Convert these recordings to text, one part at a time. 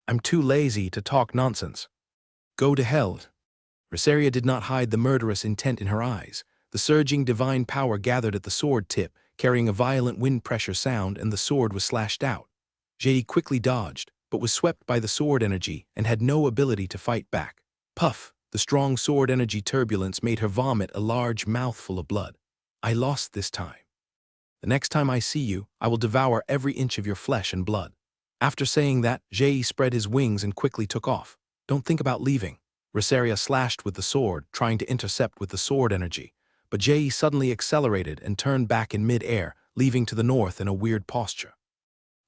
I'm too lazy to talk nonsense. Go to hell. Rosaria did not hide the murderous intent in her eyes. The surging divine power gathered at the sword tip, carrying a violent wind pressure sound, and the sword was slashed out. Jay quickly dodged, but was swept by the sword energy and had no ability to fight back. Puff! The strong sword energy turbulence made her vomit a large mouthful of blood. I lost this time. The next time I see you, I will devour every inch of your flesh and blood. After saying that, Jay spread his wings and quickly took off. Don't think about leaving. Rosaria slashed with the sword, trying to intercept with the sword energy, but Jay suddenly accelerated and turned back in mid-air, leaving to the north in a weird posture.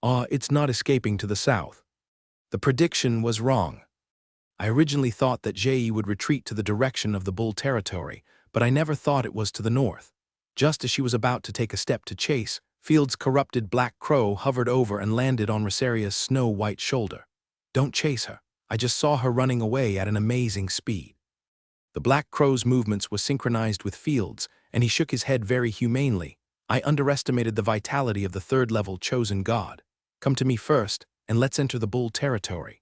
It's not escaping to the south. The prediction was wrong. I originally thought that Jay would retreat to the direction of the bull territory, but I never thought it was to the north. Just as she was about to take a step to chase, Field's corrupted black crow hovered over and landed on Rosaria's snow-white shoulder. Don't chase her. I just saw her running away at an amazing speed. The black crow's movements were synchronized with Field's, and he shook his head very humanely. I underestimated the vitality of the third-level chosen god. Come to me first, and let's enter the bull territory.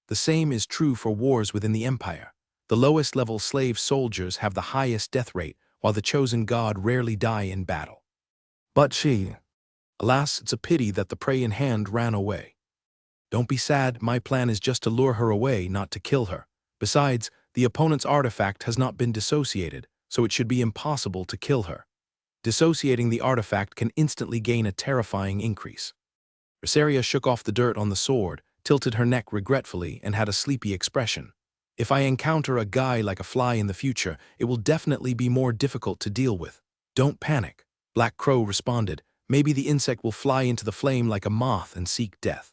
The same is true for wars within the empire. The lowest-level slave soldiers have the highest death rate, while the chosen god rarely die in battle. But she... Alas, it's a pity that the prey in hand ran away. Don't be sad, my plan is just to lure her away, not to kill her. Besides, the opponent's artifact has not been dissociated, so it should be impossible to kill her. Dissociating the artifact can instantly gain a terrifying increase. Rosaria shook off the dirt on the sword, tilted her neck regretfully, and had a sleepy expression. If I encounter a guy like a fly in the future, it will definitely be more difficult to deal with. Don't panic, Black Crow responded. Maybe the insect will fly into the flame like a moth and seek death.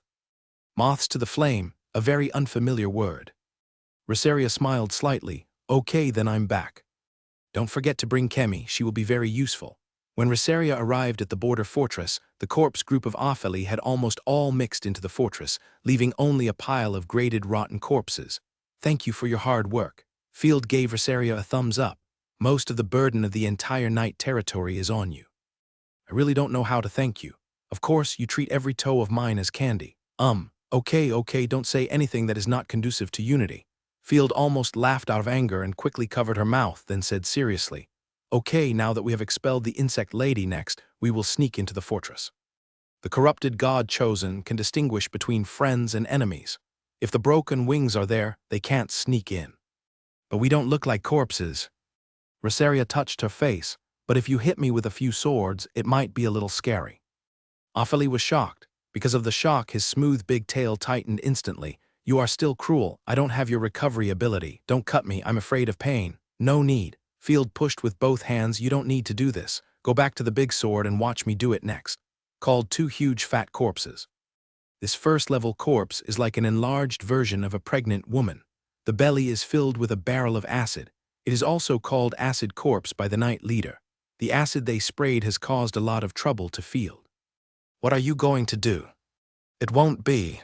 Moths to the flame, a very unfamiliar word. Rosaria smiled slightly. Okay, then I'm back. Don't forget to bring Kemi, she will be very useful. When Rosaria arrived at the border fortress, the corpse group of Apheli had almost all mixed into the fortress, leaving only a pile of graded rotten corpses. Thank you for your hard work. Field gave Rosaria a thumbs up. Most of the burden of the entire night territory is on you. I really don't know how to thank you. Of course, you treat every toe of mine as candy. Okay, don't say anything that is not conducive to unity. Field almost laughed out of anger and quickly covered her mouth, then said seriously, Okay, now that we have expelled the insect lady next, we will sneak into the fortress. The corrupted god chosen can distinguish between friends and enemies. If the broken wings are there, they can't sneak in. But we don't look like corpses. Rosaria touched her face, but if you hit me with a few swords, it might be a little scary. Apheli was shocked. Because of the shock, his smooth big tail tightened instantly. You are still cruel. I don't have your recovery ability. Don't cut me. I'm afraid of pain. No need. Field pushed with both hands. You don't need to do this. Go back to the big sword and watch me do it next. Called two huge fat corpses. This first-level corpse is like an enlarged version of a pregnant woman. The belly is filled with a barrel of acid. It is also called acid corpse by the Night Leader. The acid they sprayed has caused a lot of trouble to Field. What are you going to do? It won't be.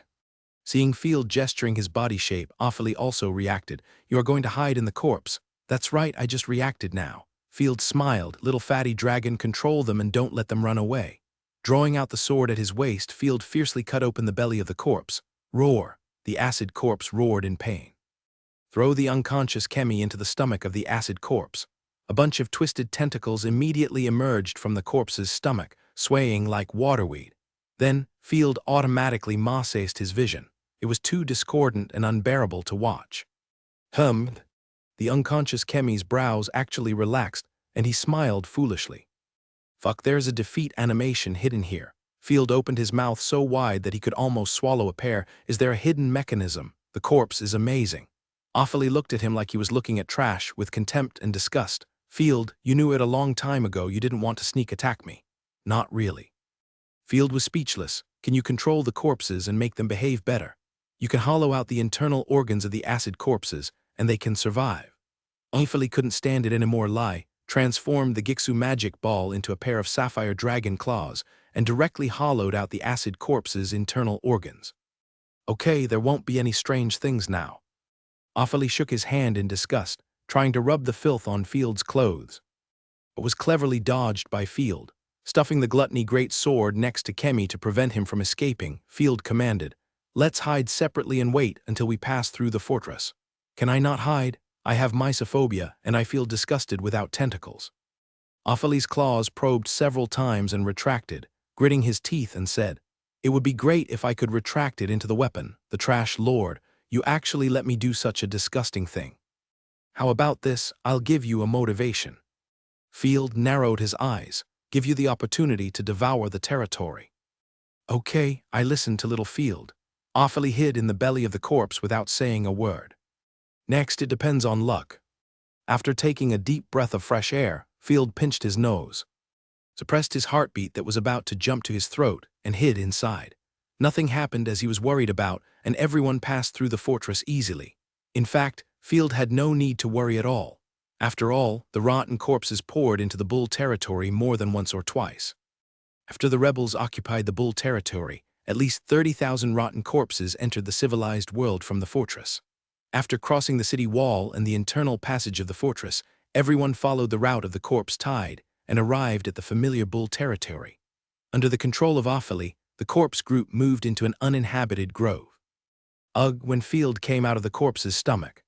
Seeing Field gesturing his body shape, Apheli also reacted. You are going to hide in the corpse. That's right, I just reacted now. Field smiled. Little fatty dragon, control them and don't let them run away. Drawing out the sword at his waist, Field fiercely cut open the belly of the corpse. Roar. The acid corpse roared in pain. Throw the unconscious Kemi into the stomach of the acid corpse. A bunch of twisted tentacles immediately emerged from the corpse's stomach, swaying like waterweed. Then, Field automatically mossaced his vision. It was too discordant and unbearable to watch. The unconscious Kemi's brows actually relaxed, and he smiled foolishly. Fuck, there's a defeat animation hidden here. Field opened his mouth so wide that he could almost swallow a pear. Is there a hidden mechanism? The corpse is amazing. Apheli looked at him like he was looking at trash, with contempt and disgust. Field, you knew it a long time ago. You didn't want to sneak attack me. Not really. Field was speechless. Can you control the corpses and make them behave better? You can hollow out the internal organs of the acid corpses, and they can survive. Apheli couldn't stand it anymore. Transformed the Gixu magic ball into a pair of sapphire dragon claws, and directly hollowed out the acid corpse's internal organs. Okay, there won't be any strange things now. Apheli shook his hand in disgust, trying to rub the filth on Field's clothes. But was cleverly dodged by Field. Stuffing the gluttony great sword next to Kemi to prevent him from escaping, Field commanded, Let's hide separately and wait until we pass through the fortress. Can I not hide? I have mysophobia, and I feel disgusted without tentacles. Ophily's claws probed several times and retracted, gritting his teeth and said, "It would be great if I could retract it into the weapon, the trash lord. You actually let me do such a disgusting thing. How about this? I'll give you a motivation." Field narrowed his eyes, "Give you the opportunity to devour the territory." Okay, I listened to little Field. Ophily hid in the belly of the corpse without saying a word. Next, it depends on luck. After taking a deep breath of fresh air, Field pinched his nose, suppressed his heartbeat that was about to jump to his throat, and hid inside. Nothing happened as he was worried about, and everyone passed through the fortress easily. In fact, Field had no need to worry at all. After all, the rotten corpses poured into the Bull territory more than once or twice. After the rebels occupied the Bull territory, at least 30,000 rotten corpses entered the civilized world from the fortress. After crossing the city wall and the internal passage of the fortress, everyone followed the route of the corpse tide and arrived at the familiar Bull territory. Under the control of Ophily, the corpse group moved into an uninhabited grove. Ugh, when Field came out of the corpse's stomach.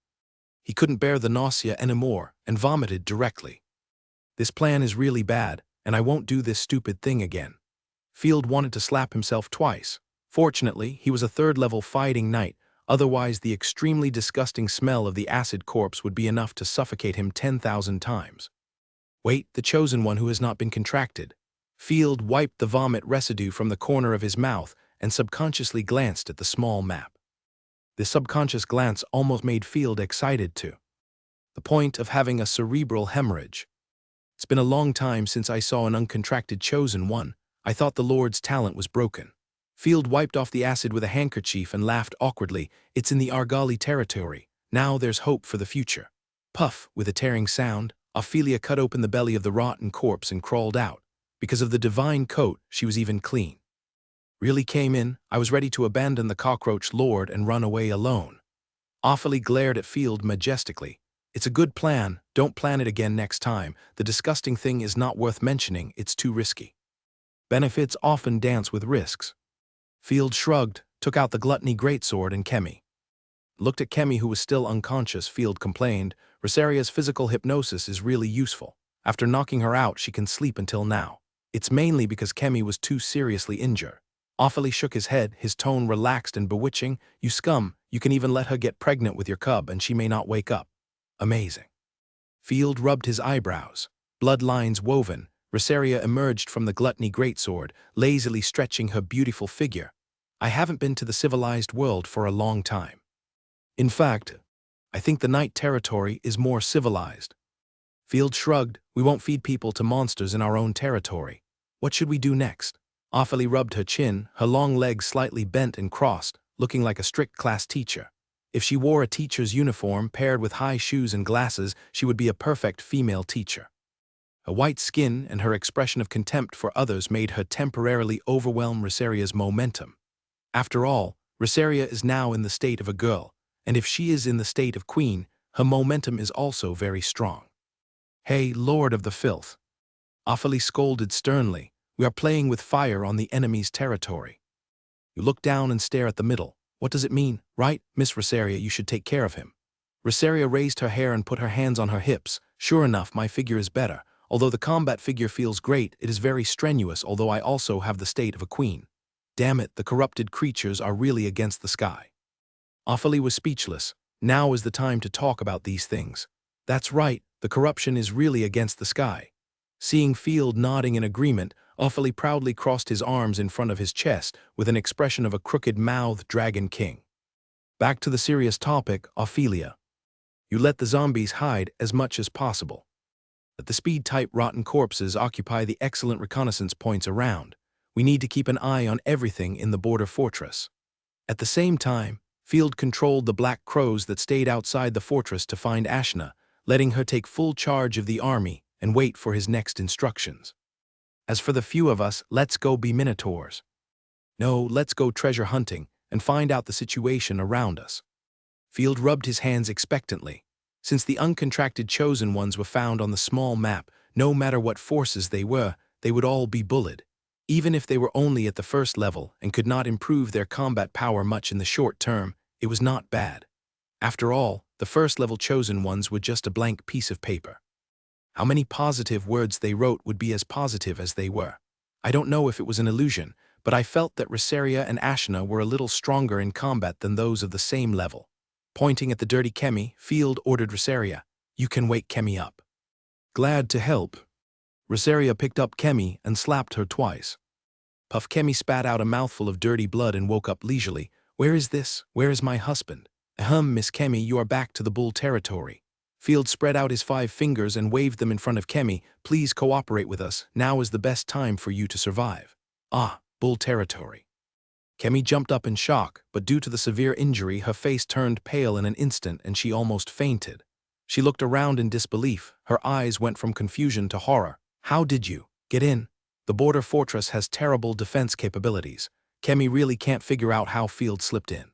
He couldn't bear the nausea anymore and vomited directly. This plan is really bad, and I won't do this stupid thing again. Field wanted to slap himself twice. Fortunately, he was a third-level fighting knight, otherwise the extremely disgusting smell of the acid corpse would be enough to suffocate him 10,000 times. Wait, the chosen one who has not been contracted. Field wiped the vomit residue from the corner of his mouth and subconsciously glanced at the small map. This subconscious glance almost made Field excited too. The point of having a cerebral hemorrhage. It's been a long time since I saw an uncontracted chosen one. I thought the Lord's talent was broken. Field wiped off the acid with a handkerchief and laughed awkwardly. It's in the Argali territory. Now there's hope for the future. Puff, with a tearing sound, Ophelia cut open the belly of the rotten corpse and crawled out. Because of the divine coat, she was even clean. Really came in, I was ready to abandon the cockroach lord and run away alone. Ophily glared at Field majestically. It's a good plan, don't plan it again next time. The disgusting thing is not worth mentioning, it's too risky. Benefits often dance with risks. Field shrugged, took out the gluttony greatsword and Kemi. Looked at Kemi, who was still unconscious. Field complained, Rosaria's physical hypnosis is really useful. After knocking her out, she can sleep until now. It's mainly because Kemi was too seriously injured. Ophily shook his head, his tone relaxed and bewitching. You scum, you can even let her get pregnant with your cub and she may not wake up. Amazing. Field rubbed his eyebrows. Bloodlines woven, Rosaria emerged from the gluttony greatsword, lazily stretching her beautiful figure. I haven't been to the civilized world for a long time. In fact, I think the night territory is more civilized. Field shrugged, we won't feed people to monsters in our own territory. What should we do next? Ophily rubbed her chin, her long legs slightly bent and crossed, looking like a strict class teacher. If she wore a teacher's uniform paired with high shoes and glasses, she would be a perfect female teacher. Her white skin and her expression of contempt for others made her temporarily overwhelm Rosaria's momentum. After all, Rosaria is now in the state of a girl, and if she is in the state of queen, her momentum is also very strong. Hey, Lord of the Filth. Ophily scolded sternly, we are playing with fire on the enemy's territory. You look down and stare at the middle. What does it mean? Right, Miss Rosaria, you should take care of him. Rosaria raised her hair and put her hands on her hips. Sure enough, my figure is better. Although the combat figure feels great, it is very strenuous, although I also have the state of a queen. Damn it, the corrupted creatures are really against the sky. Ophily was speechless. Now is the time to talk about these things. That's right, the corruption is really against the sky. Seeing Field nodding in agreement, Ophily proudly crossed his arms in front of his chest with an expression of a crooked-mouthed dragon king. Back to the serious topic, Ophelia. You let the zombies hide as much as possible. Let the speed-type rotten corpses occupy the excellent reconnaissance points around. We need to keep an eye on everything in the border fortress. At the same time, Field controlled the black crows that stayed outside the fortress to find Ashna, letting her take full charge of the army and wait for his next instructions. As for the few of us, let's go be minotaurs. No, let's go treasure hunting and find out the situation around us. Field rubbed his hands expectantly. Since the uncontracted chosen ones were found on the small map, no matter what forces they were, they would all be bullied. Even if they were only at the first level and could not improve their combat power much in the short term, it was not bad. After all, the first-level chosen ones were just a blank piece of paper. How many positive words they wrote would be as positive as they were. I don't know if it was an illusion, but I felt that Rosaria and Ashna were a little stronger in combat than those of the same level. Pointing at the dirty Kemi, Field ordered Rosaria, "You can wake Kemi up." Glad to help, Rosaria picked up Kemi and slapped her twice. Puff Kemi spat out a mouthful of dirty blood and woke up leisurely. "Where is this? Where is my husband?" "Ahem, Miss Kemi, you are back to the bull territory." Field spread out his 5 fingers and waved them in front of Kemi. "Please cooperate with us. Now is the best time for you to survive." "Ah, bull territory." Kemi jumped up in shock, but due to the severe injury, her face turned pale in an instant and she almost fainted. She looked around in disbelief. Her eyes went from confusion to horror. "How did you get in? The border fortress has terrible defense capabilities. Kemi really can't figure out how Field slipped in."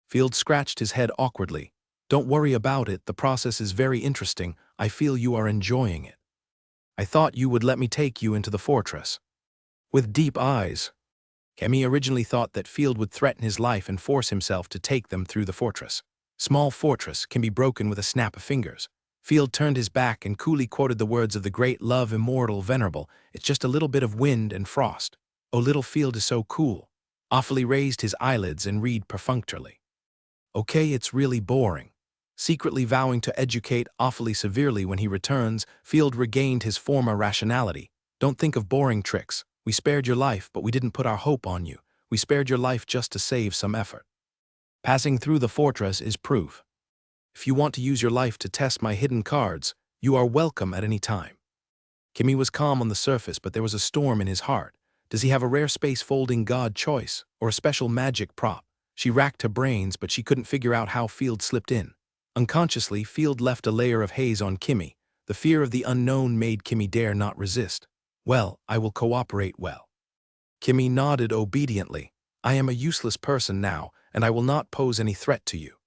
Field scratched his head awkwardly. "Don't worry about it, the process is very interesting. I feel you are enjoying it. I thought you would let me take you into the fortress." With deep eyes, Kemi originally thought that Field would threaten his life and force himself to take them through the fortress. Small fortress can be broken with a snap of fingers. Field turned his back and coolly quoted the words of the great love immortal venerable, "It's just a little bit of wind and frost. Oh, little Field is so cool." Awfully raised his eyelids and read perfunctorily. "Okay, it's really boring." Secretly vowing to educate awfully severely when he returns, Field regained his former rationality. "Don't think of boring tricks. We spared your life, but we didn't put our hope on you. We spared your life just to save some effort. Passing through the fortress is proof. If you want to use your life to test my hidden cards, you are welcome at any time." Kemi was calm on the surface, but there was a storm in his heart. Does he have a rare space folding god choice, or a special magic prop? She racked her brains, but she couldn't figure out how Field slipped in. Unconsciously, Field left a layer of haze on Kemi. The fear of the unknown made Kemi dare not resist. "Well, I will cooperate well." Kemi nodded obediently. "I am a useless person now, and I will not pose any threat to you."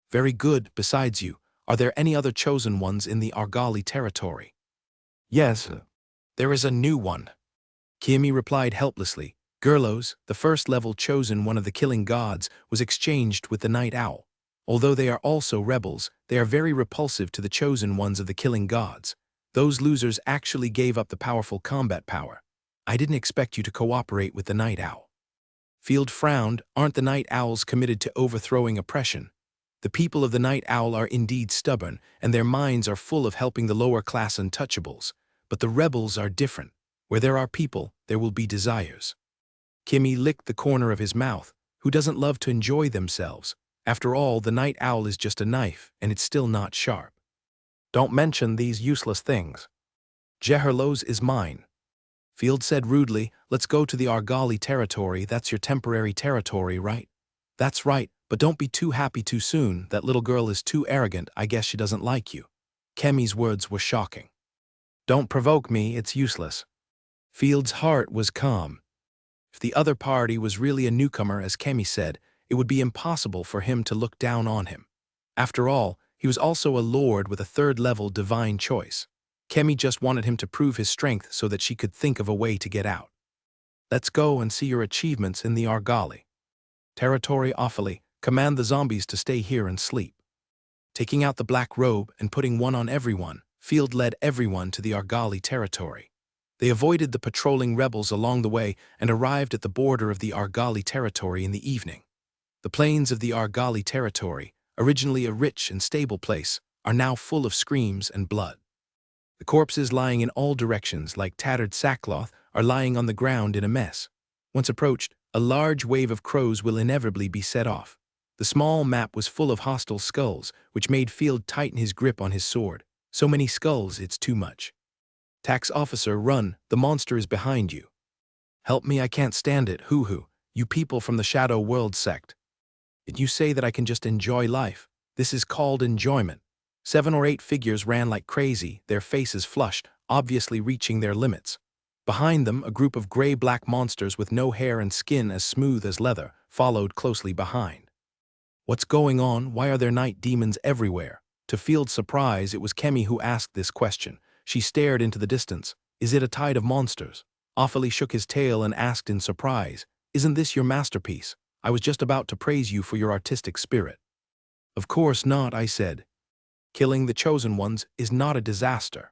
"Very good. Besides you, are there any other chosen ones in the Argali territory?" "Yes, there is a new one," Kemi replied helplessly. Gurlos, the first-level chosen one of the killing gods, was exchanged with the night owl. Although they are also rebels, they are very repulsive to the chosen ones of the killing gods. Those losers actually gave up the powerful combat power. "I didn't expect you to cooperate with the night owl." Field frowned. "Aren't the night owls committed to overthrowing oppression?" "The people of the night owl are indeed stubborn, and their minds are full of helping the lower-class untouchables. But the rebels are different. Where there are people, there will be desires." Kemi licked the corner of his mouth. Who doesn't love to enjoy themselves? After all, the night owl is just a knife, and it's still not sharp. "Don't mention these useless things. Jeherlos is mine." Field said rudely, "Let's go to the Argali territory. That's your temporary territory, right?" "That's right, but don't be too happy too soon. That little girl is too arrogant. I guess she doesn't like you." Kemi's words were shocking. "Don't provoke me, it's useless." Field's heart was calm. If the other party was really a newcomer, as Kemi said, it would be impossible for him to look down on him. After all, he was also a lord with a third-level divine choice. Kemi just wanted him to prove his strength so that she could think of a way to get out. "Let's go and see your achievements in the Argali territory. Awfully, command the zombies to stay here and sleep." Taking out the black robe and putting one on everyone, Field led everyone to the Argali territory. They avoided the patrolling rebels along the way and arrived at the border of the Argali territory in the evening. The plains of the Argali territory, originally a rich and stable place, are now full of screams and blood. The corpses lying in all directions like tattered sackcloth are lying on the ground in a mess. Once approached, a large wave of crows will inevitably be set off. The small map was full of hostile skulls, which made Field tighten his grip on his sword. "So many skulls, it's too much." "Tax officer, run, the monster is behind you." "Help me, I can't stand it, hoo-hoo, you people from the Shadow World sect. Did you say that I can just enjoy life? This is called enjoyment." 7 or 8 figures ran like crazy, their faces flushed, obviously reaching their limits. Behind them, a group of gray-black monsters with no hair and skin as smooth as leather followed closely behind. "What's going on? Why are there night demons everywhere?" To Field's surprise, it was Kemi who asked this question. She stared into the distance. "Is it a tide of monsters?" Offaly shook his tail and asked in surprise, "Isn't this your masterpiece? I was just about to praise you for your artistic spirit." "Of course not," I said. "Killing the chosen ones is not a disaster.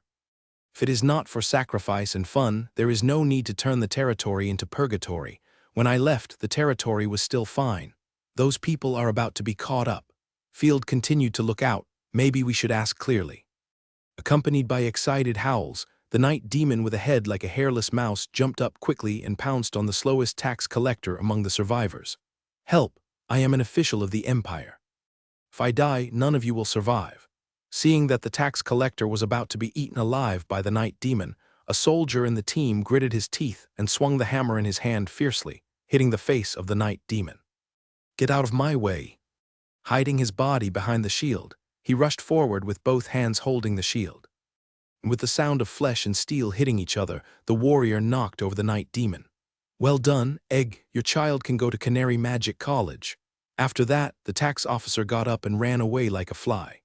If it is not for sacrifice and fun, there is no need to turn the territory into purgatory. When I left, the territory was still fine. Those people are about to be caught up." Field continued to look out. "Maybe we should ask clearly." Accompanied by excited howls, the night demon with a head like a hairless mouse jumped up quickly and pounced on the slowest tax collector among the survivors. "Help! I am an official of the Empire. If I die, none of you will survive." Seeing that the tax collector was about to be eaten alive by the night demon, a soldier in the team gritted his teeth and swung the hammer in his hand fiercely, hitting the face of the night demon. "Get out of my way!" Hiding his body behind the shield, he rushed forward with both hands holding the shield. With the sound of flesh and steel hitting each other, the warrior knocked over the night demon. "Well done, Egg. Your child can go to Canary Magic College." After that, the tax officer got up and ran away like a fly.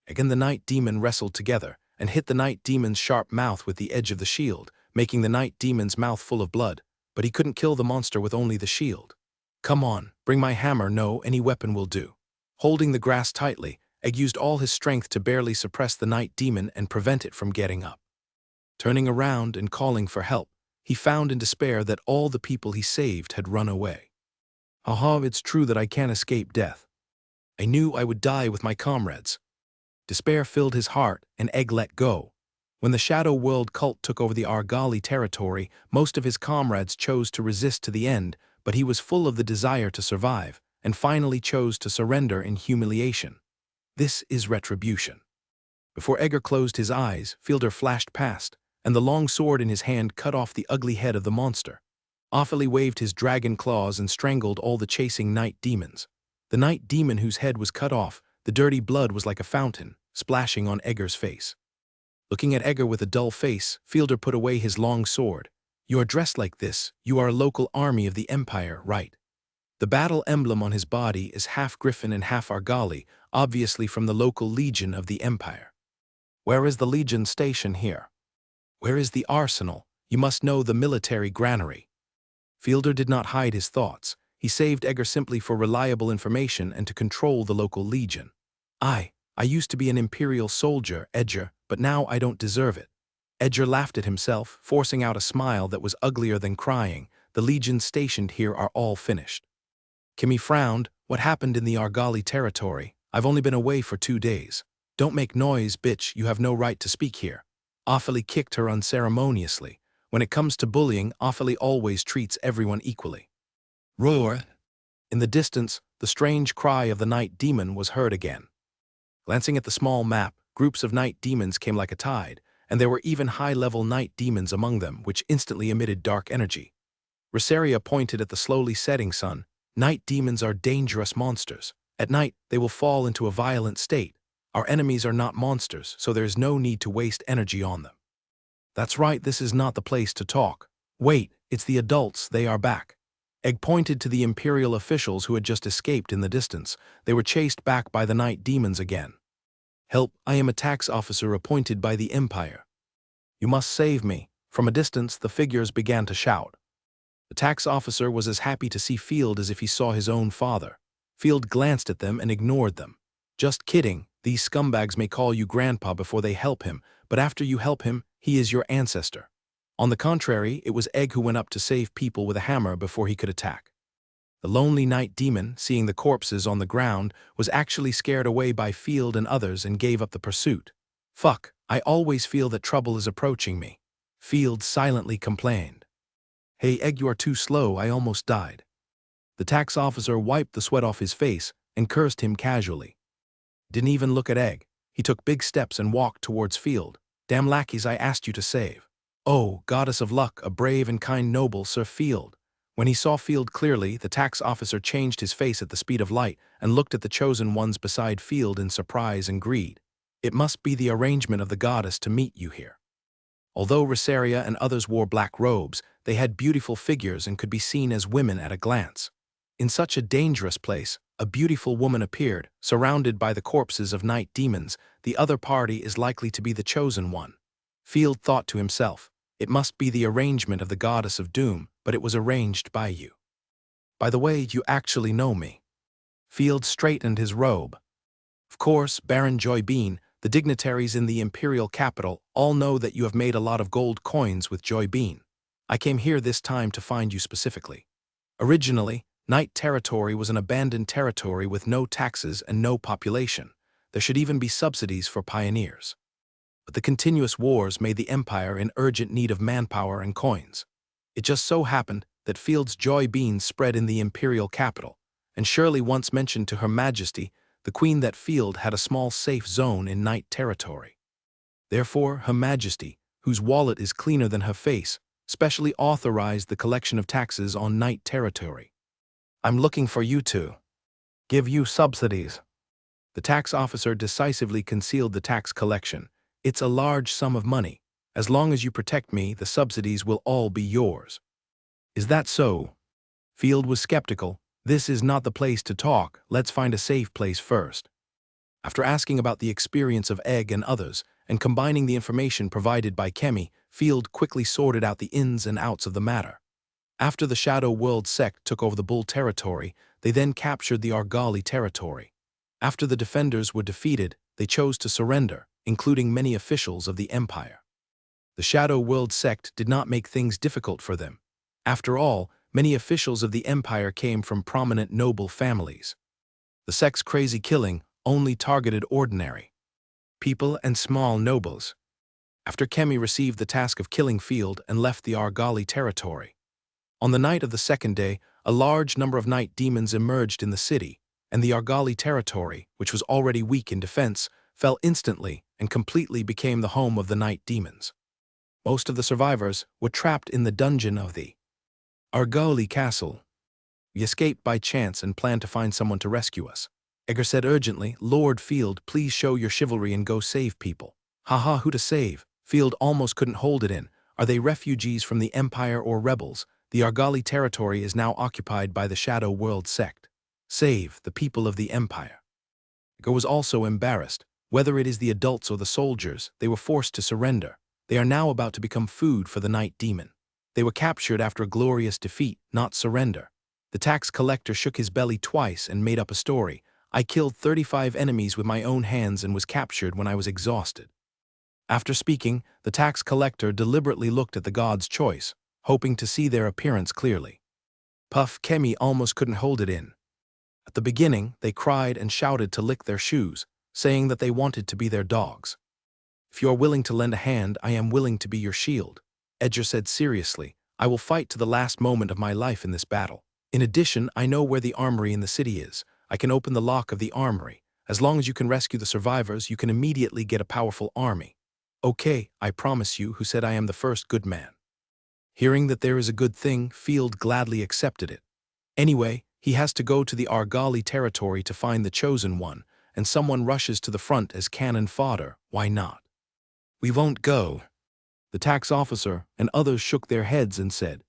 Egg and the night demon wrestled together and hit the night demon's sharp mouth with the edge of the shield, making the night demon's mouth full of blood, but he couldn't kill the monster with only the shield. "Come on, bring my hammer. No, any weapon will do." Holding the grass tightly, Egg used all his strength to barely suppress the night demon and prevent it from getting up. Turning around and calling for help, he found in despair that all the people he saved had run away. "Haha, it's true that I can't escape death. I knew I would die with my comrades." Despair filled his heart, and Egg let go. When the Shadow World cult took over the Argali territory, most of his comrades chose to resist to the end, but he was full of the desire to survive, and finally chose to surrender in humiliation. This is retribution. Before Egger closed his eyes, Fielder flashed past, and the long sword in his hand cut off the ugly head of the monster. Offaly waved his dragon claws and strangled all the chasing night demons. The night demon whose head was cut off, the dirty blood was like a fountain, splashing on Egger's face. Looking at Egger with a dull face, Fielder put away his long sword. "You are dressed like this. You are a local army of the Empire, right?" The battle emblem on his body is half griffin and half Argali, obviously from the local legion of the Empire. "Where is the legion station here?" "Where is the arsenal? You must know the military granary." Fielder did not hide his thoughts. He saved Egger simply for reliable information and to control the local legion. I used to be an Imperial soldier, Edger, but now I don't deserve it." Edger laughed at himself, forcing out a smile that was uglier than crying. "The legions stationed here are all finished." Kimmy frowned. "What happened in the Argali territory? I've only been away for 2 days." "Don't make noise, bitch. You have no right to speak here." Offaly kicked her unceremoniously. When it comes to bullying, Offaly always treats everyone equally. "Roar!" In the distance, the strange cry of the night demon was heard again. Glancing at the small map, groups of night demons came like a tide, and there were even high-level night demons among them, which instantly emitted dark energy. Rosaria pointed at the slowly setting sun. "Night demons are dangerous monsters. At night, they will fall into a violent state. Our enemies are not monsters, so there is no need to waste energy on them." "That's right, this is not the place to talk. Wait, it's the adults, they are back." Egg pointed to the Imperial officials who had just escaped in the distance. They were chased back by the night demons again. "Help, I am a tax officer appointed by the Empire. You must save me." From a distance, the figures began to shout. The tax officer was as happy to see Field as if he saw his own father. Field glanced at them and ignored them. "Just kidding, these scumbags may call you grandpa before they help him, but after you help him, he is your ancestor." On the contrary, it was Egg who went up to save people with a hammer before he could attack. The lonely night demon, seeing the corpses on the ground, was actually scared away by Field and others and gave up the pursuit. "Fuck, I always feel that trouble is approaching me," Field silently complained. "Hey Egg, you are too slow, I almost died." The tax officer wiped the sweat off his face and cursed him casually. Didn't even look at Egg. He took big steps and walked towards Field. "Damn lackeys I asked you to save." "Oh, goddess of luck, a brave and kind noble, Sir Field." When he saw Field clearly, the tax officer changed his face at the speed of light and looked at the chosen ones beside Field in surprise and greed. "It must be the arrangement of the goddess to meet you here." Although Rosaria and others wore black robes, they had beautiful figures and could be seen as women at a glance. In such a dangerous place, a beautiful woman appeared, surrounded by the corpses of night demons. The other party is likely to be the chosen one. Field thought to himself. It must be the arrangement of the goddess of doom, but it was arranged by you. By the way, you actually know me. Field straightened his robe. Of course, Baron Joybean, the dignitaries in the imperial capital, all know that you have made a lot of gold coins with Joybean. I came here this time to find you specifically. Originally, Night Territory was an abandoned territory with no taxes and no population. There should even be subsidies for pioneers. But the continuous wars made the Empire in urgent need of manpower and coins. It just so happened that Field's Joybean spread in the imperial capital, and Shirley once mentioned to Her Majesty, the Queen, that Field had a small safe zone in Night Territory. Therefore, Her Majesty, whose wallet is cleaner than her face, specially authorized the collection of taxes on Night Territory. I'm looking for you to give you subsidies. The tax officer decisively concealed the tax collection. It's a large sum of money. As long as you protect me, the subsidies will all be yours. Is that so? Field was skeptical. This is not the place to talk. Let's find a safe place first. After asking about the experience of Egg and others, and combining the information provided by Kemi, Field quickly sorted out the ins and outs of the matter. After the Shadow World sect took over the Bull territory, they then captured the Argali territory. After the defenders were defeated, they chose to surrender, including many officials of the Empire. The Shadow World sect did not make things difficult for them. After all, many officials of the Empire came from prominent noble families. The sect's crazy killing only targeted ordinary people and small nobles. After Kemi received the task of killing Field and left the Argali territory. On the night of the second day, a large number of night demons emerged in the city, and the Argali territory, which was already weak in defense, fell instantly and completely became the home of the night demons. Most of the survivors were trapped in the dungeon of the Argali castle. We escaped by chance and planned to find someone to rescue us. Edgar said urgently, Lord Field, please show your chivalry and go save people. Haha, who to save? Field almost couldn't hold it in. Are they refugees from the Empire or rebels? The Argali territory is now occupied by the Shadow World sect. Save the people of the Empire. Edgar was also embarrassed. Whether it is the adults or the soldiers, they were forced to surrender. They are now about to become food for the night demon. They were captured after a glorious defeat, not surrender. The tax collector shook his belly twice and made up a story. I killed 35 enemies with my own hands and was captured when I was exhausted. After speaking, the tax collector deliberately looked at the god's choice, hoping to see their appearance clearly. Puff Kemi almost couldn't hold it in. At the beginning, they cried and shouted to lick their shoes, saying that they wanted to be their dogs. If you are willing to lend a hand, I am willing to be your shield. Edgar said seriously, I will fight to the last moment of my life in this battle. In addition, I know where the armory in the city is. I can open the lock of the armory. As long as you can rescue the survivors, you can immediately get a powerful army. Okay, I promise you, who said I am the first good man. Hearing that there is a good thing, Field gladly accepted it. Anyway, he has to go to the Argali territory to find the chosen one, and someone rushes to the front as cannon fodder. Why not? We won't go. The tax officer and others shook their heads and said,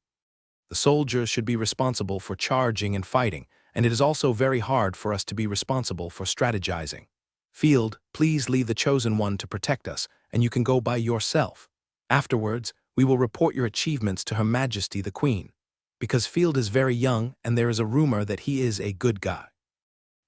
the soldiers should be responsible for charging and fighting, and it is also very hard for us to be responsible for strategizing. Field, please leave the chosen one to protect us, and you can go by yourself. Afterwards, we will report your achievements to Her Majesty the Queen, because Field is very young and there is a rumor that he is a good guy.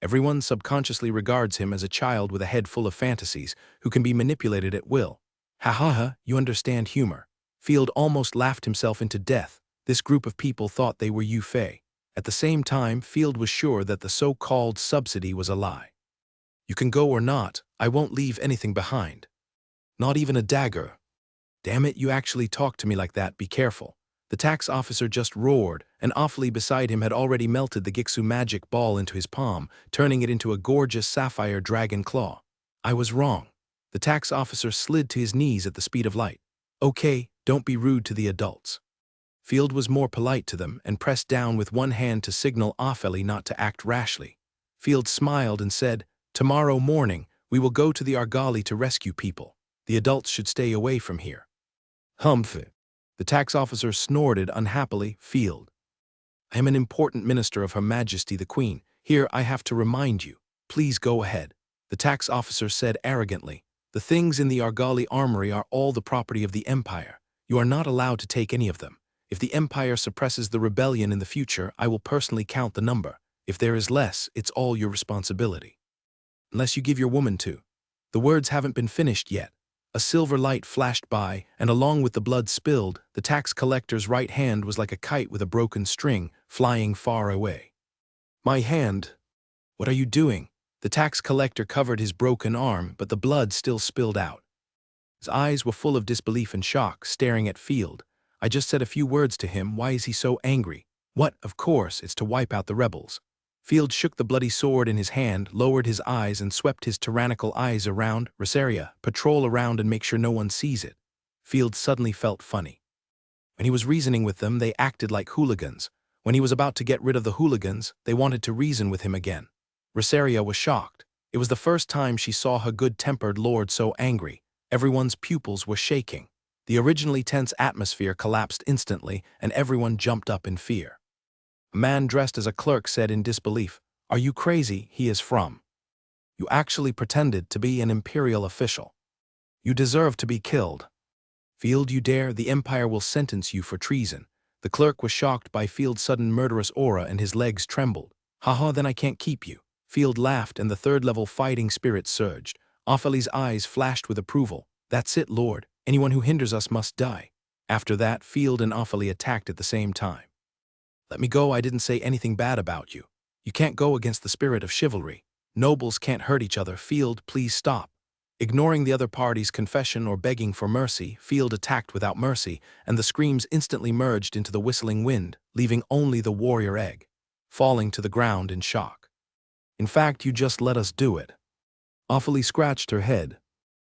Everyone subconsciously regards him as a child with a head full of fantasies who can be manipulated at will. Ha ha ha, you understand humor. Field almost laughed himself into death. This group of people thought they were Yu Fei. At the same time, Field was sure that the so-called subsidy was a lie. You can go or not, I won't leave anything behind. Not even a dagger. Damn it, you actually talk to me like that, be careful. The tax officer just roared, and awfully beside him had already melted the Gixu magic ball into his palm, turning it into a gorgeous sapphire dragon claw. I was wrong. The tax officer slid to his knees at the speed of light. Okay, don't be rude to the adults. Field was more polite to them and pressed down with one hand to signal Ophelie not to act rashly. Field smiled and said, tomorrow morning, we will go to the Argali to rescue people. The adults should stay away from here. Humph. The tax officer snorted unhappily. Field. I am an important minister of Her Majesty the Queen. Here I have to remind you. Please go ahead. The tax officer said arrogantly. The things in the Argali armory are all the property of the Empire. You are not allowed to take any of them. If the Empire suppresses the rebellion in the future, I will personally count the number. If there is less, it's all your responsibility. Unless you give your woman to. The words haven't been finished yet. A silver light flashed by, and along with the blood spilled, the tax collector's right hand was like a kite with a broken string, flying far away. My hand. What are you doing? The tax collector covered his broken arm, but the blood still spilled out. His eyes were full of disbelief and shock, staring at Field. I just said a few words to him. Why is he so angry? What, of course, it's to wipe out the rebels. Field shook the bloody sword in his hand, lowered his eyes, and swept his tyrannical eyes around. Rosaria, patrol around and make sure no one sees it. Field suddenly felt funny. When he was reasoning with them, they acted like hooligans. When he was about to get rid of the hooligans, they wanted to reason with him again. Rosaria was shocked. It was the first time she saw her good-tempered lord so angry. Everyone's pupils were shaking. The originally tense atmosphere collapsed instantly, and everyone jumped up in fear. A man dressed as a clerk said in disbelief, "Are you crazy? He is from. You actually pretended to be an imperial official. You deserve to be killed. Field, you dare? The Empire will sentence you for treason." The clerk was shocked by Field's sudden murderous aura and his legs trembled. "Haha, then I can't keep you." Field laughed and the third-level fighting spirit surged. Offaly's eyes flashed with approval. "That's it, Lord. Anyone who hinders us must die." After that, Field and Offaly attacked at the same time. "Let me go, I didn't say anything bad about you. You can't go against the spirit of chivalry. Nobles can't hurt each other. Field, please stop." Ignoring the other party's confession or begging for mercy, Field attacked without mercy, and the screams instantly merged into the whistling wind, leaving only the warrior egg, falling to the ground in shock. "In fact, you just let us do it." Offaly scratched her head.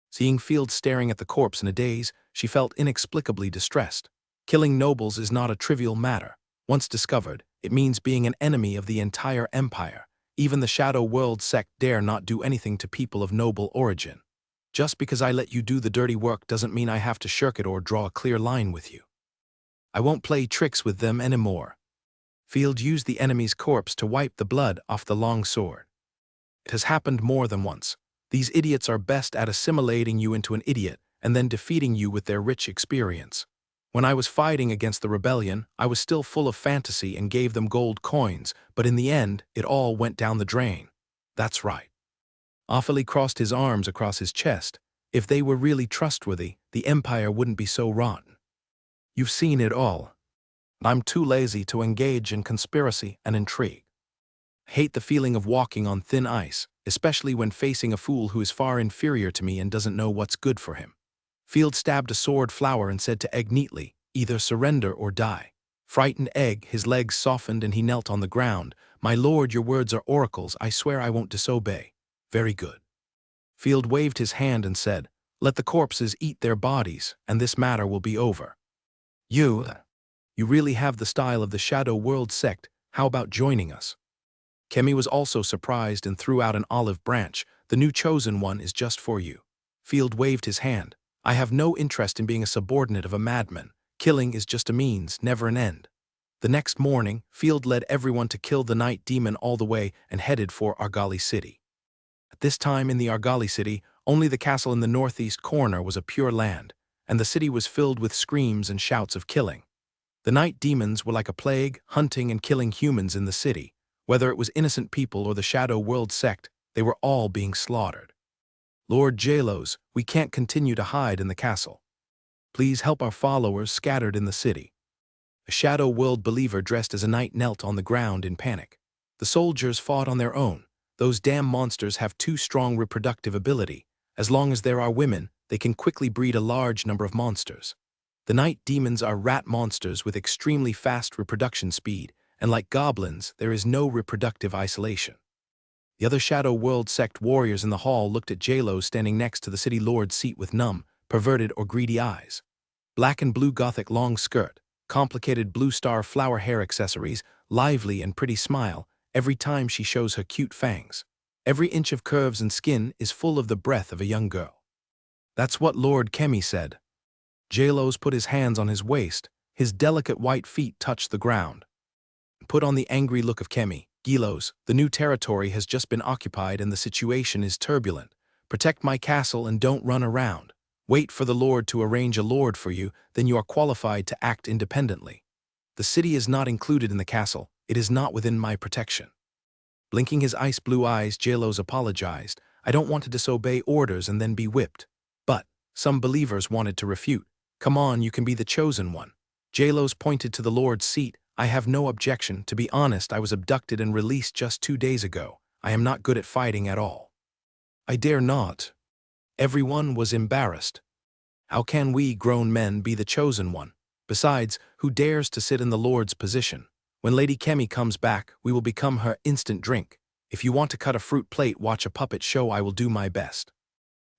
Seeing Field staring at the corpse in a daze, she felt inexplicably distressed. Killing nobles is not a trivial matter. Once discovered, it means being an enemy of the entire empire. Even the Shadow World sect dare not do anything to people of noble origin. Just because I let you do the dirty work doesn't mean I have to shirk it or draw a clear line with you. I won't play tricks with them anymore. Field used the enemy's corpse to wipe the blood off the long sword. It has happened more than once. These idiots are best at assimilating you into an idiot and then defeating you with their rich experience. When I was fighting against the rebellion, I was still full of fantasy and gave them gold coins, but in the end, it all went down the drain. That's right. Offaly crossed his arms across his chest. If they were really trustworthy, the Empire wouldn't be so rotten. You've seen it all. I'm too lazy to engage in conspiracy and intrigue. I hate the feeling of walking on thin ice, especially when facing a fool who is far inferior to me and doesn't know what's good for him. Field stabbed a sword flower and said to Egg neatly, "Either surrender or die." Frightened Egg, his legs softened and he knelt on the ground. "My lord, your words are oracles. I swear I won't disobey." "Very good." Field waved his hand and said, "Let the corpses eat their bodies, and this matter will be over." You really have the style of the Shadow World sect. How about joining us?" Kemi was also surprised and threw out an olive branch. "The new chosen one is just for you." Field waved his hand. "I have no interest in being a subordinate of a madman. Killing is just a means, never an end." The next morning, Field led everyone to kill the night demon all the way and headed for Argali City. At this time in the Argali City, only the castle in the northeast corner was a pure land, and the city was filled with screams and shouts of killing. The night demons were like a plague, hunting and killing humans in the city. Whether it was innocent people or the Shadow World sect, they were all being slaughtered. "Lord Jalos, we can't continue to hide in the castle. Please help our followers scattered in the city." A Shadow World believer dressed as a knight knelt on the ground in panic. "The soldiers fought on their own. Those damn monsters have too strong reproductive ability. As long as there are women, they can quickly breed a large number of monsters. The night demons are rat monsters with extremely fast reproduction speed, and like goblins, there is no reproductive isolation." The other Shadow World sect warriors in the hall looked at Jalos standing next to the city lord's seat with numb, perverted or greedy eyes. Black and blue gothic long skirt, complicated blue star flower hair accessories, lively and pretty smile every time she shows her cute fangs. Every inch of curves and skin is full of the breath of a young girl. "That's what Lord Kemi said." Jalos put his hands on his waist. His delicate white feet touched the ground. Put on the angry look of Kemi. "Gilos, the new territory has just been occupied and the situation is turbulent. Protect my castle and don't run around." Wait for the Lord to arrange a lord for you, then you are qualified to act independently. The city is not included in the castle. It is not within my protection. Blinking his ice blue eyes, Jalos apologized. I don't want to disobey orders and then be whipped. But some believers wanted to refute. Come on, you can be the chosen one. Jalos pointed to the Lord's seat. I have no objection. To be honest, I was abducted and released just 2 days ago. I am not good at fighting at all. I dare not. Everyone was embarrassed. How can we, grown men, be the chosen one? Besides, who dares to sit in the Lord's position? When Lady Kemi comes back, we will become her instant drink. If you want to cut a fruit plate, watch a puppet show, I will do my best.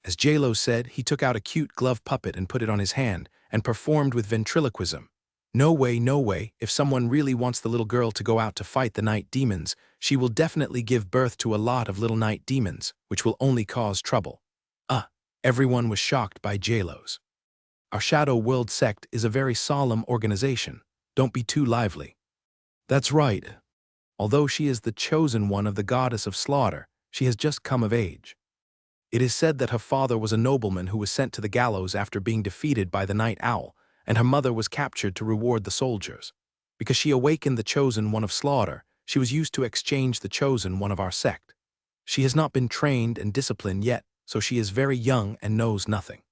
As J-Lo said, he took out a cute glove puppet and put it on his hand, and performed with ventriloquism. No way, no way, if someone really wants the little girl to go out to fight the night demons, she will definitely give birth to a lot of little night demons, which will only cause trouble. Everyone was shocked by J-Lo's. Our Shadow World sect is a very solemn organization. Don't be too lively. That's right. Although she is the chosen one of the goddess of slaughter, she has just come of age. It is said that her father was a nobleman who was sent to the gallows after being defeated by the night owl, and her mother was captured to reward the soldiers. Because she awakened the chosen one of slaughter, she was used to exchange the chosen one of our sect. She has not been trained and disciplined yet, so she is very young and knows nothing.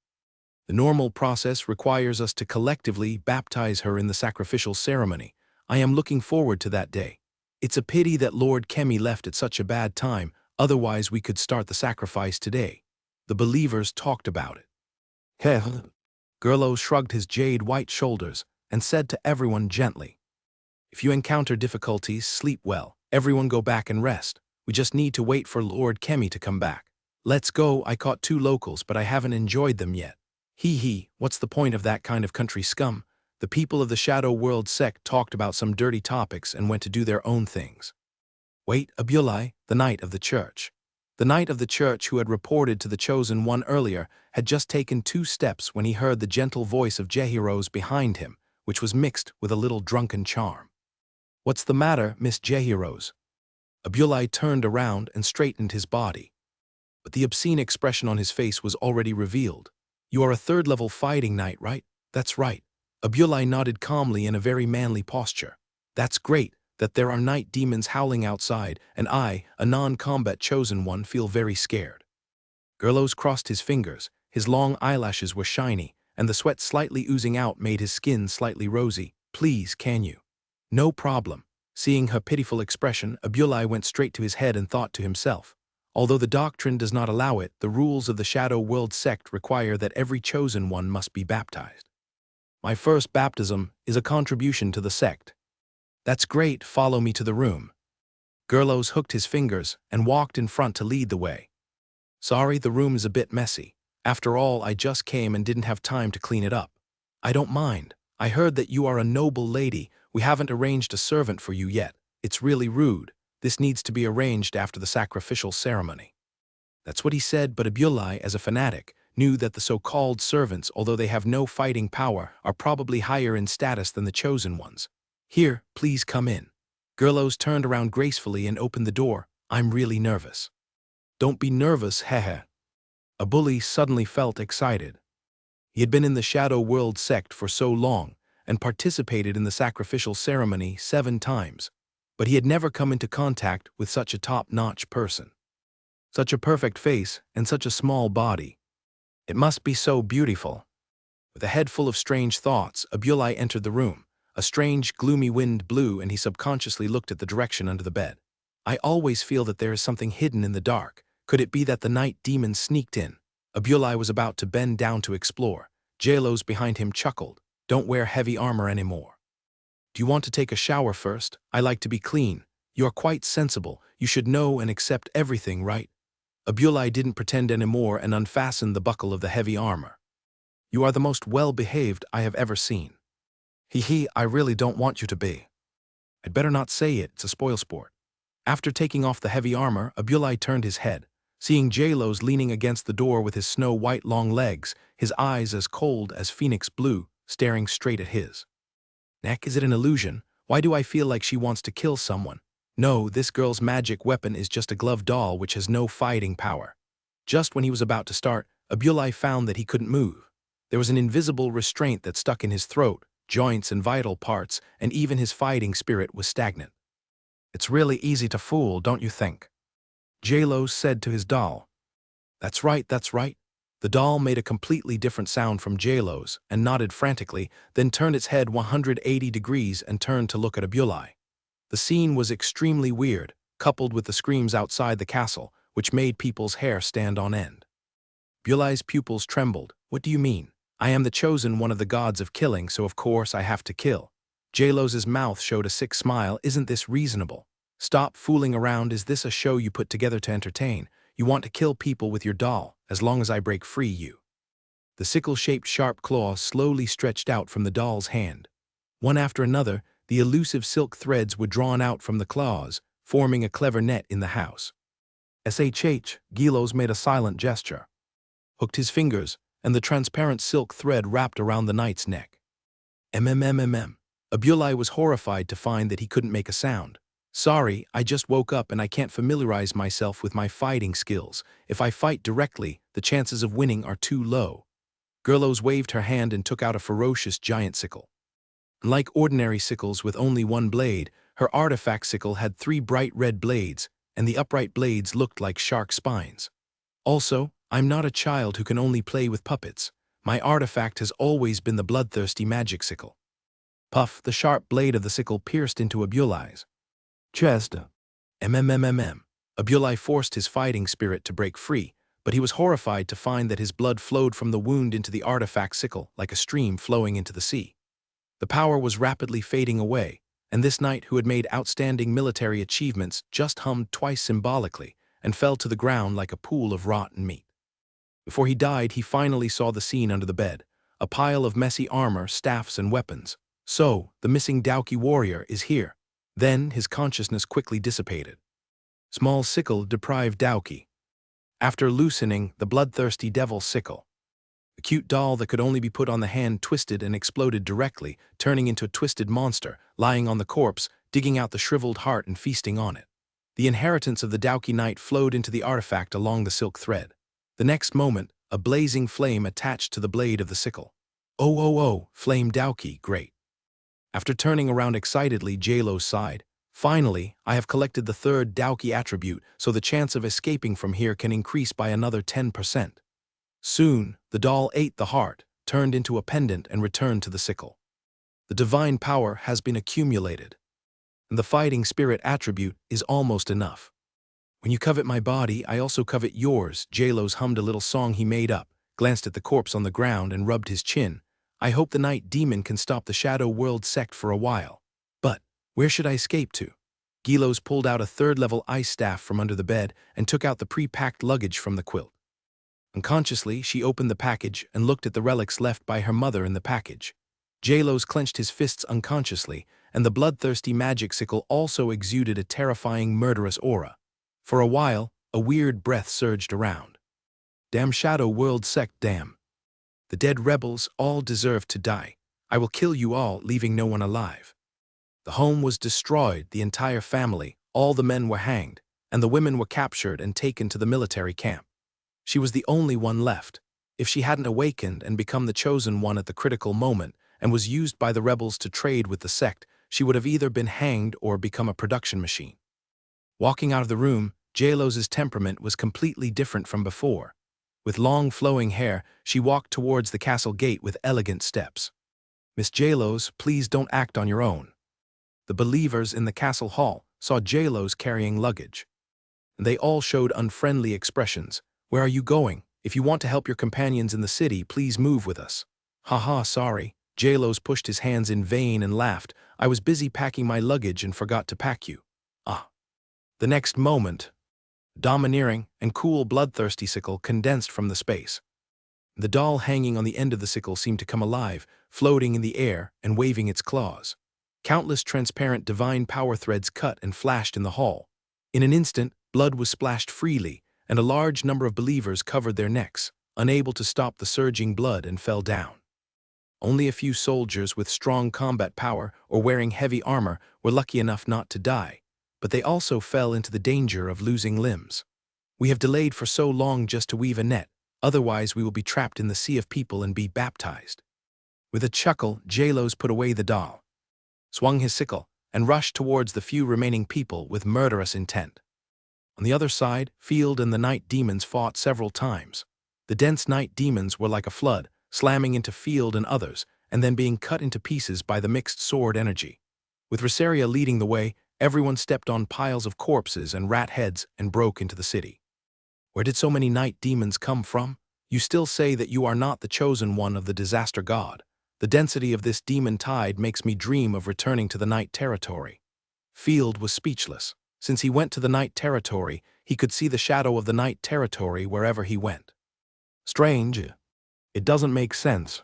The normal process requires us to collectively baptize her in the sacrificial ceremony. I am looking forward to that day. It's a pity that Lord Kemi left at such a bad time, otherwise we could start the sacrifice today. The believers talked about it. Heh. Gerlo shrugged his jade-white shoulders and said to everyone gently, if you encounter difficulties, sleep well. Everyone go back and rest. We just need to wait for Lord Kemi to come back. Let's go. I caught 2 locals, but I haven't enjoyed them yet. Hee, what's the point of that kind of country scum? The people of the Shadow World sect talked about some dirty topics and went to do their own things. Wait, Abulai, the knight of the church. The knight of the church who had reported to the chosen one earlier had just taken 2 steps when he heard the gentle voice of Jehiros behind him, which was mixed with a little drunken charm. What's the matter, Miss Jehiros? Abulai turned around and straightened his body. But the obscene expression on his face was already revealed. You are a 3rd-level fighting knight, right? That's right. Abulai nodded calmly in a very manly posture. That's great, that there are night demons howling outside, and I, a non-combat chosen one, feel very scared. Gerlos crossed his fingers, his long eyelashes were shiny, and the sweat slightly oozing out made his skin slightly rosy. Please, can you? No problem. Seeing her pitiful expression, Abulai went straight to his head and thought to himself. Although the doctrine does not allow it, the rules of the Shadow World sect require that every chosen one must be baptized. My first baptism is a contribution to the sect. That's great, follow me to the room. Gerlos hooked his fingers and walked in front to lead the way. Sorry, the room is a bit messy. After all, I just came and didn't have time to clean it up. I don't mind. I heard that you are a noble lady. We haven't arranged a servant for you yet. It's really rude. This needs to be arranged after the sacrificial ceremony. That's what he said, but Abulai, as a fanatic, knew that the so-called servants, although they have no fighting power, are probably higher in status than the chosen ones. Here, please come in. Gerlos turned around gracefully and opened the door. I'm really nervous. Don't be nervous, hehe. Abulai suddenly felt excited. He had been in the Shadow World sect for so long and participated in the sacrificial ceremony 7 times. But he had never come into contact with such a top-notch person. Such a perfect face and such a small body. It must be so beautiful. With a head full of strange thoughts, Abulai entered the room. A strange, gloomy wind blew and he subconsciously looked at the direction under the bed. I always feel that there is something hidden in the dark. Could it be that the night demon sneaked in? Abulai was about to bend down to explore. Jalos behind him chuckled. Don't wear heavy armor anymore. Do you want to take a shower first? I like to be clean. You are quite sensible. You should know and accept everything, right? Abulai didn't pretend anymore and unfastened the buckle of the heavy armor. You are the most well-behaved I have ever seen. Hee, I really don't want you to be. I'd better not say it, it's a spoilsport. After taking off the heavy armor, Abulai turned his head. Seeing Jalos leaning against the door with his snow-white long legs, his eyes as cold as phoenix blue, staring straight at his. Neck, is it an illusion? Why do I feel like she wants to kill someone? No, this girl's magic weapon is just a glove doll which has no fighting power. Just when he was about to start, Abulai found that he couldn't move. There was an invisible restraint that stuck in his throat, joints and vital parts, and even his fighting spirit was stagnant. "It's really easy to fool, don't you think?" J-Lo said to his doll. That's right, that's right." The doll made a completely different sound from J-Lo's and nodded frantically, then turned its head 180 degrees and turned to look at Abulai. The scene was extremely weird, coupled with the screams outside the castle, which made people's hair stand on end. Abulai's pupils trembled. "What do you mean? I am the chosen one of the gods of killing, so of course I have to kill." J-Lo's mouth showed a sick smile. "Isn't this reasonable? Stop fooling around. Is this a show you put together to entertain? You want to kill people with your doll, as long as I break free you." The sickle-shaped sharp claws slowly stretched out from the doll's hand. One after another, the elusive silk threads were drawn out from the claws, forming a clever net in the house. Shh, Gilos made a silent gesture, hooked his fingers, and the transparent silk thread wrapped around the knight's neck. MMMMM. Abulai was horrified to find that he couldn't make a sound. "Sorry, I just woke up and I can't familiarize myself with my fighting skills. If I fight directly, the chances of winning are too low." Gerlos waved her hand and took out a ferocious giant sickle. Unlike ordinary sickles with only one blade, her artifact sickle had 3 bright red blades, and the upright blades looked like shark spines. "Also, I'm not a child who can only play with puppets. My artifact has always been the bloodthirsty magic sickle." Puff, the sharp blade of the sickle pierced into Abulai's chest. MMMMM. Abulai forced his fighting spirit to break free, but he was horrified to find that his blood flowed from the wound into the artifact sickle like a stream flowing into the sea. The power was rapidly fading away, and this knight who had made outstanding military achievements just hummed twice symbolically and fell to the ground like a pool of rotten meat. Before he died, he finally saw the scene under the bed, a pile of messy armor, staffs, and weapons. So, the missing Dauki warrior is here. Then, his consciousness quickly dissipated. Small sickle deprived Dauki. After loosening the bloodthirsty devil sickle, the cute doll that could only be put on the hand twisted and exploded directly, turning into a twisted monster, lying on the corpse, digging out the shriveled heart and feasting on it. The inheritance of the Dauki knight flowed into the artifact along the silk thread. The next moment, a blazing flame attached to the blade of the sickle. "Oh, oh, oh, flame Dauki, great." After turning around excitedly, J-Lo sighed. "Finally, I have collected the 3rd Dauki attribute, so the chance of escaping from here can increase by another 10%. Soon, the doll ate the heart, turned into a pendant, and returned to the sickle. The divine power has been accumulated, and the fighting spirit attribute is almost enough. When you covet my body, I also covet yours." J-Lo's hummed a little song he made up, glanced at the corpse on the ground, and rubbed his chin. "I hope the night demon can stop the Shadow World sect for a while. But where should I escape to?" Gilos pulled out a 3rd-level ice staff from under the bed and took out the pre-packed luggage from the quilt. Unconsciously, she opened the package and looked at the relics left by her mother in the package. J-Lo's clenched his fists unconsciously, and the bloodthirsty magic sickle also exuded a terrifying, murderous aura. For a while, a weird breath surged around. "Damn Shadow World sect, damn. The dead rebels all deserve to die. I will kill you all, leaving no one alive." The home was destroyed, the entire family, all the men were hanged, and the women were captured and taken to the military camp. She was the only one left. If she hadn't awakened and become the chosen one at the critical moment and was used by the rebels to trade with the sect, she would have either been hanged or become a production machine. Walking out of the room, J-Lo's temperament was completely different from before. With long flowing hair, she walked towards the castle gate with elegant steps. "Miss J-Lo's, please don't act on your own." The believers in the castle hall saw J-Lo's carrying luggage, and they all showed unfriendly expressions. "Where are you going? If you want to help your companions in the city, please move with us." "Haha, sorry." J-Lo's pushed his hands in vain and laughed. "I was busy packing my luggage and forgot to pack you." "Ah." The next moment, domineering and cool bloodthirsty sickle condensed from the space. The doll hanging on the end of the sickle seemed to come alive, floating in the air and waving its claws. Countless transparent divine power threads cut and flashed in the hall. In an instant, blood was splashed freely, and a large number of believers covered their necks, unable to stop the surging blood, and fell down. Only a few soldiers with strong combat power or wearing heavy armor were lucky enough not to die, but they also fell into the danger of losing limbs. "We have delayed for so long just to weave a net. Otherwise, we will be trapped in the sea of people and be baptized. With a chuckle, Jalos put away the doll, swung his sickle, and rushed towards the few remaining people with murderous intent. On the other side, Field and the night demons fought several times. The dense night demons were like a flood, slamming into Field and others, and then being cut into pieces by the mixed sword energy. With Rosaria leading the way, everyone stepped on piles of corpses and rat heads and broke into the city. Where did so many night demons come from? You still say that you are not the chosen one of the disaster god. The density of this demon tide makes me dream of returning to the night territory. Field was speechless. Since he went to the night territory, he could see the shadow of the night territory wherever he went. Strange. It doesn't make sense.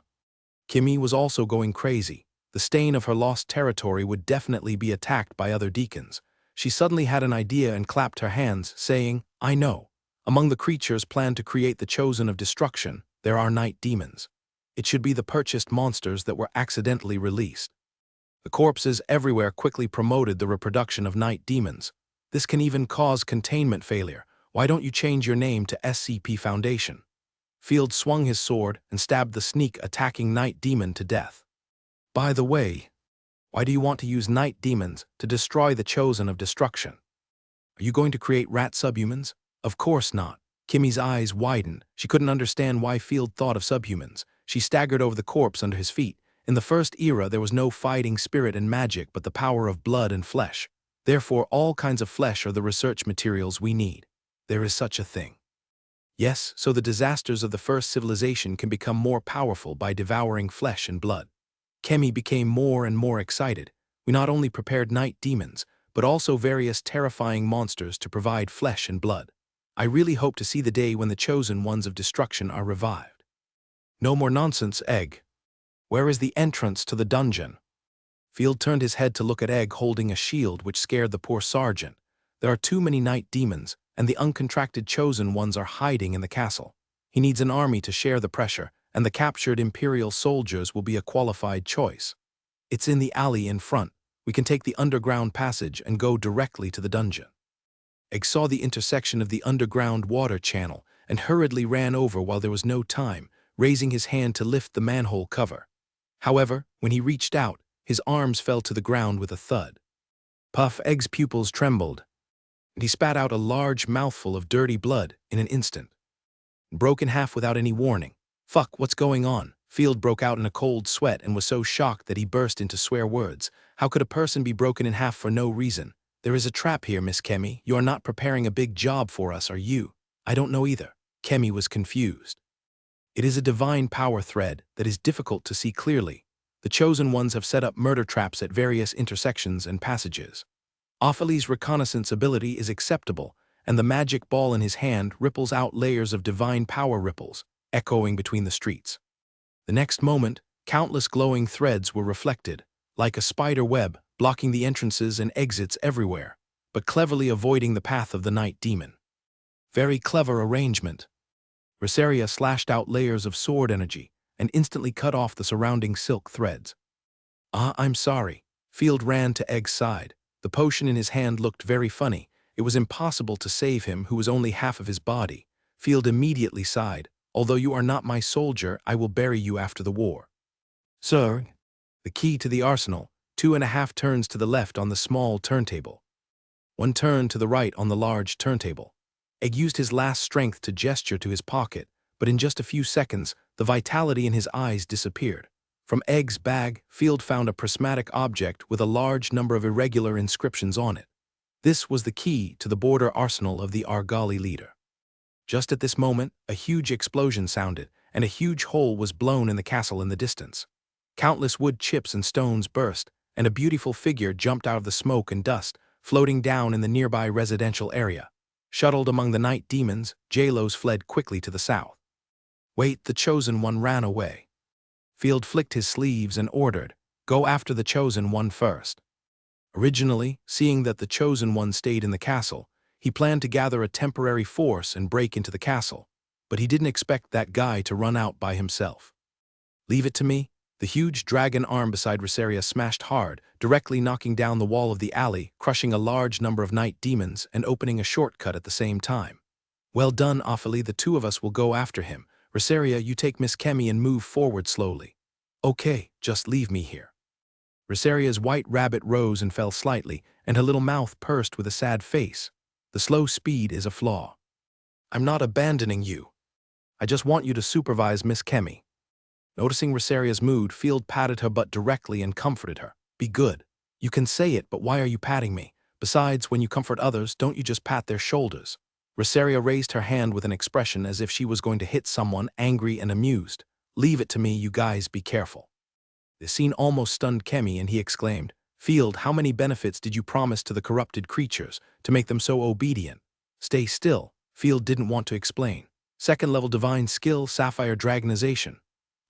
Kimmy was also going crazy. The stain of her lost territory would definitely be attacked by other deacons. She suddenly had an idea and clapped her hands, saying, I know. Among the creatures planned to create the chosen of destruction, there are night demons. It should be the purchased monsters that were accidentally released. The corpses everywhere quickly promoted the reproduction of night demons. This can even cause containment failure. Why don't you change your name to SCP Foundation? Field swung his sword and stabbed the sneak-attacking night demon to death. By the way, why do you want to use night demons to destroy the chosen of destruction? Are you going to create rat subhumans? Of course not. Kimmy's eyes widened. She couldn't understand why Field thought of subhumans. She staggered over the corpse under his feet. In the first era, there was no fighting spirit and magic but the power of blood and flesh. Therefore, all kinds of flesh are the research materials we need. There is such a thing. Yes, so the disasters of the first civilization can become more powerful by devouring flesh and blood. Kemi became more and more excited. We not only prepared night demons, but also various terrifying monsters to provide flesh and blood. I really hope to see the day when the chosen ones of destruction are revived. No more nonsense, Egg. Where is the entrance to the dungeon? Field turned his head to look at Egg holding a shield, which scared the poor sergeant. There are too many night demons, and the uncontracted chosen ones are hiding in the castle. He needs an army to share the pressure, and the captured Imperial soldiers will be a qualified choice. It's in the alley in front. We can take the underground passage and go directly to the dungeon. Egg saw the intersection of the underground water channel and hurriedly ran over while there was no time, raising his hand to lift the manhole cover. However, when he reached out, his arms fell to the ground with a thud. Puff Egg's pupils trembled, and he spat out a large mouthful of dirty blood in an instant. Broke in half without any warning. Fuck, what's going on? Field broke out in a cold sweat and was so shocked that he burst into swear words. How could a person be broken in half for no reason? There is a trap here, Miss Kemi. You are not preparing a big job for us, are you? I don't know either. Kemi was confused. It is a divine power thread that is difficult to see clearly. The chosen ones have set up murder traps at various intersections and passages. Opheli's reconnaissance ability is acceptable, and the magic ball in his hand ripples out layers of divine power ripples, echoing between the streets. The next moment, countless glowing threads were reflected, like a spider web, blocking the entrances and exits everywhere, but cleverly avoiding the path of the night demon. Very clever arrangement. Rosaria slashed out layers of sword energy and instantly cut off the surrounding silk threads. I'm sorry. Field ran to Egg's side. The potion in his hand looked very funny. It was impossible to save him, who was only half of his body. Field immediately sighed. Although you are not my soldier, I will bury you after the war. Sir, the key to the arsenal, 2.5 turns to the left on the small turntable. 1 turn to the right on the large turntable. Egg used his last strength to gesture to his pocket, but in just a few seconds, the vitality in his eyes disappeared. From Egg's bag, Field found a prismatic object with a large number of irregular inscriptions on it. This was the key to the border arsenal of the Argali leader. Just at this moment, a huge explosion sounded, and a huge hole was blown in the castle in the distance. Countless wood chips and stones burst, and a beautiful figure jumped out of the smoke and dust, floating down in the nearby residential area. Shuttled among the night demons, Jalos fled quickly to the south. Wait, the chosen one ran away. Field flicked his sleeves and ordered, go after the chosen one first. Originally, seeing that the chosen one stayed in the castle, he planned to gather a temporary force and break into the castle, but he didn't expect that guy to run out by himself. Leave it to me. The huge dragon arm beside Rosaria smashed hard, directly knocking down the wall of the alley, crushing a large number of night demons and opening a shortcut at the same time. Well done, Ophelie, the two of us will go after him. Rosaria, you take Miss Kemi and move forward slowly. Okay, just leave me here. Rosaria's white rabbit rose and fell slightly, and her little mouth pursed with a sad face. The slow speed is a flaw. I'm not abandoning you. I just want you to supervise Miss Kemi. Noticing Rosaria's mood, Field patted her butt directly and comforted her. Be good. You can say it, but why are you patting me? Besides, when you comfort others, don't you just pat their shoulders? Rosaria raised her hand with an expression as if she was going to hit someone, angry and amused. Leave it to me, you guys, be careful. The scene almost stunned Kemi, and he exclaimed, Field, how many benefits did you promise to the corrupted creatures to make them so obedient? Stay still. Field didn't want to explain. Second-level divine skill, Sapphire Dragonization.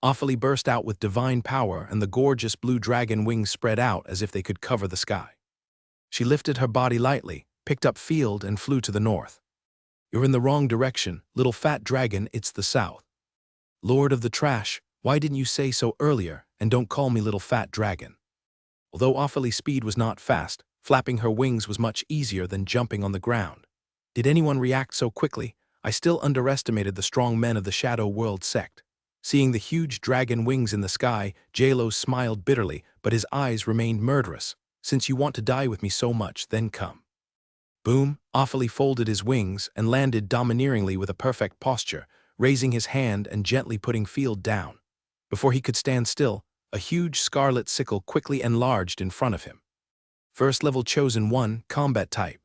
Ophelie burst out with divine power, and the gorgeous blue dragon wings spread out as if they could cover the sky. She lifted her body lightly, picked up Field, and flew to the north. You're in the wrong direction, little fat dragon, it's the south. Lord of the Trash, why didn't you say so earlier, and don't call me little fat dragon? Although Ophelie's speed was not fast, flapping her wings was much easier than jumping on the ground. Did anyone react so quickly? I still underestimated the strong men of the Shadow World sect. Seeing the huge dragon wings in the sky, J-Lo smiled bitterly, but his eyes remained murderous. Since you want to die with me so much, then come. Boom, Ophelie folded his wings and landed domineeringly with a perfect posture, raising his hand and gently putting Field down. Before he could stand still, a huge scarlet sickle quickly enlarged in front of him. First level chosen one, combat type.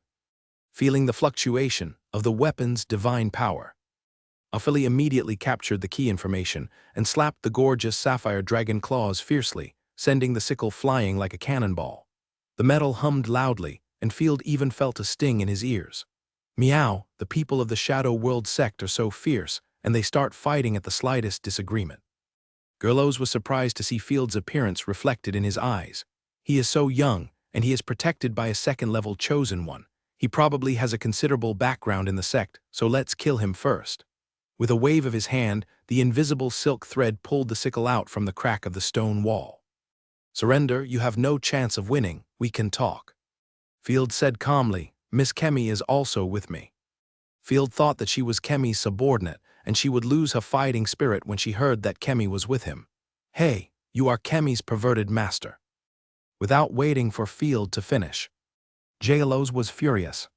Feeling the fluctuation of the weapon's divine power, Ophelie immediately captured the key information and slapped the gorgeous sapphire dragon claws fiercely, sending the sickle flying like a cannonball. The metal hummed loudly, and Field even felt a sting in his ears. Meow, the people of the Shadow World sect are so fierce, and they start fighting at the slightest disagreement. Gerlos was surprised to see Field's appearance reflected in his eyes. He is so young, and he is protected by a second-level chosen one. He probably has a considerable background in the sect, so let's kill him first. With a wave of his hand, the invisible silk thread pulled the sickle out from the crack of the stone wall. Surrender, you have no chance of winning, we can talk. Field said calmly, Miss Kemi is also with me. Field thought that she was Kemi's subordinate, and she would lose her fighting spirit when she heard that Kemi was with him. Hey, you are Kemi's perverted master. Without waiting for Field to finish, J-Lo was furious.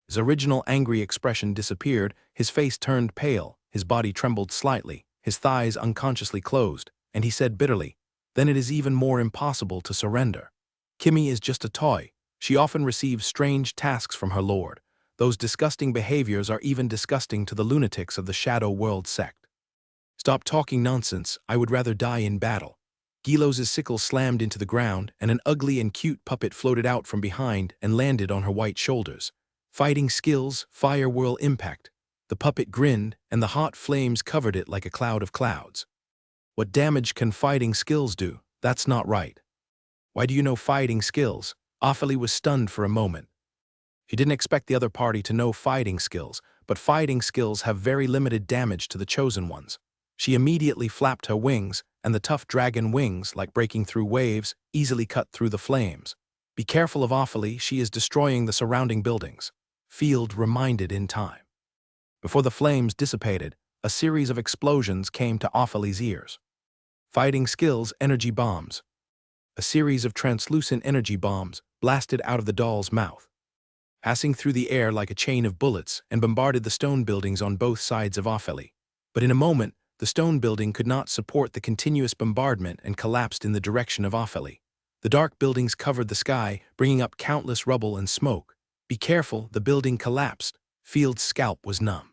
His original angry expression disappeared, his face turned pale, his body trembled slightly, his thighs unconsciously closed, and he said bitterly, then it is even more impossible to surrender. Kemi is just a toy. She often receives strange tasks from her lord. Those disgusting behaviors are even disgusting to the lunatics of the Shadow World sect. Stop talking nonsense, I would rather die in battle. Gilos's sickle slammed into the ground, and an ugly and cute puppet floated out from behind and landed on her white shoulders. Fighting skills, fire whirl impact. The puppet grinned, and the hot flames covered it like a cloud of clouds. What damage can fighting skills do? That's not right. Why do you know fighting skills? Ophelie was stunned for a moment. She didn't expect the other party to know fighting skills, but fighting skills have very limited damage to the chosen ones. She immediately flapped her wings, and the tough dragon wings, like breaking through waves, easily cut through the flames. Be careful of Ophelie, she is destroying the surrounding buildings. Field reminded in time. Before the flames dissipated, a series of explosions came to Ophelie's ears. Fighting skills, energy bombs. A series of translucent energy bombs blasted out of the doll's mouth, passing through the air like a chain of bullets, and bombarded the stone buildings on both sides of Ophelie. But in a moment, the stone building could not support the continuous bombardment and collapsed in the direction of Ophelie. The dark buildings covered the sky, bringing up countless rubble and smoke. Be careful, the building collapsed. Field's scalp was numb.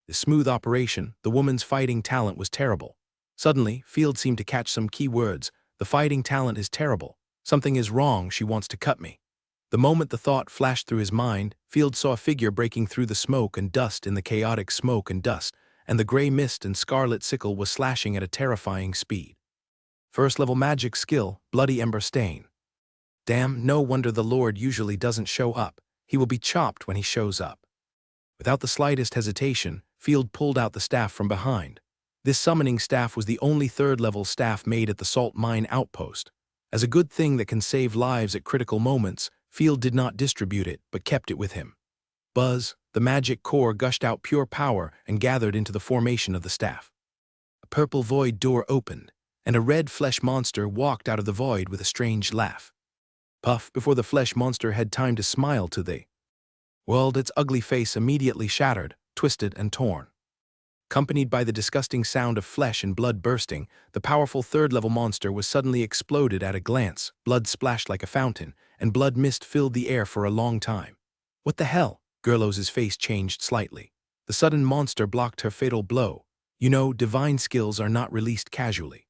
The smooth operation, the woman's fighting talent was terrible. Suddenly, Field seemed to catch some key words. The fighting talent is terrible. Something is wrong, she wants to cut me. The moment the thought flashed through his mind, Field saw a figure breaking through the smoke and dust in the chaotic smoke and dust, and the gray mist and scarlet sickle was slashing at a terrifying speed. First-level magic skill, Bloody Ember Stain. Damn, no wonder the Lord usually doesn't show up. He will be chopped when he shows up. Without the slightest hesitation, Field pulled out the staff from behind. This summoning staff was the only third-level staff made at the salt mine outpost. As a good thing that can save lives at critical moments, Field did not distribute it, but kept it with him. Buzz, the magic core gushed out pure power and gathered into the formation of the staff. A purple void door opened, and a red flesh monster walked out of the void with a strange laugh. Puff, before the flesh monster had time to smile to the world, its ugly face immediately shattered, twisted, and torn. Accompanied by the disgusting sound of flesh and blood bursting, the powerful third-level monster was suddenly exploded at a glance, blood splashed like a fountain, and blood mist filled the air for a long time. What the hell? Gerlos's face changed slightly. The sudden monster blocked her fatal blow. You know, divine skills are not released casually.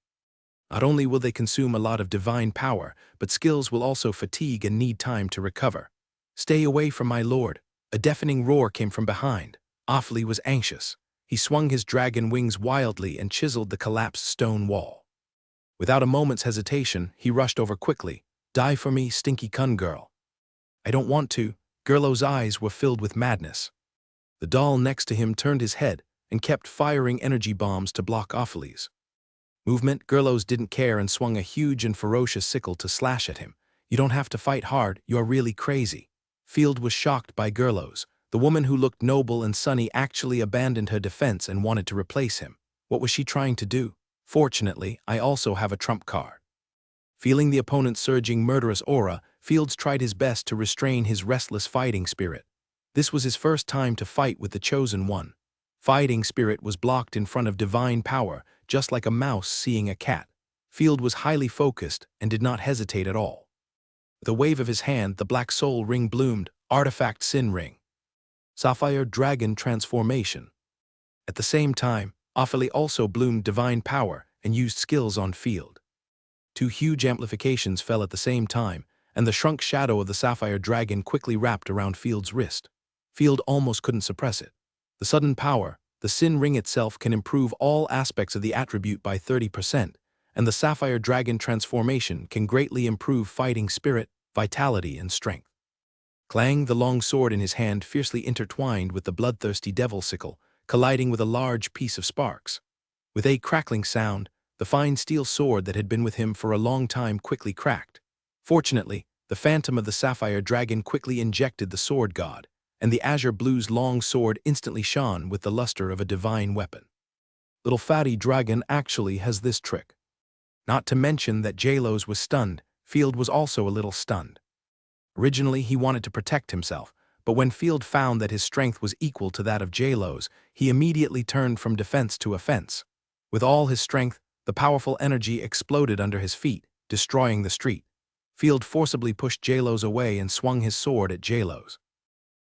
Not only will they consume a lot of divine power, but skills will also fatigue and need time to recover. Stay away from my lord. A deafening roar came from behind. Offley was anxious. He swung his dragon wings wildly and chiseled the collapsed stone wall. Without a moment's hesitation, he rushed over quickly. Die for me, stinky cun girl. I don't want to. Gerlo's eyes were filled with madness. The doll next to him turned his head and kept firing energy bombs to block Offley's movement. Gerlos didn't care and swung a huge and ferocious sickle to slash at him. You don't have to fight hard, you're really crazy. Field was shocked by Gerlos. The woman who looked noble and sunny actually abandoned her defense and wanted to replace him. What was she trying to do? Fortunately, I also have a trump card. Feeling the opponent's surging murderous aura, Fields tried his best to restrain his restless fighting spirit. This was his first time to fight with the Chosen One. Fighting spirit was blocked in front of divine power, just like a mouse seeing a cat. Field was highly focused and did not hesitate at all. With a wave of his hand, the black soul ring bloomed, artifact sin ring. Sapphire Dragon Transformation. At the same time, Offley also bloomed divine power and used skills on Field. Two huge amplifications fell at the same time, and the shrunk shadow of the Sapphire Dragon quickly wrapped around Field's wrist. Field almost couldn't suppress it. The sudden power, the Sin Ring itself, can improve all aspects of the attribute by 30%, and the Sapphire Dragon Transformation can greatly improve fighting spirit, vitality, and strength. Clang, the long sword in his hand fiercely intertwined with the bloodthirsty devil sickle, colliding with a large piece of sparks. With a crackling sound, the fine steel sword that had been with him for a long time quickly cracked. Fortunately, the phantom of the Sapphire Dragon quickly injected the sword god, and the azure blue's long sword instantly shone with the luster of a divine weapon. Little fatty dragon actually has this trick. Not to mention that Jalos was stunned, Field was also a little stunned. Originally, he wanted to protect himself, but when Field found that his strength was equal to that of Jalos, he immediately turned from defense to offense. With all his strength, the powerful energy exploded under his feet, destroying the street. Field forcibly pushed Jalos away and swung his sword at Jalos.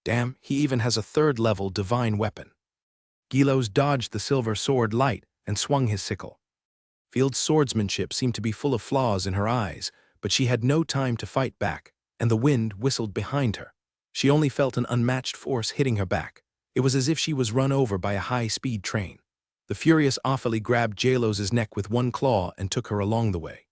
Damn, he even has a third-level divine weapon. Gilos dodged the silver sword light and swung his sickle. Field's swordsmanship seemed to be full of flaws in her eyes, but she had no time to fight back, and the wind whistled behind her. She only felt an unmatched force hitting her back. It was as if she was run over by a high-speed train. The furious Offley grabbed Jalos's neck with one claw and took her along the way.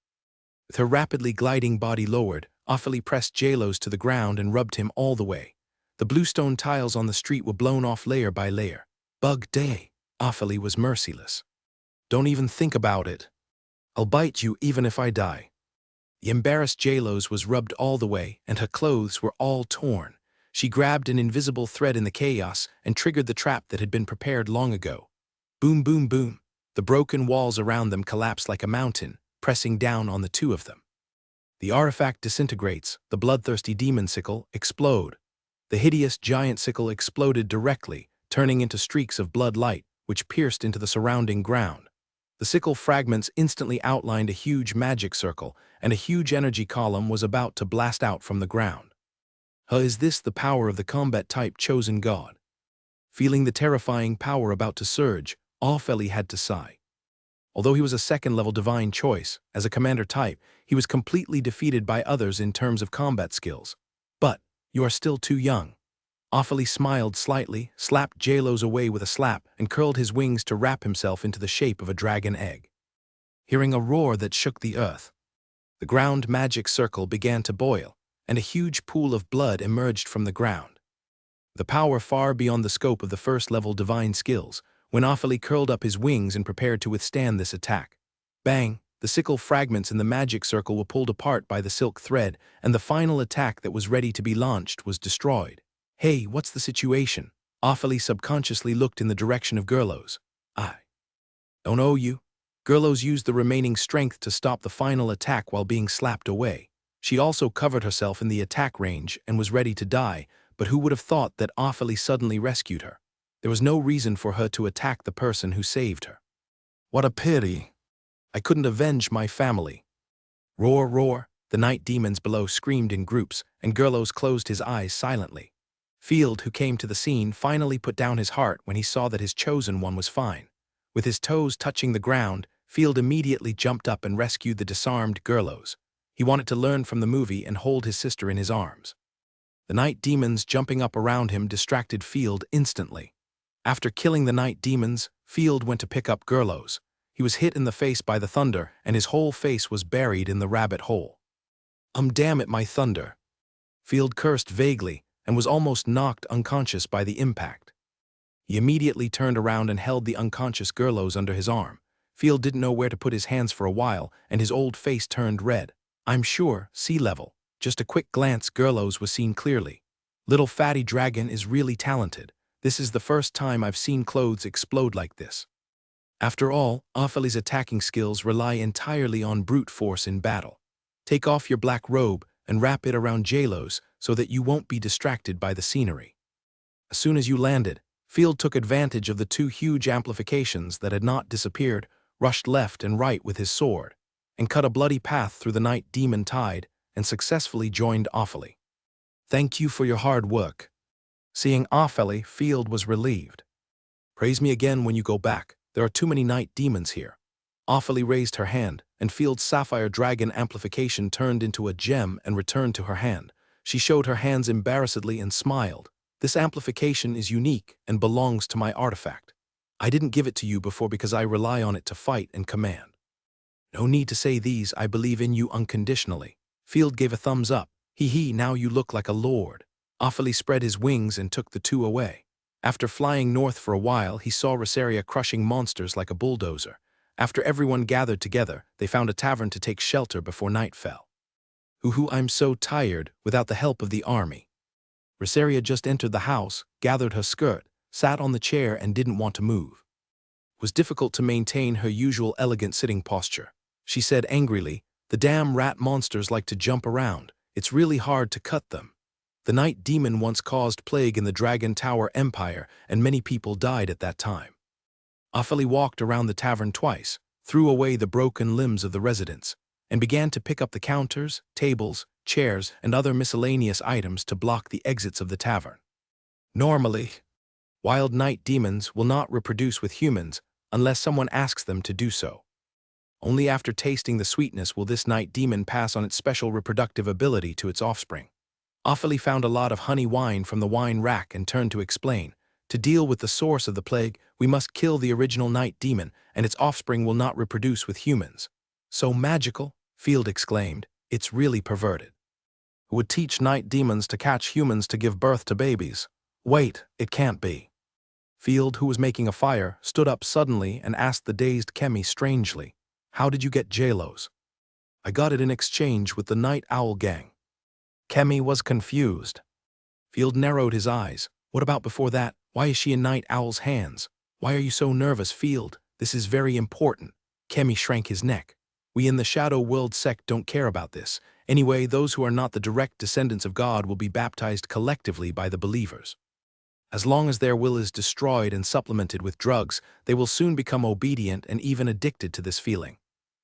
With her rapidly gliding body lowered, Offley pressed Jalos to the ground and rubbed him all the way. The bluestone tiles on the street were blown off layer by layer. Bug day. Offley was merciless. Don't even think about it. I'll bite you even if I die. The embarrassed Jalos was rubbed all the way, and her clothes were all torn. She grabbed an invisible thread in the chaos and triggered the trap that had been prepared long ago. Boom, boom, boom. The broken walls around them collapsed like a mountain, pressing down on the two of them. The artifact disintegrates, the bloodthirsty demon sickle explode. The hideous giant sickle exploded directly, turning into streaks of blood light, which pierced into the surrounding ground. The sickle fragments instantly outlined a huge magic circle, and a huge energy column was about to blast out from the ground. Is this the power of the combat-type chosen god? Feeling the terrifying power about to surge, Offley had to sigh. Although he was a second-level divine choice, as a commander type, he was completely defeated by others in terms of combat skills. But, you are still too young. Offley smiled slightly, slapped Jalos away with a slap, and curled his wings to wrap himself into the shape of a dragon egg. Hearing a roar that shook the earth, the ground magic circle began to boil, and a huge pool of blood emerged from the ground. The power far beyond the scope of the first-level divine skills, when Offley curled up his wings and prepared to withstand this attack. Bang! The sickle fragments in the magic circle were pulled apart by the silk thread, and the final attack that was ready to be launched was destroyed. Hey, what's the situation? Ophelie subconsciously looked in the direction of Gerlos. I don't owe you. Gerlos used the remaining strength to stop the final attack while being slapped away. She also covered herself in the attack range and was ready to die, but who would have thought that Ophelie suddenly rescued her? There was no reason for her to attack the person who saved her. What a pity. I couldn't avenge my family. Roar, roar, the night demons below screamed in groups, and Gerlos closed his eyes silently. Field, who came to the scene, finally put down his heart when he saw that his chosen one was fine. With his toes touching the ground, Field immediately jumped up and rescued the disarmed Gerlos. He wanted to learn from the movie and hold his sister in his arms. The night demons jumping up around him distracted Field instantly. After killing the night demons, Field went to pick up Gerlos. He was hit in the face by the thunder, and his whole face was buried in the rabbit hole. Damn it, my thunder. Field cursed vaguely and was almost knocked unconscious by the impact. He immediately turned around and held the unconscious Gerlos under his arm. Field didn't know where to put his hands for a while, and his old face turned red. I'm sure, sea level. Just a quick glance, Gerlos was seen clearly. Little fatty dragon is really talented. This is the first time I've seen clothes explode like this. After all, Ophelie's attacking skills rely entirely on brute force in battle. Take off your black robe and wrap it around Gerlos so that you won't be distracted by the scenery. As soon as you landed, Field took advantage of the two huge amplifications that had not disappeared, rushed left and right with his sword, and cut a bloody path through the night demon tide and successfully joined Ophelie. Thank you for your hard work. Seeing Ophelie, Field was relieved. Praise me again when you go back. There are too many night demons here. Ophelie raised her hand, and Field's sapphire dragon amplification turned into a gem and returned to her hand. She showed her hands embarrassedly and smiled. This amplification is unique and belongs to my artifact. I didn't give it to you before because I rely on it to fight and command. No need to say these, I believe in you unconditionally. Field gave a thumbs up. Hee, now you look like a lord. Ophelie spread his wings and took the two away. After flying north for a while, he saw Rosaria crushing monsters like a bulldozer. After everyone gathered together, they found a tavern to take shelter before night fell. I'm so tired without the help of the army. Rosaria just entered the house, gathered her skirt, sat on the chair and didn't want to move. It was difficult to maintain her usual elegant sitting posture. She said angrily, the damn rat monsters like to jump around. It's really hard to cut them. The night demon once caused plague in the Dragon Tower Empire, and many people died at that time. Ophelie walked around the tavern twice, threw away the broken limbs of the residents, and began to pick up the counters, tables, chairs, and other miscellaneous items to block the exits of the tavern. Normally, wild night demons will not reproduce with humans unless someone asks them to do so. Only after tasting the sweetness will this night demon pass on its special reproductive ability to its offspring. Ophelie found a lot of honey wine from the wine rack and turned to explain. To deal with the source of the plague, we must kill the original night demon, and its offspring will not reproduce with humans. So magical, Field exclaimed. It's really perverted. Who would teach night demons to catch humans to give birth to babies? Wait, it can't be. Field, who was making a fire, stood up suddenly and asked the dazed Kemi strangely, how did you get Gerlos? I got it in exchange with the Night Owl gang. Kemi was confused. Field narrowed his eyes. What about before that? Why is she in Night Owl's hands? Why are you so nervous, Field? This is very important. Kemi shrank his neck. We in the Shadow World sect don't care about this. Anyway, those who are not the direct descendants of God will be baptized collectively by the believers. As long as their will is destroyed and supplemented with drugs, they will soon become obedient and even addicted to this feeling.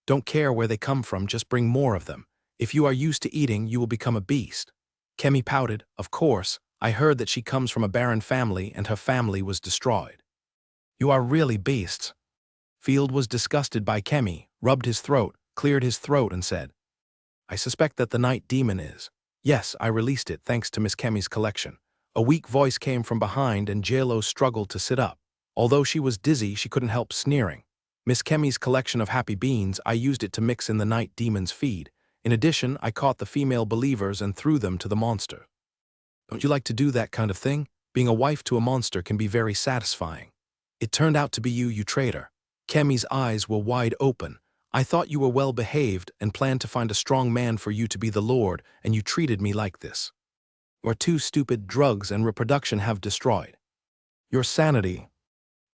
Don't care where they come from, just bring more of them. If you are used to eating, you will become a beast. Kemi pouted. Of course, I heard that she comes from a barren family and her family was destroyed. You are really beasts. Field was disgusted by Kemi, rubbed his throat, cleared his throat and said, I suspect that the night demon is. Yes, I released it thanks to Miss Kemi's collection. A weak voice came from behind and Gerlos struggled to sit up. Although she was dizzy, she couldn't help sneering. Miss Kemi's collection of happy beans, I used it to mix in the night demon's feed. In addition, I caught the female believers and threw them to the monster. Don't you like to do that kind of thing? Being a wife to a monster can be very satisfying. It turned out to be you traitor. Kemi's eyes were wide open. I thought you were well behaved and planned to find a strong man for you to be the Lord, and you treated me like this. You are too stupid. Drugs and reproduction have destroyed. Your sanity.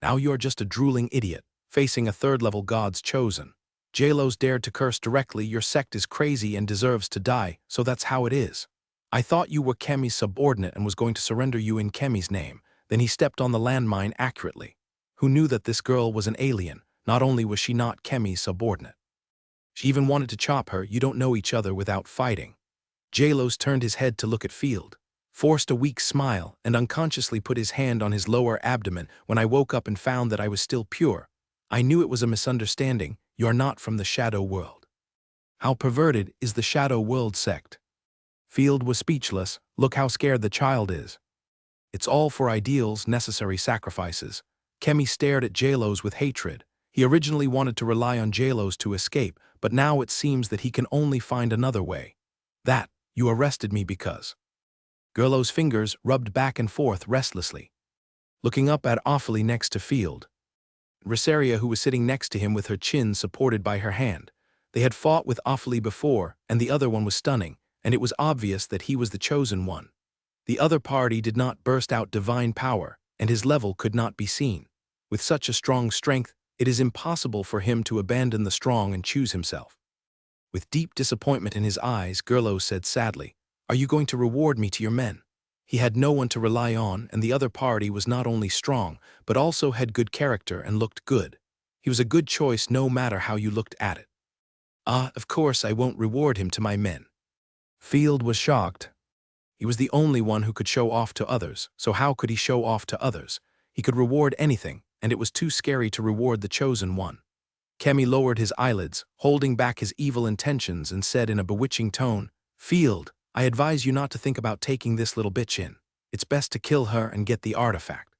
Now you're just a drooling idiot, facing a third-level God's chosen. Jalos dared to curse directly, your sect is crazy and deserves to die, so that's how it is. I thought you were Kemi's subordinate and was going to surrender you in Kemi's name. Then he stepped on the landmine accurately. Who knew that this girl was an alien? Not only was she not Kemi's subordinate, she even wanted to chop her. You don't know each other without fighting. Jalos turned his head to look at Field, forced a weak smile, and unconsciously put his hand on his lower abdomen. When I woke up and found that I was still pure, I knew it was a misunderstanding. You're not from the shadow world. How perverted is the shadow world sect? Field was speechless. Look how scared the child is. It's all for ideals, necessary sacrifices. Kemi stared at Jalos with hatred. He originally wanted to rely on Jalos to escape, but now it seems that he can only find another way. That, you arrested me because. Gerlo's fingers rubbed back and forth restlessly, looking up at awfully next to Field. Rosaria, who was sitting next to him with her chin supported by her hand. They had fought with awfully before, and the other one was stunning, and it was obvious that he was the chosen one. The other party did not burst out divine power, and his level could not be seen. With such a strong strength, it is impossible for him to abandon the strong and choose himself. With deep disappointment in his eyes, Gerlo said sadly, "Are you going to reward me to your men?" He had no one to rely on, and the other party was not only strong, but also had good character and looked good. He was a good choice no matter how you looked at it. Of course I won't reward him to my men." Field was shocked. He was the only one who could show off to others, so how could he show off to others? He could reward anything, and it was too scary to reward the chosen one. Kemi lowered his eyelids, holding back his evil intentions, and said in a bewitching tone, "Field, I advise you not to think about taking this little bitch in. It's best to kill her and get the artifact.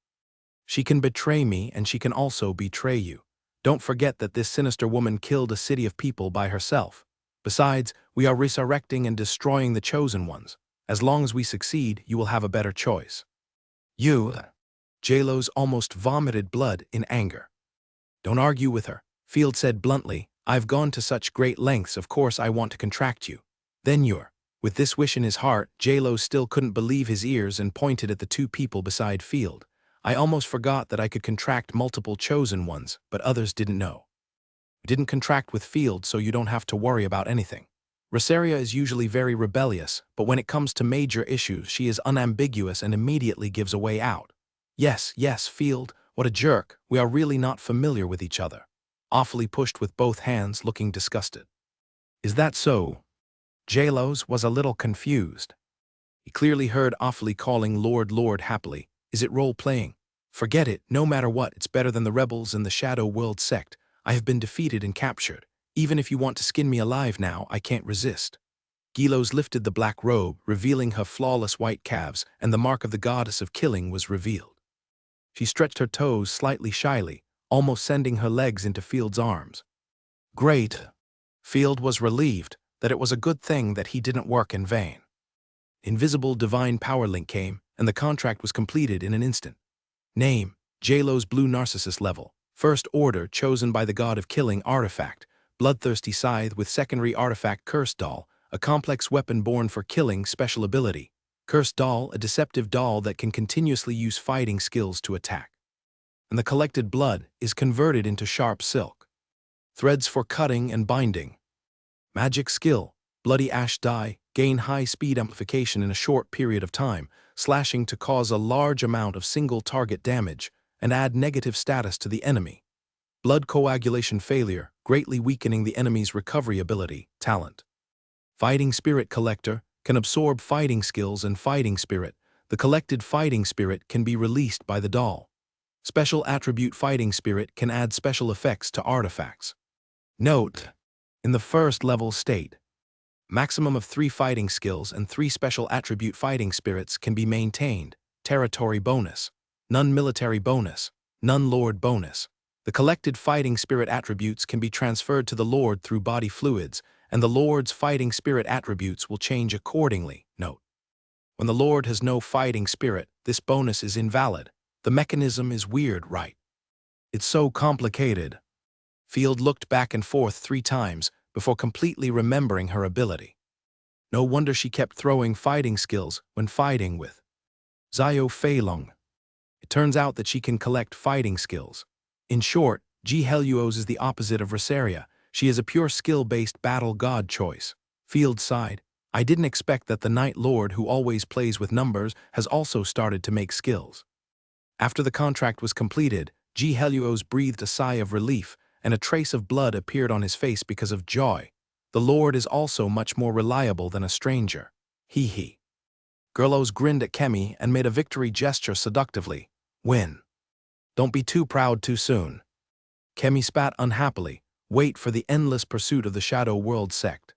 She can betray me, and she can also betray you. Don't forget that this sinister woman killed a city of people by herself. Besides, we are resurrecting and destroying the chosen ones. As long as we succeed, you will have a better choice." "You..." Jalos almost vomited blood in anger. "Don't argue with her," Field said bluntly. "I've gone to such great lengths, of course I want to contract you. Then you're..." With this wish in his heart, Jalos still couldn't believe his ears and pointed at the two people beside Field. "I almost forgot that I could contract multiple chosen ones, but others didn't know. You didn't contract with Field, so you don't have to worry about anything. Rosaria is usually very rebellious, but when it comes to major issues, she is unambiguous and immediately gives a way out." Yes, Field, what a jerk. We are really not familiar with each other." Awfully pushed with both hands, looking disgusted. "Is that so?" Jalos was a little confused. He clearly heard Awfully calling Lord happily. "Is it role-playing?" "Forget it, no matter what, it's better than the rebels in the Shadow World sect. I have been defeated and captured. Even if you want to skin me alive now, I can't resist." Gilos lifted the black robe, revealing her flawless white calves, and the mark of the goddess of killing was revealed. She stretched her toes slightly shyly, almost sending her legs into Field's arms. "Great." Field was relieved that it was a good thing that he didn't work in vain. Invisible divine power link came, and the contract was completed in an instant. Name, Jalos Blue Narcissus level. First order chosen by the god of killing artifact. Bloodthirsty scythe with secondary artifact Cursed Doll, a complex weapon born for killing special ability. Cursed Doll, a deceptive doll that can continuously use fighting skills to attack. And the collected blood is converted into sharp silk. Threads for cutting and binding. Magic skill, Bloody Ash Die, gain high-speed amplification in a short period of time, slashing to cause a large amount of single-target damage, and add negative status to the enemy. Blood coagulation failure, greatly weakening the enemy's recovery ability, talent. Fighting Spirit Collector, can absorb fighting skills and fighting spirit. The collected fighting spirit can be released by the doll. Special attribute Fighting Spirit can add special effects to artifacts. Note: in the first level state, maximum of 3 fighting skills and 3 special attribute fighting spirits can be maintained. Territory bonus, none military bonus, none lord bonus. The collected fighting spirit attributes can be transferred to the lord through body fluids, and the lord's fighting spirit attributes will change accordingly. Note: when the lord has no fighting spirit, this bonus is invalid. The mechanism is weird, right? It's so complicated. Field looked back and forth 3 times before completely remembering her ability. No wonder she kept throwing fighting skills when fighting with Zio Feilong. It Turns out that she can collect fighting skills. In short, G. Heluos is the opposite of Resaria. She is a pure skill-based battle god choice. Field sighed. I didn't expect that the Night Lord who always plays with numbers has also started to make skills. After the contract was completed, G. Heluos breathed a sigh of relief, and a trace of blood appeared on his face because of joy. The Lord is also much more reliable than a stranger. Hee hee. Gerlos grinned at Kemi and made a victory gesture seductively. Win. Don't be too proud too soon. Kemi spat unhappily. Wait for the endless pursuit of the Shadow World sect.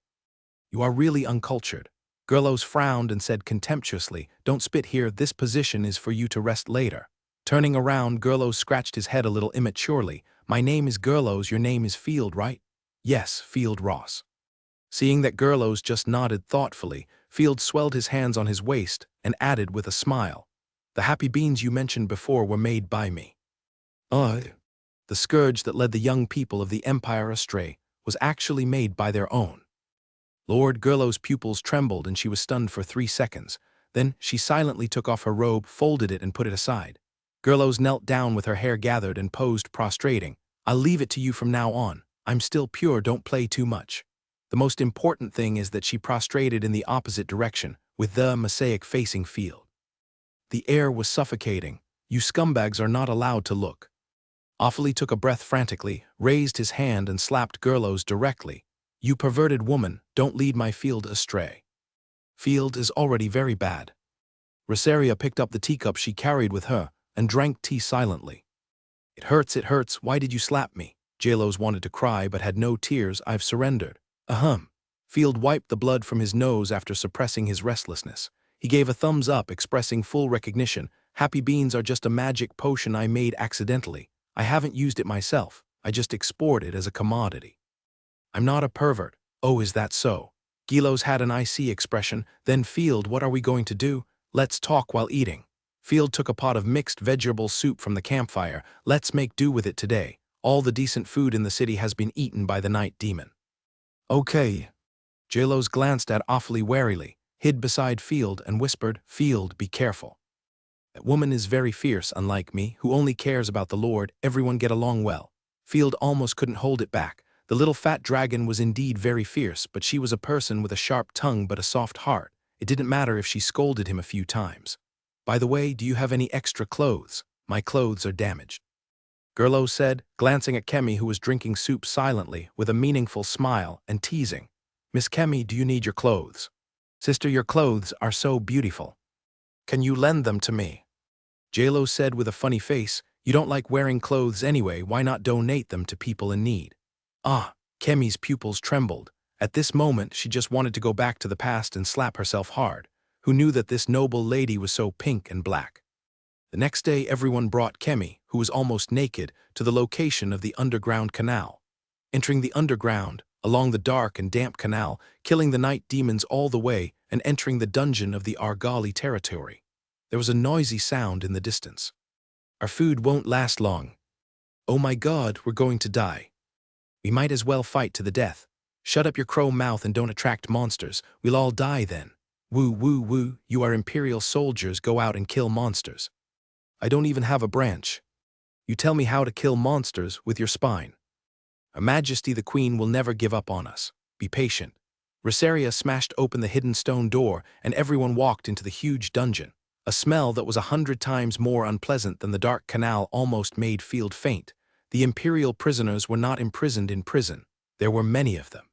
You are really uncultured. Gerlos frowned and said contemptuously, don't spit here, this position is for you to rest later. Turning around, Gerlos scratched his head a little immaturely. My name is Gerlos, your name is Field, right? Yes, Field Ross. Seeing that Gerlos just nodded thoughtfully, Field swelled his hands on his waist and added with a smile. The happy beans you mentioned before were made by me. The scourge that led the young people of the Empire astray was actually made by their own. Lord Gerlos' pupils trembled and she was stunned for 3 seconds. Then she silently took off her robe, folded it and put it aside. Gerlos knelt down with her hair gathered and posed prostrating. I'll leave it to you from now on. I'm still pure, don't play too much. The most important thing is that she prostrated in the opposite direction, with the Mosaic facing Field. The air was suffocating. You scumbags are not allowed to look. Awfully took a breath frantically, raised his hand and slapped Gerlos directly. You perverted woman, don't lead my Field astray. Field is already very bad. Resaria picked up the teacup she carried with her and drank tea silently. It hurts, why did you slap me? Gerlos wanted to cry but had no tears. I've surrendered. Ahem. Field wiped the blood from his nose after suppressing his restlessness. He gave a thumbs up, expressing full recognition. Happy beans are just a magic potion I made accidentally. I haven't used it myself. I just exported it as a commodity. I'm not a pervert. Oh, is that so? Gerlos had an icy expression. Then Field, what are we going to do? Let's talk while eating. Field took a pot of mixed vegetable soup from the campfire. Let's make do with it today. All the decent food in the city has been eaten by the night demon. Okay. Gerlos glanced at awfully warily, hid beside Field and whispered, Field, be careful. That woman is very fierce, unlike me, who only cares about the Lord. Everyone get along well. Field almost couldn't hold it back. The little fat dragon was indeed very fierce, but she was a person with a sharp tongue but a soft heart. It didn't matter if she scolded him a few times. By the way, do you have any extra clothes? My clothes are damaged. Gerlos said, glancing at Kemi, who was drinking soup silently, with a meaningful smile and teasing. Miss Kemi, do you need your clothes? Sister, your clothes are so beautiful. Can you lend them to me? Gerlos said with a funny face, you don't like wearing clothes anyway, why not donate them to people in need? Kemi's pupils trembled. At this moment, she just wanted to go back to the past and slap herself hard. Who knew that this noble lady was so pink and black? The next day, everyone brought Kemi, who was almost naked, to the location of the underground canal. Entering the underground, along the dark and damp canal, killing the night demons all the way, and entering the dungeon of the Argali territory. There was a noisy sound in the distance. Our food won't last long. Oh my God, we're going to die. We might as well fight to the death. Shut up your crow mouth and don't attract monsters. We'll all die then. Woo, woo, woo, you are Imperial soldiers, go out and kill monsters. I don't even have a branch. You tell me how to kill monsters with your spine. Her Majesty the Queen will never give up on us. Be patient. Resaria smashed open the hidden stone door and everyone walked into the huge dungeon. A smell that was 100 times more unpleasant than the dark canal almost made Field faint. The Imperial prisoners were not imprisoned in prison. There were many of them.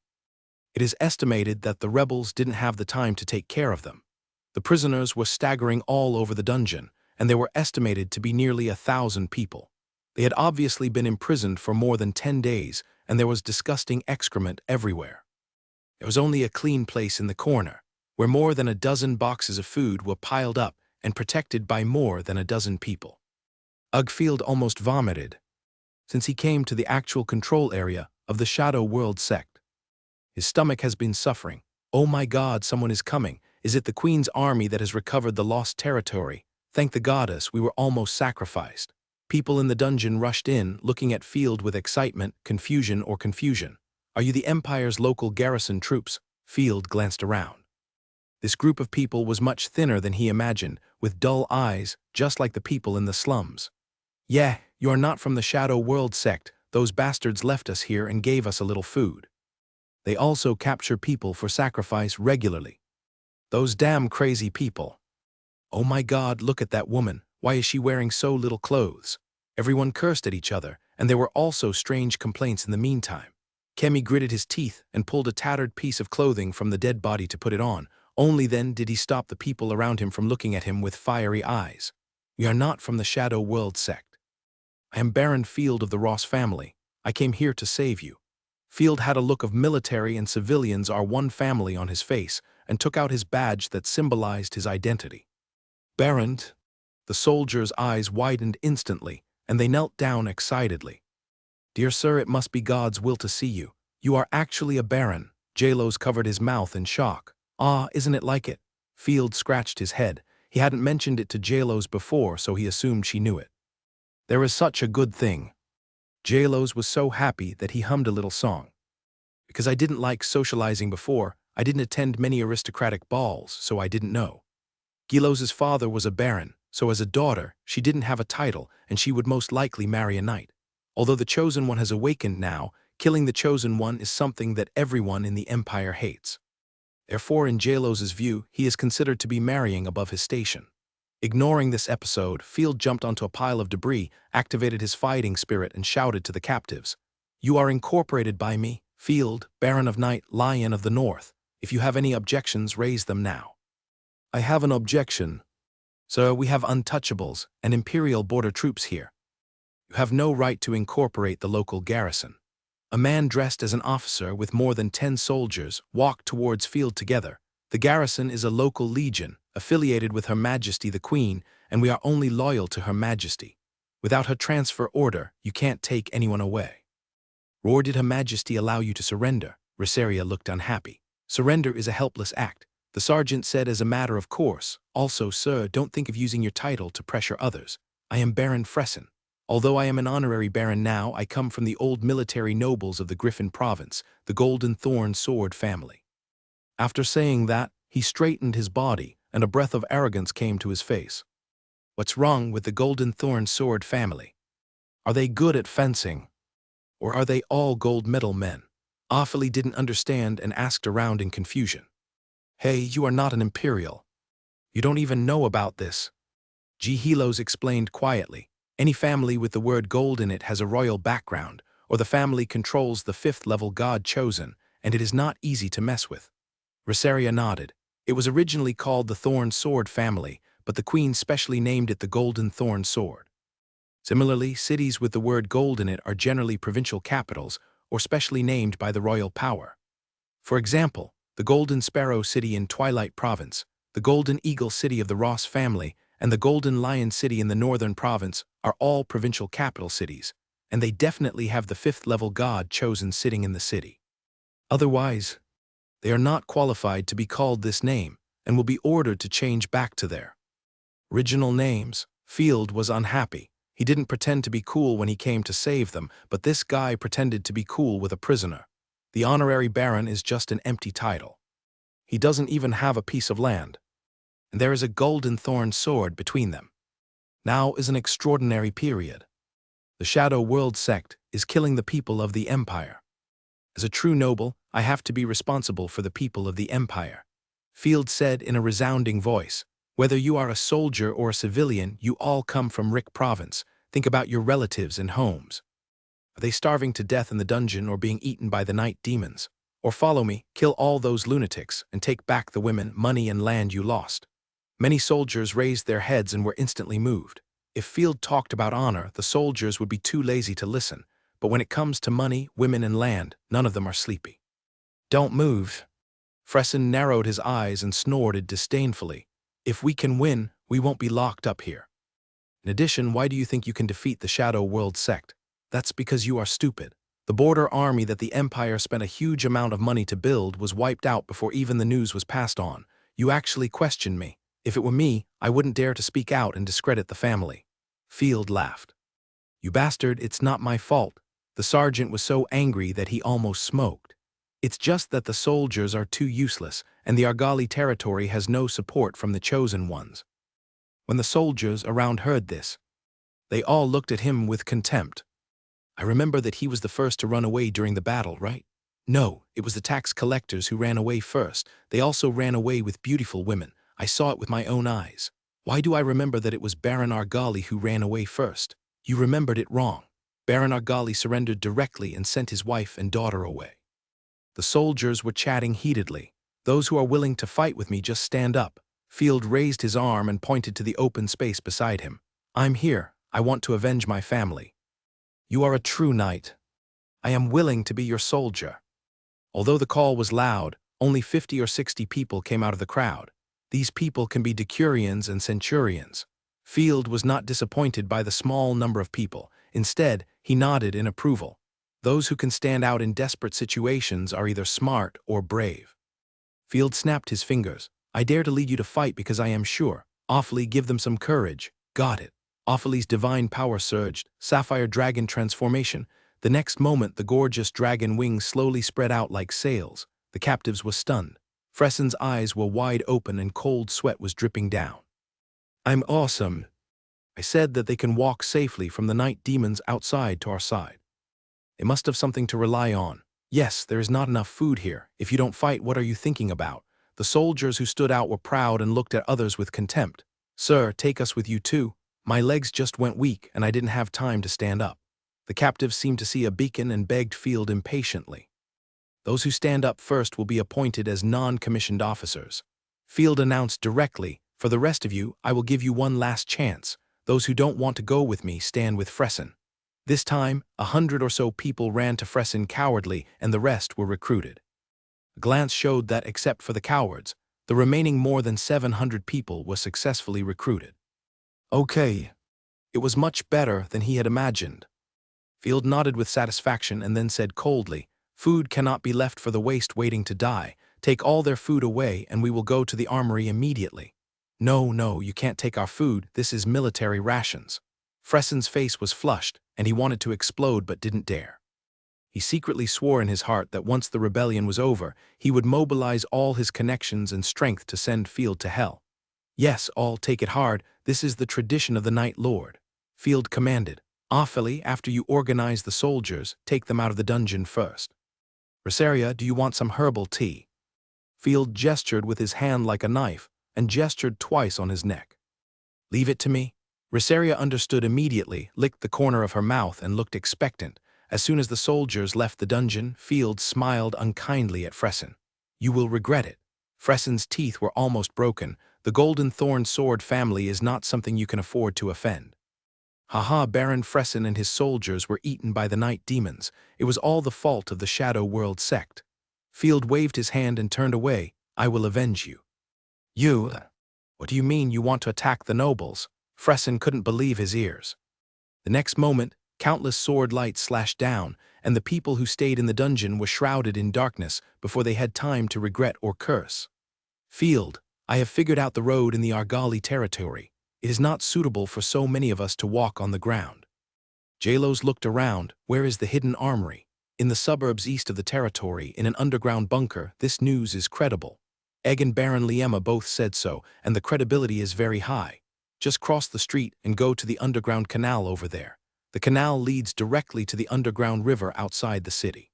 It is estimated that the rebels didn't have the time to take care of them. The prisoners were staggering all over the dungeon, and there were estimated to be nearly 1,000 people. They had obviously been imprisoned for more than 10 days, and there was disgusting excrement everywhere. There was only a clean place in the corner, where more than a dozen boxes of food were piled up and protected by more than a dozen people. Ugfield almost vomited, since he came to the actual control area of the Shadow World sect. His stomach has been suffering. Oh my God, someone is coming. Is it the Queen's army that has recovered the lost territory? Thank the goddess, we were almost sacrificed. People in the dungeon rushed in, looking at Field with excitement, confusion. Are you the Empire's local garrison troops? Field glanced around. This group of people was much thinner than he imagined, with dull eyes, just like the people in the slums. "Yeah, you are not from the Shadow World sect. Those bastards left us here and gave us a little food. They also capture people for sacrifice regularly. Those damn crazy people. Oh my God, look at that woman. Why is she wearing so little clothes?" Everyone cursed at each other, and there were also strange complaints in the meantime. Kemi gritted his teeth and pulled a tattered piece of clothing from the dead body to put it on. Only then did he stop the people around him from looking at him with fiery eyes. "We are not from the Shadow World sect. I am Baron Field of the Ross family. I came here to save you." Field had a look of military and civilians are one family on his face and took out his badge that symbolized his identity. "Baron?" The soldier's eyes widened instantly, and they knelt down excitedly. "Dear sir, it must be God's will to see you. You are actually a baron." Jalos covered his mouth in shock. "Ah, isn't it like it?" Field scratched his head. He hadn't mentioned it to Jalos before, so he assumed she knew it. "There is such a good thing." Jalos was so happy that he hummed a little song. "Because I didn't like socializing before, I didn't attend many aristocratic balls, so I didn't know. Gilos's father was a baron, so as a daughter, she didn't have a title, and she would most likely marry a knight. Although the Chosen One has awakened now, killing the Chosen One is something that everyone in the Empire hates. Therefore, in Jalos's view, he is considered to be marrying above his station." Ignoring this episode, Field jumped onto a pile of debris, activated his fighting spirit, and shouted to the captives. "You are incorporated by me, Field, Baron of Night, Lion of the North. If you have any objections, raise them now." "I have an objection. Sir, we have untouchables and Imperial border troops here. You have no right to incorporate the local garrison." A man dressed as an officer with more than 10 soldiers walked towards Field together. "The garrison is a local legion, affiliated with Her Majesty the Queen, and we are only loyal to Her Majesty. Without her transfer order, you can't take anyone away." "Or did Her Majesty allow you to surrender?" Resaria looked unhappy. "Surrender is a helpless act," the sergeant said as a matter of course. "Also, sir, don't think of using your title to pressure others. I am Baron Fresson. Although I am an honorary baron now, I come from the old military nobles of the Griffin province, the Golden Thorn Sword family." After saying that, he straightened his body, and a breath of arrogance came to his face. "What's wrong with the Golden Thorn Sword family? Are they good at fencing? Or are they all gold medal men?" Ophelie didn't understand and asked around in confusion. "Hey, you are not an Imperial. You don't even know about this." Helos explained quietly. "Any family with the word gold in it has a royal background, or the family controls the 5th-level god chosen, and it is not easy to mess with." Resaria nodded. "It was originally called the Thorn Sword family, but the Queen specially named it the Golden Thorn Sword. Similarly, cities with the word gold in it are generally provincial capitals, or specially named by the royal power. For example, the Golden Sparrow City in Twilight Province, the Golden Eagle City of the Ross family, and the Golden Lion City in the Northern Province are all provincial capital cities, and they definitely have the 5th-level god chosen sitting in the city. Otherwise, they are not qualified to be called this name, and will be ordered to change back to their original names." Field was unhappy. He didn't pretend to be cool when he came to save them, but this guy pretended to be cool with a prisoner. The honorary baron is just an empty title. He doesn't even have a piece of land. And there is a golden thorn sword between them. Now is an extraordinary period. The Shadow World sect is killing the people of the Empire. As a true noble, I have to be responsible for the people of the Empire." Field said in a resounding voice. "Whether you are a soldier or a civilian, you all come from Rick Province. Think about your relatives and homes. Are they starving to death in the dungeon or being eaten by the night demons? Or follow me, kill all those lunatics, and take back the women, money, and land you lost." Many soldiers raised their heads and were instantly moved. If Field talked about honor, the soldiers would be too lazy to listen. But when it comes to money, women, and land, none of them are sleepy. "Don't move." Fresson narrowed his eyes and snorted disdainfully. "If we can win, we won't be locked up here. In addition, why do you think you can defeat the Shadow World sect? That's because you are stupid. The border army that the Empire spent a huge amount of money to build was wiped out before even the news was passed on. You actually questioned me. If it were me, I wouldn't dare to speak out and discredit the family." Field laughed. "You bastard, it's not my fault." The sergeant was so angry that he almost smoked. It's just that the soldiers are too useless, and the Argali territory has no support from the chosen ones. When the soldiers around heard this, they all looked at him with contempt. I remember that he was the first to run away during the battle, right? No, it was the tax collectors who ran away first. They also ran away with beautiful women. I saw it with my own eyes. Why do I remember that it was Baron Argali who ran away first? You remembered it wrong. Baron Argali surrendered directly and sent his wife and daughter away. The soldiers were chatting heatedly. Those who are willing to fight with me just stand up. Field raised his arm and pointed to the open space beside him. I'm here. I want to avenge my family. You are a true knight. I am willing to be your soldier. Although the call was loud, only 50 or 60 people came out of the crowd. These people can be decurions and centurions. Field was not disappointed by the small number of people. Instead, he nodded in approval. Those who can stand out in desperate situations are either smart or brave. Field snapped his fingers. I dare to lead you to fight because I am sure. Awfully give them some courage. Got it. Awfully's divine power surged. Sapphire dragon transformation. The next moment, the gorgeous dragon wings slowly spread out like sails. The captives were stunned. Fressen's eyes were wide open and cold sweat was dripping down. I'm awesome. I said that they can walk safely from the night demons outside to our side. They must have something to rely on. Yes, there is not enough food here. If you don't fight, what are you thinking about? The soldiers who stood out were proud and looked at others with contempt. Sir, take us with you too. My legs just went weak and I didn't have time to stand up. The captives seemed to see a beacon and begged Field impatiently. Those who stand up first will be appointed as non-commissioned officers. Field announced directly, for the rest of you, I will give you one last chance. Those who don't want to go with me stand with Fressen. This time, 100 or so people ran to Fressen cowardly and the rest were recruited. A glance showed that except for the cowards, the remaining more than 700 people were successfully recruited. Okay. It was much better than he had imagined. Field nodded with satisfaction and then said coldly, food cannot be left for the waste waiting to die. Take all their food away and we will go to the armory immediately. No, you can't take our food. This is military rations. Fressen's face was flushed and he wanted to explode but didn't dare. He secretly swore in his heart that once the rebellion was over, he would mobilize all his connections and strength to send Field to hell. Yes, all take it hard. This is the tradition of the Night Lord. Field commanded. Awfully, after you organize the soldiers, take them out of the dungeon first. Rosaria, do you want some herbal tea? Field gestured with his hand like a knife and gestured twice on his neck. Leave it to me. Rosaria understood immediately, licked the corner of her mouth and looked expectant. As soon as the soldiers left the dungeon, Field smiled unkindly at Fressen. You will regret it. Fressen's teeth were almost broken. The Golden Thorn Sword family is not something you can afford to offend. Haha, Baron Fressen and his soldiers were eaten by the night demons. It was all the fault of the Shadow World sect. Field waved his hand and turned away. I will avenge you. You? What do you mean you want to attack the nobles? Fressen couldn't believe his ears. The next moment, countless sword lights slashed down, and the people who stayed in the dungeon were shrouded in darkness before they had time to regret or curse. Field, I have figured out the road in the Argali territory. It is not suitable for so many of us to walk on the ground. Jalos looked around. Where is the hidden armory? In the suburbs east of the territory, in an underground bunker. This news is credible. Egg and Baron Liema both said so, and the credibility is very high. Just cross the street and go to the underground canal over there. The canal leads directly to the underground river outside the city.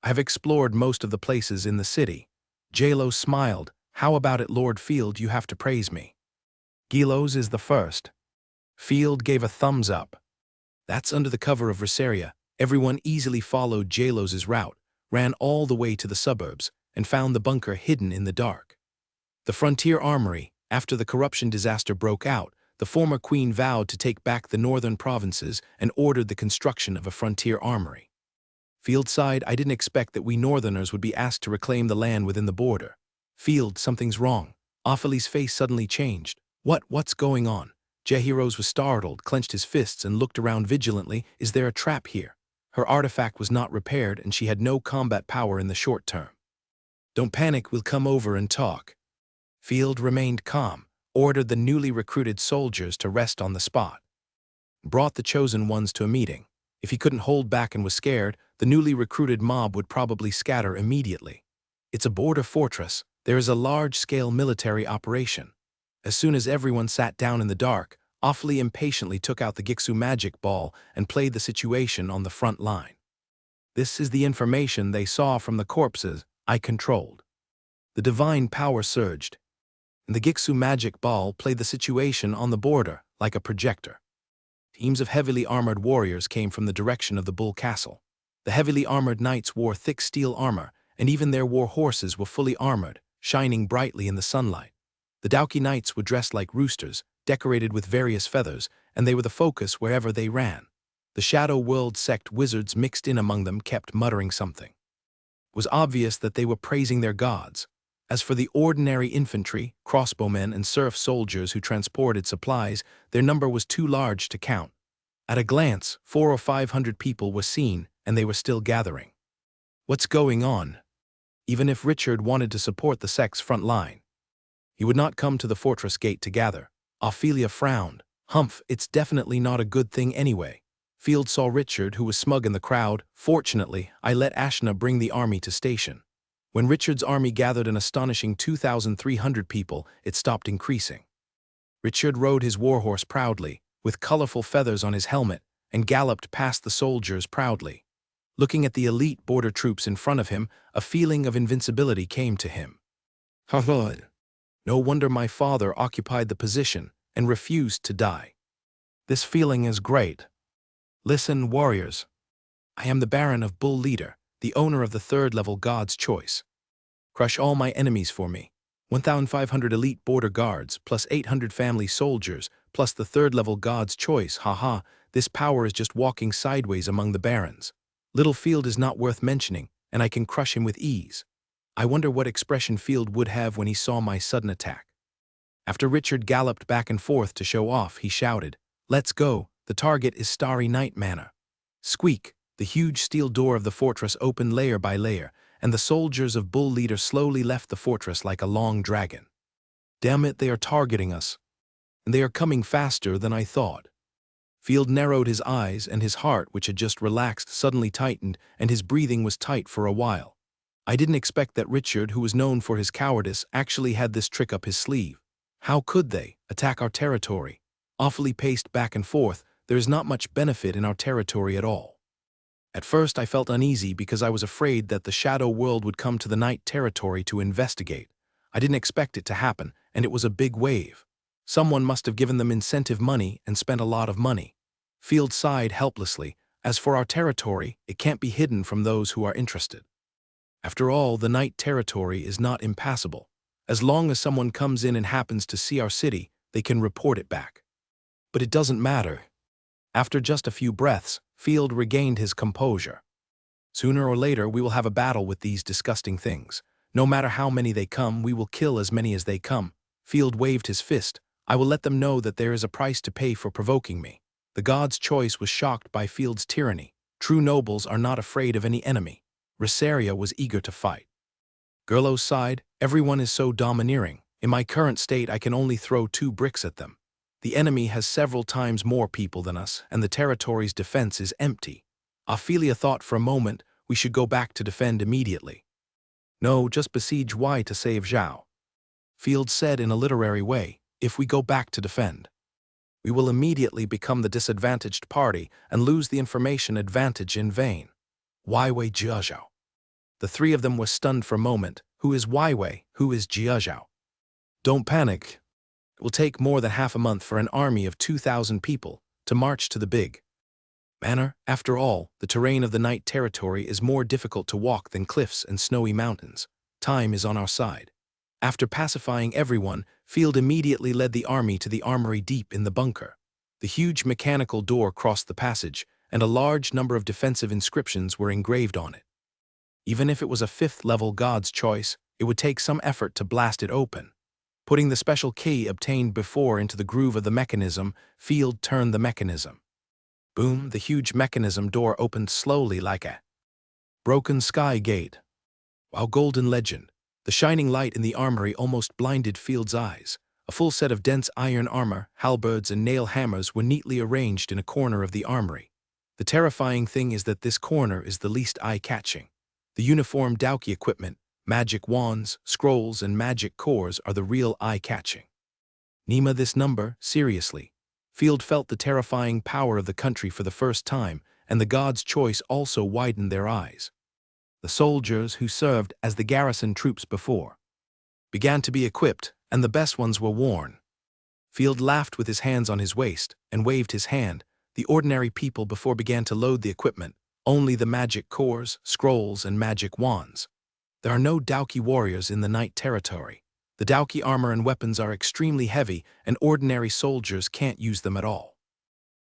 I have explored most of the places in the city. Jalos smiled. How about it, Lord Field? You have to praise me. Gilos is the first. Field gave a thumbs up. That's under the cover of Rosaria. Everyone easily followed Jalos's route, ran all the way to the suburbs, and found the bunker hidden in the dark. The frontier armory. After the corruption disaster broke out, the former queen vowed to take back the northern provinces and ordered the construction of a frontier armory. Field sighed. I didn't expect that we northerners would be asked to reclaim the land within the border. Field, something's wrong. Offaly's face suddenly changed. What's going on? Jehiros was startled, clenched his fists, and looked around vigilantly. Is there a trap here? Her artifact was not repaired, and she had no combat power in the short term. Don't panic, we'll come over and talk. Field remained calm, ordered the newly recruited soldiers to rest on the spot. Brought the chosen ones to a meeting. If he couldn't hold back and was scared, the newly recruited mob would probably scatter immediately. It's a border fortress. There is a large-scale military operation. As soon as everyone sat down in the dark, awfully impatiently took out the Gixu magic ball and played the situation on the front line. This is the information they saw from the corpses I controlled. The divine power surged, and the Gixu magic ball played the situation on the border like a projector. Teams of heavily armored warriors came from the direction of the Bull Castle. The heavily armored knights wore thick steel armor, and even their war horses were fully armored, shining brightly in the sunlight. The Dauki knights were dressed like roosters, decorated with various feathers, and they were the focus wherever they ran. The Shadow World sect wizards mixed in among them kept muttering something. It was obvious that they were praising their gods. As for the ordinary infantry, crossbowmen, and serf soldiers who transported supplies, their number was too large to count. At a glance, 400 or 500 people were seen, and they were still gathering. What's going on? Even if Richard wanted to support the sect's front line, he would not come to the fortress gate to gather. Ophelia frowned. Humph, it's definitely not a good thing anyway. Field saw Richard, who was smug in the crowd. Fortunately, I let Ashna bring the army to station. When Richard's army gathered an astonishing 2,300 people, it stopped increasing. Richard rode his warhorse proudly, with colorful feathers on his helmet, and galloped past the soldiers proudly. Looking at the elite border troops in front of him, a feeling of invincibility came to him. No wonder my father occupied the position and refused to die. This feeling is great. Listen, warriors. I am the Baron of Bull Leader, the owner of the third-level God's Choice. Crush all my enemies for me. 1,500 elite border guards, plus 800 family soldiers, plus the third-level God's Choice. Haha, this power is just walking sideways among the barons. Little Field is not worth mentioning, and I can crush him with ease. I wonder what expression Field would have when he saw my sudden attack. After Richard galloped back and forth to show off, he shouted, "Let's go, the target is Starry Night Manor." Squeak! The huge steel door of the fortress opened layer by layer, and the soldiers of Bull Leader slowly left the fortress like a long dragon. Damn it, they are targeting us. And they are coming faster than I thought. Field narrowed his eyes, and his heart, which had just relaxed, suddenly tightened, and his breathing was tight for a while. I didn't expect that Richard, who was known for his cowardice, actually had this trick up his sleeve. How could they attack our territory? Awfully paced back and forth, there is not much benefit in our territory at all. At first I felt uneasy because I was afraid that the Shadow World would come to the Night territory to investigate. I didn't expect it to happen, and it was a big wave. Someone must have given them incentive money and spent a lot of money. Field sighed helplessly. As for our territory, it can't be hidden from those who are interested. After all, the Night territory is not impassable. As long as someone comes in and happens to see our city, they can report it back. But it doesn't matter. After just a few breaths, Field regained his composure. Sooner or later, we will have a battle with these disgusting things. No matter how many they come, we will kill as many as they come. Field waved his fist. I will let them know that there is a price to pay for provoking me. The God's Choice was shocked by Field's tyranny. True nobles are not afraid of any enemy. Rosaria was eager to fight. Gerlo sighed. Everyone is so domineering. In my current state, I can only throw 2 bricks at them. The enemy has several times more people than us, and the territory's defense is empty. Ophelia thought for a moment we should go back to defend immediately. No, just besiege Y to save Zhao. Field said in a literary way, if we go back to defend, we will immediately become the disadvantaged party and lose the information advantage in vain. Waiwei Jiazhao. The 3 of them were stunned for a moment. Who is Waiwei? Who is Jiazhao? Don't panic. It will take more than half a month for an army of 2,000 people to march to the big manor. After all, the terrain of the Night territory is more difficult to walk than cliffs and snowy mountains. Time is on our side. After pacifying everyone, Field immediately led the army to the armory deep in the bunker. The huge mechanical door crossed the passage, and a large number of defensive inscriptions were engraved on it. Even if it was a 5th-level God's Choice, it would take some effort to blast it open. Putting the special key obtained before into the groove of the mechanism, Field turned the mechanism. Boom, the huge mechanism door opened slowly like a broken sky gate. Wow, golden legend. The shining light in the armory almost blinded Field's eyes. A full set of dense iron armor, halberds, and nail hammers were neatly arranged in a corner of the armory. The terrifying thing is that this corner is the least eye-catching. The uniform Dowki equipment, magic wands, scrolls, and magic cores are the real eye-catching. Nima, this number, seriously. Field felt the terrifying power of the country for the first time, and the god's choice also widened their eyes. The soldiers who served as the garrison troops before began to be equipped, and the best ones were worn. Field laughed with his hands on his waist and waved his hand. The ordinary people before began to load the equipment, only the magic cores, scrolls, and magic wands. There are no Dowki warriors in the night territory. The Dowki armor and weapons are extremely heavy, and ordinary soldiers can't use them at all.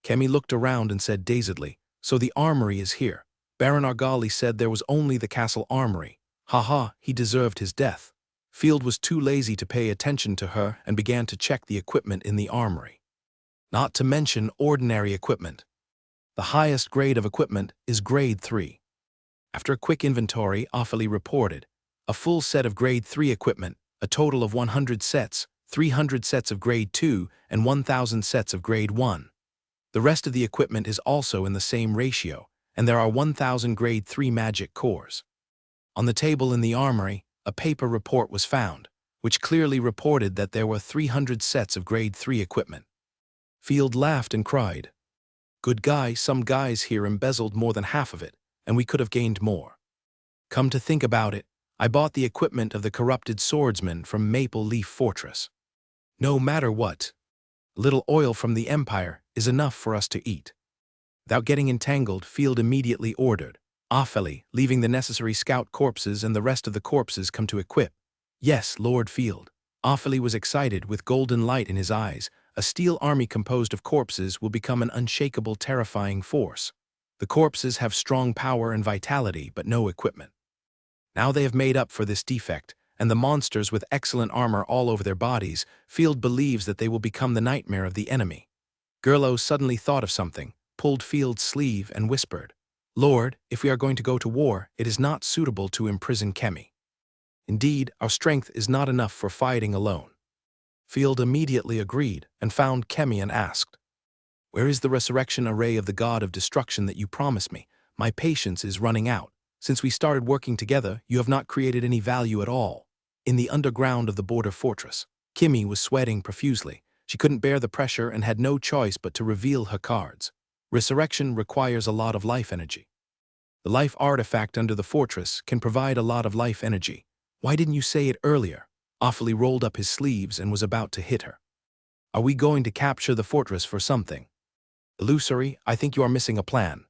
Kemi looked around and said dazedly, "So the armory is here." Baron Argali said there was only the castle armory. Haha, he deserved his death. Field was too lazy to pay attention to her and began to check the equipment in the armory. Not to mention ordinary equipment. The highest grade of equipment is grade 3. After a quick inventory, Offaly reported, a full set of grade 3 equipment, a total of 100 sets, 300 sets of grade 2, and 1,000 sets of grade 1. The rest of the equipment is also in the same ratio, and there are 1,000 grade 3 magic cores. On the table in the armory, a paper report was found, which clearly reported that there were 300 sets of grade 3 equipment. Field laughed and cried, "Good guy, some guys here embezzled more than half of it, and we could have gained more. Come to think about it, I bought the equipment of the corrupted swordsman from Maple Leaf Fortress. No matter what, a little oil from the Empire is enough for us to eat." Without getting entangled, Field immediately ordered, "Offaly, leaving the necessary scout corpses and the rest of the corpses come to equip." "Yes, Lord Field." Offaly was excited with golden light in his eyes. A steel army composed of corpses will become an unshakable, terrifying force. The corpses have strong power and vitality, but no equipment. Now they have made up for this defect, and the monsters with excellent armor all over their bodies, Field believes that they will become the nightmare of the enemy. Gerlo suddenly thought of something, pulled Field's sleeve and whispered, "Lord, if we are going to go to war, it is not suitable to imprison Kemi. Indeed, our strength is not enough for fighting alone." Field immediately agreed and found Kemi and asked, "Where is the resurrection array of the god of destruction that you promised me? My patience is running out. Since we started working together, you have not created any value at all." In the underground of the border fortress, Kemi was sweating profusely. She couldn't bear the pressure and had no choice but to reveal her cards. Resurrection requires a lot of life energy. The life artifact under the fortress can provide a lot of life energy. Why didn't you say it earlier? Offaly rolled up his sleeves and was about to hit her. "Are we going to capture the fortress for something?" "Illusory, I think you are missing a plan.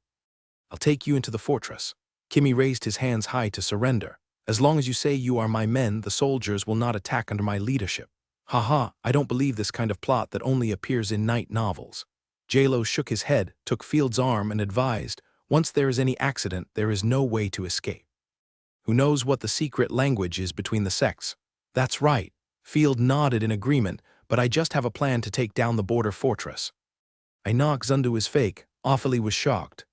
I'll take you into the fortress." Kemi raised his hands high to surrender. "As long as you say you are my men, the soldiers will not attack under my leadership." "Haha, I don't believe this kind of plot that only appears in night novels." J-Lo shook his head, took Field's arm and advised, "Once there is any accident, there is no way to escape. Who knows what the secret language is between the sects?" "That's right." Field nodded in agreement, "But I just have a plan to take down the border fortress." "I knock Zundu is fake." Offaly was shocked.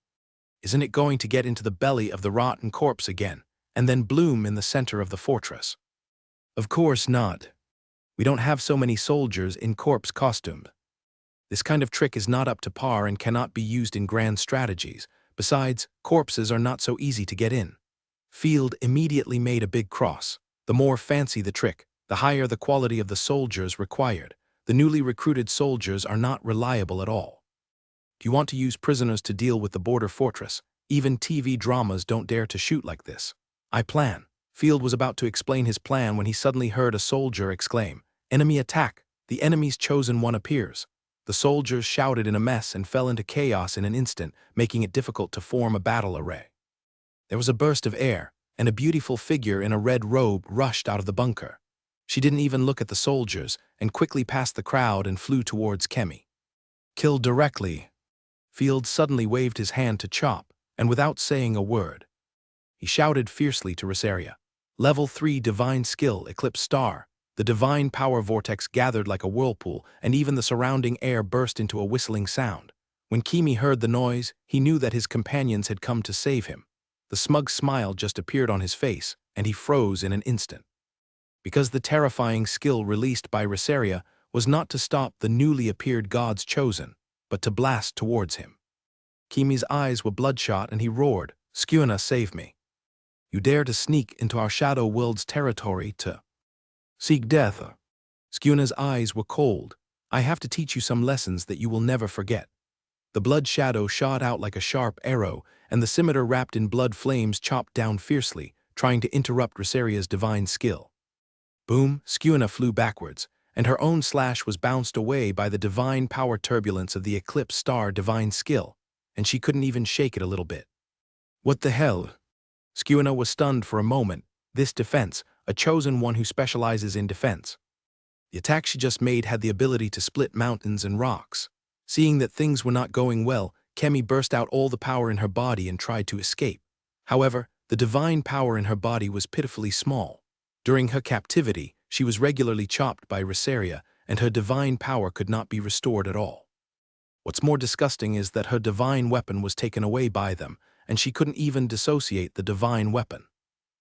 "Isn't it going to get into the belly of the rotten corpse again, and then bloom in the center of the fortress?" "Of course not. We don't have so many soldiers in corpse costume. This kind of trick is not up to par and cannot be used in grand strategies. Besides, corpses are not so easy to get in." Field immediately made a big cross. The more fancy the trick, the higher the quality of the soldiers required. The newly recruited soldiers are not reliable at all. "Do you want to use prisoners to deal with the border fortress? Even TV dramas don't dare to shoot like this." "I plan." Field was about to explain his plan when he suddenly heard a soldier exclaim, "Enemy attack! The enemy's chosen one appears." The soldiers shouted in a mess and fell into chaos in an instant, making it difficult to form a battle array. There was a burst of air, and a beautiful figure in a red robe rushed out of the bunker. She didn't even look at the soldiers, and quickly passed the crowd and flew towards Kemi. "Kill directly." Field suddenly waved his hand to Chop, and without saying a word, he shouted fiercely to Rosaria, "Level 3 Divine Skill, Eclipse Star." The divine power vortex gathered like a whirlpool, and even the surrounding air burst into a whistling sound. When Kemi heard the noise, he knew that his companions had come to save him. The smug smile just appeared on his face, and he froze in an instant. Because the terrifying skill released by Rosaria was not to stop the newly appeared god's chosen, but to blast towards him. Kemi's eyes were bloodshot and he roared, "Skuna, save me. You dare to sneak into our shadow world's territory to seek death?" Skuna's eyes were cold. "I have to teach you some lessons that you will never forget." The blood shadow shot out like a sharp arrow, and the scimitar wrapped in blood flames chopped down fiercely, trying to interrupt Rosaria's divine skill. Boom, Skuna flew backwards, and her own slash was bounced away by the divine power turbulence of the eclipse star divine skill, and she couldn't even shake it a little bit. What the hell? Skuna was stunned for a moment. This defense, a chosen one who specializes in defense. The attack she just made had the ability to split mountains and rocks. Seeing that things were not going well, Kemi burst out all the power in her body and tried to escape. However, the divine power in her body was pitifully small. During her captivity, she was regularly chopped by Rosaria, and her divine power could not be restored at all. What's more disgusting is that her divine weapon was taken away by them, and she couldn't even dissociate the divine weapon.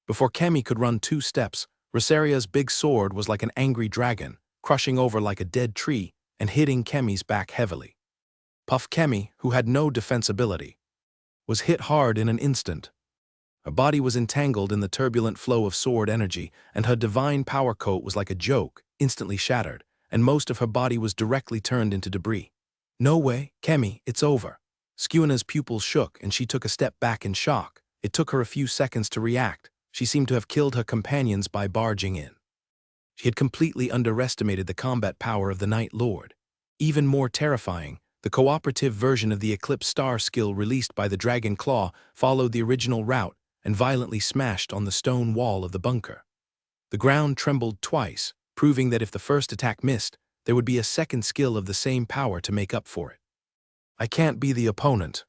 Before Kemi could run 2 steps, Rosaria's big sword was like an angry dragon, crushing over like a dead tree and hitting Kemi's back heavily. Puff Kemi, who had no defense ability, was hit hard in an instant. Her body was entangled in the turbulent flow of sword energy, and her divine power coat was like a joke, instantly shattered, and most of her body was directly turned into debris. "No way, Kemi, it's over." Skuna's pupils shook and she took a step back in shock. It took her a few seconds to react. She seemed to have killed her companions by barging in. She had completely underestimated the combat power of the Night Lord. Even more terrifying, the cooperative version of the Eclipse Star skill released by the Dragon Claw followed the original route and violently smashed on the stone wall of the bunker. The ground trembled twice, proving that if the first attack missed, there would be a second skill of the same power to make up for it. "I can't be the opponent."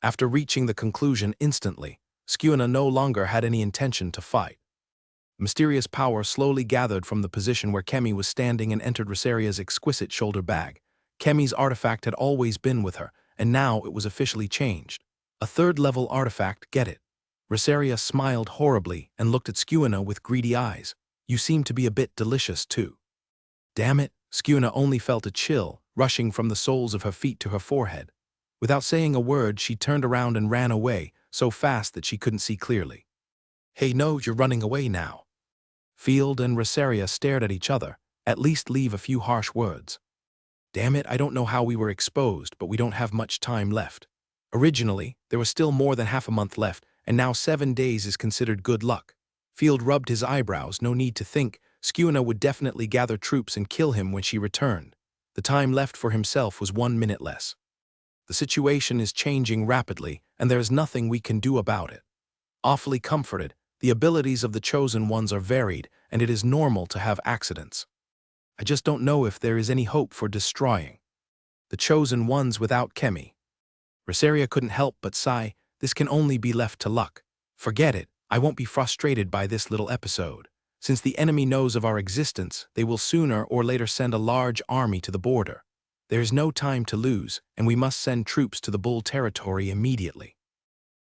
After reaching the conclusion instantly, Skuna no longer had any intention to fight. Mysterious power slowly gathered from the position where Kemi was standing and entered Rosaria's exquisite shoulder bag. Kemi's artifact had always been with her, and now it was officially changed. A 3rd-level artifact, get it? Rosaria smiled horribly and looked at Skuna with greedy eyes. "You seem to be a bit delicious, too." Damn it, Skuna only felt a chill, rushing from the soles of her feet to her forehead. Without saying a word, she turned around and ran away, so fast that she couldn't see clearly. "Hey, no, you're running away now." Field and Rosaria stared at each other. "At least leave a few harsh words." "Damn it, I don't know how we were exposed, but we don't have much time left." Originally, there was still more than half a month left, and now 7 days is considered good luck. Field rubbed his eyebrows. No need to think. Skuna would definitely gather troops and kill him when she returned. The time left for himself was 1 minute less. "The situation is changing rapidly, and there is nothing we can do about it." Awfully comforted, the abilities of the Chosen Ones are varied, and it is normal to have accidents. "I just don't know if there is any hope for destroying the Chosen Ones without Kemi." Rosaria couldn't help but sigh. "This can only be left to luck." "Forget it, I won't be frustrated by this little episode. Since the enemy knows of our existence, they will sooner or later send a large army to the border. There is no time to lose, and we must send troops to the Bull territory immediately."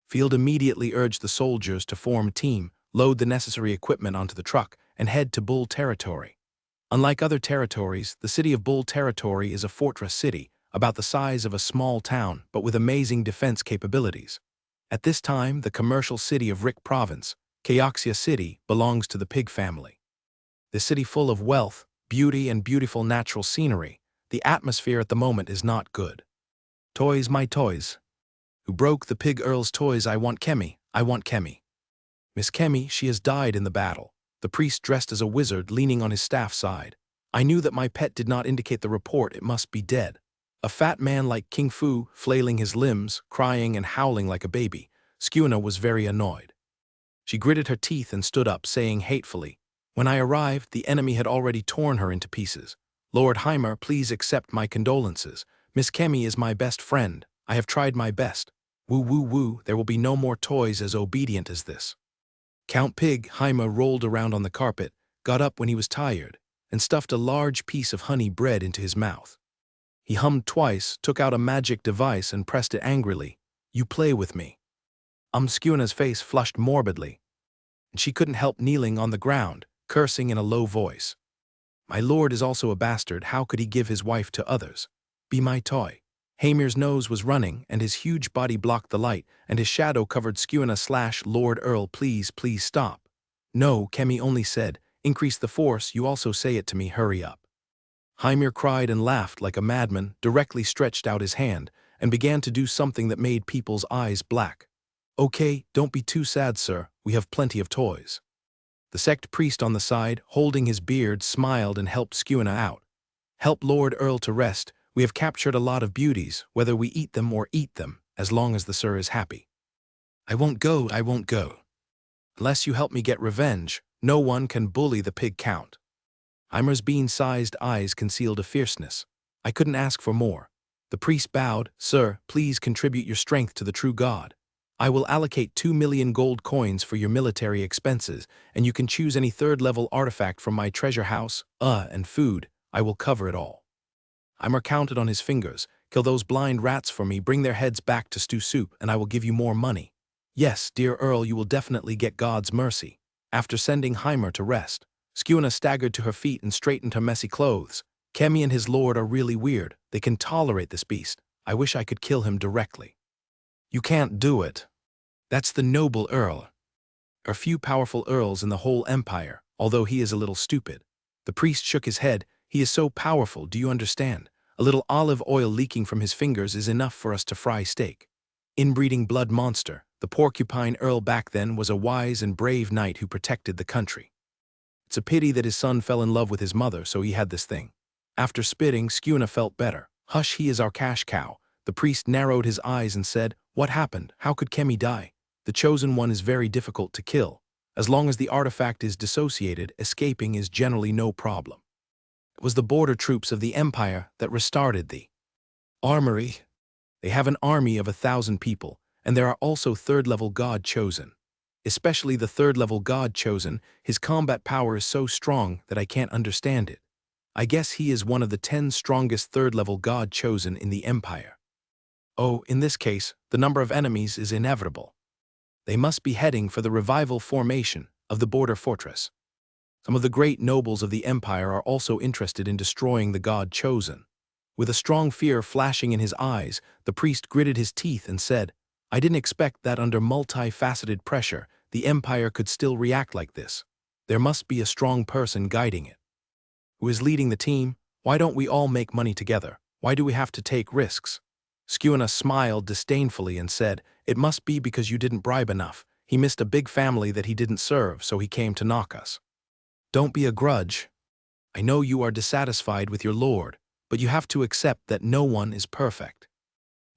Field immediately urged the soldiers to form a team, load the necessary equipment onto the truck, and head to Bull territory. Unlike other territories, the city of Bull territory is a fortress city, about the size of a small town, but with amazing defense capabilities. At this time, the commercial city of Rick Province, Kaoxia City, belongs to the pig family. The city full of wealth, beauty, and beautiful natural scenery, the atmosphere at the moment is not good. "Toys, my toys. Who broke the pig earl's toys? I want Kemi, I want Kemi." "Miss Kemi, she has died in the battle." The priest dressed as a wizard leaning on his staff sighed. "I knew that my pet did not indicate the report. It must be dead." A fat man like King Fu, flailing his limbs, crying and howling like a baby. Skuna was very annoyed. She gritted her teeth and stood up, saying hatefully, "When I arrived, the enemy had already torn her into pieces. Lord Heimer, please accept my condolences. Miss Kemi is my best friend. I have tried my best. Woo woo woo, there will be no more toys as obedient as this." Count Pig Heimer rolled around on the carpet, got up when he was tired, and stuffed a large piece of honey bread into his mouth. He hummed twice, took out a magic device and pressed it angrily. "You play with me." Skuna's face flushed morbidly, and she couldn't help kneeling on the ground, cursing in a low voice. "My lord is also a bastard. How could he give his wife to others? Be my toy." Hamir's nose was running, and his huge body blocked the light, and his shadow covered Skewna / Lord Earl. Please, please stop. No, Kemi only said, increase the force, you also say it to me, hurry up. Hymir cried and laughed like a madman, directly stretched out his hand, and began to do something that made people's eyes black. Okay, don't be too sad, sir, we have plenty of toys. The sect priest on the side, holding his beard, smiled and helped Skewna out. Help Lord Earl to rest, we have captured a lot of beauties, whether we eat them or eat them, as long as the sir is happy. I won't go. Unless you help me get revenge, no one can bully the pig count. Hymir's bean-sized eyes concealed a fierceness. I couldn't ask for more. The priest bowed. Sir, please contribute your strength to the true God. I will allocate 2 million gold coins for your military expenses, and you can choose any third-level artifact from my treasure house, and food. I will cover it all. Hymir counted on his fingers. Kill those blind rats for me, bring their heads back to stew soup, and I will give you more money. Yes, dear Earl, you will definitely get God's mercy. After sending Hymir to rest, Skewna staggered to her feet and straightened her messy clothes. Kemi and his lord are really weird. They can tolerate this beast. I wish I could kill him directly. You can't do it. That's the noble Earl. There are few powerful earls in the whole empire, although he is a little stupid. The priest shook his head. He is so powerful, do you understand? A little olive oil leaking from his fingers is enough for us to fry steak. Inbreeding blood monster, the porcupine Earl back then was a wise and brave knight who protected the country. It's a pity that his son fell in love with his mother, so he had this thing. After spitting, Skewna felt better. Hush, he is our cash cow. The priest narrowed his eyes and said, what happened? How could Kemi die? The chosen one is very difficult to kill. As long as the artifact is dissociated, escaping is generally no problem. It was the border troops of the Empire that restarted the armory. They have an army of 1,000 people, and there are also third-level God chosen. Especially the third-level God chosen, his combat power is so strong that I can't understand it. I guess he is one of the 10 strongest third-level God chosen in the Empire. Oh, in this case, the number of enemies is inevitable. They must be heading for the revival formation of the border fortress. Some of the great nobles of the Empire are also interested in destroying the God chosen. With a strong fear flashing in his eyes, the priest gritted his teeth and said, I didn't expect that under multifaceted pressure, the Empire could still react like this. There must be a strong person guiding it. Who is leading the team? Why don't we all make money together? Why do we have to take risks? Skewna smiled disdainfully and said, it must be because you didn't bribe enough. He missed a big family that he didn't serve, so he came to knock us. Don't be a grudge. I know you are dissatisfied with your lord, but you have to accept that no one is perfect.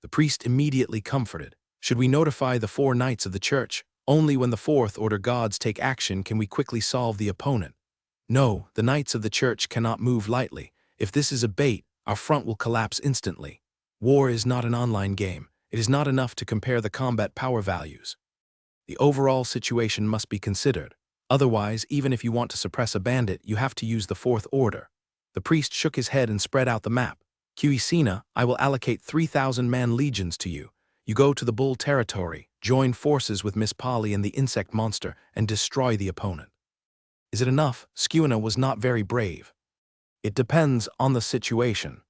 The priest immediately comforted. Should we notify the 4 knights of the church? Only when the 4th order gods take action can we quickly solve the opponent. No, the knights of the church cannot move lightly. If this is a bait, our front will collapse instantly. War is not an online game. It is not enough to compare the combat power values. The overall situation must be considered. Otherwise, even if you want to suppress a bandit, you have to use the 4th order. The priest shook his head and spread out the map. Kuisina, I will allocate 3,000-man legions to you. You go to the bull territory, join forces with Miss Polly and the insect monster, and destroy the opponent. Is it enough? Skewna was not very brave. It depends on the situation.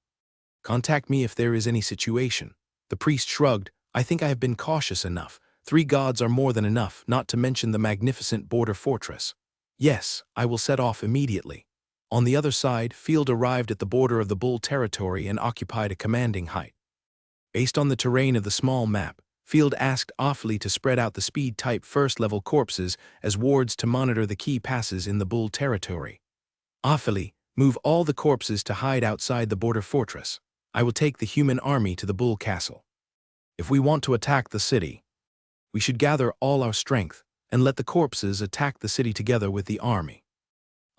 Contact me if there is any situation. The priest shrugged. I think I have been cautious enough. 3 gods are more than enough, not to mention the magnificent border fortress. Yes, I will set off immediately. On the other side, Field arrived at the border of the bull territory and occupied a commanding height. Based on the terrain of the small map, Field asked Awfully to spread out the speed-type first-level corpses as wards to monitor the key passes in the bull territory. Awfully, move all the corpses to hide outside the border fortress. I will take the human army to the bull castle. If we want to attack the city, we should gather all our strength and let the corpses attack the city together with the army.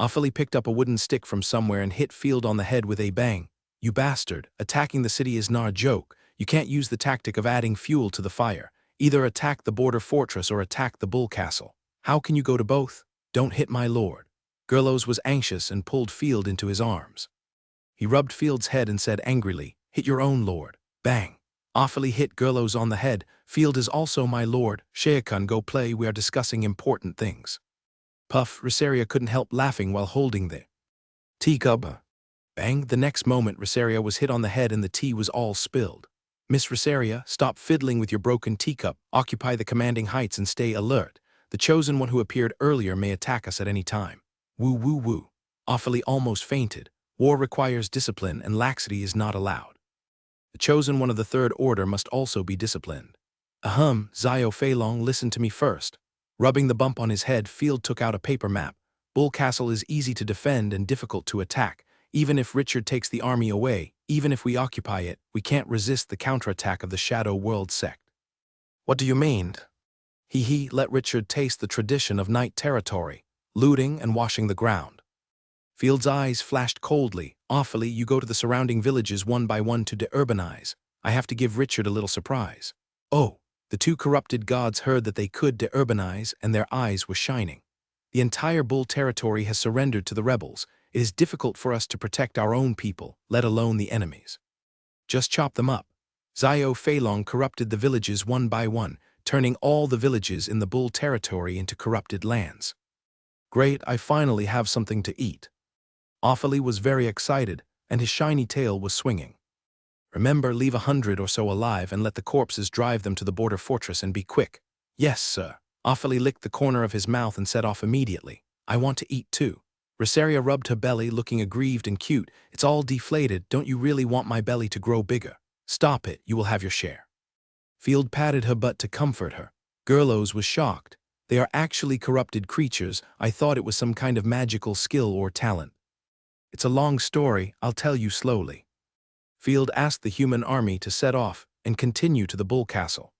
Awfully picked up a wooden stick from somewhere and hit Field on the head with a bang. You bastard, attacking the city is not a joke. You can't use the tactic of adding fuel to the fire. Either attack the border fortress or attack the bull castle. How can you go to both? Don't hit my lord. Gerlos was anxious and pulled Field into his arms. He rubbed Field's head and said angrily, hit your own lord. Bang. Awfully hit Gerlos on the head. Field is also my lord. Sheikhan, go play, we are discussing important things. Puff, Rosaria couldn't help laughing while holding the teacup. Bang, the next moment Rosaria was hit on the head and the tea was all spilled. Miss Rosaria, stop fiddling with your broken teacup, occupy the commanding heights and stay alert. The chosen one who appeared earlier may attack us at any time. Woo woo woo. Awfully almost fainted. War requires discipline and laxity is not allowed. The chosen one of the Third Order must also be disciplined. Ahem, Zio Feilong, listen to me first. Rubbing the bump on his head, Field took out a paper map. Bull Castle is easy to defend and difficult to attack. Even if Richard takes the army away, even if we occupy it, we can't resist the counterattack of the Shadow World sect. What do you mean? Let Richard taste the tradition of night territory, looting and washing the ground. Field's eyes flashed coldly. Awfully, you go to the surrounding villages one by one to de-urbanize. I have to give Richard a little surprise. Oh, the two corrupted gods heard that they could de-urbanize and their eyes were shining. The entire Bull territory has surrendered to the rebels. It is difficult for us to protect our own people, let alone the enemies. Just chop them up. Zio Feilong corrupted the villages one by one, turning all the villages in the Bull territory into corrupted lands. Great, I finally have something to eat. Awfully was very excited, and his shiny tail was swinging. Remember, leave 100 or so alive and let the corpses drive them to the border fortress and be quick. Yes, sir. Awfully licked the corner of his mouth and set off immediately. I want to eat too. Rosaria rubbed her belly, looking aggrieved and cute. It's all deflated. Don't you really want my belly to grow bigger? Stop it, you will have your share. Field patted her butt to comfort her. Gerlos was shocked. They are actually corrupted creatures. I thought it was some kind of magical skill or talent. It's a long story, I'll tell you slowly. Field asked the human army to set off and continue to the Bull Castle.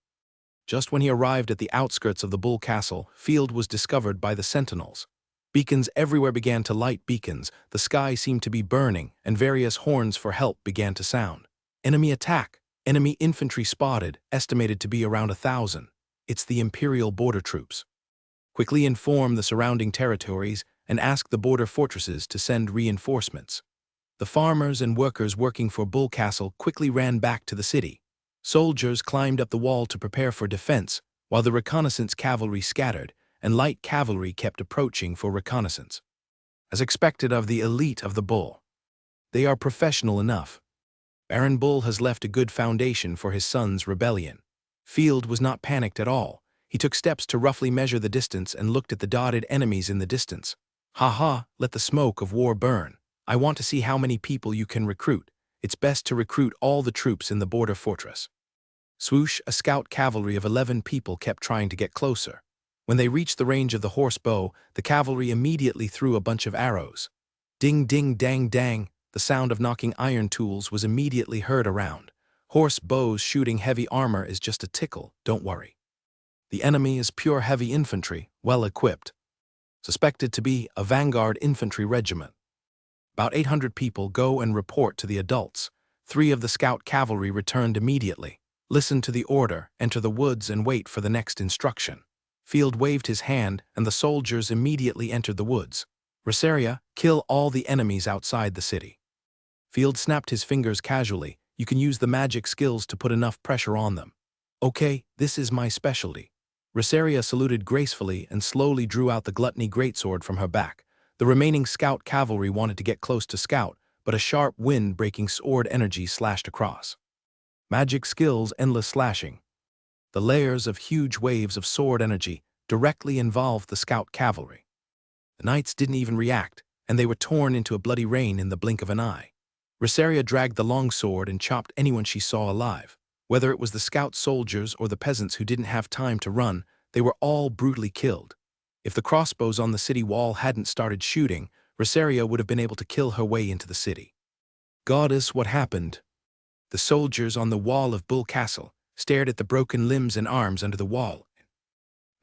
Just when he arrived at the outskirts of the Bull Castle, Field was discovered by the sentinels. Beacons everywhere began to light beacons, the sky seemed to be burning, and various horns for help began to sound. Enemy attack! Enemy infantry spotted, estimated to be around 1,000. It's the Imperial border troops. Quickly inform the surrounding territories and ask the border fortresses to send reinforcements. The farmers and workers working for Bull Castle quickly ran back to the city. Soldiers climbed up the wall to prepare for defense, while the reconnaissance cavalry scattered, and light cavalry kept approaching for reconnaissance. As expected of the elite of the Bull. They are professional enough. Baron Bull has left a good foundation for his son's rebellion. Field was not panicked at all. He took steps to roughly measure the distance and looked at the dotted enemies in the distance. Ha, let the smoke of war burn. I want to see how many people you can recruit. It's best to recruit all the troops in the border fortress. Swoosh, a scout cavalry of 11 people kept trying to get closer. When they reached the range of the horse bow, the cavalry immediately threw a bunch of arrows. Ding ding dang dang, the sound of knocking iron tools was immediately heard around. Horse bows shooting heavy armor is just a tickle, don't worry. The enemy is pure heavy infantry, well equipped. Suspected to be a vanguard infantry regiment. About 800 people go and report to the adults. 3 of the scout cavalry returned immediately. Listen to the order, enter the woods and wait for the next instruction. Field waved his hand and the soldiers immediately entered the woods. Rosaria, kill all the enemies outside the city. Field snapped his fingers casually. You can use the magic skills to put enough pressure on them. Okay, this is my specialty. Rosaria saluted gracefully and slowly drew out the gluttony greatsword from her back. The remaining scout cavalry wanted to get close to Scout, but a sharp wind-breaking sword energy slashed across. Magic skills, endless slashing. The layers of huge waves of sword energy directly involved the scout cavalry. The knights didn't even react, and they were torn into a bloody rain in the blink of an eye. Rosaria dragged the long sword and chopped anyone she saw alive. Whether it was the scout soldiers or the peasants who didn't have time to run, they were all brutally killed. If the crossbows on the city wall hadn't started shooting, Rosaria would have been able to kill her way into the city. Goddess, what happened? The soldiers on the wall of Bull Castle stared at the broken limbs and arms under the wall.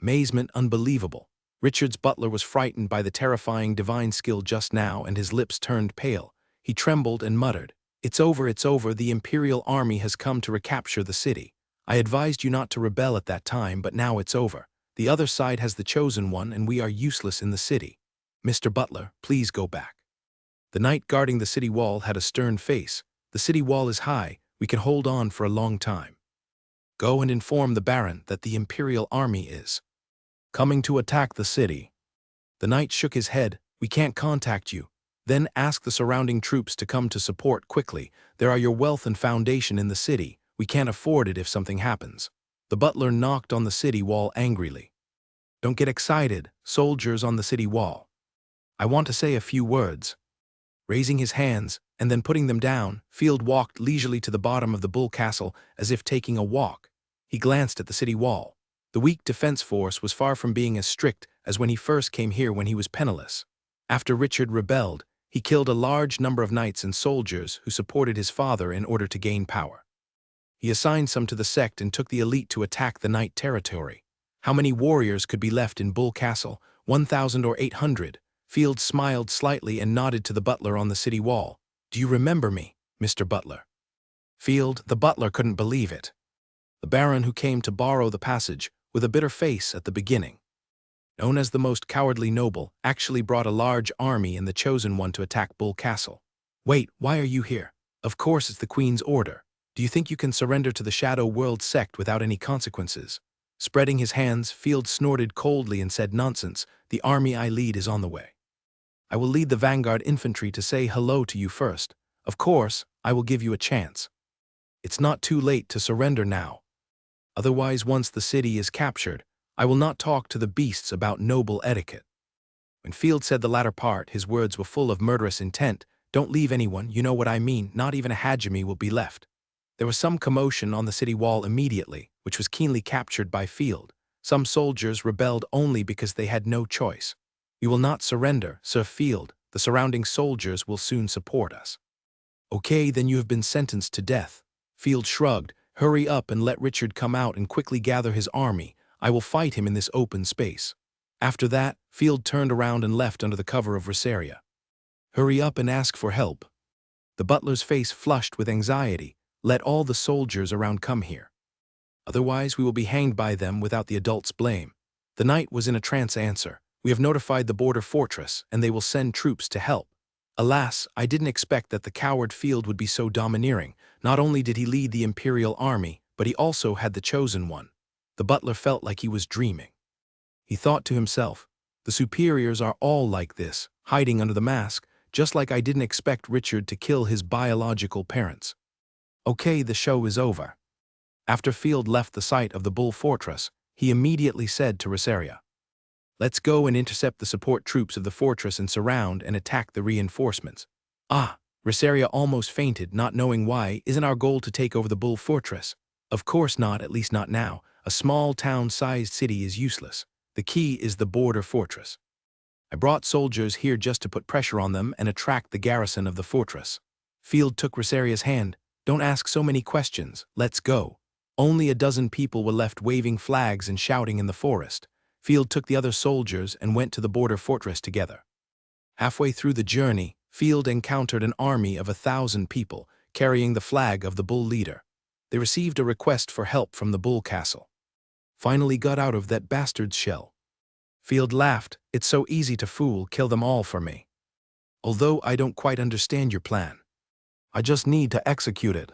Amazement unbelievable. Richard's butler was frightened by the terrifying divine skill just now, and his lips turned pale. He trembled and muttered, it's over, the Imperial army has come to recapture the city. I advised you not to rebel at that time, but now it's over. The other side has the chosen one, and we are useless in the city. Mr. Butler, please go back. The knight guarding the city wall had a stern face. The city wall is high, we can hold on for a long time. Go and inform the Baron that the Imperial army is coming to attack the city. The knight shook his head, we can't contact you. Then ask the surrounding troops to come to support quickly. There are your wealth and foundation in the city. We can't afford it if something happens. The butler knocked on the city wall angrily. Don't get excited, soldiers on the city wall. I want to say a few words. Raising his hands and then putting them down, Field walked leisurely to the bottom of the bull castle as if taking a walk. He glanced at the city wall. The weak defense force was far from being as strict as when he first came here when he was penniless. After Richard rebelled, he killed a large number of knights and soldiers who supported his father in order to gain power. He assigned some to the sect and took the elite to attack the knight territory. How many warriors could be left in Bull Castle? 1,000 or 800? Field smiled slightly and nodded to the butler on the city wall. Do you remember me, Mr. Butler? Field, the butler, couldn't believe it. The baron who came to borrow the passage, with a bitter face at the beginning, known as the most cowardly noble, actually brought a large army and the chosen one to attack Bull Castle. Wait, why are you here? Of course it's the Queen's order. Do you think you can surrender to the Shadow World sect without any consequences? Spreading his hands, Field snorted coldly and said, Nonsense, the army I lead is on the way. I will lead the vanguard infantry to say hello to you first. Of course, I will give you a chance. It's not too late to surrender now. Otherwise, once the city is captured, I will not talk to the beasts about noble etiquette. When Field said the latter part, his words were full of murderous intent. Don't leave anyone, you know what I mean, not even a Hajime will be left. There was some commotion on the city wall immediately, which was keenly captured by Field. Some soldiers rebelled only because they had no choice. We will not surrender, Sir Field. The surrounding soldiers will soon support us. Okay, then you have been sentenced to death. Field shrugged. Hurry up and let Richard come out and quickly gather his army. I will fight him in this open space. After that, Field turned around and left under the cover of Rosaria. Hurry up and ask for help. The butler's face flushed with anxiety. Let all the soldiers around come here. Otherwise we will be hanged by them without the adults' blame. The knight was in a trance answer. We have notified the border fortress, and they will send troops to help. Alas, I didn't expect that the coward Field would be so domineering. Not only did he lead the Imperial army, but he also had the chosen one. The butler felt like he was dreaming. He thought to himself, the superiors are all like this, hiding under the mask, just like I didn't expect Richard to kill his biological parents. Okay, the show is over. After Field left the site of the Bull Fortress, he immediately said to Rosaria, Let's go and intercept the support troops of the fortress and surround and attack the reinforcements. Ah, Rosaria almost fainted, not knowing why. Isn't our goal to take over the Bull Fortress? Of course not, at least not now. A small town-sized city is useless. The key is the border fortress. I brought soldiers here just to put pressure on them and attract the garrison of the fortress. Field took Rosaria's hand. Don't ask so many questions. Let's go. Only a dozen people were left waving flags and shouting in the forest. Field took the other soldiers and went to the border fortress together. Halfway through the journey, Field encountered an army of 1,000 people carrying the flag of the Bull leader. They received a request for help from the Bull Castle. Finally got out of that bastard's shell. Field laughed. It's so easy to fool, kill them all for me. Although I don't quite understand your plan. I just need to execute it.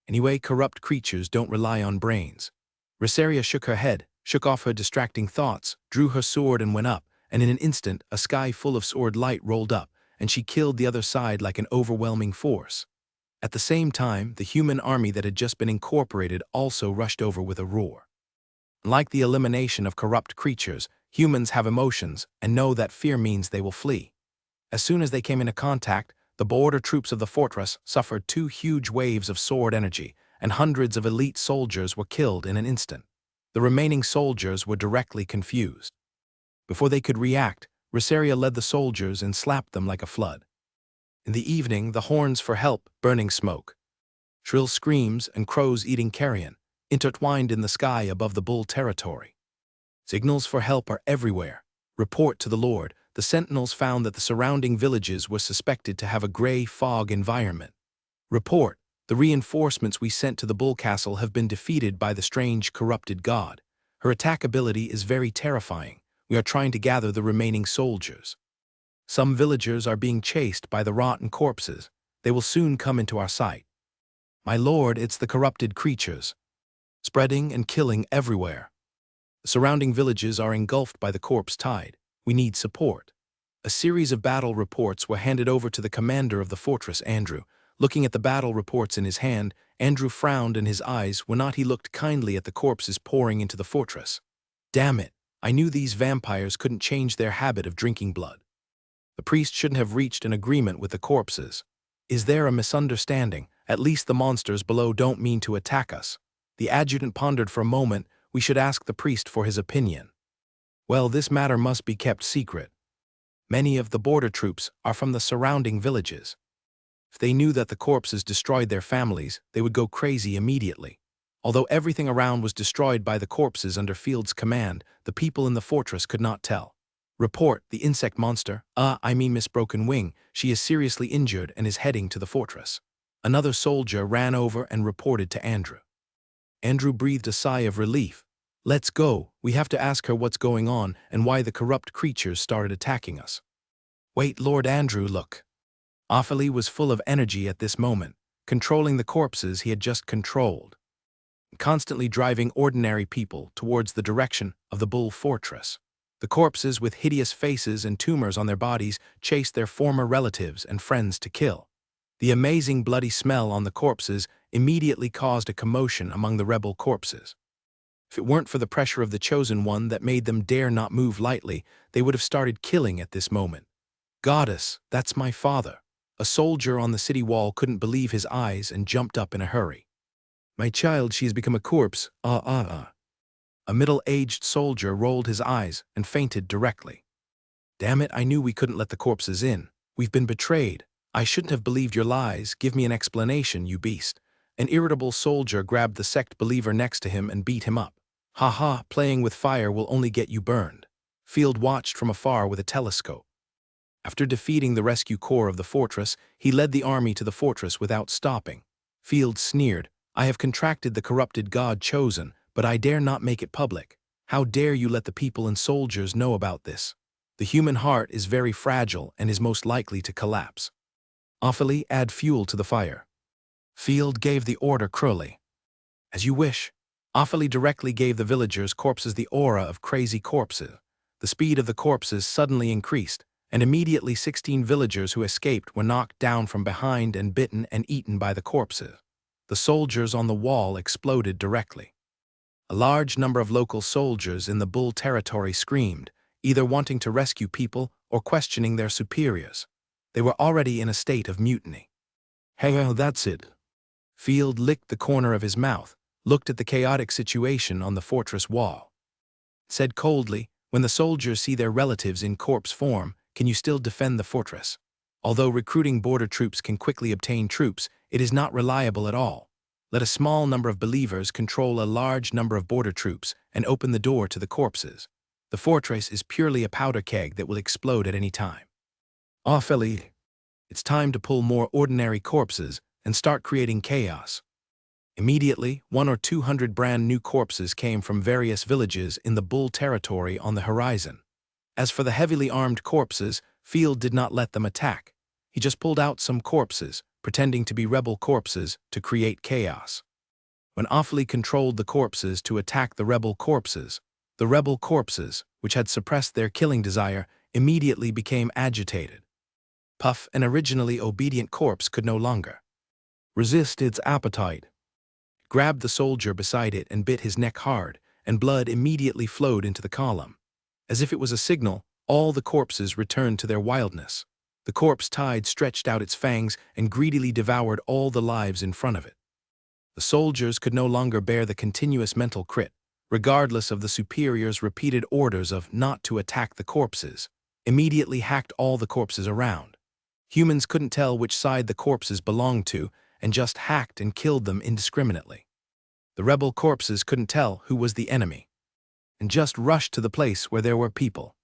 Anyway, corrupt creatures don't rely on brains. Rosaria shook her head, shook off her distracting thoughts, drew her sword and went up, and in an instant a sky full of sword light rolled up, and she killed the other side like an overwhelming force. At the same time, the human army that had just been incorporated also rushed over with a roar. Like the elimination of corrupt creatures, humans have emotions and know that fear means they will flee. As soon as they came into contact, the border troops of the fortress suffered 2 huge waves of sword energy, and hundreds of elite soldiers were killed in an instant. The remaining soldiers were directly confused. Before they could react, Rosaria led the soldiers and slapped them like a flood. In the evening, the horns for help, burning smoke. Shrill screams and crows eating carrion, intertwined in the sky above the Bull territory. Signals for help are everywhere. Report to the Lord. The sentinels found that the surrounding villages were suspected to have a gray fog environment. Report. The reinforcements we sent to the Bull Castle have been defeated by the strange corrupted god. Her attack ability is very terrifying. We are trying to gather the remaining soldiers. Some villagers are being chased by the rotten corpses. They will soon come into our sight. My lord, it's the corrupted creatures. Spreading and killing everywhere. The surrounding villages are engulfed by the corpse tide. We need support. A series of battle reports were handed over to the commander of the fortress, Andrew. Looking at the battle reports in his hand, Andrew frowned and his eyes were not he looked kindly at the corpses pouring into the fortress. Damn it, I knew these vampires couldn't change their habit of drinking blood. The priest shouldn't have reached an agreement with the corpses. Is there a misunderstanding? At least the monsters below don't mean to attack us. The adjutant pondered for a moment. We should ask the priest for his opinion. Well, this matter must be kept secret. Many of the border troops are from the surrounding villages. If they knew that the corpses destroyed their families, they would go crazy immediately. Although everything around was destroyed by the corpses under Field's command, the people in the fortress could not tell. Report, the insect monster, Miss Broken Wing, she is seriously injured and is heading to the fortress. Another soldier ran over and reported to Andrew. Andrew breathed a sigh of relief. Let's go, we have to ask her what's going on and why the corrupt creatures started attacking us. Wait, Lord Andrew, look. Ophelie was full of energy at this moment, controlling the corpses he had just controlled, constantly driving ordinary people towards the direction of the Bull Fortress. The corpses with hideous faces and tumors on their bodies chased their former relatives and friends to kill. The amazing bloody smell on the corpses immediately caused a commotion among the rebel corpses. If it weren't for the pressure of the Chosen One that made them dare not move lightly, they would have started killing at this moment. Goddess, that's my father. A soldier on the city wall couldn't believe his eyes and jumped up in a hurry. My child, she has become a corpse, A middle-aged soldier rolled his eyes and fainted directly. Damn it, I knew we couldn't let the corpses in. We've been betrayed. I shouldn't have believed your lies. Give me an explanation, you beast. An irritable soldier grabbed the sect believer next to him and beat him up. Ha ha, playing with fire will only get you burned. Field watched from afar with a telescope. After defeating the rescue corps of the fortress, he led the army to the fortress without stopping. Field sneered, I have contracted the corrupted god Chosen, but I dare not make it public. How dare you let the people and soldiers know about this? The human heart is very fragile and is most likely to collapse. Ophelie, add fuel to the fire. Field gave the order cruelly. As you wish. Ophelie directly gave the villagers' corpses the aura of crazy corpses. The speed of the corpses suddenly increased, and immediately 16 villagers who escaped were knocked down from behind and bitten and eaten by the corpses. The soldiers on the wall exploded directly. A large number of local soldiers in the Bull territory screamed, either wanting to rescue people or questioning their superiors. They were already in a state of mutiny. Hey, that's it. Field licked the corner of his mouth, looked at the chaotic situation on the fortress wall. Said coldly, when the soldiers see their relatives in corpse form, can you still defend the fortress? Although recruiting border troops can quickly obtain troops, it is not reliable at all. Let a small number of believers control a large number of border troops and open the door to the corpses. The fortress is purely a powder keg that will explode at any time. Ophelie, it's time to pull more ordinary corpses and start creating chaos. Immediately, 100 or 200 brand new corpses came from various villages in the Bull territory on the horizon. As for the heavily armed corpses, Field did not let them attack. He just pulled out some corpses, pretending to be rebel corpses, to create chaos. When Ophelie controlled the corpses to attack the rebel corpses, which had suppressed their killing desire, immediately became agitated. Puff, an originally obedient corpse, could no longer resist its appetite. Grabbed the soldier beside it and bit his neck hard, and blood immediately flowed into the column. As if it was a signal, all the corpses returned to their wildness. The corpse tide stretched out its fangs and greedily devoured all the lives in front of it. The soldiers could no longer bear the continuous mental crit, regardless of the superior's repeated orders of not to attack the corpses, immediately hacked all the corpses around. Humans couldn't tell which side the corpses belonged to, and just hacked and killed them indiscriminately. The rebel corpses couldn't tell who was the enemy, and just rushed to the place where there were people,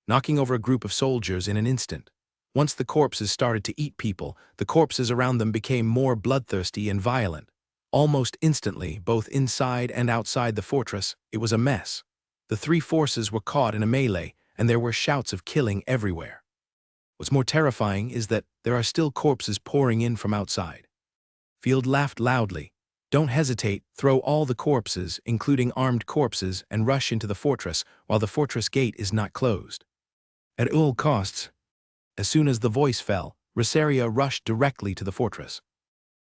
knocking over a group of soldiers in an instant. Once the corpses started to eat people, the corpses around them became more bloodthirsty and violent. Almost instantly, both inside and outside the fortress, it was a mess. The three forces were caught in a melee, and there were shouts of killing everywhere. What's more terrifying is that there are still corpses pouring in from outside. Field laughed loudly. Don't hesitate, throw all the corpses, including armed corpses, and rush into the fortress while the fortress gate is not closed. At all costs. As soon as the voice fell, Rosaria rushed directly to the fortress.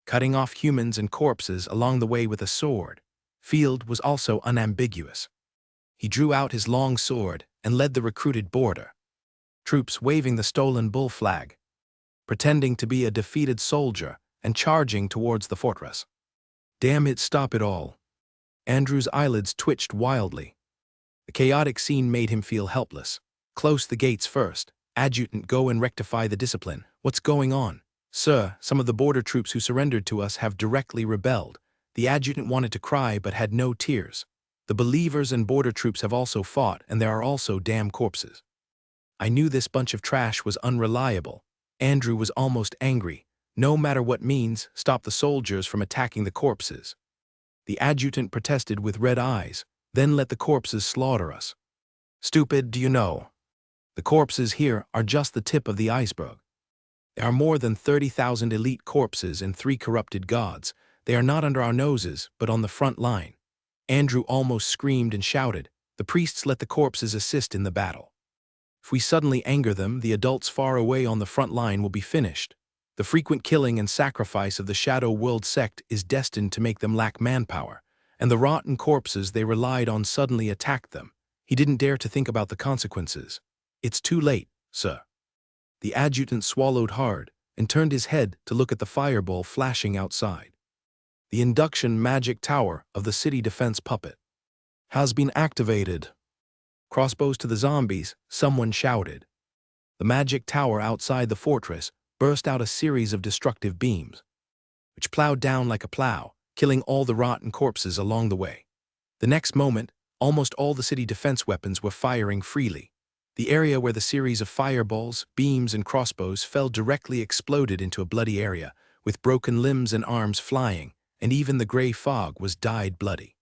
cutting off humans and corpses along the way with a sword. Field was also unambiguous. He drew out his long sword and led the recruited border troops waving the stolen bull flag, pretending to be a defeated soldier and charging towards the fortress. Damn it, stop it all. Andrew's eyelids twitched wildly. The chaotic scene made him feel helpless. Close the gates first. Adjutant, go and rectify the discipline. What's going on? Sir, some of the border troops who surrendered to us have directly rebelled. The adjutant wanted to cry but had no tears. The believers and border troops have also fought, and there are also damn corpses. I knew this bunch of trash was unreliable. Andrew was almost angry. No matter what means, stop the soldiers from attacking the corpses. The adjutant protested with red eyes, then let the corpses slaughter us. Stupid, do you know? The corpses here are just the tip of the iceberg. There are more than 30,000 elite corpses and 3 corrupted gods. They are not under our noses, but on the front line. Andrew almost screamed and shouted. The priests let the corpses assist in the battle. If we suddenly anger them, the adults far away on the front line will be finished. The frequent killing and sacrifice of the Shadow World sect is destined to make them lack manpower, and the rotten corpses they relied on suddenly attacked them. He didn't dare to think about the consequences. It's too late, sir. The adjutant swallowed hard and turned his head to look at the fireball flashing outside. The induction magic tower of the city defense puppet has been activated. Crossbows to the zombies, someone shouted. The magic tower outside the fortress burst out a series of destructive beams, which plowed down like a plow, killing all the rotten corpses along the way. The next moment, almost all the city defense weapons were firing freely. The area where the series of fireballs, beams, and crossbows fell directly exploded into a bloody area, with broken limbs and arms flying, and even the gray fog was dyed bloody.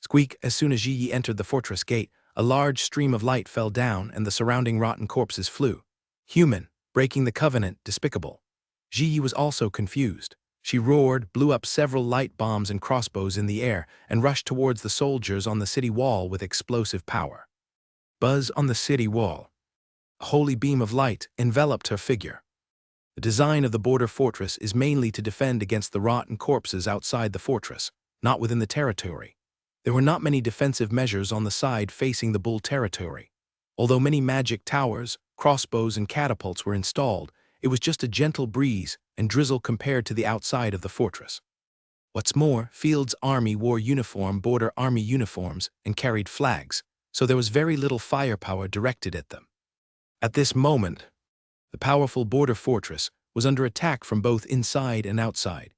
Squeak! As soon as Yi entered the fortress gate, a large stream of light fell down and the surrounding rotten corpses flew. Human, breaking the covenant, despicable. Yi was also confused. She roared, blew up several light bombs and crossbows in the air, and rushed towards the soldiers on the city wall with explosive power. Buzz on the city wall. A holy beam of light enveloped her figure. The design of the border fortress is mainly to defend against the rotten corpses outside the fortress, not within the territory. There were not many defensive measures on the side facing the bull territory. Although many magic towers, crossbows, and catapults were installed, it was just a gentle breeze and drizzle compared to the outside of the fortress. What's more, Field's army wore border army uniforms, and carried flags, so there was very little firepower directed at them. At this moment, the powerful border fortress was under attack from both inside and outside.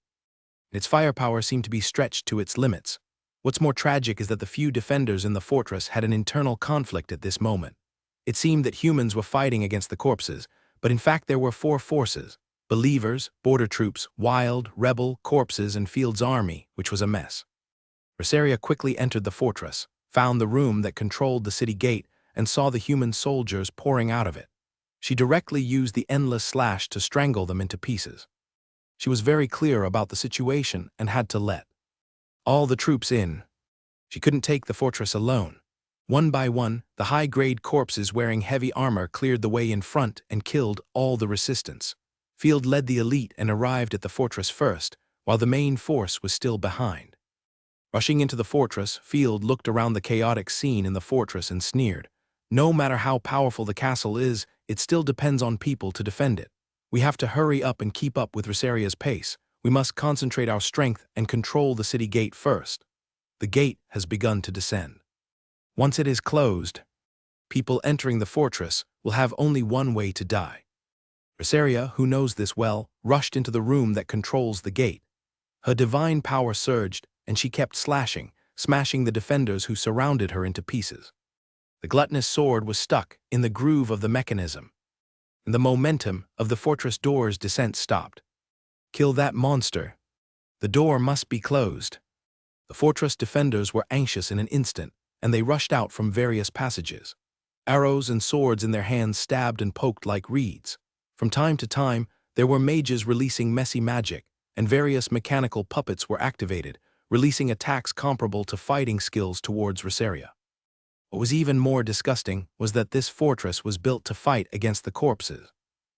Its firepower seemed to be stretched to its limits. What's more tragic is that the few defenders in the fortress had an internal conflict at this moment. It seemed that humans were fighting against the corpses, but in fact there were 4 forces: believers, border troops, wild, rebel, corpses, and Field's army, which was a mess. Rosaria quickly entered the fortress, found the room that controlled the city gate, and saw the human soldiers pouring out of it. She directly used the endless slash to strangle them into pieces. She was very clear about the situation and had to let all the troops in. She couldn't take the fortress alone. One by one, the high-grade corpses wearing heavy armor cleared the way in front and killed all the resistance. Field led the elite and arrived at the fortress first, while the main force was still behind. Rushing into the fortress, Field looked around the chaotic scene in the fortress and sneered. No matter how powerful the castle is, it still depends on people to defend it. We have to hurry up and keep up with Rosaria's pace. We must concentrate our strength and control the city gate first. The gate has begun to descend. Once it is closed, people entering the fortress will have only one way to die. Rosaria, who knows this well, rushed into the room that controls the gate. Her divine power surged, and she kept smashing the defenders who surrounded her into pieces. The gluttonous sword was stuck in the groove of the mechanism, and the momentum of the fortress door's descent stopped. Kill that monster. The door must be closed. The fortress defenders were anxious in an instant, and they rushed out from various passages. Arrows and swords in their hands stabbed and poked like reeds. From time to time, there were mages releasing messy magic, and various mechanical puppets were activated, releasing attacks comparable to fighting skills towards Rosaria. What was even more disgusting was that this fortress was built to fight against the corpses.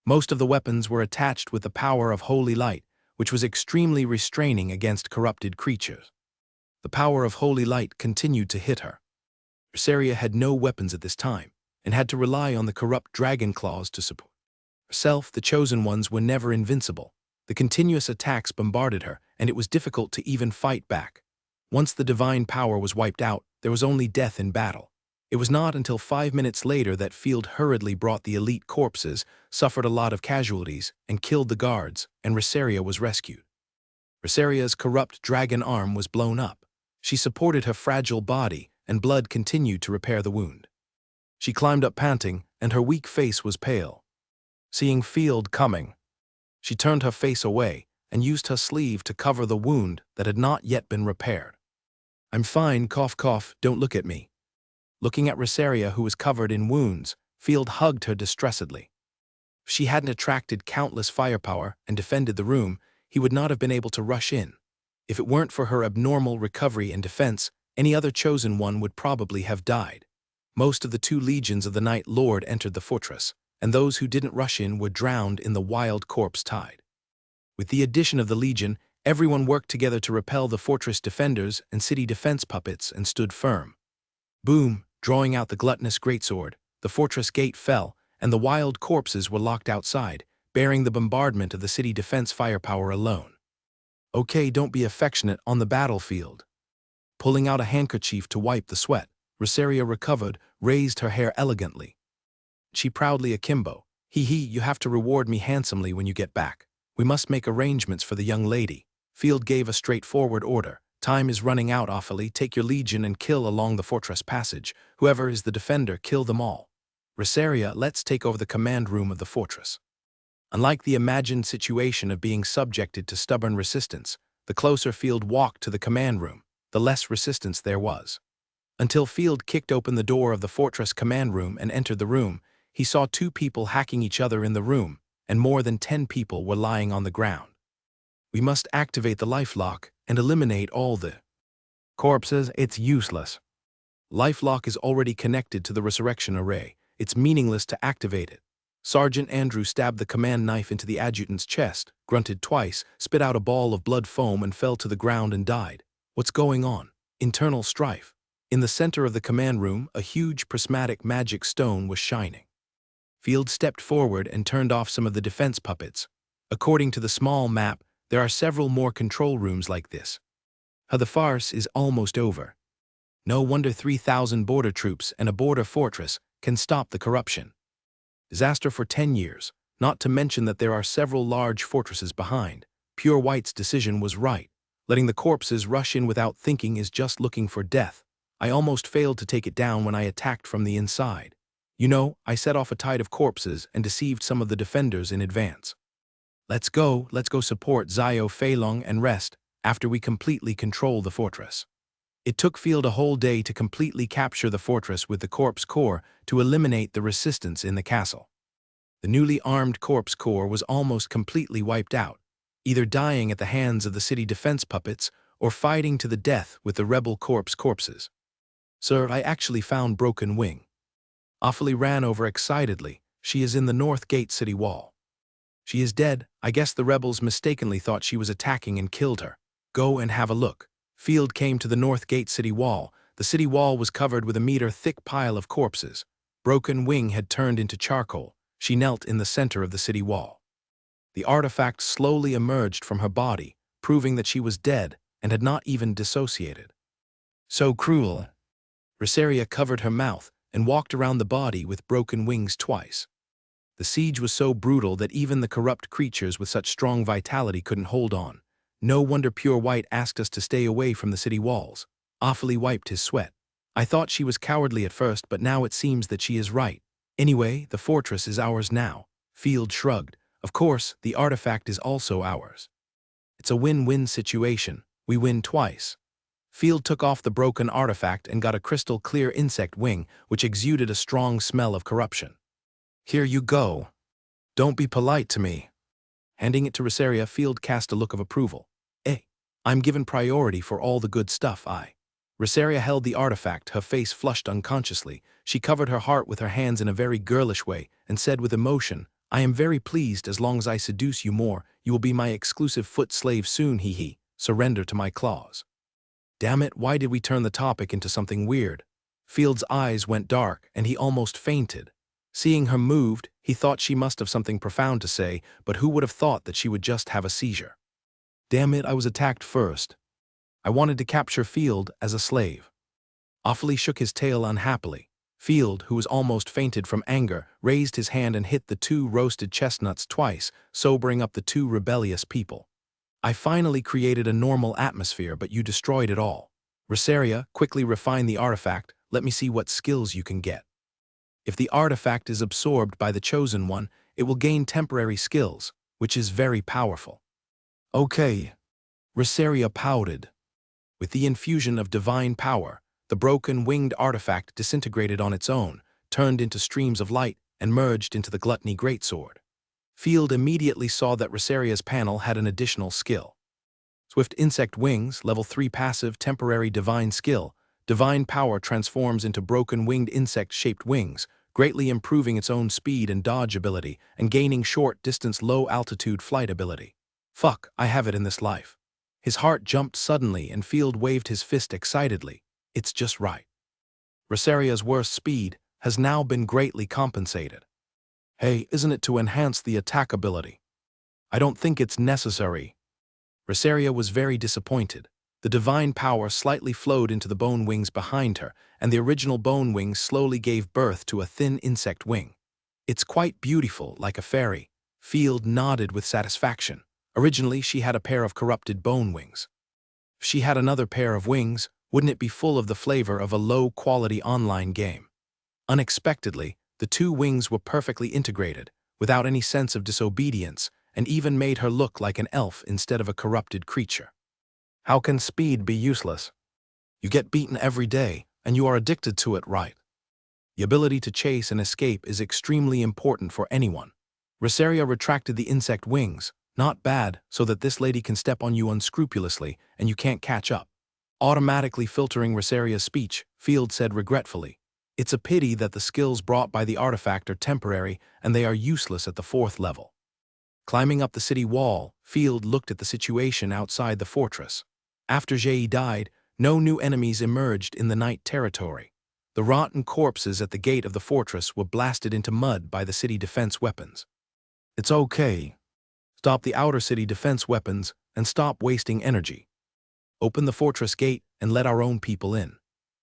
Most of the weapons were attached with the power of holy light, which was extremely restraining against corrupted creatures. The power of holy light continued to hit her. Rosaria had no weapons at this time, and had to rely on the corrupt dragon claws to support herself. The chosen ones were never invincible. The continuous attacks bombarded her, and it was difficult to even fight back. Once the divine power was wiped out, there was only death in battle. It was not until 5 minutes later that Field hurriedly brought the elite corpses, suffered a lot of casualties, and killed the guards, and Rosaria was rescued. Rosaria's corrupt dragon arm was blown up. She supported her fragile body, and blood continued to repair the wound. She climbed up panting, and her weak face was pale. Seeing Field coming, she turned her face away and used her sleeve to cover the wound that had not yet been repaired. "I'm fine, cough cough, don't look at me." Looking at Rosaria, who was covered in wounds, Field hugged her distressedly. If she hadn't attracted countless firepower and defended the room, he would not have been able to rush in. If it weren't for her abnormal recovery and defense, any other chosen one would probably have died. Most of the 2 legions of the Night Lord entered the fortress, and those who didn't rush in were drowned in the wild corpse tide. With the addition of the legion, everyone worked together to repel the fortress defenders and city defense puppets and stood firm. Boom! Drawing out the gluttonous greatsword, the fortress gate fell, and the wild corpses were locked outside, bearing the bombardment of the city defense firepower alone. "Okay, don't be affectionate on the battlefield." Pulling out a handkerchief to wipe the sweat, Rosaria recovered, raised her hair elegantly. She proudly akimbo, "Hee hee, you have to reward me handsomely when you get back. We must make arrangements for the young lady." Field gave a straightforward order. "Time is running out, awfully. Take your legion and kill along the fortress passage. Whoever is the defender, kill them all. Rosaria, let's take over the command room of the fortress." Unlike the imagined situation of being subjected to stubborn resistance, the closer Field walked to the command room, the less resistance there was. Until Field kicked open the door of the fortress command room and entered the room, he saw 2 people hacking each other in the room, and more than 10 people were lying on the ground. "We must activate the lifelock and eliminate all the corpses. It's useless. Lifelock is already connected to the resurrection array. It's meaningless to activate it." Sergeant Andrew stabbed the command knife into the adjutant's chest, grunted twice, spit out a ball of blood foam and fell to the ground and died. What's going on? Internal strife. In the center of the command room, a huge prismatic magic stone was shining. Field stepped forward and turned off some of the defense puppets. According to the small map, there are several more control rooms like this. The farce is almost over. No wonder 3,000 border troops and a border fortress can stop the corruption. Disaster for 10 years, not to mention that there are several large fortresses behind. Pure White's decision was right. Letting the corpses rush in without thinking is just looking for death. I almost failed to take it down when I attacked from the inside. You know, I set off a tide of corpses and deceived some of the defenders in advance. Let's go support Zio Feilong and rest after we completely control the fortress." It took Field a whole day to completely capture the fortress with the Corpse Corps to eliminate the resistance in the castle. The newly armed Corpse Corps was almost completely wiped out, either dying at the hands of the city defense puppets or fighting to the death with the rebel corpses. "Sir, I actually found Broken Wing." Awfully ran over excitedly. "She is in the north gate city wall." "She is dead. I guess the rebels mistakenly thought she was attacking and killed her. Go and have a look." Field came to the north gate city wall. The city wall was covered with a meter-thick pile of corpses. Broken Wing had turned into charcoal. She knelt in the center of the city wall. The artifact slowly emerged from her body, proving that she was dead and had not even dissociated. "So cruel." Rosaria covered her mouth and walked around the body with Broken Wings twice. The siege was so brutal that even the corrupt creatures with such strong vitality couldn't hold on. No wonder Pure White asked us to stay away from the city walls. Awfully wiped his sweat. "I thought she was cowardly at first, but now it seems that she is right. Anyway, the fortress is ours now." Field shrugged. "Of course, the artifact is also ours. It's a win-win situation. We win twice." Field took off the broken artifact and got a crystal-clear insect wing, which exuded a strong smell of corruption. "Here you go. Don't be polite to me." Handing it to Rosaria, Field cast a look of approval. I'm given priority for all the good stuff, Rosaria held the artifact, her face flushed unconsciously. She covered her heart with her hands in a very girlish way and said with emotion, I am very pleased. As long as I seduce you more, you will be my exclusive foot slave soon, he. Surrender to my claws. Damn it, why did we turn the topic into something weird? Field's eyes went dark, and he almost fainted. Seeing her moved, he thought she must have something profound to say, but who would have thought that she would just have a seizure? Damn it, I was attacked first. I wanted to capture Field as a slave. Awfully shook his tail unhappily. Field, who was almost fainted from anger, raised his hand and hit the 2 roasted chestnuts twice, sobering up the 2 rebellious people. I finally created a normal atmosphere, but you destroyed it all. Rosaria, quickly refine the artifact. Let me see what skills you can get. If the artifact is absorbed by the Chosen One, it will gain temporary skills, which is very powerful. Okay. Rosaria pouted. With the infusion of divine power, the broken winged artifact disintegrated on its own, turned into streams of light, and merged into the gluttony greatsword. Field immediately saw that Rosaria's panel had an additional skill. Swift Insect Wings, level 3 passive temporary divine skill. Divine power transforms into broken winged insect-shaped wings, greatly improving its own speed and dodge ability and gaining short-distance low-altitude flight ability. Fuck, I have it in this life. His heart jumped suddenly and Field waved his fist excitedly. It's just right. Rosaria's worst speed has now been greatly compensated. Hey, isn't it to enhance the attack ability? I don't think it's necessary. Rosaria was very disappointed. The divine power slightly flowed into the bone wings behind her, and the original bone wings slowly gave birth to a thin insect wing. It's quite beautiful, like a fairy. Field nodded with satisfaction. Originally, she had a pair of corrupted bone wings. If she had another pair of wings, wouldn't it be full of the flavor of a low-quality online game? Unexpectedly, the 2 wings were perfectly integrated, without any sense of disobedience, and even made her look like an elf instead of a corrupted creature. How can speed be useless? You get beaten every day, and you are addicted to it, right? The ability to chase and escape is extremely important for anyone. Rosaria retracted the insect wings. Not bad, so that this lady can step on you unscrupulously, and you can't catch up. Automatically filtering Rosaria's speech, Field said regretfully, "It's a pity that the skills brought by the artifact are temporary, and they are useless at the 4th level." Climbing up the city wall, Field looked at the situation outside the fortress. After Jay died, no new enemies emerged in the night territory. The rotten corpses at the gate of the fortress were blasted into mud by the city defense weapons. It's okay. Stop the outer city defense weapons and stop wasting energy. Open the fortress gate and let our own people in.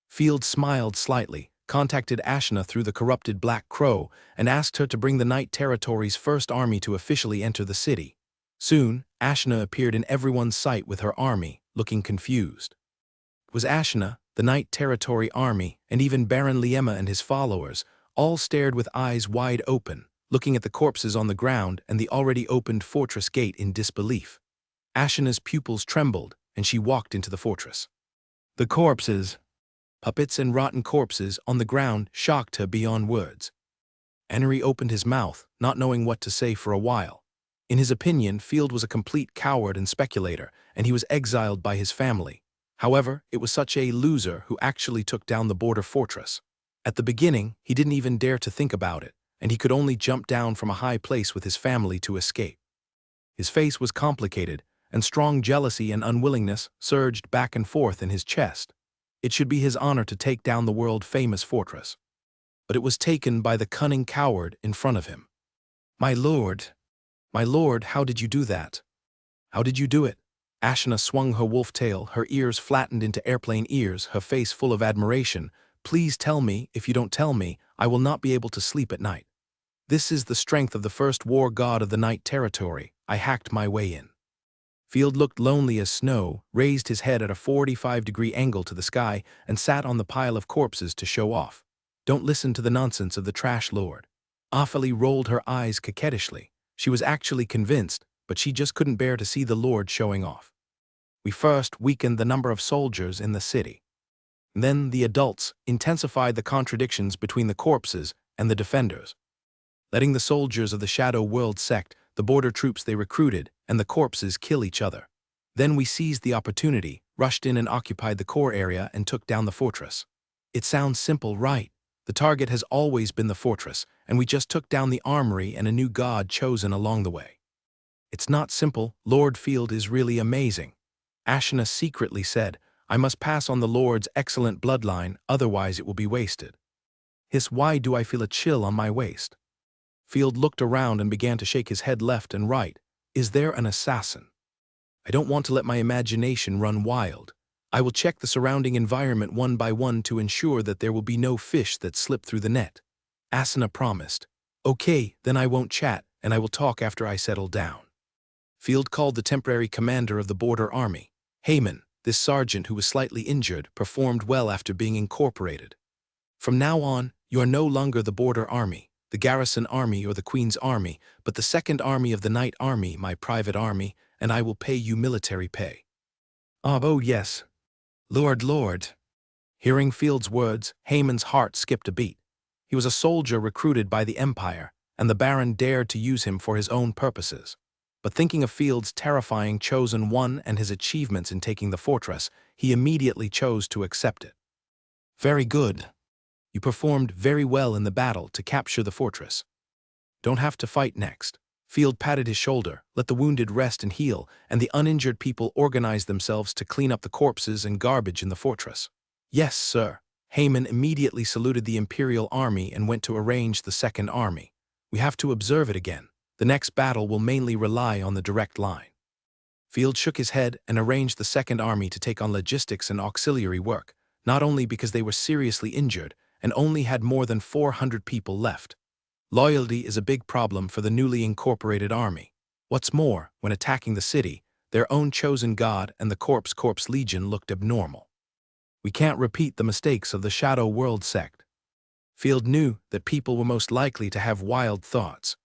Field smiled slightly, contacted Ashna through the corrupted Black Crow, and asked her to bring the Night Territory's first army to officially enter the city. Soon, Ashna appeared in everyone's sight with her army, looking confused. It was Ashna, the Night Territory army, and even Baron Liema and his followers, all stared with eyes wide open, looking at the corpses on the ground and the already opened fortress gate in disbelief. Ashna's pupils trembled, and she walked into the fortress. The corpses, puppets and rotten corpses on the ground, shocked her beyond words. Henry opened his mouth, not knowing what to say for a while. In his opinion, Field was a complete coward and speculator, and he was exiled by his family. However, it was such a loser who actually took down the border fortress. At the beginning, he didn't even dare to think about it, and he could only jump down from a high place with his family to escape. His face was complicated, and strong jealousy and unwillingness surged back and forth in his chest. It should be his honor to take down the world-famous fortress. But it was taken by the cunning coward in front of him. My lord, how did you do that? How did you do it?" Ashna swung her wolf tail, her ears flattened into airplane ears, her face full of admiration. "Please tell me. If you don't tell me, I will not be able to sleep at night. This is the strength of the first war god of the Night Territory. I hacked my way in." Field looked lonely as snow, raised his head at a 45-degree angle to the sky, and sat on the pile of corpses to show off. "Don't listen to the nonsense of the trash lord." Ophelie rolled her eyes coquettishly. She was actually convinced, but she just couldn't bear to see the lord showing off. "We first weakened the number of soldiers in the city. Then the adults intensified the contradictions between the corpses and the defenders, letting the soldiers of the Shadow World sect, the border troops they recruited, and the corpses kill each other. Then we seized the opportunity, rushed in and occupied the core area and took down the fortress." It sounds simple, right? The target has always been the fortress, and we just took down the armory and a new god chosen along the way. It's not simple. Lord Field is really amazing. Ashina secretly said, I must pass on the Lord's excellent bloodline, otherwise it will be wasted. Why do I feel a chill on my waist? Field looked around and began to shake his head left and right. Is there an assassin? I don't want to let my imagination run wild. I will check the surrounding environment one by one to ensure that there will be no fish that slip through the net. Asuna promised. Okay, then I won't chat, and I will talk after I settle down. Field called the temporary commander of the border army. Heyman, this sergeant who was slightly injured, performed well after being incorporated. From now on, you are no longer the border army, the garrison army or the Queen's army, but the second army of the Night Army, my private army, and I will pay you military pay. Oh yes. Lord. Hearing Field's words, Heyman's heart skipped a beat. He was a soldier recruited by the Empire, and the Baron dared to use him for his own purposes. But thinking of Field's terrifying Chosen One and his achievements in taking the fortress, he immediately chose to accept it. Very good. You performed very well in the battle to capture the fortress. Don't have to fight next. Field patted his shoulder, let the wounded rest and heal, and the uninjured people organized themselves to clean up the corpses and garbage in the fortress. Yes, sir. Heyman immediately saluted the Imperial Army and went to arrange the Second Army. We have to observe it again. The next battle will mainly rely on the direct line. Field shook his head and arranged the Second Army to take on logistics and auxiliary work, not only because they were seriously injured and only had more than 400 people left. Loyalty is a big problem for the newly incorporated army. What's more, when attacking the city, their own chosen god and the Corpse Legion looked abnormal. We can't repeat the mistakes of the Shadow World sect. Field knew that people were most likely to have wild thoughts.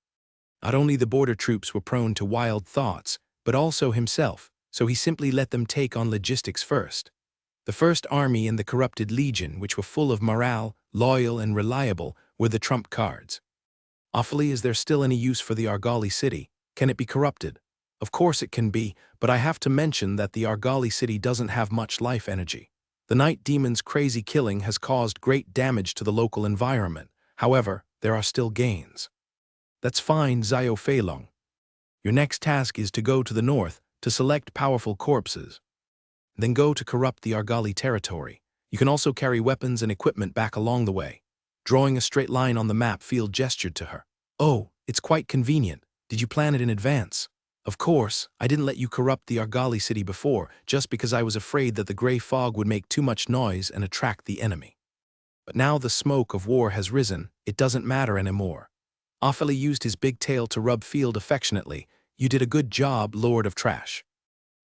Not only the border troops were prone to wild thoughts, but also himself, so he simply let them take on logistics first. The First Army and the Corrupted Legion, which were full of morale, loyal and reliable, were the trump cards. Awfully, is there still any use for the Argali city? Can it be corrupted? Of course it can be, but I have to mention that the Argali city doesn't have much life energy. The Night Demon's crazy killing has caused great damage to the local environment. However, there are still gains. That's fine, Zio Feilong. Your next task is to go to the north to select powerful corpses. Then go to corrupt the Argali territory. You can also carry weapons and equipment back along the way. Drawing a straight line on the map, Field gestured to her. Oh, it's quite convenient. Did you plan it in advance? Of course, I didn't let you corrupt the Argali city before, just because I was afraid that the gray fog would make too much noise and attract the enemy. But now the smoke of war has risen, it doesn't matter anymore. Offaly used his big tail to rub Field affectionately. You did a good job, Lord of Trash.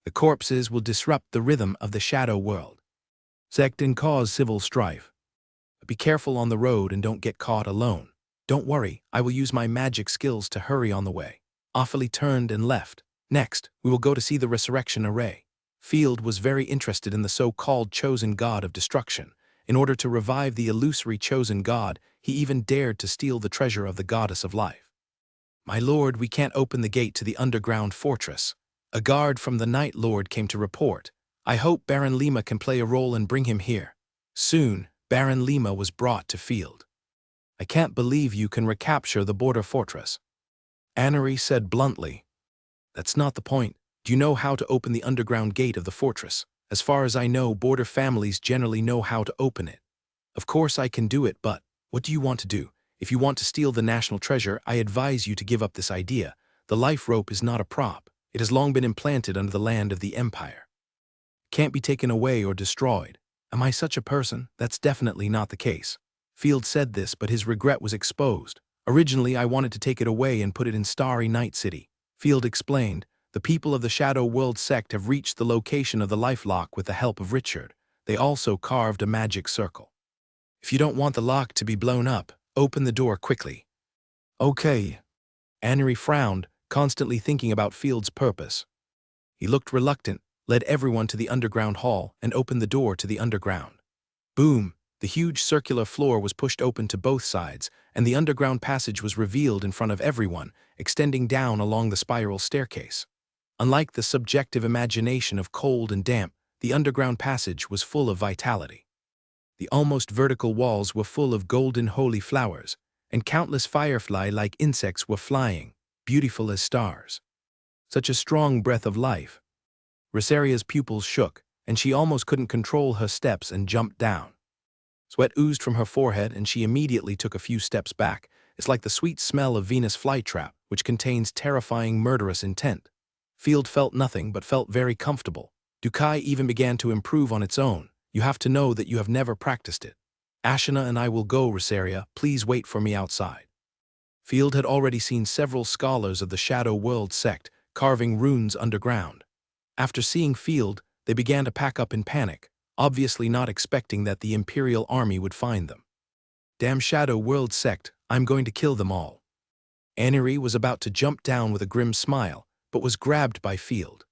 The corpses will disrupt the rhythm of the Shadow World. Sect and cause civil strife. But be careful on the road and don't get caught alone. Don't worry, I will use my magic skills to hurry on the way. Offaly turned and left. Next, we will go to see the Resurrection Array. Field was very interested in the so-called Chosen God of Destruction. In order to revive the illusory Chosen God, he even dared to steal the treasure of the Goddess of Life. My lord, we can't open the gate to the underground fortress. A guard from the Night Lord came to report. I hope Baron Lima can play a role and bring him here. Soon, Baron Lima was brought to Field. I can't believe you can recapture the border fortress. Annery said bluntly. That's not the point. Do you know how to open the underground gate of the fortress? As far as I know, border families generally know how to open it. Of course I can do it, but what do you want to do? If you want to steal the national treasure, I advise you to give up this idea. The life rope is not a prop. It has long been implanted under the land of the Empire. Can't be taken away or destroyed. Am I such a person? That's definitely not the case. Field said this, but his regret was exposed. Originally, I wanted to take it away and put it in Starry Night City. Field explained, the people of the Shadow World sect have reached the location of the life lock with the help of Richard. They also carved a magic circle. If you don't want the lock to be blown up, open the door quickly. Okay. Annery frowned, constantly thinking about Field's purpose. He looked reluctant, led everyone to the underground hall, and opened the door to the underground. Boom! The huge circular floor was pushed open to both sides, and the underground passage was revealed in front of everyone, extending down along the spiral staircase. Unlike the subjective imagination of cold and damp, the underground passage was full of vitality. The almost vertical walls were full of golden holy flowers, and countless firefly-like insects were flying, beautiful as stars. Such a strong breath of life. Rosaria's pupils shook, and she almost couldn't control her steps and jumped down. Sweat oozed from her forehead, and she immediately took a few steps back. It's like the sweet smell of Venus flytrap, which contains terrifying murderous intent. Field felt nothing but felt very comfortable. Dukai even began to improve on its own. You have to know that you have never practiced it. Ashina and I will go, Rosaria. Please wait for me outside. Field had already seen several scholars of the Shadow World sect carving runes underground. After seeing Field, they began to pack up in panic, obviously not expecting that the Imperial Army would find them. Damn Shadow World sect, I'm going to kill them all. Aniri was about to jump down with a grim smile, but was grabbed by Field.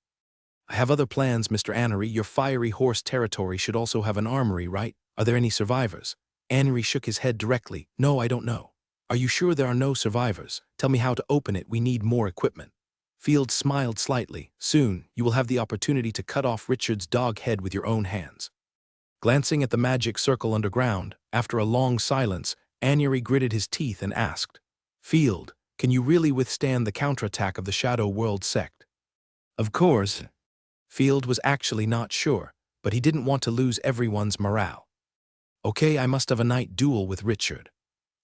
I have other plans, Mr. Aniri. Your fiery horse territory should also have an armory, right? Are there any survivors? Aniri shook his head directly. No, I don't know. Are you sure there are no survivors? Tell me how to open it. We need more equipment. Field smiled slightly. Soon, you will have the opportunity to cut off Richard's dog head with your own hands. Glancing at the magic circle underground, after a long silence, Aniri gritted his teeth and asked, Field, can you really withstand the counterattack of the Shadow World sect? Of course. Field was actually not sure, but he didn't want to lose everyone's morale. Okay, I must have a night duel with Richard.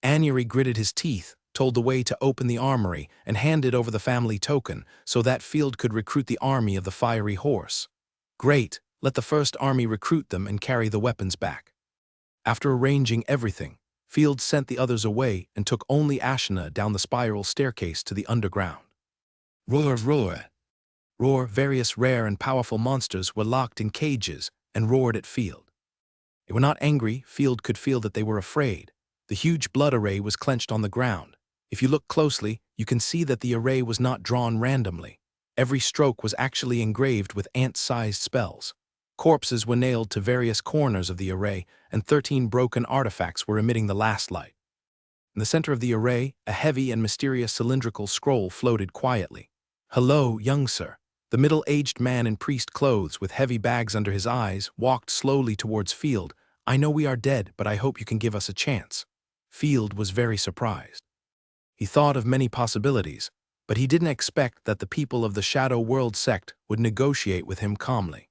Aniri gritted his teeth, told the way to open the armory, and handed over the family token so that Field could recruit the army of the fiery horse. Great, let the first army recruit them and carry the weapons back. After arranging everything, Field sent the others away and took only Ashina down the spiral staircase to the underground. Roar, roar. Roar, various rare and powerful monsters were locked in cages and roared at Field. They were not angry. Field could feel that they were afraid. The huge blood array was clenched on the ground. If you look closely, you can see that the array was not drawn randomly. Every stroke was actually engraved with ant-sized spells. Corpses were nailed to various corners of the array, and 13 broken artifacts were emitting the last light. In the center of the array, a heavy and mysterious cylindrical scroll floated quietly. Hello, young sir. The middle-aged man in priest clothes with heavy bags under his eyes walked slowly towards Field. I know we are dead, but I hope you can give us a chance. Field was very surprised. He thought of many possibilities, but he didn't expect that the people of the Shadow World sect would negotiate with him calmly.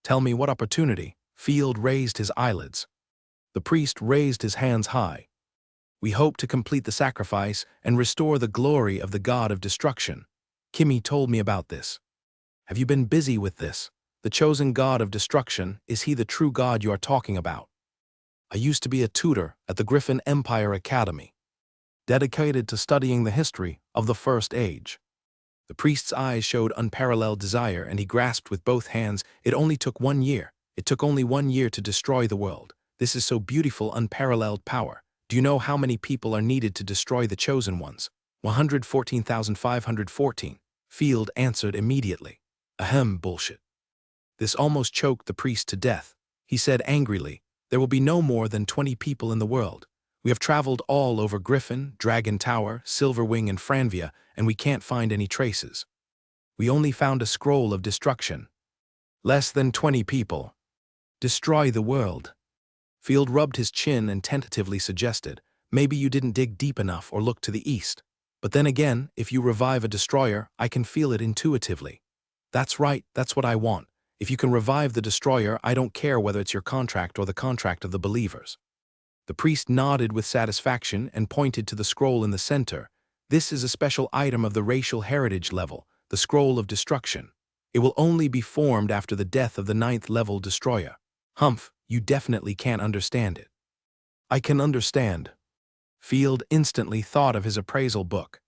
Tell me what opportunity? Field raised his eyelids. The priest raised his hands high. We hope to complete the sacrifice and restore the glory of the god of destruction. Kimmy told me about this. Have you been busy with this? The chosen god of destruction, is he the true god you are talking about? I used to be a tutor at the Griffin Empire Academy, dedicated to studying the history of the First Age. The priest's eyes showed unparalleled desire, and he grasped with both hands. It only took 1 year. It took only 1 year to destroy the world. This is so beautiful, unparalleled power. Do you know how many people are needed to destroy the chosen ones? 114,514. Field answered immediately. Ahem, bullshit. This almost choked the priest to death. He said angrily, there will be no more than 20 people in the world. We have traveled all over Griffin, Dragon Tower, Silverwing, and Franvia, and we can't find any traces. We only found a scroll of destruction. Less than 20 people. Destroy the world. Field rubbed his chin and tentatively suggested, maybe you didn't dig deep enough or look to the east. But then again, if you revive a destroyer, I can feel it intuitively. That's right, that's what I want. If you can revive the destroyer, I don't care whether it's your contract or the contract of the believers. The priest nodded with satisfaction and pointed to the scroll in the center. This is a special item of the racial heritage level, the Scroll of Destruction. It will only be formed after the death of the 9th level destroyer. Humph, you definitely can't understand it. I can understand. Field instantly thought of his appraisal book.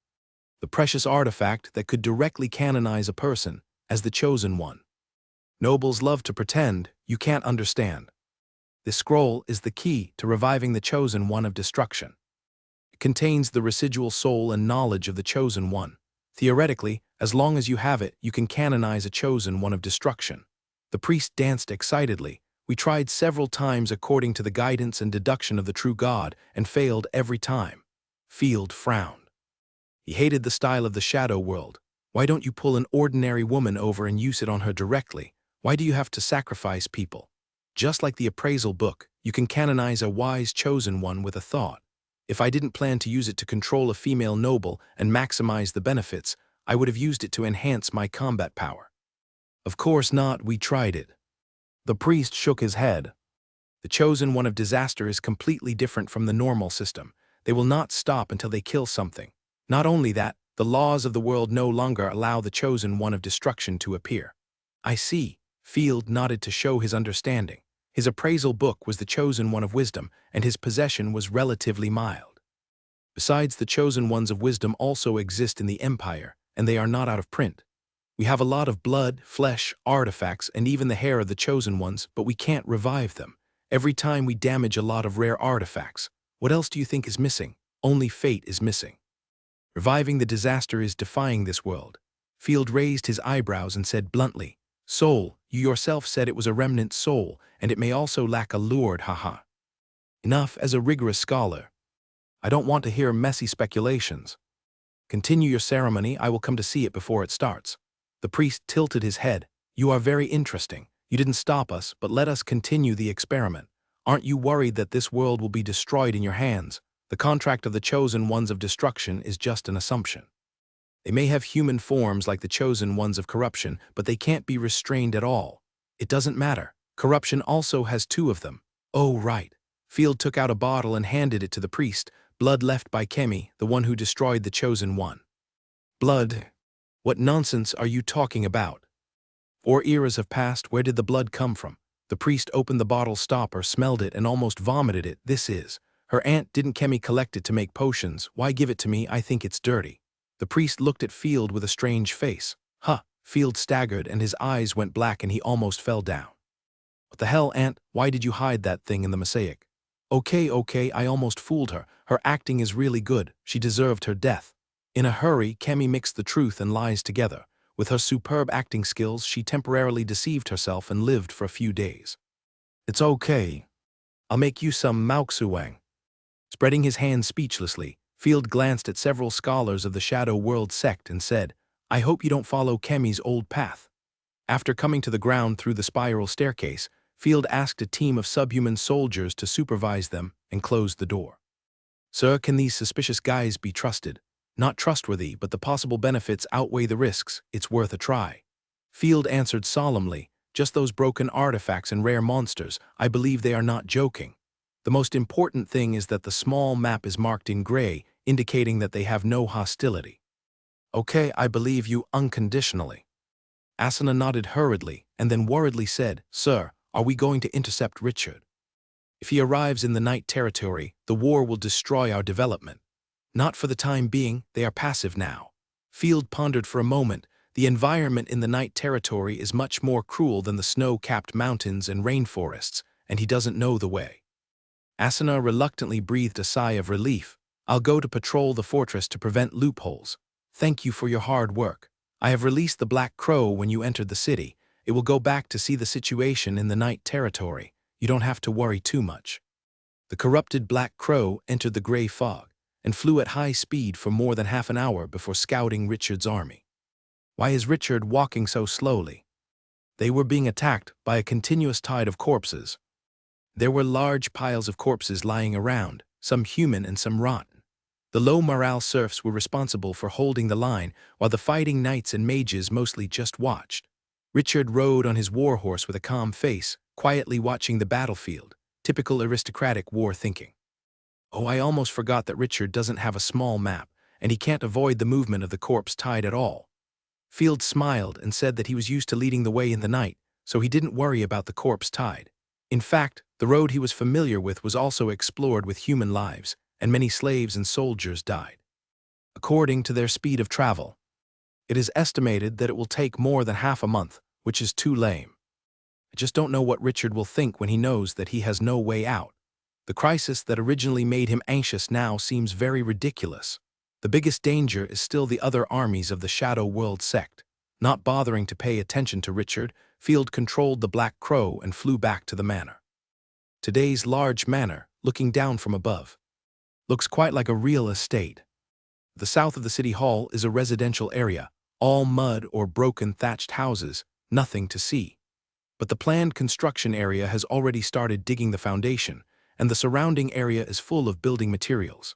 The precious artifact that could directly canonize a person as the chosen one. Nobles love to pretend you can't understand. This scroll is the key to reviving the chosen one of destruction. It contains the residual soul and knowledge of the chosen one. Theoretically, as long as you have it, you can canonize a chosen one of destruction. The priest danced excitedly. We tried several times according to the guidance and deduction of the true God and failed every time. Field frowned. He hated the style of the Shadow World. Why don't you pull an ordinary woman over and use it on her directly? Why do you have to sacrifice people? Just like the appraisal book, you can canonize a wise chosen one with a thought. If I didn't plan to use it to control a female noble and maximize the benefits, I would have used it to enhance my combat power. Of course not, we tried it. The priest shook his head. The chosen one of disaster is completely different from the normal system. They will not stop until they kill something. Not only that, the laws of the world no longer allow the chosen one of destruction to appear. I see. Field nodded to show his understanding. His appraisal book was the chosen one of wisdom, and his possession was relatively mild. Besides, the chosen ones of wisdom also exist in the Empire, and they are not out of print. We have a lot of blood, flesh, artifacts, and even the hair of the chosen ones, but we can't revive them. Every time we damage a lot of rare artifacts. What else do you think is missing? Only fate is missing. Reviving the disaster is defying this world. Field raised his eyebrows and said bluntly, "Soul, you yourself said it was a remnant soul, and it may also lack a lord, haha." Enough as a rigorous scholar. I don't want to hear messy speculations. Continue your ceremony, I will come to see it before it starts. The priest tilted his head. You are very interesting. You didn't stop us, but let us continue the experiment. Aren't you worried that this world will be destroyed in your hands? The contract of the chosen ones of destruction is just an assumption. They may have human forms like the chosen ones of corruption, but they can't be restrained at all. It doesn't matter. Corruption also has two of them. Oh, right. Field took out a bottle and handed it to the priest. Blood left by Kemi, the one who destroyed the chosen one. Blood? What nonsense are you talking about? 4 eras have passed, where did the blood come from? The priest opened the bottle stopper, smelled it, and almost vomited it. This is. Her aunt didn't Kemi collect it to make potions. Why give it to me? I think it's dirty. The priest looked at Field with a strange face. Huh. Field staggered and his eyes went black and he almost fell down. What the hell, aunt? Why did you hide that thing in the mosaic? Okay, I almost fooled her. Her acting is really good. She deserved her death. In a hurry, Kemi mixed the truth and lies together. With her superb acting skills, she temporarily deceived herself and lived for a few days. It's okay. I'll make you some maoksuwang. Spreading his hands speechlessly, Field glanced at several scholars of the Shadow World sect and said, I hope you don't follow Kemi's old path. After coming to the ground through the spiral staircase, Field asked a team of subhuman soldiers to supervise them and closed the door. Sir, can these suspicious guys be trusted? Not trustworthy, but the possible benefits outweigh the risks. It's worth a try. Field answered solemnly, just those broken artifacts and rare monsters. I believe they are not joking. The most important thing is that the small map is marked in gray, indicating that they have no hostility. Okay, I believe you unconditionally. Asuna nodded hurriedly and then worriedly said, Sir, are we going to intercept Richard? If he arrives in the night territory, the war will destroy our development. Not for the time being, they are passive now. Field pondered for a moment. The environment in the night territory is much more cruel than the snow-capped mountains and rainforests, and he doesn't know the way. Asuna reluctantly breathed a sigh of relief. I'll go to patrol the fortress to prevent loopholes. Thank you for your hard work. I have released the Black Crow when you entered the city. It will go back to see the situation in the night territory. You don't have to worry too much. The corrupted Black Crow entered the gray fog and flew at high speed for more than half an hour before scouting Richard's army. Why is Richard walking so slowly? They were being attacked by a continuous tide of corpses. There were large piles of corpses lying around, some human and some rotten. The low morale serfs were responsible for holding the line, while the fighting knights and mages mostly just watched. Richard rode on his warhorse with a calm face, quietly watching the battlefield, typical aristocratic war thinking. Oh, I almost forgot that Richard doesn't have a small map, and he can't avoid the movement of the corpse tide at all. Field smiled and said that he was used to leading the way in the night, so he didn't worry about the corpse tide. In fact, the road he was familiar with was also explored with human lives, and many slaves and soldiers died. According to their speed of travel, it is estimated that it will take more than half a month, which is too lame. I just don't know what Richard will think when he knows that he has no way out. The crisis that originally made him anxious now seems very ridiculous. The biggest danger is still the other armies of the Shadow World sect. Not bothering to pay attention to Richard, Field controlled the Black Crow and flew back to the manor. Today's large manor, looking down from above, looks quite like a real estate. The south of the city hall is a residential area, all mud or broken thatched houses, nothing to see. But the planned construction area has already started digging the foundation, and the surrounding area is full of building materials.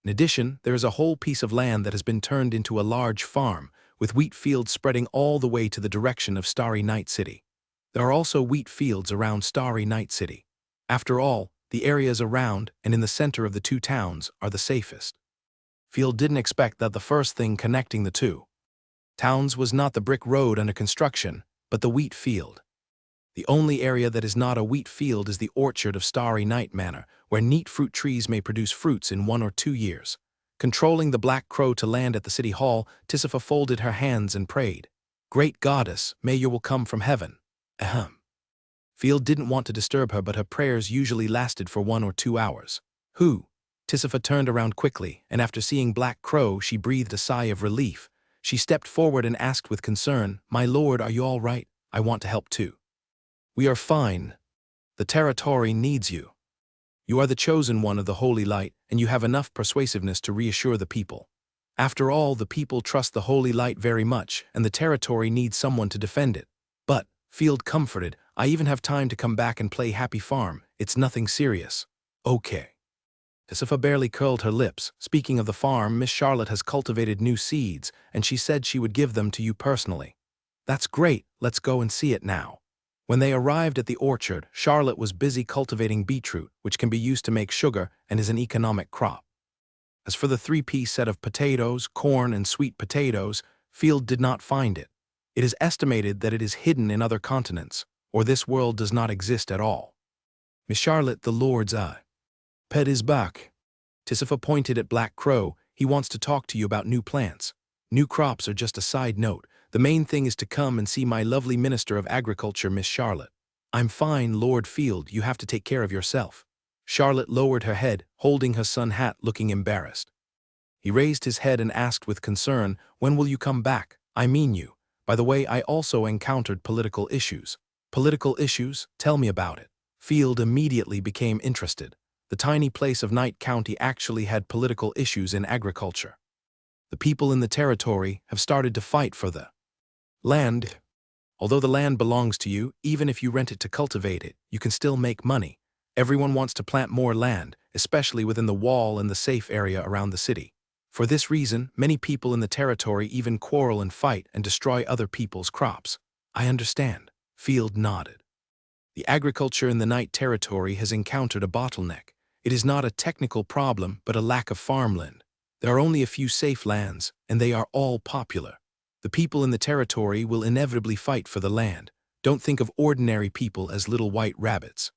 In addition, there is a whole piece of land that has been turned into a large farm, with wheat fields spreading all the way to the direction of Starry Night City. There are also wheat fields around Starry Night City. After all, the areas around and in the center of the two towns are the safest. Field didn't expect that the first thing connecting the two towns was not the brick road under construction, but the wheat field. The only area that is not a wheat field is the orchard of Starry Night Manor, where neat fruit trees may produce fruits in 1 or 2 years. Controlling the black crow to land at the city hall, Tisifa folded her hands and prayed, "Great goddess, may your will come from heaven." Ahem. Field didn't want to disturb her, but her prayers usually lasted for 1 or 2 hours. Who? Tisifa turned around quickly, and after seeing Black Crow, she breathed a sigh of relief. She stepped forward and asked with concern, "My lord, are you all right? I want to help too." "We are fine. The territory needs you. You are the chosen one of the Holy Light, and you have enough persuasiveness to reassure the people. After all, the people trust the Holy Light very much, and the territory needs someone to defend it." "But," Field comforted, "I even have time to come back and play Happy Farm. It's nothing serious." "Okay." Tisifa barely curled her lips. "Speaking of the farm, Miss Charlotte has cultivated new seeds, and she said she would give them to you personally." "That's great. Let's go and see it now." When they arrived at the orchard, Charlotte was busy cultivating beetroot, which can be used to make sugar and is an economic crop. As for the 3-piece set of potatoes, corn, and sweet potatoes, Field did not find it. It is estimated that it is hidden in other continents, or this world does not exist at all. "Miss Charlotte, the Lord's pet is back." Tisifa pointed at Black Crow. "He wants to talk to you about new plants. New crops are just a side note. The main thing is to come and see my lovely Minister of Agriculture, Miss Charlotte." "I'm fine, Lord Field. You have to take care of yourself." Charlotte lowered her head, holding her sun hat, looking embarrassed. He raised his head and asked with concern, "When will you come back? I mean you. By the way, I also encountered political issues." "Political issues? Tell me about it." Field immediately became interested. The tiny place of Knight County actually had political issues in agriculture. The people in the territory have started to fight for the land. Although the land belongs to you, even if you rent it to cultivate it, you can still make money. Everyone wants to plant more land, especially within the wall and the safe area around the city. For this reason, many people in the territory even quarrel and fight and destroy other people's crops. "I understand." Field nodded. The agriculture in the Knight territory has encountered a bottleneck. It is not a technical problem, but a lack of farmland. There are only a few safe lands, and they are all popular. The people in the territory will inevitably fight for the land. Don't think of ordinary people as little white rabbits.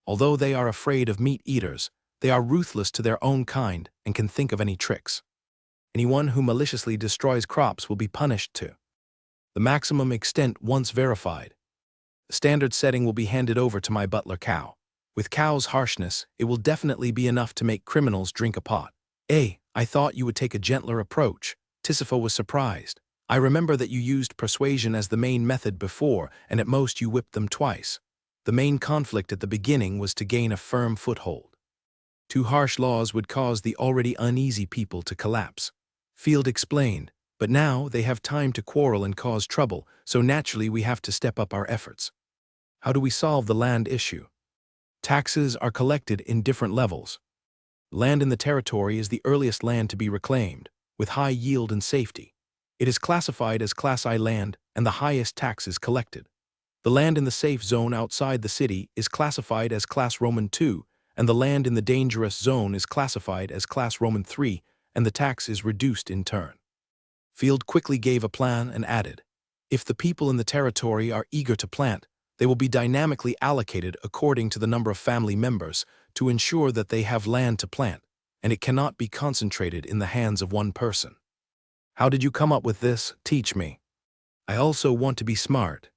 Although they are afraid of meat eaters, they are ruthless to their own kind and can think of any tricks. Anyone who maliciously destroys crops will be punished to the maximum extent once verified. The standard setting will be handed over to my butler cow. With cow's harshness, it will definitely be enough to make criminals drink a pot. I thought you would take a gentler approach." Tisifa was surprised. "I remember that you used persuasion as the main method before, and at most you whipped them twice. The main conflict at the beginning was to gain a firm foothold. Too harsh laws would cause the already uneasy people to collapse." Field explained, "But now they have time to quarrel and cause trouble, so naturally we have to step up our efforts." "How do we solve the land issue?" "Taxes are collected in different levels. Land in the territory is the earliest land to be reclaimed, with high yield and safety. It is classified as Class I land, and the highest tax is collected. The land in the safe zone outside the city is classified as Class Roman II, and the land in the dangerous zone is classified as Class Roman III, and the tax is reduced in turn." Field quickly gave a plan and added, "If the people in the territory are eager to plant, they will be dynamically allocated according to the number of family members to ensure that they have land to plant, and it cannot be concentrated in the hands of one person." "How did you come up with this? Teach me." "I also want to be smart."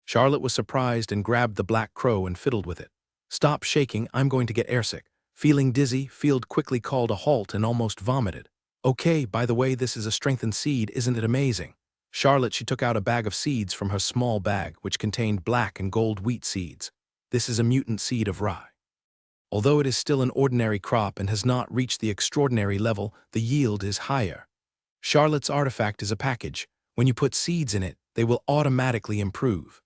Charlotte was surprised and grabbed the Black Crow and fiddled with it. "Stop shaking, I'm going to get airsick." Feeling dizzy, Field quickly called a halt and almost vomited. "Okay, by the way, this is a strengthened seed, isn't it amazing?" She took out a bag of seeds from her small bag, which contained black and gold wheat seeds. "This is a mutant seed of rye. Although it is still an ordinary crop and has not reached the extraordinary level, the yield is higher. Charlotte's artifact is a package. When you put seeds in it, they will automatically improve."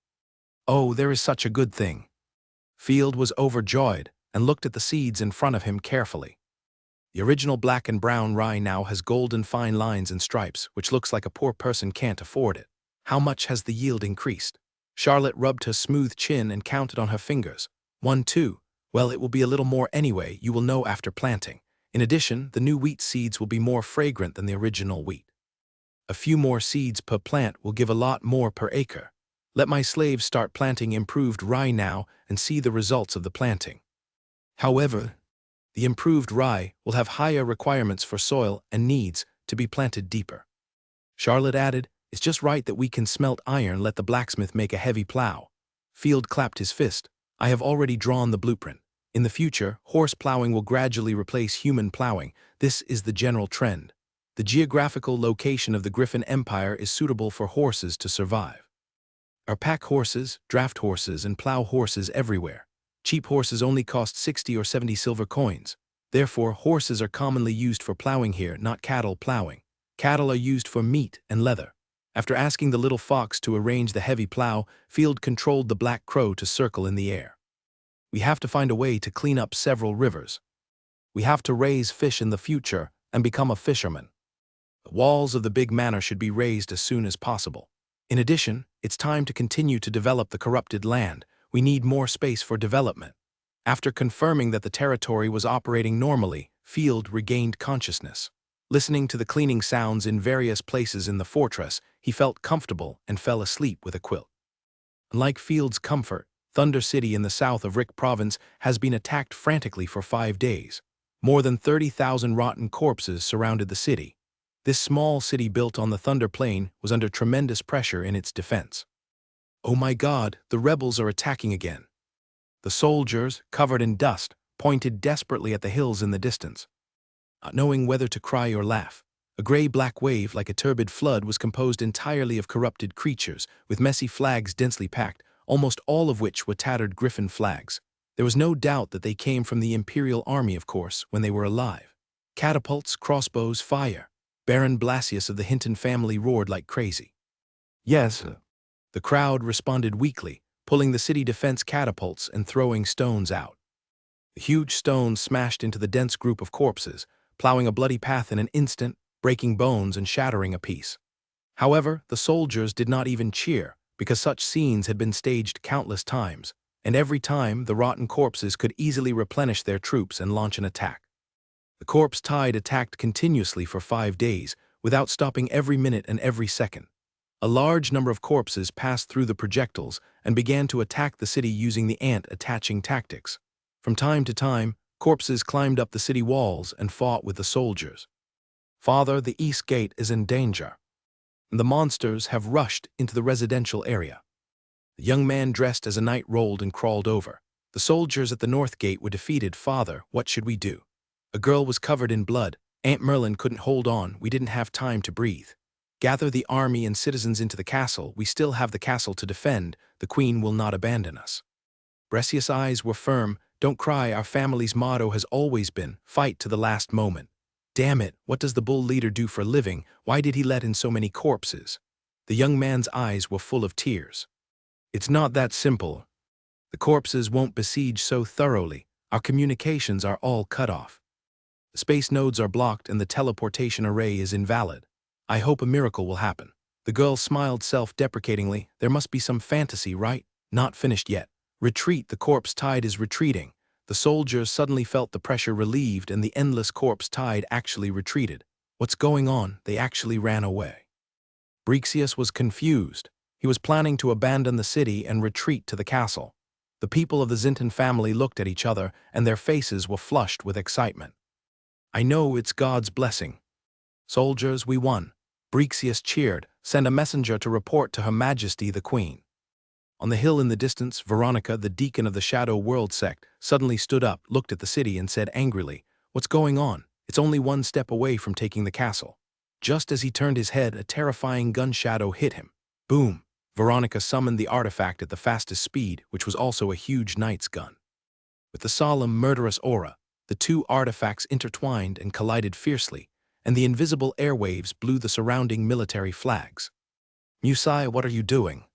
Oh, there is such a good thing. Field was overjoyed and looked at the seeds in front of him carefully. The original black and brown rye now has golden fine lines and stripes, which looks like a poor person can't afford it. How much has the yield increased? Charlotte rubbed her smooth chin and counted on her fingers. 1, 2. Well, it will be a little more anyway, you will know after planting. In addition, the new wheat seeds will be more fragrant than the original wheat. A few more seeds per plant will give a lot more per acre. Let my slaves start planting improved rye now and see the results of the planting. However, the improved rye will have higher requirements for soil and needs to be planted deeper. Charlotte added, it's just right that we can smelt iron, let the blacksmith make a heavy plow. Field clapped his fist. I have already drawn the blueprint. In the future, horse plowing will gradually replace human plowing. This is the general trend. The geographical location of the Griffin Empire is suitable for horses to survive. Are pack horses, draft horses, and plow horses everywhere. Cheap horses only cost 60 or 70 silver coins. Therefore, horses are commonly used for plowing here, not cattle plowing. Cattle are used for meat and leather. After asking the little fox to arrange the heavy plow, Field controlled the black crow to circle in the air. We have to find a way to clean up several rivers. We have to raise fish in the future and become a fisherman. The walls of the big manor should be raised as soon as possible. In addition, it's time to continue to develop the corrupted land. We need more space for development. After confirming that the territory was operating normally, Field regained consciousness. Listening to the cleaning sounds in various places in the fortress, he felt comfortable and fell asleep with a quilt. Unlike Field's comfort, Thunder City in the south of Rick Province has been attacked frantically for 5 days. More than 30,000 rotten corpses surrounded the city. This small city built on the Thunder Plain was under tremendous pressure in its defense. Oh my God, the rebels are attacking again. The soldiers, covered in dust, pointed desperately at the hills in the distance. Not knowing whether to cry or laugh, a gray-black wave like a turbid flood was composed entirely of corrupted creatures, with messy flags densely packed, almost all of which were tattered griffin flags. There was no doubt that they came from the Imperial Army, of course, when they were alive. Catapults, crossbows, fire. Baron Blasius of the Hinton family roared like crazy. Yes. The crowd responded weakly, pulling the city defense catapults and throwing stones out. The huge stones smashed into the dense group of corpses, plowing a bloody path in an instant, breaking bones and shattering a piece. However, the soldiers did not even cheer, because such scenes had been staged countless times, and every time the rotten corpses could easily replenish their troops and launch an attack. The corpse tide attacked continuously for 5 days, without stopping every minute and every second. A large number of corpses passed through the projectiles and began to attack the city using the ant-attaching tactics. From time to time, corpses climbed up the city walls and fought with the soldiers. Father, the east gate is in danger. The monsters have rushed into the residential area. The young man dressed as a knight rolled and crawled over. The soldiers at the north gate were defeated. Father, what should we do? A girl was covered in blood. Aunt Merlin couldn't hold on. We didn't have time to breathe. Gather the army and citizens into the castle. We still have the castle to defend. The queen will not abandon us. Bressius' eyes were firm. Don't cry. Our family's motto has always been, fight to the last moment. Damn it, what does the bull leader do for a living? Why did he let in so many corpses? The young man's eyes were full of tears. It's not that simple. The corpses won't besiege so thoroughly. Our communications are all cut off. The space nodes are blocked and the teleportation array is invalid. I hope a miracle will happen. The girl smiled self-deprecatingly. There must be some fantasy, right? Not finished yet. Retreat, the corpse tide is retreating. The soldiers suddenly felt the pressure relieved and the endless corpse tide actually retreated. What's going on? They actually ran away. Brixius was confused. He was planning to abandon the city and retreat to the castle. The people of the Zinton family looked at each other and their faces were flushed with excitement. I know it's God's blessing. Soldiers, we won. Brixius cheered. Send a messenger to report to Her Majesty the Queen. On the hill in the distance, Veronica, the deacon of the Shadow World sect, suddenly stood up, looked at the city and said angrily, "What's going on? It's only 1 step away from taking the castle." Just as he turned his head, a terrifying gun shadow hit him. Boom! Veronica summoned the artifact at the fastest speed, which was also a huge knight's gun. With the solemn, murderous aura, the two artifacts intertwined and collided fiercely, and the invisible airwaves blew the surrounding military flags. Musai, what are you doing?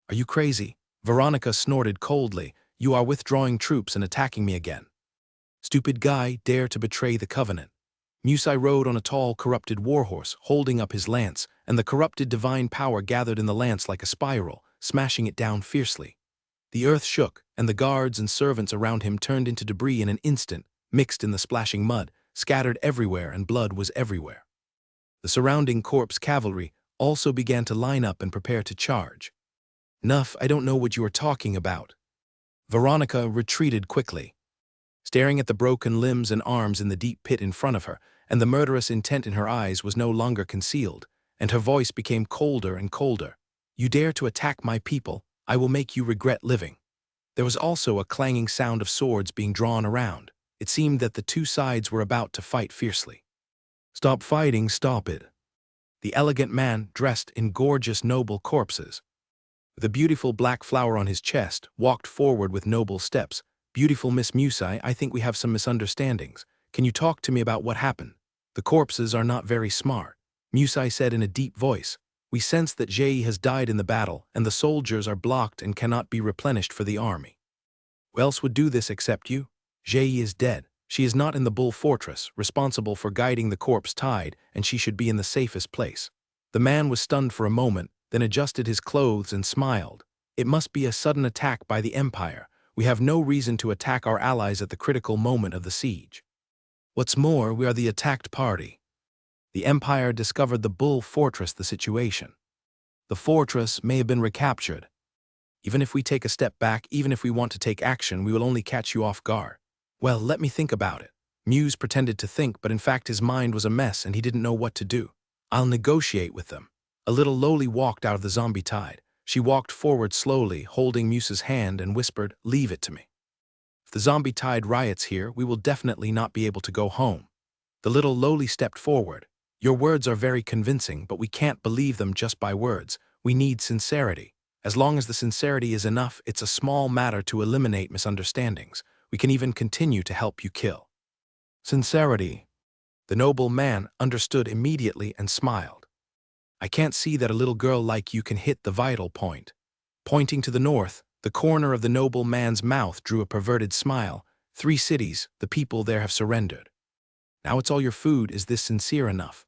Are you crazy? Veronica snorted coldly. You are withdrawing troops and attacking me again. Stupid guy, dare to betray the covenant. Musai rode on a tall, corrupted warhorse, holding up his lance, and the corrupted divine power gathered in the lance like a spiral, smashing it down fiercely. The earth shook, and the guards and servants around him turned into debris in an instant, mixed in the splashing mud, scattered everywhere, and blood was everywhere. The surrounding corpse cavalry also began to line up and prepare to charge. Nuff, I don't know what you are talking about. Veronica retreated quickly, staring at the broken limbs and arms in the deep pit in front of her, and the murderous intent in her eyes was no longer concealed, and her voice became colder and colder. You dare to attack my people, I will make you regret living. There was also a clanging sound of swords being drawn around. It seemed that the two sides were about to fight fiercely. Stop fighting, stop it. The elegant man, dressed in gorgeous noble corpses, with a beautiful black flower on his chest, walked forward with noble steps. Beautiful Miss Musai, I think we have some misunderstandings. Can you talk to me about what happened? The corpses are not very smart. Musai said in a deep voice. We sense that Jei has died in the battle, and the soldiers are blocked and cannot be replenished for the army. Who else would do this except you? Jei is dead. She is not in the Bull Fortress, responsible for guiding the corpse tide, and she should be in the safest place. The man was stunned for a moment, then adjusted his clothes and smiled. It must be a sudden attack by the Empire. We have no reason to attack our allies at the critical moment of the siege. What's more, we are the attacked party. The Empire discovered the Bull Fortress the situation. The fortress may have been recaptured. Even if we take a step back, even if we want to take action, we will only catch you off guard. Well, let me think about it. Muse pretended to think, but in fact his mind was a mess and he didn't know what to do. I'll negotiate with them. A little lowly walked out of the zombie tide. She walked forward slowly, holding Muse's hand, and whispered, leave it to me. If the zombie tide riots here, we will definitely not be able to go home. The little lowly stepped forward. Your words are very convincing, but we can't believe them just by words. We need sincerity. As long as the sincerity is enough, it's a small matter to eliminate misunderstandings. We can even continue to help you kill. Sincerity. The noble man understood immediately and smiled. I can't see that a little girl like you can hit the vital point. Pointing to the north, the corner of the noble man's mouth drew a perverted smile. 3 cities, the people there have surrendered. Now it's all your food. Is this sincere enough?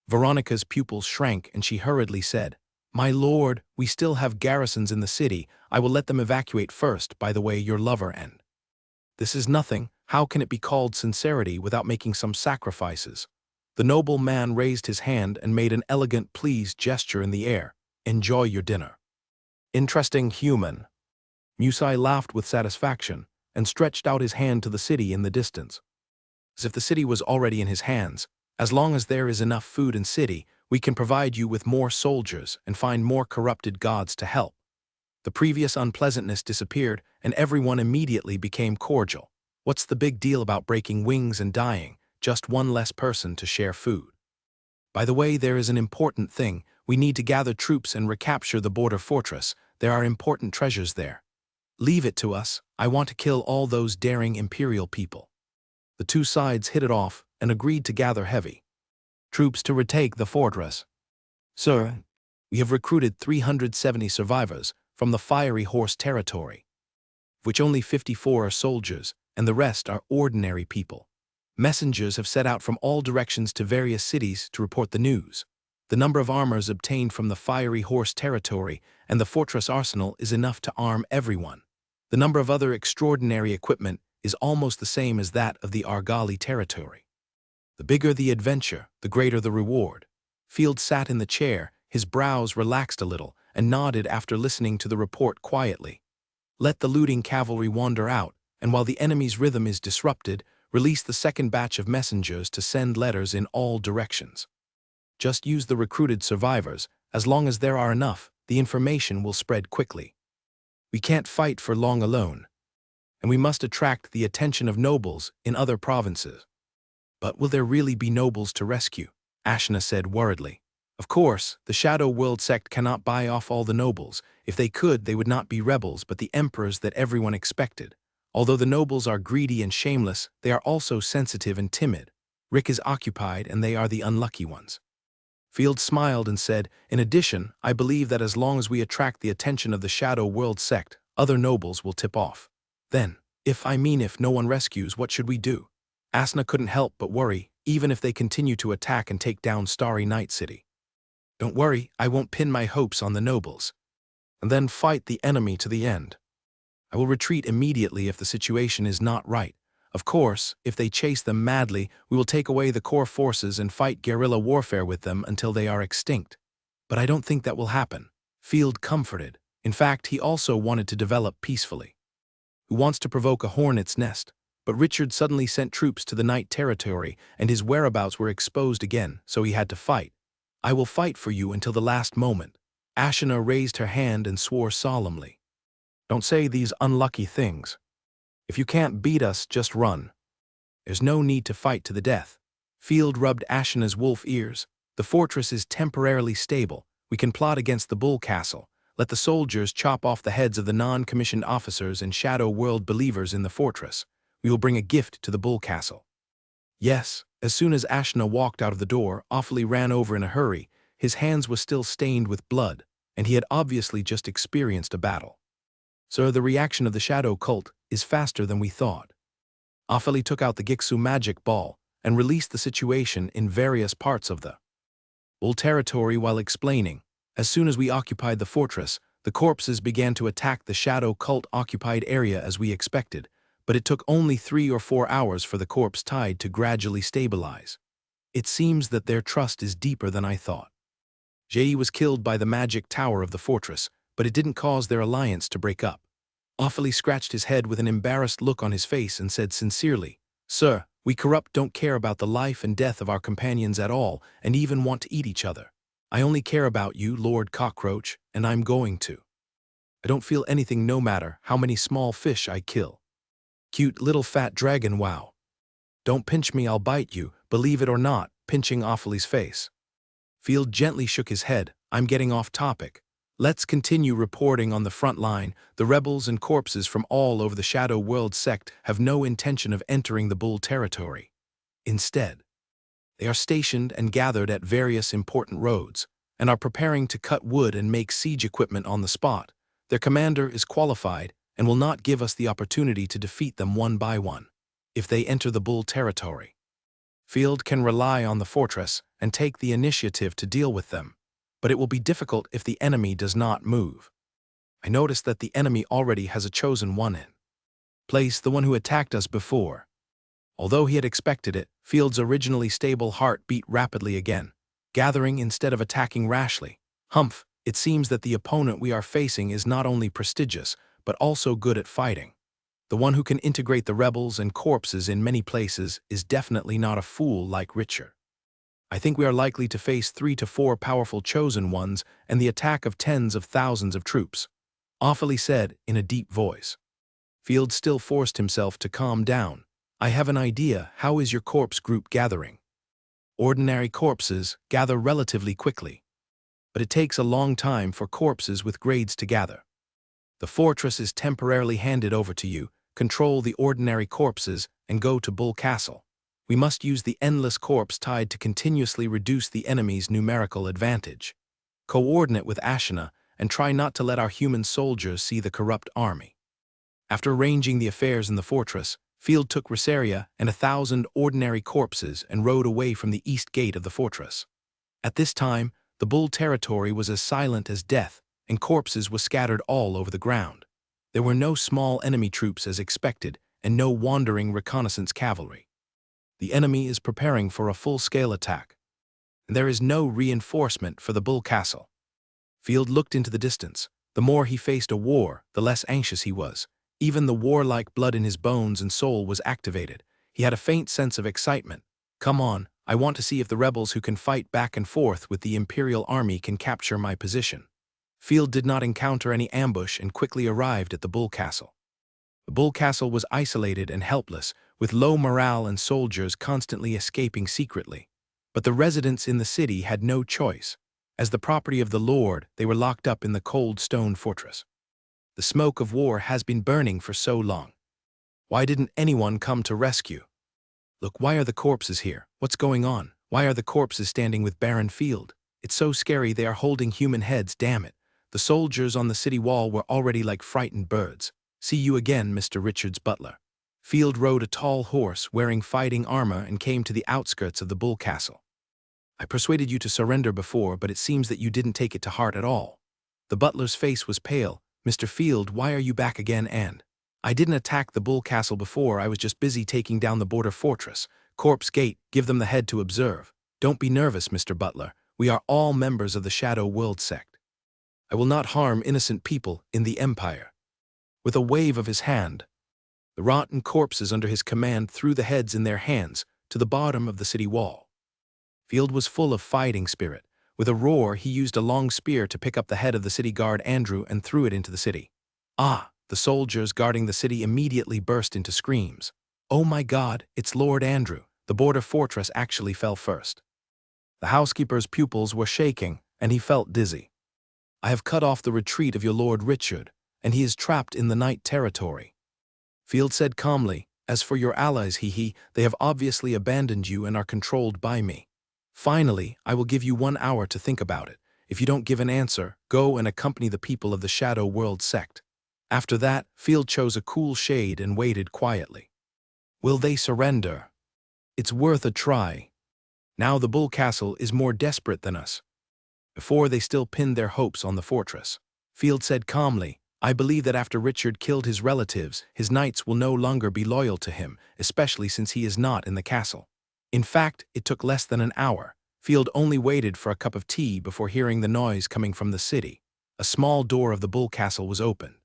Veronica's pupils shrank and she hurriedly said, My lord, we still have garrisons in the city. I will let them evacuate first, by the way, your lover and. This is nothing. How can it be called sincerity without making some sacrifices? The noble man raised his hand and made an elegant pleased gesture in the air. Enjoy your dinner. Interesting human. Musai laughed with satisfaction and stretched out his hand to the city in the distance. As if the city was already in his hands. As long as there is enough food in city, we can provide you with more soldiers and find more corrupted gods to help. The previous unpleasantness disappeared and everyone immediately became cordial. What's the big deal about breaking wings and dying? Just one less person to share food. By the way, there is an important thing. We need to gather troops and recapture the border fortress. There are important treasures there. Leave it to us. I want to kill all those daring imperial people. The two sides hit it off and agreed to gather heavy troops to retake the fortress. Sir, we have recruited 370 survivors from the Fiery Horse territory, of which only 54 are soldiers and the rest are ordinary people. Messengers have set out from all directions to various cities to report the news. The number of armors obtained from the Fiery Horse territory and the fortress arsenal is enough to arm everyone. The number of other extraordinary equipment is almost the same as that of the Argali territory. The bigger the adventure, the greater the reward. Field sat in the chair, his brows relaxed a little, and nodded after listening to the report quietly. Let the looting cavalry wander out, and while the enemy's rhythm is disrupted, release the second batch of messengers to send letters in all directions. Just use the recruited survivors. As long as there are enough, the information will spread quickly. We can't fight for long alone, and we must attract the attention of nobles in other provinces. But will there really be nobles to rescue? Ashna said worriedly. Of course, the Shadow World sect cannot buy off all the nobles. If they could, they would not be rebels but the emperors that everyone expected. Although the nobles are greedy and shameless, they are also sensitive and timid. Rick is occupied and they are the unlucky ones. Field smiled and said, in addition, I believe that as long as we attract the attention of the Shadow World sect, Other nobles will tip off. Then, if no one rescues, what should we do? Asna couldn't help but worry, even if they continue to attack and take down Starry Night City. Don't worry, I won't pin my hopes on the nobles. And then fight the enemy to the end. I will retreat immediately if the situation is not right. Of course, if they chase them madly, we will take away the core forces and fight guerrilla warfare with them until they are extinct. But I don't think that will happen. Field comforted. In fact, he also wanted to develop peacefully. Who wants to provoke a hornet's nest? But Richard suddenly sent troops to the Night Territory, and his whereabouts were exposed again, so he had to fight. I will fight for you until the last moment. Ashina raised her hand and swore solemnly. Don't say these unlucky things. If you can't beat us, just run. There's no need to fight to the death. Field rubbed Ashina's wolf ears. The fortress is temporarily stable. We can plot against the Bull Castle. Let the soldiers chop off the heads of the non-commissioned officers and Shadow World believers in the fortress. We will bring a gift to the Bull Castle. Yes, as soon as Ashina walked out of the door, Awfully ran over in a hurry. His hands were still stained with blood, and he had obviously just experienced a battle. Sir, the reaction of the Shadow Cult is faster than we thought. Awfully took out the Gixu magic ball and released the situation in various parts of the Bull territory while explaining. As soon as we occupied the fortress, the corpses began to attack the Shadow Cult-occupied area as we expected, but it took only 3 or 4 hours for the corpse tide to gradually stabilize. It seems that their trust is deeper than I thought. Jei was killed by the magic tower of the fortress, but it didn't cause their alliance to break up. Awfully scratched his head with an embarrassed look on his face and said sincerely, Sir, we corrupt don't care about the life and death of our companions at all and even want to eat each other. I only care about you, Lord Cockroach, and I'm going to. I don't feel anything no matter how many small fish I kill. Cute little fat dragon, wow. Don't pinch me, I'll bite you, believe it or not, pinching Awfully's face. Field gently shook his head. I'm getting off topic. Let's continue reporting on the front line. The rebels and corpses from all over the Shadow World sect have no intention of entering the Bull territory. Instead, they are stationed and gathered at various important roads, and are preparing to cut wood and make siege equipment on the spot. Their commander is qualified and will not give us the opportunity to defeat them one by one. If they enter the Bull territory, Field can rely on the fortress and take the initiative to deal with them, but it will be difficult if the enemy does not move. I noticed that the enemy already has a chosen one in place, the one who attacked us before. Although he had expected it, Field's originally stable heart beat rapidly again, gathering instead of attacking rashly. Humph, it seems that the opponent we are facing is not only prestigious, but also good at fighting. The one who can integrate the rebels and corpses in many places is definitely not a fool like Richard. I think we are likely to face 3 to 4 powerful chosen ones and the attack of tens of thousands of troops, Awfully said in a deep voice. Field still forced himself to calm down. I have an idea. How is your corpse group gathering? Ordinary corpses gather relatively quickly, but it takes a long time for corpses with grades to gather. The fortress is temporarily handed over to you. Control the ordinary corpses and go to Bull Castle. We must use the endless corpse tide to continuously reduce the enemy's numerical advantage. Coordinate with Ashina and try not to let our human soldiers see the corrupt army. After arranging the affairs in the fortress, Field took Rosaria and 1,000 ordinary corpses and rode away from the east gate of the fortress. At this time, the Bull territory was as silent as death, and corpses were scattered all over the ground. There were no small enemy troops as expected, and no wandering reconnaissance cavalry. The enemy is preparing for a full-scale attack, and there is no reinforcement for the Bull Castle. Field looked into the distance. The more he faced a war, the less anxious he was. Even the warlike blood in his bones and soul was activated. He had a faint sense of excitement. Come on, I want to see if the rebels who can fight back and forth with the Imperial Army can capture my position. Field did not encounter any ambush and quickly arrived at the Bull Castle. The Bull Castle was isolated and helpless, with low morale and soldiers constantly escaping secretly. But the residents in the city had no choice. As the property of the Lord, they were locked up in the cold stone fortress. The smoke of war has been burning for so long. Why didn't anyone come to rescue? Look, why are the corpses here? What's going on? Why are the corpses standing with barren field? It's so scary they are holding human heads, damn it. The soldiers on the city wall were already like frightened birds. "See you again, Mr. Richards' butler." Field rode a tall horse wearing fighting armor and came to the outskirts of the bull castle. "I persuaded you to surrender before, but it seems that you didn't take it to heart at all." The butler's face was pale. "Mr. Field, why are you back again? And I didn't attack the bull castle before, I was just busy taking down the border fortress. Corpse Gate, give them the head to observe." "Don't be nervous, Mr. Butler. We are all members of the Shadow World sect. I will not harm innocent people in the Empire." With a wave of his hand, the rotten corpses under his command threw the heads in their hands to the bottom of the city wall. Field was full of fighting spirit. With a roar, he used a long spear to pick up the head of the city guard Andrew and threw it into the city. "Ah!" The soldiers guarding the city immediately burst into screams. "Oh my God, it's Lord Andrew!" The border fortress actually fell first. The housekeeper's pupils were shaking, and he felt dizzy. "I have cut off the retreat of your Lord Richard, and he is trapped in the night territory." Field said calmly, "As for your allies, they have obviously abandoned you and are controlled by me. Finally, I will give you 1 hour to think about it. If you don't give an answer, go and accompany the people of the Shadow World sect." After that, Field chose a cool shade and waited quietly. Will they surrender? It's worth a try. Now the Bull Castle is more desperate than us. Before they still pinned their hopes on the fortress. Field said calmly, "I believe that after Richard killed his relatives, his knights will no longer be loyal to him, especially since he is not in the castle." In fact, it took less than an hour. Field only waited for a cup of tea before hearing the noise coming from the city. A small door of the Bull Castle was open.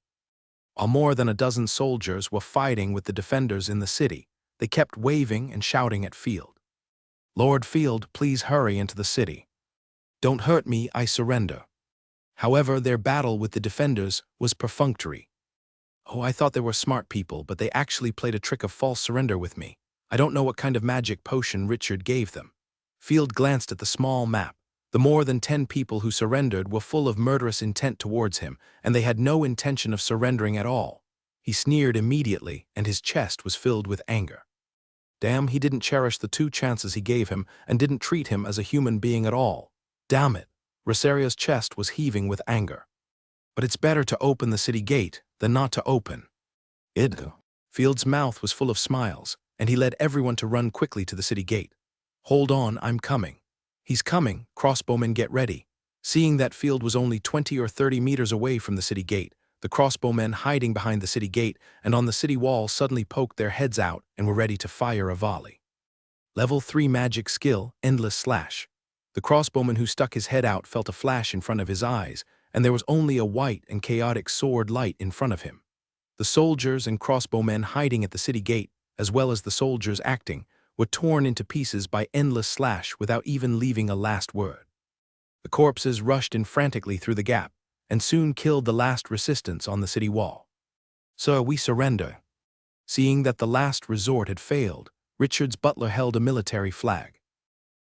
While more than a dozen soldiers were fighting with the defenders in the city, they kept waving and shouting at Field. "Lord Field, please hurry into the city. Don't hurt me, I surrender." However, their battle with the defenders was perfunctory. "Oh, I thought they were smart people, but they actually played a trick of false surrender with me. I don't know what kind of magic potion Richard gave them." Field glanced at the small map. The more than 10 people who surrendered were full of murderous intent towards him, and they had no intention of surrendering at all. He sneered immediately, and his chest was filled with anger. Damn, he didn't cherish the 2 chances he gave him and didn't treat him as a human being at all. Damn it. Rosaria's chest was heaving with anger. "But it's better to open the city gate than not to open it." Field's mouth was full of smiles, and he led everyone to run quickly to the city gate. "Hold on, I'm coming." "He's coming, crossbowmen, get ready." Seeing that Field was only 20 or 30 meters away from the city gate, the crossbowmen hiding behind the city gate and on the city wall suddenly poked their heads out and were ready to fire a volley. Level 3 magic skill, Endless Slash. The crossbowman who stuck his head out felt a flash in front of his eyes, and there was only a white and chaotic sword light in front of him. The soldiers and crossbowmen hiding at the city gate, as well as the soldiers acting, were torn into pieces by Endless Slash without even leaving a last word. The corpses rushed in frantically through the gap, and soon killed the last resistance on the city wall. "Sir, we surrender." Seeing that the last resort had failed, Richard's butler held a military flag.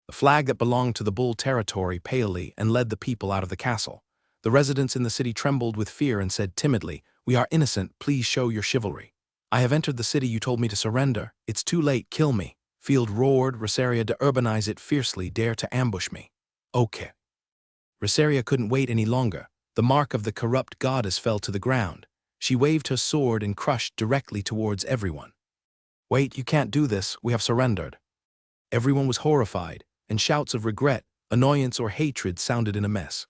The flag that belonged to the Bull territory palely and led the people out of the castle. The residents in the city trembled with fear and said timidly, "We are innocent, please show your chivalry." "I have entered the city, you told me to surrender. It's too late, kill me." Field roared, "Rosaria, to urbanize it fiercely, dare to ambush me." "Okay." Rosaria couldn't wait any longer. The mark of the corrupt goddess fell to the ground. She waved her sword and crushed directly towards everyone. "Wait, you can't do this, we have surrendered." Everyone was horrified, and shouts of regret, annoyance, or hatred sounded in a mess.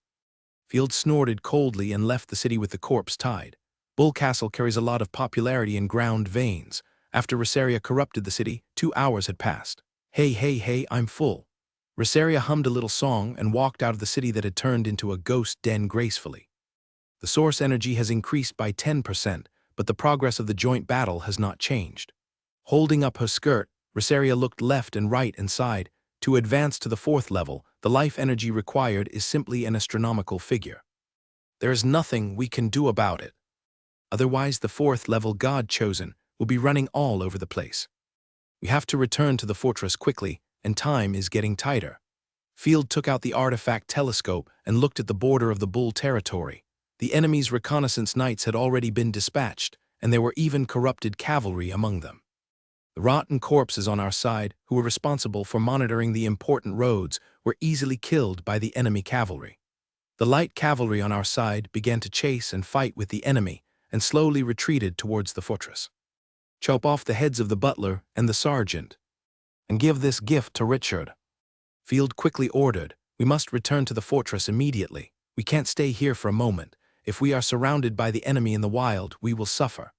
Field snorted coldly and left the city with the corpse tied. Bull Castle carries a lot of popularity in ground veins. After Rosaria corrupted the city, 2 hours had passed. Hey, I'm full." Rosaria hummed a little song and walked out of the city that had turned into a ghost den gracefully. The source energy has increased by 10%, but the progress of the joint battle has not changed. Holding up her skirt, Rosaria looked left and right and sighed. To advance to the 4th level, the life energy required is simply an astronomical figure. There is nothing we can do about it. Otherwise, the 4th level God chosen will be running all over the place. We have to return to the fortress quickly, and time is getting tighter. Field took out the artifact telescope and looked at the border of the Bull territory. The enemy's reconnaissance knights had already been dispatched, and there were even corrupted cavalry among them. The rotten corpses on our side, who were responsible for monitoring the important roads, were easily killed by the enemy cavalry. The light cavalry on our side began to chase and fight with the enemy and slowly retreated towards the fortress. Chop off the heads of the butler and the sergeant, and give this gift to Richard. Field quickly ordered, we must return to the fortress immediately. We can't stay here for a moment. If we are surrounded by the enemy in the wild, we will suffer.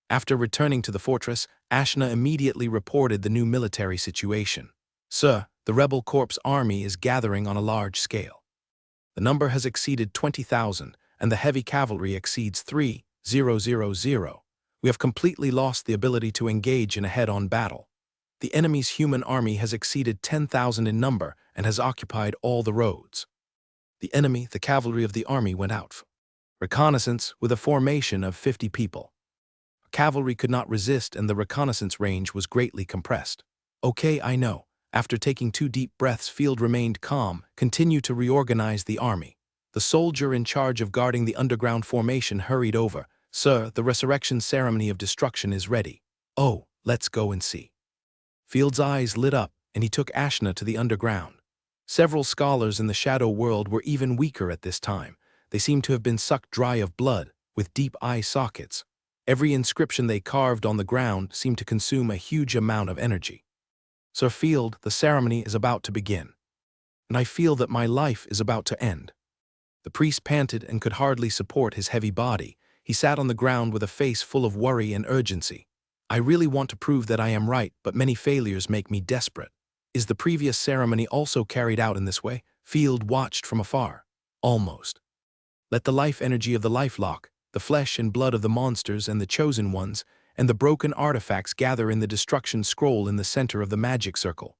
After returning to the fortress, Ashna immediately reported the new military situation. Sir, the rebel corps army is gathering on a large scale. The number has exceeded 20,000, and the heavy cavalry exceeds 3,000. We have completely lost the ability to engage in a head-on battle. The enemy's human army has exceeded 10,000 in number and has occupied all the roads. The enemy, the cavalry of the army, went out for reconnaissance with a formation of 50 people. Cavalry could not resist and the reconnaissance range was greatly compressed. Okay, I know. After taking 2 deep breaths, Field remained calm, continued to reorganize the army. The soldier in charge of guarding the underground formation hurried over. Sir, the resurrection ceremony of destruction is ready. Oh, let's go and see. Field's eyes lit up and he took Ashna to the underground. Several scholars in the shadow world were even weaker at this time. They seemed to have been sucked dry of blood, with deep eye sockets. Every inscription they carved on the ground seemed to consume a huge amount of energy. Sir Field, the ceremony is about to begin, and I feel that my life is about to end. The priest panted and could hardly support his heavy body. He sat on the ground with a face full of worry and urgency. I really want to prove that I am right, but many failures make me desperate. Is the previous ceremony also carried out in this way? Field watched from afar. Almost. Let the life energy of the lifelock, the flesh and blood of the monsters and the chosen ones, and the broken artifacts gather in the destruction scroll in the center of the magic circle.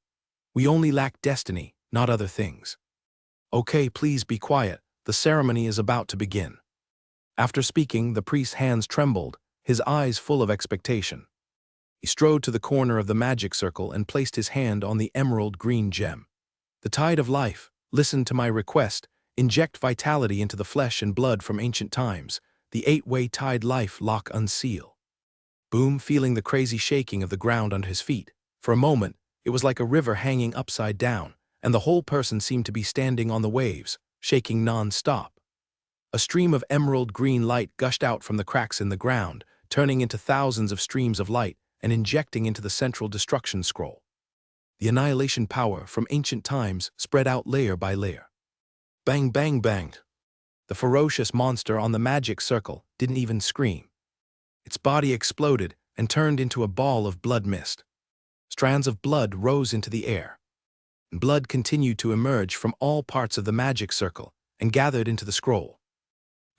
We only lack destiny, not other things. Okay, please be quiet. The ceremony is about to begin. After speaking, the priest's hands trembled, his eyes full of expectation. He strode to the corner of the magic circle and placed his hand on the emerald green gem. The tide of life, listen to my request, inject vitality into the flesh and blood from ancient times, the 8-way tide life lock unseal. Boom, feeling the crazy shaking of the ground under his feet. For a moment, it was like a river hanging upside down, and the whole person seemed to be standing on the waves, shaking non-stop. A stream of emerald green light gushed out from the cracks in the ground, turning into thousands of streams of light and injecting into the central destruction scroll. The annihilation power from ancient times spread out layer by layer. Bang, bang, bang. The ferocious monster on the magic circle didn't even scream. Its body exploded and turned into a ball of blood mist. Strands of blood rose into the air. Blood continued to emerge from all parts of the magic circle and gathered into the scroll.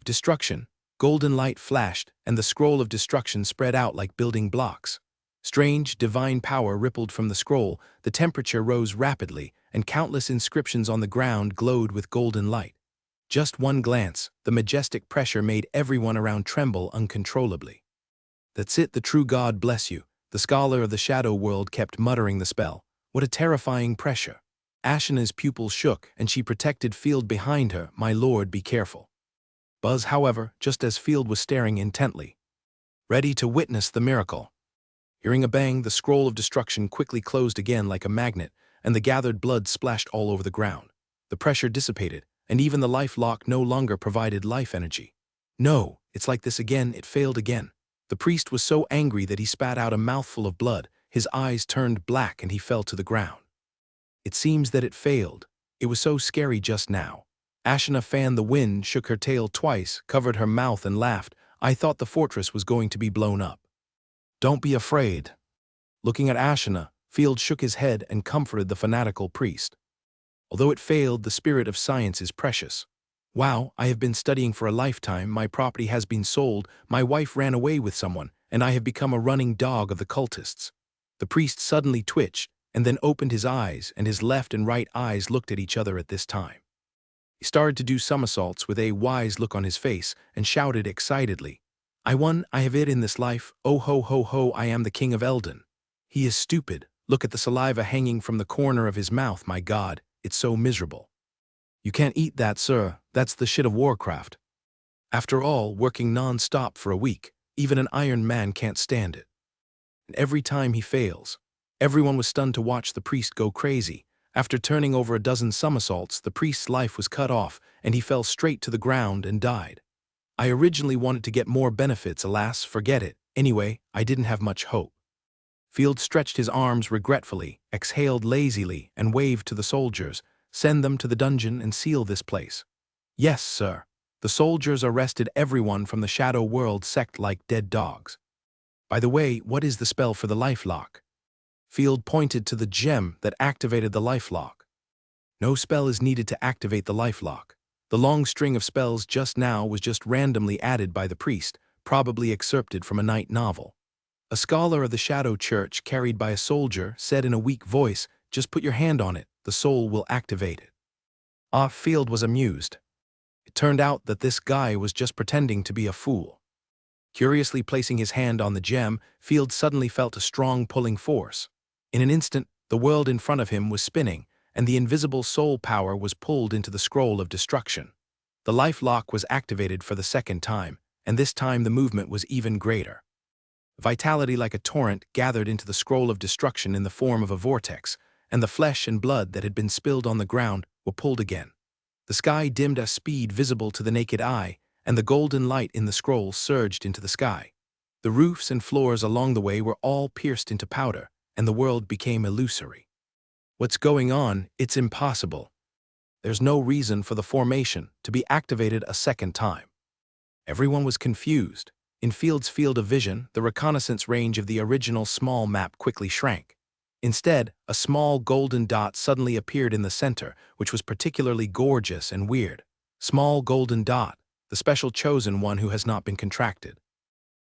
Destruction, golden light flashed, and the scroll of destruction spread out like building blocks. Strange, divine power rippled from the scroll, the temperature rose rapidly, and countless inscriptions on the ground glowed with golden light. Just one glance, the majestic pressure made everyone around tremble uncontrollably. That's it, the true God bless you. The scholar of the shadow world kept muttering the spell. What a terrifying pressure. Ashna's pupils shook, and she protected Field behind her. My lord, be careful. Buzz, however, just as Field was staring intently, ready to witness the miracle. Hearing a bang, the scroll of destruction quickly closed again like a magnet, and the gathered blood splashed all over the ground. The pressure dissipated, and even the life lock no longer provided life energy. No, it's like this again, it failed again. The priest was so angry that he spat out a mouthful of blood, his eyes turned black and he fell to the ground. It seems that it failed. It was so scary just now. Ashna fanned the wind, shook her tail twice, covered her mouth and laughed. I thought the fortress was going to be blown up. Don't be afraid. Looking at Ashna, Field shook his head and comforted the fanatical priest. Although it failed, the spirit of science is precious. Wow, I have been studying for a lifetime, my property has been sold, my wife ran away with someone, and I have become a running dog of the cultists. The priest suddenly twitched, and then opened his eyes, and his left and right eyes looked at each other at this time. He started to do somersaults with a wise look on his face, and shouted excitedly, I won, I have it in this life, oh ho ho ho, I am the king of Eldon. He is stupid, look at the saliva hanging from the corner of his mouth, my God, it's so miserable. You can't eat that, sir, that's the shit of Warcraft. After all, working non-stop for a week, even an Iron Man can't stand it. And every time he fails, everyone was stunned to watch the priest go crazy. After turning over a dozen somersaults, the priest's life was cut off, and he fell straight to the ground and died. I originally wanted to get more benefits, alas, forget it. Anyway, I didn't have much hope. Field stretched his arms regretfully, exhaled lazily, and waved to the soldiers. Send them to the dungeon and seal this place. Yes, sir. The soldiers arrested everyone from the Shadow World sect like dead dogs. By the way, what is the spell for the life lock? Field pointed to the gem that activated the life lock. No spell is needed to activate the life lock. The long string of spells just now was just randomly added by the priest, probably excerpted from a night novel. A scholar of the Shadow Church, carried by a soldier, said in a weak voice, "Just put your hand on it, the soul will activate it." Field was amused. It turned out that this guy was just pretending to be a fool. Curiously placing his hand on the gem, Field suddenly felt a strong pulling force. In an instant, the world in front of him was spinning, and the invisible soul power was pulled into the scroll of destruction. The life lock was activated for the second time, and this time the movement was even greater. Vitality like a torrent gathered into the scroll of destruction in the form of a vortex, and the flesh and blood that had been spilled on the ground were pulled again. The sky dimmed at speed visible to the naked eye, and the golden light in the scroll surged into the sky. The roofs and floors along the way were all pierced into powder, and the world became illusory. What's going on? It's impossible. There's no reason for the formation to be activated a second time. Everyone was confused. In Field's field of vision, the reconnaissance range of the original small map quickly shrank. Instead, a small golden dot suddenly appeared in the center, which was particularly gorgeous and weird. Small golden dot, the special chosen one who has not been contracted.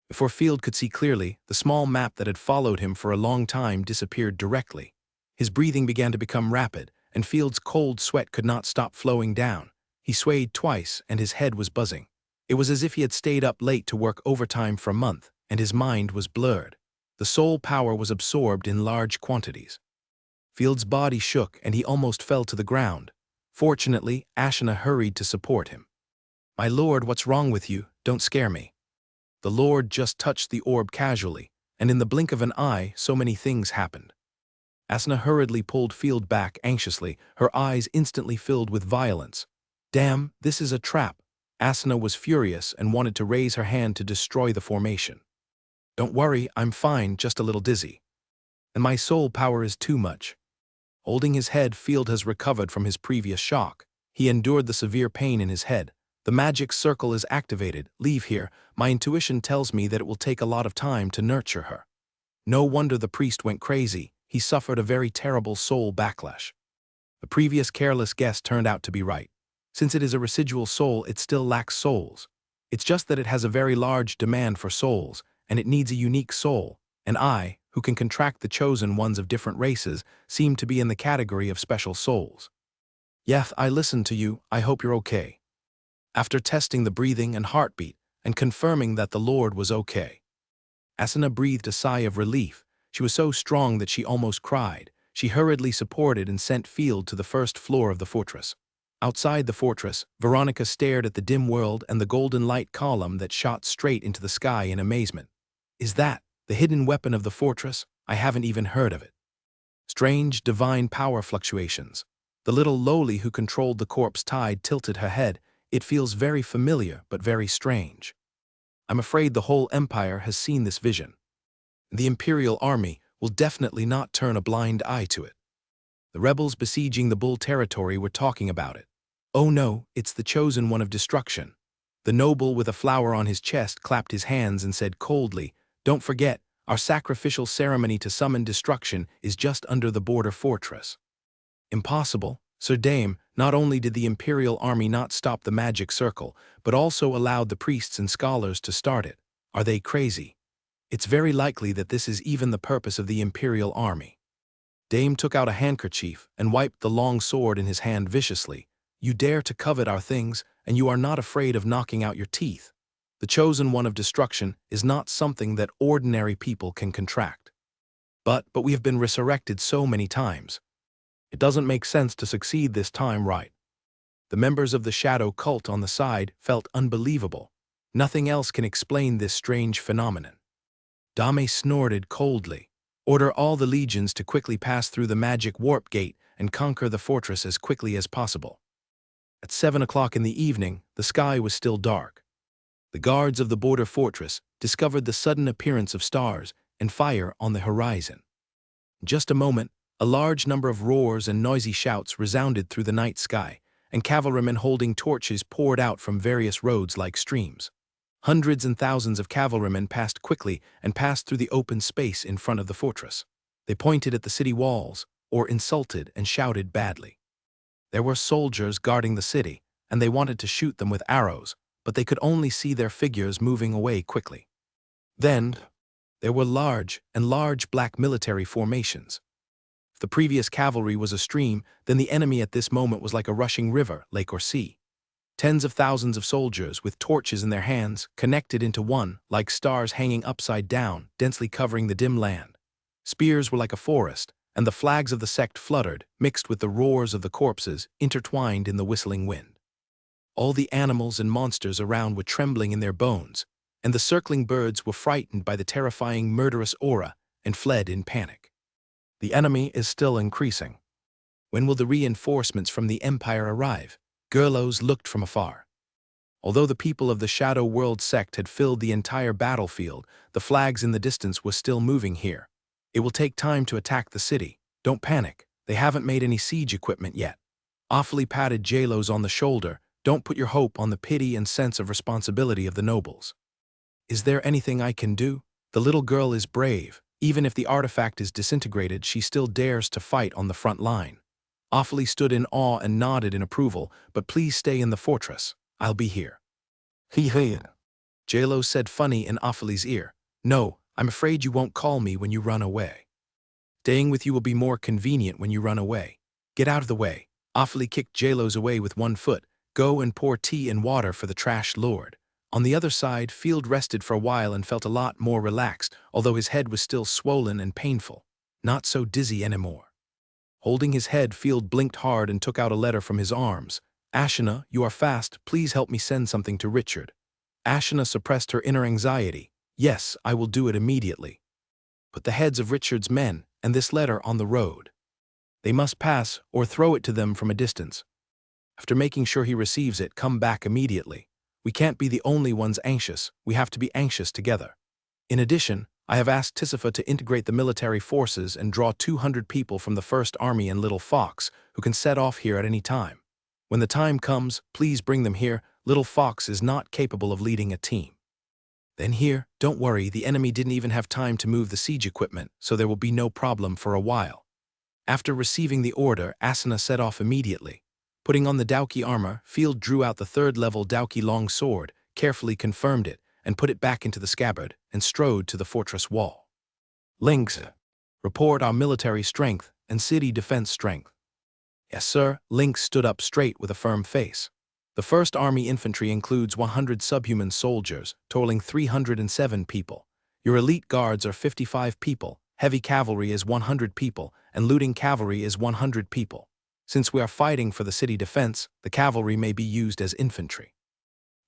Before Field could see clearly, the small map that had followed him for a long time disappeared directly. His breathing began to become rapid, and Field's cold sweat could not stop flowing down. He swayed twice, and his head was buzzing. It was as if he had stayed up late to work overtime for a month, and his mind was blurred. The soul power was absorbed in large quantities. Field's body shook, and he almost fell to the ground. Fortunately, Ashina hurried to support him. "My lord, what's wrong with you? Don't scare me." The lord just touched the orb casually, and in the blink of an eye, so many things happened. Ashina hurriedly pulled Field back anxiously, her eyes instantly filled with violence. "Damn, this is a trap." Ashina was furious and wanted to raise her hand to destroy the formation. "Don't worry, I'm fine, just a little dizzy. And my soul power is too much." Holding his head, Field has recovered from his previous shock. He endured the severe pain in his head. "The magic circle is activated. Leave here. My intuition tells me that it will take a lot of time to nurture her." No wonder the priest went crazy. He suffered a very terrible soul backlash. The previous careless guess turned out to be right. Since it is a residual soul, it still lacks souls. It's just that it has a very large demand for souls, and it needs a unique soul. And I, who can contract the chosen ones of different races, seem to be in the category of special souls. "Yeth, I listened to you. I hope you're okay." After testing the breathing and heartbeat, and confirming that the Lord was okay, Asuna breathed a sigh of relief. She was so strong that she almost cried. She hurriedly supported and sent Field to the first floor of the fortress. Outside the fortress, Veronica stared at the dim world and the golden light column that shot straight into the sky in amazement. "Is that the hidden weapon of the fortress? I haven't even heard of it." Strange, divine power fluctuations. The little lowly who controlled the corpse tide tilted her head. "It feels very familiar, but very strange. I'm afraid the whole empire has seen this vision. The Imperial army will definitely not turn a blind eye to it. The rebels besieging the Bull territory were talking about it. Oh no, it's the chosen one of destruction." The noble with a flower on his chest clapped his hands and said coldly, "Don't forget, our sacrificial ceremony to summon destruction is just under the border fortress." "Impossible, Sir Dame. Not only did the Imperial army not stop the magic circle, but also allowed the priests and scholars to start it. Are they crazy? It's very likely that this is even the purpose of the Imperial army." Dame took out a handkerchief and wiped the long sword in his hand viciously. "You dare to covet our things, and you are not afraid of knocking out your teeth. The chosen one of destruction is not something that ordinary people can contract. But we have been resurrected so many times. It doesn't make sense to succeed this time, right?" The members of the shadow cult on the side felt unbelievable. Nothing else can explain this strange phenomenon. Dame snorted coldly. "Order all the legions to quickly pass through the magic warp gate and conquer the fortress as quickly as possible. At 7 o'clock in the evening, the sky was still dark. The guards of the border fortress discovered the sudden appearance of stars and fire on the horizon. In just a moment, a large number of roars and noisy shouts resounded through the night sky, and cavalrymen holding torches poured out from various roads like streams. Hundreds and thousands of cavalrymen passed quickly and passed through the open space in front of the fortress. They pointed at the city walls, or insulted and shouted badly. There were soldiers guarding the city, and they wanted to shoot them with arrows, but they could only see their figures moving away quickly. Then, there were large black military formations. If the previous cavalry was a stream, then the enemy at this moment was like a rushing river, lake or sea. Tens of thousands of soldiers with torches in their hands connected into one, like stars hanging upside down, densely covering the dim land. Spears were like a forest, and the flags of the sect fluttered, mixed with the roars of the corpses, intertwined in the whistling wind. All the animals and monsters around were trembling in their bones, and the circling birds were frightened by the terrifying murderous aura and fled in panic. The enemy is still increasing. When will the reinforcements from the Empire arrive? Gerlos looked from afar. Although the people of the Shadow World sect had filled the entire battlefield, the flags in the distance were still moving here. It will take time to attack the city. Don't panic. They haven't made any siege equipment yet. Awfully patted Gerlos on the shoulder. Don't put your hope on the pity and sense of responsibility of the nobles. Is there anything I can do? The little girl is brave. Even if the artifact is disintegrated, she still dares to fight on the front line. Awfully stood in awe and nodded in approval, but please stay in the fortress. I'll be here. He. Gerlos said funny in Awfully's ear. No, I'm afraid you won't call me when you run away. Staying with you will be more convenient when you run away. Get out of the way. Awfully kicked Gerlos away with one foot. Go and pour tea and water for the trash lord. On the other side, Field rested for a while and felt a lot more relaxed, although his head was still swollen and painful. Not so dizzy anymore. Holding his head, Field blinked hard and took out a letter from his arms. Ashina, you are fast. Please help me send something to Richard. Ashina suppressed her inner anxiety. Yes, I will do it immediately. Put the heads of Richard's men and this letter on the road. They must pass or throw it to them from a distance. After making sure he receives it, come back immediately. We can't be the only ones anxious. We have to be anxious together. In addition, I have asked Tisifa to integrate the military forces and draw 200 people from the First Army and Little Fox, who can set off here at any time. When the time comes, please bring them here. Little Fox is not capable of leading a team. Then here, don't worry, the enemy didn't even have time to move the siege equipment, so there will be no problem for a while. After receiving the order, Asuna set off immediately. Putting on the Dauki armor, Field drew out the 3rd-level Dauki long sword, carefully confirmed it, and put it back into the scabbard, and strode to the fortress wall. Lynx, report our military strength and city defense strength. Yes, sir. Lynx stood up straight with a firm face. The 1st Army Infantry includes 100 subhuman soldiers, totaling 307 people. Your elite guards are 55 people, heavy cavalry is 100 people, and looting cavalry is 100 people. Since we are fighting for the city defense, the cavalry may be used as infantry.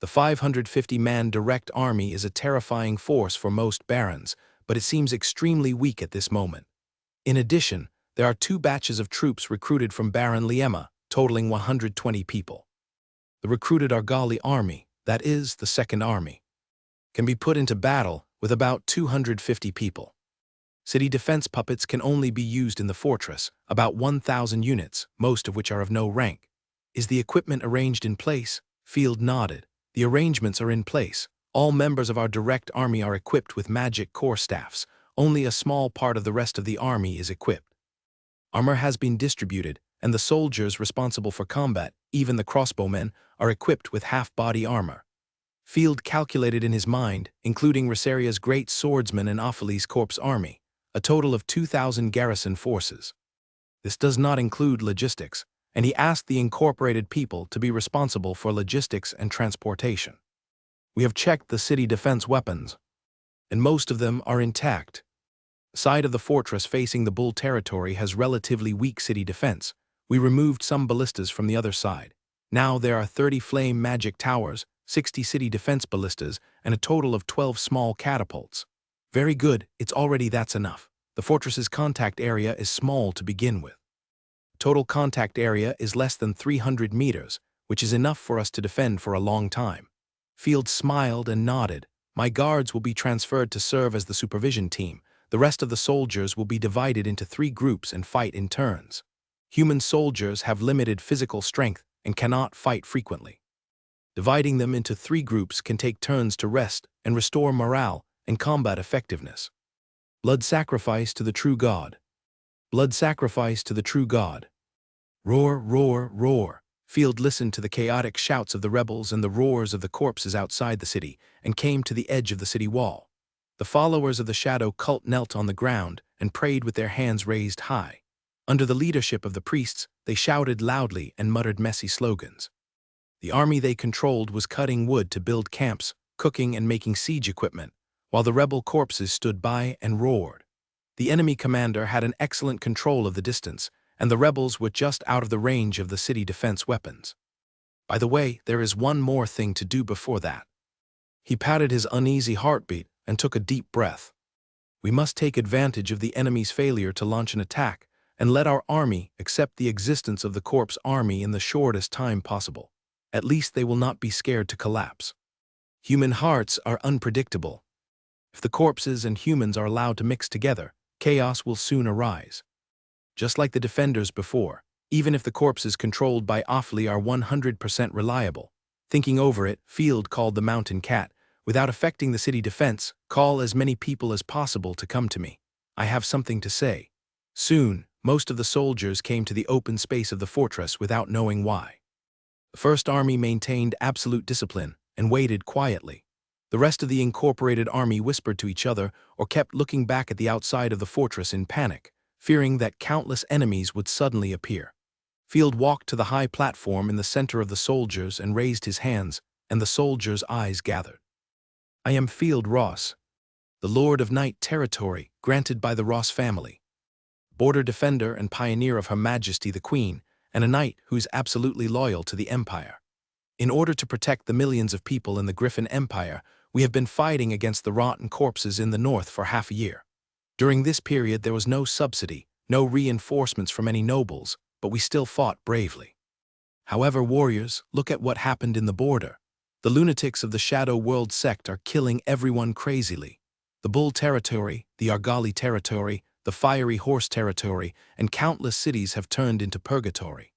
The 550-man direct army is a terrifying force for most barons, but it seems extremely weak at this moment. In addition, there are 2 batches of troops recruited from Baron Liema, totaling 120 people. The recruited Argali army, that is, the 2nd Army, can be put into battle with about 250 people. City defense puppets can only be used in the fortress, about 1,000 units, most of which are of no rank. Is the equipment arranged in place? Field nodded. The arrangements are in place. All members of our direct army are equipped with magic core staffs. Only a small part of the rest of the army is equipped. Armor has been distributed, and the soldiers responsible for combat, even the crossbowmen, are equipped with half-body armor. Field calculated in his mind, including Rosaria's great swordsman and Opheles' corpse army, a total of 2,000 garrison forces. This does not include logistics, and he asked the incorporated people to be responsible for logistics and transportation. We have checked the city defense weapons, and most of them are intact. The side of the fortress facing the Bull territory has relatively weak city defense. We removed some ballistas from the other side. Now there are 30 flame magic towers, 60 city defense ballistas, and a total of 12 small catapults. Very good, that's enough. The fortress's contact area is small to begin with. Total contact area is less than 300 meters, which is enough for us to defend for a long time. Field smiled and nodded. My guards will be transferred to serve as the supervision team. The rest of the soldiers will be divided into 3 groups and fight in turns. Human soldiers have limited physical strength and cannot fight frequently. Dividing them into 3 groups can take turns to rest and restore morale and combat effectiveness. Blood sacrifice to the true God. Blood sacrifice to the true God. Roar, roar, roar. Field listened to the chaotic shouts of the rebels and the roars of the corpses outside the city and came to the edge of the city wall. The followers of the shadow cult knelt on the ground and prayed with their hands raised high. Under the leadership of the priests, they shouted loudly and muttered messy slogans. The army they controlled was cutting wood to build camps, cooking and making siege equipment, while the rebel corpses stood by and roared. The enemy commander had an excellent control of the distance, and the rebels were just out of the range of the city defense weapons. By the way, there is one more thing to do before that. He patted his uneasy heartbeat and took a deep breath. We must take advantage of the enemy's failure to launch an attack and let our army accept the existence of the corpse army in the shortest time possible. At least they will not be scared to collapse. Human hearts are unpredictable. If the corpses and humans are allowed to mix together, chaos will soon arise. Just like the defenders before, even if the corpses controlled by Awfully are 100% reliable. Thinking over it, Field called the mountain cat. Without affecting the city defense, call as many people as possible to come to me. I have something to say. Soon, most of the soldiers came to the open space of the fortress without knowing why. The First Army maintained absolute discipline and waited quietly. The rest of the incorporated army whispered to each other or kept looking back at the outside of the fortress in panic, fearing that countless enemies would suddenly appear. Field walked to the high platform in the center of the soldiers and raised his hands, and the soldiers' eyes gathered. I am Field Ross, the Lord of Night Territory granted by the Ross family, border defender and pioneer of Her Majesty the Queen, and a knight who is absolutely loyal to the Empire. In order to protect the millions of people in the Griffin Empire, we have been fighting against the rotten corpses in the north for half a year. During this period there was no subsidy, no reinforcements from any nobles, but we still fought bravely. However, warriors, look at what happened in the border. The lunatics of the Shadow World sect are killing everyone crazily. The Bull Territory, the Argali Territory, the Fiery Horse Territory, and countless cities have turned into purgatory.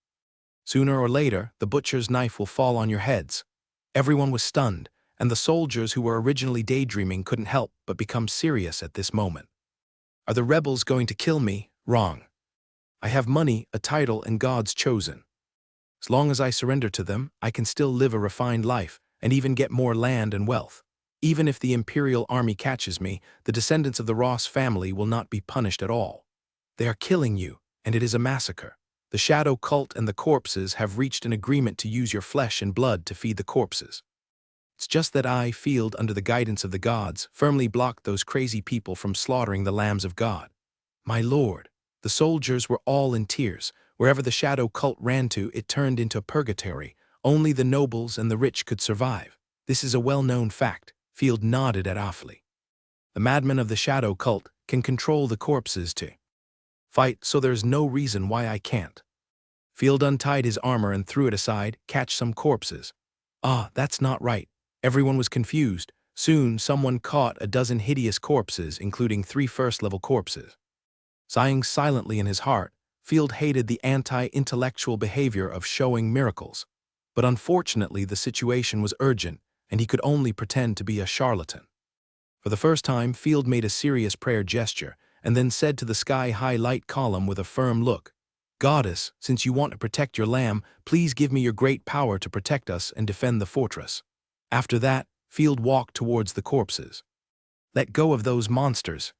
Sooner or later, the butcher's knife will fall on your heads. Everyone was stunned, and the soldiers who were originally daydreaming couldn't help but become serious at this moment. Are the rebels going to kill me? Wrong. I have money, a title, and God's chosen. As long as I surrender to them, I can still live a refined life and even get more land and wealth. Even if the Imperial Army catches me, the descendants of the Ross family will not be punished at all. They are killing you, and it is a massacre. The Shadow Cult and the corpses have reached an agreement to use your flesh and blood to feed the corpses. It's just that I, Field, under the guidance of the gods, firmly blocked those crazy people from slaughtering the lambs of God. My lord, the soldiers were all in tears. Wherever the Shadow Cult ran to, it turned into a purgatory. Only the nobles and the rich could survive. This is a well-known fact. Field nodded at Awfully. The madmen of the Shadow Cult can control the corpses to fight, so there's no reason why I can't. Field untied his armor and threw it aside. Catch some corpses. Ah, that's not right. Everyone was confused. Soon, someone caught a dozen hideous corpses, including 3 first-level corpses. Sighing silently in his heart, Field hated the anti-intellectual behavior of showing miracles. But unfortunately, the situation was urgent, and he could only pretend to be a charlatan. For the first time, Field made a serious prayer gesture, and then said to the sky-high light column with a firm look, Goddess, since you want to protect your lamb, please give me your great power to protect us and defend the fortress. After that, Field walked towards the corpses. Let go of those monsters.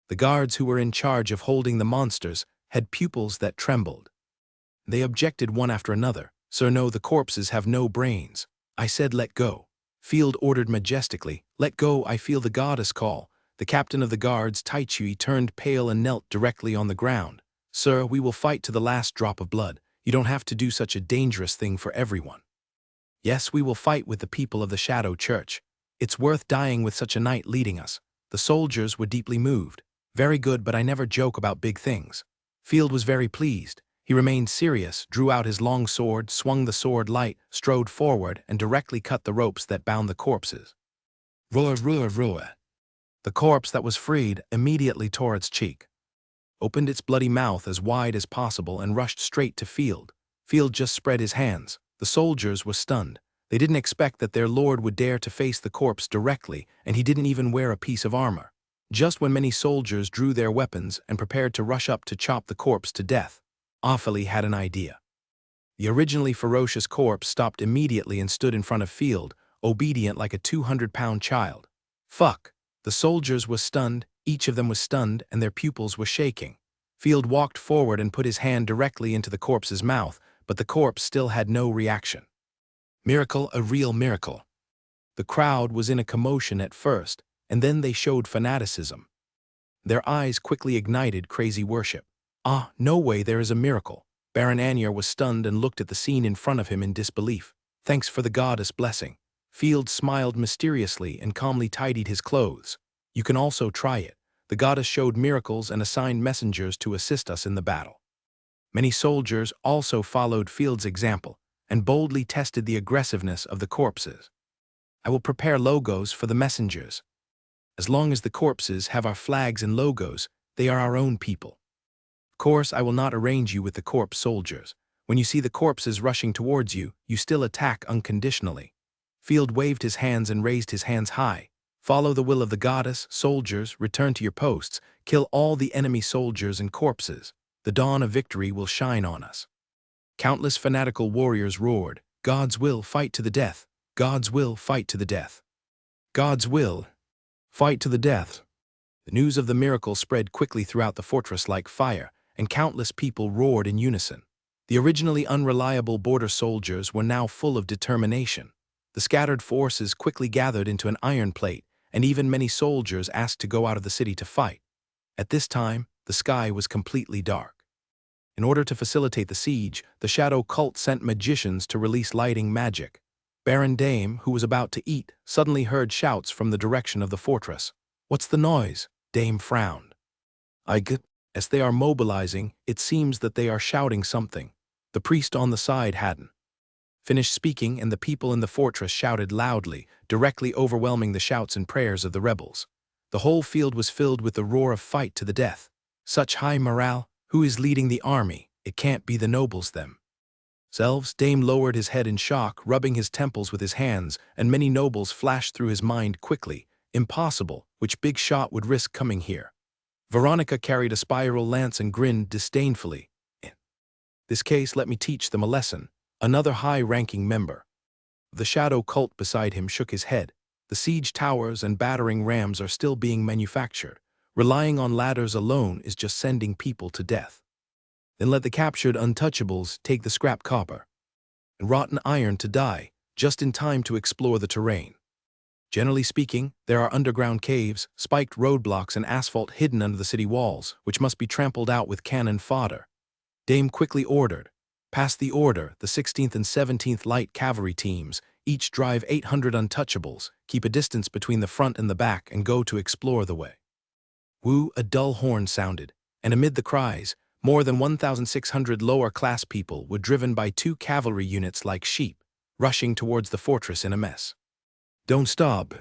The guards who were in charge of holding the monsters had pupils that trembled. They objected one after another. Sir, no, the corpses have no brains. I said let go. Field ordered majestically, let go, I feel the goddess call. The captain of the guards, Taichui, turned pale and knelt directly on the ground. Sir, we will fight to the last drop of blood. You don't have to do such a dangerous thing for everyone. Yes, we will fight with the people of the Shadow Church. It's worth dying with such a knight leading us. The soldiers were deeply moved. Very good, but I never joke about big things. Field was very pleased. He remained serious, drew out his long sword, swung the sword light, strode forward, and directly cut the ropes that bound the corpses. Roar, roar, roar. The corpse that was freed immediately tore its cheek, opened its bloody mouth as wide as possible, and rushed straight to Field. Field just spread his hands. The soldiers were stunned. They didn't expect that their lord would dare to face the corpse directly, and he didn't even wear a piece of armor. Just when many soldiers drew their weapons and prepared to rush up to chop the corpse to death, Offaly had an idea. The originally ferocious corpse stopped immediately and stood in front of Field, obedient like a 200-pound child. Fuck! The soldiers were stunned, each of them was stunned, and their pupils were shaking. Field walked forward and put his hand directly into the corpse's mouth, but the corpse still had no reaction. Miracle, a real miracle. The crowd was in a commotion at first, and then they showed fanaticism. Their eyes quickly ignited crazy worship. Ah, no way, there is a miracle. Baron Anyer was stunned and looked at the scene in front of him in disbelief. Thanks for the goddess blessing. Field smiled mysteriously and calmly tidied his clothes. You can also try it. The goddess showed miracles and assigned messengers to assist us in the battle. Many soldiers also followed Field's example and boldly tested the aggressiveness of the corpses. I will prepare logos for the messengers. As long as the corpses have our flags and logos, they are our own people. Of course, I will not arrange you with the corpse soldiers. When you see the corpses rushing towards you, you still attack unconditionally. Field waved his hands and raised his hands high. Follow the will of the goddess, soldiers, return to your posts, kill all the enemy soldiers and corpses. The dawn of victory will shine on us. Countless fanatical warriors roared, God's will, fight to the death. God's will, fight to the death. God's will, fight to the death. The news of the miracle spread quickly throughout the fortress like fire, and countless people roared in unison. The originally unreliable border soldiers were now full of determination. The scattered forces quickly gathered into an iron plate, and even many soldiers asked to go out of the city to fight. At this time, the sky was completely dark. In order to facilitate the siege, the shadow cult sent magicians to release lighting magic. Baron Dame, who was about to eat, suddenly heard shouts from the direction of the fortress. What's the noise? Dame frowned. As they are mobilizing, it seems that they are shouting something. The priest on the side hadn't finished speaking, and the people in the fortress shouted loudly, directly overwhelming the shouts and prayers of the rebels. The whole field was filled with the roar of fight to the death. Such high morale. Who is leading the army? It can't be the nobles them. Selves. Dame lowered his head in shock, rubbing his temples with his hands, and many nobles flashed through his mind quickly. Impossible. Which big shot would risk coming here? Veronica carried a spiral lance and grinned disdainfully. In this case, let me teach them a lesson. Another high-ranking member of the shadow cult beside him shook his head. The siege towers and battering rams are still being manufactured. Relying on ladders alone is just sending people to death. Then let the captured untouchables take the scrap copper and rotten iron to die, just in time to explore the terrain. Generally speaking, there are underground caves, spiked roadblocks, and asphalt hidden under the city walls, which must be trampled out with cannon fodder. Dame quickly ordered. Pass the order, the 16th and 17th Light Cavalry teams, each drive 800 untouchables, keep a distance between the front and the back, and go to explore the way. Woo, a dull horn sounded, and amid the cries, more than 1,600 lower-class people were driven by 2 cavalry units like sheep, rushing towards the fortress in a mess. Don't stop.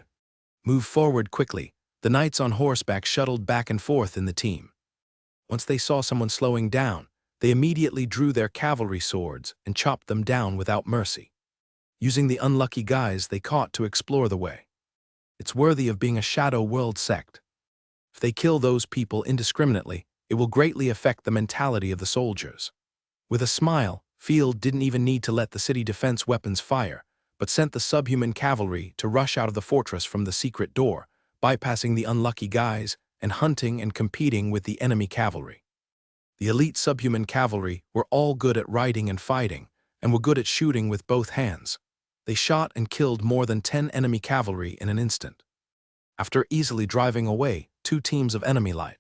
Move forward quickly. The knights on horseback shuttled back and forth in the team. Once they saw someone slowing down, they immediately drew their cavalry swords and chopped them down without mercy, using the unlucky guys they caught to explore the way. It's worthy of being a shadow world sect. If they kill those people indiscriminately, it will greatly affect the mentality of the soldiers. With a smile, Field didn't even need to let the city defense weapons fire, but sent the subhuman cavalry to rush out of the fortress from the secret door, bypassing the unlucky guys and hunting and competing with the enemy cavalry. The elite subhuman cavalry were all good at riding and fighting, and were good at shooting with both hands. They shot and killed more than 10 enemy cavalry in an instant. After easily driving away 2 teams of enemy light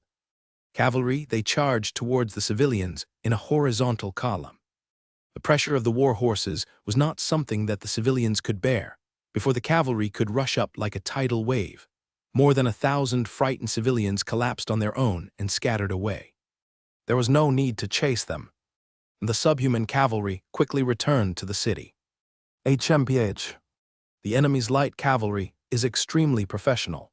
cavalry, they charged towards the civilians in a horizontal column. The pressure of the war horses was not something that the civilians could bear. Before the cavalry could rush up like a tidal wave, more than 1,000 frightened civilians collapsed on their own and scattered away. There was no need to chase them. and the subhuman cavalry quickly returned to the city. HMPH. The enemy's light cavalry is extremely professional.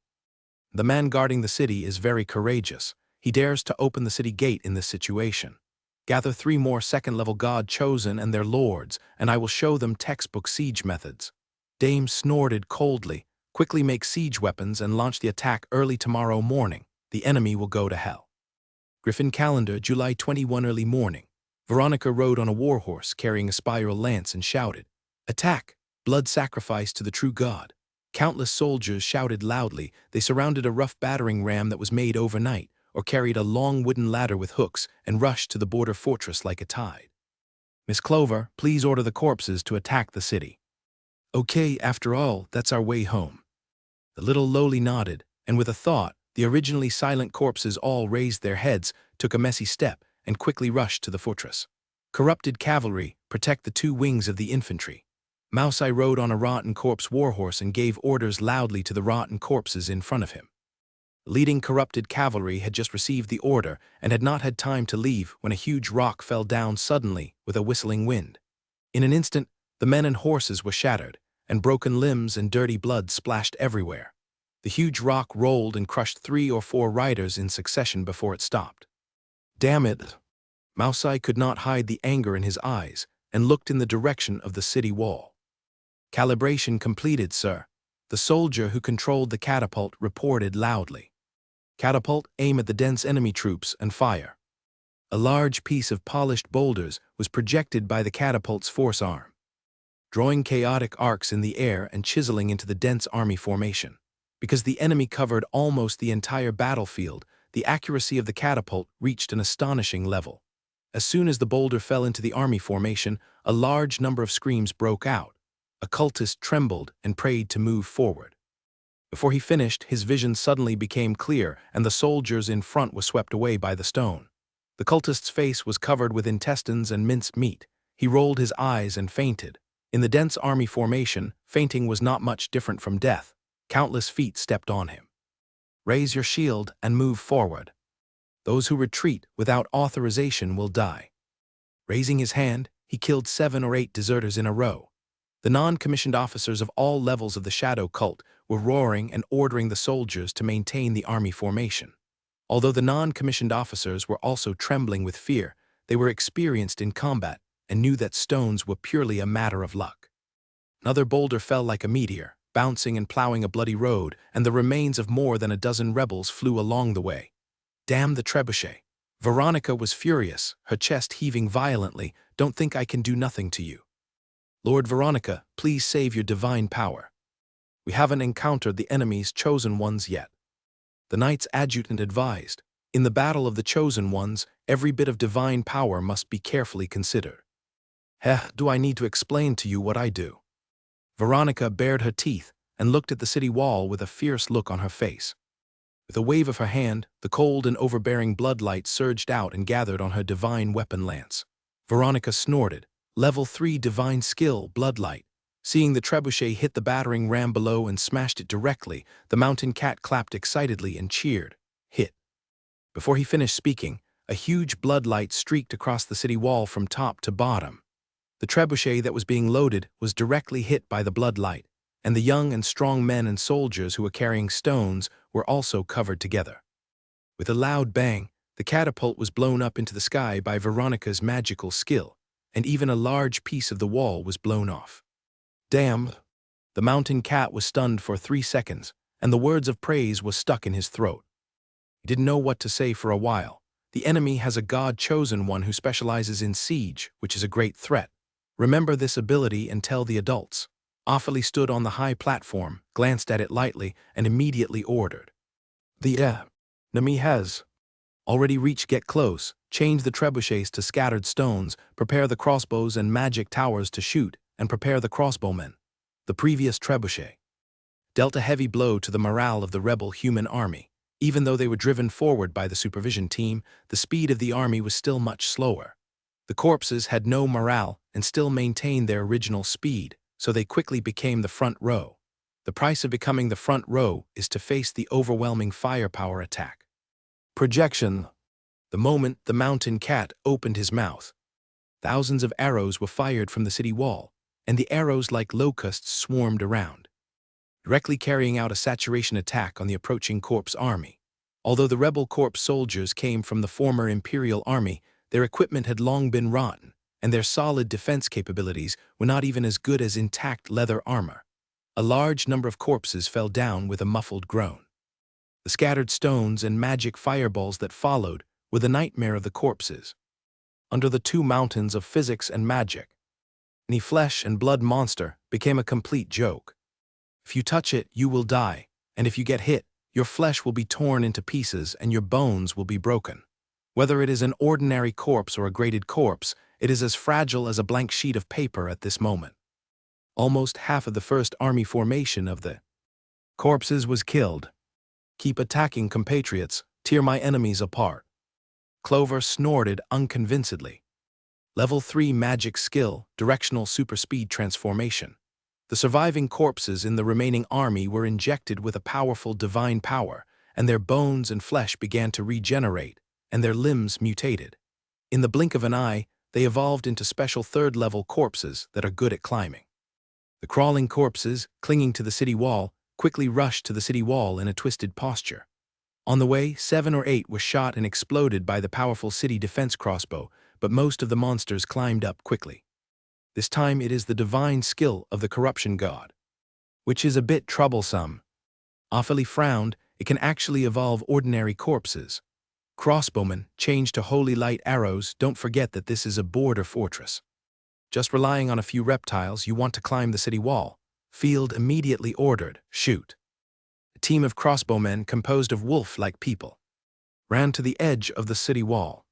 The man guarding the city is very courageous. He dares to open the city gate in this situation. Gather 3 more second-level God-chosen and their lords, and I will show them textbook siege methods. Dame snorted coldly. Quickly make siege weapons and launch the attack early tomorrow morning. The enemy will go to hell. Griffin calendar, July 21 early morning. Veronica rode on a warhorse carrying a spiral lance and shouted, "Attack! Blood sacrifice to the true God." Countless soldiers shouted loudly. They surrounded a rough battering ram that was made overnight, or carried a long wooden ladder with hooks and rushed to the border fortress like a tide. "Miss Clover, please order the corpses to attack the city." "Okay, after all, that's our way home." The little lowly nodded, and with a thought, the originally silent corpses all raised their heads, took a messy step, and quickly rushed to the fortress. Corrupted cavalry, protect the 2 wings of the infantry. Mousei rode on a rotten corpse warhorse and gave orders loudly to the rotten corpses in front of him. Leading corrupted cavalry had just received the order and had not had time to leave when a huge rock fell down suddenly with a whistling wind. In an instant, the men and horses were shattered, and broken limbs and dirty blood splashed everywhere. The huge rock rolled and crushed 3 or 4 riders in succession before it stopped. "Damn it!" Mousei could not hide the anger in his eyes and looked in the direction of the city wall. "Calibration completed, sir," the soldier who controlled the catapult reported loudly. "Catapult, aim at the dense enemy troops and fire." A large piece of polished boulders was projected by the catapult's force arm, drawing chaotic arcs in the air and chiseling into the dense army formation. Because the enemy covered almost the entire battlefield, the accuracy of the catapult reached an astonishing level. As soon as the boulder fell into the army formation, a large number of screams broke out. A cultist trembled and prayed to move forward. Before he finished, his vision suddenly became clear, and the soldiers in front were swept away by the stone. The cultist's face was covered with intestines and minced meat. He rolled his eyes and fainted. In the dense army formation, fainting was not much different from death. Countless feet stepped on him. "Raise your shield and move forward. Those who retreat without authorization will die." Raising his hand, he killed 7 or 8 deserters in a row. The non-commissioned officers of all levels of the shadow cult were roaring and ordering the soldiers to maintain the army formation. Although the non-commissioned officers were also trembling with fear, they were experienced in combat and knew that stones were purely a matter of luck. Another boulder fell like a meteor, bouncing and plowing a bloody road, and the remains of more than a dozen rebels flew along the way. "Damn the trebuchet." Veronica was furious, her chest heaving violently. "Don't think I can do nothing to you. Lord Veronica, please save your divine power. We haven't encountered the enemy's chosen ones yet." The knight's adjutant advised, "In the battle of the chosen ones, every bit of divine power must be carefully considered." Do I need to explain to you what I do?" Veronica bared her teeth and looked at the city wall with a fierce look on her face. With a wave of her hand, the cold and overbearing bloodlight surged out and gathered on her divine weapon lance. Veronica snorted. Level 3 divine skill, bloodlight. Seeing the trebuchet hit the battering ram below and smashed it directly, the mountain cat clapped excitedly and cheered. "Hit." Before he finished speaking, a huge bloodlight streaked across the city wall from top to bottom. The trebuchet that was being loaded was directly hit by the bloodlight, and the young and strong men and soldiers who were carrying stones were also covered together. With a loud bang, the catapult was blown up into the sky by Veronica's magical skill, and even a large piece of the wall was blown off. "Damn!" The mountain cat was stunned for 3 seconds, and the words of praise were stuck in his throat. He didn't know what to say for a while. The enemy has a God-chosen one who specializes in siege, which is a great threat. Remember this ability and tell the adults. Offaly stood on the high platform, glanced at it lightly, and immediately ordered. "The enemy has already reached. Get close, change the trebuchets to scattered stones, prepare the crossbows and magic towers to shoot, and prepare the crossbowmen." The previous trebuchet dealt a heavy blow to the morale of the rebel human army. Even though they were driven forward by the supervision team, the speed of the army was still much slower. The corpses had no morale and still maintained their original speed, so they quickly became the front row. The price of becoming the front row is to face the overwhelming firepower attack. Projection. The moment the mountain cat opened his mouth, Thousands of arrows were fired from the city wall, and the arrows like locusts swarmed around, directly carrying out a saturation attack on the approaching corpse army. Although the rebel corpse soldiers came from the former Imperial Army, their equipment had long been rotten, and their solid defense capabilities were not even as good as intact leather armor. A large number of corpses fell down with a muffled groan. The scattered stones and magic fireballs that followed were the nightmare of the corpses. Under the two mountains of physics and magic, any flesh and blood monster became a complete joke. If you touch it, you will die, and if you get hit, your flesh will be torn into pieces and your bones will be broken. Whether it is an ordinary corpse or a graded corpse, it is as fragile as a blank sheet of paper at this moment. Almost half of the first army formation of the corpses was killed. Keep attacking, compatriots, tear my enemies apart. Clover snorted unconvincedly. Level 3 magic skill, directional superspeed transformation. The surviving corpses in the remaining army were injected with a powerful divine power, and their bones and flesh began to regenerate, and their limbs mutated. In the blink of an eye, they evolved into special third-level corpses that are good at climbing. The crawling corpses, clinging to the city wall, quickly rushed to the city wall in a twisted posture. On the way, 7 or 8 were shot and exploded by the powerful city defense crossbow, but most of the monsters climbed up quickly. This time it is the divine skill of the corruption god, which is a bit troublesome. Ophelie frowned. It can actually evolve ordinary corpses. Crossbowmen, change to holy light arrows. Don't forget that this is a border fortress. Just relying on a few reptiles, you want to climb the city wall. Field immediately ordered, shoot. A team of crossbowmen composed of wolf-like people ran to the edge of the city wall.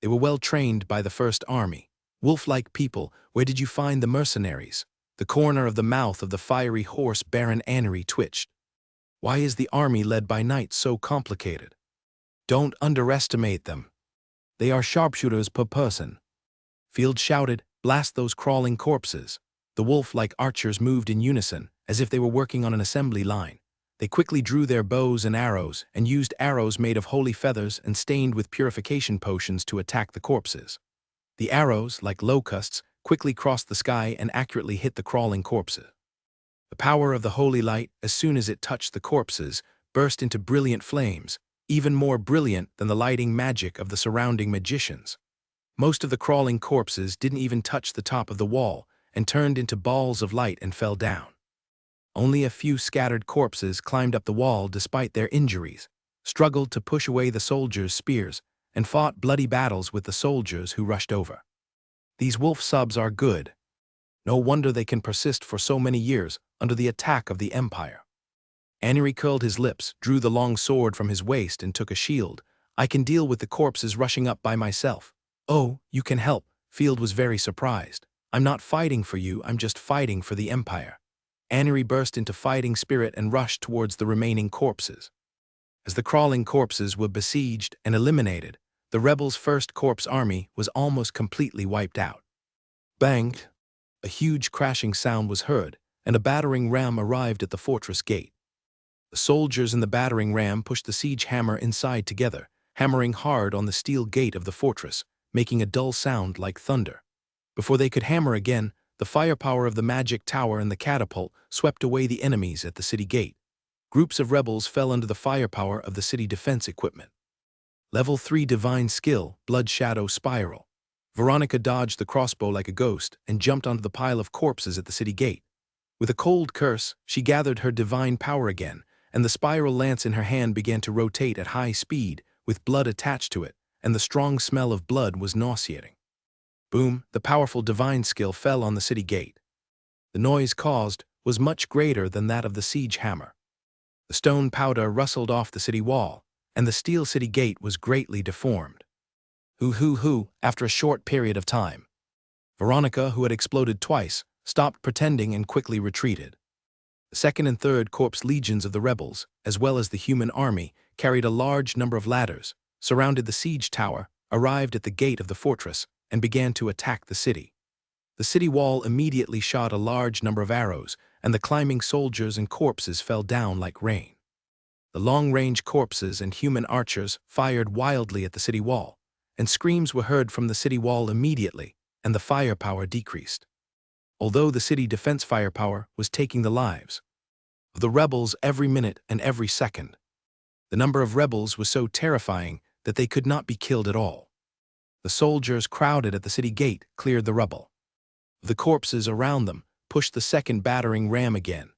They were well trained by the First Army. Wolf-like people, where did you find the mercenaries? The corner of the mouth of the fiery horse Baron twitched. Why is the army led by knights so complicated? Don't underestimate them. They are sharpshooters per person. Field shouted, blast those crawling corpses. The wolf-like archers moved in unison, as if they were working on an assembly line. They quickly drew their bows and arrows, and used arrows made of holy feathers and stained with purification potions to attack the corpses. The arrows, like locusts, quickly crossed the sky and accurately hit the crawling corpses. The power of the holy light, as soon as it touched the corpses, burst into brilliant flames, even more brilliant than the lighting magic of the surrounding magicians. Most of the crawling corpses didn't even touch the top of the wall and turned into balls of light and fell down. Only a few scattered corpses climbed up the wall despite their injuries, struggled to push away the soldiers' spears, and fought bloody battles with the soldiers who rushed over. These wolf subs are good. No wonder they can persist for so many years under the attack of the Empire. Annery curled his lips, drew the long sword from his waist, and took a shield. I can deal with the corpses rushing up by myself. Oh, you can help. Field was very surprised. I'm not fighting for you, I'm just fighting for the Empire. Annery burst into fighting spirit and rushed towards the remaining corpses. As the crawling corpses were besieged and eliminated, the rebels' first corpse army was almost completely wiped out. Bang! A huge crashing sound was heard, and a battering ram arrived at the fortress gate. The soldiers in the battering ram pushed the siege hammer inside together, hammering hard on the steel gate of the fortress, making a dull sound like thunder. Before they could hammer again, the firepower of the magic tower and the catapult swept away the enemies at the city gate. Groups of rebels fell under the firepower of the city defense equipment. Level 3 Divine Skill, Blood Shadow Spiral. Veronica dodged the crossbow like a ghost and jumped onto the pile of corpses at the city gate. With a cold curse, she gathered her divine power again, and the spiral lance in her hand began to rotate at high speed, with blood attached to it, and the strong smell of blood was nauseating. Boom, the powerful divine skill fell on the city gate. The noise caused was much greater than that of the siege hammer. The stone powder rustled off the city wall, and the steel city gate was greatly deformed. Hoo, after a short period of time. Veronica, who had exploded twice, stopped pretending and quickly retreated. The second and third corpse legions of the rebels, as well as the human army, carried a large number of ladders, surrounded the siege tower, arrived at the gate of the fortress, and began to attack the city. The city wall immediately shot a large number of arrows, and the climbing soldiers and corpses fell down like rain. The long-range corpses and human archers fired wildly at the city wall, and screams were heard from the city wall immediately, and the firepower decreased. Although the city defense firepower was taking the lives of the rebels every minute and every second. The number of rebels was so terrifying that they could not be killed at all. The soldiers crowded at the city gate cleared the rubble. The corpses around them pushed the second battering ram again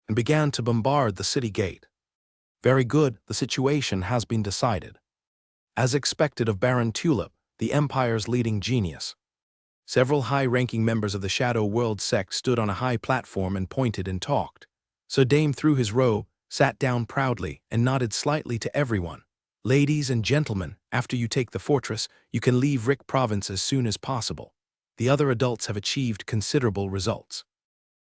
and began to bombard the city gate. Very good, the situation has been decided. As expected of Baron Tulip, the Empire's leading genius. Several high-ranking members of the Shadow World sect stood on a high platform and pointed and talked. So Dame threw his robe, sat down proudly, and nodded slightly to everyone. Ladies and gentlemen, after you take the fortress, you can leave Rick Province as soon as possible. The other adults have achieved considerable results.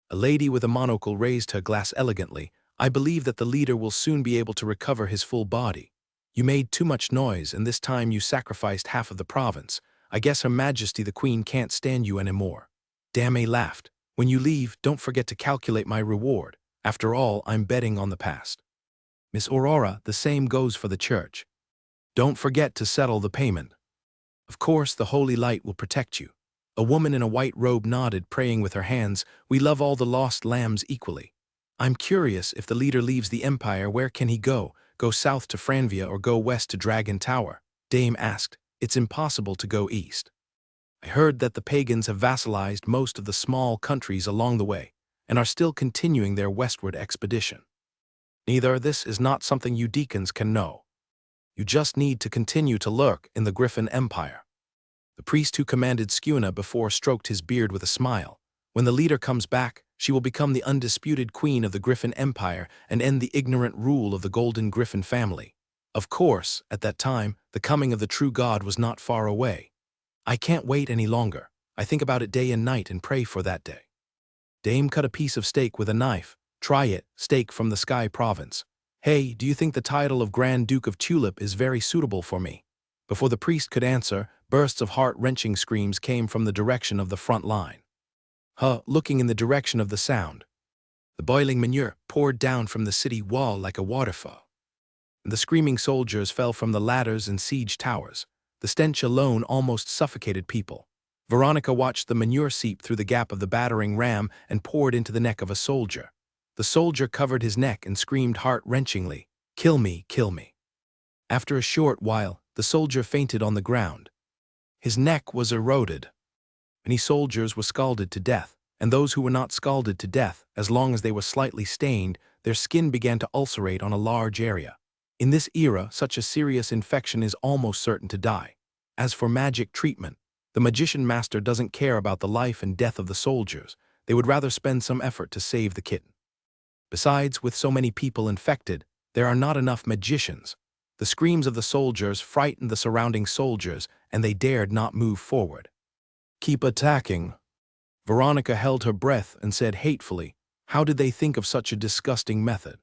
A lady with a monocle raised her glass elegantly. I believe that the leader will soon be able to recover his full body. You made too much noise, and this time you sacrificed half of the province. I guess Her Majesty the Queen can't stand you anymore. Dame laughed. When you leave, don't forget to calculate my reward. After all, I'm betting on the past. Miss Aurora, the same goes for the church. Don't forget to settle the payment. Of course, the holy light will protect you. A woman in a white robe nodded, praying with her hands. We love all the lost lambs equally. I'm curious, if the leader leaves the Empire, where can he go? Go south to Franvia or go west to Dragon Tower? Dame asked. It's impossible to go east. I heard that the pagans have vassalized most of the small countries along the way and are still continuing their westward expedition. Neither this is not something you deacons can know. You just need to continue to lurk in the Griffin Empire. The priest who commanded Skuna before stroked his beard with a smile. When the leader comes back, she will become the undisputed queen of the Griffin Empire and end the ignorant rule of the Golden Griffin family. Of course, at that time, the coming of the true God was not far away. I can't wait any longer. I think about it day and night and pray for that day. Dame cut a piece of steak with a knife. Try it, steak from the Sky Province. Hey, do you think the title of Grand Duke of Tulip is very suitable for me? Before the priest could answer, bursts of heart-wrenching screams came from the direction of the front line. Looking in the direction of the sound. The boiling manure poured down from the city wall like a waterfall. The screaming soldiers fell from the ladders and siege towers. The stench alone almost suffocated people. Veronica watched the manure seep through the gap of the battering ram and poured into the neck of a soldier. The soldier covered his neck and screamed heart-wrenchingly, "Kill me, kill me." After a short while, the soldier fainted on the ground. His neck was eroded. Many soldiers were scalded to death, and those who were not scalded to death, as long as they were slightly stained, their skin began to ulcerate on a large area. In this era, such a serious infection is almost certain to die. As for magic treatment, the magician master doesn't care about the life and death of the soldiers. They would rather spend some effort to save the kitten. Besides, with so many people infected, there are not enough magicians. The screams of the soldiers frightened the surrounding soldiers, and they dared not move forward. Keep attacking. Veronica held her breath and said hatefully, how did they think of such a disgusting method?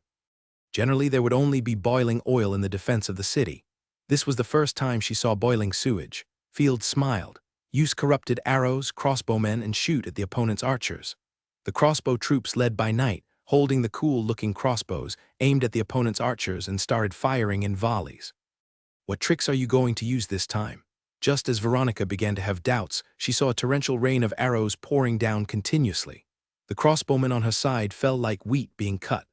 Generally, there would only be boiling oil in the defense of the city. This was the first time she saw boiling sewage. Field smiled. Use corrupted arrows, crossbowmen, and shoot at the opponent's archers. The crossbow troops led by Knight, holding the cool-looking crossbows, aimed at the opponent's archers and started firing in volleys. What tricks are you going to use this time? Just as Veronica began to have doubts, she saw a torrential rain of arrows pouring down continuously. The crossbowman on her side fell like wheat being cut.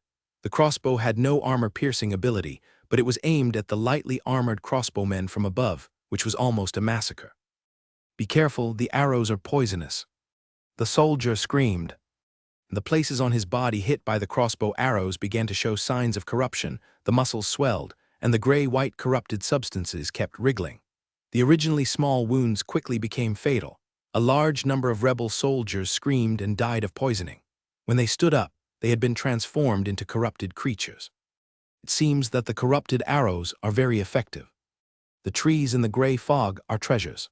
The crossbow had no armor-piercing ability, but it was aimed at the lightly armored crossbowmen from above, which was almost a massacre. Be careful, the arrows are poisonous. The soldier screamed. The places on his body hit by the crossbow arrows began to show signs of corruption, the muscles swelled, and the gray-white corrupted substances kept wriggling. The originally small wounds quickly became fatal. A large number of rebel soldiers screamed and died of poisoning. When they stood up, they had been transformed into corrupted creatures. It seems that the corrupted arrows are very effective. The trees in the gray fog are treasures.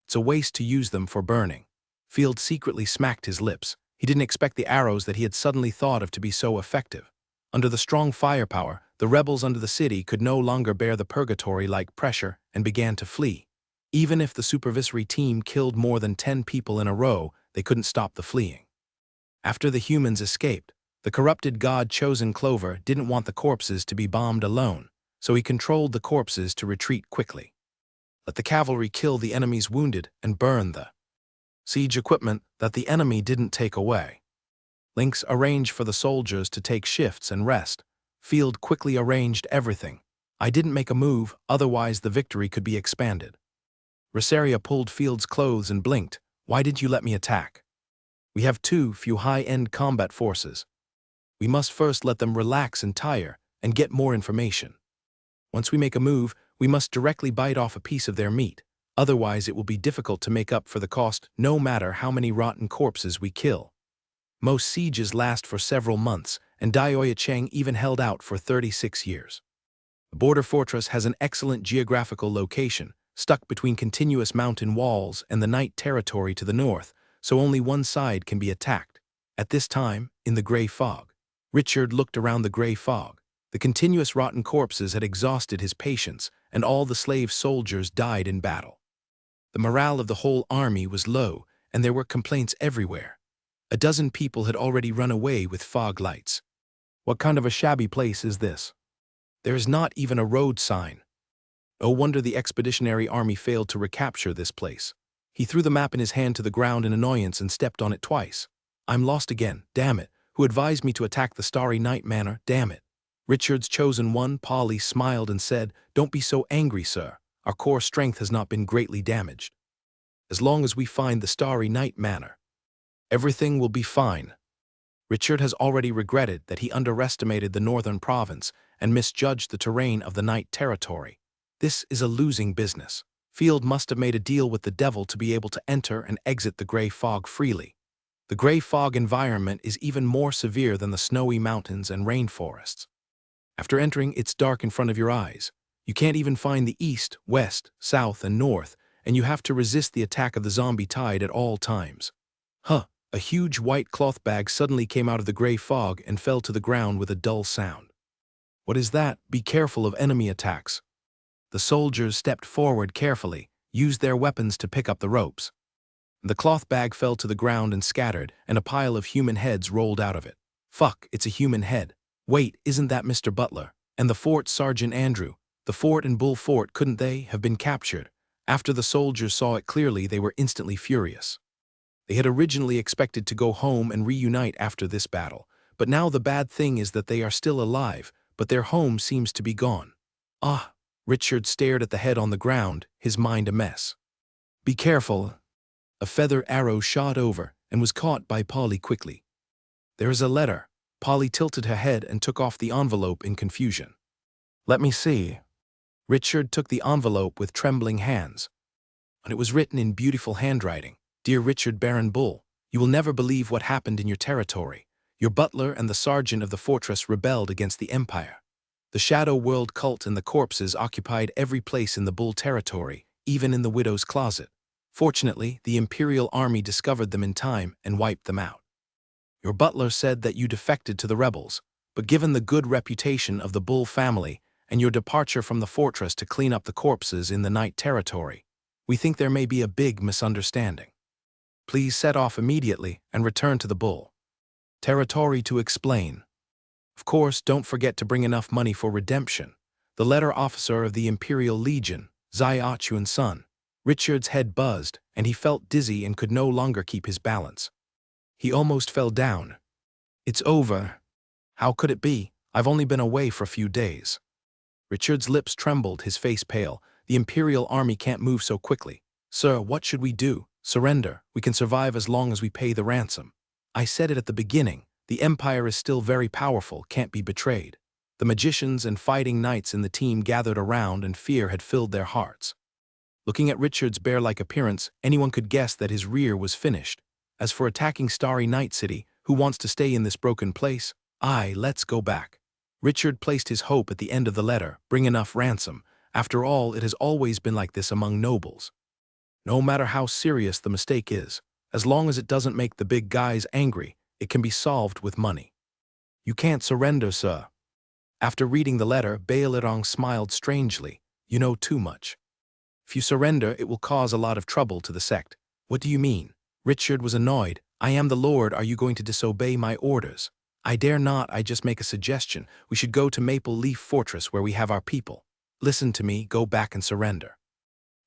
It's a waste to use them for burning. Field secretly smacked his lips. He didn't expect the arrows that he had suddenly thought of to be so effective. Under the strong firepower, the rebels under the city could no longer bear the purgatory-like pressure and began to flee. Even if the supervisory team killed more than 10 people in a row, they couldn't stop the fleeing. After the humans escaped, the corrupted god-chosen Clover didn't want the corpses to be bombed alone, so he controlled the corpses to retreat quickly. Let the cavalry kill the enemy's wounded and burn the siege equipment that the enemy didn't take away. Links arranged for the soldiers to take shifts and rest. Field quickly arranged everything. I didn't make a move, otherwise the victory could be expanded. Rosaria pulled Field's clothes and blinked. Why didn't you let me attack? We have too few high-end combat forces. We must first let them relax and tire, and get more information. Once we make a move, we must directly bite off a piece of their meat. Otherwise it will be difficult to make up for the cost no matter how many rotten corpses we kill. Most sieges last for several months, and Daioya Cheng even held out for 36 years. The border fortress has an excellent geographical location, stuck between continuous mountain walls and the night territory to the north, so only one side can be attacked. At this time, in the gray fog, Richard looked around the gray fog. The continuous rotten corpses had exhausted his patience, and all the slave soldiers died in battle. The morale of the whole army was low, and there were complaints everywhere. A dozen people had already run away with fog lights. What kind of a shabby place is this? There is not even a road sign. No wonder the expeditionary army failed to recapture this place. He threw the map in his hand to the ground in annoyance and stepped on it twice. I'm lost again, damn it. Who advised me to attack the Starry Night Manor, damn it. Richard's chosen one, Polly, smiled and said, Don't be so angry, sir. Our core strength has not been greatly damaged. As long as we find the Starry Night Manor, everything will be fine. Richard has already regretted that he underestimated the northern province and misjudged the terrain of the Night Territory. This is a losing business. Field must have made a deal with the devil to be able to enter and exit the gray fog freely. The gray fog environment is even more severe than the snowy mountains and rainforests. After entering, it's dark in front of your eyes. You can't even find the east, west, south, and north, and you have to resist the attack of the zombie tide at all times. A huge white cloth bag suddenly came out of the gray fog and fell to the ground with a dull sound. What is that? Be careful of enemy attacks. The soldiers stepped forward carefully, used their weapons to pick up the ropes. The cloth bag fell to the ground and scattered, and a pile of human heads rolled out of it. Fuck, it's a human head. Wait, isn't that Mr. Butler? And the fort, Sergeant Andrew? The fort and Bull Fort, couldn't they have been captured? After the soldiers saw it clearly, they were instantly furious. They had originally expected to go home and reunite after this battle, but now the bad thing is that they are still alive, but their home seems to be gone. Ah, Richard stared at the head on the ground, his mind a mess. Be careful. A feather arrow shot over and was caught by Polly quickly. There is a letter. Polly tilted her head and took off the envelope in confusion. Let me see. Richard took the envelope with trembling hands. And it was written in beautiful handwriting. Dear Richard Baron Bull, you will never believe what happened in your territory. Your butler and the sergeant of the fortress rebelled against the Empire. The Shadow World cult and the corpses occupied every place in the Bull territory, even in the widow's closet. Fortunately, the Imperial army discovered them in time and wiped them out. Your butler said that you defected to the rebels, but given the good reputation of the Bull family and your departure from the fortress to clean up the corpses in the Night territory, we think there may be a big misunderstanding. Please set off immediately and return to the Bull territory to explain. Of course, don't forget to bring enough money for redemption. The letter officer of the Imperial Legion, Zai Achuan's son. Richard's head buzzed, and he felt dizzy and could no longer keep his balance. He almost fell down. It's over. How could it be? I've only been away for a few days. Richard's lips trembled, his face pale. The Imperial army can't move so quickly. Sir, what should we do? Surrender. We can survive as long as we pay the ransom. I said it at the beginning. The Empire is still very powerful, can't be betrayed. The magicians and fighting knights in the team gathered around, and fear had filled their hearts. Looking at Richard's bear-like appearance, anyone could guess that his rear was finished. As for attacking Starry Night City, who wants to stay in this broken place? Let's go back. Richard placed his hope at the end of the letter, bring enough ransom. After all, it has always been like this among nobles. No matter how serious the mistake is, as long as it doesn't make the big guys angry, it can be solved with money. You can't surrender, sir. After reading the letter, Bailirong smiled strangely. You know too much. If you surrender, it will cause a lot of trouble to the sect. What do you mean? Richard was annoyed. I am the Lord. Are you going to disobey my orders? I dare not. I just make a suggestion. We should go to Maple Leaf Fortress where we have our people. Listen to me. Go back and surrender.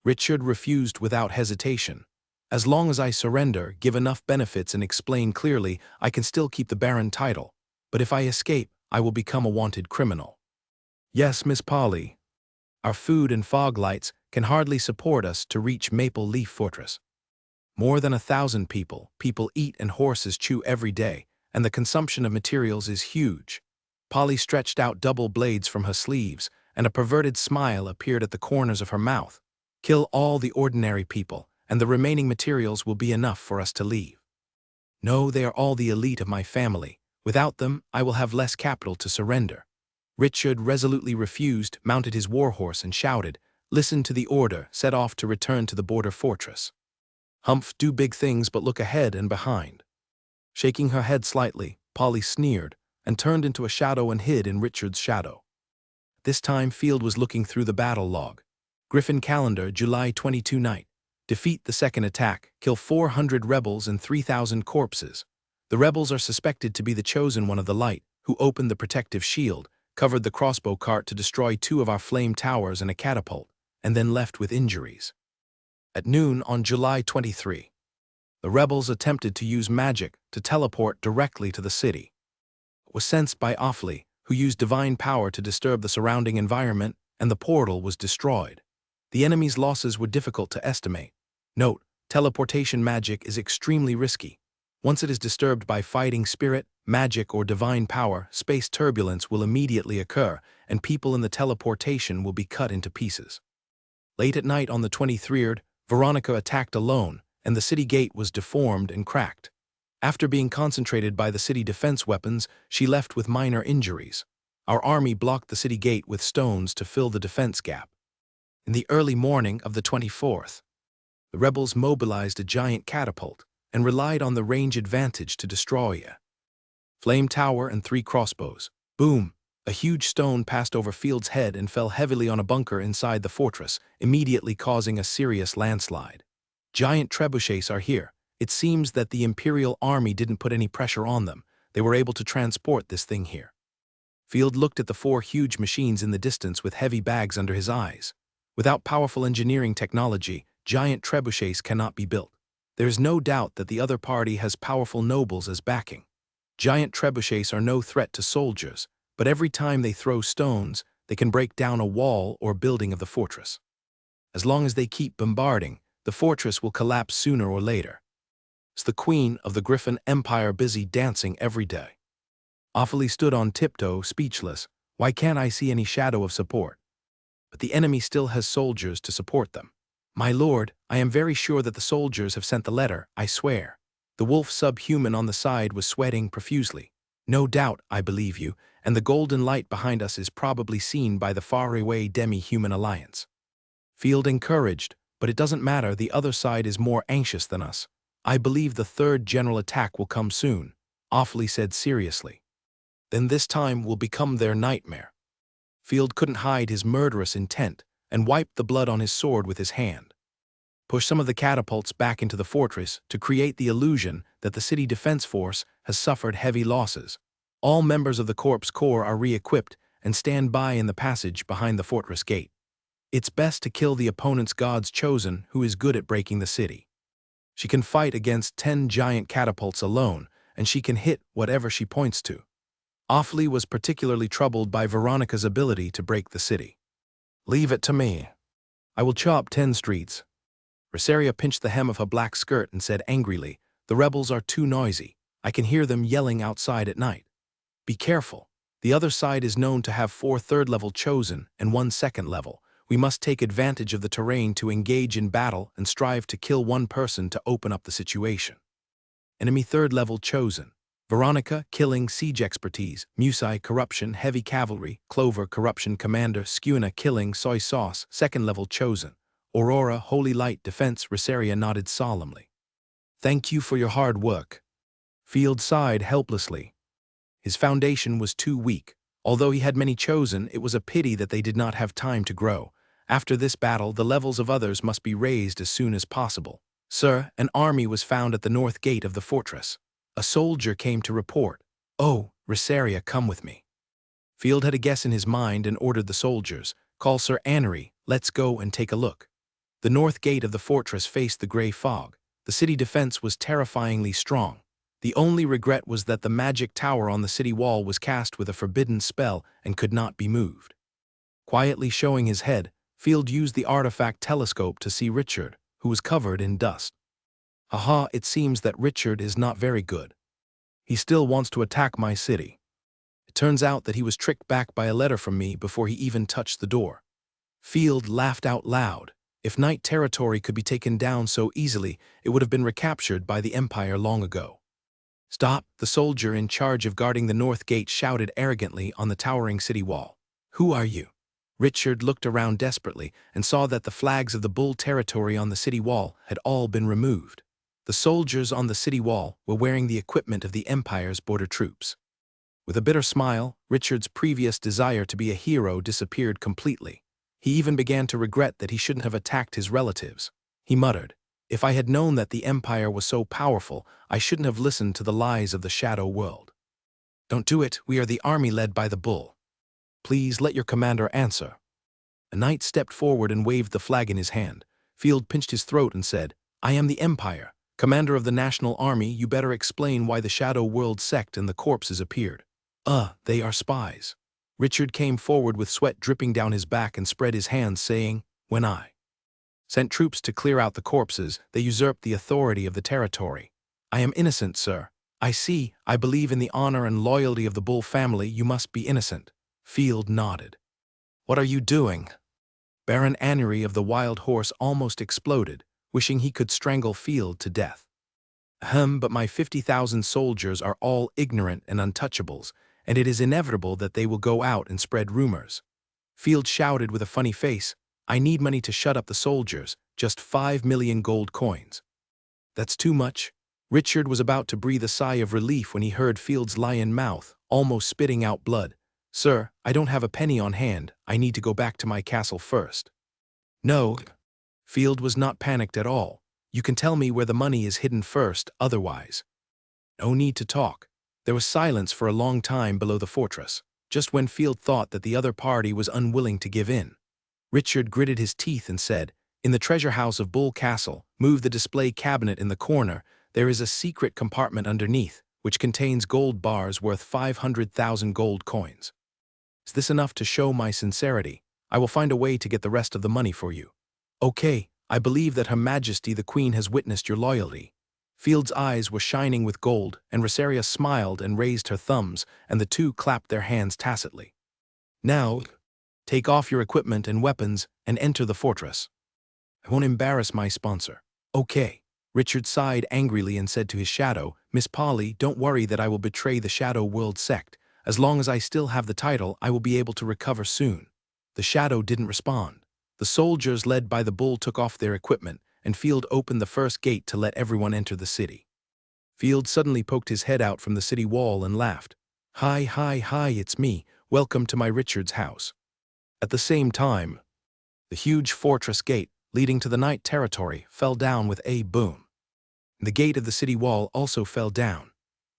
Richard refused without hesitation. As long as I surrender, give enough benefits and explain clearly, I can still keep the Baron title. But if I escape, I will become a wanted criminal. Yes, Miss Polly. Our food and fog lights can hardly support us to reach Maple Leaf Fortress. More than 1,000 people eat and horses chew every day, and the consumption of materials is huge. Polly stretched out double blades from her sleeves, and a perverted smile appeared at the corners of her mouth. Kill all the ordinary people, and the remaining materials will be enough for us to leave. No, they are all the elite of my family. Without them, I will have less capital to surrender. Richard resolutely refused, mounted his warhorse and shouted, listened to the order, set off to return to the border fortress. Humph, do big things but look ahead and behind. Shaking her head slightly, Polly sneered, and turned into a shadow and hid in Richard's shadow. This time Field was looking through the battle log. Griffin calendar, July 22 night. Defeat the second attack, kill 400 rebels and 3,000 corpses. The rebels are suspected to be the chosen one of the light, who opened the protective shield, covered the crossbow cart to destroy 2 of our flame towers and a catapult, and then left with injuries. At noon on July 23, the rebels attempted to use magic to teleport directly to the city. It was sensed by Offley, who used divine power to disturb the surrounding environment, and the portal was destroyed. The enemy's losses were difficult to estimate. Note, teleportation magic is extremely risky. Once it is disturbed by fighting spirit, magic, or divine power, space turbulence will immediately occur, and people in the teleportation will be cut into pieces. Late at night on the 23rd, Veronica attacked alone, and the city gate was deformed and cracked. After being concentrated by the city defense weapons, she left with minor injuries. Our army blocked the city gate with stones to fill the defense gap. In the early morning of the 24th, the rebels mobilized a giant catapult and relied on the range advantage to destroy a flame tower and 3 crossbows. Boom! A huge stone passed over Field's head and fell heavily on a bunker inside the fortress, immediately causing a serious landslide. Giant trebuchets are here. It seems that the Imperial Army didn't put any pressure on them. They were able to transport this thing here. Field looked at the 4 huge machines in the distance with heavy bags under his eyes. Without powerful engineering technology, giant trebuchets cannot be built. There is no doubt that the other party has powerful nobles as backing. Giant trebuchets are no threat to soldiers, but every time they throw stones, they can break down a wall or building of the fortress. As long as they keep bombarding, the fortress will collapse sooner or later. It's the queen of the Griffin Empire busy dancing every day. Offley stood on tiptoe, speechless. Why can't I see any shadow of support? But the enemy still has soldiers to support them. My lord, I am very sure that the soldiers have sent the letter, I swear. The wolf subhuman on the side was sweating profusely. No doubt, I believe you, and the golden light behind us is probably seen by the faraway demi-human alliance. Field encouraged, but it doesn't matter, the other side is more anxious than us. I believe the 3rd general attack will come soon, Offley said seriously. Then this time will become their nightmare. Field couldn't hide his murderous intent and wiped the blood on his sword with his hand. Push some of the catapults back into the fortress to create the illusion that the city defense force has suffered heavy losses. All members of the Corps are re-equipped and stand by in the passage behind the fortress gate. It's best to kill the opponent's God's chosen who is good at breaking the city. She can fight against 10 giant catapults alone, and she can hit whatever she points to. Offley was particularly troubled by Veronica's ability to break the city. Leave it to me. I will chop 10 streets. Rosaria pinched the hem of her black skirt and said angrily, the rebels are too noisy. I can hear them yelling outside at night. Be careful. The other side is known to have 4 third-level chosen and 1 second-level. We must take advantage of the terrain to engage in battle and strive to kill 1 person to open up the situation. Enemy 3rd-level chosen. Veronica, killing, siege expertise. Musai, corruption, heavy cavalry. Clover, corruption, commander. Skuna, killing, soy sauce, 2nd-level chosen. Aurora, holy light, defense. Rosaria nodded solemnly. Thank you for your hard work. Field sighed helplessly. His foundation was too weak. Although he had many chosen, it was a pity that they did not have time to grow. After this battle, the levels of others must be raised as soon as possible. Sir, an army was found at the north gate of the fortress. A soldier came to report. Oh, Rosaria, come with me. Field had a guess in his mind and ordered the soldiers. Call Sir Annery, let's go and take a look. The north gate of the fortress faced the gray fog. The city defense was terrifyingly strong. The only regret was that the magic tower on the city wall was cast with a forbidden spell and could not be moved. Quietly showing his head, Field used the artifact telescope to see Richard, who was covered in dust. Aha, it seems that Richard is not very good. He still wants to attack my city. It turns out that he was tricked back by a letter from me before he even touched the door. Field laughed out loud. If Knight territory could be taken down so easily, it would have been recaptured by the Empire long ago. Stop, the soldier in charge of guarding the north gate shouted arrogantly on the towering city wall. Who are you? Richard looked around desperately and saw that the flags of the Bull territory on the city wall had all been removed. The soldiers on the city wall were wearing the equipment of the Empire's border troops. With a bitter smile, Richard's previous desire to be a hero disappeared completely. He even began to regret that he shouldn't have attacked his relatives. He muttered, "If I had known that the Empire was so powerful, I shouldn't have listened to the lies of the Shadow World." "Don't do it, we are the army led by the Bull. Please let your commander answer." A knight stepped forward and waved the flag in his hand. Field pinched his throat and said, "I am the Empire. Commander of the National Army, you better explain why the Shadow World sect and the corpses appeared." They are spies." Richard came forward with sweat dripping down his back and spread his hands, saying, "When I sent troops to clear out the corpses, they usurped the authority of the territory. I am innocent, sir." "I see. I believe in the honor and loyalty of the Bull family. You must be innocent." Field nodded. "What are you doing?" Baron Anery of the Wild Horse almost exploded, wishing he could strangle Field to death. But my 50,000 soldiers are all ignorant and untouchables, and it is inevitable that they will go out and spread rumors. Field shouted with a funny face, "I need money to shut up the soldiers, just 5 million gold coins." "That's too much." Richard was about to breathe a sigh of relief when he heard Field's lion mouth, almost spitting out blood. "Sir, I don't have a penny on hand. I need to go back to my castle first." "No." Field was not panicked at all. "You can tell me where the money is hidden first, otherwise." No need to talk. There was silence for a long time below the fortress, just when Field thought that the other party was unwilling to give in. Richard gritted his teeth and said, "In the treasure house of Bull Castle, move the display cabinet in the corner. There is a secret compartment underneath, which contains gold bars worth 500,000 gold coins. Is this enough to show my sincerity? I will find a way to get the rest of the money for you." "Okay, I believe that Her Majesty the Queen has witnessed your loyalty." Field's eyes were shining with gold, and Rosaria smiled and raised her thumbs, and the two clapped their hands tacitly. "Now, take off your equipment and weapons and enter the fortress. I won't embarrass my sponsor." "Okay." Richard sighed angrily and said to his shadow, "Miss Polly, don't worry that I will betray the Shadow World sect. As long as I still have the title, I will be able to recover soon." The shadow didn't respond. The soldiers led by the Bull took off their equipment, and Field opened the first gate to let everyone enter the city. Field suddenly poked his head out from the city wall and laughed. Hi, it's me. Welcome to my Richard's house." At the same time, the huge fortress gate, leading to the Knight territory, fell down with a boom. The gate of the city wall also fell down.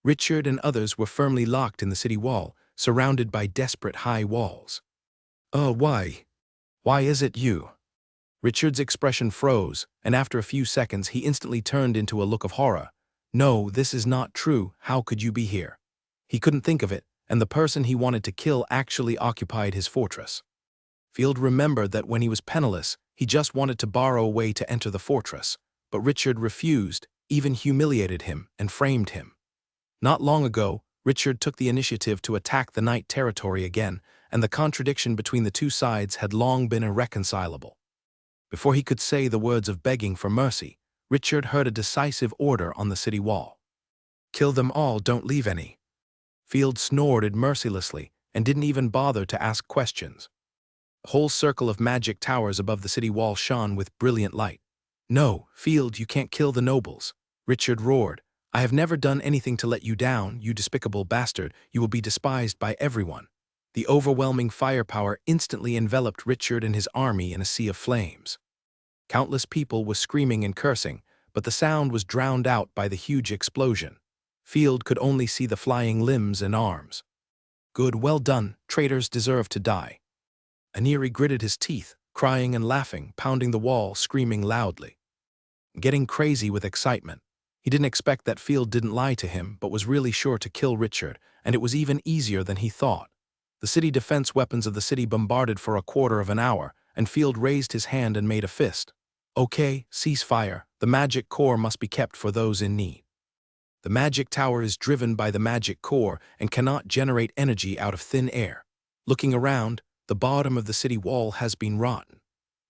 Richard and others were firmly locked in the city wall, surrounded by desperate high walls. Why? Why is it you?" Richard's expression froze, and after a few seconds he instantly turned into a look of horror. "No, this is not true. How could you be here?" He couldn't think of it, and the person he wanted to kill actually occupied his fortress. Field remembered that when he was penniless, he just wanted to borrow a way to enter the fortress, but Richard refused, even humiliated him, and framed him. Not long ago, Richard took the initiative to attack the Knight territory again, and the contradiction between the two sides had long been irreconcilable. Before he could say the words of begging for mercy, Richard heard a decisive order on the city wall. "Kill them all, don't leave any." Field snorted mercilessly and didn't even bother to ask questions. A whole circle of magic towers above the city wall shone with brilliant light. "No, Field, you can't kill the nobles." Richard roared. "I have never done anything to let you down, you despicable bastard. You will be despised by everyone." The overwhelming firepower instantly enveloped Richard and his army in a sea of flames. Countless people were screaming and cursing, but the sound was drowned out by the huge explosion. Field could only see the flying limbs and arms. "Good, well done. Traitors deserve to die." Anery gritted his teeth, crying and laughing, pounding the wall, screaming loudly. getting crazy with excitement. He didn't expect that Field didn't lie to him, but was really sure to kill Richard, and it was even easier than he thought. The city defense weapons of the city bombarded for a quarter of an hour, and Field raised his hand and made a fist. Okay, ceasefire. The magic core must be kept for those in need. The magic tower is driven by the magic core and cannot generate energy out of thin air. Looking around, the bottom of the city wall has been rotten.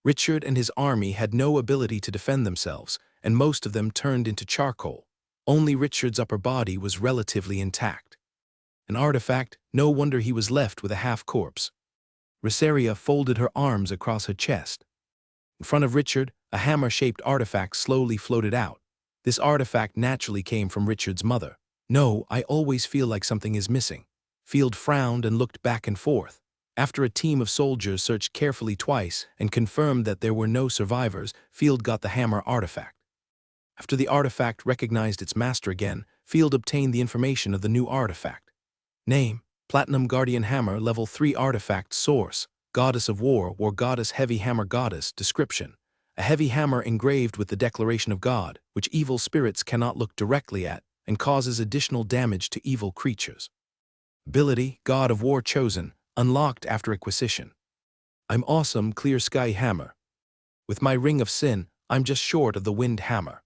Richard and his army had no ability to defend themselves, and most of them turned into charcoal. Only Richard's upper body was relatively intact. An artifact, no wonder he was left with a half-corpse. Rosaria folded her arms across her chest. In front of Richard, a hammer-shaped artifact slowly floated out. This artifact naturally came from Richard's mother. No, I always feel like something is missing. Field frowned and looked back and forth. After a team of soldiers searched carefully twice and confirmed that there were no survivors, Field got the hammer artifact. After the artifact recognized its master again, Field obtained the information of the new artifact. Name: Platinum Guardian Hammer, Level 3 Artifact. Source: Goddess of War, Goddess. Heavy Hammer Goddess. Description: a heavy hammer engraved with the declaration of God, which evil spirits cannot look directly at, and causes additional damage to evil creatures. Ability: God of War chosen, unlocked after acquisition. I'm awesome Clear Sky Hammer. With my Ring of Sin, I'm just short of the Wind Hammer.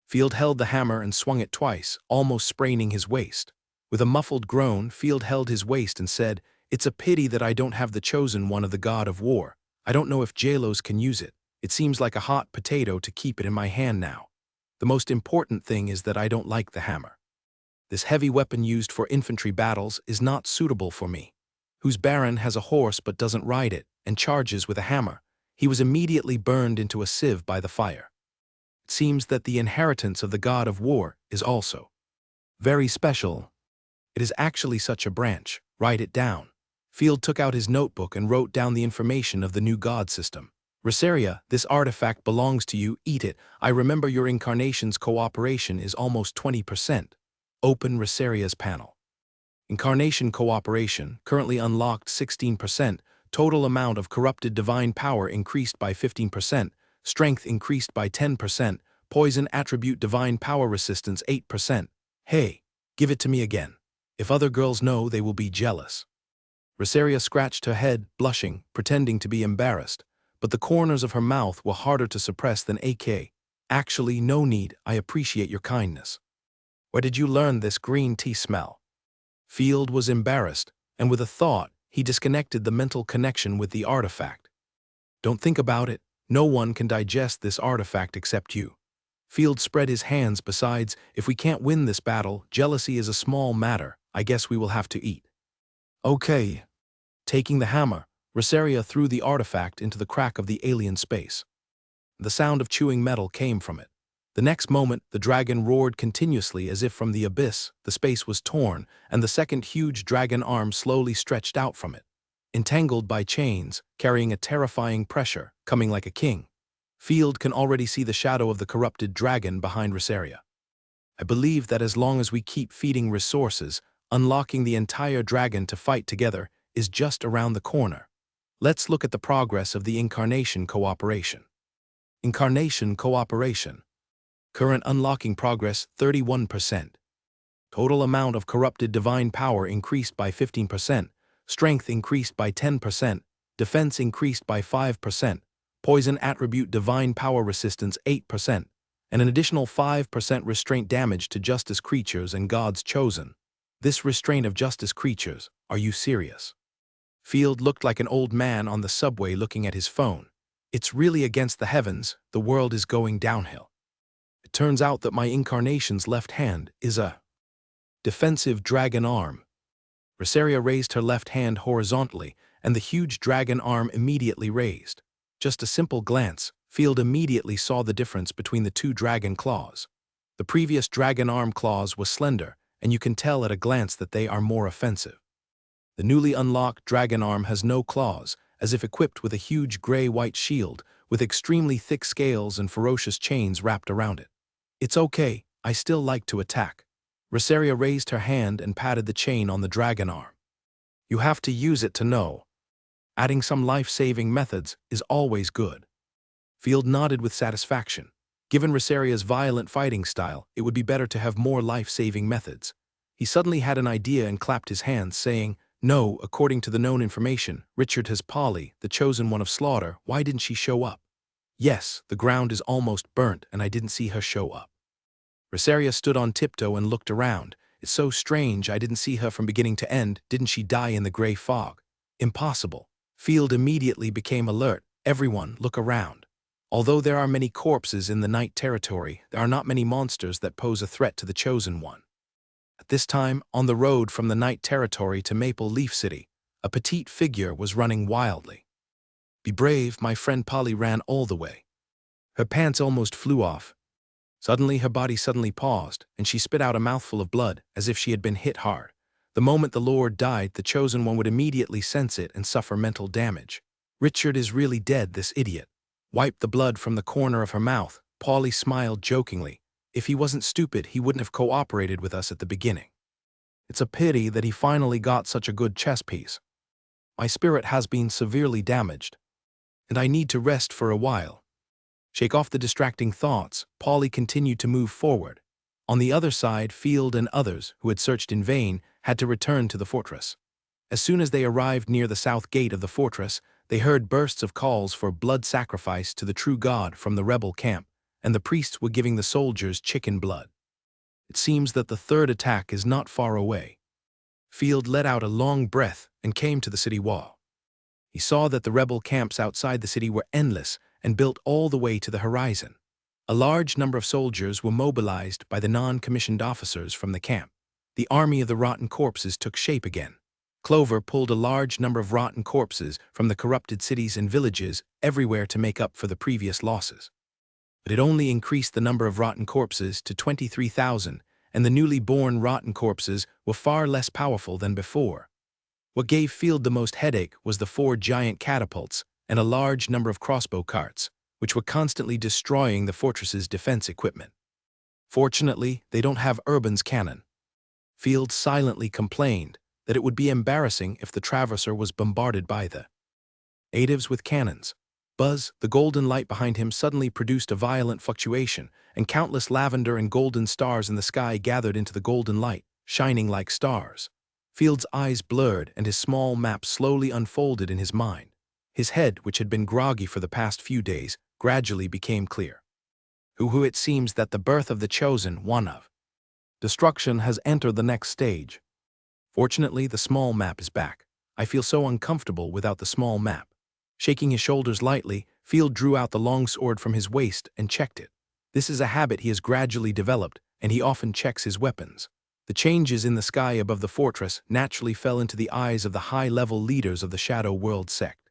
Field held the hammer and swung it twice, almost spraining his waist. With a muffled groan, Field held his waist and said, "It's a pity that I don't have the chosen one of the God of War. I don't know if Jalos can use it. It seems like a hot potato to keep it in my hand now. The most important thing is that I don't like the hammer. This heavy weapon used for infantry battles is not suitable for me. Whose Baron has a horse but doesn't ride it, and charges with a hammer. He was immediately burned into a sieve by the fire. It seems that the inheritance of the God of War is also very special. It is actually such a branch. Write it down." Field took out his notebook and wrote down the information of the new god system. "Rosaria, this artifact belongs to you. Eat it. I remember your incarnation's cooperation is almost 20%. Open Rosaria's panel. Incarnation cooperation, currently unlocked 16%. Total amount of corrupted divine power increased by 15%. Strength increased by 10%. Poison attribute divine power resistance 8%. Hey, give it to me again. If other girls know, they will be jealous." Rosaria scratched her head, blushing, pretending to be embarrassed, but the corners of her mouth were harder to suppress than AK. "Actually, no need. I appreciate your kindness. Where did you learn this green tea smell?" Field was embarrassed, and with a thought, he disconnected the mental connection with the artifact. "Don't think about it. No one can digest this artifact except you." Field spread his hands. "Besides, if we can't win this battle, jealousy is a small matter. I guess we will have to eat." "Okay." Taking the hammer, Rosaria threw the artifact into the crack of the alien space. The sound of chewing metal came from it. The next moment, the dragon roared continuously as if from the abyss. The space was torn, and the second huge dragon arm slowly stretched out from it. Entangled by chains, carrying a terrifying pressure, coming like a king. Field can already see the shadow of the corrupted dragon behind Rosaria. "I believe that as long as we keep feeding resources, unlocking the entire dragon to fight together is just around the corner. Let's look at the progress of the incarnation cooperation." Incarnation cooperation. Current unlocking progress 31%. Total amount of corrupted divine power increased by 15%. Strength increased by 10%. Defense increased by 5%. Poison attribute divine power resistance 8%. And an additional 5% restraint damage to justice creatures and gods chosen. This restraint of justice creatures, are you serious? Field looked like an old man on the subway looking at his phone. It's really against the heavens. The world is going downhill. It turns out that my incarnation's left hand is a defensive dragon arm. Rosaria raised her left hand horizontally, and the huge dragon arm immediately raised. Just a simple glance, Field immediately saw the difference between the two dragon claws. The previous dragon arm claws was slender, and you can tell at a glance that they are more offensive. The newly unlocked dragon arm has no claws, as if equipped with a huge gray-white shield, with extremely thick scales and ferocious chains wrapped around it. "It's okay, I still like to attack." Rosaria raised her hand and patted the chain on the dragon arm. "You have to use it to know. Adding some life-saving methods is always good." Field nodded with satisfaction. Given Rosaria's violent fighting style, it would be better to have more life-saving methods. He suddenly had an idea and clapped his hands, saying, "No, according to the known information, Richard has Polly, the chosen one of slaughter. Why didn't she show up?" "Yes, the ground is almost burnt and I didn't see her show up." Rosaria stood on tiptoe and looked around. "It's so strange, I didn't see her from beginning to end. Didn't she die in the gray fog?" "Impossible." Field immediately became alert. "Everyone, look around. Although there are many corpses in the night territory, there are not many monsters that pose a threat to the chosen one." At this time, on the road from the night territory to Maple Leaf City, a petite figure was running wildly. "Be brave," my friend Polly ran all the way. Her pants almost flew off. Suddenly her body paused, and she spit out a mouthful of blood, as if she had been hit hard. The moment the Lord died, the chosen one would immediately sense it and suffer mental damage. "Richard is really dead, this idiot." Wiped the blood from the corner of her mouth. Polly smiled jokingly. "If he wasn't stupid, he wouldn't have cooperated with us at the beginning. It's a pity that he finally got such a good chess piece. My spirit has been severely damaged, and I need to rest for a while." Shake off the distracting thoughts, Polly continued to move forward. On the other side, Field and others, who had searched in vain, had to return to the fortress. As soon as they arrived near the south gate of the fortress, they heard bursts of calls for blood sacrifice to the true God from the rebel camp, and the priests were giving the soldiers chicken blood. It seems that the third attack is not far away. Field let out a long breath and came to the city wall. He saw that the rebel camps outside the city were endless and built all the way to the horizon. A large number of soldiers were mobilized by the non-commissioned officers from the camp. The army of the rotten corpses took shape again. Clover pulled a large number of rotten corpses from the corrupted cities and villages everywhere to make up for the previous losses. But it only increased the number of rotten corpses to 23,000, and the newly born rotten corpses were far less powerful than before. What gave Field the most headache was the 4 giant catapults and a large number of crossbow carts, which were constantly destroying the fortress's defense equipment. Fortunately, they don't have Urban's cannon. Field silently complained that it would be embarrassing if the Traverser was bombarded by the natives with cannons. Buzz, the golden light behind him, suddenly produced a violent fluctuation, and countless lavender and golden stars in the sky gathered into the golden light, shining like stars. Field's eyes blurred and his small map slowly unfolded in his mind. His head, which had been groggy for the past few days, gradually became clear. It seems that the birth of the chosen one of destruction has entered the next stage. Fortunately, the small map is back. I feel so uncomfortable without the small map. Shaking his shoulders lightly, Field drew out the long sword from his waist and checked it. This is a habit he has gradually developed, and he often checks his weapons. The changes in the sky above the fortress naturally fell into the eyes of the high-level leaders of the Shadow World sect.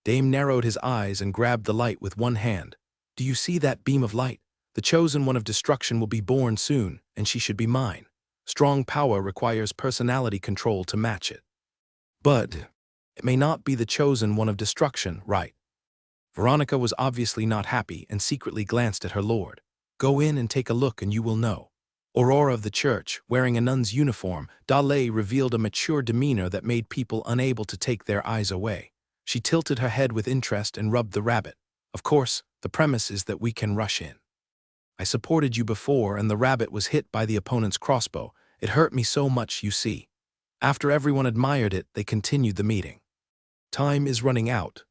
Dame narrowed his eyes and grabbed the light with one hand. "Do you see that beam of light? The chosen one of destruction will be born soon, and she should be mine. Strong power requires personality control to match it. But it may not be the chosen one of destruction, right?" Veronica was obviously not happy and secretly glanced at her lord. "Go in and take a look and you will know." Aurora of the church, wearing a nun's uniform, Dale revealed a mature demeanor that made people unable to take their eyes away. She tilted her head with interest and rubbed the rabbit. "Of course, the premise is that we can rush in. I supported you before and the rabbit was hit by the opponent's crossbow. It hurt me so much, you see." After everyone admired it, they continued the meeting. "Time is running out.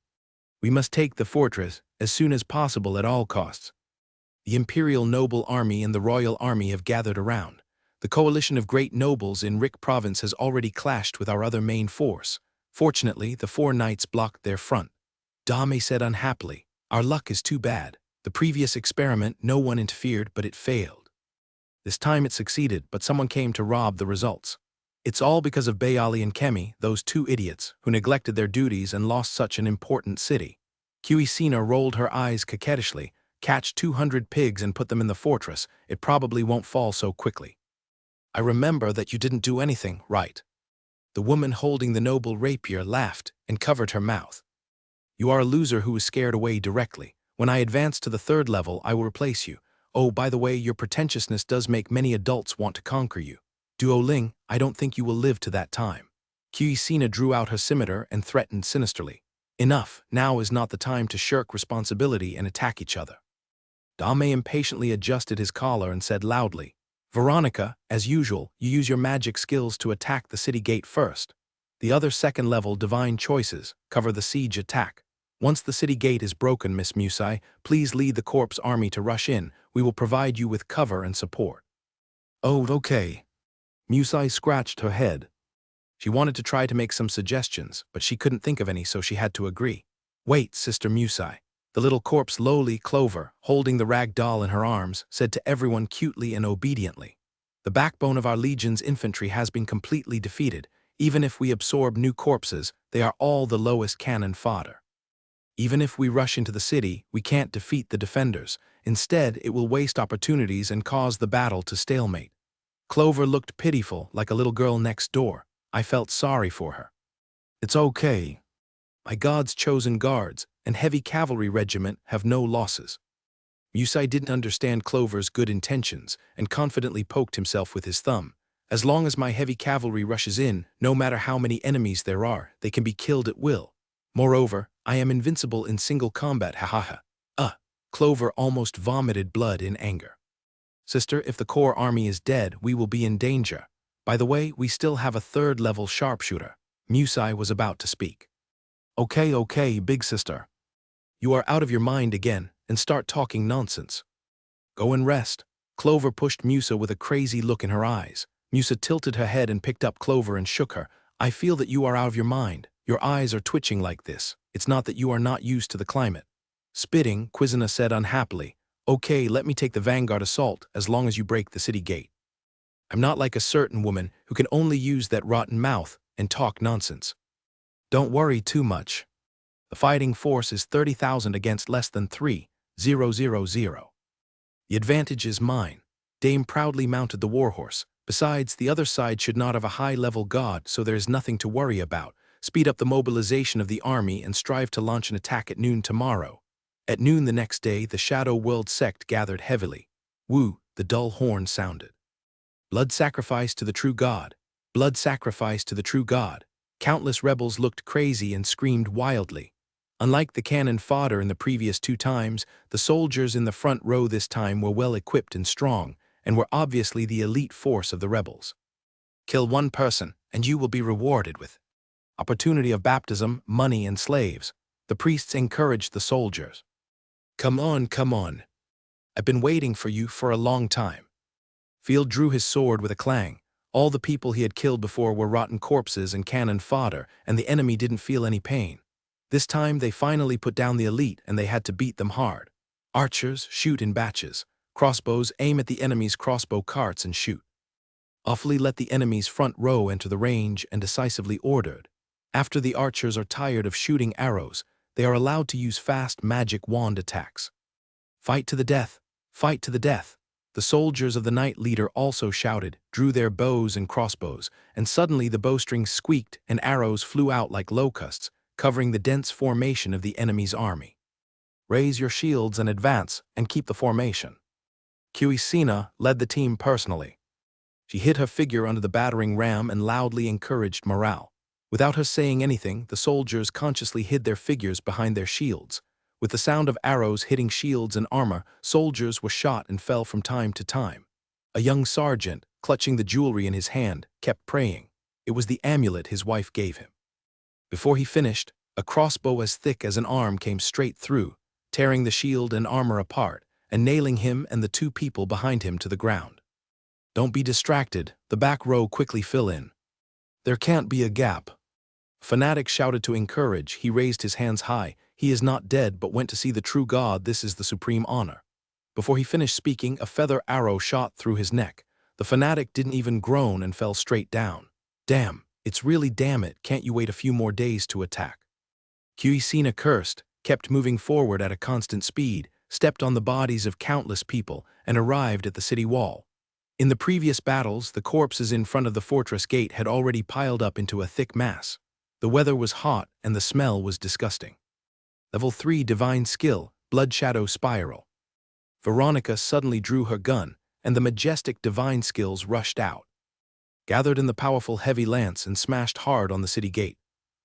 We must take the fortress as soon as possible at all costs." The Imperial Noble Army and the Royal Army have gathered around. The coalition of great nobles in Rick Province has already clashed with our other main force. Fortunately, the 4 knights blocked their front. Dame said unhappily, "Our luck is too bad. The previous experiment, no one interfered, but it failed. This time it succeeded, but someone came to rob the results. It's all because of Bayali and Kemi, those 2 idiots, who neglected their duties and lost such an important city." Cuisina rolled her eyes coquettishly. "Catch 200 pigs and put them in the fortress. It probably won't fall so quickly." "I remember that you didn't do anything, right?" The woman holding the noble rapier laughed and covered her mouth. "You are a loser who was scared away directly. When I advance to the 3rd level, I will replace you. Oh, by the way, your pretentiousness does make many adults want to conquer you. Duoling, I don't think you will live to that time." Cuisina drew out her scimitar and threatened sinisterly. "Enough, now is not the time to shirk responsibility and attack each other." Dame impatiently adjusted his collar and said loudly, Veronica, as usual, you use your magic skills to attack the city gate first. The other second-level divine choices cover the siege attack. Once the city gate is broken, Miss Musai, please lead the corpse army to rush in. We will provide you with cover and support. Oh, okay. Musai scratched her head. She wanted to try to make some suggestions, but she couldn't think of any, so she had to agree. Wait, Sister Musai. The little corpse lowly Clover, holding the rag doll in her arms, said to everyone cutely and obediently. The backbone of our legion's infantry has been completely defeated. Even if we absorb new corpses, they are all the lowest cannon fodder. Even if we rush into the city, we can't defeat the defenders. Instead, it will waste opportunities and cause the battle to stalemate. Clover looked pitiful, like a little girl next door. I felt sorry for her. It's okay. My God's chosen guards and heavy cavalry regiment have no losses. Musai didn't understand Clover's good intentions and confidently poked himself with his thumb. As long as my heavy cavalry rushes in, no matter how many enemies there are, they can be killed at will. Moreover, I am invincible in single combat, ha. Clover almost vomited blood in anger. Sister, if the core army is dead, we will be in danger. By the way, we still have a third-level sharpshooter. Musai was about to speak. Okay, big sister. You are out of your mind again, and start talking nonsense. Go and rest. Clover pushed Musa with a crazy look in her eyes. Musa tilted her head and picked up Clover and shook her. I feel that you are out of your mind. Your eyes are twitching like this. It's not that you are not used to the climate. Spitting, Quizina said unhappily. Okay, let me take the vanguard assault as long as you break the city gate. I'm not like a certain woman who can only use that rotten mouth and talk nonsense. Don't worry too much. The fighting force is 30,000 against less than 3,000. The advantage is mine. Dame proudly mounted the warhorse. Besides, the other side should not have a high-level god, so there is nothing to worry about. Speed up the mobilization of the army and strive to launch an attack at noon tomorrow. At noon the next day, the Shadow World sect gathered heavily. Woo, the dull horn sounded. Blood sacrifice to the true god. Blood sacrifice to the true god. Countless rebels looked crazy and screamed wildly. Unlike the cannon fodder in the previous 2 times, the soldiers in the front row this time were well equipped and strong, and were obviously the elite force of the rebels. Kill 1 person, and you will be rewarded with opportunity of baptism, money, and slaves. The priests encouraged the soldiers. Come on. I've been waiting for you for a long time. Field drew his sword with a clang. All the people he had killed before were rotten corpses and cannon fodder, and the enemy didn't feel any pain. This time they finally put down the elite, and they had to beat them hard. Archers, shoot in batches. Crossbows, aim at the enemy's crossbow carts and shoot. Awfully let the enemy's front row enter the range and decisively ordered. After the archers are tired of shooting arrows, they are allowed to use fast magic wand attacks. Fight to the death! Fight to the death! The soldiers of the knight leader also shouted, drew their bows and crossbows, and suddenly the bowstrings squeaked and arrows flew out like locusts, covering the dense formation of the enemy's army. Raise your shields and advance, and keep the formation. Quizina led the team personally. She hid her figure under the battering ram and loudly encouraged morale. Without her saying anything, the soldiers consciously hid their figures behind their shields. With the sound of arrows hitting shields and armor, soldiers were shot and fell from time to time. A young sergeant, clutching the jewelry in his hand, kept praying. It was the amulet his wife gave him. Before he finished, a crossbow as thick as an arm came straight through, tearing the shield and armor apart, and nailing him and the 2 people behind him to the ground. Don't be distracted, the back row quickly fill in. There can't be a gap. Fanatic shouted to encourage. He raised his hands high. He is not dead, but went to see the true God. This is the supreme honor. Before he finished speaking, a feather arrow shot through his neck. The fanatic didn't even groan and fell straight down. Damn, it's really damn it, can't you wait a few more days to attack? Quizina cursed, kept moving forward at a constant speed, stepped on the bodies of countless people, and arrived at the city wall. In the previous battles, the corpses in front of the fortress gate had already piled up into a thick mass. The weather was hot and the smell was disgusting. Level 3 Divine Skill, Blood Shadow Spiral. Veronica suddenly drew her gun, and the majestic divine skills rushed out. Gathered in the powerful heavy lance and smashed hard on the city gate.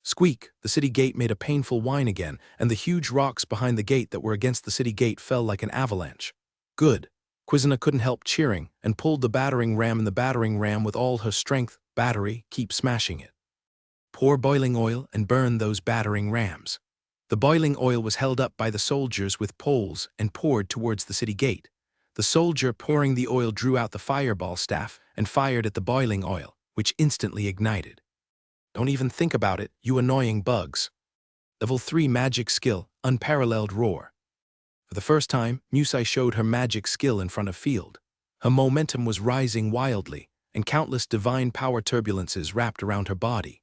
Squeak, the city gate made a painful whine again, and the huge rocks behind the gate that were against the city gate fell like an avalanche. Good. Quizina couldn't help cheering and pulled the battering ram, and the battering ram with all her strength. Battery, keep smashing it. Pour boiling oil and burn those battering rams. The boiling oil was held up by the soldiers with poles and poured towards the city gate. The soldier pouring the oil drew out the fireball staff and fired at the boiling oil, which instantly ignited. Don't even think about it, you annoying bugs. Level 3 magic skill, unparalleled roar. For the first time, Musai showed her magic skill in front of field. Her momentum was rising wildly, and countless divine power turbulences wrapped around her body.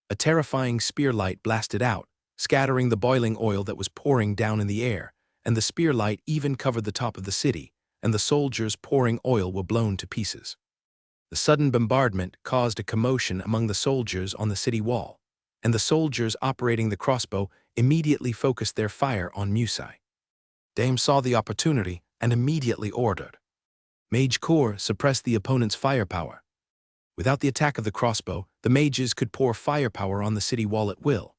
A terrifying spear light blasted out, scattering the boiling oil that was pouring down in the air, and the spear light even covered the top of the city, and the soldiers pouring oil were blown to pieces. The sudden bombardment caused a commotion among the soldiers on the city wall, and the soldiers operating the crossbow immediately focused their fire on Musai. Dame saw the opportunity and immediately ordered. Mage Core suppressed the opponent's firepower. Without the attack of the crossbow, the mages could pour firepower on the city wall at will.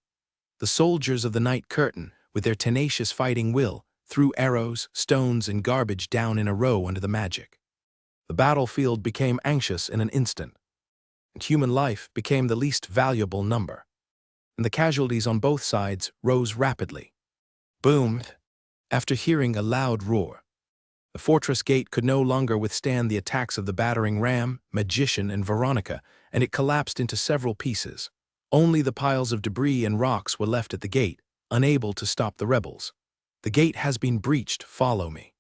The soldiers of the Night Curtain, with their tenacious fighting will, threw arrows, stones, and garbage down in a row under the magic. The battlefield became anxious in an instant, and human life became the least valuable number, and the casualties on both sides rose rapidly. Boom! After hearing a loud roar, the fortress gate could no longer withstand the attacks of the battering ram, magician, and Veronica, and it collapsed into several pieces. Only the piles of debris and rocks were left at the gate, unable to stop the rebels. The gate has been breached, follow me.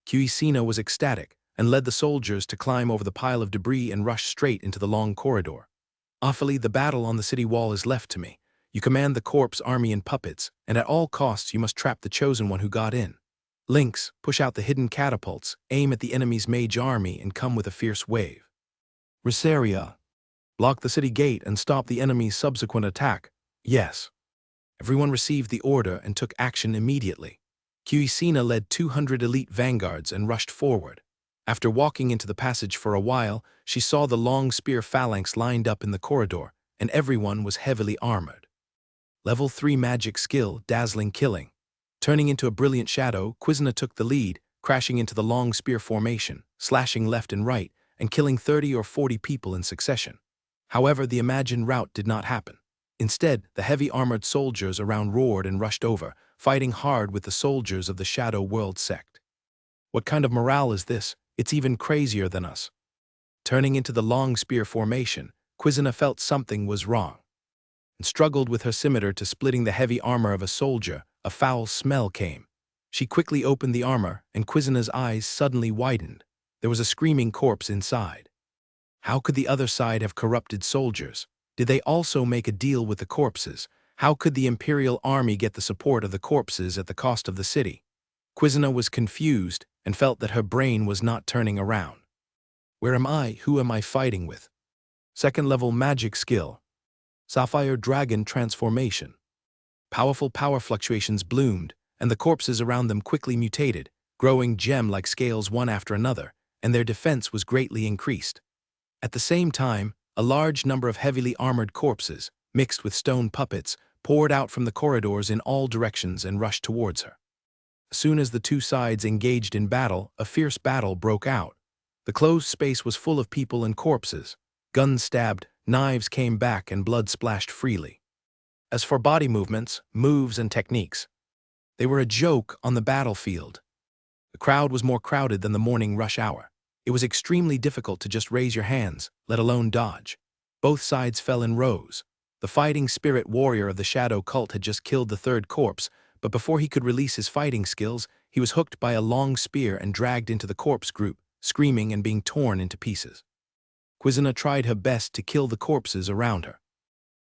Cuisina was ecstatic and led the soldiers to climb over the pile of debris and rush straight into the long corridor. Awfully, the battle on the city wall is left to me. You command the corpse army and puppets, and at all costs you must trap the chosen one who got in. Lynx, push out the hidden catapults, aim at the enemy's mage army, and come with a fierce wave. Rosaria, block the city gate and stop the enemy's subsequent attack. Yes. Everyone received the order and took action immediately. Cuisina led 200 elite vanguards and rushed forward. After walking into the passage for a while, she saw the long spear phalanx lined up in the corridor, and everyone was heavily armored. Level 3 magic skill, dazzling killing. Turning into a brilliant shadow, Quizina took the lead, crashing into the long spear formation, slashing left and right, and killing 30 or 40 people in succession. However, the imagined rout did not happen. Instead, the heavy armored soldiers around roared and rushed over, fighting hard with the soldiers of the Shadow World sect. What kind of morale is this? It's even crazier than us. Turning into the long spear formation, Quizina felt something was wrong, and struggled with her scimitar to splitting the heavy armor of a soldier. A foul smell came. She quickly opened the armor, and Quizina's eyes suddenly widened. There was a screaming corpse inside. How could the other side have corrupted soldiers? Did they also make a deal with the corpses? How could the Imperial Army get the support of the corpses at the cost of the city? Quizina was confused and felt that her brain was not turning around. Where am I? Who am I fighting with? Second level magic skill. Sapphire Dragon Transformation. Powerful power fluctuations bloomed, and the corpses around them quickly mutated, growing gem-like scales one after another, and their defense was greatly increased. At the same time, a large number of heavily armored corpses, mixed with stone puppets, poured out from the corridors in all directions and rushed towards her. As soon as the two sides engaged in battle, a fierce battle broke out. The closed space was full of people and corpses. Guns stabbed, knives came back, and blood splashed freely. As for body movements, moves, and techniques, they were a joke on the battlefield. The crowd was more crowded than the morning rush hour. It was extremely difficult to just raise your hands, let alone dodge. Both sides fell in rows. The fighting spirit warrior of the Shadow Cult had just killed the third corpse, but before he could release his fighting skills, he was hooked by a long spear and dragged into the corpse group, screaming and being torn into pieces. Quizina tried her best to kill the corpses around her,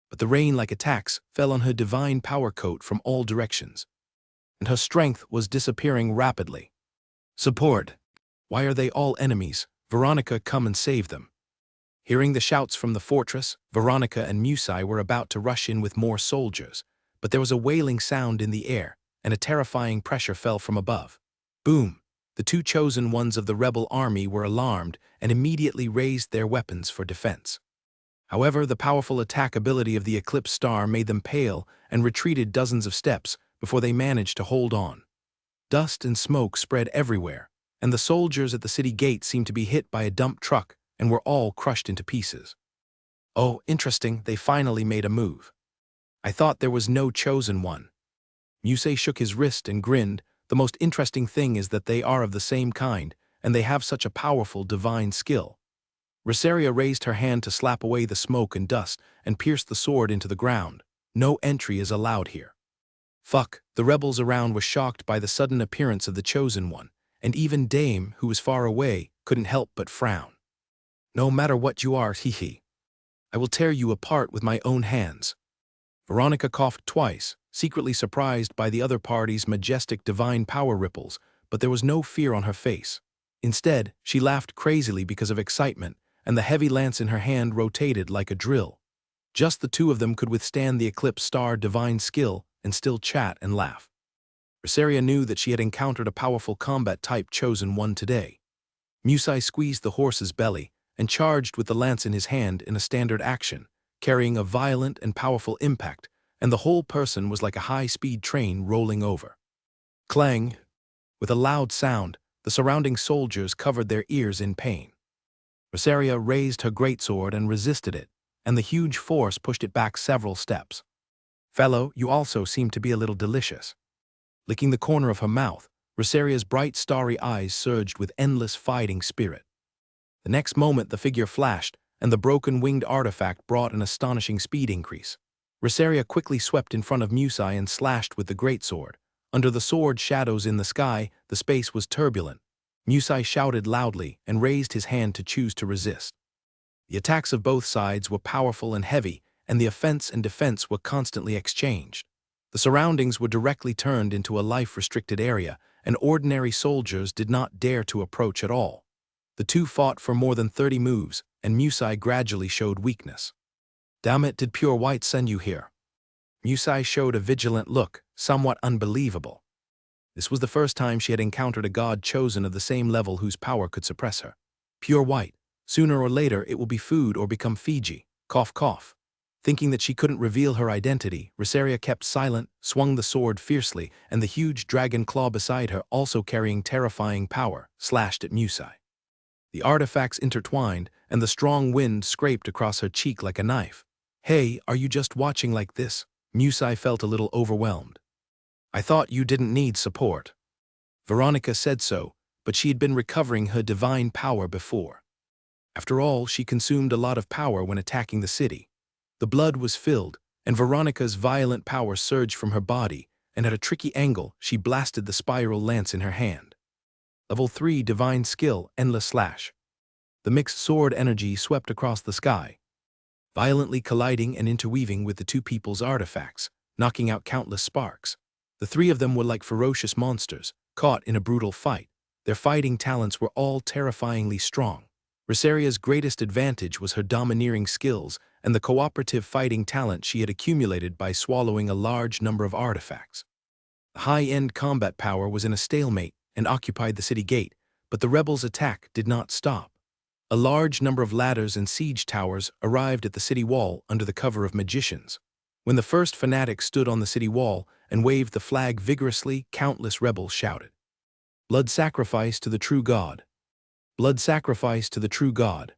but the rain-like attacks fell on her divine power coat from all directions, and her strength was disappearing rapidly. Support! Why are they all enemies? Veronica, come and save them. Hearing the shouts from the fortress, Veronica and Musai were about to rush in with more soldiers, but there was a wailing sound in the air, and a terrifying pressure fell from above. Boom! The two chosen ones of the rebel army were alarmed and immediately raised their weapons for defense. However, the powerful attack ability of the Eclipse Star made them pale and retreated dozens of steps before they managed to hold on. Dust and smoke spread everywhere, and the soldiers at the city gate seemed to be hit by a dump truck and were all crushed into pieces. Oh, interesting, they finally made a move. I thought there was no chosen one. Musei shook his wrist and grinned. The most interesting thing is that they are of the same kind, and they have such a powerful divine skill. Rosaria raised her hand to slap away the smoke and dust and pierced the sword into the ground. No entry is allowed here. Fuck, the rebels around were shocked by the sudden appearance of the chosen one, and even Dame, who was far away, couldn't help but frown. No matter what you are, hee. I will tear you apart with my own hands. Veronica coughed twice, secretly surprised by the other party's majestic divine power ripples, but there was no fear on her face. Instead, she laughed crazily because of excitement, and the heavy lance in her hand rotated like a drill. Just the two of them could withstand the eclipse star divine skill and still chat and laugh. Rosaria knew that she had encountered a powerful combat type chosen one today. Musei squeezed the horse's belly and charged with the lance in his hand in a standard action, carrying a violent and powerful impact, and the whole person was like a high-speed train rolling over. Clang! With a loud sound, the surrounding soldiers covered their ears in pain. Rosaria raised her greatsword and resisted it, and the huge force pushed it back several steps. Fellow, you also seem to be a little delicious. Licking the corner of her mouth, Rosaria's bright starry eyes surged with endless fighting spirit. The next moment the figure flashed, and the broken winged artifact brought an astonishing speed increase. Rosaria quickly swept in front of Musei and slashed with the greatsword. Under the sword shadows in the sky, the space was turbulent. Musei shouted loudly and raised his hand to choose to resist. The attacks of both sides were powerful and heavy, and the offense and defense were constantly exchanged. The surroundings were directly turned into a life-restricted area, and ordinary soldiers did not dare to approach at all. The two fought for more than 30 moves, and Musei gradually showed weakness. Damn it, did Pure White send you here? Musei showed a vigilant look, somewhat unbelievable. This was the first time she had encountered a god chosen of the same level whose power could suppress her. Pure White. Sooner or later it will be food or become Fiji. Cough cough. Thinking that she couldn't reveal her identity, Rosaria kept silent, swung the sword fiercely, and the huge dragon claw beside her, also carrying terrifying power, slashed at Musei. The artifacts intertwined, and the strong wind scraped across her cheek like a knife. Hey, are you just watching like this? Musei felt a little overwhelmed. I thought you didn't need support. Veronica said so, but she had been recovering her divine power before. After all, she consumed a lot of power when attacking the city. The blood was filled, and Veronica's violent power surged from her body, and at a tricky angle, she blasted the spiral lance in her hand. Level 3 Divine Skill, Endless Slash. The mixed sword energy swept across the sky, violently colliding and interweaving with the two people's artifacts, knocking out countless sparks. The three of them were like ferocious monsters, caught in a brutal fight. Their fighting talents were all terrifyingly strong. Rosaria's greatest advantage was her domineering skills and the cooperative fighting talent she had accumulated by swallowing a large number of artifacts. The high-end combat power was in a stalemate and occupied the city gate, but the rebels' attack did not stop. A large number of ladders and siege towers arrived at the city wall under the cover of magicians. When the first fanatic stood on the city wall and waved the flag vigorously, countless rebels shouted, "Blood sacrifice to the true God! Blood sacrifice to the true God!"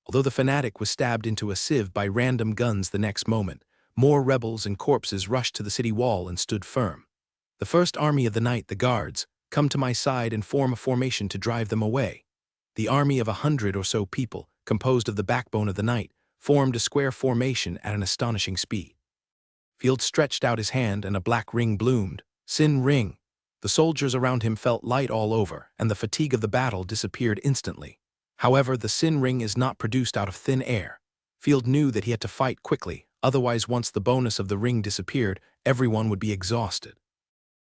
Although the fanatic was stabbed into a sieve by random guns the next moment, more rebels and corpses rushed to the city wall and stood firm. The first army of the night, the guards, come to my side and form a formation to drive them away. The army of 100 or so people, composed of the backbone of the night, formed a square formation at an astonishing speed. Field stretched out his hand and a black ring bloomed. Sin ring. The soldiers around him felt light all over, and the fatigue of the battle disappeared instantly. However, the Sin ring is not produced out of thin air. Field knew that he had to fight quickly, otherwise once the bonus of the ring disappeared, everyone would be exhausted.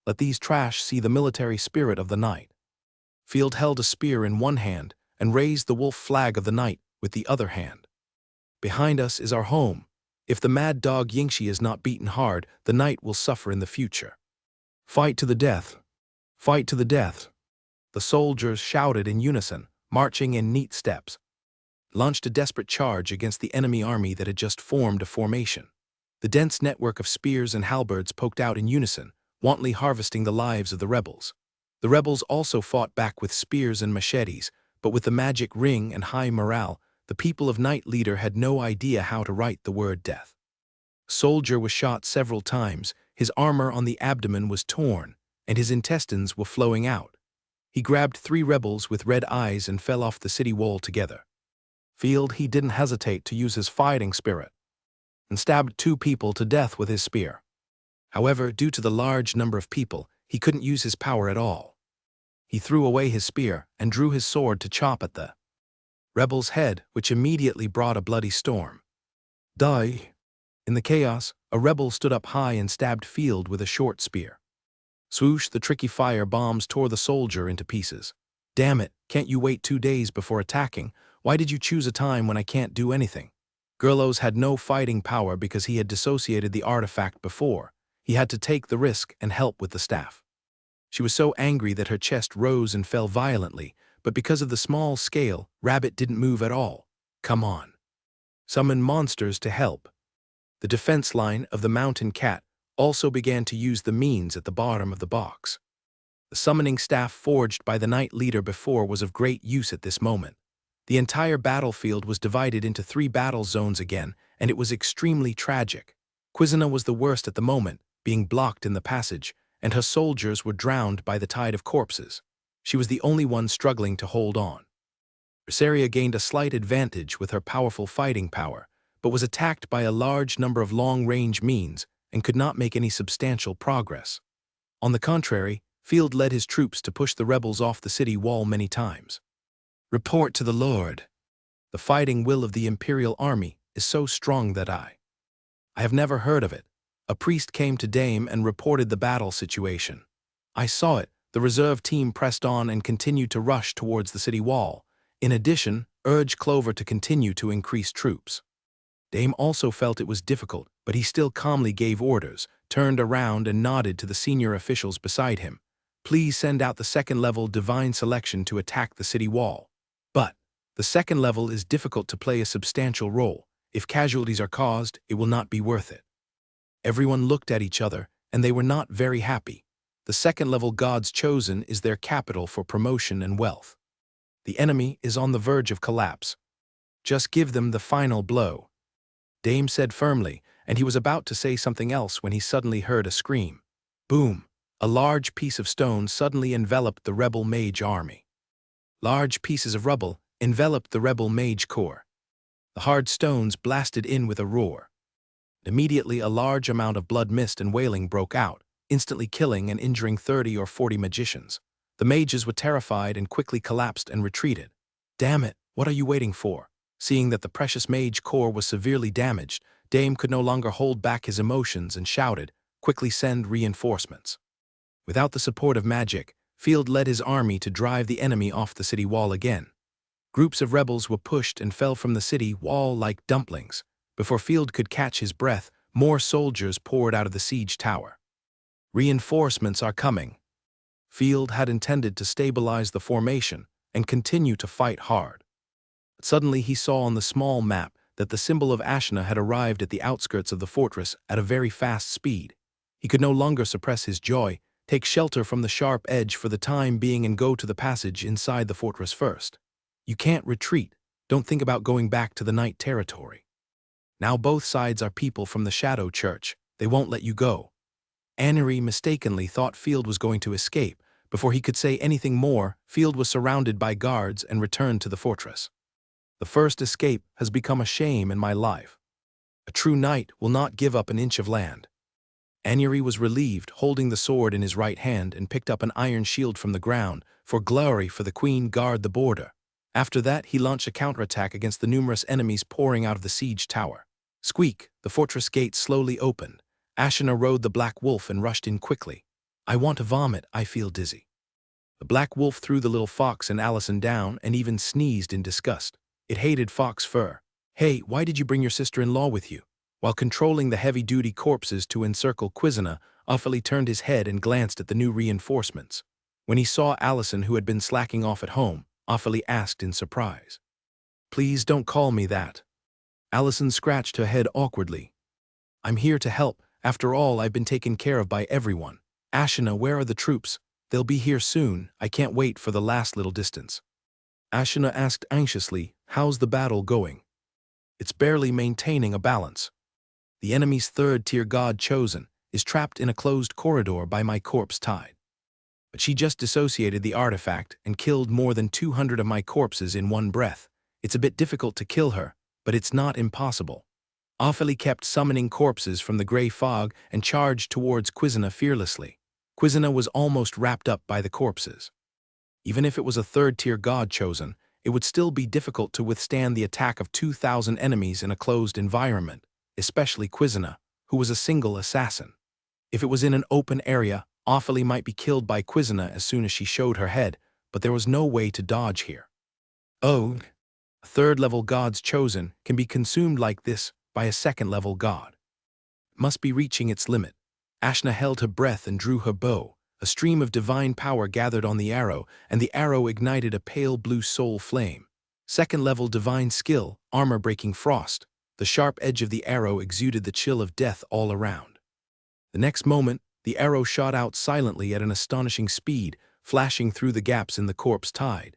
Let these trash see the military spirit of the night. Field held a spear in one hand and raised the wolf flag of the night with the other hand. Behind us is our home. If the mad dog Yingxi is not beaten hard, the night will suffer in the future. Fight to the death. Fight to the death. The soldiers shouted in unison, marching in neat steps. Launched a desperate charge against the enemy army that had just formed a formation. The dense network of spears and halberds poked out in unison, wantonly harvesting the lives of the rebels. The rebels also fought back with spears and machetes, but with the magic ring and high morale, the people of Knight Leader had no idea how to write the word death. A soldier was shot several times, his armor on the abdomen was torn, and his intestines were flowing out. He grabbed 3 rebels with red eyes and fell off the city wall together. He didn't hesitate to use his fighting spirit and stabbed 2 people to death with his spear. However, due to the large number of people, he couldn't use his power at all. He threw away his spear and drew his sword to chop at the rebel's head, which immediately brought a bloody storm. Die! In the chaos, a rebel stood up high and stabbed Field with a short spear. Swoosh, the tricky fire bombs tore the soldier into pieces. Damn it, can't you wait 2 days before attacking? Why did you choose a time when I can't do anything? Gurlos had no fighting power because he had dissociated the artifact before. He had to take the risk and help with the staff. She was so angry that her chest rose and fell violently, but because of the small scale, Rabbit didn't move at all. Come on. Summon monsters to help. The defense line of the mountain cat also began to use the means at the bottom of the box. The summoning staff forged by the Knight Leader before was of great use at this moment. The entire battlefield was divided into 3 battle zones again, and it was extremely tragic. Quizina was the worst at the moment, being blocked in the passage, and her soldiers were drowned by the tide of corpses. She was the only one struggling to hold on. Rosaria gained a slight advantage with her powerful fighting power, but was attacked by a large number of long-range means and could not make any substantial progress. On the contrary, Field led his troops to push the rebels off the city wall many times. Report to the Lord. The fighting will of the Imperial Army is so strong that I have never heard of it. A priest came to Dame and reported the battle situation. I saw it. The reserve team pressed on and continued to rush towards the city wall. In addition, urged Clover to continue to increase troops. Dame also felt it was difficult, but he still calmly gave orders, turned around and nodded to the senior officials beside him. Please send out the 2nd level divine selection to attack the city wall. But the 2nd level is difficult to play a substantial role. If casualties are caused, it will not be worth it. Everyone looked at each other, and they were not very happy. The 2nd level God's Chosen is their capital for promotion and wealth. The enemy is on the verge of collapse. Just give them the final blow. Dame said firmly, and he was about to say something else when he suddenly heard a scream. Boom! A large piece of stone suddenly enveloped the rebel mage army. Large pieces of rubble enveloped the rebel mage corps. The hard stones blasted in with a roar. Immediately a large amount of blood mist and wailing broke out, instantly killing and injuring 30 or 40 magicians. The mages were terrified and quickly collapsed and retreated. Damn it, what are you waiting for? Seeing that the precious mage corps was severely damaged, Dame could no longer hold back his emotions and shouted, quickly send reinforcements. Without the support of magic, Field led his army to drive the enemy off the city wall again. Groups of rebels were pushed and fell from the city wall like dumplings. Before Field could catch his breath, more soldiers poured out of the siege tower. Reinforcements are coming. Field had intended to stabilize the formation and continue to fight hard. But suddenly he saw on the small map that the symbol of Ashina had arrived at the outskirts of the fortress at a very fast speed. He could no longer suppress his joy, take shelter from the sharp edge for the time being and go to the passage inside the fortress first. You can't retreat. Don't think about going back to the Knight territory. Now both sides are people from the Shadow Church. They won't let you go. Annery mistakenly thought Field was going to escape. Before he could say anything more, Field was surrounded by guards and returned to the fortress. The first escape has become a shame in my life. A true knight will not give up an inch of land. Annery was relieved, holding the sword in his right hand, and picked up an iron shield from the ground, for glory for the queen guard the border. After that, he launched a counterattack against the numerous enemies pouring out of the siege tower. Squeak, the fortress gate slowly opened. Ashina rode the black wolf and rushed in quickly. I want to vomit, I feel dizzy. The black wolf threw the little fox and Allison down and even sneezed in disgust. It hated fox fur. Hey, why did you bring your sister-in-law with you? While controlling the heavy-duty corpses to encircle Quizina, Ophalie turned his head and glanced at the new reinforcements. When he saw Allison, who had been slacking off at home, Ophalie asked in surprise. Please don't call me that. Allison scratched her head awkwardly. I'm here to help. After all, I've been taken care of by everyone. Ashina, where are the troops? They'll be here soon, I can't wait for the last little distance. Ashina asked anxiously, how's the battle going? It's barely maintaining a balance. The enemy's third-tier god chosen is trapped in a closed corridor by my corpse tide. But she just dissociated the artifact and killed more than 200 of my corpses in one breath. It's a bit difficult to kill her, but it's not impossible. Ophelie kept summoning corpses from the gray fog and charged towards Quizina fearlessly. Quizina was almost wrapped up by the corpses. Even if it was a third-tier god chosen, it would still be difficult to withstand the attack of 2,000 enemies in a closed environment, especially Quizina, who was a single assassin. If it was in an open area, Ophelie might be killed by Quizina as soon as she showed her head, but there was no way to dodge here. Oh, a third-level god's chosen can be consumed like this by a second-level god. It must be reaching its limit. Ashna held her breath and drew her bow. A stream of divine power gathered on the arrow, and the arrow ignited a pale blue soul flame. Second-level divine skill, armor-breaking frost. The sharp edge of the arrow exuded the chill of death all around. The next moment, the arrow shot out silently at an astonishing speed, flashing through the gaps in the corpse tide.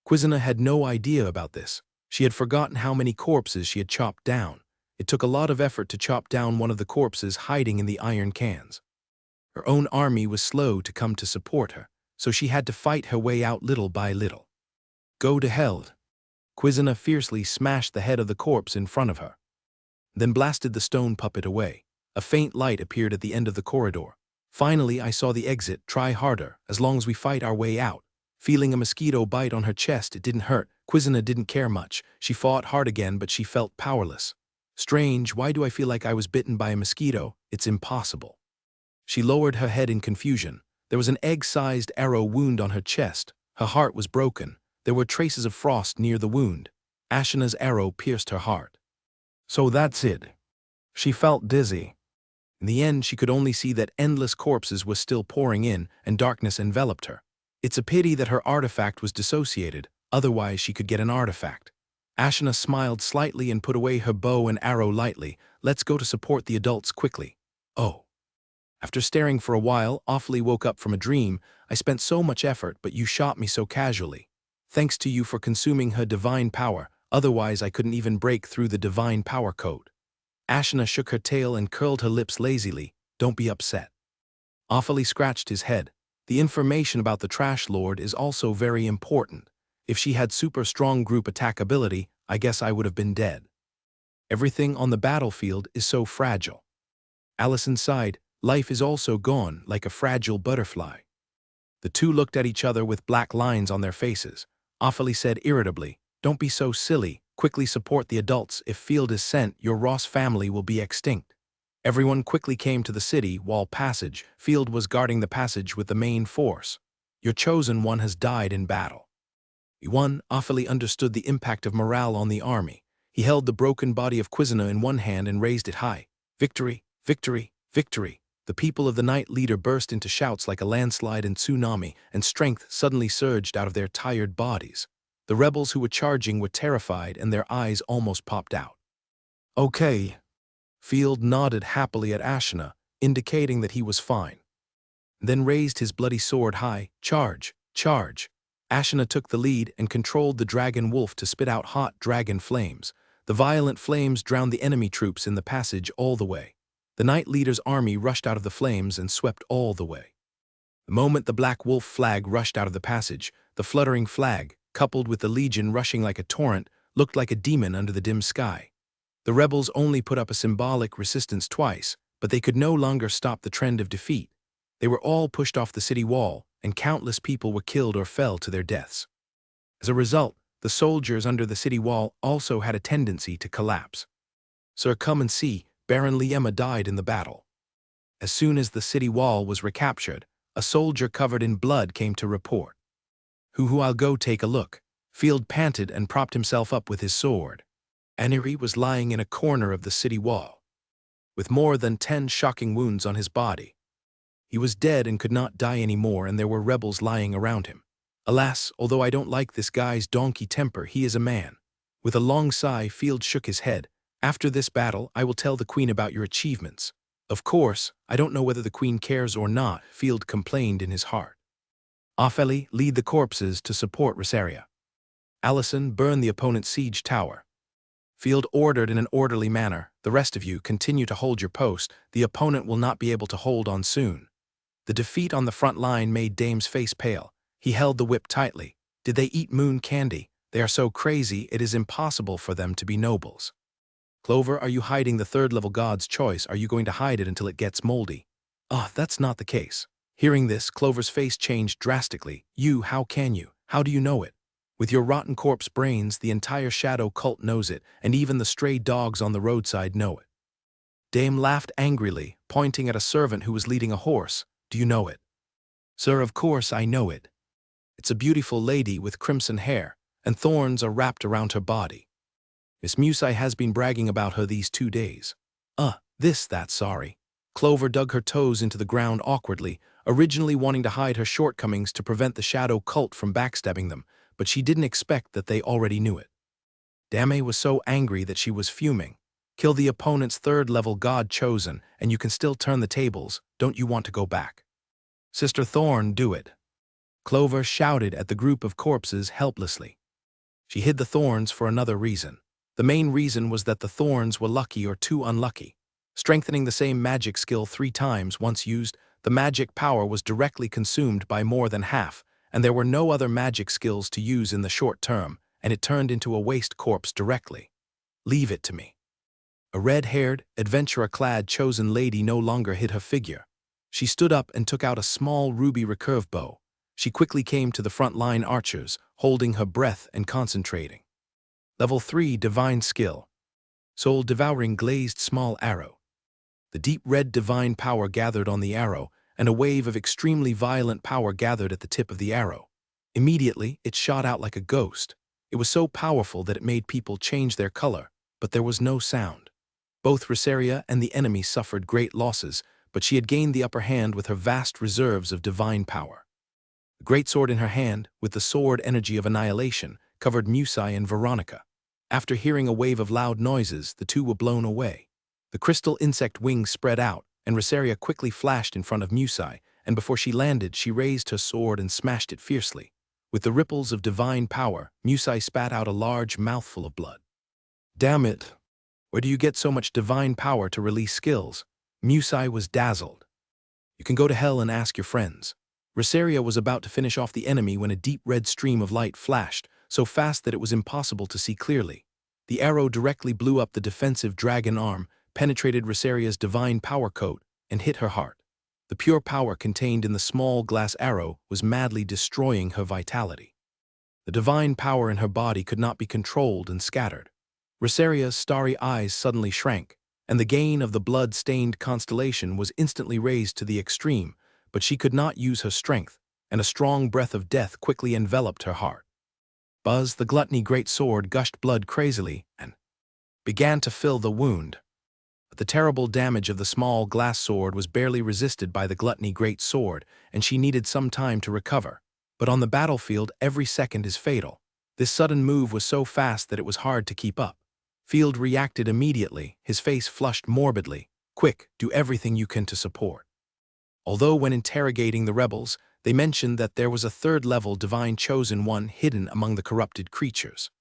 Quizina had no idea about this. She had forgotten how many corpses she had chopped down. It took a lot of effort to chop down one of the corpses hiding in the iron cans. Her own army was slow to come to support her, so she had to fight her way out little by little. Go to hell. Quizina fiercely smashed the head of the corpse in front of her, then blasted the stone puppet away. A faint light appeared at the end of the corridor. Finally, I saw the exit. Try harder, as long as we fight our way out. Feeling a mosquito bite on her chest, it didn't hurt. Quizina didn't care much. She fought hard again, but she felt powerless. Strange, why do I feel like I was bitten by a mosquito? It's impossible. She lowered her head in confusion. There was an egg-sized arrow wound on her chest. Her heart was broken. There were traces of frost near the wound. Ashina's arrow pierced her heart. So that's it. She felt dizzy. In the end, she could only see that endless corpses were still pouring in, and darkness enveloped her. It's a pity that her artifact was dissociated, otherwise she could get an artifact. Ashina smiled slightly and put away her bow and arrow lightly. Let's go to support the adults quickly. Oh. After staring for a while, Ophelie woke up from a dream. I spent so much effort, but you shot me so casually. Thanks to you for consuming her divine power, otherwise I couldn't even break through the divine power code. Ashina shook her tail and curled her lips lazily. Don't be upset. Ophelie scratched his head. The information about the Trash Lord is also very important. If she had super strong group attack ability, I guess I would have been dead. Everything on the battlefield is so fragile. Allison sighed. Life is also gone, like a fragile butterfly. The two looked at each other with black lines on their faces. Ophelie said irritably, don't be so silly. Quickly support the adults. If Field is sent, your Ross family will be extinct. Everyone quickly came to the city wall passage. Field was guarding the passage with the main force. Your chosen one has died in battle. We won. Ophelie understood the impact of morale on the army. He held the broken body of Quizina in one hand and raised it high. Victory, victory, victory. The people of the Night Leader burst into shouts like a landslide and tsunami, and strength suddenly surged out of their tired bodies. The rebels who were charging were terrified and their eyes almost popped out. Okay. Field nodded happily at Ashina, indicating that he was fine. Then raised his bloody sword high. Charge, charge. Ashina took the lead and controlled the dragon wolf to spit out hot dragon flames. The violent flames drowned the enemy troops in the passage all the way. The Night Leader's army rushed out of the flames and swept all the way. The moment the black wolf flag rushed out of the passage, the fluttering flag, coupled with the legion rushing like a torrent, looked like a demon under the dim sky. The rebels only put up a symbolic resistance twice, but they could no longer stop the trend of defeat. They were all pushed off the city wall, and countless people were killed or fell to their deaths. As a result, the soldiers under the city wall also had a tendency to collapse. Sir, come and see, Baron Liema died in the battle. As soon as the city wall was recaptured, a soldier covered in blood came to report. I'll go take a look. Field panted and propped himself up with his sword. Aniri was lying in a corner of the city wall, with more than 10 shocking wounds on his body. He was dead and could not die anymore, and there were rebels lying around him. Alas, although I don't like this guy's donkey temper, he is a man. With a long sigh, Field shook his head. After this battle, I will tell the Queen about your achievements. Of course, I don't know whether the Queen cares or not, Field complained in his heart. Ofeli, lead the corpses to support Rosaria. Allison, burn the opponent's siege tower. Field ordered in an orderly manner. The rest of you continue to hold your post. The opponent will not be able to hold on soon. The defeat on the front line made Dame's face pale. He held the whip tightly. Did they eat moon candy? They are so crazy, it is impossible for them to be nobles. Clover, are you hiding the third-level god's choice? Are you going to hide it until it gets moldy? Ah, that's not the case. Hearing this, Clover's face changed drastically. You, how can you? How do you know it? With your rotten corpse brains, the entire shadow cult knows it, and even the stray dogs on the roadside know it. Dame laughed angrily, pointing at a servant who was leading a horse. Do you know it? Sir, of course I know it. It's a beautiful lady with crimson hair, and thorns are wrapped around her body. Miss Musai has been bragging about her these 2 days. That, sorry. Clover dug her toes into the ground awkwardly, originally wanting to hide her shortcomings to prevent the shadow cult from backstabbing them, but she didn't expect that they already knew it. Dame was so angry that she was fuming. Kill the opponent's third-level god chosen, and you can still turn the tables. Don't you want to go back? Sister Thorn, do it. Clover shouted at the group of corpses helplessly. She hid the thorns for another reason. The main reason was that the thorns were lucky or too unlucky. Strengthening the same magic skill 3 times once used, the magic power was directly consumed by more than half, and there were no other magic skills to use in the short term, and it turned into a waste corpse directly. Leave it to me. A red-haired, adventurer-clad chosen lady no longer hid her figure. She stood up and took out a small ruby recurve bow. She quickly came to the front-line archers, holding her breath and concentrating. Level 3 Divine Skill. Soul-devouring glazed small arrow. The deep red divine power gathered on the arrow, and a wave of extremely violent power gathered at the tip of the arrow. Immediately, it shot out like a ghost. It was so powerful that it made people change their color, but there was no sound. Both Rosaria and the enemy suffered great losses, but she had gained the upper hand with her vast reserves of divine power. The greatsword in her hand, with the sword energy of annihilation, covered Musai and Veronica. After hearing a wave of loud noises, the two were blown away. The crystal insect wings spread out, and Rosaria quickly flashed in front of Musai, and before she landed, she raised her sword and smashed it fiercely. With the ripples of divine power, Musai spat out a large mouthful of blood. Damn it! Where do you get so much divine power to release skills? Musai was dazzled. You can go to hell and ask your friends. Rosaria was about to finish off the enemy when a deep red stream of light flashed, so fast that it was impossible to see clearly. The arrow directly blew up the defensive dragon arm, penetrated Rosaria's divine power coat, and hit her heart. The pure power contained in the small glass arrow was madly destroying her vitality. The divine power in her body could not be controlled and scattered. Rosaria's starry eyes suddenly shrank, and the gain of the blood-stained constellation was instantly raised to the extreme, but she could not use her strength, and a strong breath of death quickly enveloped her heart. Buzz, the gluttony great sword, gushed blood crazily and began to fill the wound. But the terrible damage of the small glass sword was barely resisted by the gluttony great sword, and she needed some time to recover. But on the battlefield, every second is fatal. This sudden move was so fast that it was hard to keep up. Field reacted immediately, his face flushed morbidly. Quick, do everything you can to support. Although when interrogating the rebels, they mentioned that there was a third-level divine chosen one hidden among the corrupted creatures.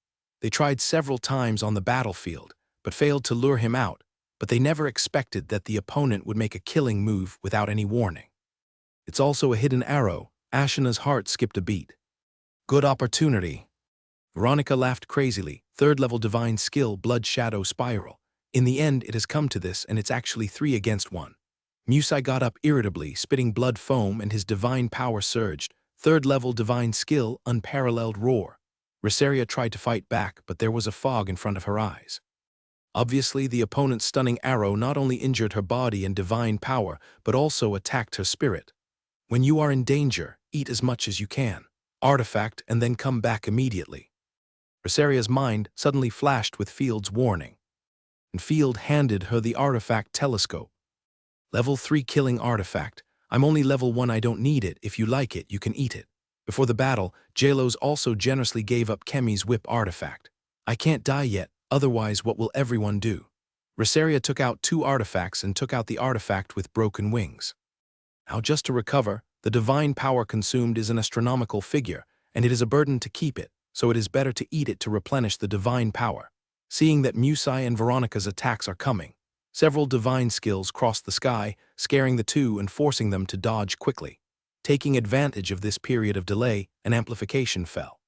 They tried several times on the battlefield, but failed to lure him out, but they never expected that the opponent would make a killing move without any warning. It's also a hidden arrow. Ashina's heart skipped a beat. Good opportunity. Veronica laughed crazily. Third-level divine skill, blood shadow spiral. In the end, it has come to this, and it's actually 3 against 1. Musai got up irritably, spitting blood foam, and his divine power surged. Third-level divine skill, unparalleled roar. Rosaria tried to fight back, but there was a fog in front of her eyes. Obviously, the opponent's stunning arrow not only injured her body and divine power, but also attacked her spirit. When you are in danger, eat as much as you can. Artifact, and then come back immediately. Rosaria's mind suddenly flashed with Field's warning, and Field handed her the artifact telescope. Level 3 killing artifact. I'm only level 1, I don't need it. If you like it, you can eat it. Before the battle, Jalos also generously gave up Kemi's whip artifact. I can't die yet, otherwise what will everyone do? Rosaria took out 2 artifacts and took out the artifact with broken wings. Now just to recover, The divine power consumed is an astronomical figure, and it is a burden to keep it, so it is better to eat it to replenish the divine power. Seeing that Musai and Veronica's attacks are coming, several divine skills crossed the sky, scaring the two and forcing them to dodge quickly. Taking advantage of this period of delay, an amplification fell.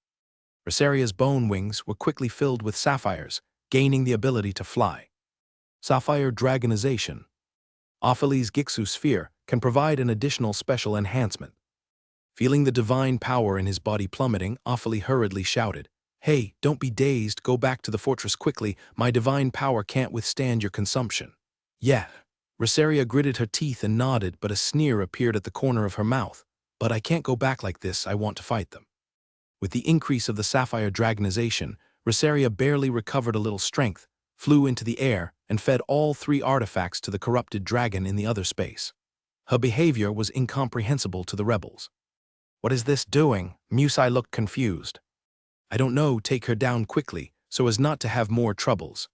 Rosaria's bone wings were quickly filled with sapphires, gaining the ability to fly. Sapphire Dragonization. Ophile's Gixu sphere can provide an additional special enhancement. Feeling the divine power in his body plummeting, Ophile hurriedly shouted, "Hey, don't be dazed, go back to the fortress quickly, my divine power can't withstand your consumption." "Yeah." Rosaria gritted her teeth and nodded, but a sneer appeared at the corner of her mouth. "But I can't go back like this, I want to fight them." With the increase of the sapphire dragonization, Rosaria barely recovered a little strength, flew into the air, and fed all 3 artifacts to the corrupted dragon in the other space. Her behavior was incomprehensible to the rebels. "What is this doing?" Musai looked confused. "I don't know, take her down quickly, so as not to have more troubles."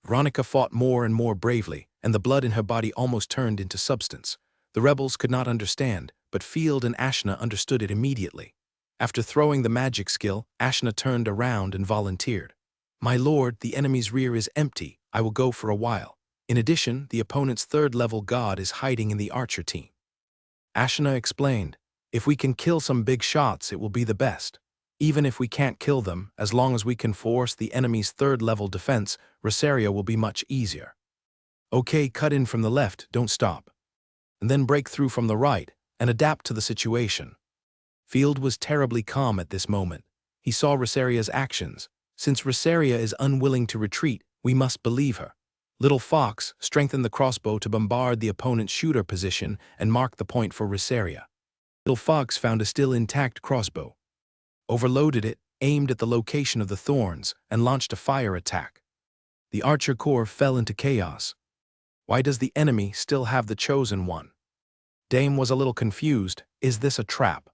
Veronica fought more and more bravely, and the blood in her body almost turned into substance. The rebels could not understand, but Field and Ashna understood it immediately. After throwing the magic skill, Ashna turned around and volunteered. "My lord, the enemy's rear is empty, I will go for a while. In addition, the opponent's 3rd-level god is hiding in the archer team." Ashna explained, "If we can kill some big shots, it will be the best. Even if we can't kill them, as long as we can force the enemy's 3rd-level defense, Rosaria will be much easier." "Okay, cut in from the left, don't stop. And then break through from the right, and adapt to the situation." Field was terribly calm at this moment. He saw Rosaria's actions. "Since Rosaria is unwilling to retreat, we must believe her." Little Fox strengthened the crossbow to bombard the opponent's shooter position and mark the point for Rosaria. Little Fox found a still intact crossbow, overloaded it, aimed at the location of the thorns, and launched a fire attack. The archer corps fell into chaos. Why does the enemy still have the chosen one? Dame was a little confused. Is this a trap?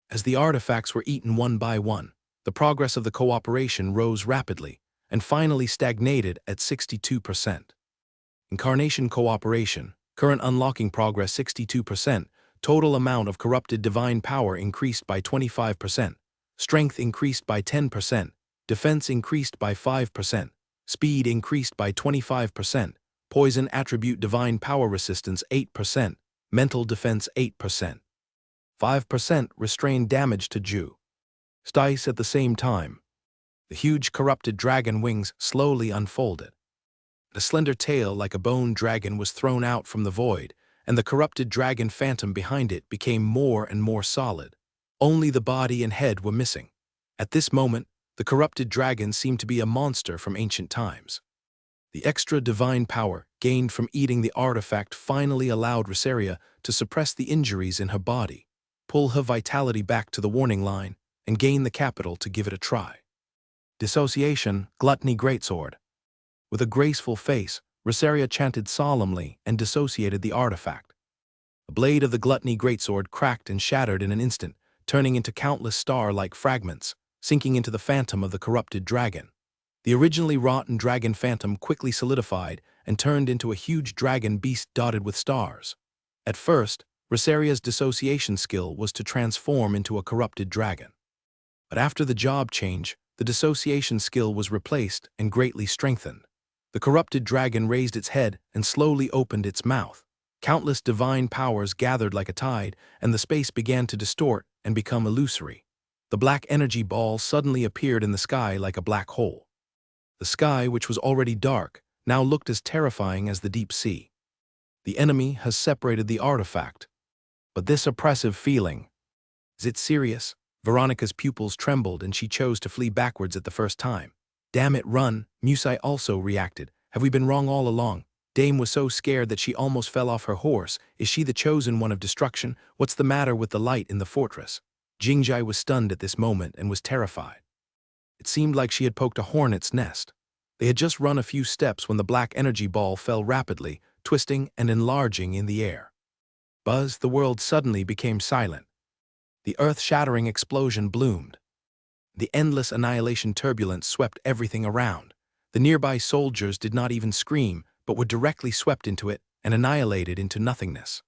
As the artifacts were eaten one by one, the progress of the cooperation rose rapidly, and finally stagnated at 62%. Incarnation cooperation, current unlocking progress 62%, total amount of corrupted divine power increased by 25%, strength increased by 10%, defense increased by 5%, speed increased by 25%, poison attribute divine power resistance 8%, mental defense 8%. 5% restrained damage to Jew. Stice at the same time. The huge corrupted dragon wings slowly unfolded. The slender tail like a bone dragon was thrown out from the void, and the corrupted dragon phantom behind it became more and more solid. Only the body and head were missing. At this moment, the corrupted dragon seemed to be a monster from ancient times. The extra divine power gained from eating the artifact finally allowed Rosaria to suppress the injuries in her body, pull her vitality back to the warning line, and gain the capital to give it a try. Dissociation, Gluttony Greatsword. With a graceful face, Rosaria chanted solemnly and dissociated the artifact. The blade of the Gluttony Greatsword cracked and shattered in an instant, turning into countless star-like fragments, sinking into the phantom of the corrupted dragon. The originally rotten dragon phantom quickly solidified and turned into a huge dragon beast dotted with stars. At first, Rosaria's dissociation skill was to transform into a corrupted dragon. But after the job change, the dissociation skill was replaced and greatly strengthened. The corrupted dragon raised its head and slowly opened its mouth. Countless divine powers gathered like a tide, and the space began to distort and become illusory. The black energy ball suddenly appeared in the sky like a black hole. The sky, which was already dark, now looked as terrifying as the deep sea. The enemy has separated the artifact. But this oppressive feeling, is it serious? Veronica's pupils trembled and she chose to flee backwards at the first time. "Damn it, run," Musai also reacted. "Have we been wrong all along?" Dame was so scared that she almost fell off her horse. Is she the chosen one of destruction? What's the matter with the light in the fortress? Jingjai was stunned at this moment and was terrified. It seemed like she had poked a hornet's nest. They had just run a few steps when the black energy ball fell rapidly, twisting and enlarging in the air. Buzz, the world suddenly became silent. The earth-shattering explosion bloomed. The endless annihilation turbulence swept everything around. The nearby soldiers did not even scream, but were directly swept into it and annihilated into nothingness.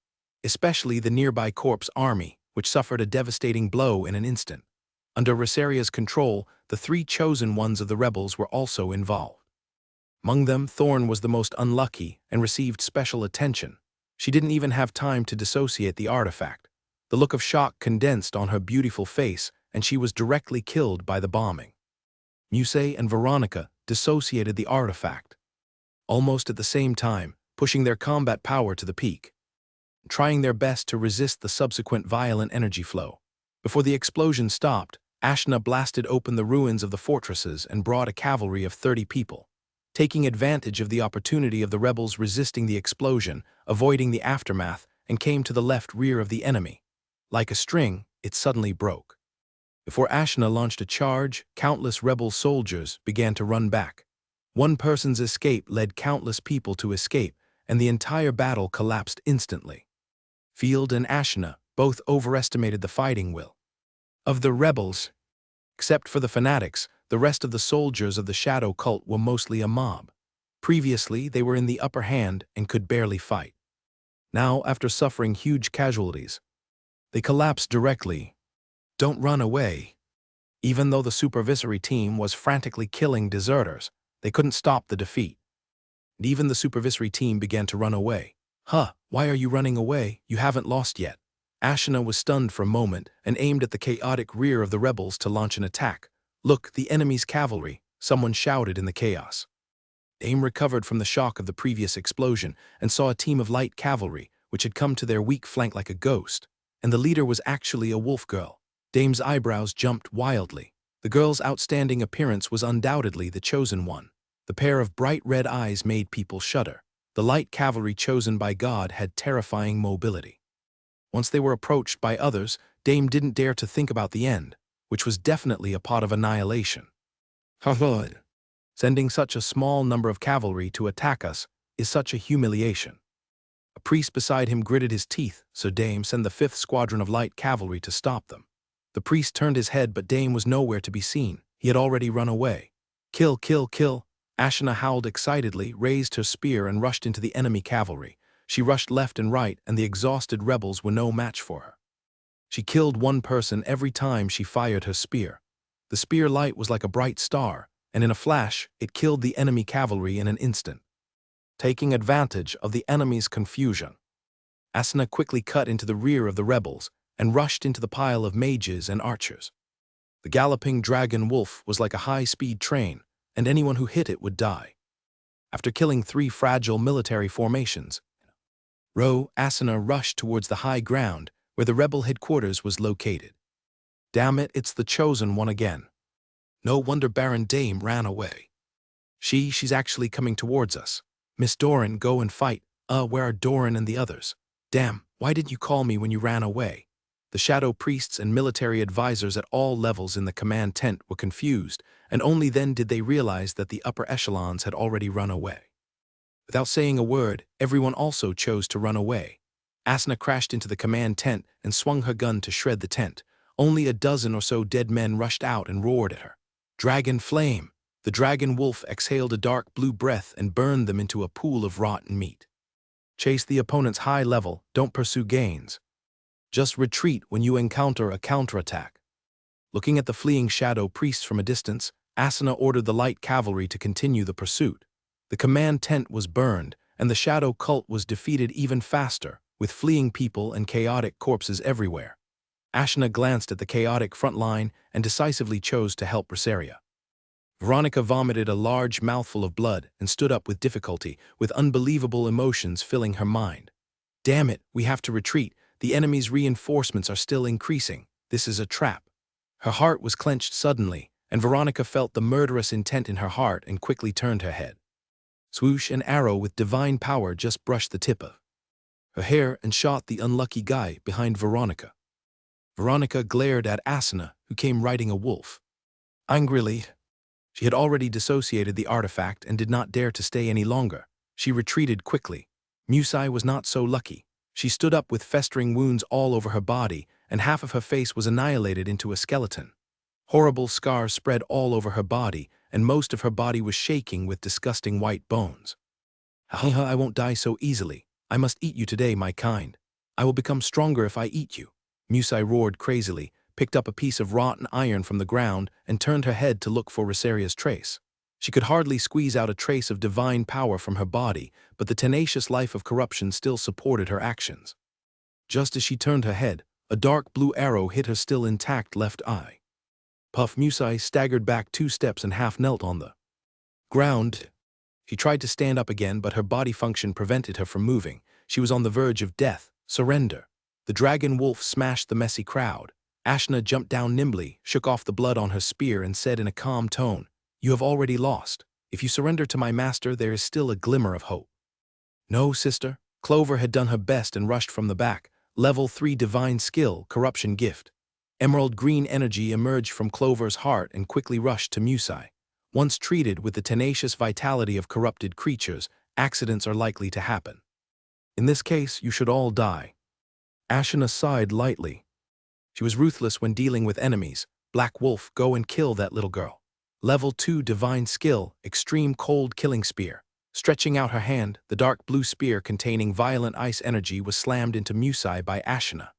especially the nearby corpse army, which suffered a devastating blow in an instant. Under Rosaria's control, the three chosen ones of the rebels were also involved. Among them, Thorn was the most unlucky and received special attention. She didn't even have time to dissociate the artifact. The look of shock condensed on her beautiful face, and she was directly killed by the bombing. Muse and Veronica dissociated the artifact, almost at the same time, pushing their combat power to the peak, trying their best to resist the subsequent violent energy flow. Before the explosion stopped, Ashna blasted open the ruins of the fortresses and brought a cavalry of 30 people. Taking advantage of the opportunity of the rebels resisting the explosion, avoiding the aftermath, and came to the left rear of the enemy. Like a string, it suddenly broke. Before Ashna launched a charge, countless rebel soldiers began to run back. One person's escape led countless people to escape, and the entire battle collapsed instantly. Field and Ashna both overestimated the fighting will of the rebels. Except for the fanatics, the rest of the soldiers of the Shadow Cult were mostly a mob. Previously, they were in the upper hand and could barely fight. Now, after suffering huge casualties, they collapsed directly. Don't run away. Even though the supervisory team was frantically killing deserters, they couldn't stop the defeat. And even the supervisory team began to run away. Why are you running away? You haven't lost yet. Ashna was stunned for a moment and aimed at the chaotic rear of the rebels to launch an attack. Look, the enemy's cavalry, someone shouted in the chaos. Aim recovered from the shock of the previous explosion and saw a team of light cavalry, which had come to their weak flank like a ghost, and the leader was actually a wolf girl. Dame's eyebrows jumped wildly. The girl's outstanding appearance was undoubtedly the chosen one. The pair of bright red eyes made people shudder. The light cavalry chosen by God had terrifying mobility. Once they were approached by others, Dame didn't dare to think about the end, which was definitely a pot of annihilation. Sending such a small number of cavalry to attack us is such a humiliation. A priest beside him gritted his teeth, so Dame sent the 5th Squadron of light cavalry to stop them. The priest turned his head, but Dame was nowhere to be seen. He had already run away. Kill, kill, kill! Ashna howled excitedly, raised her spear and rushed into the enemy cavalry. She rushed left and right, and the exhausted rebels were no match for her. She killed one person every time she fired her spear. The spear light was like a bright star, and in a flash, it killed the enemy cavalry in an instant. Taking advantage of the enemy's confusion, Ashna quickly cut into the rear of the rebels and rushed into the pile of mages and archers. The galloping dragon wolf was like a high-speed train, and anyone who hit it would die. After killing 3 fragile military formations, Ashna rushed towards the high ground where the rebel headquarters was located. Damn it, it's the chosen one again. No wonder Baron Dame ran away. She's actually coming towards us. Miss Doran, go and fight. Where are Doran and the others? Damn, why didn't you call me when you ran away? The shadow priests and military advisors at all levels in the command tent were confused, and only then did they realize that the upper echelons had already run away. Without saying a word, everyone also chose to run away. Ashna crashed into the command tent and swung her gun to shred the tent. Only a dozen or so dead men rushed out and roared at her. Dragon flame! The dragon wolf exhaled a dark blue breath and burned them into a pool of rotten meat. Chase the opponent's high level, don't pursue gains. Just retreat when you encounter a counterattack. Looking at the fleeing shadow priests from a distance, Ashna ordered the light cavalry to continue the pursuit. The command tent was burned, and the shadow cult was defeated even faster, with fleeing people and chaotic corpses everywhere. Ashna glanced at the chaotic front line and decisively chose to help Rosaria. Veronica vomited a large mouthful of blood and stood up with difficulty, with unbelievable emotions filling her mind. Damn it, we have to retreat. The enemy's reinforcements are still increasing. This is a trap. Her heart was clenched suddenly, and Veronica felt the murderous intent in her heart and quickly turned her head. Swoosh, an arrow with divine power just brushed the tip of her hair and shot the unlucky guy behind Veronica. Veronica glared at Ashna, who came riding a wolf. Angrily, she had already dissociated the artifact and did not dare to stay any longer. She retreated quickly. Musai was not so lucky. She stood up with festering wounds all over her body, and half of her face was annihilated into a skeleton. Horrible scars spread all over her body, and most of her body was shaking with disgusting white bones. I won't die so easily. I must eat you today, my kind. I will become stronger if I eat you. Musai roared crazily, picked up a piece of rotten iron from the ground, and turned her head to look for Rosaria's trace. She could hardly squeeze out a trace of divine power from her body, but the tenacious life of corruption still supported her actions. Just as she turned her head, a dark blue arrow hit her still intact left eye. Puff Musai staggered back 2 steps and half knelt on the ground. She tried to stand up again, but her body function prevented her from moving. She was on the verge of death, surrender. The dragon wolf smashed the messy crowd. Ashna jumped down nimbly, shook off the blood on her spear, and said in a calm tone, "You have already lost. If you surrender to my master, there is still a glimmer of hope." "No, sister." Clover had done her best and rushed from the back. Level 3 divine skill, corruption gift. Emerald green energy emerged from Clover's heart and quickly rushed to Musai. Once treated with the tenacious vitality of corrupted creatures, accidents are likely to happen. In this case, you should all die. Ashna sighed lightly. She was ruthless when dealing with enemies. Black Wolf, go and kill that little girl. Level 2 divine skill, extreme cold killing spear. Stretching out her hand, the dark blue spear containing violent ice energy was slammed into Musai by Ashna.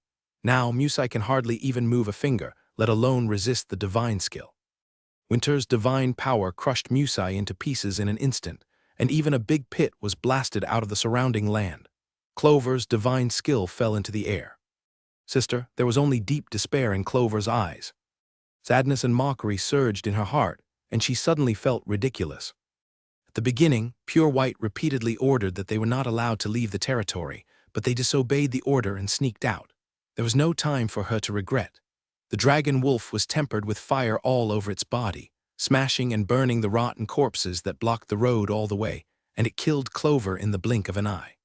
Now, Musai can hardly even move a finger, let alone resist the divine skill. Winter's divine power crushed Musai into pieces in an instant, and even a big pit was blasted out of the surrounding land. Clover's divine skill fell into the air. Sister, there was only deep despair in Clover's eyes. Sadness and mockery surged in her heart, and she suddenly felt ridiculous. At the beginning, Pure White repeatedly ordered that they were not allowed to leave the territory, but they disobeyed the order and sneaked out. There was no time for her to regret. The dragon wolf was tempered with fire all over its body, smashing and burning the rotten corpses that blocked the road all the way, and it killed Clover in the blink of an eye.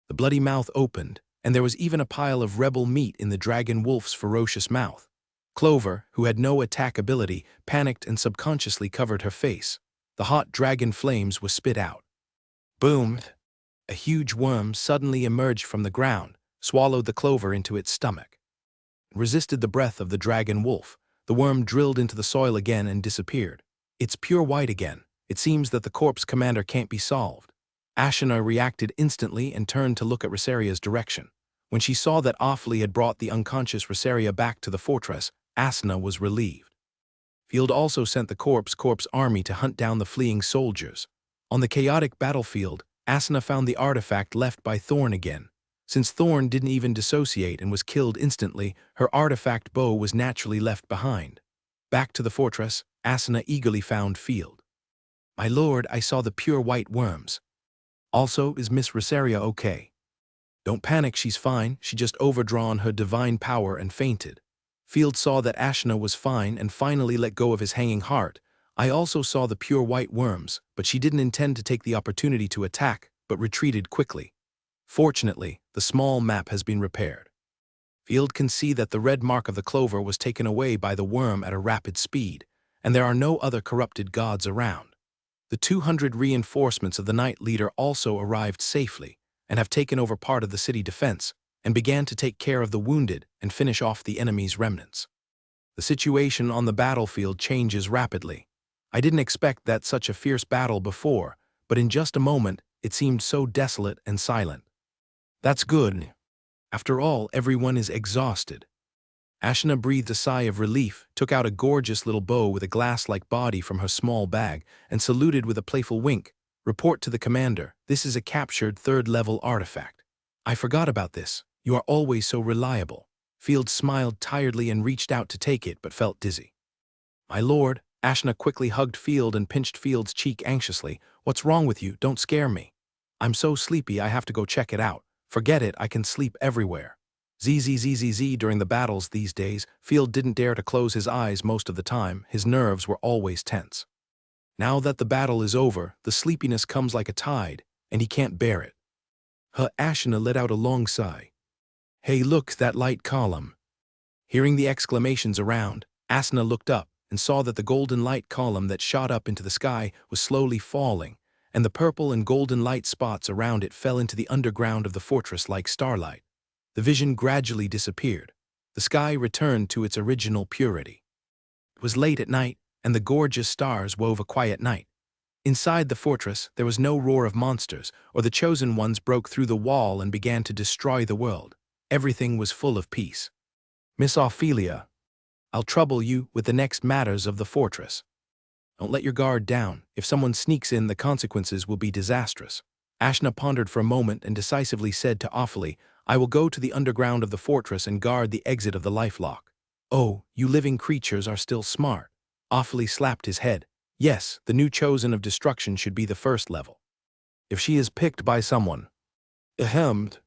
The bloody mouth opened, and there was even a pile of rebel meat in the dragon wolf's ferocious mouth. Clover, who had no attack ability, panicked and subconsciously covered her face. The hot dragon flames were spit out. Boom! A huge worm suddenly emerged from the ground, swallowed the Clover into its stomach. It resisted the breath of the dragon wolf. The worm drilled into the soil again and disappeared. It's Pure White again. It seems that the corpse commander can't be solved. Ashna reacted instantly and turned to look at Rosaria's direction. When she saw that Offley had brought the unconscious Rosaria back to the fortress, Ashna was relieved. Field also sent the corpse army to hunt down the fleeing soldiers. On the chaotic battlefield, Ashna found the artifact left by Thorn again. Since Thorn didn't even dissociate and was killed instantly, her artifact bow was naturally left behind. Back to the fortress, Ashna eagerly found Field. "My lord, I saw the Pure White worms. Also, is Miss Rosaria okay?" "Don't panic, she's fine. She just overdrawn her divine power and fainted." Field saw that Ashna was fine and finally let go of his hanging heart. "I also saw the Pure White worms, but she didn't intend to take the opportunity to attack, but retreated quickly. Fortunately, the small map has been repaired." Field can see that the red mark of the Clover was taken away by the worm at a rapid speed, and there are no other corrupted gods around. The 200 reinforcements of the Night Leader also arrived safely and have taken over part of the city defense, and began to take care of the wounded and finish off the enemy's remnants. The situation on the battlefield changes rapidly. I didn't expect that such a fierce battle before, but in just a moment, it seemed so desolate and silent. That's good. After all, everyone is exhausted. Ashna breathed a sigh of relief, took out a gorgeous little bow with a glass-like body from her small bag, and saluted with a playful wink. "Report to the commander. This is a captured 3rd-level artifact." "I forgot about this. You are always so reliable." Field smiled tiredly and reached out to take it, but felt dizzy. "My lord," Ashna quickly hugged Field and pinched Field's cheek anxiously. "What's wrong with you? Don't scare me." "I'm so sleepy I have to go check it out." "Forget it, I can sleep everywhere." Zzzzz during the battles these days, Field didn't dare to close his eyes most of the time. His nerves were always tense. Now that the battle is over, the sleepiness comes like a tide, and he can't bear it. Ashna let out a long sigh. "Hey look, that light column." Hearing the exclamations around, Ashna looked up and saw that the golden light column that shot up into the sky was slowly falling, and the purple and golden light spots around it fell into the underground of the fortress like starlight. The vision gradually disappeared. The sky returned to its original purity. It was late at night, and the gorgeous stars wove a quiet night. Inside the fortress, there was no roar of monsters, or the chosen ones broke through the wall and began to destroy the world. Everything was full of peace. Miss Ophelia, I'll trouble you with the next matters of the fortress. Don't let your guard down. If someone sneaks in, the consequences will be disastrous. Ashna pondered for a moment and decisively said to Ophelia, I will go to the underground of the fortress and guard the exit of the lifelock. Oh, you living creatures are still smart. Ophelia slapped his head. Yes, the new chosen of destruction should be the first level. If she is picked by someone. Ahemed.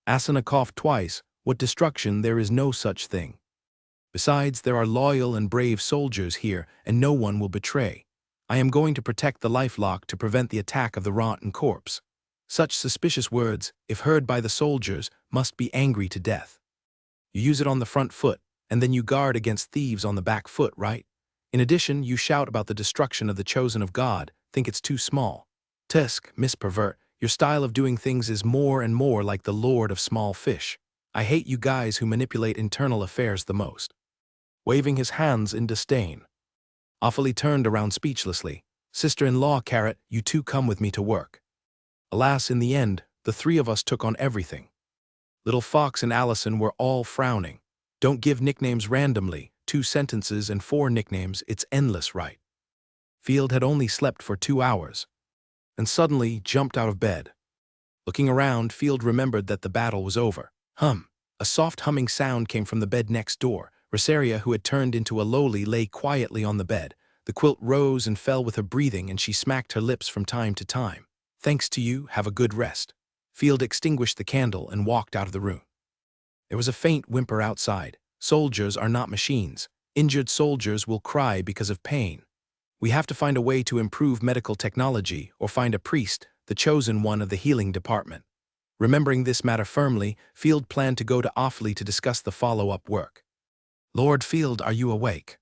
Asana coughed twice. What destruction? There is no such thing. Besides, there are loyal and brave soldiers here, and no one will betray. I am going to protect the lifelock to prevent the attack of the rotten corpse. Such suspicious words, if heard by the soldiers, must be angry to death. You use it on the front foot, and then you guard against thieves on the back foot, right? In addition, you shout about the destruction of the chosen of God, think it's too small. Tusk, Miss Pervert, your style of doing things is more and more like the Lord of Small Fish. I hate you guys who manipulate internal affairs the most. Waving his hands in disdain. Ophelia turned around speechlessly. Sister-in-law Carrot, you two come with me to work. Alas, in the end, the three of us took on everything. Little Fox and Allison were all frowning. Don't give nicknames randomly, 2 sentences and 4 nicknames, it's endless, right? Field had only slept for 2 hours, and suddenly jumped out of bed. Looking around, Field remembered that the battle was over. A soft humming sound came from the bed next door. Rosaria, who had turned into a lowly, lay quietly on the bed. The quilt rose and fell with her breathing, and she smacked her lips from time to time. Thanks to you, have a good rest. Field extinguished the candle and walked out of the room. There was a faint whimper outside. Soldiers are not machines. Injured soldiers will cry because of pain. We have to find a way to improve medical technology or find a priest, the chosen one of the healing department. Remembering this matter firmly, Field planned to go to Ophelia to discuss the follow-up work. Lord Field, are you awake?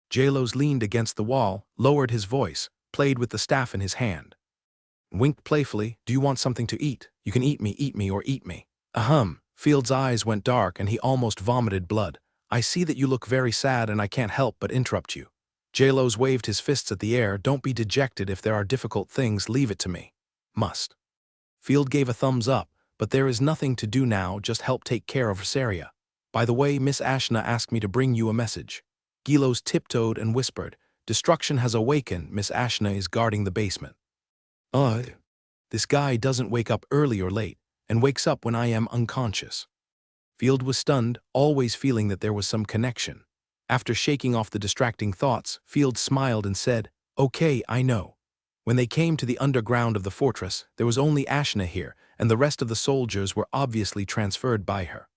Jalos leaned against the wall, lowered his voice, played with the staff in his hand. Winked playfully, do you want something to eat? You can eat me, or eat me. Ahem. Field's eyes went dark and he almost vomited blood. I see that you look very sad and I can't help but interrupt you. Jalos waved his fists at the air. Don't be dejected if there are difficult things, leave it to me. Must. Field gave a thumbs up, but there is nothing to do now, just help take care of Rosaria. By the way, Miss Ashna asked me to bring you a message. Gilos tiptoed and whispered, Destruction has awakened, Miss Ashna is guarding the basement. This guy doesn't wake up early or late, and wakes up when I am unconscious. Field was stunned, always feeling that there was some connection. After shaking off the distracting thoughts, Field smiled and said, Okay, I know. When they came to the underground of the fortress, there was only Ashna here, and the rest of the soldiers were obviously transferred by her.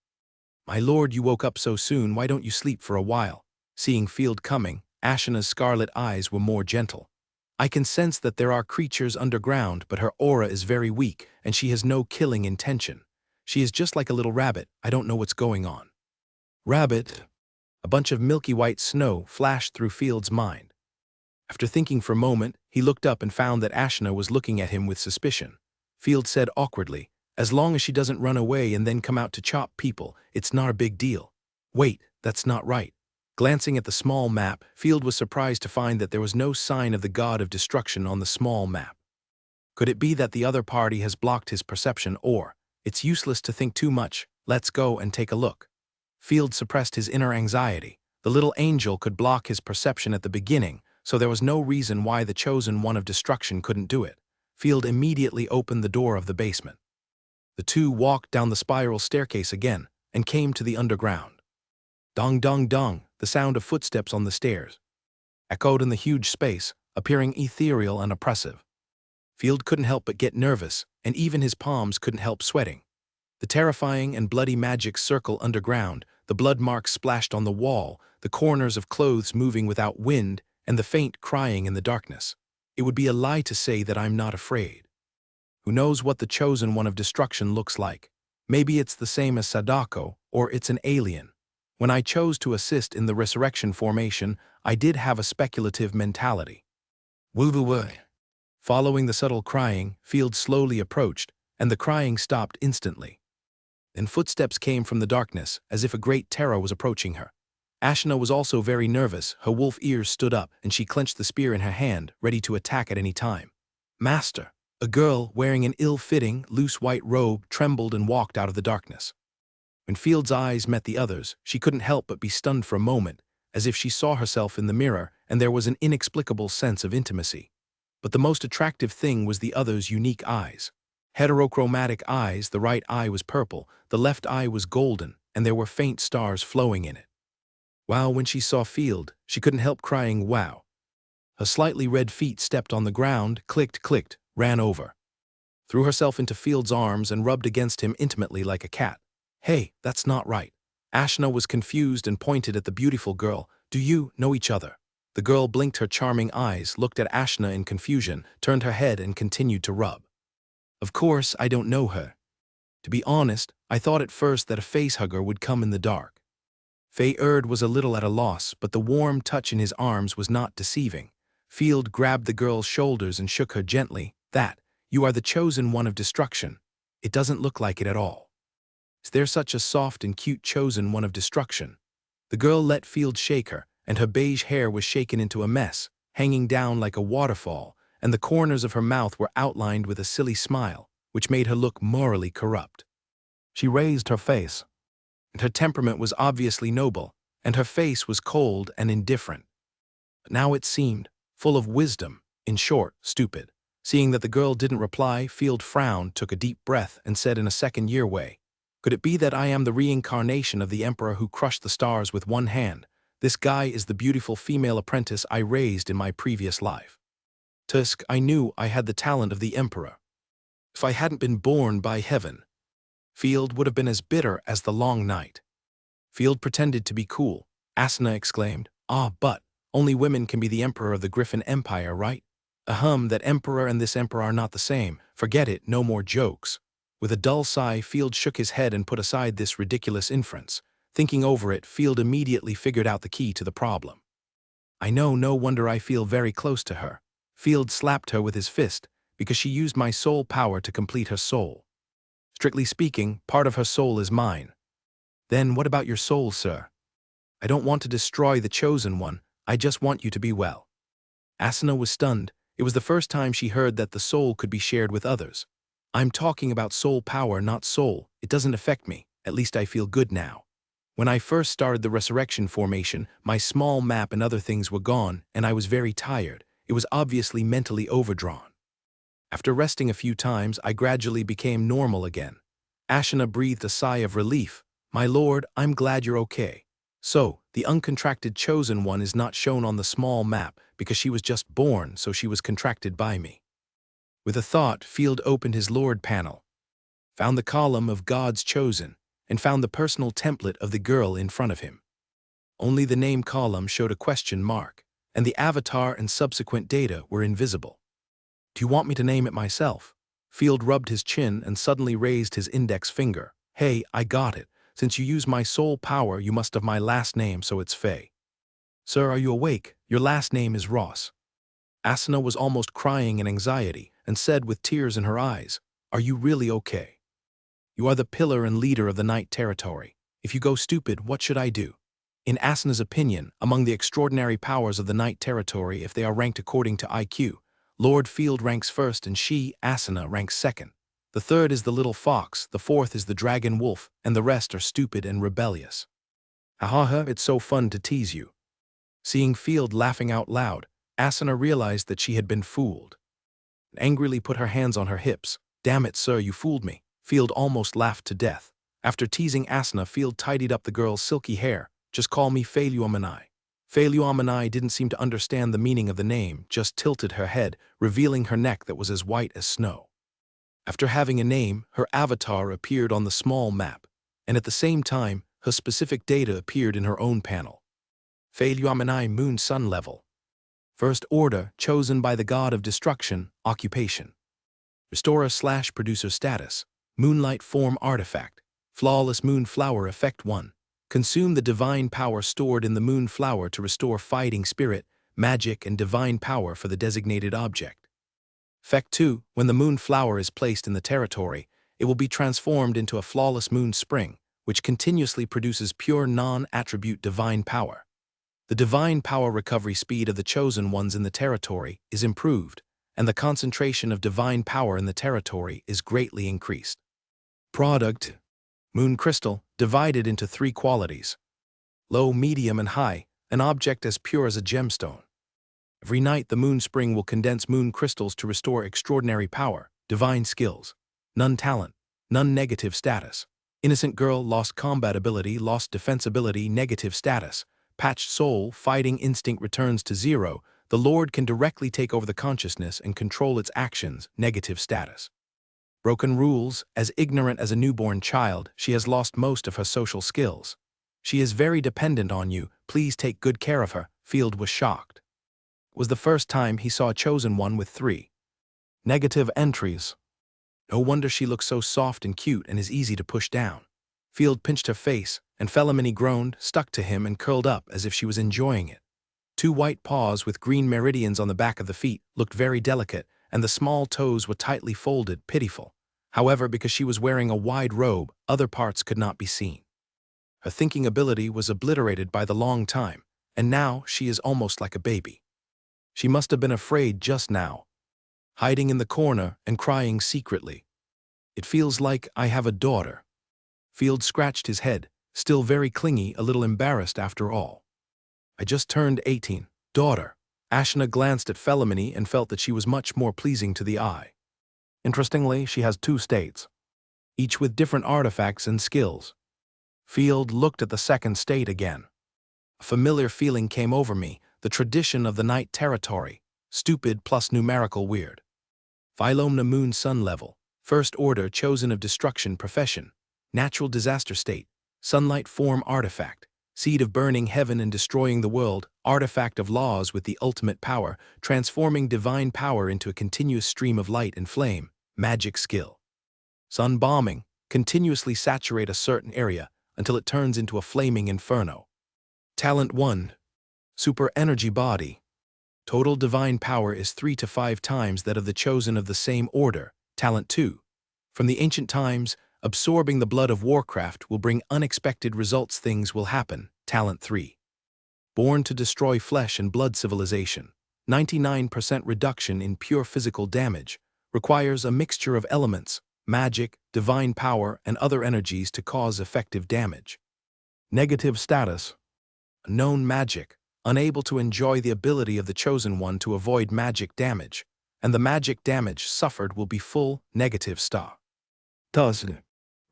My lord, you woke up so soon, why don't you sleep for a while? Seeing Field coming, Ashna's scarlet eyes were more gentle. I can sense that there are creatures underground, but her aura is very weak, and she has no killing intention. She is just like a little rabbit, I don't know what's going on. Rabbit? A bunch of milky white snow flashed through Field's mind. After thinking for a moment, he looked up and found that Ashna was looking at him with suspicion. Field said awkwardly, As long as she doesn't run away and then come out to chop people, it's not a big deal. Wait, that's not right. Glancing at the small map, Field was surprised to find that there was no sign of the god of destruction on the small map. Could it be that the other party has blocked his perception, or, it's useless to think too much, let's go and take a look. Field suppressed his inner anxiety. The little angel could block his perception at the beginning, so there was no reason why the chosen one of destruction couldn't do it. Field immediately opened the door of the basement. The two walked down the spiral staircase again, and came to the underground. Dong dong dong, the sound of footsteps on the stairs echoed in the huge space, appearing ethereal and oppressive. Field couldn't help but get nervous, and even his palms couldn't help sweating. The terrifying and bloody magic circle underground, the blood marks splashed on the wall, the corners of clothes moving without wind, and the faint crying in the darkness. It would be a lie to say that I'm not afraid. Who knows what the chosen one of destruction looks like? Maybe it's the same as Sadako, or it's an alien. When I chose to assist in the resurrection formation, I did have a speculative mentality. Woo-woo-woo. Following the subtle crying, Field slowly approached, and the crying stopped instantly. Then footsteps came from the darkness, as if a great terror was approaching her. Ashna was also very nervous, her wolf ears stood up, and she clenched the spear in her hand, ready to attack at any time. Master! A girl wearing an ill-fitting, loose white robe trembled and walked out of the darkness. When Field's eyes met the others, she couldn't help but be stunned for a moment, as if she saw herself in the mirror and there was an inexplicable sense of intimacy. But the most attractive thing was the other's unique eyes. Heterochromatic eyes, the right eye was purple, the left eye was golden, and there were faint stars flowing in it. While when she saw Field, she couldn't help crying, wow. Her slightly red feet stepped on the ground, clicked, ran over. Threw herself into Field's arms and rubbed against him intimately like a cat. Hey, that's not right. Ashna was confused and pointed at the beautiful girl. Do you know each other? The girl blinked her charming eyes, looked at Ashna in confusion, turned her head and continued to rub. Of course, I don't know her. To be honest, I thought at first that a facehugger would come in the dark. Fay-Erd was a little at a loss, but the warm touch in his arms was not deceiving. Field grabbed the girl's shoulders and shook her gently. You are the chosen one of destruction. It doesn't look like it at all. Is there such a soft and cute chosen one of destruction? The girl let Field shake her, and her beige hair was shaken into a mess, hanging down like a waterfall, and the corners of her mouth were outlined with a silly smile, which made her look morally corrupt. She raised her face, and her temperament was obviously noble, and her face was cold and indifferent. But now it seemed full of wisdom, in short, stupid. Seeing that the girl didn't reply, Field frowned, took a deep breath, and said in a second-year way, could it be that I am the reincarnation of the emperor who crushed the stars with one hand? This guy is the beautiful female apprentice I raised in my previous life. Tusk, I knew I had the talent of the emperor. If I hadn't been born by heaven, Field would have been as bitter as the long night. Field pretended to be cool. Asuna exclaimed, but only women can be the emperor of the Griffin Empire, right? That emperor and this emperor are not the same. Forget it, no more jokes. With a dull sigh, Field shook his head and put aside this ridiculous inference. Thinking over it, Field immediately figured out the key to the problem. I know, no wonder I feel very close to her. Field slapped her with his fist, because she used my soul power to complete her soul. Strictly speaking, part of her soul is mine. Then what about your soul, sir? I don't want to destroy the chosen one, I just want you to be well. Asuna was stunned. It was the first time she heard that the soul could be shared with others. I'm talking about soul power, not soul. It doesn't affect me. At least I feel good now. When I first started the resurrection formation, my small map and other things were gone, and I was very tired. It was obviously mentally overdrawn. After resting a few times, I gradually became normal again. Ashana breathed a sigh of relief. My lord, I'm glad you're okay. So, the uncontracted chosen one is not shown on the small map because she was just born, so she was contracted by me. With a thought, Field opened his Lord panel, found the column of God's chosen, and found the personal template of the girl in front of him. Only the name column showed a question mark, and the avatar and subsequent data were invisible. Do you want me to name it myself? Field rubbed his chin and suddenly raised his index finger. Hey, I got it. Since you use my soul power, you must have my last name, so it's Faye. Sir, are you awake? Your last name is Ross. Asuna was almost crying in anxiety and said with tears in her eyes, are you really okay? You are the pillar and leader of the Night Territory. If you go stupid, what should I do? In Asuna's opinion, among the extraordinary powers of the Night Territory, if they are ranked according to IQ, Lord Field ranks first and she, Asuna, ranks second. The third is the little fox, the fourth is the dragon wolf, and the rest are stupid and rebellious. Ha, it's so fun to tease you. Seeing Field laughing out loud, Asuna realized that she had been fooled. Angrily put her hands on her hips. Damn it, sir, you fooled me. Field almost laughed to death. After teasing Asuna, Field tidied up the girl's silky hair. Just call me Fayluamanai. Fayluamanai didn't seem to understand the meaning of the name, just tilted her head, revealing her neck that was as white as snow. After having a name, her avatar appeared on the small map, and at the same time, her specific data appeared in her own panel. Fayluamanai Moon Sun Level. First Order, chosen by the God of Destruction, Occupation. Restorer/Producer Status. Moonlight Form Artifact. Flawless Moon Flower Effect 1. Consume the divine power stored in the moon flower to restore fighting spirit, magic, and divine power for the designated object. Effect 2. When the moon flower is placed in the territory, it will be transformed into a flawless moon spring, which continuously produces pure non-attribute divine power. The divine power recovery speed of the chosen ones in the territory is improved, and the concentration of divine power in the territory is greatly increased. Product. Moon crystal, divided into three qualities: low, medium, and high, an object as pure as a gemstone. Every night the moon spring will condense moon crystals to restore extraordinary power, divine skills. None talent, none negative status. Innocent girl lost combat ability, lost defense ability, negative status. Patched soul, fighting instinct returns to zero. The Lord can directly take over the consciousness and control its actions, negative status. Broken rules, as ignorant as a newborn child, she has lost most of her social skills. She is very dependent on you, please take good care of her. Field was shocked. It was the first time he saw a chosen one with 3 negative entries. No wonder she looks so soft and cute and is easy to push down. Field pinched her face, and Felimini groaned, stuck to him and curled up as if she was enjoying it. 2 white paws with green meridians on the back of the feet looked very delicate, and the small toes were tightly folded, pitiful. However, because she was wearing a wide robe, other parts could not be seen. Her thinking ability was obliterated by the long time, and now she is almost like a baby. She must have been afraid just now, hiding in the corner and crying secretly. It feels like I have a daughter. Field scratched his head, still very clingy, a little embarrassed after all. I just turned 18. Daughter. Ashna glanced at Felimini and felt that she was much more pleasing to the eye. Interestingly, she has 2 states, each with different artifacts and skills. Field looked at the second state again. A familiar feeling came over me, the tradition of the night territory, stupid plus numerical weird. Phylomna moon sun level, first order chosen of destruction profession, natural disaster state, sunlight form artifact, seed of burning heaven and destroying the world, artifact of laws with the ultimate power, transforming divine power into a continuous stream of light and flame, magic skill. Sun bombing, continuously saturate a certain area until it turns into a flaming inferno. Talent 1. Super energy body. Total divine power is 3 to 5 times that of the chosen of the same order. Talent 2. From the ancient times, absorbing the blood of Warcraft will bring unexpected results. Things will happen. Talent 3. Born to destroy flesh and blood civilization. 99% reduction in pure physical damage. Requires a mixture of elements, magic, divine power, and other energies to cause effective damage. Negative status. Known magic. Unable to enjoy the ability of the chosen one to avoid magic damage, and the magic damage suffered will be full negative star. Does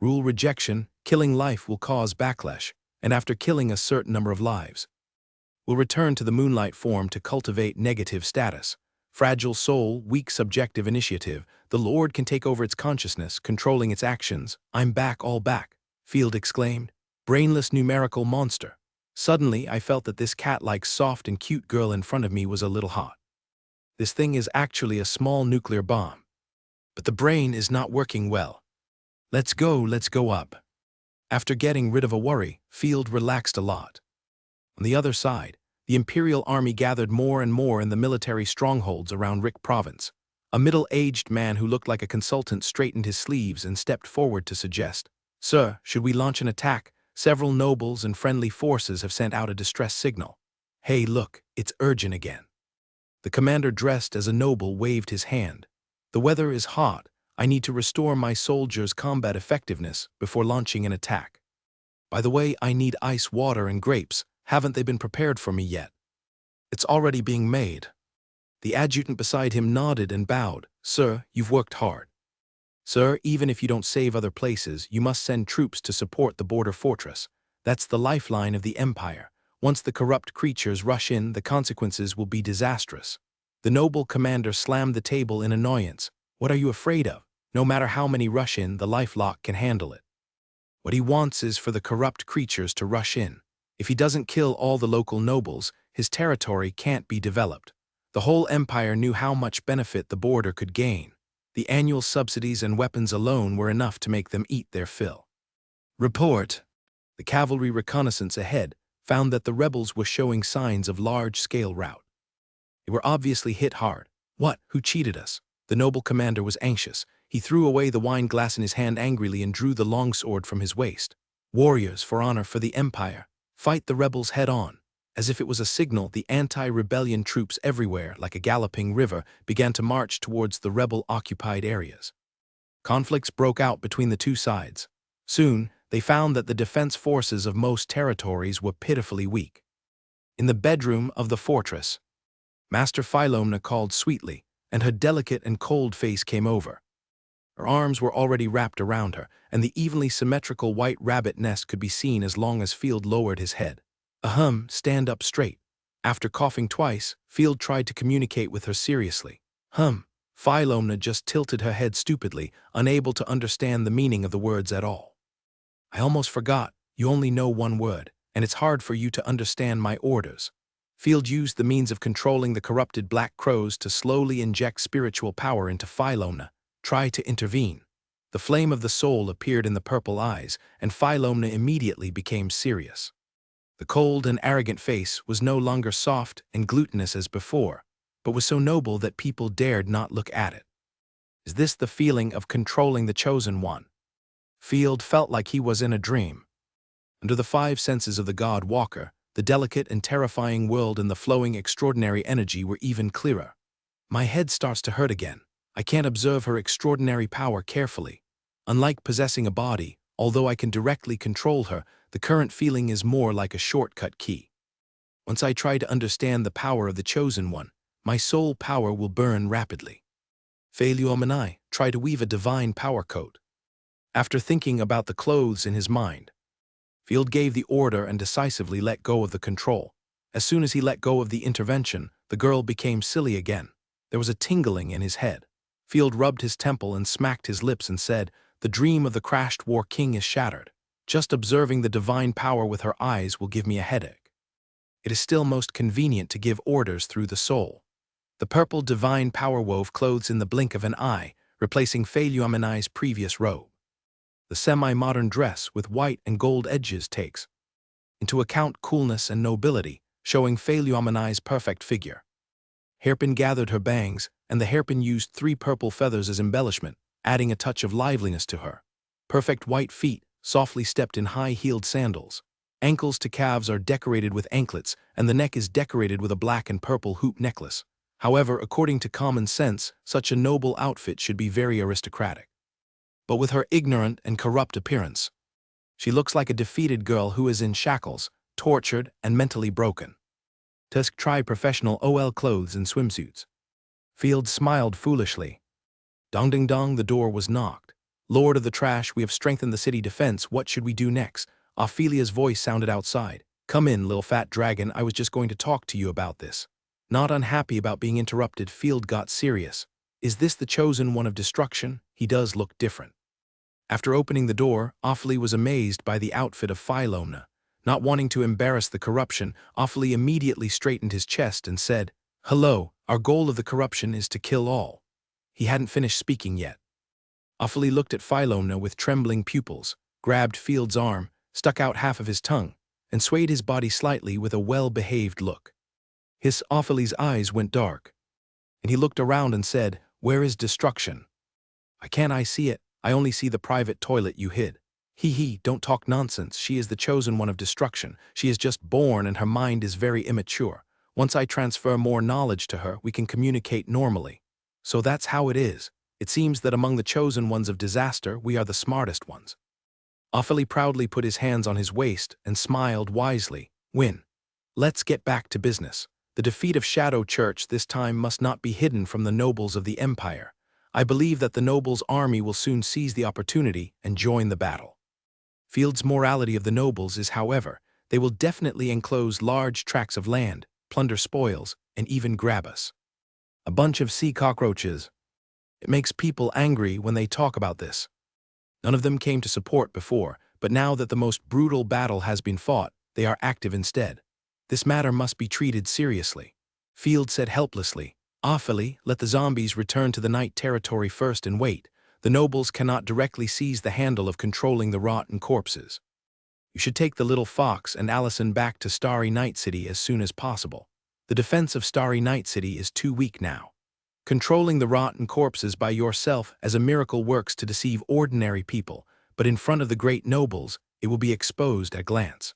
rule rejection, killing life will cause backlash, and after killing a certain number of lives, will return to the moonlight form to cultivate negative status. Fragile soul, weak subjective initiative, the Lord can take over its consciousness, controlling its actions. I'm back, all back, Field exclaimed. Brainless numerical monster. Suddenly, I felt that this cat-like soft and cute girl in front of me was a little hot. This thing is actually a small nuclear bomb. But the brain is not working well. Let's go up. After getting rid of a worry, Field relaxed a lot. On the other side, the Imperial Army gathered more and more in the military strongholds around Rick Province. A middle-aged man who looked like a consultant straightened his sleeves and stepped forward to suggest, "Sir, should we launch an attack? Several nobles and friendly forces have sent out a distress signal. Hey, look, it's urgent again." The commander dressed as a noble waved his hand. "The weather is hot. I need to restore my soldiers' combat effectiveness before launching an attack. By the way, I need ice water and grapes. Haven't they been prepared for me yet?" "It's already being made." The adjutant beside him nodded and bowed. "Sir, you've worked hard. Sir, even if you don't save other places, you must send troops to support the border fortress. That's the lifeline of the Empire. Once the corrupt creatures rush in, the consequences will be disastrous." The noble commander slammed the table in annoyance. "What are you afraid of? No matter how many rush in, the lifelock can handle it. What he wants is for the corrupt creatures to rush in. If he doesn't kill all the local nobles, his territory can't be developed." The whole empire knew how much benefit the border could gain. The annual subsidies and weapons alone were enough to make them eat their fill. Report. The cavalry reconnaissance ahead found that the rebels were showing signs of large-scale rout. They were obviously hit hard. "What? Who cheated us?" The noble commander was anxious. He threw away the wine glass in his hand angrily and drew the longsword from his waist. "Warriors, for honor, for the Empire. Fight the rebels head-on." As if it was a signal, the anti-rebellion troops everywhere, like a galloping river, began to march towards the rebel-occupied areas. Conflicts broke out between the two sides. Soon, they found that the defense forces of most territories were pitifully weak. In the bedroom of the fortress, Master Philomena called sweetly, and her delicate and cold face came over. Her arms were already wrapped around her, and the evenly symmetrical white rabbit nest could be seen as long as Field lowered his head. Ahem, stand up straight. After coughing twice, Field tried to communicate with her seriously. Philomena just tilted her head stupidly, unable to understand the meaning of the words at all. I almost forgot, you only know one word, and it's hard for you to understand my orders. Field used the means of controlling the corrupted black crows to slowly inject spiritual power into Philomena. Try to intervene. The flame of the soul appeared in the purple eyes, and Philomena immediately became serious. The cold and arrogant face was no longer soft and glutinous as before, but was so noble that people dared not look at it. Is this the feeling of controlling the chosen one? Field felt like he was in a dream. Under the five senses of the God Walker, the delicate and terrifying world and the flowing extraordinary energy were even clearer. My head starts to hurt again. I can't observe her extraordinary power carefully. Unlike possessing a body, although I can directly control her, the current feeling is more like a shortcut key. Once I try to understand the power of the Chosen One, my soul power will burn rapidly. Philomena, try to weave a divine power coat. After thinking about the clothes in his mind, Field gave the order and decisively let go of the control. As soon as he let go of the intervention, the girl became silly again. There was a tingling in his head. Field rubbed his temple and smacked his lips and said, "The dream of the crashed war king is shattered. Just observing the divine power with her eyes will give me a headache. It is still most convenient to give orders through the soul." The purple divine power wove clothes in the blink of an eye, replacing Philomena's previous robe. The semi-modern dress with white and gold edges takes into account coolness and nobility, showing Philomena's perfect figure. Hairpin gathered her bangs, and the hairpin used 3 purple feathers as embellishment, adding a touch of liveliness to her. Perfect white feet, softly stepped in high-heeled sandals. Ankles to calves are decorated with anklets, and the neck is decorated with a black and purple hoop necklace. However, according to common sense, such a noble outfit should be very aristocratic. But with her ignorant and corrupt appearance, she looks like a defeated girl who is in shackles, tortured, and mentally broken. Tusk tried professional OL clothes and swimsuits. Field smiled foolishly. Dong ding dong, the door was knocked. "Lord of the Trash, we have strengthened the city defense. What should we do next?" Ophelia's voice sounded outside. "Come in, little fat dragon, I was just going to talk to you about this." Not unhappy about being interrupted, Field got serious. Is this the Chosen One of destruction? He does look different. After opening the door, Ophelia was amazed by the outfit of Philomena. Not wanting to embarrass the corruption, Ophelia immediately straightened his chest and said, "Hello, our goal of the corruption is to kill all." He hadn't finished speaking yet. Ophelia looked at Philomena with trembling pupils, grabbed Field's arm, stuck out half of his tongue, and swayed his body slightly with a well-behaved look. Ophelia's eyes went dark, and he looked around and said, "Where is destruction?" I see it. I only see the private toilet you hid." Don't talk nonsense. She is the Chosen One of destruction. She is just born and her mind is very immature. Once I transfer more knowledge to her, we can communicate normally. So that's how it is. It seems that among the Chosen Ones of disaster, we are the smartest ones. Ophelia proudly put his hands on his waist and smiled wisely. "Win. Let's get back to business. The defeat of Shadow Church this time must not be hidden from the nobles of the Empire. I believe that the nobles' army will soon seize the opportunity and join the battle." Field's morality of the nobles is, however, they will definitely enclose large tracts of land, plunder spoils, and even grab us. A bunch of sea cockroaches. It makes people angry when they talk about this. None of them came to support before, but now that the most brutal battle has been fought, they are active instead. This matter must be treated seriously. Field said helplessly, "Ophelia, let the zombies return to the night territory first and wait. The nobles cannot directly seize the handle of controlling the rotten corpses. You should take the little fox and Allison back to Starry Night City as soon as possible. The defense of Starry Night City is too weak now. Controlling the rotten corpses by yourself as a miracle works to deceive ordinary people, but in front of the great nobles, it will be exposed at a glance.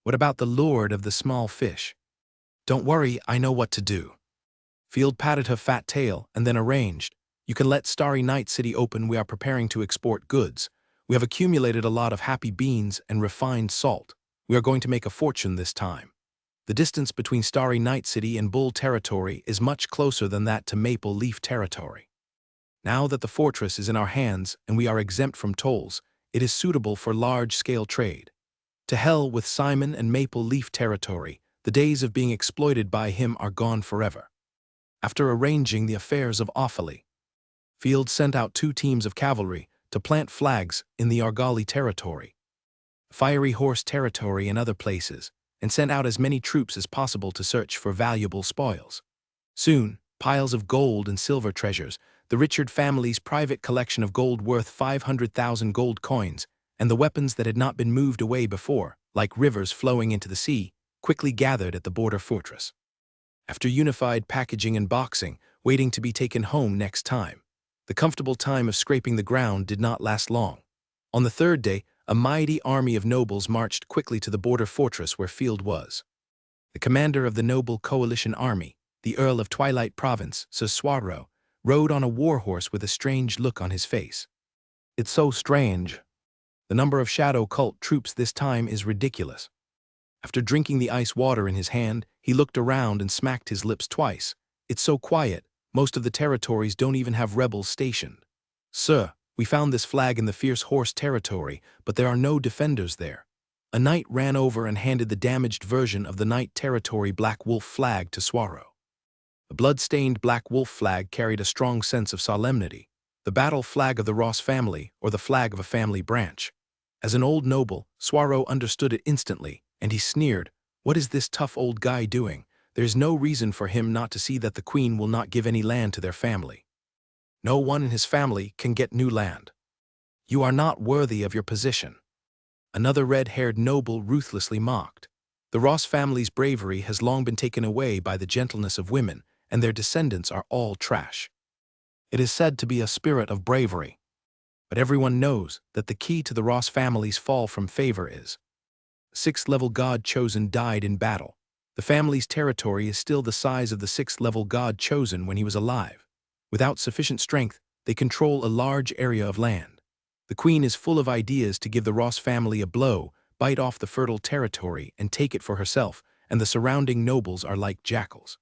What about the Lord of the Small Fish?" "Don't worry, I know what to do." Field patted her fat tail and then arranged, "You can let Starry Night City open. We are preparing to export goods. We have accumulated a lot of happy beans and refined salt. We are going to make a fortune this time. The distance between Starry Night City and Bull Territory is much closer than that to Maple Leaf Territory. Now that the fortress is in our hands and we are exempt from tolls, it is suitable for large-scale trade. To hell with Simon and Maple Leaf Territory, the days of being exploited by him are gone forever. After arranging the affairs of Offaly, Field sent out 2 teams of cavalry to plant flags in the Argali Territory, Fiery Horse Territory and other places, and sent out as many troops as possible to search for valuable spoils. Soon, piles of gold and silver treasures, the Richard family's private collection of gold worth 500,000 gold coins, and the weapons that had not been moved away before, like rivers flowing into the sea, quickly gathered at the border fortress. After unified packaging and boxing, waiting to be taken home next time, the comfortable time of scraping the ground did not last long. On the 3rd day, a mighty army of nobles marched quickly to the border fortress where Field was. The commander of the noble coalition army, the Earl of Twilight Province, Sir Swaro, rode on a warhorse with a strange look on his face. It's so strange. The number of shadow cult troops this time is ridiculous. After drinking the ice water in his hand, he looked around and smacked his lips twice. It's so quiet, most of the territories don't even have rebels stationed. Sir, we found this flag in the Fierce Horse Territory, but there are no defenders there. A knight ran over and handed the damaged version of the Night Territory Black Wolf flag to Swaro. The blood-stained Black Wolf flag carried a strong sense of solemnity, the battle flag of the Ross family or the flag of a family branch. As an old noble, Swaro understood it instantly, and he sneered, "What is this tough old guy doing? There's no reason for him not to see that the Queen will not give any land to their family. No one in his family can get new land. You are not worthy of your position." Another red-haired noble ruthlessly mocked. The Ross family's bravery has long been taken away by the gentleness of women, and their descendants are all trash. It is said to be a spirit of bravery. But everyone knows that the key to the Ross family's fall from favor is 6th-level god chosen died in battle. The family's territory is still the size of the 6th-level god chosen when he was alive. Without sufficient strength, they control a large area of land. The Queen is full of ideas to give the Ross family a blow, bite off the fertile territory, and take it for herself, and the surrounding nobles are like jackals.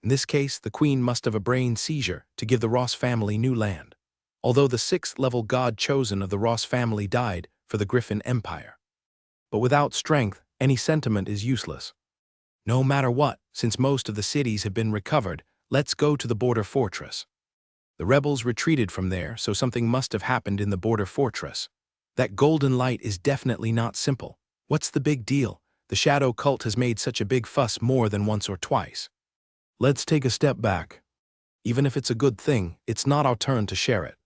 In this case, the Queen must have a brain seizure to give the Ross family new land, although the 6th-level god chosen of the Ross family died for the Griffin Empire. But without strength, any sentiment is useless. No matter what, since most of the cities have been recovered, let's go to the border fortress. The rebels retreated from there, so something must have happened in the border fortress. That golden light is definitely not simple. What's the big deal? The shadow cult has made such a big fuss more than once or twice. Let's take a step back. Even if it's a good thing, it's not our turn to share it.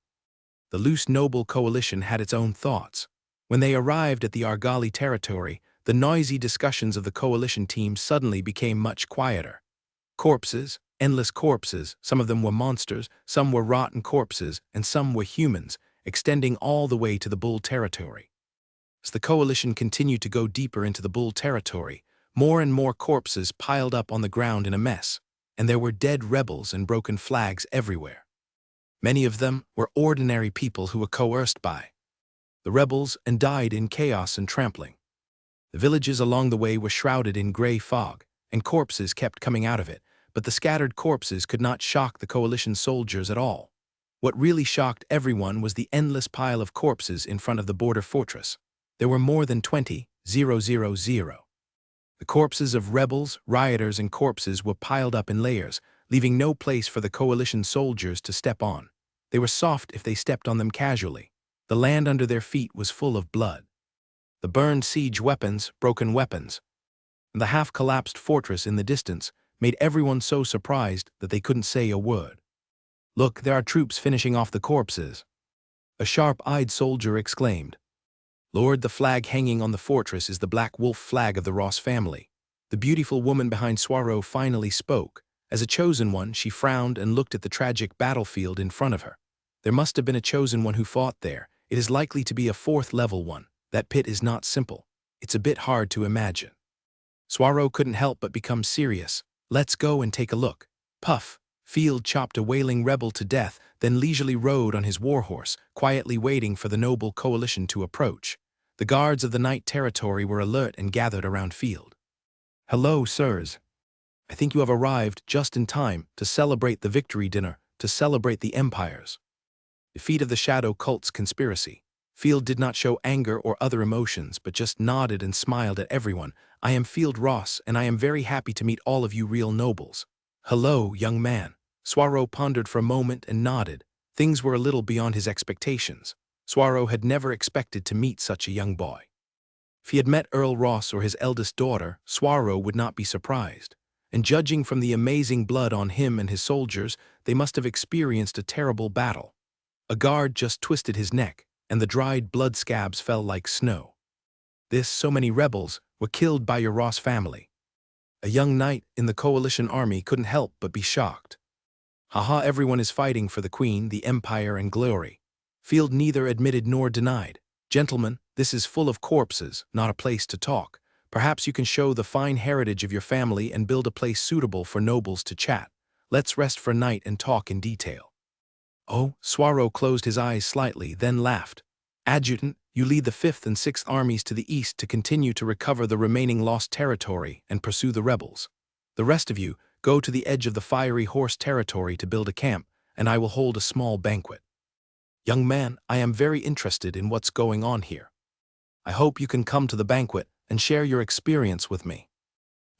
The loose noble coalition had its own thoughts. When they arrived at the Argali territory, the noisy discussions of the coalition team suddenly became much quieter. Corpses, endless corpses, some of them were monsters, some were rotten corpses, and some were humans, extending all the way to the Bull territory. As the coalition continued to go deeper into the Bull territory, more and more corpses piled up on the ground in a mess, and there were dead rebels and broken flags everywhere. Many of them were ordinary people who were coerced by the rebels and died in chaos and trampling. The villages along the way were shrouded in gray fog, and corpses kept coming out of it, but the scattered corpses could not shock the coalition soldiers at all. What really shocked everyone was the endless pile of corpses in front of the border fortress. There were more than 20,000. The corpses of rebels, rioters, and corpses were piled up in layers, leaving no place for the coalition soldiers to step on. They were soft if they stepped on them casually. The land under their feet was full of blood. The burned siege weapons, broken weapons, and the half-collapsed fortress in the distance made everyone so surprised that they couldn't say a word. "Look, there are troops finishing off the corpses," a sharp-eyed soldier exclaimed. "Lord, the flag hanging on the fortress is the Black Wolf flag of the Ross family." The beautiful woman behind Swaro finally spoke. As a chosen one, she frowned and looked at the tragic battlefield in front of her. There must have been a chosen one who fought there. It is likely to be a 4th-level one. That pit is not simple. It's a bit hard to imagine. Swaro couldn't help but become serious. "Let's go and take a look." Puff. Field chopped a wailing rebel to death, then leisurely rode on his warhorse, quietly waiting for the noble coalition to approach. The guards of the Night Territory were alert and gathered around Field. "Hello, sirs. I think you have arrived just in time to celebrate the victory dinner, to celebrate the Empire's defeat of the Shadow Cult's conspiracy." Field did not show anger or other emotions, but just nodded and smiled at everyone. "I am Field Ross, and I am very happy to meet all of you real nobles." "Hello, young man." Swaro pondered for a moment and nodded. Things were a little beyond his expectations. Swaro had never expected to meet such a young boy. If he had met Earl Ross or his eldest daughter, Swaro would not be surprised. And judging from the amazing blood on him and his soldiers, they must have experienced a terrible battle. A guard just twisted his neck, and the dried blood scabs fell like snow. So many rebels were killed by your Ross family. A young knight in the coalition army couldn't help but be shocked. Haha, everyone is fighting for the Queen, the Empire, and glory. Field neither admitted nor denied. "Gentlemen, this is full of corpses, not a place to talk. Perhaps you can show the fine heritage of your family and build a place suitable for nobles to chat. Let's rest for a night and talk in detail." "Oh," Swaro closed his eyes slightly, then laughed. "Adjutant, you lead the 5th and 6th armies to the east to continue to recover the remaining lost territory and pursue the rebels. The rest of you, go to the edge of the Fiery Horse territory to build a camp, and I will hold a small banquet." "Young man, I am very interested in what's going on here. I hope you can come to the banquet and share your experience with me."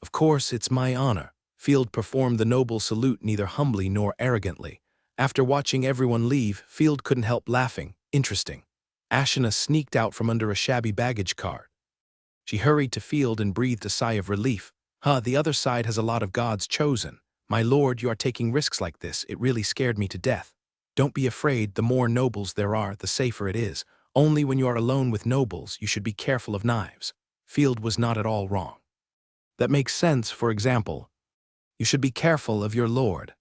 "Of course, it's my honor." Field performed the noble salute neither humbly nor arrogantly. After watching everyone leave, Field couldn't help laughing. Interesting. Ashina sneaked out from under a shabby baggage cart. She hurried to Field and breathed a sigh of relief. The other side has a lot of gods chosen. My lord, you are taking risks like this. It really scared me to death." "Don't be afraid. The more nobles there are, the safer it is. Only when you are alone with nobles, you should be careful of knives." Field was not at all wrong. "That makes sense. For example, you should be careful of your lord."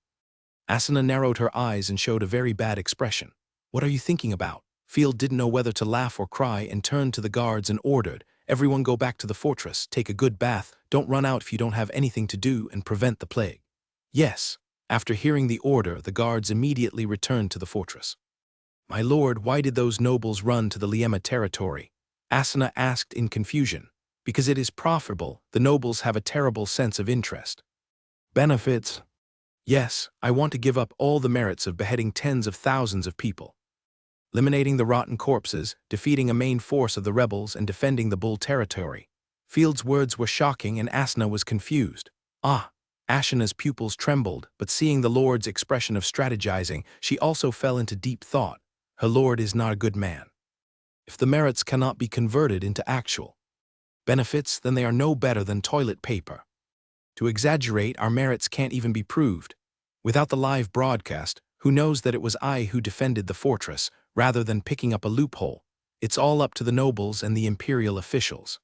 Asuna narrowed her eyes and showed a very bad expression. "What are you thinking about?" Field didn't know whether to laugh or cry and turned to the guards and ordered, "Everyone go back to the fortress, take a good bath, don't run out if you don't have anything to do, and prevent the plague." "Yes." After hearing the order, the guards immediately returned to the fortress. "My lord, why did those nobles run to the Liema territory?" Asuna asked in confusion. "Because it is profitable. The nobles have a terrible sense of interest." "Benefits?" "Yes, I want to give up all the merits of beheading tens of thousands of people, eliminating the rotten corpses, defeating a main force of the rebels, and defending the Bull territory." Field's words were shocking and Asuna was confused. Ashina's pupils trembled, but seeing the lord's expression of strategizing, she also fell into deep thought. Her lord is not a good man. If the merits cannot be converted into actual benefits, then they are no better than toilet paper. To exaggerate, our merits can't even be proved. Without the live broadcast, who knows that it was I who defended the fortress, rather than picking up a loophole? It's all up to the nobles and the imperial officials.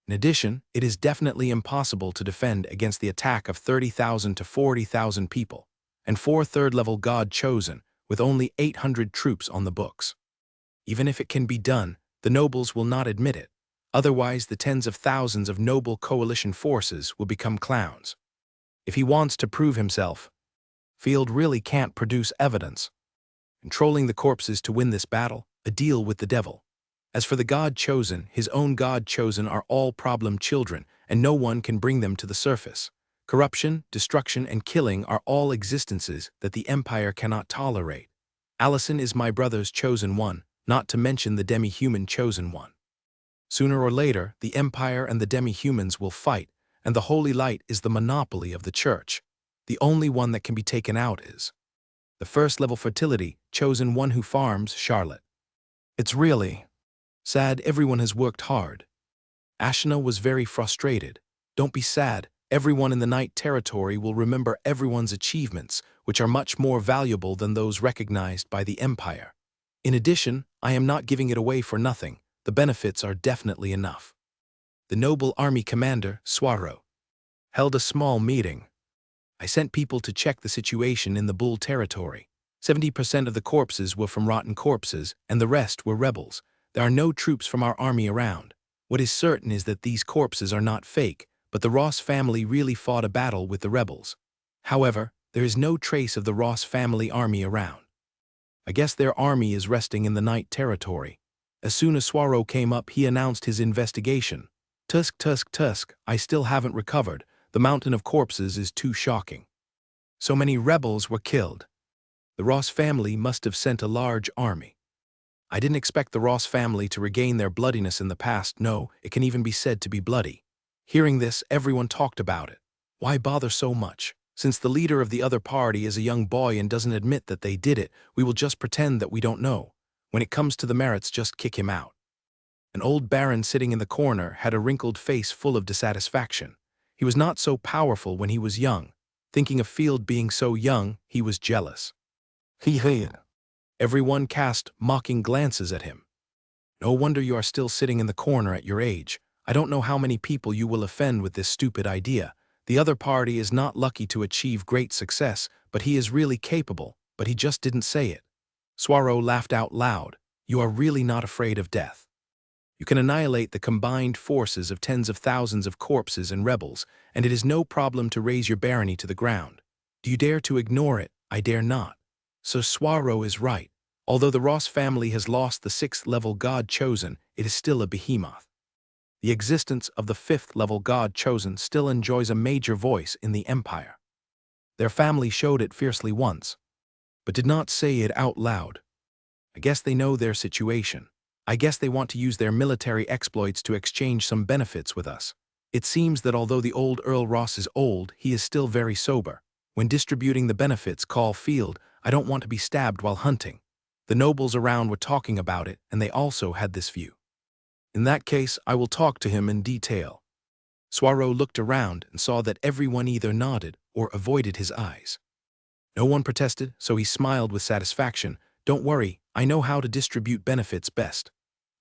In addition, it is definitely impossible to defend against the attack of 30,000 to 40,000 people, and 4 third-level god chosen, with only 800 troops on the books. Even if it can be done, the nobles will not admit it. Otherwise, the tens of thousands of noble coalition forces will become clowns. If he wants to prove himself, Field really can't produce evidence. Controlling the corpses to win this battle, a deal with the devil. As for the god chosen, his own god chosen are all problem children, and no one can bring them to the surface. Corruption, destruction, and killing are all existences that the Empire cannot tolerate. Allison is my brother's chosen one, not to mention the demi-human chosen one. Sooner or later, the Empire and the demi-humans will fight, and the Holy Light is the monopoly of the Church. The only one that can be taken out is the first-level fertility, chosen one who farms Charlotte. It's really sad. Everyone has worked hard." Ashina was very frustrated. "Don't be sad. Everyone in the Night Territory will remember everyone's achievements, which are much more valuable than those recognized by the Empire. In addition, I am not giving it away for nothing. The benefits are definitely enough." The noble army commander, Swaro, held a small meeting. "I sent people to check the situation in the Bull territory. 70% of the corpses were from rotten corpses, and the rest were rebels. There are no troops from our army around. What is certain is that these corpses are not fake, but the Ross family really fought a battle with the rebels. However, There is no trace of the Ross family army around. I guess their army is resting in the night territory. As soon as Swaro came up, he announced his investigation. Tusk, tusk, tusk, I still haven't recovered. The mountain of corpses is too shocking. So many rebels were killed. The Ross family must have sent a large army. I didn't expect the Ross family to regain their bloodiness in the past. No, it can even be said to be bloody. Hearing this, everyone talked about it. Why bother so much? Since the leader of the other party is a young boy and doesn't admit that they did it, we will just pretend that we don't know. When it comes to the merits, just kick him out. An old baron sitting in the corner had a wrinkled face full of dissatisfaction. He was not so powerful when he was young. Thinking of Field being so young, he was jealous. He. Everyone cast mocking glances at him. No wonder you are still sitting in the corner at your age. I don't know how many people you will offend with this stupid idea. The other party is not lucky to achieve great success, but he is really capable, but he just didn't say it. Swaro laughed out loud. You are really not afraid of death. You can annihilate the combined forces of tens of thousands of corpses and rebels, and it is no problem to raise your barony to the ground. Do you dare to ignore it? I dare not. So Swaro is right. Although the Ross family has lost the 6th-level god chosen, it is still a behemoth. The existence of the 5th-level god chosen still enjoys a major voice in the empire. Their family showed it fiercely once, but did not say it out loud. I guess they know their situation. I guess they want to use their military exploits to exchange some benefits with us. It seems that although the old Earl Ross is old, he is still very sober. When distributing the benefits, call Field, I don't want to be stabbed while hunting. The nobles around were talking about it, and they also had this view. In that case, I will talk to him in detail. Swaro looked around and saw that everyone either nodded or avoided his eyes. No one protested, so he smiled with satisfaction. Don't worry, I know how to distribute benefits best.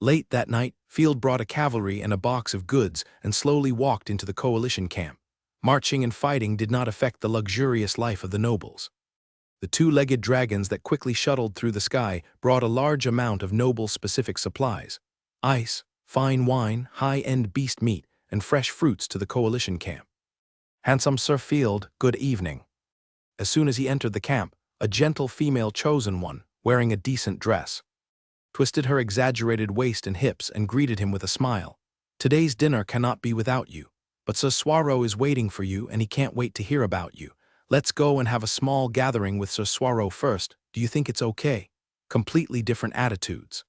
Late that night, Field brought a cavalry and a box of goods and slowly walked into the coalition camp. Marching and fighting did not affect the luxurious life of the nobles. The 2-legged dragons that quickly shuttled through the sky brought a large amount of noble-specific supplies: ice, fine wine, high-end beast meat, and fresh fruits to the coalition camp. Handsome Sir Field, good evening. As soon as he entered the camp, a gentle female chosen one, wearing a decent dress, twisted her exaggerated waist and hips and greeted him with a smile. Today's dinner cannot be without you, but Sir Swaro is waiting for you and he can't wait to hear about you. Let's go and have a small gathering with Sir Swaro first. Do you think it's okay? Completely different attitudes.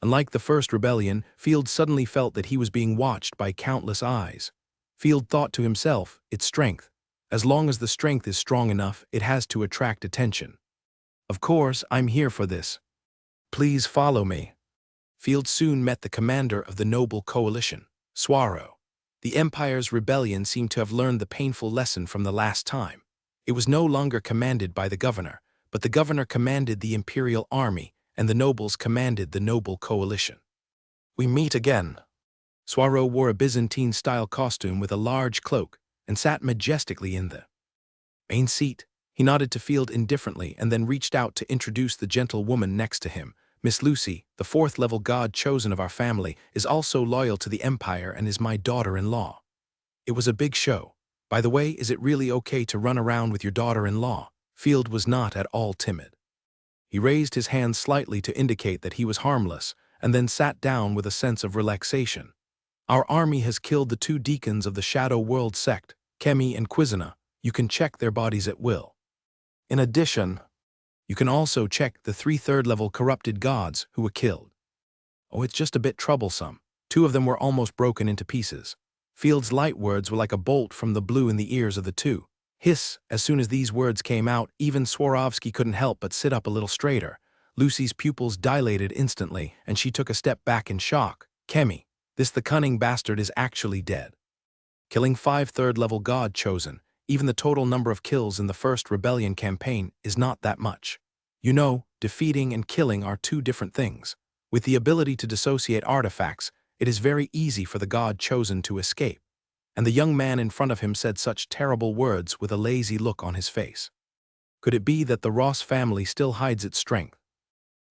Unlike the first rebellion, Field suddenly felt that he was being watched by countless eyes. Field thought to himself, it's strength. As long as the strength is strong enough, it has to attract attention. Of course, I'm here for this. Please follow me. Field soon met the commander of the noble coalition, Swaro. The Empire's rebellion seemed to have learned the painful lesson from the last time. It was no longer commanded by the governor, but the governor commanded the imperial army, and the nobles commanded the noble coalition. We meet again. Swaro wore a Byzantine-style costume with a large cloak and sat majestically in the main seat. He nodded to Field indifferently and then reached out to introduce the gentle woman next to him. Miss Lucy, the 4th-level god chosen of our family, is also loyal to the Empire and is my daughter-in-law. It was a big show. By the way, is it really okay to run around with your daughter-in-law? Field was not at all timid. He raised his hand slightly to indicate that he was harmless, and then sat down with a sense of relaxation. Our army has killed the 2 deacons of the Shadow World sect, Kemi and Quizina. You can check their bodies at will. In addition, you can also check the 3 third-level corrupted gods who were killed. Oh, it's just a bit troublesome. 2 of them were almost broken into pieces. Field's light words were like a bolt from the blue in the ears of the 2. Hiss, as soon as these words came out, even Swarovski couldn't help but sit up a little straighter. Lucy's pupils dilated instantly, and she took a step back in shock. Kemi, the cunning bastard is actually dead. Killing 5 third-level god chosen, even the total number of kills in the first rebellion campaign, is not that much. You know, defeating and killing are 2 different things. With the ability to dissociate artifacts, it is very easy for the god chosen to escape. And the young man in front of him said such terrible words with a lazy look on his face. Could it be that the Ross family still hides its strength?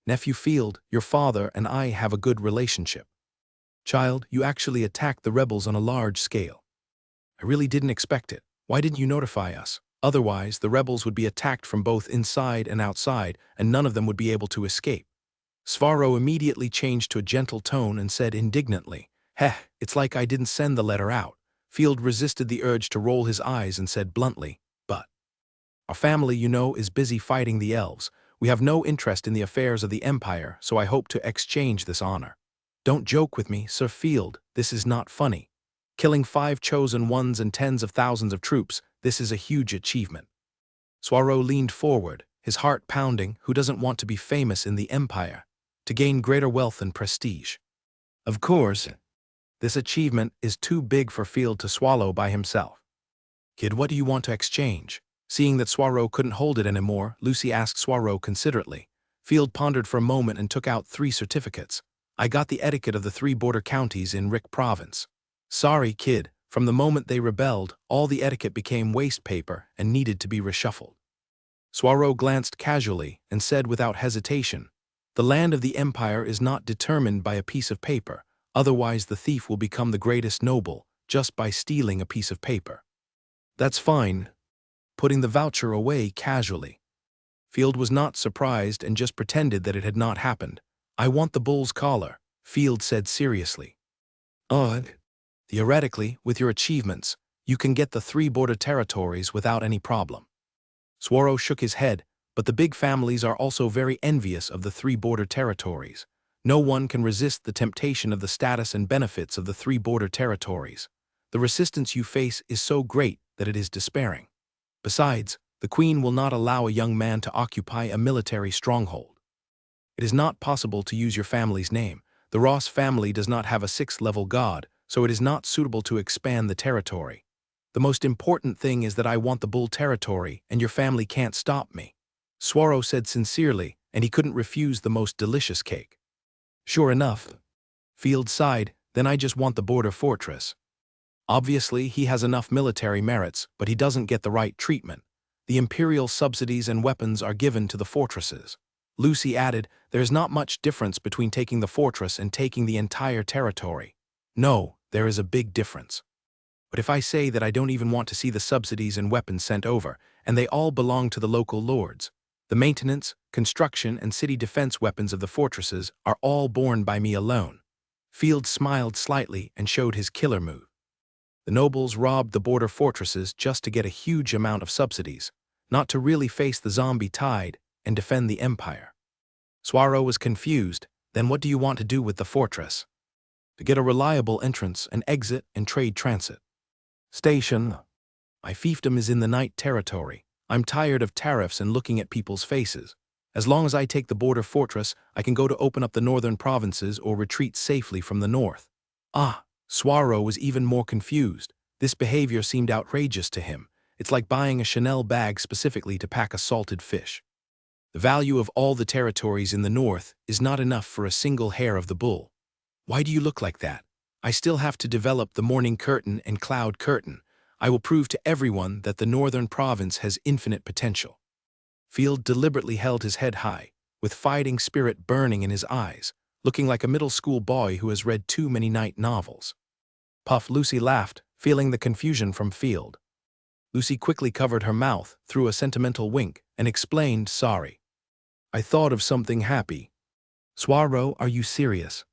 Nephew Field, your father and I have a good relationship. Child, you actually attacked the rebels on a large scale. I really didn't expect it. Why didn't you notify us? Otherwise, the rebels would be attacked from both inside and outside, and none of them would be able to escape. Svarro immediately changed to a gentle tone and said indignantly, "Heh, it's like I didn't send the letter out." Field resisted the urge to roll his eyes and said bluntly, "But our family, you know, is busy fighting the elves. We have no interest in the affairs of the Empire, so I hope to exchange this honor." "Don't joke with me, Sir Field, this is not funny. Killing 5 chosen ones and tens of thousands of troops, this is a huge achievement." Svarro leaned forward, his heart pounding. Who doesn't want to be famous in the Empire, to gain greater wealth and prestige? Of course, this achievement is too big for Field to swallow by himself. "Kid, what do you want to exchange?" Seeing that Svarro couldn't hold it anymore, Lucy asked Svarro considerately. Field pondered for a moment and took out 3 certificates. "I got the etiquette of the 3 border counties in Rick Province." "Sorry, kid, from the moment they rebelled, all the etiquette became waste paper and needed to be reshuffled." Svarro glanced casually and said without hesitation, "The land of the Empire is not determined by a piece of paper, otherwise the thief will become the greatest noble just by stealing a piece of paper." "That's fine," putting the voucher away casually. Field was not surprised and just pretended that it had not happened. "I want the bull's collar," Field said seriously. "Odd. Theoretically, with your achievements, you can get the 3 border territories without any problem." Svarro shook his head, but the big families are also very envious of the 3 border territories. No one can resist the temptation of the status and benefits of the 3 border territories. The resistance you face is so great that it is despairing. Besides, the Queen will not allow a young man to occupy a military stronghold. It is not possible to use your family's name. The Ross family does not have a 6th-level god, so it is not suitable to expand the territory. The most important thing is that I want the bull territory, and your family can't stop me." Svarro said sincerely, and he couldn't refuse the most delicious cake. "Sure enough." Field sighed, "Then I just want the border fortress." Obviously, he has enough military merits, but he doesn't get the right treatment. The imperial subsidies and weapons are given to the fortresses. Lucy added, "There is not much difference between taking the fortress and taking the entire territory." "No, there is a big difference. But if I say that I don't even want to see the subsidies and weapons sent over, and they all belong to the local lords, the maintenance, construction, and city defense weapons of the fortresses are all borne by me alone." Field smiled slightly and showed his killer move. The nobles robbed the border fortresses just to get a huge amount of subsidies, not to really face the zombie tide and defend the Empire. Svarro was confused. "Then what do you want to do with the fortress?" "To get a reliable entrance and exit and trade transit. Station. My fiefdom is in the night territory. I'm tired of tariffs and looking at people's faces. As long as I take the border fortress, I can go to open up the northern provinces or retreat safely from the north." Ah, Svarro was even more confused. This behavior seemed outrageous to him. It's like buying a Chanel bag specifically to pack a salted fish. The value of all the territories in the north is not enough for a single hair of the bull. "Why do you look like that?" "I still have to develop the morning curtain and cloud curtain. I will prove to everyone that the northern province has infinite potential." Field deliberately held his head high, with fighting spirit burning in his eyes, looking like a middle school boy who has read too many night novels. Puff. Lucy laughed, feeling the confusion from Field. Lucy quickly covered her mouth, threw a sentimental wink, and explained, "Sorry. I thought of something happy." "Svarro, are you serious?"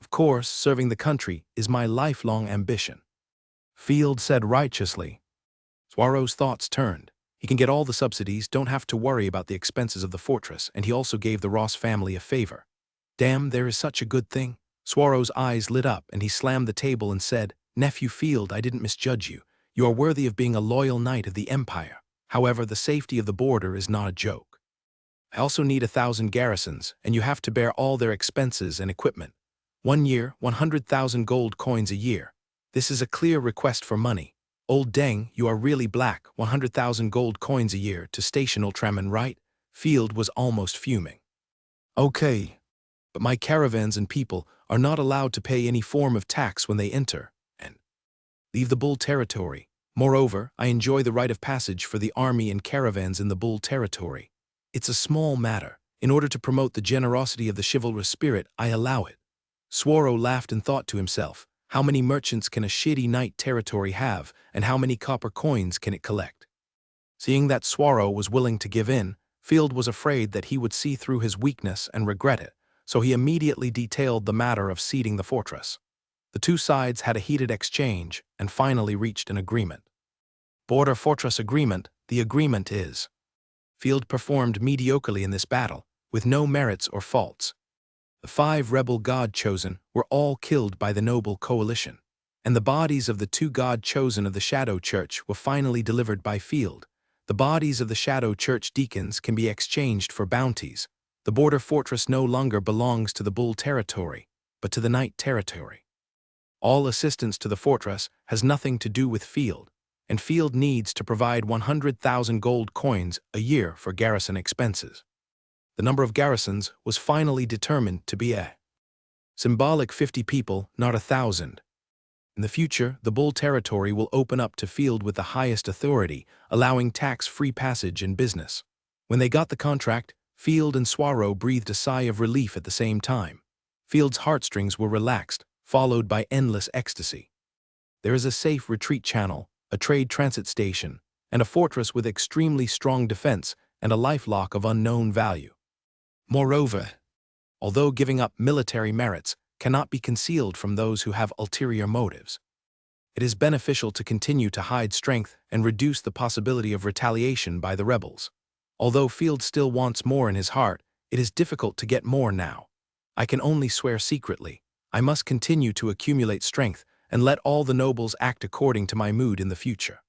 "Of course, serving the country is my lifelong ambition," Field said righteously. Svarro's thoughts turned. He can get all the subsidies, don't have to worry about the expenses of the fortress, and he also gave the Ross family a favor. Damn, there is such a good thing. Svarro's eyes lit up, and he slammed the table and said, "Nephew Field, I didn't misjudge you. You are worthy of being a loyal knight of the Empire. However, the safety of the border is not a joke. I also need 1,000 garrisons, and you have to bear all their expenses and equipment. 1 year, 100,000 gold coins a year. This is a clear request for money. Old Deng, you are really black, 100,000 gold coins a year to station Ultraman, right?" Field was almost fuming. "Okay. But my caravans and people are not allowed to pay any form of tax when they enter and leave the Bull territory. Moreover, I enjoy the right of passage for the army and caravans in the Bull territory. It's a small matter. In order to promote the generosity of the chivalrous spirit, I allow it." Svarro laughed and thought to himself, how many merchants can a shitty knight territory have, and how many copper coins can it collect? Seeing that Swaro was willing to give in, Field was afraid that he would see through his weakness and regret it, so he immediately detailed the matter of ceding the fortress. The two sides had a heated exchange and finally reached an agreement. Border Fortress Agreement, the agreement is. Field performed mediocrely in this battle, with no merits or faults. The 5 rebel God-chosen were all killed by the noble coalition, and the bodies of the 2 God-chosen of the Shadow Church were finally delivered by Field. The bodies of the Shadow Church deacons can be exchanged for bounties. The border fortress no longer belongs to the Bull territory, but to the Night territory. All assistance to the fortress has nothing to do with Field, and Field needs to provide 100,000 gold coins a year for garrison expenses. The number of garrisons was finally determined to be a symbolic 50 people, not 1,000. In the future, the Bull territory will open up to Field with the highest authority, allowing tax-free passage and business. When they got the contract, Field and Swaro breathed a sigh of relief at the same time. Field's heartstrings were relaxed, followed by endless ecstasy. There is a safe retreat channel, a trade transit station, and a fortress with extremely strong defense and a lifelock of unknown value. Moreover, although giving up military merits cannot be concealed from those who have ulterior motives, it is beneficial to continue to hide strength and reduce the possibility of retaliation by the rebels. Although Field still wants more in his heart, it is difficult to get more now. I can only swear secretly. I must continue to accumulate strength and let all the nobles act according to my mood in the future.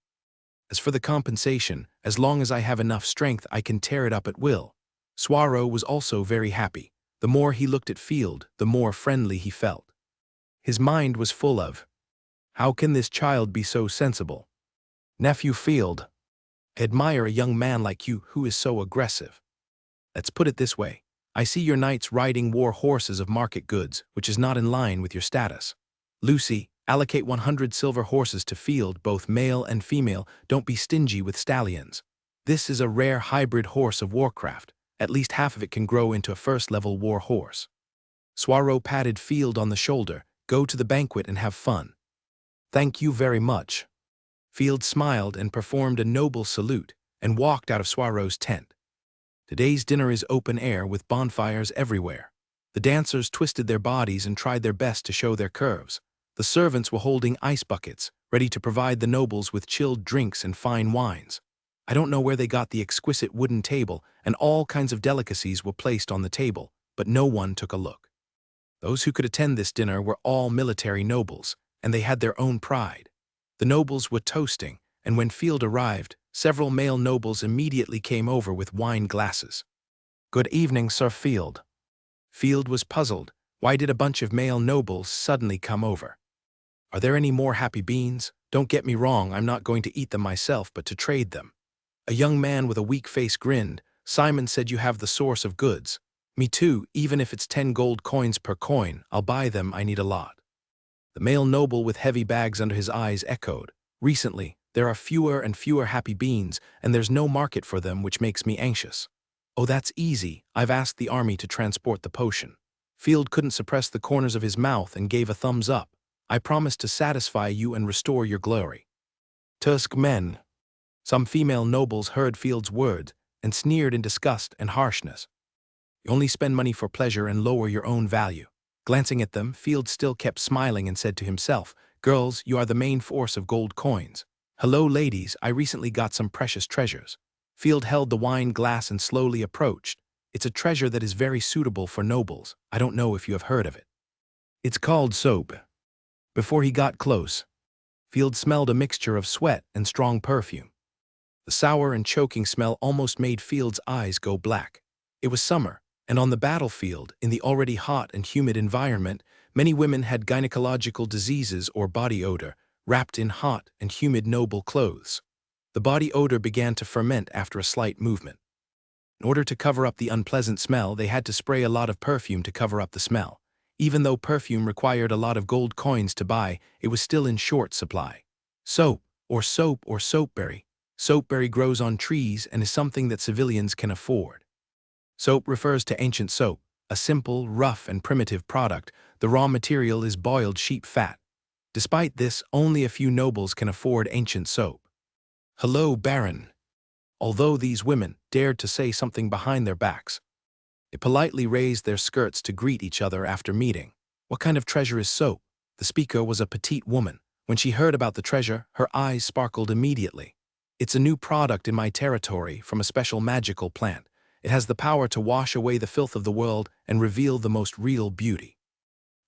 As for the compensation, as long as I have enough strength I can tear it up at will. Swaro was also very happy. The more he looked at Field, the more friendly he felt. His mind was full of, how can this child be so sensible? Nephew Field, I admire a young man like you who is so aggressive. Let's put it this way. I see your knights riding war horses of market goods, which is not in line with your status. Lucy, allocate 100 silver horses to Field, both male and female. Don't be stingy with stallions. This is a rare hybrid horse of Warcraft. At least half of it can grow into a first-level war horse. Swaro patted Field on the shoulder. Go to the banquet and have fun. Thank you very much. Field smiled and performed a noble salute and walked out of Swaro's tent. Today's dinner is open air with bonfires everywhere. The dancers twisted their bodies and tried their best to show their curves. The servants were holding ice buckets, ready to provide the nobles with chilled drinks and fine wines. I don't know where they got the exquisite wooden table, and all kinds of delicacies were placed on the table, but no one took a look. Those who could attend this dinner were all military nobles, and they had their own pride. The nobles were toasting, and when Field arrived, several male nobles immediately came over with wine glasses. Good evening, Sir Field. Field was puzzled. Why did a bunch of male nobles suddenly come over? Are there any more happy beans? Don't get me wrong, I'm not going to eat them myself, but to trade them. A young man with a weak face grinned. Simon said you have the source of goods. Me too, even if it's 10 gold coins per coin, I'll buy them, I need a lot. The male noble with heavy bags under his eyes echoed. Recently, there are fewer and fewer happy beans, and there's no market for them, which makes me anxious. Oh, that's easy. I've asked the army to transport the potion. Field couldn't suppress the corners of his mouth and gave a thumbs up. I promise to satisfy you and restore your glory. Tusk men. Some female nobles heard Field's words and sneered in disgust and harshness. You only spend money for pleasure and lower your own value. Glancing at them, Field still kept smiling and said to himself, girls, you are the main force of gold coins. Hello, ladies, I recently got some precious treasures. Field held the wine glass and slowly approached. It's a treasure that is very suitable for nobles. I don't know if you have heard of it. It's called soap. Before he got close, Field smelled a mixture of sweat and strong perfume. The sour and choking smell almost made Field's eyes go black. It was summer, and on the battlefield, in the already hot and humid environment, many women had gynecological diseases or body odor, wrapped in hot and humid noble clothes. The body odor began to ferment after a slight movement. In order to cover up the unpleasant smell, they had to spray a lot of perfume to cover up the smell. Even though perfume required a lot of gold coins to buy, it was still in short supply. Soap or soapberry. Soapberry grows on trees and is something that civilians can afford. Soap refers to ancient soap, a simple, rough, and primitive product. The raw material is boiled sheep fat. Despite this, only a few nobles can afford ancient soap. Hello, Baron. although these women dared to say something behind their backs. They politely raised their skirts to greet each other after meeting. What kind of treasure is soap? The speaker was a petite woman. When she heard about the treasure, her eyes sparkled immediately. It's a new product in my territory from a special magical plant. It has the power to wash away the filth of the world and reveal the most real beauty.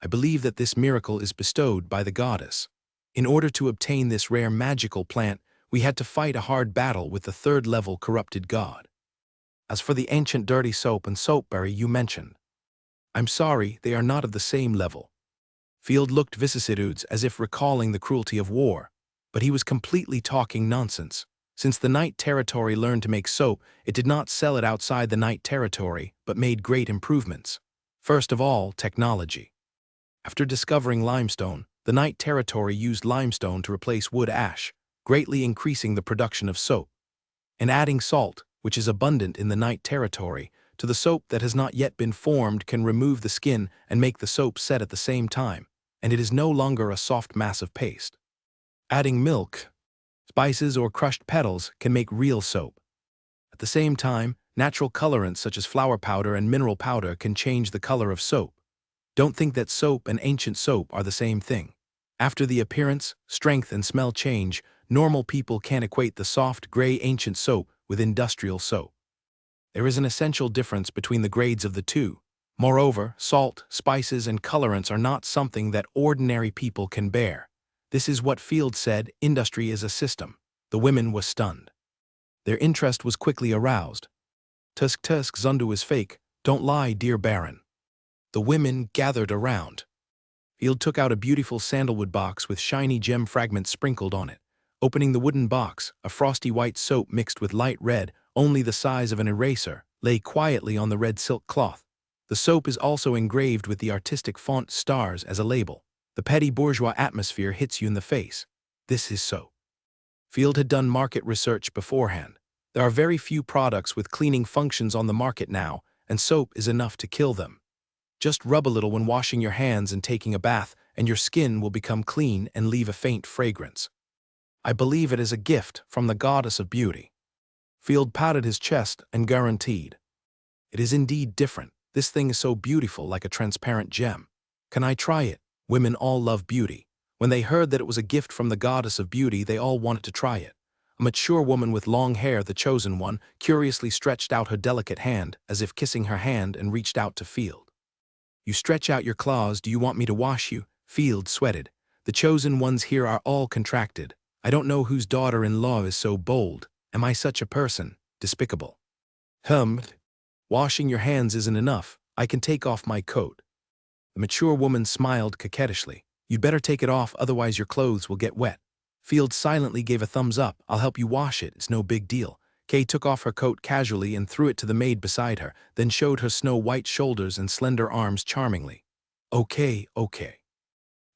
I believe that this miracle is bestowed by the goddess. In order to obtain this rare magical plant, we had to fight a hard battle with the third-level corrupted god. As for the ancient dirty soap and soapberry you mentioned, I'm sorry, they are not of the same level. Field looked vicissitudes as if recalling the cruelty of war, but he was completely talking nonsense. Since the Night Territory learned to make soap, it did not sell it outside the Night Territory, but made great improvements. First of all, technology. After discovering limestone, the Night Territory used limestone to replace wood ash, greatly increasing the production of soap. And adding salt, which is abundant in the Night Territory, to the soap that has not yet been formed can remove the skin and make the soap set at the same time, and it is no longer a soft mass of paste. Adding milk, spices, or crushed petals can make real soap. At the same time, natural colorants such as flour powder and mineral powder can change the color of soap. Don't think that soap and ancient soap are the same thing. After the appearance, strength, and smell change, normal people can't equate the soft, gray ancient soap with industrial soap. There is an essential difference between the grades of the two. Moreover, salt, spices, and colorants are not something that ordinary people can bear. This is what Field said, industry is a system. The women were stunned. Their interest was quickly aroused. Tusk Zundu is fake, don't lie, dear Baron. The women gathered around. Field took out a beautiful sandalwood box with shiny gem fragments sprinkled on it. Opening the wooden box, a frosty white soap mixed with light red, only the size of an eraser, lay quietly on the red silk cloth. The soap is also engraved with the artistic font stars as a label. The petty bourgeois atmosphere hits you in the face. This is soap. Field had done market research beforehand. There are very few products with cleaning functions on the market now, and soap is enough to kill them. Just rub a little when washing your hands and taking a bath, and your skin will become clean and leave a faint fragrance. I believe it is a gift from the goddess of beauty. Field patted his chest and guaranteed. It is indeed different. This thing is so beautiful, like a transparent gem. Can I try it? Women all love beauty. When they heard that it was a gift from the goddess of beauty, they all wanted to try it. A mature woman with long hair, the chosen one, curiously stretched out her delicate hand, as if kissing her hand, and reached out to Field. You stretch out your claws, do you want me to wash you? Field sweated. The chosen ones here are all contracted. I don't know whose daughter-in-law is so bold. Am I such a person? Despicable. Washing your hands isn't enough. I can take off my coat. The mature woman smiled coquettishly. You'd better take it off, otherwise your clothes will get wet. Field silently gave a thumbs up. I'll help you wash it. It's no big deal. Kay took off her coat casually and threw it to the maid beside her, then showed her snow-white shoulders and slender arms charmingly. Okay.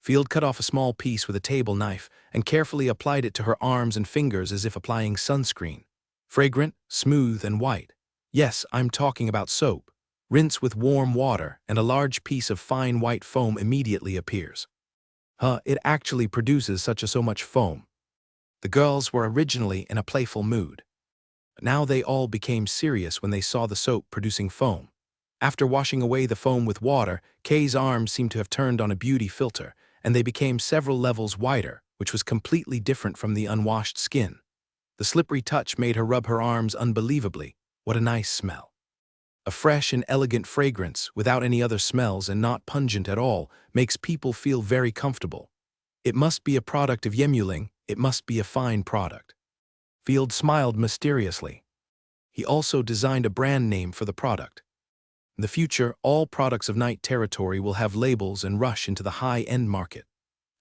Field cut off a small piece with a table knife and carefully applied it to her arms and fingers as if applying sunscreen. Fragrant, smooth, and white. Yes, I'm talking about soap. Rinse with warm water, and a large piece of fine white foam immediately appears. It actually produces so much foam. The girls were originally in a playful mood. Now they all became serious when they saw the soap producing foam. After washing away the foam with water, Kay's arms seemed to have turned on a beauty filter, and they became several levels wider, which was completely different from the unwashed skin. The slippery touch made her rub her arms unbelievably. What a nice smell. A fresh and elegant fragrance, without any other smells and not pungent at all, makes people feel very comfortable. It must be a product of Yemuling. It must be a fine product. Field smiled mysteriously. He also designed a brand name for the product. In the future, all products of Night Territory will have labels and rush into the high-end market.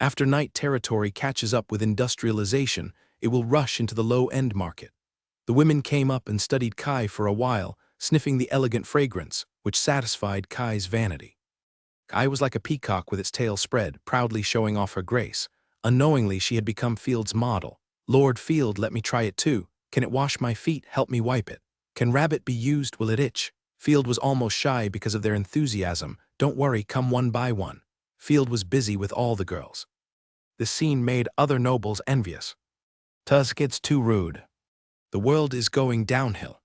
After Night Territory catches up with industrialization, it will rush into the low-end market. The women came up and studied Kai for a while, sniffing the elegant fragrance, which satisfied Kai's vanity. Kai was like a peacock with its tail spread, proudly showing off her grace. Unknowingly, she had become Field's model. Lord Field, let me try it too. Can it wash my feet? Help me wipe it. Can rabbit be used? Will it itch? Field was almost shy because of their enthusiasm. Don't worry, come one by one. Field was busy with all the girls. This scene made other nobles envious. Tusk, it's too rude. The world is going downhill.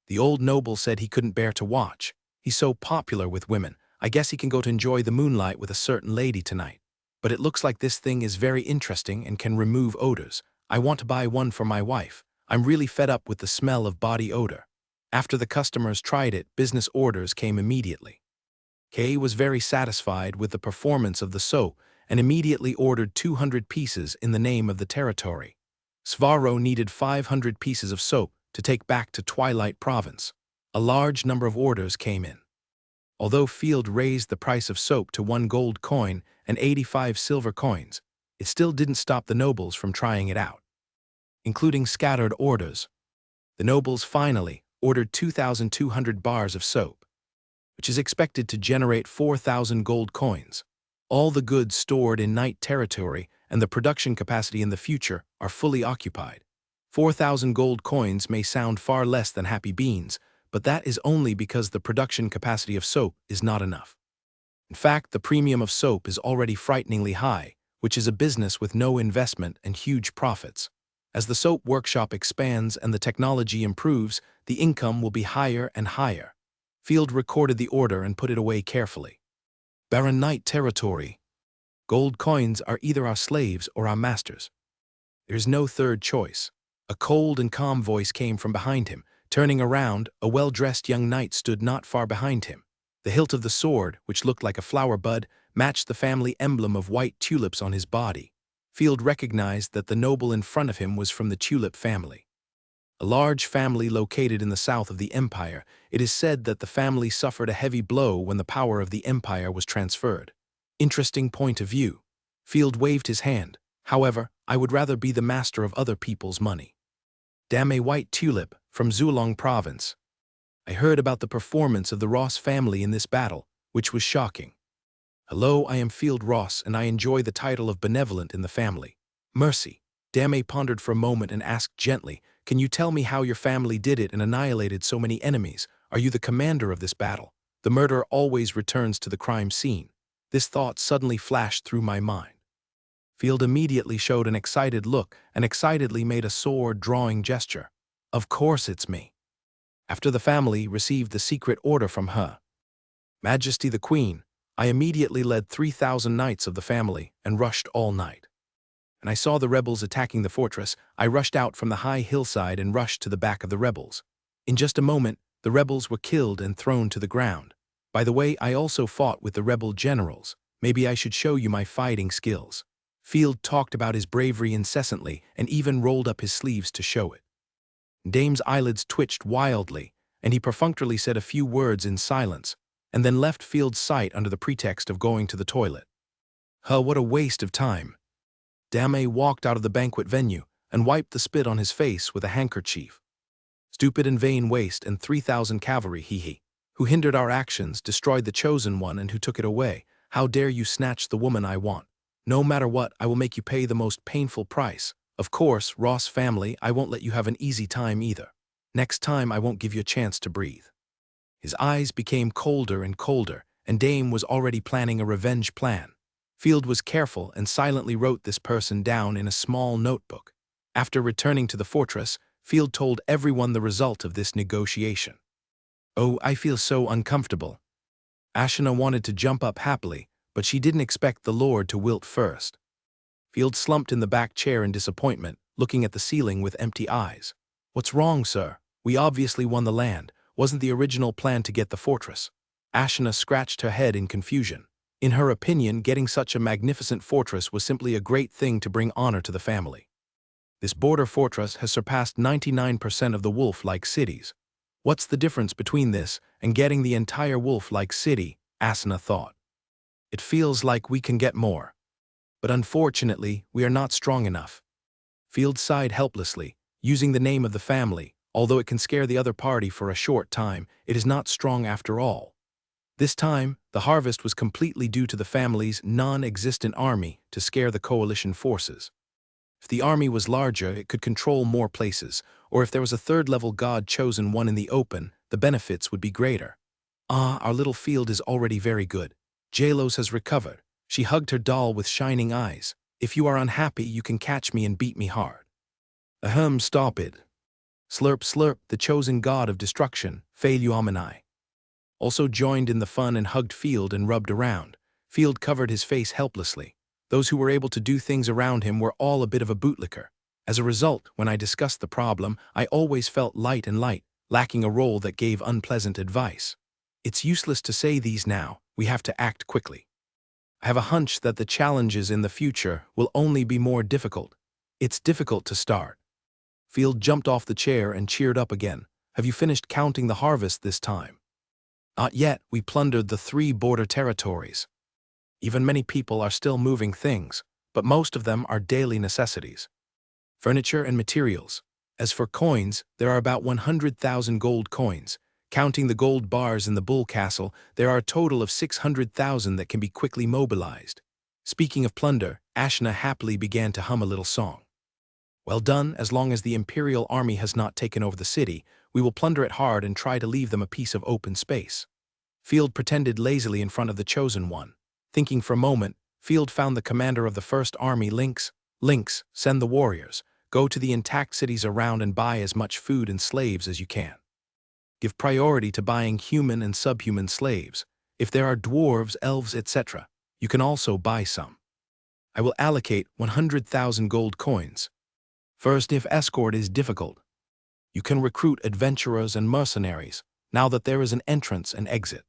The old noble said he couldn't bear to watch. He's so popular with women. I guess he can go to enjoy the moonlight with a certain lady tonight. But it looks like this thing is very interesting and can remove odors. I want to buy one for my wife. I'm really fed up with the smell of body odor. After the customers tried it, business orders came immediately. Kay was very satisfied with the performance of the soap and immediately ordered 200 pieces in the name of the territory. Svaro needed 500 pieces of soap to take back to Twilight Province. A large number of orders came in. Although Field raised the price of soap to 1 gold coin and 85 silver coins, it still didn't stop the nobles from trying it out. Including scattered orders, the nobles finally ordered 2,200 bars of soap, which is expected to generate 4,000 gold coins. All the goods stored in Night Territory and the production capacity in the future are fully occupied. 4,000 gold coins may sound far less than happy beans, but that is only because the production capacity of soap is not enough. In fact, the premium of soap is already frighteningly high, which is a business with no investment and huge profits. As the soap workshop expands and the technology improves, the income will be higher and higher. Field recorded the order and put it away carefully. Barren Night Territory. Gold coins are either our slaves or our masters. There's no third choice. A cold and calm voice came from behind him. Turning around, a well-dressed young knight stood not far behind him. The hilt of the sword, which looked like a flower bud, matched the family emblem of white tulips on his body. Field recognized that the noble in front of him was from the Tulip family. A large family located in the south of the empire, it is said that the family suffered a heavy blow when the power of the empire was transferred. Interesting point of view. Field waved his hand. However, I would rather be the master of other people's money. Damn a white tulip, from Zulong province. I heard about the performance of the Ross family in this battle, which was shocking. Hello, I am Field Ross, and I enjoy the title of benevolent in the family. Mercy. Dame pondered for a moment and asked gently, can you tell me how your family did it and annihilated so many enemies? Are you the commander of this battle? The murderer always returns to the crime scene. This thought suddenly flashed through my mind. Field immediately showed an excited look and excitedly made a sword-drawing gesture. Of course it's me. After the family received the secret order from Her Majesty the Queen, I immediately led 3,000 knights of the family and rushed all night. And I saw the rebels attacking the fortress. I rushed out from the high hillside and rushed to the back of the rebels. In just a moment, the rebels were killed and thrown to the ground. By the way, I also fought with the rebel generals. Maybe I should show you my fighting skills. Field talked about his bravery incessantly and even rolled up his sleeves to show it. Dame's eyelids twitched wildly, and he perfunctorily said a few words in silence, and then left Field's sight under the pretext of going to the toilet. What a waste of time. Dame walked out of the banquet venue and wiped the spit on his face with a handkerchief. Stupid and vain waste, and 3,000 cavalry, he who hindered our actions, destroyed the chosen one, and who took it away. How dare you snatch the woman I want? No matter what, I will make you pay the most painful price. Of course, Ross family, I won't let you have an easy time either. Next time I won't give you a chance to breathe. His eyes became colder and colder, and Dame was already planning a revenge plan. Field was careful and silently wrote this person down in a small notebook. After returning to the fortress, Field told everyone the result of this negotiation. Oh, I feel so uncomfortable. Ashina wanted to jump up happily, but she didn't expect the Lord to wilt first. Field slumped in the back chair in disappointment, looking at the ceiling with empty eyes. What's wrong, sir? We obviously won the land. Wasn't the original plan to get the fortress? Ashina scratched her head in confusion. In her opinion, getting such a magnificent fortress was simply a great thing to bring honor to the family. This border fortress has surpassed 99% of the wolf-like cities. What's the difference between this and getting the entire wolf-like city? Asuna thought. It feels like we can get more. But unfortunately, we are not strong enough. Field sighed helplessly, using the name of the family. Although it can scare the other party for a short time, it is not strong after all. This time, the harvest was completely due to the family's non-existent army to scare the coalition forces. If the army was larger, it could control more places, or if there was a third-level god-chosen one in the open, the benefits would be greater. Our little Field is already very good. Jalos has recovered. She hugged her doll with shining eyes. If you are unhappy, you can catch me and beat me hard. Stop it. Slurp slurp, the chosen god of destruction, Failumini, also joined in the fun and hugged Field and rubbed around. Field covered his face helplessly. Those who were able to do things around him were all a bit of a bootlicker. As a result, when I discussed the problem, I always felt light, lacking a role that gave unpleasant advice. It's useless to say these now, we have to act quickly. I have a hunch that the challenges in the future will only be more difficult. It's difficult to start. Field jumped off the chair and cheered up again. Have you finished counting the harvest this time? Not yet, we plundered the 3 border territories. Even many people are still moving things, but most of them are daily necessities. Furniture and materials. As for coins, there are about 100,000 gold coins. Counting the gold bars in the bull castle, there are a total of 600,000 that can be quickly mobilized. Speaking of plunder, Ashna happily began to hum a little song. Well done, as long as the Imperial army has not taken over the city, we will plunder it hard and try to leave them a piece of open space. Field pretended lazily in front of the Chosen One. Thinking for a moment, Field found the commander of the First Army. Lynx, send the warriors. Go to the intact cities around and buy as much food and slaves as you can. Give priority to buying human and subhuman slaves. If there are dwarves, elves, etc., you can also buy some. I will allocate 100,000 gold coins. First, if escort is difficult, you can recruit adventurers and mercenaries, now that there is an entrance and exit.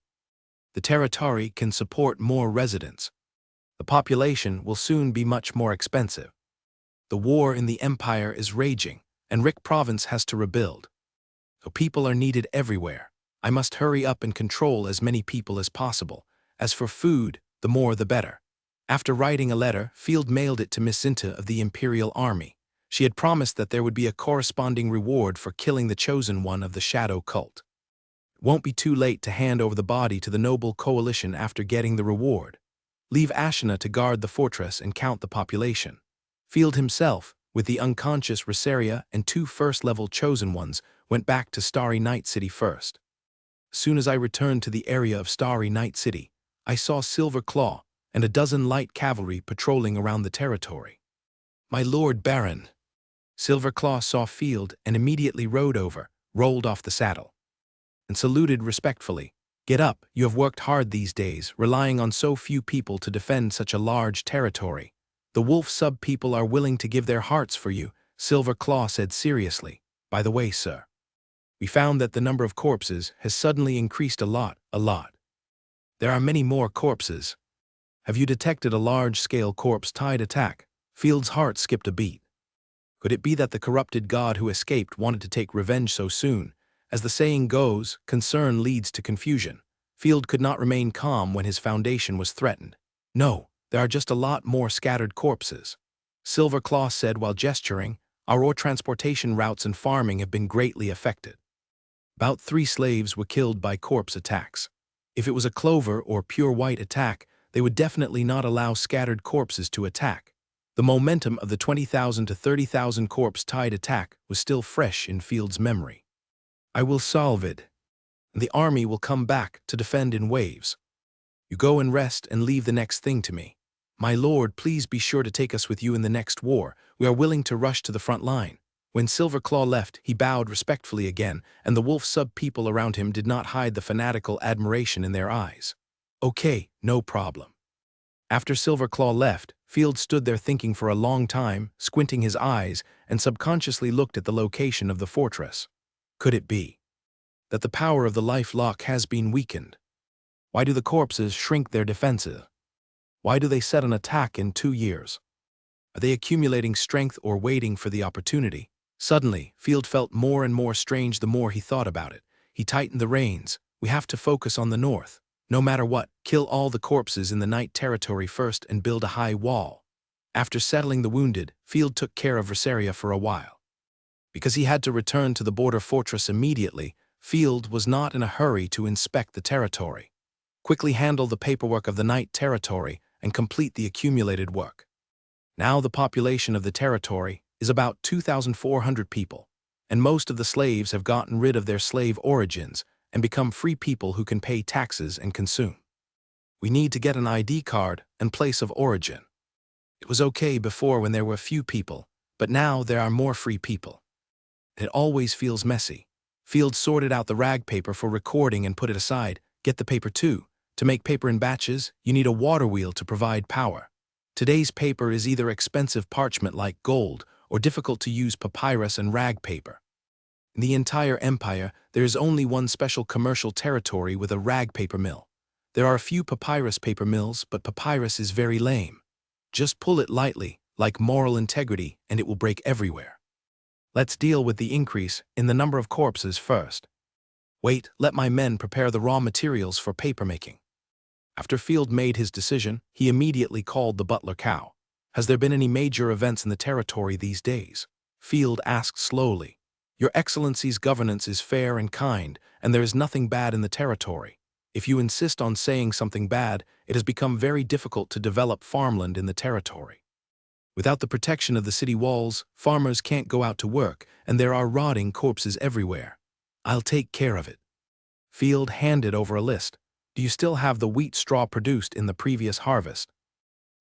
The territory can support more residents. The population will soon be much more expensive. The war in the Empire is raging, and Rick Province has to rebuild. So people are needed everywhere. I must hurry up and control as many people as possible. As for food, the more the better. After writing a letter, Field mailed it to Miss Zinta of the Imperial Army. She had promised that there would be a corresponding reward for killing the Chosen One of the Shadow Cult. It won't be too late to hand over the body to the Noble Coalition after getting the reward. Leave Ashna to guard the fortress and count the population. Field himself, with the unconscious Resaria and 2 first-level Chosen Ones, went back to Starry Night City first. As soon as I returned to the area of Starry Night City, I saw Silver Claw and a dozen light cavalry patrolling around the territory. My Lord Baron. Silver Claw saw Field and immediately rode over, rolled off the saddle, and saluted respectfully. Get up, you have worked hard these days, relying on so few people to defend such a large territory. The wolf sub-people are willing to give their hearts for you, Silver Claw said seriously. By the way, sir, we found that the number of corpses has suddenly increased a lot. There are many more corpses. Have you detected a large-scale corpse-tide attack? Field's heart skipped a beat. Could it be that the corrupted god who escaped wanted to take revenge so soon? As the saying goes, concern leads to confusion. Field could not remain calm when his foundation was threatened. No, there are just a lot more scattered corpses. Silver Claw said while gesturing, our ore transportation routes and farming have been greatly affected. About 3 slaves were killed by corpse attacks. If it was a clover or pure white attack, they would definitely not allow scattered corpses to attack. The momentum of the 20,000 to 30,000 corpse-tide attack was still fresh in Field's memory. I will solve it. The army will come back to defend in waves. You go and rest and leave the next thing to me. My lord, please be sure to take us with you in the next war. We are willing to rush to the front line. When Silver Claw left, he bowed respectfully again, and the wolf sub-people around him did not hide the fanatical admiration in their eyes. Okay, no problem. After Silver Claw left, Field stood there thinking for a long time, squinting his eyes, and subconsciously looked at the location of the fortress. Could it be that the power of the life lock has been weakened? Why do the corpses shrink their defenses? Why do they set an attack in 2 years? Are they accumulating strength or waiting for the opportunity? Suddenly, Field felt more and more strange the more he thought about it. He tightened the reins. We have to focus on the north. No matter what, kill all the corpses in the night territory first and build a high wall. After settling the wounded, Field took care of Resaria for a while. Because he had to return to the border fortress immediately, Field was not in a hurry to inspect the territory. Quickly handle the paperwork of the night territory and complete the accumulated work. Now the population of the territory is about 2,400 people, and most of the slaves have gotten rid of their slave origins and become free people who can pay taxes and consume. We need to get an ID card and place of origin. It was okay before when there were few people, but now there are more free people. It always feels messy. Field sorted out the rag paper for recording and put it aside. Get the paper too. To make paper in batches, you need a water wheel to provide power. Today's paper is either expensive parchment like gold or difficult to use papyrus and rag paper. In the entire empire, there is only one special commercial territory with a rag paper mill. There are a few papyrus paper mills, but papyrus is very lame. Just pull it lightly, like moral integrity, and it will break everywhere. Let's deal with the increase in the number of corpses first. Wait, let my men prepare the raw materials for papermaking. After Field made his decision, he immediately called the butler Cow. Has there been any major events in the territory these days? Field asked slowly. Your Excellency's governance is fair and kind, and there is nothing bad in the territory. If you insist on saying something bad, it has become very difficult to develop farmland in the territory. Without the protection of the city walls, farmers can't go out to work, and there are rotting corpses everywhere. I'll take care of it. Field handed over a list. Do you still have the wheat straw produced in the previous harvest?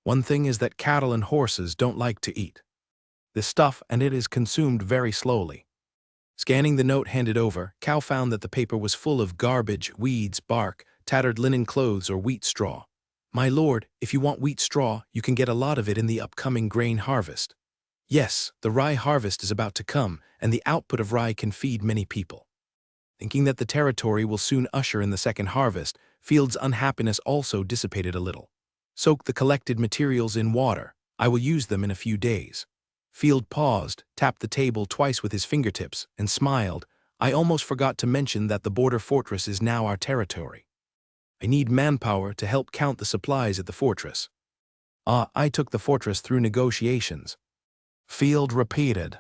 One thing is that cattle and horses don't like to eat this stuff, and it is consumed very slowly. Scanning the note handed over, Cow found that the paper was full of garbage, weeds, bark, tattered linen clothes, or wheat straw. My lord, if you want wheat straw, you can get a lot of it in the upcoming grain harvest. Yes, the rye harvest is about to come, and the output of rye can feed many people. Thinking that the territory will soon usher in the second harvest, Field's unhappiness also dissipated a little. Soak the collected materials in water. I will use them in a few days. Field paused, tapped the table twice with his fingertips, and smiled. I almost forgot to mention that the border fortress is now our territory. I need manpower to help count the supplies at the fortress. I took the fortress through negotiations. Field repeated.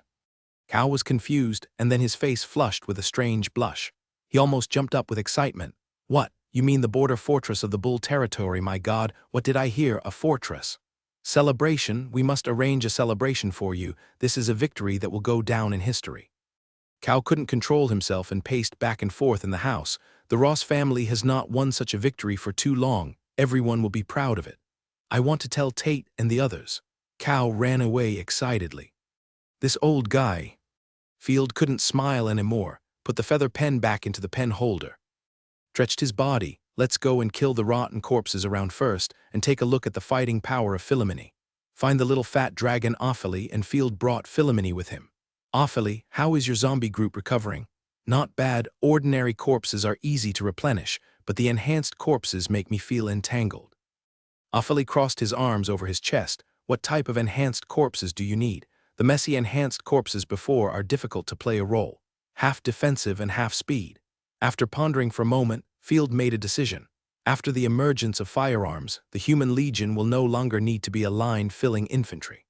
Cow was confused, and then his face flushed with a strange blush. He almost jumped up with excitement. What? You mean the border fortress of the Bull territory, my God? What did I hear? A fortress? Celebration? We must arrange a celebration for you. This is a victory that will go down in history. Cow couldn't control himself and paced back and forth in the house. The Ross family has not won such a victory for too long. Everyone will be proud of it. I want to tell Tate and the others. Cow ran away excitedly. This old guy. Field couldn't smile anymore, put the feather pen back into the pen holder. Stretched his body. Let's go and kill the rotten corpses around first and take a look at the fighting power of Philomene. Find the little fat dragon Ophelie, and Field brought Philomene with him. Ophelie, how is your zombie group recovering? Not bad. Ordinary corpses are easy to replenish, but the enhanced corpses make me feel entangled. Ophelie crossed his arms over his chest. What type of enhanced corpses do you need? The messy enhanced corpses before are difficult to play a role. Half defensive and half speed. After pondering for a moment, Field made a decision. After the emergence of firearms, the human legion will no longer need to be a line-filling infantry.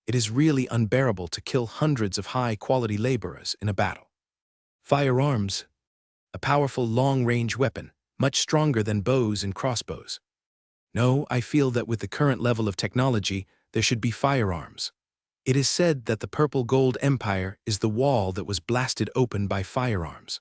It is really unbearable to kill hundreds of high-quality laborers in a battle. Firearms, a powerful long-range weapon, much stronger than bows and crossbows. No, I feel that with the current level of technology, there should be firearms. It is said that the Purple Gold Empire is the wall that was blasted open by firearms.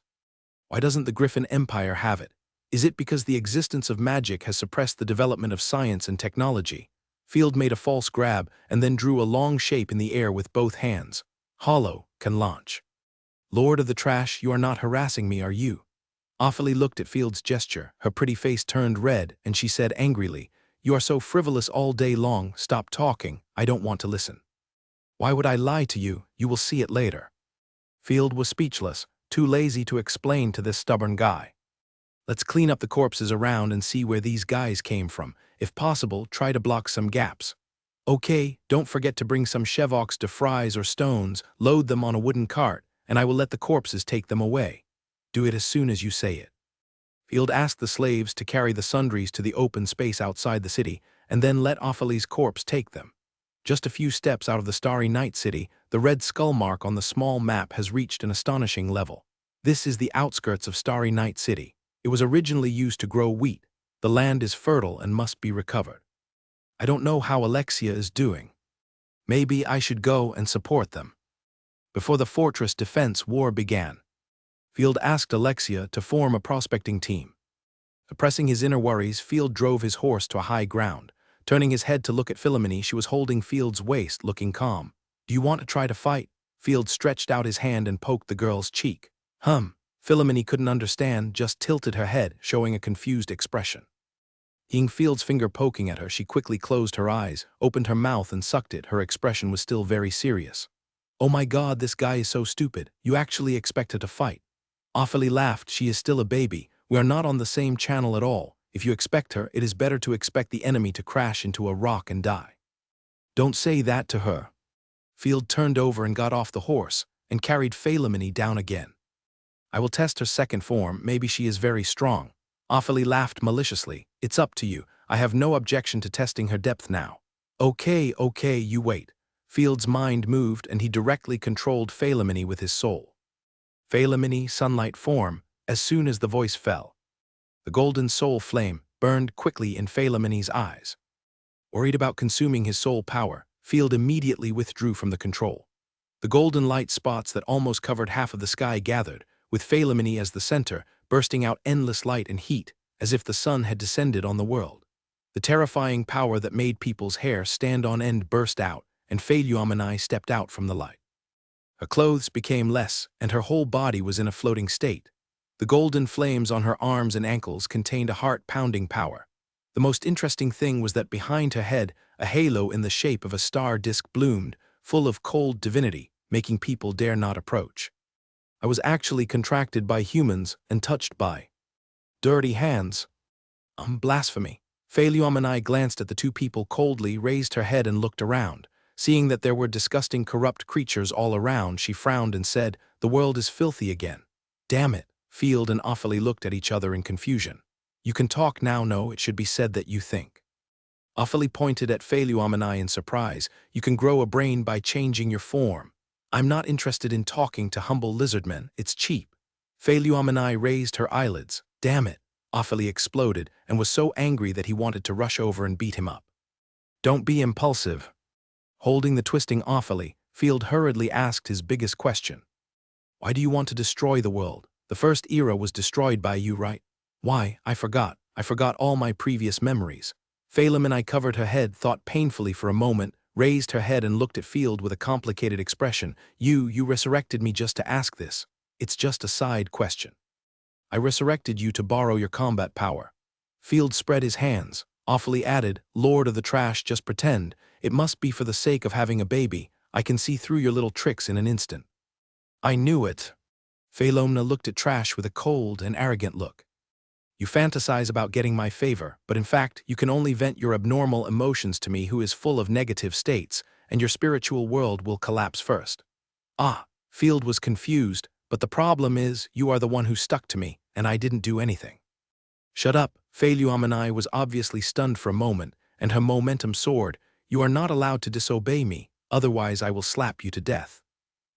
Why doesn't the Griffin Empire have it? Is it because the existence of magic has suppressed the development of science and technology? Field made a false grab and then drew a long shape in the air with both hands. Hollow, can launch. Lord of the Trash, you are not harassing me, are you? Ophelie looked at Field's gesture. Her pretty face turned red, and she said angrily, You are so frivolous all day long. Stop talking. I don't want to listen. Why would I lie to you? You will see it later. Field was speechless, too lazy to explain to this stubborn guy. Let's clean up the corpses around and see where these guys came from. If possible, try to block some gaps. Okay, don't forget to bring some chevox de fries or stones, load them on a wooden cart, and I will let the corpses take them away. Do it as soon as you say it. Field asked the slaves to carry the sundries to the open space outside the city, and then let Ophelie's corpse take them. Just a few steps out of the Starry Night City, the red skull mark on the small map has reached an astonishing level. This is the outskirts of Starry Night City. It was originally used to grow wheat. The land is fertile and must be recovered. I don't know how Alexia is doing. Maybe I should go and support them. Before the fortress defense war began, Field asked Alexia to form a prospecting team. Suppressing his inner worries, Field drove his horse to a high ground. Turning his head to look at Philomene, she was holding Field's waist, looking calm. Do you want to try to fight? Field stretched out his hand and poked the girl's cheek. Philomene couldn't understand, just tilted her head, showing a confused expression. Seeing Field's finger poking at her, she quickly closed her eyes, opened her mouth and sucked it. Her expression was still very serious. "Oh my God, this guy is so stupid. You actually expect her to fight?" Ophelie laughed. "She is still a baby. We are not on the same channel at all. If you expect her, it is better to expect the enemy to crash into a rock and die." "Don't say that to her." Field turned over and got off the horse, and carried Philomene down again. "I will test her second form. Maybe she is very strong." Ophelie laughed maliciously. "It's up to you. I have no objection to testing her depth now." Okay, you wait." Field's mind moved, and he directly controlled Philomene with his soul. "Philomene, sunlight form," as soon as the voice fell. The golden soul flame burned quickly in Philomene's eyes. Worried about consuming his soul power, Field immediately withdrew from the control. The golden light spots that almost covered half of the sky gathered, with Philomene as the center, bursting out endless light and heat, as if the sun had descended on the world. The terrifying power that made people's hair stand on end burst out, and Philomene stepped out from the light. Her clothes became less, and her whole body was in a floating state. The golden flames on her arms and ankles contained a heart-pounding power. The most interesting thing was that behind her head, a halo in the shape of a star disk bloomed, full of cold divinity, making people dare not approach. I was actually contracted by humans and touched by dirty hands. Blasphemy. Philomene glanced at the two people coldly, raised her head and looked around. Seeing that there were disgusting corrupt creatures all around, she frowned and said, "The world is filthy again." "Damn it." Field and Ophelie looked at each other in confusion. "You can talk now. No, it should be said that you think." Ophelie pointed at Philomene in surprise. "You can grow a brain by changing your form." "I'm not interested in talking to humble lizardmen. It's cheap." Philomene raised her eyelids. "Damn it." Ophelie exploded and was so angry that he wanted to rush over and beat him up. "Don't be impulsive." Holding the twisting Ophelie, Field hurriedly asked his biggest question. "Why do you want to destroy the world? The first era was destroyed by you, right?" "Why, I forgot. I forgot all my previous memories." Philomene covered her head, thought painfully for a moment, raised her head and looked at Field with a complicated expression. You resurrected me just to ask this. It's just a side question." "I resurrected you to borrow your combat power." Field spread his hands. Ophelie added, "Lord of the Trash, just pretend. It must be for the sake of having a baby. I can see through your little tricks in an instant." "I knew it." Philomene looked at Trash with a cold and arrogant look. "You fantasize about getting my favor, but in fact, you can only vent your abnormal emotions to me, who is full of negative states, and your spiritual world will collapse first." Field was confused, "But the problem is, you are the one who stuck to me, and I didn't do anything." "Shut up." Philomene was obviously stunned for a moment, and her momentum soared. "You are not allowed to disobey me, otherwise I will slap you to death."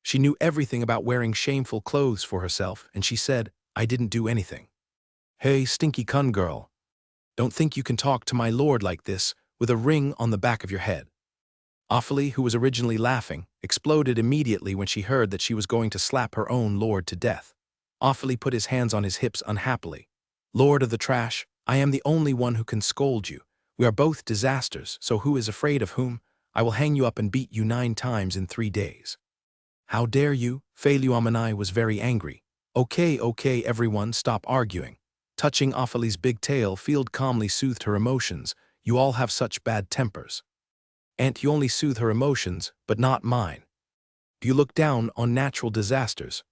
She knew everything about wearing shameful clothes for herself, and she said, "I didn't do anything." "Hey, stinky cun girl. Don't think you can talk to my lord like this, with a ring on the back of your head." Ophelie, who was originally laughing, exploded immediately when she heard that she was going to slap her own lord to death. Ophelie put his hands on his hips unhappily. "Lord of the Trash, I am the only one who can scold you. We are both disasters, so who is afraid of whom? I will hang you up and beat you 9 times in 3 days." "How dare you?" Philomene was very angry. Okay, everyone, stop arguing." Touching Ophelie's big tail, Field calmly soothed her emotions. "You all have such bad tempers." "Aunt, you only soothe her emotions, but not mine. You look down on natural disasters."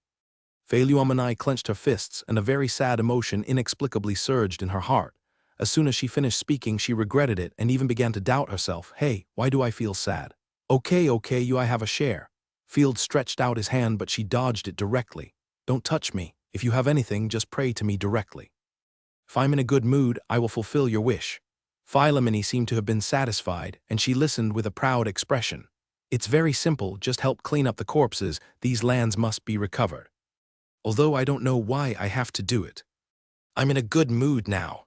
Philomene clenched her fists, and a very sad emotion inexplicably surged in her heart. As soon as she finished speaking, she regretted it and even began to doubt herself. "Hey, why do I feel sad?" Okay, I have a share." Field stretched out his hand, but she dodged it directly. "Don't touch me. If you have anything, just pray to me directly. If I'm in a good mood, I will fulfill your wish." Philomene seemed to have been satisfied, and she listened with a proud expression. "It's very simple, just help clean up the corpses. These lands must be recovered. Although I don't know why I have to do it. I'm in a good mood now."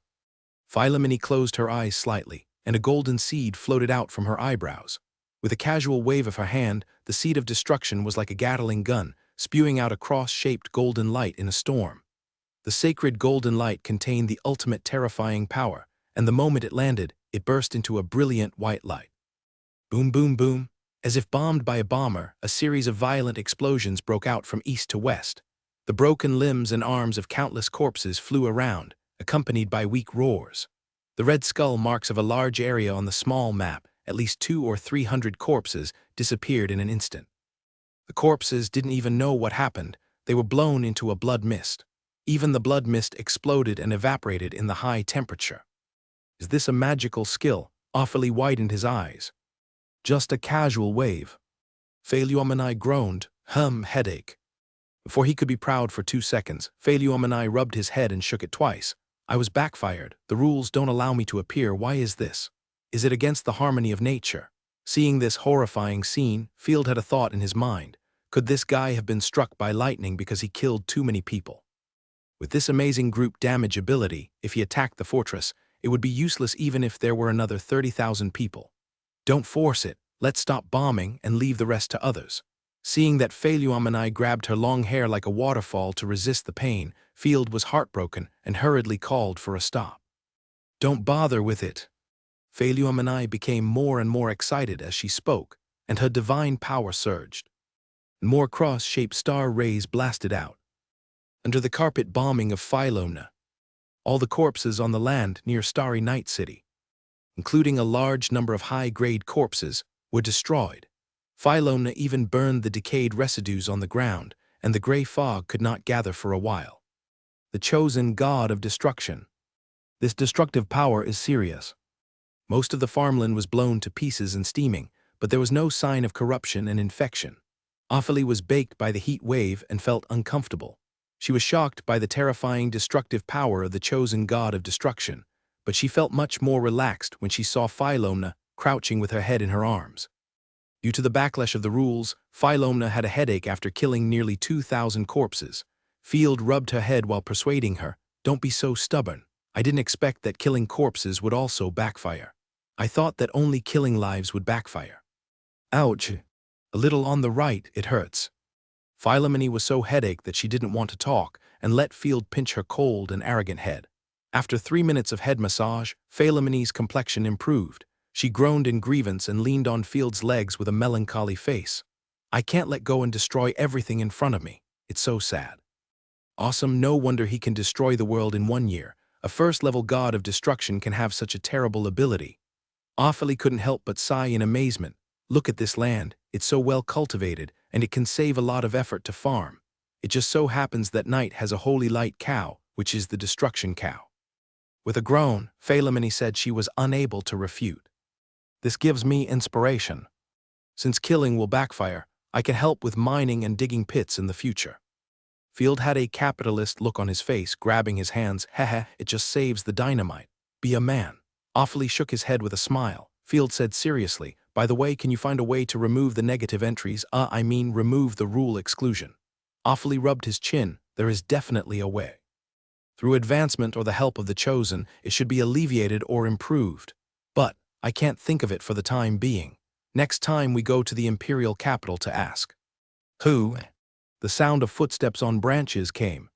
Philomene closed her eyes slightly, and a golden seed floated out from her eyebrows. With a casual wave of her hand, the seed of destruction was like a Gatling gun, spewing out a cross-shaped golden light in a storm. The sacred golden light contained the ultimate terrifying power, and the moment it landed, it burst into a brilliant white light. Boom, boom, boom. As if bombed by a bomber, a series of violent explosions broke out from east to west. The broken limbs and arms of countless corpses flew around, accompanied by weak roars. The red skull marks of a large area on the small map, at least 200 or 300 corpses, disappeared in an instant. The corpses didn't even know what happened. They were blown into a blood mist. Even the blood mist exploded and evaporated in the high temperature. Is this a magical skill? Awfully widened his eyes. Just a casual wave. Feiluomenai groaned, headache. Before he could be proud for 2 seconds, Feiluomenai rubbed his head and shook it twice. I was backfired. The rules don't allow me to appear. Why is this? Is it against the harmony of nature? Seeing this horrifying scene, Field had a thought in his mind. Could this guy have been struck by lightning because he killed too many people? With this amazing group damage ability, if he attacked the fortress, it would be useless even if there were another 30,000 people. Don't force it. Let's stop bombing and leave the rest to others. Seeing that Feiluomenai grabbed her long hair like a waterfall to resist the pain, Field was heartbroken and hurriedly called for a stop. Don't bother with it. Feiluomenai became more and more excited as she spoke, and her divine power surged. More cross-shaped star rays blasted out. Under the carpet bombing of Philomena, all the corpses on the land near Starry Night City, including a large number of high-grade corpses, were destroyed. Philomena even burned the decayed residues on the ground, and the gray fog could not gather for a while. The chosen god of destruction. This destructive power is serious. Most of the farmland was blown to pieces and steaming, but there was no sign of corruption and infection. Ophelie was baked by the heat wave and felt uncomfortable. She was shocked by the terrifying destructive power of the chosen god of destruction, but she felt much more relaxed when she saw Philomena crouching with her head in her arms. Due to the backlash of the rules, Philomena had a headache after killing nearly 2,000 corpses. Field rubbed her head while persuading her, "Don't be so stubborn. I didn't expect that killing corpses would also backfire. I thought that only killing lives would backfire." Ouch. A little on the right, it hurts. Philomena was so headache that she didn't want to talk and let Field pinch her cold and arrogant head. After 3 minutes of head massage, Philomena's complexion improved. She groaned in grievance and leaned on Field's legs with a melancholy face. "I can't let go and destroy everything in front of me. It's so sad." Awesome, no wonder he can destroy the world in 1 year. A first-level god of destruction can have such a terrible ability. Ophelie couldn't help but sigh in amazement. Look at this land. It's so well cultivated, and it can save a lot of effort to farm. It just so happens that Night has a holy light cow, which is the destruction cow. With a groan, Philomena said she was unable to refute. "This gives me inspiration. Since killing will backfire, I can help with mining and digging pits in the future." Field had a capitalist look on his face, grabbing his hands. It just saves the dynamite. Be a man." Ophelie shook his head with a smile. Field said seriously, "By the way, can you find a way to remove the negative entries? Remove the rule exclusion." Ophelie rubbed his chin. "There is definitely a way. Through advancement or the help of the chosen, it should be alleviated or improved. But I can't think of it for the time being. Next time we go to the imperial capital to ask." "Who?" The sound of footsteps on branches came.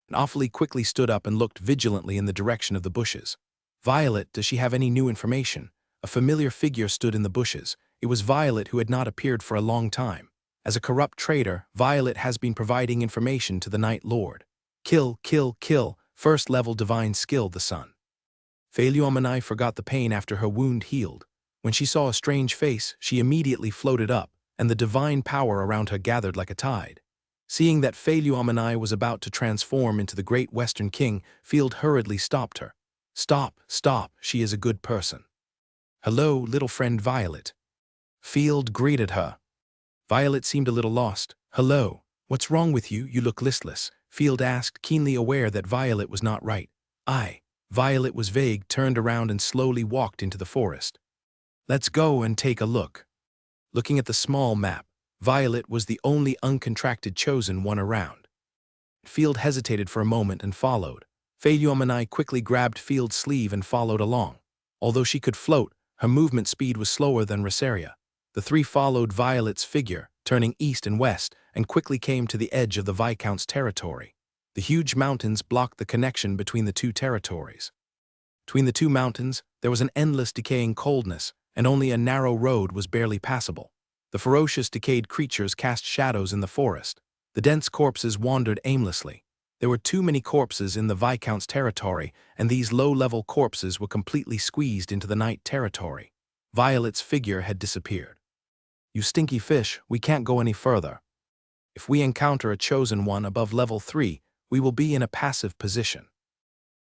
And Ophelie quickly stood up and looked vigilantly in the direction of the bushes. "Violet, does she have any new information?" A familiar figure stood in the bushes. It was Violet, who had not appeared for a long time. As a corrupt traitor, Violet has been providing information to the Night Lord. Kill, kill, kill. First-level divine skill, the sun. Feiluomenai forgot the pain after her wound healed. When she saw a strange face, she immediately floated up, and the divine power around her gathered like a tide. Seeing that Feiluomenai was about to transform into the great Western King, Field hurriedly stopped her. "Stop, stop, she is a good person." "Hello, little friend Violet." Field greeted her. Violet seemed a little lost. "Hello, what's wrong with you? You look listless," Field asked, keenly aware that Violet was not right. Violet was vague, turned around and slowly walked into the forest. "Let's go and take a look." Looking at the small map, Violet was the only uncontracted chosen one around. Field hesitated for a moment and followed. Feiluomenai quickly grabbed Field's sleeve and followed along. Although she could float, her movement speed was slower than Resaria. The three followed Violet's figure, turning east and west, and quickly came to the edge of the Viscount's territory. The huge mountains blocked the connection between the two territories. Between the two mountains, there was an endless decaying coldness, and only a narrow road was barely passable. The ferocious, decayed creatures cast shadows in the forest. The dense corpses wandered aimlessly. There were too many corpses in the Viscount's territory, and these low-level corpses were completely squeezed into the night territory. Violet's figure had disappeared. "You stinky fish, we can't go any further. If we encounter a chosen one above level 3, we will be in a passive position."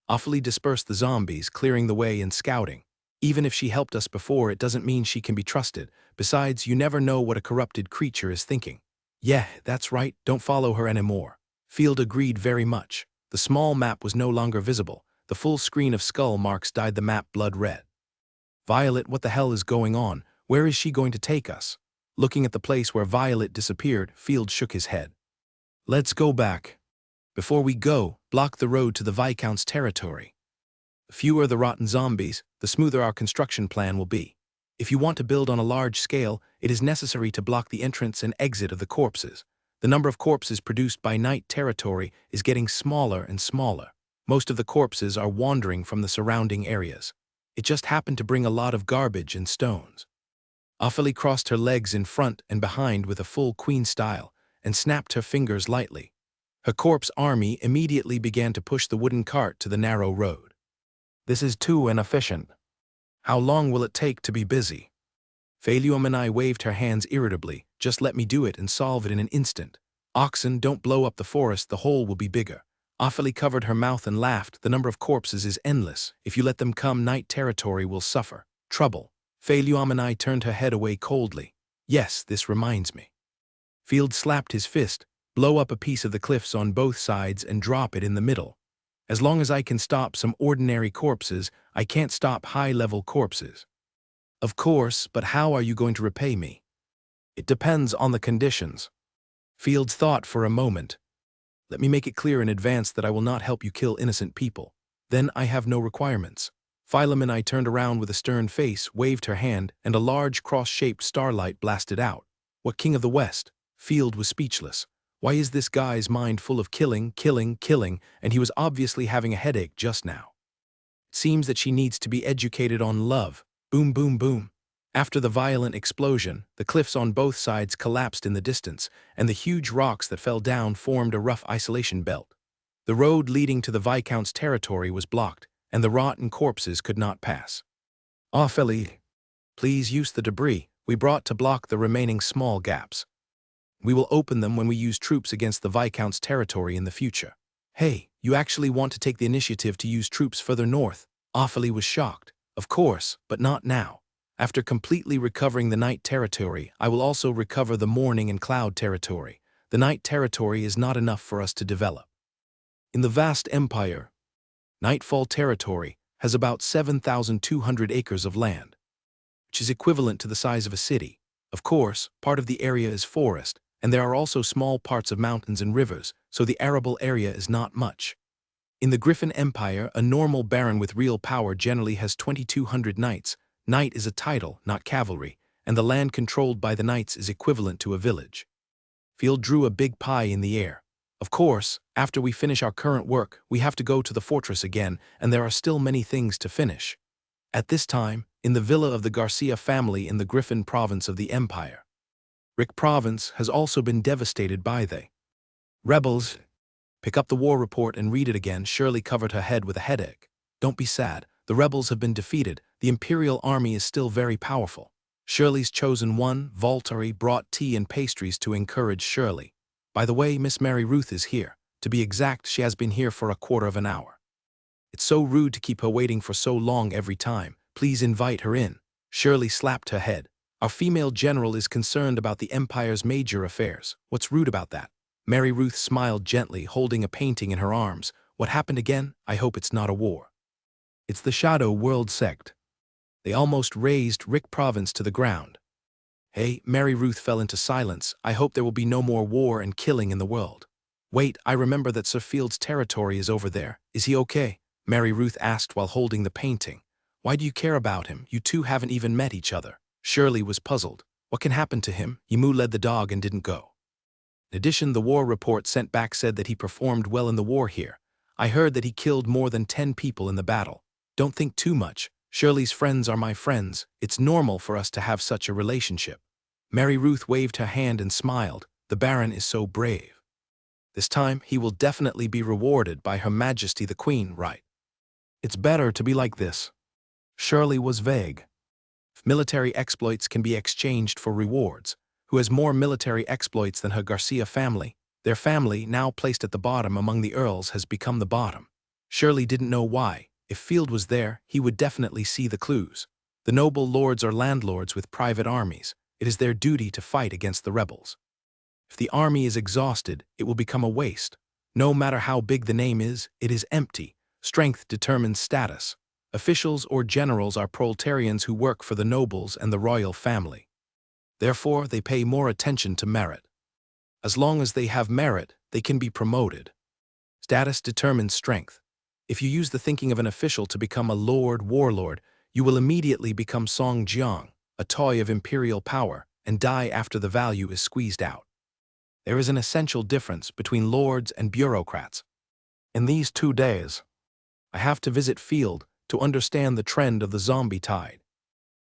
Awfully dispersed the zombies, clearing the way and scouting. "Even if she helped us before, it doesn't mean she can be trusted. Besides, you never know what a corrupted creature is thinking." "Yeah, that's right, don't follow her anymore." Field agreed very much. The small map was no longer visible. The full screen of skull marks dyed the map blood red. "Violet, what the hell is going on? Where is she going to take us?" Looking at the place where Violet disappeared, Field shook his head. "Let's go back. Before we go, block the road to the Viscount's territory. The fewer the rotten zombies, the smoother our construction plan will be. If you want to build on a large scale, it is necessary to block the entrance and exit of the corpses. The number of corpses produced by night territory is getting smaller and smaller. Most of the corpses are wandering from the surrounding areas. It just happened to bring a lot of garbage and stones." Ophelie crossed her legs in front and behind with a full queen style, and snapped her fingers lightly. Her corpse army immediately began to push the wooden cart to the narrow road. "This is too inefficient. How long will it take to be busy?" Phalium and I waved her hands irritably. "Just let me do it and solve it in an instant. Oxen, don't blow up the forest, the hole will be bigger." Ophelie covered her mouth and laughed. "The number of corpses is endless. If you let them come, night territory will suffer. Trouble." Phalium and I turned her head away coldly. "Yes, this reminds me." Field slapped his fist. "Blow up a piece of the cliffs on both sides and drop it in the middle. As long as I can stop some ordinary corpses, I can't stop high-level corpses." "Of course, but how are you going to repay me?" "It depends on the conditions." Fields thought for a moment. "Let me make it clear in advance that I will not help you kill innocent people. Then I have no requirements." Phylum and I turned around with a stern face, waved her hand, and a large cross-shaped starlight blasted out. "What King of the West?" Field was speechless. Why is this guy's mind full of killing, killing, killing, and he was obviously having a headache just now? It seems that she needs to be educated on love. Boom, boom, boom. After the violent explosion, the cliffs on both sides collapsed in the distance, and the huge rocks that fell down formed a rough isolation belt. The road leading to the Viscount's territory was blocked, and the rotten corpses could not pass. "Ophelie, please use the debris we brought to block the remaining small gaps. We will open them when we use troops against the Viscount's territory in the future." "Hey, you actually want to take the initiative to use troops further north?" Ophelie was shocked. "Of course, but not now. After completely recovering the night territory, I will also recover the morning and cloud territory. The night territory is not enough for us to develop. In the vast empire, Nightfall territory has about 7,200 acres of land, which is equivalent to the size of a city. Of course, part of the area is forest, and there are also small parts of mountains and rivers, so the arable area is not much. In the Griffin Empire, a normal baron with real power generally has 2,200 knights. Knight is a title, not cavalry, and the land controlled by the knights is equivalent to a village." Field drew a big pie in the air. "Of course, after we finish our current work, we have to go to the fortress again, and there are still many things to finish. At this time, in the villa of the Garcia family in the Griffin province of the Empire. Rick province has also been devastated by the rebels." "Pick up the war report and read it again." Shirley covered her head with a headache. "Don't be sad. The rebels have been defeated. The Imperial army is still very powerful." Shirley's chosen one, Volturi, brought tea and pastries to encourage Shirley. "By the way, Miss Mary Ruth is here. To be exact, she has been here for a quarter of an hour. It's so rude to keep her waiting for so long every time. Please invite her in." Shirley slapped her head. "Our female general is concerned about the Empire's major affairs. What's rude about that?" Mary Ruth smiled gently, holding a painting in her arms. "What happened again? I hope it's not a war." "It's the Shadow World sect. They almost razed Rick province to the ground." "Hey," Mary Ruth fell into silence. "I hope there will be no more war and killing in the world." "Wait, I remember that Sir Field's territory is over there. Is he okay?" Mary Ruth asked while holding the painting. "Why do you care about him? You two haven't even met each other." Shirley was puzzled. "What can happen to him? Yimu led the dog and didn't go. In addition, the war report sent back said that he performed well in the war here. I heard that he killed more than 10 people in the battle. Don't think too much. Shirley's friends are my friends. It's normal for us to have such a relationship." Mary Ruth waved her hand and smiled. The Baron is so brave. This time he will definitely be rewarded by Her Majesty the Queen, right? It's better to be like this. Shirley was vague. If military exploits can be exchanged for rewards, who has more military exploits than her Garcia family? Their family, now placed at the bottom among the earls, has become the bottom. Shirley didn't know why. If Field was there, he would definitely see the clues. The noble lords are landlords with private armies. It is their duty to fight against the rebels. If the army is exhausted, it will become a waste. No matter how big the name is, it is empty. Strength determines status. Officials or generals are proletarians who work for the nobles and the royal family. Therefore, they pay more attention to merit. As long as they have merit, they can be promoted. Status determines strength. If you use the thinking of an official to become a warlord, you will immediately become Song Jiang, a toy of imperial power, and die after the value is squeezed out. There is an essential difference between lords and bureaucrats. In these 2 days, I have to visit Field to understand the trend of the zombie tide.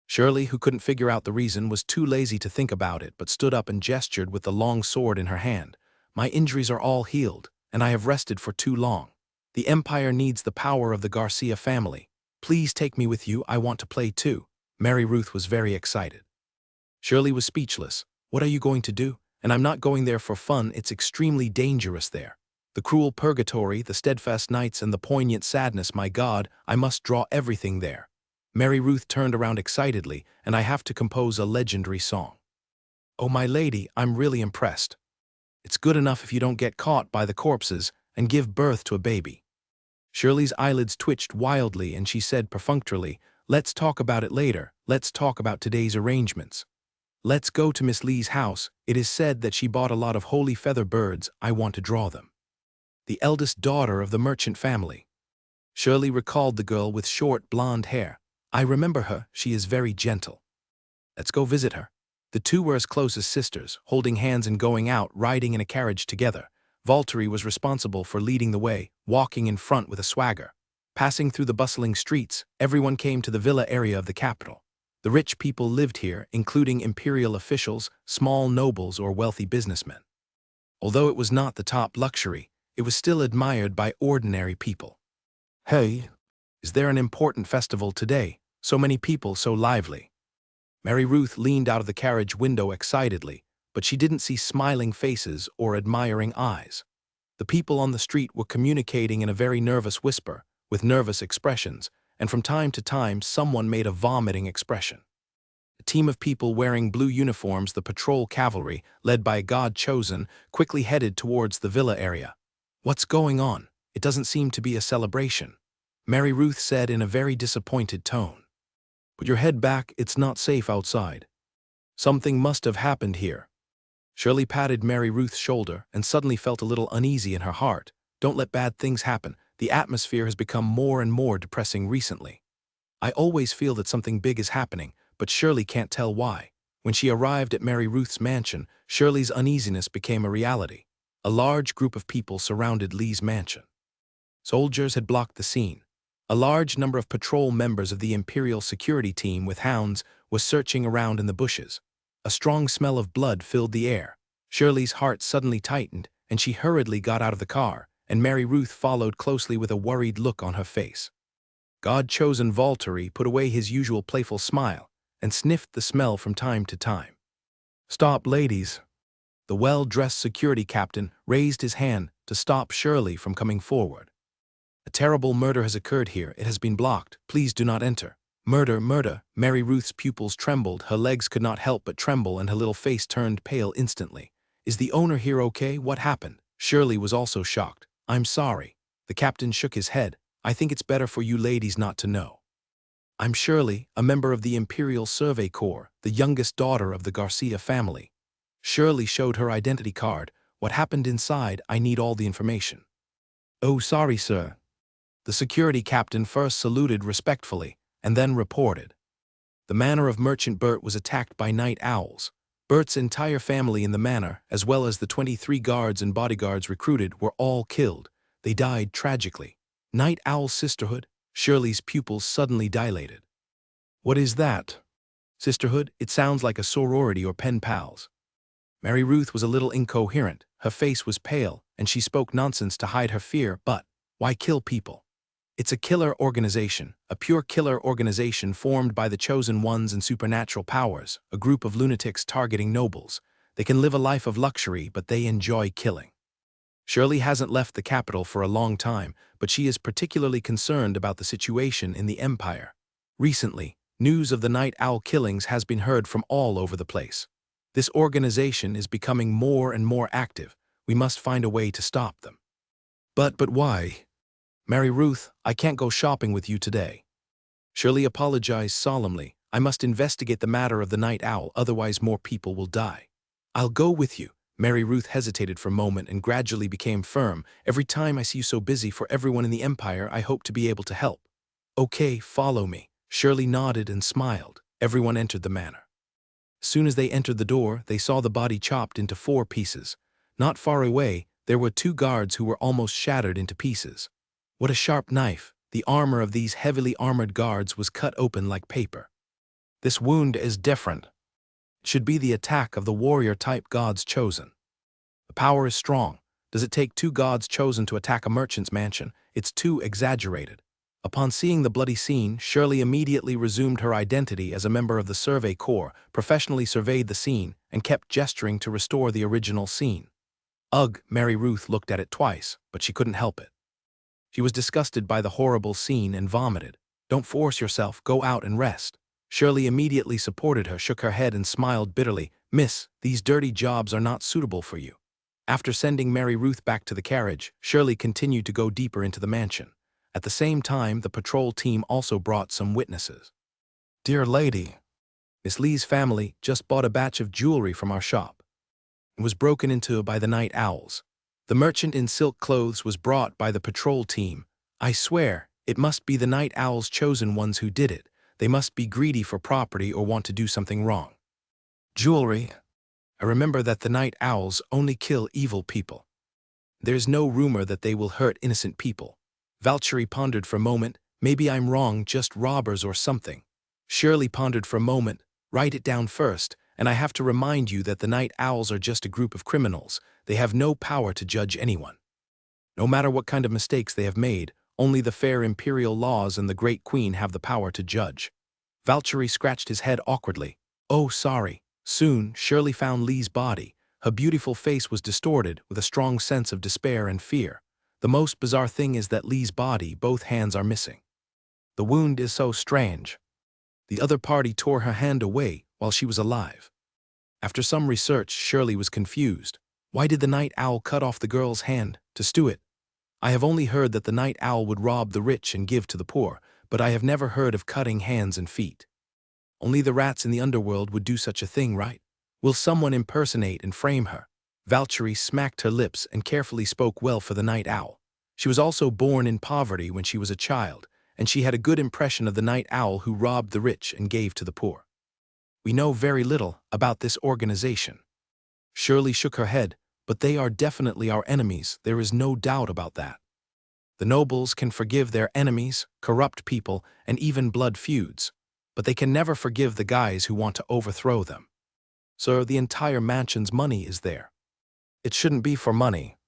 Shirley, who couldn't figure out the reason, was too lazy to think about it but stood up and gestured with the long sword in her hand. My injuries are all healed, and I have rested for too long. The Empire needs the power of the Garcia family. Please take me with you, I want to play too. Mary Ruth was very excited. Shirley was speechless. What are you going to do? And I'm not going there for fun, it's extremely dangerous there. The cruel purgatory, the steadfast nights, and the poignant sadness, my God, I must draw everything there. Mary Ruth turned around excitedly, and I have to compose a legendary song. Oh, my lady, I'm really impressed. It's good enough if you don't get caught by the corpses and give birth to a baby. Shirley's eyelids twitched wildly and she said perfunctorily, let's talk about it later, let's talk about today's arrangements. Let's go to Miss Lee's house. It is said that she bought a lot of holy feather birds. I want to draw them. The eldest daughter of the merchant family. Shirley recalled the girl with short blonde hair. I remember her, she is very gentle. Let's go visit her. The two were as close as sisters, holding hands and going out, riding in a carriage together. Valtteri was responsible for leading the way, walking in front with a swagger. Passing through the bustling streets, everyone came to the villa area of the capital. The rich people lived here, including imperial officials, small nobles, or wealthy businessmen. Although it was not the top luxury, it was still admired by ordinary people. Hey, is there an important festival today? So many people, so lively. Mary Ruth leaned out of the carriage window excitedly, but she didn't see smiling faces or admiring eyes. The people on the street were communicating in a very nervous whisper, with nervous expressions, and from time to time someone made a vomiting expression. A team of people wearing blue uniforms, the patrol cavalry, led by God Chosen, quickly headed towards the villa area. What's going on? It doesn't seem to be a celebration, Mary Ruth said in a very disappointed tone. Put your head back, it's not safe outside. Something must have happened here. Shirley patted Mary Ruth's shoulder and suddenly felt a little uneasy in her heart. Don't let bad things happen. The atmosphere has become more and more depressing recently. I always feel that something big is happening, but Shirley can't tell why. When she arrived at Mary Ruth's mansion, Shirley's uneasiness became a reality. A large group of people surrounded Lee's mansion. Soldiers had blocked the scene. A large number of patrol members of the Imperial security team with hounds was searching around in the bushes. A strong smell of blood filled the air. Shirley's heart suddenly tightened, and she hurriedly got out of the car, and Mary Ruth followed closely with a worried look on her face. God-chosen Valtteri put away his usual playful smile and sniffed the smell from time to time. Stop, ladies. The well-dressed security captain raised his hand to stop Shirley from coming forward. A terrible murder has occurred here. It has been blocked. Please do not enter. Murder, murder. Mary Ruth's pupils trembled. Her legs could not help but tremble and her little face turned pale instantly. Is the owner here okay? What happened? Shirley was also shocked. I'm sorry. The captain shook his head. I think it's better for you ladies not to know. I'm Shirley, a member of the Imperial Survey Corps, the youngest daughter of the Garcia family. Shirley showed her identity card. What happened inside? I need all the information. Oh, sorry, sir. The security captain first saluted respectfully, and then reported. The manor of Merchant Bert was attacked by night owls. Bert's entire family in the manor, as well as the 23 guards and bodyguards recruited, were all killed. They died tragically. Night Owl Sisterhood? Shirley's pupils suddenly dilated. What is that? Sisterhood, it sounds like a sorority or pen pals. Mary Ruth was a little incoherent, her face was pale, and she spoke nonsense to hide her fear, but why kill people? It's a killer organization, a pure killer organization formed by the chosen ones and supernatural powers, a group of lunatics targeting nobles. They can live a life of luxury, but they enjoy killing. Shirley hasn't left the capital for a long time, but she is particularly concerned about the situation in the Empire. Recently, news of the Night Owl killings has been heard from all over the place. This organization is becoming more and more active. We must find a way to stop them. But why? Mary Ruth, I can't go shopping with you today. Shirley apologized solemnly. I must investigate the matter of the Night Owl, otherwise more people will die. I'll go with you. Mary Ruth hesitated for a moment and gradually became firm. Every time I see you so busy for everyone in the Empire, I hope to be able to help. Okay, follow me. Shirley nodded and smiled. Everyone entered the manor. As soon as they entered the door, they saw the body chopped into 4 pieces. Not far away, there were 2 guards who were almost shattered into pieces. What a sharp knife! The armor of these heavily armored guards was cut open like paper. This wound is different. It should be the attack of the warrior-type gods chosen. The power is strong. Does it take 2 gods chosen to attack a merchant's mansion? It's too exaggerated. Upon seeing the bloody scene, Shirley immediately resumed her identity as a member of the Survey Corps, professionally surveyed the scene, and kept gesturing to restore the original scene. Ugh, Mary Ruth looked at it twice, but she couldn't help it. She was disgusted by the horrible scene and vomited. Don't force yourself, go out and rest. Shirley immediately supported her, shook her head and smiled bitterly. Miss, these dirty jobs are not suitable for you. After sending Mary Ruth back to the carriage, Shirley continued to go deeper into the mansion. At the same time, the patrol team also brought some witnesses. Dear lady, Miss Lee's family just bought a batch of jewelry from our shop. It was broken into by the Night Owls. The merchant in silk clothes was brought by the patrol team. I swear, it must be the Night Owls' chosen ones who did it. They must be greedy for property or want to do something wrong. Jewelry? I remember that the Night Owls only kill evil people. There's no rumor that they will hurt innocent people. Valkyrie pondered for a moment. Maybe I'm wrong, just robbers or something. Shirley pondered for a moment. Write it down first, and I have to remind you that the Night Owls are just a group of criminals. They have no power to judge anyone. No matter what kind of mistakes they have made, only the fair imperial laws and the Great Queen have the power to judge. Valkyrie scratched his head awkwardly. Oh, sorry. Soon, Shirley found Lee's body. Her beautiful face was distorted with a strong sense of despair and fear. The most bizarre thing is that Lee's body, both hands are missing. The wound is so strange. The other party tore her hand away while she was alive. After some research, Shirley was confused. Why did the Night Owl cut off the girl's hand to stew it? I have only heard that the Night Owl would rob the rich and give to the poor, but I have never heard of cutting hands and feet. Only the rats in the underworld would do such a thing, right? Will someone impersonate and frame her? Valkyrie smacked her lips and carefully spoke well for the Night Owl. She was also born in poverty when she was a child, and she had a good impression of the Night Owl who robbed the rich and gave to the poor. We know very little about this organization. Shirley shook her head, but they are definitely our enemies, there is no doubt about that. The nobles can forgive their enemies, corrupt people, and even blood feuds, but they can never forgive the guys who want to overthrow them. So the entire mansion's money is there. It shouldn't be for money.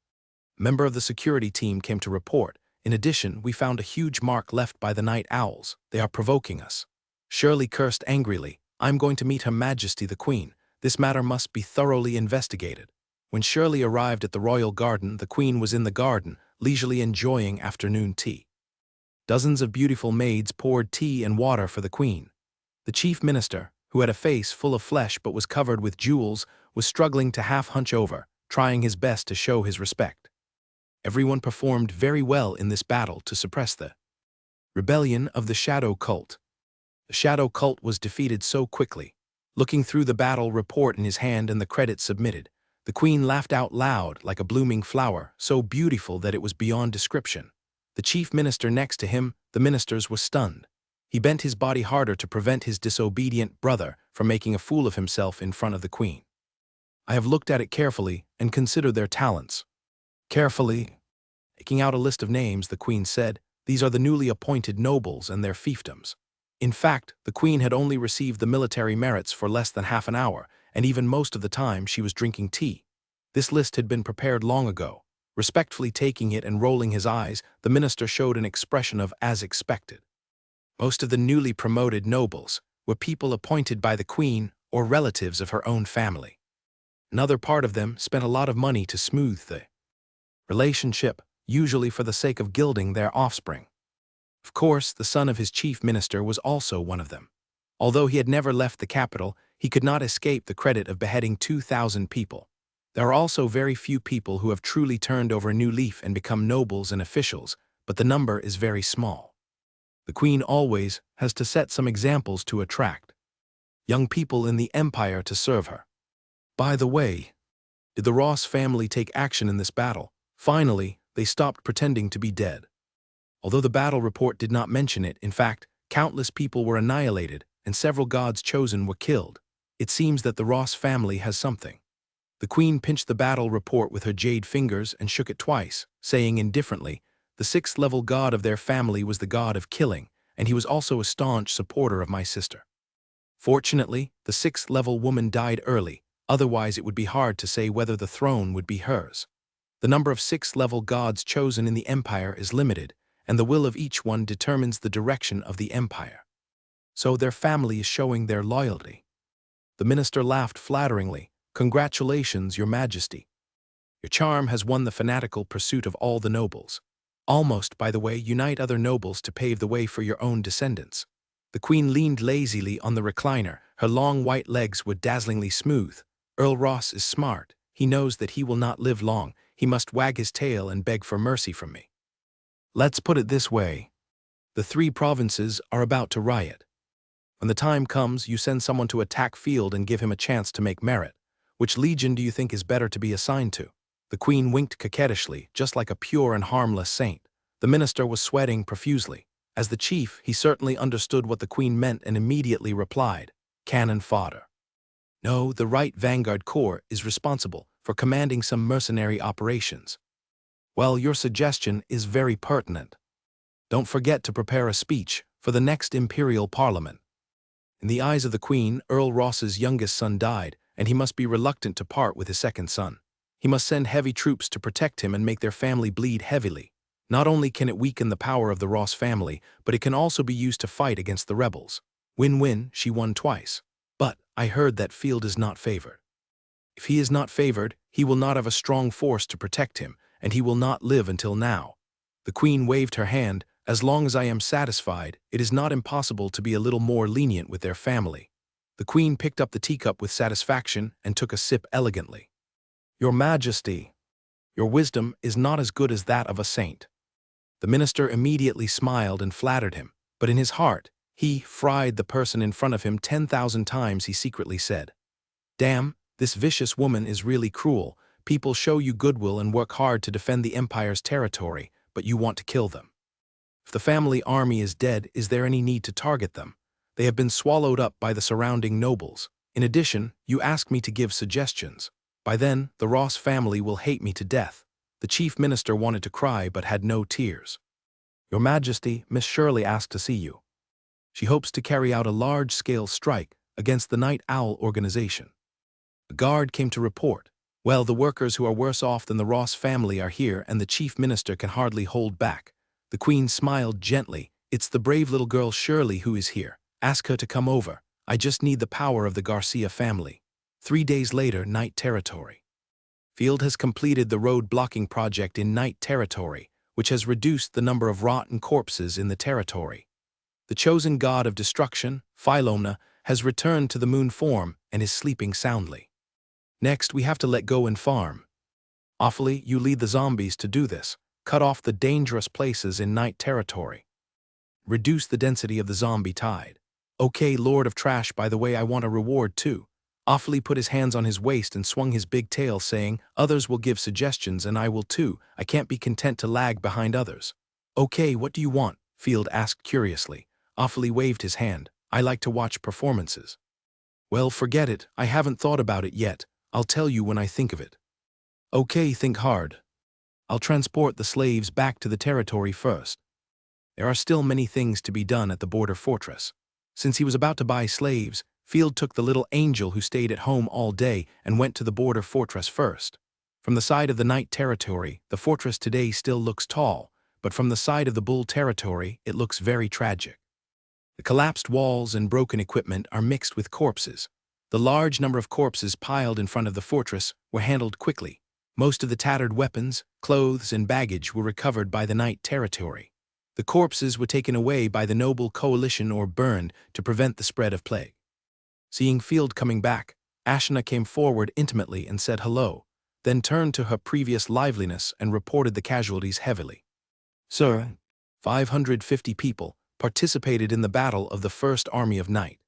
A member of the security team came to report. In addition, we found a huge mark left by the Night Owls. They are provoking us. Shirley cursed angrily. I'm going to meet Her Majesty the Queen. This matter must be thoroughly investigated. When Shirley arrived at the royal garden, the Queen was in the garden, leisurely enjoying afternoon tea. Dozens of beautiful maids poured tea and water for the Queen. The chief minister, who had a face full of flesh but was covered with jewels, was struggling to half hunch over, trying his best to show his respect. Everyone performed very well in this battle to suppress the rebellion of the Shadow Cult. The Shadow Cult was defeated so quickly. Looking through the battle report in his hand and the credits submitted, the Queen laughed out loud like a blooming flower, so beautiful that it was beyond description. The chief minister next to him, the ministers, was stunned. He bent his body harder to prevent his disobedient brother from making a fool of himself in front of the Queen. I have looked at it carefully and considered their talents. Carefully? Taking out a list of names, the Queen said, these are the newly appointed nobles and their fiefdoms. In fact, the queen had only received the military merits for less than half an hour, and even most of the time she was drinking tea. This list had been prepared long ago. Respectfully taking it and rolling his eyes, the minister showed an expression of as expected. Most of the newly promoted nobles were people appointed by the queen or relatives of her own family. Another part of them spent a lot of money to smooth the relationship, usually for the sake of gilding their offspring. Of course, the son of his chief minister was also one of them. Although he had never left the capital, he could not escape the credit of beheading 2,000 people. There are also very few people who have truly turned over a new leaf and become nobles and officials, but the number is very small. The queen always has to set some examples to attract young people in the empire to serve her. By the way, did the Ross family take action in this battle? Finally, they stopped pretending to be dead. Although the battle report did not mention it, in fact, countless people were annihilated and several gods chosen were killed. It seems that the Ross family has something. The queen pinched the battle report with her jade fingers and shook it twice, saying indifferently, the sixth-level god of their family was the god of killing, and he was also a staunch supporter of my sister. Fortunately, the sixth-level woman died early, otherwise it would be hard to say whether the throne would be hers. The number of sixth-level gods chosen in the empire is limited, and the will of each one determines the direction of the empire. So their family is showing their loyalty. The minister laughed flatteringly. Congratulations, your majesty. Your charm has won the fanatical pursuit of all the nobles. Almost, by the way, unite other nobles to pave the way for your own descendants. The queen leaned lazily on the recliner. Her long white legs were dazzlingly smooth. Earl Ross is smart. He knows that he will not live long. He must wag his tail and beg for mercy from me. Let's put it this way. The 3 provinces are about to riot. When the time comes, you send someone to attack field and give him a chance to make merit. Which legion do you think is better to be assigned to? The queen winked coquettishly, just like a pure and harmless saint. The minister was sweating profusely. As the chief, he certainly understood what the queen meant and immediately replied, cannon fodder. No, the right Vanguard Corps is responsible for commanding some mercenary operations. Well, your suggestion is very pertinent. Don't forget to prepare a speech for the next Imperial Parliament. In the eyes of the queen, Earl Ross's youngest son died, and he must be reluctant to part with his second son. He must send heavy troops to protect him and make their family bleed heavily. Not only can it weaken the power of the Ross family, but it can also be used to fight against the rebels. Win-win, she won twice. But I heard that Field is not favored. If he is not favored, he will not have a strong force to protect him, and he will not live until now. The queen waved her hand. As long as I am satisfied, it is not impossible to be a little more lenient with their family. The queen picked up the teacup with satisfaction and took a sip elegantly. Your Majesty, your wisdom is not as good as that of a saint. The minister immediately smiled and flattered him, but in his heart, he fried the person in front of him 10,000 times. He secretly said, damn, this vicious woman is really cruel. People show you goodwill and work hard to defend the empire's territory, but you want to kill them. If the family army is dead, is there any need to target them? They have been swallowed up by the surrounding nobles. In addition, you ask me to give suggestions. By then, the Ross family will hate me to death. The chief minister wanted to cry but had no tears. Your Majesty, Miss Shirley asked to see you. She hopes to carry out a large-scale strike against the Night Owl organization. A guard came to report. Well, the workers who are worse off than the Ross family are here, and the chief minister can hardly hold back. The queen smiled gently. It's the brave little girl Shirley who is here. Ask her to come over. I just need the power of the Garcia family. 3 days later, Night Territory. Field has completed the road blocking project in Night Territory, which has reduced the number of rotten corpses in the territory. The chosen god of destruction, Philomena, has returned to the moon form and is sleeping soundly. Next, we have to let go and farm. Awfully, you lead the zombies to do this. Cut off the dangerous places in Night Territory. Reduce the density of the zombie tide. Okay, Lord of Trash, by the way, I want a reward too. Awfully put his hands on his waist and swung his big tail, saying, others will give suggestions and I will too. I can't be content to lag behind others. Okay, what do you want? Field asked curiously. Awfully waved his hand. I like to watch performances. Well, forget it. I haven't thought about it yet. I'll tell you when I think of it. Okay, think hard. I'll transport the slaves back to the territory first. There are still many things to be done at the border fortress. Since he was about to buy slaves, Field took the little angel who stayed at home all day and went to the border fortress first. From the side of the Knight territory, the fortress today still looks tall, but from the side of the Bull territory, it looks very tragic. The collapsed walls and broken equipment are mixed with corpses. The large number of corpses piled in front of the fortress were handled quickly. Most of the tattered weapons, clothes, and baggage were recovered by the Knight territory. The corpses were taken away by the noble coalition or burned to prevent the spread of plague. Seeing Field coming back, Ashna came forward intimately and said hello, then turned to her previous liveliness and reported the casualties heavily. Sir, 550 people participated in the battle of the First Army of Night.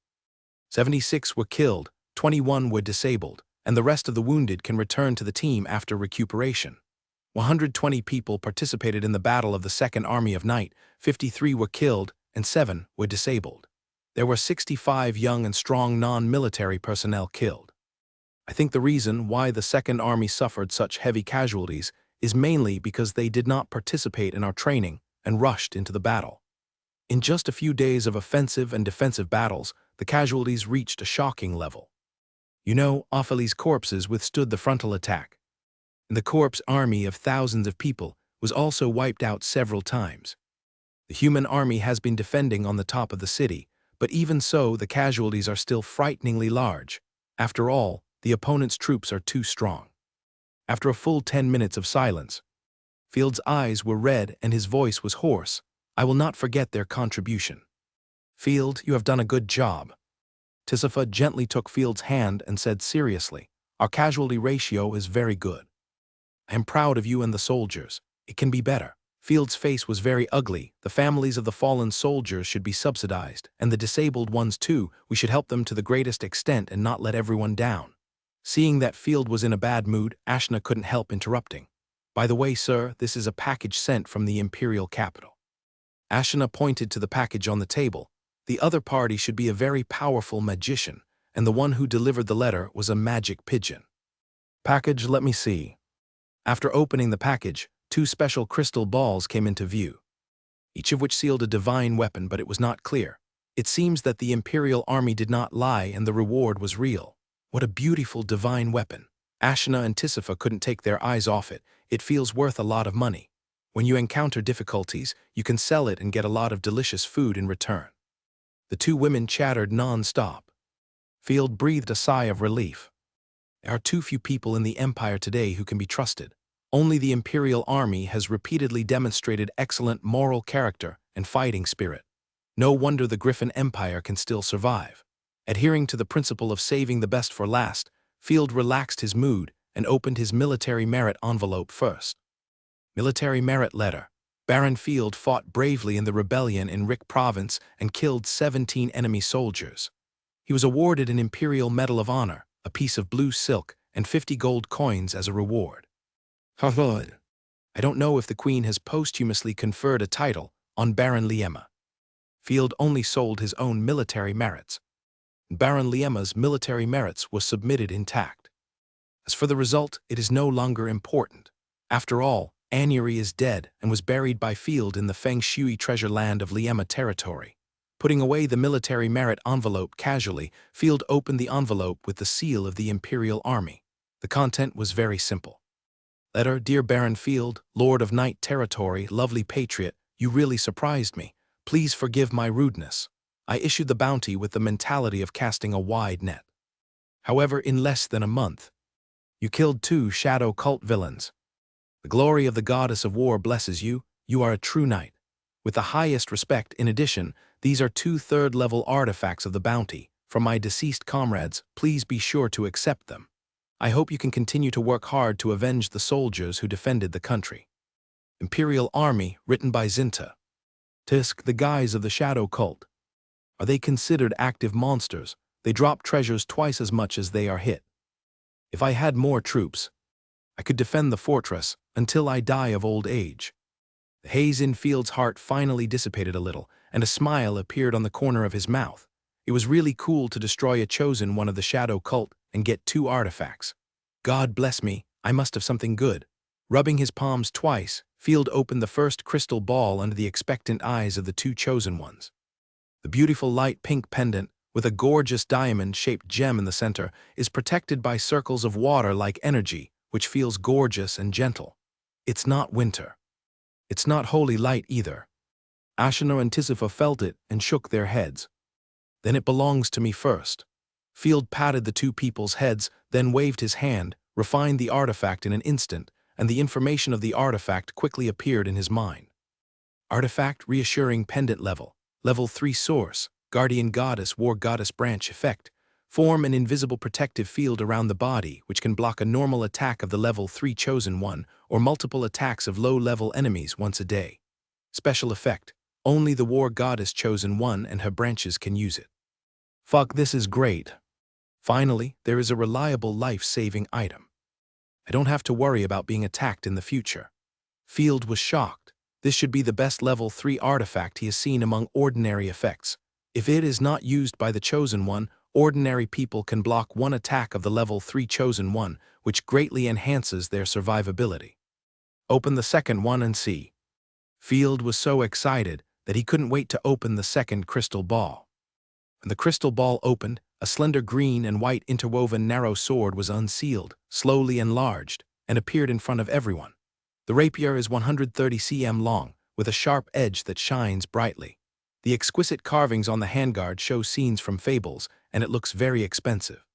76 were killed, 21 were disabled, and the rest of the wounded can return to the team after recuperation. 120 people participated in the battle of the Second Army of Night, 53 were killed, and 7 were disabled. There were 65 young and strong non-military personnel killed. I think the reason why the Second Army suffered such heavy casualties is mainly because they did not participate in our training and rushed into the battle. In just a few days of offensive and defensive battles, the casualties reached a shocking level. You know, Ophelie's corpses withstood the frontal attack. And the corpse army of thousands of people was also wiped out several times. The human army has been defending on the top of the city, but even so, the casualties are still frighteningly large. After all, the opponent's troops are too strong. After a full 10 minutes of silence, Field's eyes were red and his voice was hoarse. I will not forget their contribution. Field, you have done a good job. Tisifa gently took Field's hand and said seriously, our casualty ratio is very good. I am proud of you and the soldiers. It can be better. Field's face was very ugly. The families of the fallen soldiers should be subsidized, and the disabled ones too. We should help them to the greatest extent and not let everyone down. Seeing that Field was in a bad mood, Ashna couldn't help interrupting. By the way, sir, this is a package sent from the imperial capital. Ashna pointed to the package on the table. The other party should be a very powerful magician, and the one who delivered the letter was a magic pigeon. Package, let me see. After opening the package, 2 special crystal balls came into view, each of which sealed a divine weapon, but it was not clear. It seems that the imperial army did not lie and the reward was real. What a beautiful divine weapon. Ashna and Tisifa couldn't take their eyes off it. It feels worth a lot of money. When you encounter difficulties, you can sell it and get a lot of delicious food in return. The 2 women chattered non-stop. Field breathed a sigh of relief. There are too few people in the Empire today who can be trusted. Only the Imperial Army has repeatedly demonstrated excellent moral character and fighting spirit. No wonder the Griffin Empire can still survive. Adhering to the principle of saving the best for last, Field relaxed his mood and opened his military merit envelope first. Military merit letter. Baron Field fought bravely in the rebellion in Rick Province and killed 17 enemy soldiers. He was awarded an Imperial Medal of Honor, a piece of blue silk, and 50 gold coins as a reward. I don't know if the Queen has posthumously conferred a title on Baron Liema. Field only sold his own military merits. Baron Liema's military merits were submitted intact. As for the result, it is no longer important. After all, Anuri is dead and was buried by Field in the Feng Shui treasure land of Liema territory. Putting away the military merit envelope casually, Field opened the envelope with the seal of the Imperial Army. The content was very simple. Letter, Dear Baron Field, Lord of Night Territory, lovely patriot, you really surprised me. Please forgive my rudeness. I issued the bounty with the mentality of casting a wide net. However, in less than a month, you killed 2 shadow cult villains. The glory of the goddess of war blesses you. You are a true knight. With the highest respect, in addition, these are 2 third-level artifacts of the bounty. From my deceased comrades, please be sure to accept them. I hope you can continue to work hard to avenge the soldiers who defended the country. Imperial Army, written by Zinta. Tisk, the guys of the shadow cult. Are they considered active monsters? They drop treasures twice as much as they are hit. If I had more troops, I could defend the fortress until I die of old age. The haze in Field's heart finally dissipated a little, and a smile appeared on the corner of his mouth. It was really cool to destroy a chosen one of the shadow cult and get 2 artifacts. God bless me, I must have something good. Rubbing his palms twice, Field opened the first crystal ball under the expectant eyes of the 2 chosen ones. The beautiful light pink pendant, with a gorgeous diamond-shaped gem in the center, is protected by circles of water-like energy, which feels gorgeous and gentle. It's not winter. It's not holy light either. Ashina and Tisifa felt it and shook their heads. Then it belongs to me first. Field patted the two people's heads, then waved his hand, refined the artifact in an instant, and the information of the artifact quickly appeared in his mind. Artifact reassuring pendant level. Level 3 source. Guardian Goddess War Goddess Branch effect. Form an invisible protective field around the body which can block a normal attack of the level 3 chosen one or multiple attacks of low-level enemies once a day. Special effect. Only the War Goddess chosen one and her branches can use it. Fuck, this is great. Finally, there is a reliable life-saving item. I don't have to worry about being attacked in the future. Field was shocked. This should be the best level 3 artifact he has seen among ordinary effects. If it is not used by the chosen one, ordinary people can block one attack of the level 3 chosen one, which greatly enhances their survivability. Open the second one and see. Field was so excited that he couldn't wait to open the second crystal ball. When the crystal ball opened, a slender green and white interwoven narrow sword was unsealed, slowly enlarged, and appeared in front of everyone. The rapier is 130 cm long, with a sharp edge that shines brightly. The exquisite carvings on the handguard show scenes from fables, and it looks very expensive.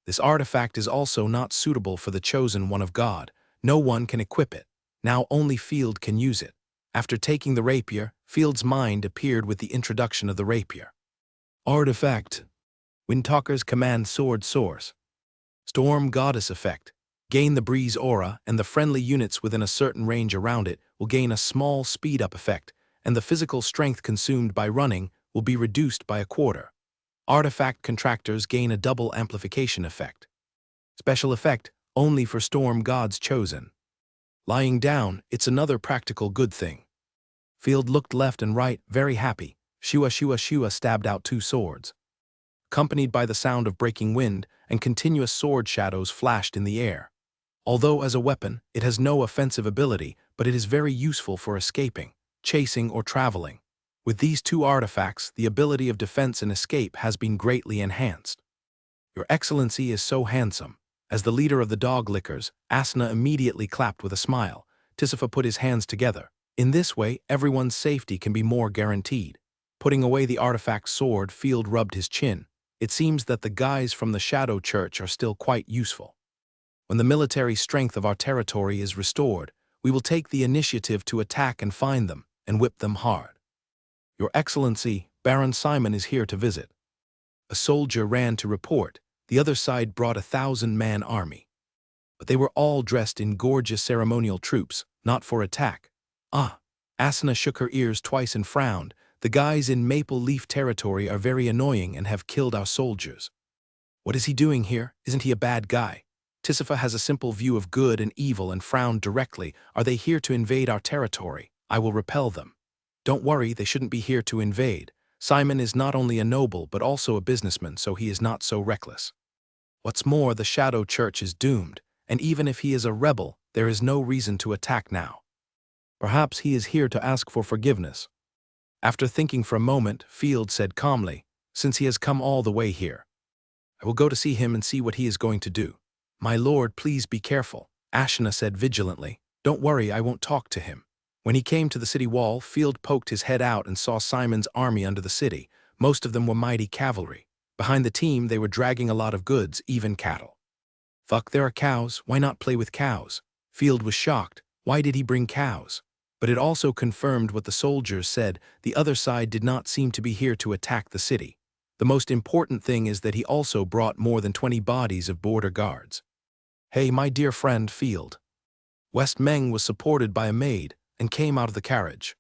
This artifact is also not suitable for the chosen one of God. No one can equip it. Now only Field can use it. After taking the rapier, Field's mind appeared with the introduction of the rapier. Artifact. Windtalker's Command Sword Source. Storm Goddess effect. Gain the breeze aura, and the friendly units within a certain range around it will gain a small speed-up effect, and the physical strength consumed by running will be reduced by a quarter. Artifact contractors gain a double amplification effect. Special effect only for storm gods chosen. Lying down, it's another practical good thing. Field looked left and right, very happy. Shua Shua Shua stabbed out two swords. Accompanied by the sound of breaking wind, and continuous sword shadows flashed in the air. Although as a weapon, it has no offensive ability, but it is very useful for escaping, chasing, or traveling. With these two artifacts, the ability of defense and escape has been greatly enhanced. Your Excellency is so handsome. As the leader of the dog lickers, Asna immediately clapped with a smile. Tisifa put his hands together. In this way, everyone's safety can be more guaranteed. Putting away the artifact's sword, Field rubbed his chin. It seems that the guys from the Shadow Church are still quite useful. When the military strength of our territory is restored, we will take the initiative to attack and find them, and whip them hard. Your Excellency, Baron Simon is here to visit. A soldier ran to report. The other side brought 1,000-man army. But they were all dressed in gorgeous ceremonial troops, not for attack. Ah! Asna shook her ears twice and frowned. The guys in Maple Leaf territory are very annoying and have killed our soldiers. What is he doing here? Isn't he a bad guy? Tisifa has a simple view of good and evil and frowned directly. Are they here to invade our territory? I will repel them. Don't worry, they shouldn't be here to invade. Simon is not only a noble but also a businessman, so he is not so reckless. What's more, the Shadow Church is doomed, and even if he is a rebel, there is no reason to attack now. Perhaps he is here to ask for forgiveness. After thinking for a moment, Field said calmly, since he has come all the way here, I will go to see him and see what he is going to do. My lord, please be careful, Ashna said vigilantly. Don't worry, I won't talk to him. When he came to the city wall, Field poked his head out and saw Simon's army under the city. Most of them were mighty cavalry. Behind the team, they were dragging a lot of goods, even cattle. Fuck, there are cows, why not play with cows? Field was shocked. Why did he bring cows? But it also confirmed what the soldiers said. The other side did not seem to be here to attack the city. The most important thing is that he also brought more than 20 bodies of border guards. Hey, my dear friend Field. West Meng was supported by a maid and came out of the carriage.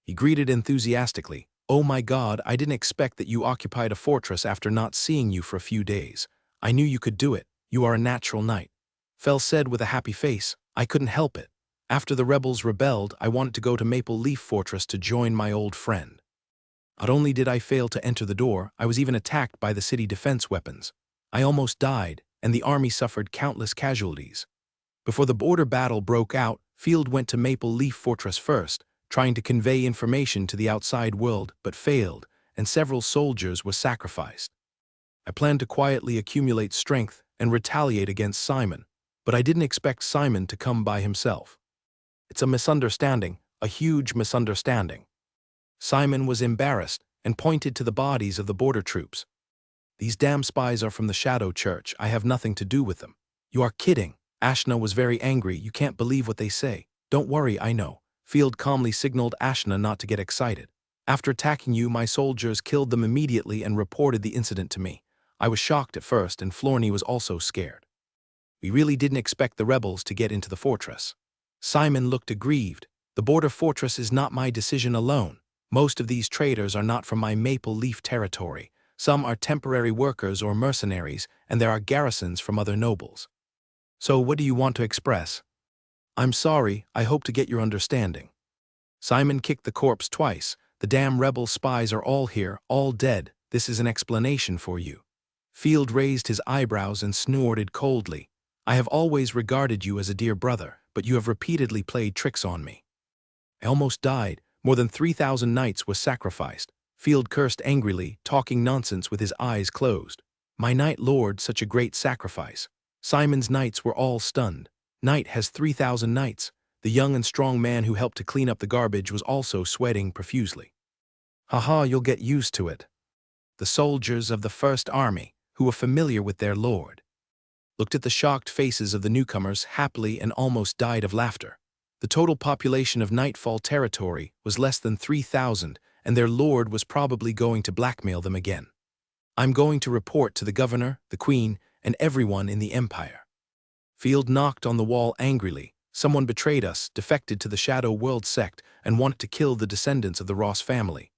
He greeted enthusiastically. Oh my God, I didn't expect that you occupied a fortress after not seeing you for a few days. I knew you could do it. You are a natural knight. Fell said with a happy face. I couldn't help it. After the rebels rebelled, I wanted to go to Maple Leaf Fortress to join my old friend. Not only did I fail to enter the door, I was even attacked by the city defense weapons. I almost died, and the army suffered countless casualties. Before the border battle broke out, Field went to Maple Leaf Fortress first, trying to convey information to the outside world, but failed, and several soldiers were sacrificed. I planned to quietly accumulate strength and retaliate against Simon, but I didn't expect Simon to come by himself. It's a misunderstanding, a huge misunderstanding. Simon was embarrassed and pointed to the bodies of the border troops. These damn spies are from the Shadow Church. I have nothing to do with them. You are kidding. Ashna was very angry. You can't believe what they say. Don't worry, I know. Field calmly signaled Ashna not to get excited. After attacking you, my soldiers killed them immediately and reported the incident to me. I was shocked at first, and Florny was also scared. We really didn't expect the rebels to get into the fortress. Simon looked aggrieved. The border fortress is not my decision alone. Most of these traders are not from my Maple Leaf territory. Some are temporary workers or mercenaries, and there are garrisons from other nobles. So what do you want to express? I'm sorry, I hope to get your understanding. Simon kicked the corpse twice. The damn rebel spies are all here, all dead. This is an explanation for you. Field raised his eyebrows and snorted coldly. I have always regarded you as a dear brother, but you have repeatedly played tricks on me. I almost died. More than 3,000 knights were sacrificed. Field cursed angrily, talking nonsense with his eyes closed. My knight lord, such a great sacrifice. Simon's knights were all stunned. Knight has 3,000 knights. The young and strong man who helped to clean up the garbage was also sweating profusely. Haha, you'll get used to it. The soldiers of the First Army, who were familiar with their lord, looked at the shocked faces of the newcomers happily and almost died of laughter. The total population of Nightfall territory was less than 3,000, and their lord was probably going to blackmail them again. I'm going to report to the governor, the queen, and everyone in the empire. Field knocked on the wall angrily. Someone betrayed us, defected to the Shadow World sect, and wanted to kill the descendants of the Ross family.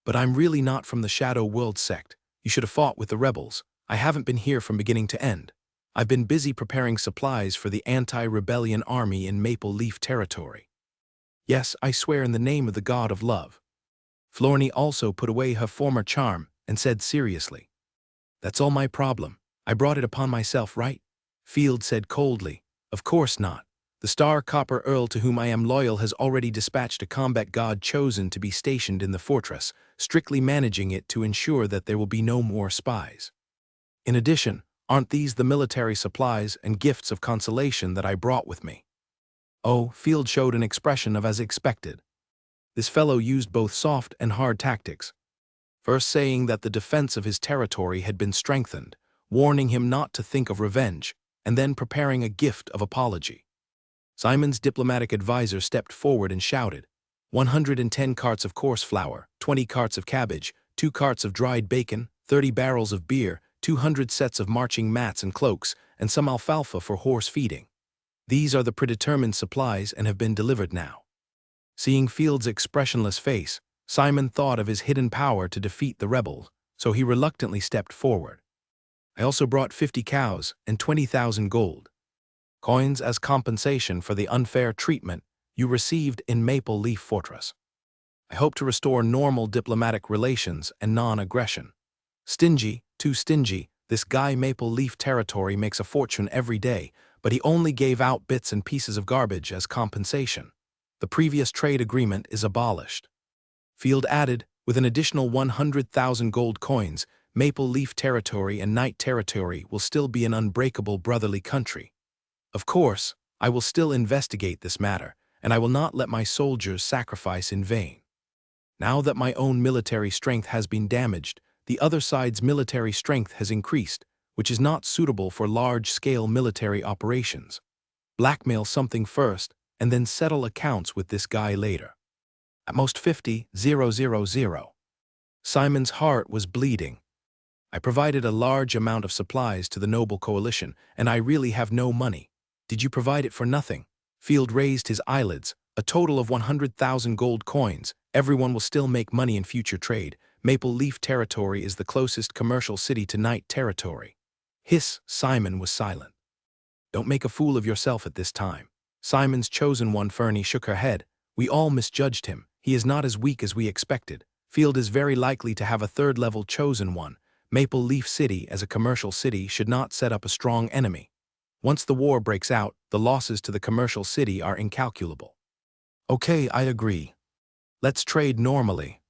But I'm really not from the Shadow World sect. You should have fought with the rebels. I haven't been here from beginning to end. I've been busy preparing supplies for the anti-rebellion army in Maple Leaf territory. Yes, I swear in the name of the god of love. Florny also put away her former charm and said seriously, That's all my problem. I brought it upon myself, right? Field said coldly, Of course not. The Star Copper Earl to whom I am loyal has already dispatched a combat god chosen to be stationed in the fortress, strictly managing it to ensure that there will be no more spies. In addition, aren't these the military supplies and gifts of consolation that I brought with me? Oh, Field showed an expression of as expected. This fellow used both soft and hard tactics. First saying that the defense of his territory had been strengthened, warning him not to think of revenge, and then preparing a gift of apology. Simon's diplomatic advisor stepped forward and shouted, 110 carts of coarse flour, 20 carts of cabbage, 2 carts of dried bacon, 30 barrels of beer, 200 sets of marching mats and cloaks, and some alfalfa for horse feeding. These are the predetermined supplies and have been delivered now. Seeing Field's expressionless face, Simon thought of his hidden power to defeat the rebels, so he reluctantly stepped forward. I also brought 50 cows and 20,000 gold coins as compensation for the unfair treatment you received in Maple Leaf Fortress. I hope to restore normal diplomatic relations and non-aggression. Stingy, too stingy, this guy Maple Leaf territory makes a fortune every day, but he only gave out bits and pieces of garbage as compensation. The previous trade agreement is abolished. Field added, with an additional 100,000 gold coins, Maple Leaf territory and Night territory will still be an unbreakable brotherly country. Of course, I will still investigate this matter, and I will not let my soldiers sacrifice in vain. Now that my own military strength has been damaged, the other side's military strength has increased, which is not suitable for large-scale military operations. Blackmail something first, and then settle accounts with this guy later. At most 50,000. Simon's heart was bleeding. I provided a large amount of supplies to the Noble Coalition, and I really have no money. Did you provide it for nothing? Field raised his eyelids. A total of 100,000 gold coins. Everyone will still make money in future trade. Maple Leaf territory is the closest commercial city to Night territory. Hiss, Simon was silent. Don't make a fool of yourself at this time. Simon's chosen one, Fernie, shook her head. We all misjudged him. He is not as weak as we expected. Field is very likely to have a third-level chosen one. Maple Leaf City, as a commercial city, should not set up a strong enemy. Once the war breaks out, the losses to the commercial city are incalculable. Okay, I agree. Let's trade normally.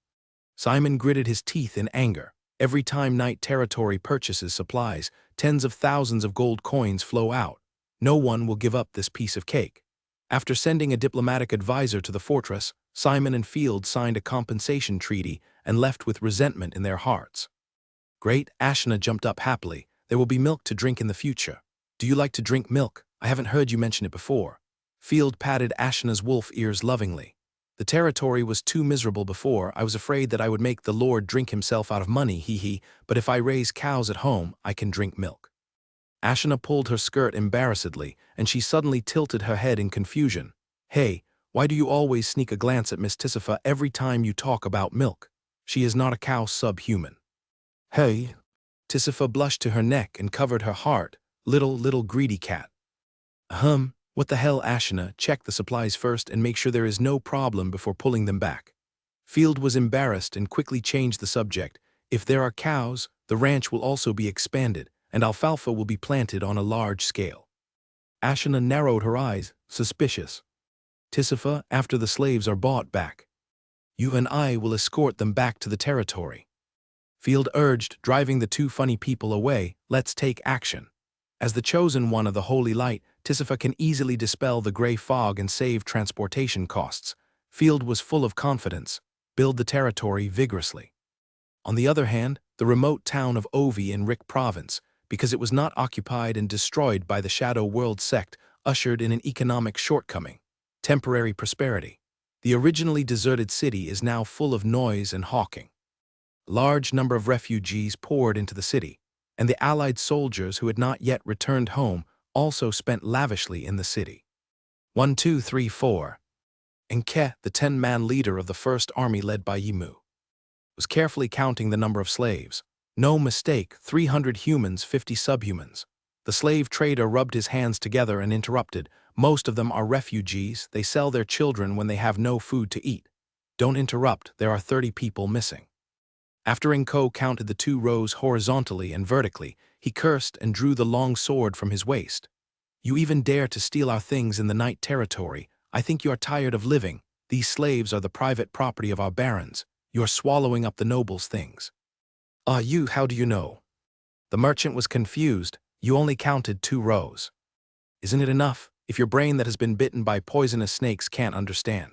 Simon gritted his teeth in anger. Every time Knight Territory purchases supplies, tens of thousands of gold coins flow out. No one will give up this piece of cake. After sending a diplomatic advisor to the fortress, Simon and Field signed a compensation treaty and left with resentment in their hearts. Great, Ashna jumped up happily. There will be milk to drink in the future. Do you like to drink milk? I haven't heard you mention it before. Field patted Ashna's wolf ears lovingly. The territory was too miserable before. I was afraid that I would make the Lord drink himself out of money, hee, but if I raise cows at home, I can drink milk. Ashna pulled her skirt embarrassedly, and she suddenly tilted her head in confusion. Hey, why do you always sneak a glance at Miss Tisifa every time you talk about milk? She is not a cow subhuman. Hey. Tisifa blushed to her neck and covered her heart. Little greedy cat. What the hell, Ashna? Check the supplies first and make sure there is no problem before pulling them back. Field was embarrassed and quickly changed the subject. If there are cows, the ranch will also be expanded, and alfalfa will be planted on a large scale. Ashna narrowed her eyes, suspicious. Tisifa, after the slaves are bought back, you and I will escort them back to the territory. Field urged, driving the two funny people away. Let's take action. As the chosen one of the Holy Light, Tisifa can easily dispel the gray fog and save transportation costs. Field was full of confidence. Build the territory vigorously. On the other hand, the remote town of Ovi in Rick Province, because it was not occupied and destroyed by the Shadow World sect, ushered in an economic shortcoming. Temporary prosperity. The originally deserted city is now full of noise and hawking. A large number of refugees poured into the city, and the Allied soldiers who had not yet returned home also spent lavishly in the city. 1, 2, 3, 4. Enke, the 10-man leader of the First Army led by Yimu, was carefully counting the number of slaves. No mistake, 300 humans, 50 subhumans. The slave trader rubbed his hands together and interrupted. Most of them are refugees. They sell their children when they have no food to eat. Don't interrupt, there are 30 people missing. After Enko counted the 2 rows horizontally and vertically, he cursed and drew the long sword from his waist. You even dare to steal our things in the Knight Territory. I think you are tired of living. These slaves are the private property of our barons. You are swallowing up the nobles' things. How do you know? The merchant was confused. You only counted 2 rows. Isn't it enough, if your brain that has been bitten by poisonous snakes can't understand?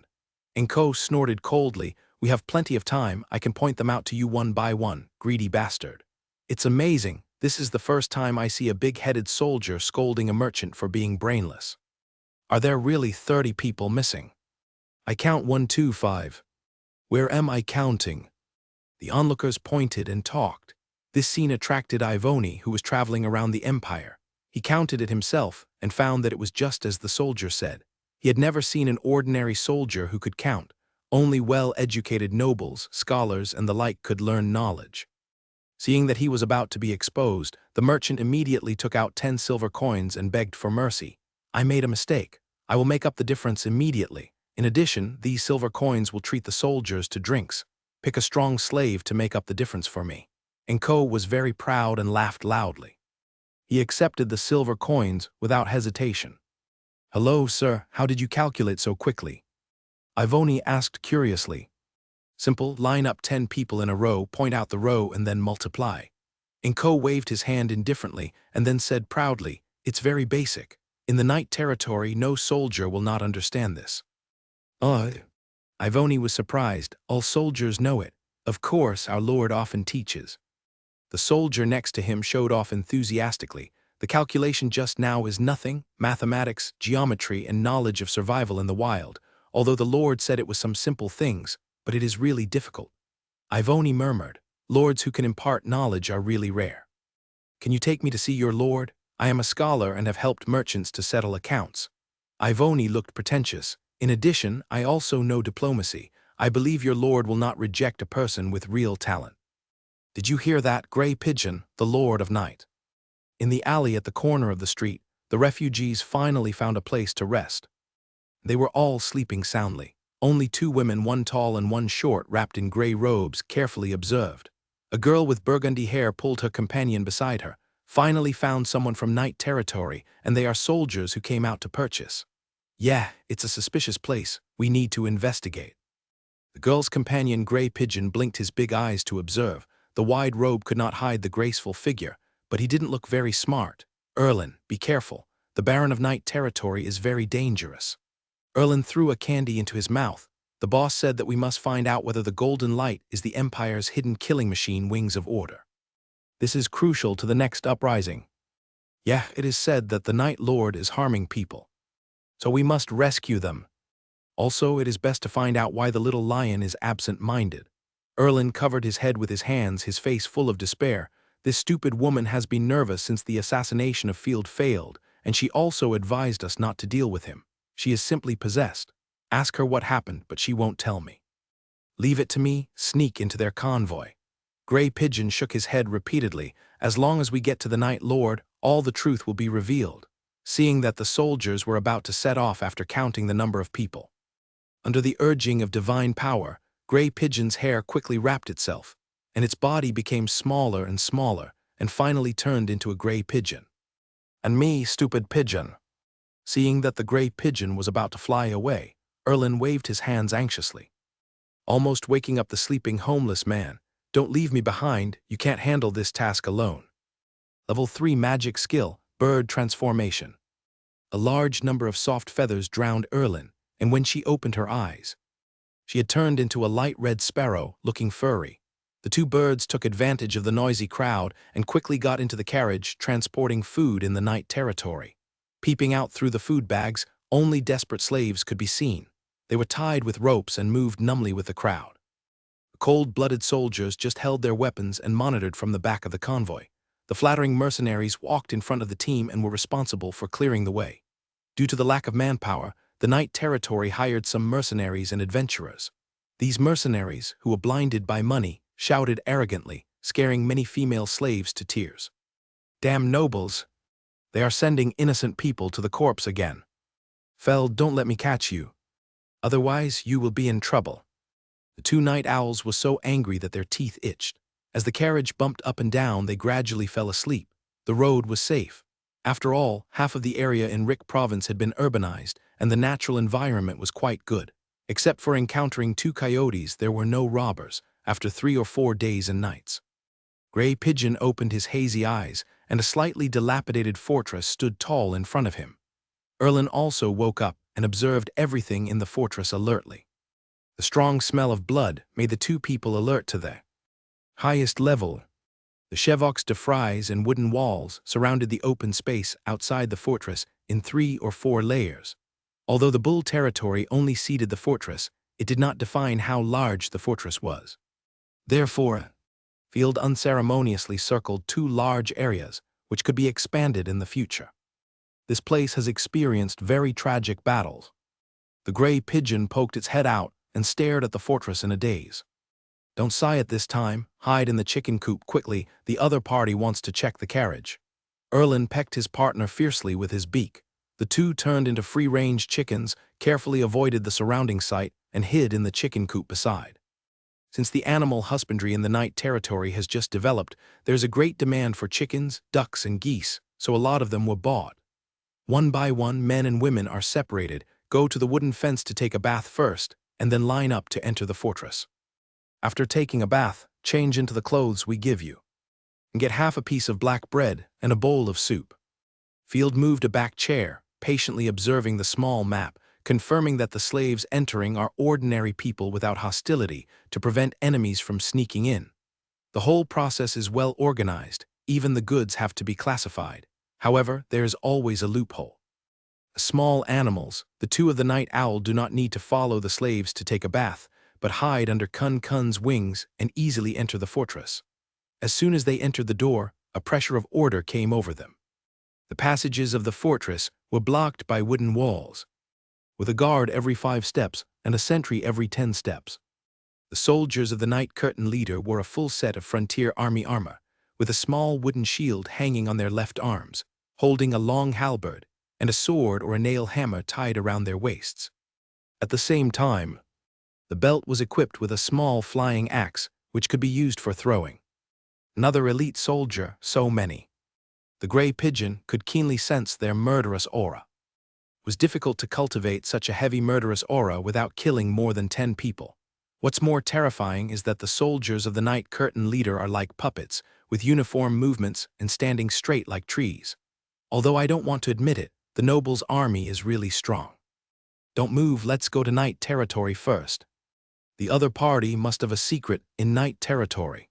Enko snorted coldly. We have plenty of time. I can point them out to you one by one, greedy bastard. It's amazing. This is the first time I see a big-headed soldier scolding a merchant for being brainless. Are there really 30 people missing? I count 1, 2, 5. Where am I counting? The onlookers pointed and talked. This scene attracted Ivoni, who was traveling around the empire. He counted it himself and found that it was just as the soldier said. He had never seen an ordinary soldier who could count. Only well-educated nobles, scholars, and the like could learn knowledge. Seeing that he was about to be exposed, the merchant immediately took out 10 silver coins and begged for mercy. I made a mistake. I will make up the difference immediately. In addition, these silver coins will treat the soldiers to drinks. Pick a strong slave to make up the difference for me. Enko was very proud and laughed loudly. He accepted the silver coins without hesitation. Hello, sir, how did you calculate so quickly? Ivoni asked curiously. Simple, line up 10 people in a row, point out the row, and then multiply. Enko waved his hand indifferently and then said proudly, it's very basic. In the Knight Territory, no soldier will not understand this. Ivoni was surprised. All soldiers know it. Of course, our Lord often teaches. The soldier next to him showed off enthusiastically. The calculation just now is nothing, mathematics, geometry, and knowledge of survival in the wild. Although the Lord said it was some simple things, but it is really difficult. Ivoni murmured, lords who can impart knowledge are really rare. Can you take me to see your Lord? I am a scholar and have helped merchants to settle accounts. Ivoni looked pretentious. In addition, I also know diplomacy. I believe your Lord will not reject a person with real talent. Did you hear that, Grey Pigeon, the Lord of Night? In the alley at the corner of the street, the refugees finally found a place to rest. They were all sleeping soundly. Only 2 women, one tall and one short, wrapped in gray robes, carefully observed. A girl with burgundy hair pulled her companion beside her. Finally found someone from Knight Territory, and they are soldiers who came out to purchase. Yeah, it's a suspicious place. We need to investigate. The girl's companion Gray Pigeon blinked his big eyes to observe. The wide robe could not hide the graceful figure, but he didn't look very smart. Erlin, be careful. The Baron of Night territory is very dangerous. Erlin threw a candy into his mouth. The boss said that we must find out whether the golden light is the Empire's hidden killing machine, Wings of Order. This is crucial to the next uprising. Yeah, it is said that the Night Lord is harming people. So we must rescue them. Also, it is best to find out why the little lion is absent-minded. Erlin covered his head with his hands, his face full of despair. This stupid woman has been nervous since the assassination of Field failed, and she also advised us not to deal with him. She is simply possessed. Ask her what happened, but she won't tell me. Leave it to me, sneak into their convoy. Gray Pigeon shook his head repeatedly. As long as we get to the Night Lord, all the truth will be revealed. Seeing that the soldiers were about to set off after counting the number of people. Under the urging of divine power, Gray Pigeon's hair quickly wrapped itself, and its body became smaller and finally turned into a gray pigeon. And me, stupid pigeon. Seeing that the gray pigeon was about to fly away, Erlin waved his hands anxiously, almost waking up the sleeping homeless man. Don't leave me behind, you can't handle this task alone. Level 3 magic skill, bird transformation. A large number of soft feathers drowned Erlin, and when she opened her eyes, she had turned into a light red sparrow, looking furry. The two birds took advantage of the noisy crowd and quickly got into the carriage transporting food in the Night territory. Peeping out through the food bags, only desperate slaves could be seen. They were tied with ropes and moved numbly with the crowd. The cold-blooded soldiers just held their weapons and monitored from the back of the convoy. The flattering mercenaries walked in front of the team and were responsible for clearing the way. Due to the lack of manpower, the Night territory hired some mercenaries and adventurers. These mercenaries, who were blinded by money, shouted arrogantly, scaring many female slaves to tears. Damn nobles! They are sending innocent people to the corpse again. Fell, don't let me catch you. Otherwise, you will be in trouble. The two night owls were so angry that their teeth itched. As the carriage bumped up and down, they gradually fell asleep. The road was safe. After all, half of the area in Rick Province had been urbanized, and the natural environment was quite good. Except for encountering two coyotes, there were no robbers, after 3 or 4 days and nights. Gray Pigeon opened his hazy eyes, and a slightly dilapidated fortress stood tall in front of him. Erlin also woke up and observed everything in the fortress alertly. The strong smell of blood made the two people alert to the highest level. The chevox de fries and wooden walls surrounded the open space outside the fortress in 3 or 4 layers. Although the bull territory only seeded the fortress, it did not define how large the fortress was. Therefore, Field unceremoniously circled 2 large areas, which could be expanded in the future. This place has experienced very tragic battles. The gray pigeon poked its head out and stared at the fortress in a daze. Don't sigh at this time, hide in the chicken coop quickly, the other party wants to check the carriage. Erlin pecked his partner fiercely with his beak. The two turned into free-range chickens, carefully avoided the surrounding site, and hid in the chicken coop beside. Since the animal husbandry in the Night territory has just developed, there's a great demand for chickens, ducks, and geese, so a lot of them were bought. One by one, men and women are separated, go to the wooden fence to take a bath first, and then line up to enter the fortress. After taking a bath, change into the clothes we give you, and get half a piece of black bread and a bowl of soup. Field moved a back chair, patiently observing the small map, confirming that the slaves entering are ordinary people without hostility to prevent enemies from sneaking in. The whole process is well organized, even the goods have to be classified. However, there is always a loophole. Small animals, the two of the night owl do not need to follow the slaves to take a bath, but hide under Kun's wings and easily enter the fortress. As soon as they entered the door, a pressure of order came over them. The passages of the fortress were blocked by wooden walls, with a guard every 5 steps and a sentry every 10 steps. The soldiers of the Night Curtain leader wore a full set of frontier army armor, with a small wooden shield hanging on their left arms, holding a long halberd, and a sword or a nail hammer tied around their waists. At the same time, the belt was equipped with a small flying axe, which could be used for throwing. Another elite soldier, so many. The gray pigeon could keenly sense their murderous aura. It was difficult to cultivate such a heavy murderous aura without killing more than 10 people. What's more terrifying is that the soldiers of the Night Curtain leader are like puppets, with uniform movements and standing straight like trees. Although I don't want to admit it, the noble's army is really strong. Don't move, let's go to Night territory first. The other party must have a secret in Night territory.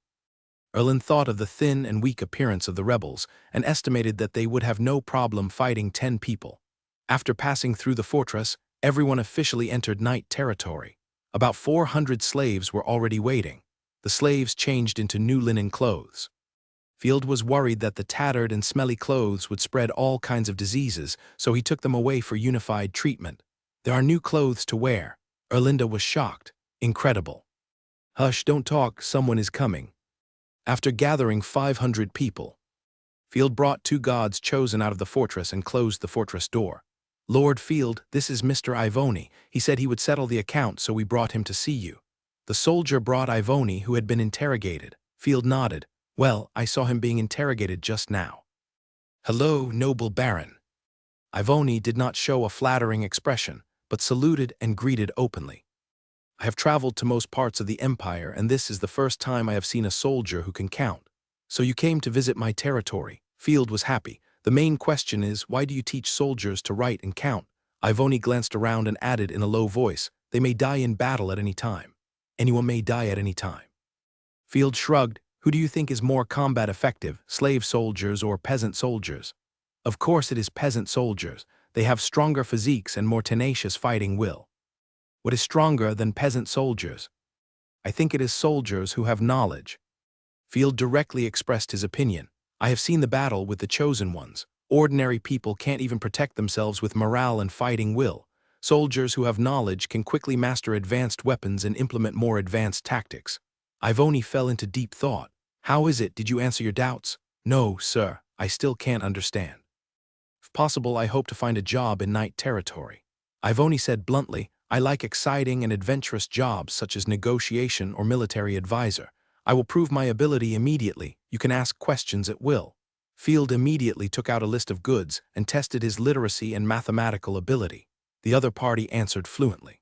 Erlin thought of the thin and weak appearance of the rebels and estimated that they would have no problem fighting 10 people. After passing through the fortress, everyone officially entered Night territory. About 400 slaves were already waiting. The slaves changed into new linen clothes. Field was worried that the tattered and smelly clothes would spread all kinds of diseases, so he took them away for unified treatment. There are new clothes to wear. Erlinda was shocked. Incredible. Hush, don't talk, someone is coming. After gathering 500 people, Field brought 2 gods chosen out of the fortress and closed the fortress door. Lord Field, this is Mr. Ivoni. He said he would settle the account, so we brought him to see you. The soldier brought Ivoni, who had been interrogated. Field nodded. Well, I saw him being interrogated just now. Hello, noble baron. Ivoni did not show a flattering expression, but saluted and greeted openly. I have traveled to most parts of the empire, and this is the first time I have seen a soldier who can count. So you came to visit my territory. Field was happy. The main question is, why do you teach soldiers to write and count? Ivoni glanced around and added in a low voice, they may die in battle at any time. Anyone may die at any time. Field shrugged. Who do you think is more combat effective, slave soldiers or peasant soldiers? Of course it is peasant soldiers. They have stronger physiques and more tenacious fighting will. What is stronger than peasant soldiers? I think it is soldiers who have knowledge. Field directly expressed his opinion. I have seen the battle with the chosen ones. Ordinary people can't even protect themselves with morale and fighting will. Soldiers who have knowledge can quickly master advanced weapons and implement more advanced tactics. Ivoni fell into deep thought. How is it? Did you answer your doubts? No, sir. I still can't understand. If possible, I hope to find a job in Night territory. Ivoni said bluntly, I like exciting and adventurous jobs such as negotiation or military advisor. I will prove my ability immediately. You can ask questions at will. Field immediately took out a list of goods and tested his literacy and mathematical ability. The other party answered fluently.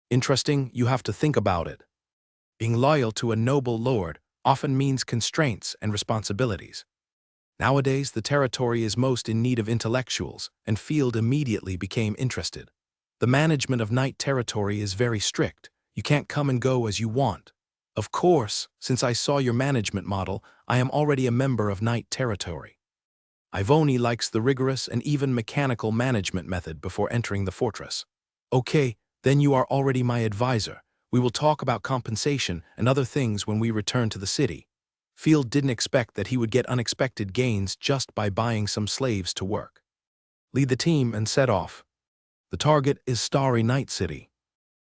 Interesting, you have to think about it. Being loyal to a noble lord often means constraints and responsibilities. Nowadays, the territory is most in need of intellectuals, and Field immediately became interested. The management of Night territory is very strict. You can't come and go as you want. Of course, since I saw your management model, I am already a member of Night territory. Ivoni likes the rigorous and even mechanical management method before entering the fortress. Okay, then you are already my advisor. We will talk about compensation and other things when we return to the city. Field didn't expect that he would get unexpected gains just by buying some slaves to work. Lead the team and set off. The target is Starry Night City.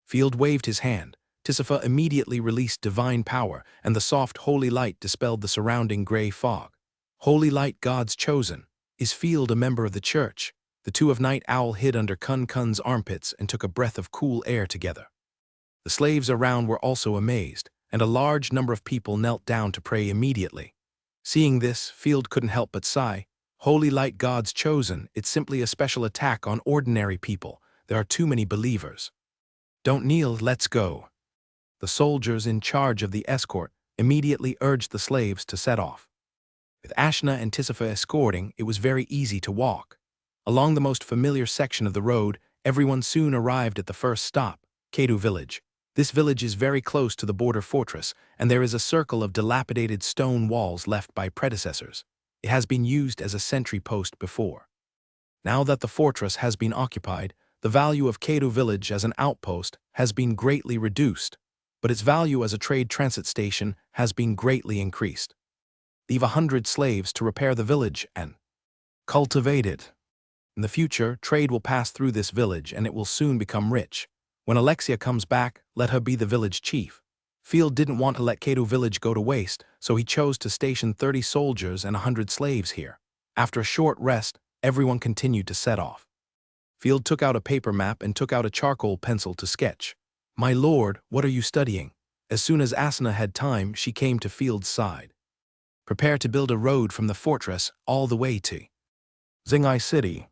Field waved his hand. Tisifa immediately released divine power, and the soft holy light dispelled the surrounding gray fog. Holy light, God's chosen. Is Field a member of the church? The 2 of Night Owl hid under Kun Kun's armpits and took a breath of cool air together. The slaves around were also amazed, and a large number of people knelt down to pray immediately. Seeing this, Field couldn't help but sigh. Holy light, God's chosen, it's simply a special attack on ordinary people. There are too many believers. Don't kneel, let's go. The soldiers in charge of the escort immediately urged the slaves to set off. With Ashna and Tisifa escorting, it was very easy to walk. Along the most familiar section of the road, everyone soon arrived at the first stop, Kedu village. This village is very close to the border fortress, and there is a circle of dilapidated stone walls left by predecessors. It has been used as a sentry post before. Now that the fortress has been occupied, the value of Kedu village as an outpost has been greatly reduced, but its value as a trade transit station has been greatly increased. Leave 100 slaves to repair the village and cultivate it. In the future, trade will pass through this village and it will soon become rich. When Alexia comes back, let her be the village chief. Field didn't want to let Kedu village go to waste, so he chose to station 30 soldiers and 100 slaves here. After a short rest, everyone continued to set off. Field took out a paper map and took out a charcoal pencil to sketch. My lord, what are you studying? As soon as Asuna had time, she came to Field's side. Prepare to build a road from the fortress all the way to Zingai City.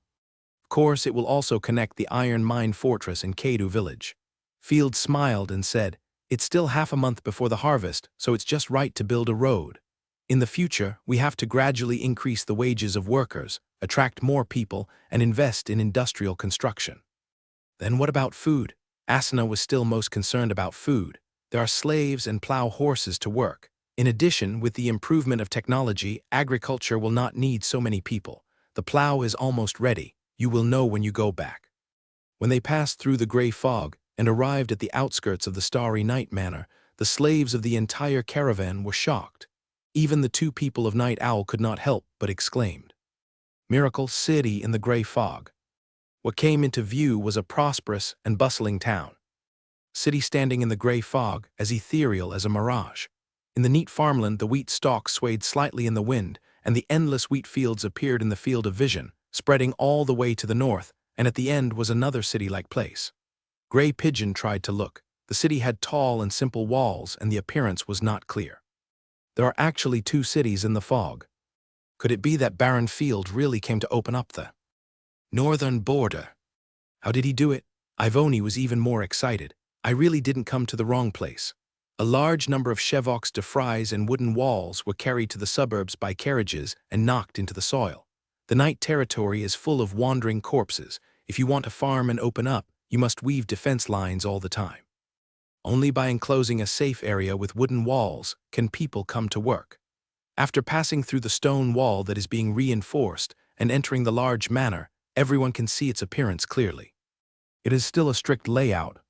Of course, it will also connect the iron mine fortress and Kedu village. Field smiled and said, It's still half a month before the harvest, so it's just right to build a road. In the future, we have to gradually increase the wages of workers, attract more people, and invest in industrial construction. Then what about food? Asuna was still most concerned about food. There are slaves and plow horses to work. In addition, with the improvement of technology, agriculture will not need so many people. The plow is almost ready. You will know when you go back. When they passed through the gray fog and arrived at the outskirts of the Starry Night Manor, the slaves of the entire caravan were shocked. Even the two people of Night Owl could not help but exclaimed, "Miracle City in the gray fog." What came into view was a prosperous and bustling town. City standing in the gray fog, as ethereal as a mirage. In the neat farmland, the wheat stalks swayed slightly in the wind, and the endless wheat fields appeared in the field of vision, spreading all the way to the north, and at the end was another city-like place. Gray Pigeon tried to look. The city had tall and simple walls, and the appearance was not clear. There are actually two cities in the fog. Could it be that barren field really came to open up the northern border? How did he do it? Ivoni was even more excited. I really didn't come to the wrong place. A large number of chevoks de fries and wooden walls were carried to the suburbs by carriages and knocked into the soil. The night territory is full of wandering corpses. If you want to farm and open up, you must weave defense lines all the time. Only by enclosing a safe area with wooden walls can people come to work. After passing through the stone wall that is being reinforced and entering the large manor, everyone can see its appearance clearly. It is still a strict layout,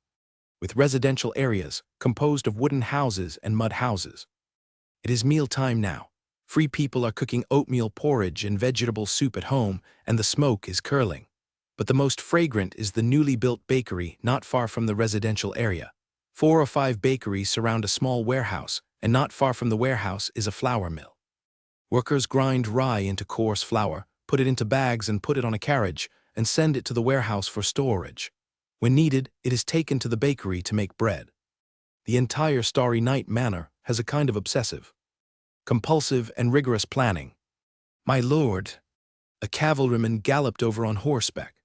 with residential areas composed of wooden houses and mud houses. It is mealtime now. Free people are cooking oatmeal porridge and vegetable soup at home, and the smoke is curling. But the most fragrant is the newly built bakery not far from the residential area. 4 or 5 bakeries surround a small warehouse, and not far from the warehouse is a flour mill. Workers grind rye into coarse flour, put it into bags and put it on a carriage, and send it to the warehouse for storage. When needed, it is taken to the bakery to make bread. The entire Starry Night Manor has a kind of obsessive, compulsive and rigorous planning. "My lord," a cavalryman galloped over on horseback.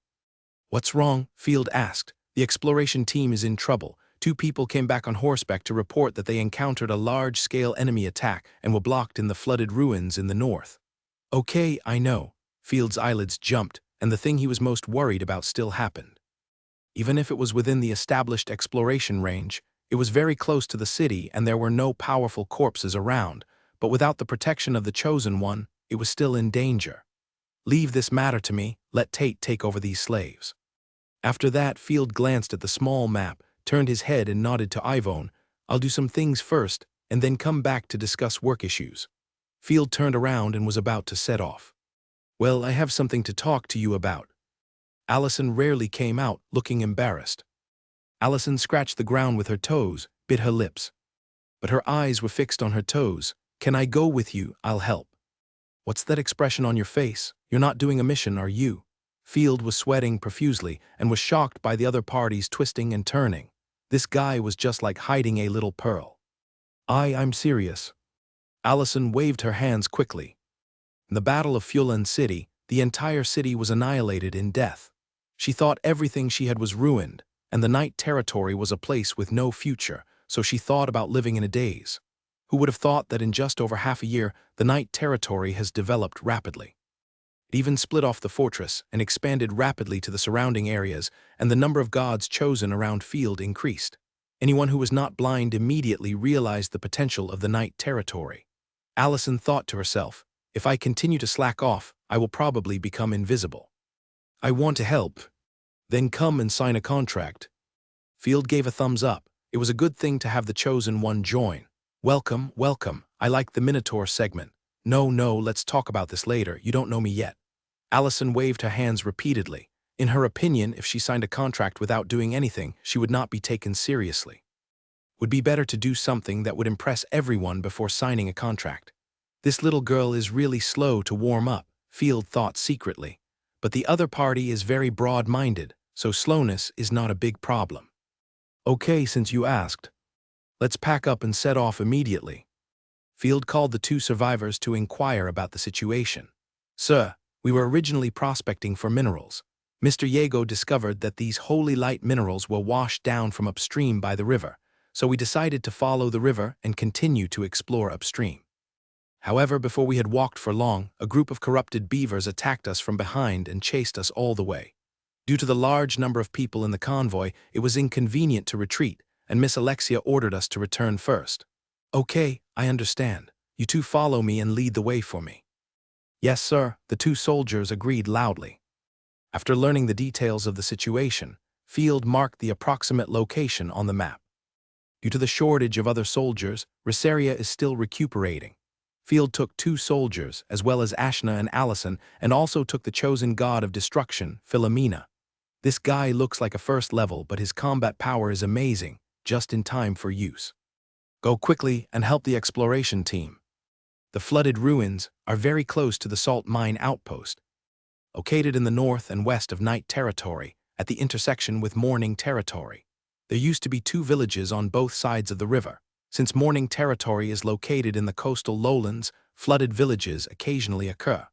"What's wrong?" Field asked. "The exploration team is in trouble. 2 people came back on horseback to report that they encountered a large-scale enemy attack and were blocked in the flooded ruins in the north." "Okay, I know." Field's eyelids jumped, and the thing he was most worried about still happened. Even if it was within the established exploration range, it was very close to the city and there were no powerful corpses around, but without the protection of the Chosen One, it was still in danger. "Leave this matter to me, let Tate take over these slaves." After that, Field glanced at the small map, turned his head and nodded to Ivone. "I'll do some things first, and then come back to discuss work issues." Field turned around and was about to set off. "Well, I have something to talk to you about." Allison rarely came out, looking embarrassed. Allison scratched the ground with her toes, bit her lips. But her eyes were fixed on her toes. "Can I go with you? I'll help." "What's that expression on your face? You're not doing a mission, are you?" Field was sweating profusely and was shocked by the other parties twisting and turning. This guy was just like hiding a little pearl. I'm serious." Allison waved her hands quickly. In the Battle of Fulan City, the entire city was annihilated in death. She thought everything she had was ruined, and the night territory was a place with no future, so she thought about living in a daze. Who would have thought that in just over half a year, the night territory has developed rapidly? It even split off the fortress and expanded rapidly to the surrounding areas, and the number of gods chosen around Field increased. Anyone who was not blind immediately realized the potential of the night territory. Allison thought to herself, "If I continue to slack off, I will probably become invisible. I want to help. Then come and sign a contract." Field gave a thumbs up. It was a good thing to have the Chosen One join. "Welcome, welcome. I like the Minotaur segment." No, let's talk about this later. You don't know me yet." Allison waved her hands repeatedly. In her opinion, if she signed a contract without doing anything, she would not be taken seriously. Would be better to do something that would impress everyone before signing a contract. This little girl is really slow to warm up, Field thought secretly. But the other party is very broad-minded, so slowness is not a big problem. "Okay, since you asked. Let's pack up and set off immediately." Field called the 2 survivors to inquire about the situation. "Sir, we were originally prospecting for minerals. Mr. Yago discovered that these holy light minerals were washed down from upstream by the river, so we decided to follow the river and continue to explore upstream. However, before we had walked for long, a group of corrupted beavers attacked us from behind and chased us all the way. Due to the large number of people in the convoy, it was inconvenient to retreat, and Miss Alexia ordered us to return first. "Okay, I understand. You two follow me and lead the way for me." "Yes, sir," the two soldiers agreed loudly. After learning the details of the situation, Field marked the approximate location on the map. Due to the shortage of other soldiers, Resaria is still recuperating. Field took 2 soldiers, as well as Ashna and Allison, and also took the chosen god of destruction, Philomena. This guy looks like a first level, but his combat power is amazing, just in time for use. Go quickly and help the exploration team. The flooded ruins are very close to the salt mine outpost, located in the north and west of Night Territory, at the intersection with Morning Territory. There used to be 2 villages on both sides of the river. Since Morning Territory is located in the coastal lowlands, flooded villages occasionally occur.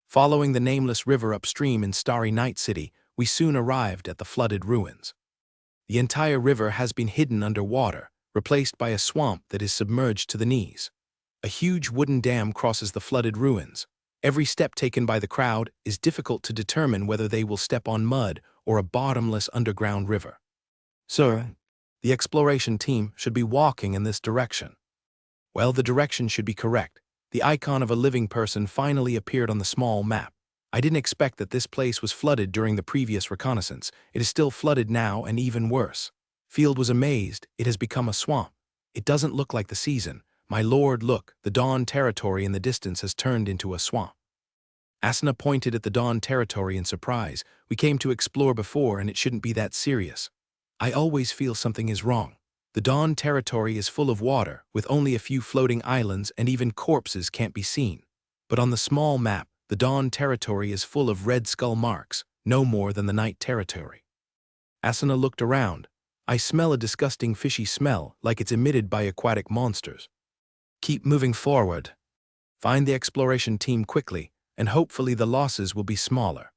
Following the nameless river upstream in Starry Night City, we soon arrived at the flooded ruins. The entire river has been hidden under water, replaced by a swamp that is submerged to the knees. A huge wooden dam crosses the flooded ruins. Every step taken by the crowd is difficult to determine whether they will step on mud or a bottomless underground river. "Sir, the exploration team should be walking in this direction." Well, the direction should be correct. The icon of a living person finally appeared on the small map. I didn't expect that this place was flooded during the previous reconnaissance. It is still flooded now, and even worse. Field was amazed. It has become a swamp. It doesn't look like the season. My lord, look, the Dawn Territory in the distance has turned into a swamp. Asuna pointed at the Dawn Territory in surprise. We came to explore before, and it shouldn't be that serious. I always feel something is wrong. The Dawn Territory is full of water, with only a few floating islands, and even corpses can't be seen. But on the small map, the Dawn Territory is full of red skull marks, no more than the Night Territory. Asuna looked around. "I smell a disgusting fishy smell, like it's emitted by aquatic monsters." "Keep moving forward. Find the exploration team quickly, and hopefully the losses will be smaller."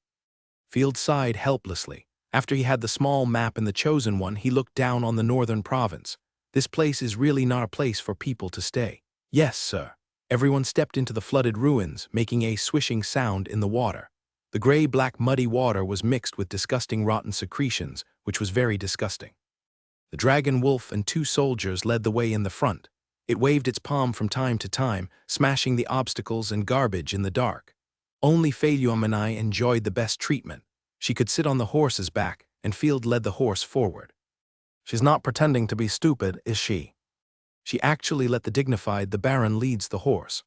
Field sighed helplessly. After he had the small map and the chosen one, he looked down on the northern province. This place is really not a place for people to stay. "Yes, sir." Everyone stepped into the flooded ruins, making a swishing sound in the water. The gray-black muddy water was mixed with disgusting rotten secretions, which was very disgusting. The dragon wolf and 2 soldiers led the way in the front. It waved its palm from time to time, smashing the obstacles and garbage in the dark. Only Phalium and I enjoyed the best treatment. She could sit on the horse's back, and Field led the horse forward. "She's not pretending to be stupid, is she?" She actually let the dignified the Baron leads the horse.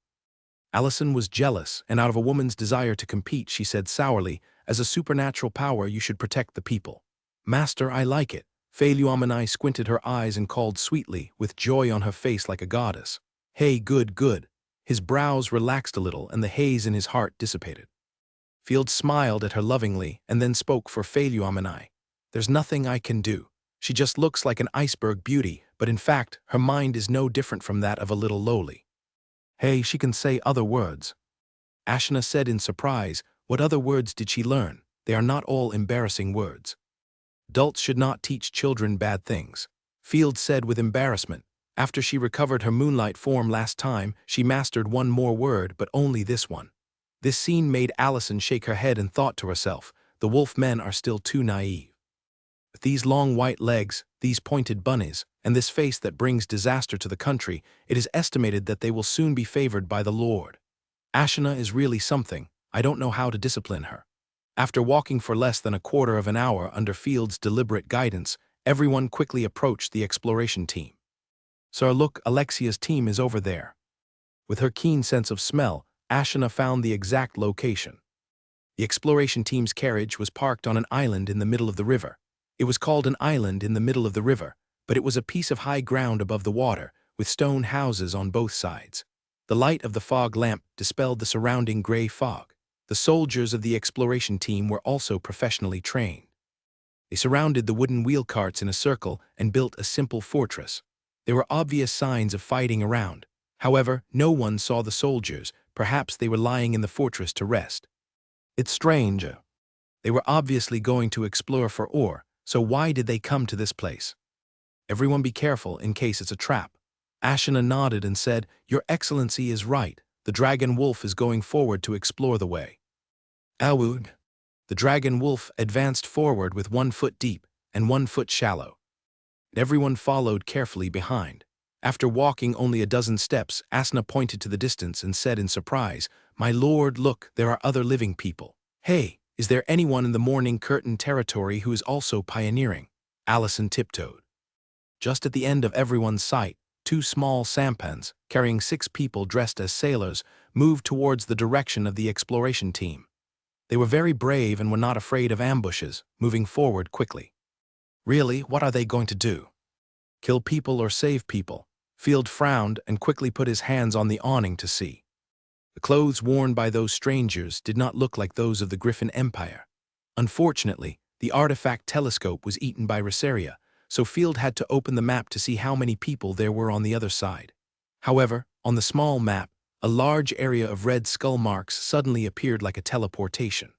Allison was jealous, and out of a woman's desire to compete, she said sourly, "As a supernatural power, you should protect the people." "Master, I like it." Phalium and I squinted her eyes and called sweetly, with joy on her face like a goddess. "Hey, good, good." His brows relaxed a little, and the haze in his heart dissipated. Field smiled at her lovingly and then spoke for Phalium and I. "There's nothing I can do. She just looks like an iceberg beauty, but in fact, her mind is no different from that of a little lowly." "Hey, she can say other words." Ashna said in surprise. What other words did she learn? They are not all embarrassing words. Adults should not teach children bad things. Field said with embarrassment. After she recovered her moonlight form last time, she mastered one more word, but only this one. This scene made Allison shake her head and thought to herself, the wolf men are still too naive. With these long white legs, these pointed bunnies, and this face that brings disaster to the country, it is estimated that they will soon be favored by the Lord. Ashna is really something. I don't know how to discipline her. After walking for less than a quarter of an hour under Field's deliberate guidance, everyone quickly approached the exploration team. "Sir, look, Alexia's team is over there." With her keen sense of smell, Ashna found the exact location. The exploration team's carriage was parked on an island in the middle of the river. It was called an island in the middle of the river, but it was a piece of high ground above the water, with stone houses on both sides. The light of the fog lamp dispelled the surrounding gray fog. The soldiers of the exploration team were also professionally trained. They surrounded the wooden wheel carts in a circle and built a simple fortress. There were obvious signs of fighting around. However, no one saw the soldiers. Perhaps they were lying in the fortress to rest. It's strange. They were obviously going to explore for ore, so why did they come to this place? Everyone be careful in case it's a trap. Ashina nodded and said, Your Excellency is right. The dragon wolf is going forward to explore the way. Awud. The dragon wolf advanced forward with 1 foot deep and 1 foot shallow. Everyone followed carefully behind. After walking only a dozen steps, Asna pointed to the distance and said in surprise, My lord, look, there are other living people. Hey, is there anyone in the Morning Curtain territory who is also pioneering? Allison tiptoed. Just at the end of everyone's sight, 2 small sampans, carrying 6 people dressed as sailors, moved towards the direction of the exploration team. They were very brave and were not afraid of ambushes, moving forward quickly. Really, what are they going to do? Kill people or save people? Field frowned and quickly put his hands on the awning to see. The clothes worn by those strangers did not look like those of the Griffin Empire. Unfortunately, the artifact telescope was eaten by Resaria, so Field had to open the map to see how many people there were on the other side. However, on the small map, a large area of red skull marks suddenly appeared like a teleportation.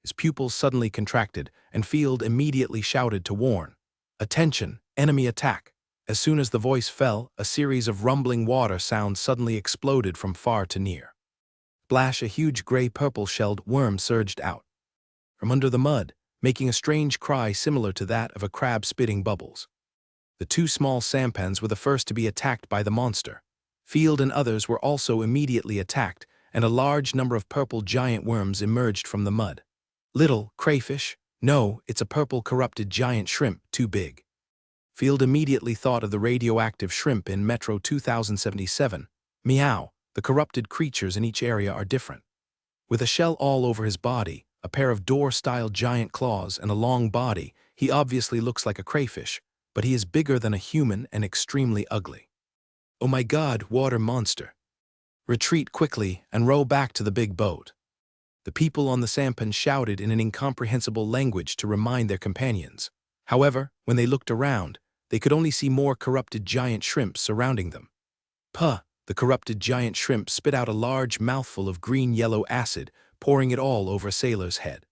His pupils suddenly contracted, and Field immediately shouted to warn. Attention, enemy attack. As soon as the voice fell, a series of rumbling water sounds suddenly exploded from far to near. Splash, a huge gray-purple shelled worm surged out from under the mud, making a strange cry similar to that of a crab spitting bubbles. The 2 small sampans were the first to be attacked by the monster. Field and others were also immediately attacked, and a large number of purple giant worms emerged from the mud. Little crayfish? No, it's a purple corrupted giant shrimp, too big. Field immediately thought of the radioactive shrimp in Metro 2077. Meow, the corrupted creatures in each area are different. With a shell all over his body, a pair of door-style giant claws, and a long body, he obviously looks like a crayfish, but he is bigger than a human and extremely ugly. Oh my God, water monster! Retreat quickly and row back to the big boat. The people on the sampan shouted in an incomprehensible language to remind their companions. However, when they looked around, they could only see more corrupted giant shrimps surrounding them. Puh! The corrupted giant shrimp spit out a large mouthful of green-yellow acid, pouring it all over a sailor's head.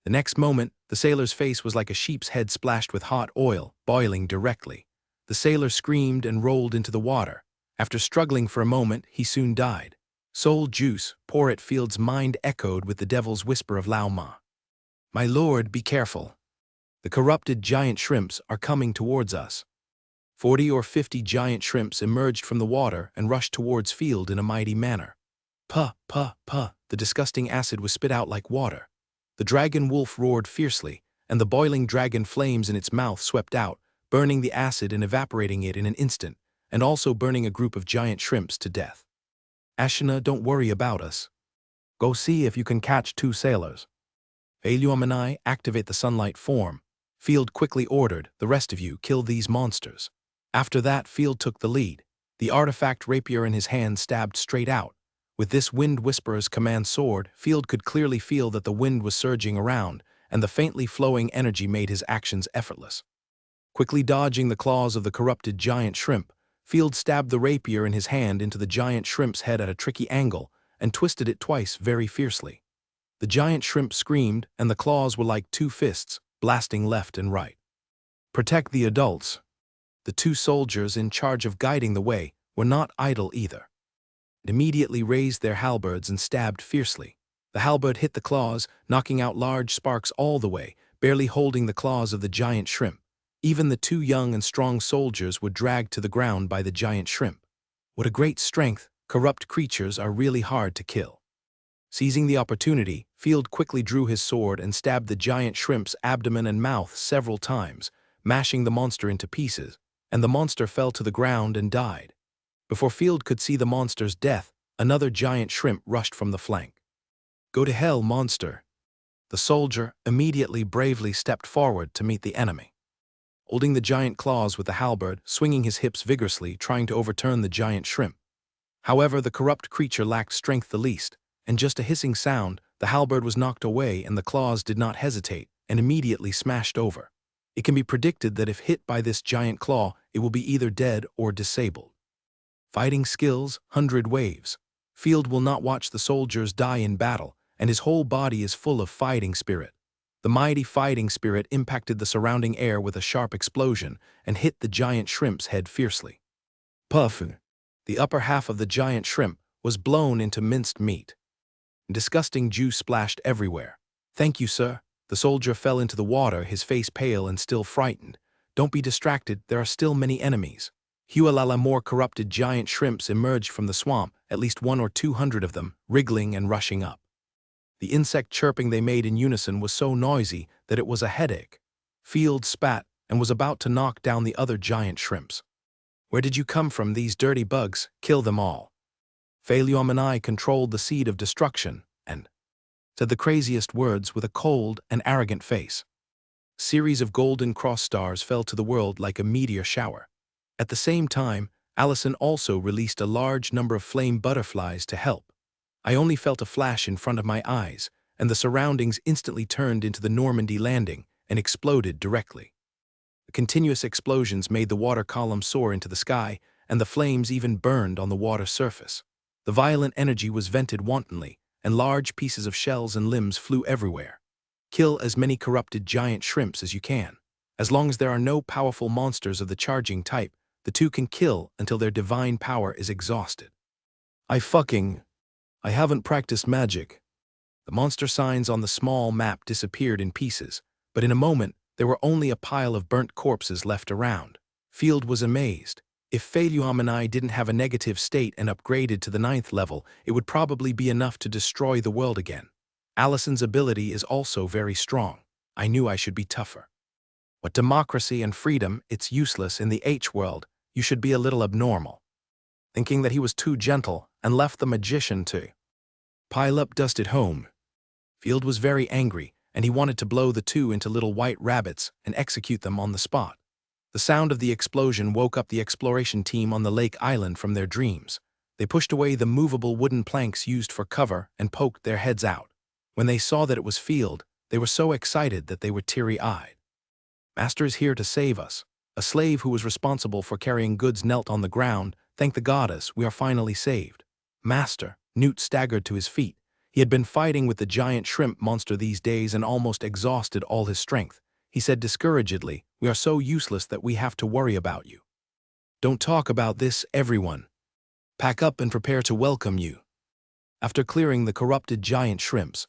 The next moment, the sailor's face was like a sheep's head splashed with hot oil, boiling directly. The sailor screamed and rolled into the water. After struggling for a moment, he soon died. Soul juice, pour it. Field's mind echoed with the devil's whisper of Lao Ma. My lord, be careful. The corrupted giant shrimps are coming towards us. 40 or 50 giant shrimps emerged from the water and rushed towards Field in a mighty manner. Puh, puh, puh, the disgusting acid was spit out like water. The dragon wolf roared fiercely, and the boiling dragon flames in its mouth swept out, burning the acid and evaporating it in an instant, and also burning a group of giant shrimps to death. Ashina, don't worry about us. Go see if you can catch 2 sailors. Eluam and I activate the sunlight form. Field quickly ordered, the rest of you kill these monsters. After that, Field took the lead. The artifact rapier in his hand stabbed straight out. With this Wind Whisperer's command sword, Field could clearly feel that the wind was surging around, and the faintly flowing energy made his actions effortless. Quickly dodging the claws of the corrupted giant shrimp, Field stabbed the rapier in his hand into the giant shrimp's head at a tricky angle and twisted it twice very fiercely. The giant shrimp screamed, and the claws were like 2 fists, blasting left and right. Protect the adults. The 2 soldiers in charge of guiding the way were not idle either. They immediately raised their halberds and stabbed fiercely. The halberd hit the claws, knocking out large sparks all the way, barely holding the claws of the giant shrimp. Even the 2 young and strong soldiers were dragged to the ground by the giant shrimp. What a great strength! Corrupt creatures are really hard to kill. Seizing the opportunity, Field quickly drew his sword and stabbed the giant shrimp's abdomen and mouth several times, mashing the monster into pieces, and the monster fell to the ground and died. Before Field could see the monster's death, another giant shrimp rushed from the flank. Go to hell, monster! The soldier immediately bravely stepped forward to meet the enemy. Holding the giant claws with the halberd, swinging his hips vigorously, trying to overturn the giant shrimp. However, the corrupt creature lacked strength the least, and just a hissing sound, the halberd was knocked away and the claws did not hesitate and immediately smashed over. It can be predicted that if hit by this giant claw, it will be either dead or disabled. Fighting skills, 100 waves. Field will not watch the soldiers die in battle, and his whole body is full of fighting spirit. The mighty fighting spirit impacted the surrounding air with a sharp explosion and hit the giant shrimp's head fiercely. Puff! The upper half of the giant shrimp was blown into minced meat. Disgusting juice splashed everywhere. "Thank you, sir." The soldier fell into the water, his face pale and still frightened. "Don't be distracted, there are still many enemies." Hualala, more corrupted giant shrimps emerged from the swamp, at least 100 or 200 of them, wriggling and rushing up. The insect chirping they made in unison was so noisy that it was a headache. Field spat and was about to knock down the other giant shrimps. "Where did you come from, these dirty bugs? Kill them all." I controlled the seed of destruction and said the craziest words with a cold and arrogant face. Series of golden cross stars fell to the world like a meteor shower. At the same time, Allison also released a large number of flame butterflies to help. I only felt a flash in front of my eyes, and the surroundings instantly turned into the Normandy landing and exploded directly. The continuous explosions made the water column soar into the sky, and the flames even burned on the water surface. The violent energy was vented wantonly, and large pieces of shells and limbs flew everywhere. Kill as many corrupted giant shrimps as you can. As long as there are no powerful monsters of the charging type, the two can kill until their divine power is exhausted. I haven't practiced magic. The monster signs on the small map disappeared in pieces, but in a moment there were only a pile of burnt corpses left around. Field was amazed. If Phaluomini didn't have a negative state and upgraded to the 9th level, it would probably be enough to destroy the world again. Allison's ability is also very strong. I knew I should be tougher. But democracy and freedom, it's useless in the H-world. You should be a little abnormal. Thinking that he was too gentle and left the magician to pile up dust at home. Field was very angry, and he wanted to blow the two into little white rabbits and execute them on the spot. The sound of the explosion woke up the exploration team on the lake island from their dreams. They pushed away the movable wooden planks used for cover and poked their heads out. When they saw that it was Field, they were so excited that they were teary-eyed. "Master is here to save us." A slave who was responsible for carrying goods knelt on the ground. "Thank the goddess, we are finally saved." "Master," Newt staggered to his feet. He had been fighting with the giant shrimp monster these days and almost exhausted all his strength. He said discouragedly, "We are so useless that we have to worry about you." "Don't talk about this, everyone. Pack up and prepare to welcome you." After clearing the corrupted giant shrimps,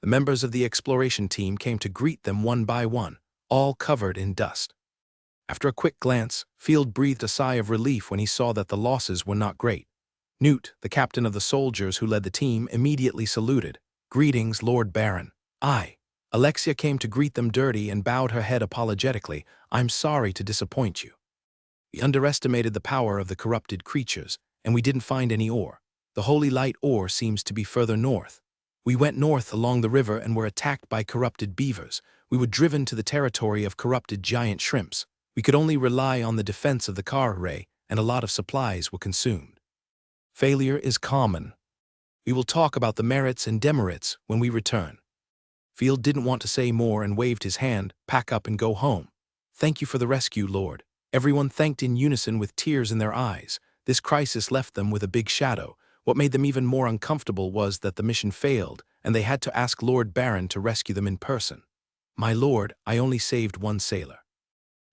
the members of the exploration team came to greet them one by one, all covered in dust. After a quick glance, Field breathed a sigh of relief when he saw that the losses were not great. Newt, the captain of the soldiers who led the team, immediately saluted. "Greetings, Lord Barren." Alexia came to greet them dirty and bowed her head apologetically. "I'm sorry to disappoint you. We underestimated the power of the corrupted creatures, and we didn't find any ore. The holy light ore seems to be further north. We went north along the river and were attacked by corrupted beavers. We were driven to the territory of corrupted giant shrimps. We could only rely on the defense of the car array, and a lot of supplies were consumed. Failure is common. We will talk about the merits and demerits when we return." Field didn't want to say more and waved his hand. "Pack up and go home." "Thank you for the rescue, Lord." Everyone thanked in unison with tears in their eyes. This crisis left them with a big shadow. What made them even more uncomfortable was that the mission failed, and they had to ask Lord Barren to rescue them in person. "My lord, I only saved one sailor.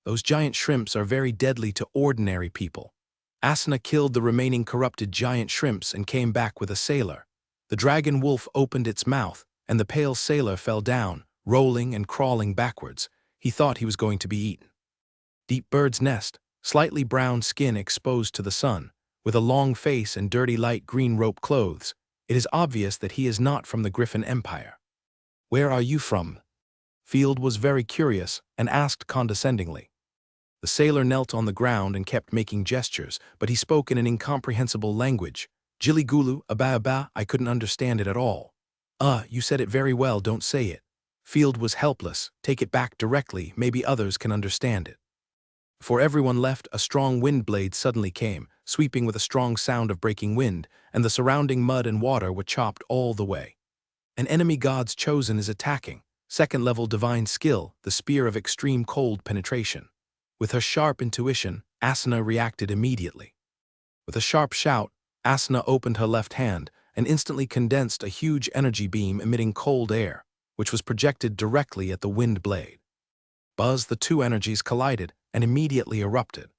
Those giant shrimps are very deadly to ordinary people." Asuna killed the remaining corrupted giant shrimps and came back with a sailor. The dragon wolf opened its mouth, and the pale sailor fell down, rolling and crawling backwards. He thought he was going to be eaten. Deep bird's nest, slightly brown skin exposed to the sun, with a long face and dirty light green rope clothes. It is obvious that he is not from the Griffin Empire. "Where are you from?" Field was very curious and asked condescendingly. The sailor knelt on the ground and kept making gestures, but he spoke in an incomprehensible language. "Jiligulu, aba, I couldn't understand it at all." You said it very well, don't say it." Field was helpless. "Take it back directly, maybe others can understand it." Before everyone left, a strong wind blade suddenly came, sweeping with a strong sound of breaking wind, and the surrounding mud and water were chopped all the way. An enemy god's chosen is attacking. 2nd level divine skill, the spear of extreme cold penetration. With her sharp intuition, Asuna reacted immediately. With a sharp shout, Asuna opened her left hand and instantly condensed a huge energy beam emitting cold air. which was projected directly at the wind blade. Buzz, the two energies collided and immediately erupted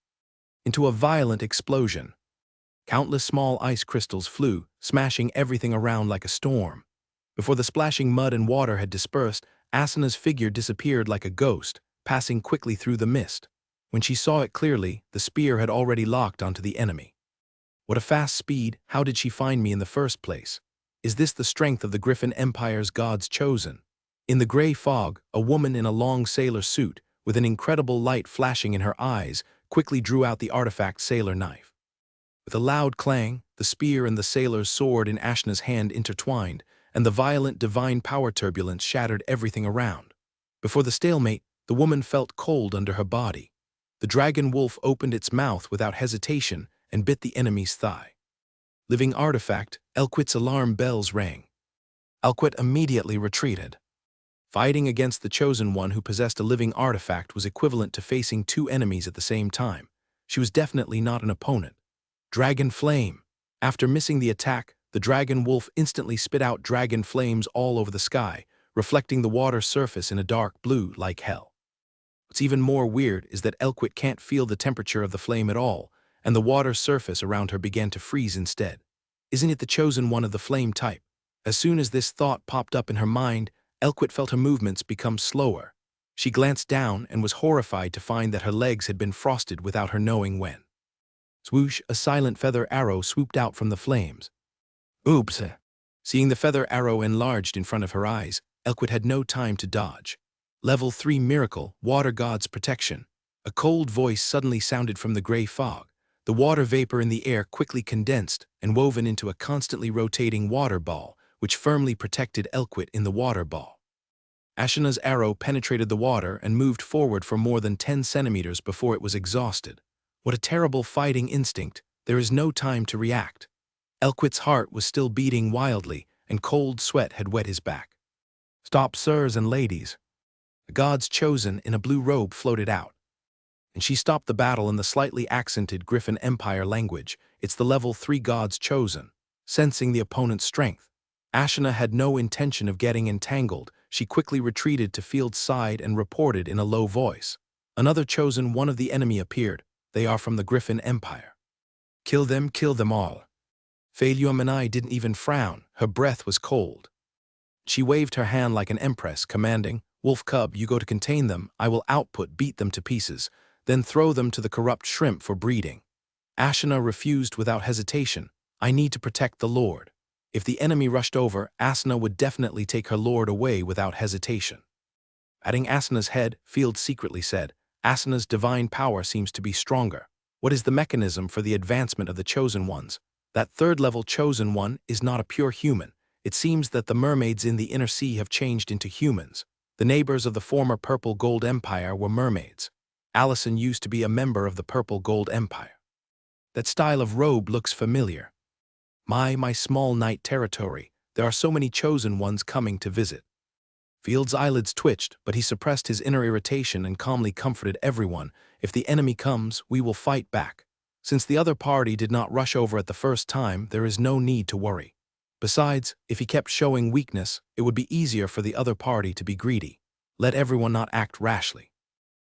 into a violent explosion. Countless small ice crystals flew, smashing everything around like a storm. Before the splashing mud and water had dispersed, Asana's figure disappeared like a ghost, passing quickly through the mist. When she saw it clearly, the spear had already locked onto the enemy. What a fast speed! How did she find me in the first place? Is this the strength of the Griffin Empire's gods chosen? In the gray fog, a woman in a long sailor suit, with an incredible light flashing in her eyes, quickly drew out the artifact sailor knife. With a loud clang, the spear and the sailor's sword in Ashna's hand intertwined, and the violent divine power turbulence shattered everything around. Before the stalemate, the woman felt cold under her body. The dragon wolf opened its mouth without hesitation and bit the enemy's thigh. Living artifact, Elquit's alarm bells rang. Elquit immediately retreated. Fighting against the chosen one who possessed a living artifact was equivalent to facing two enemies at the same time. She was definitely not an opponent. Dragon flame. After missing the attack, the dragon wolf instantly spit out dragon flames all over the sky, reflecting the water surface in a dark blue like hell. What's even more weird is that Elquit can't feel the temperature of the flame at all, and the water surface around her began to freeze instead. Isn't it the chosen one of the flame type? As soon as this thought popped up in her mind, Elquit felt her movements become slower. She glanced down and was horrified to find that her legs had been frosted without her knowing when. Swoosh, a silent feather arrow swooped out from the flames. Oops! Seeing the feather arrow enlarged in front of her eyes, Elquit had no time to dodge. Level 3 Miracle, Water God's Protection. A cold voice suddenly sounded from the gray fog. The water vapor in the air quickly condensed and woven into a constantly rotating water ball, which firmly protected Elquit in the water ball. Ashana's arrow penetrated the water and moved forward for more than 10 centimeters before it was exhausted. What a terrible fighting instinct! There is no time to react. Elquit's heart was still beating wildly, and cold sweat had wet his back. Stop, sirs and ladies. The gods chosen in a blue robe floated out. And she stopped the battle in the slightly accented Griffin Empire language. It's the level 3 gods chosen. Sensing the opponent's strength, Ashana had no intention of getting entangled. She quickly retreated to Field's side and reported in a low voice. Another chosen one of the enemy appeared. They are from the Griffin Empire. Kill them all. Feilyumanai didn't even frown. Her breath was cold. She waved her hand like an empress, commanding, Wolf Cub, you go to contain them. I will beat them to pieces, then throw them to the corrupt shrimp for breeding. Ashana refused without hesitation. I need to protect the Lord. If the enemy rushed over, Asana would definitely take her lord away without hesitation. Patting Asana's head, Field secretly said, Asana's divine power seems to be stronger. What is the mechanism for the advancement of the chosen ones? That third-level chosen one is not a pure human. It seems that the mermaids in the inner sea have changed into humans. The neighbors of the former Purple Gold Empire were mermaids. Allison used to be a member of the Purple Gold Empire. That style of robe looks familiar. My small night territory. There are so many chosen ones coming to visit. Field's eyelids twitched, but he suppressed his inner irritation and calmly comforted everyone. If the enemy comes, we will fight back. Since the other party did not rush over at the first time, there is no need to worry. Besides, if he kept showing weakness, it would be easier for the other party to be greedy. Let everyone not act rashly.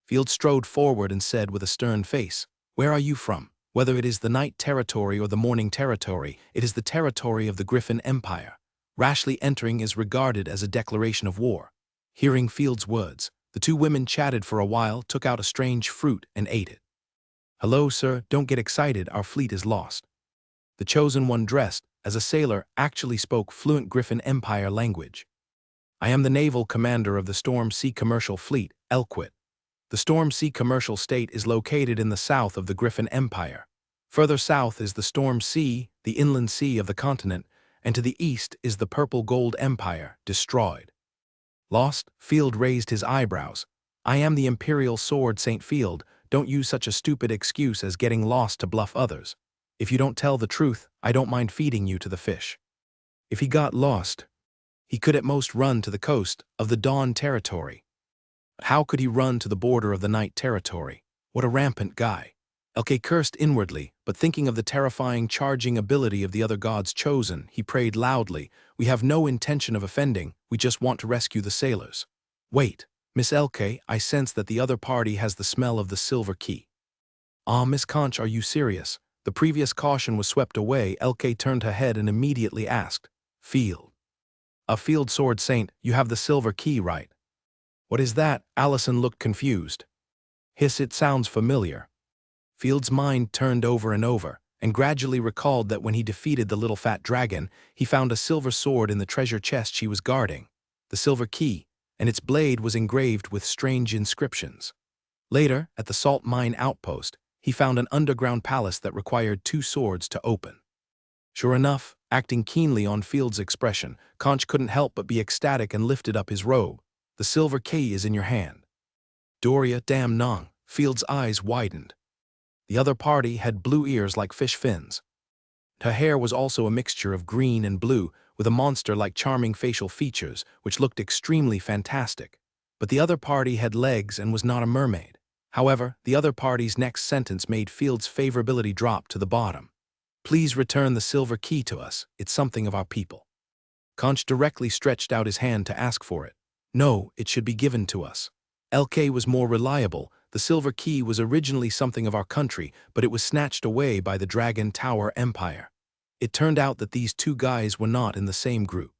Field strode forward and said with a stern face, Where are you from? Whether it is the night territory or the morning territory, it is the territory of the Griffin Empire. Rashly entering is regarded as a declaration of war. Hearing Field's words, the two women chatted for a while, took out a strange fruit, and ate it. Hello, sir, don't get excited, our fleet is lost. The chosen one dressed as a sailor actually spoke fluent Griffin Empire language. I am the naval commander of the Storm Sea Commercial Fleet, Elquit. The Storm Sea Commercial State is located in the south of the Griffin Empire. Further south is the Storm Sea, the inland sea of the continent, and to the east is the Purple Gold Empire, destroyed. Lost? Field raised his eyebrows. I am the Imperial Sword St. Field. Don't use such a stupid excuse as getting lost to bluff others. If you don't tell the truth, I don't mind feeding you to the fish. If he got lost, he could at most run to the coast of the Dawn territory. But how could he run to the border of the Night territory? What a rampant guy. LK cursed inwardly, but thinking of the terrifying charging ability of the other gods chosen, he prayed loudly, "We have no intention of offending, we just want to rescue the sailors." "Wait, Miss LK, I sense that the other party has the smell of the silver key." "Ah, Miss Conch, are you serious?" The previous caution was swept away. LK turned her head and immediately asked, "Field. A field sword saint, you have the silver key, right?" "What is that?" Allison looked confused. "Hiss, it sounds familiar." Field's mind turned over and over, and gradually recalled that when he defeated the little fat dragon, he found a silver sword in the treasure chest she was guarding, the silver key, and its blade was engraved with strange inscriptions. Later, at the salt mine outpost, he found an underground palace that required 2 swords to open. Sure enough, acting keenly on Field's expression, Conch couldn't help but be ecstatic and lifted up his robe. "The silver key is in your hand." "Doria, damn Nong." Field's eyes widened. The other party had blue ears like fish fins. Her hair was also a mixture of green and blue, with a monster-like charming facial features, which looked extremely fantastic. But the other party had legs and was not a mermaid. However, the other party's next sentence made Field's favorability drop to the bottom. "Please return the silver key to us, it's something of our people." Conch directly stretched out his hand to ask for it. "No, it should be given to us." LK was more reliable. The silver key was originally something of our country, but it was snatched away by the Dragon Tower Empire. It turned out that these 2 guys were not in the same group.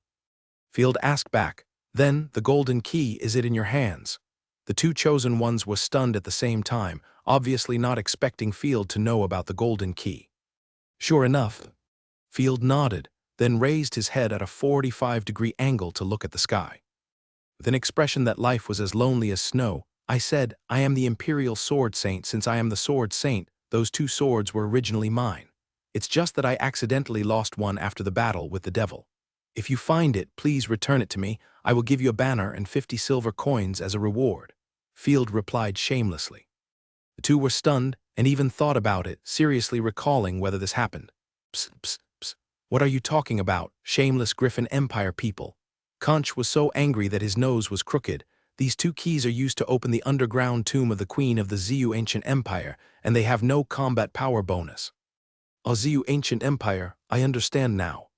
Field asked back, "Then, the golden key, is it in your hands?" The 2 chosen ones were stunned at the same time, obviously not expecting Field to know about the golden key. "Sure enough." Field nodded, then raised his head at a 45-degree angle to look at the sky. With an expression that life was as lonely as snow, "I said, I am the Imperial Sword Saint. Since I am the Sword Saint, those 2 swords were originally mine. It's just that I accidentally lost one after the battle with the devil. If you find it, please return it to me. I will give you a banner and 50 silver coins as a reward." Field replied shamelessly. The 2 were stunned and even thought about it, seriously recalling whether this happened. "Psst, psst, psst. What are you talking about, shameless Griffin Empire people?" Conch was so angry that his nose was crooked. "These 2 keys are used to open the underground tomb of the Queen of the Ziyu Ancient Empire, and they have no combat power bonus." "A Ziyu Ancient Empire, I understand now."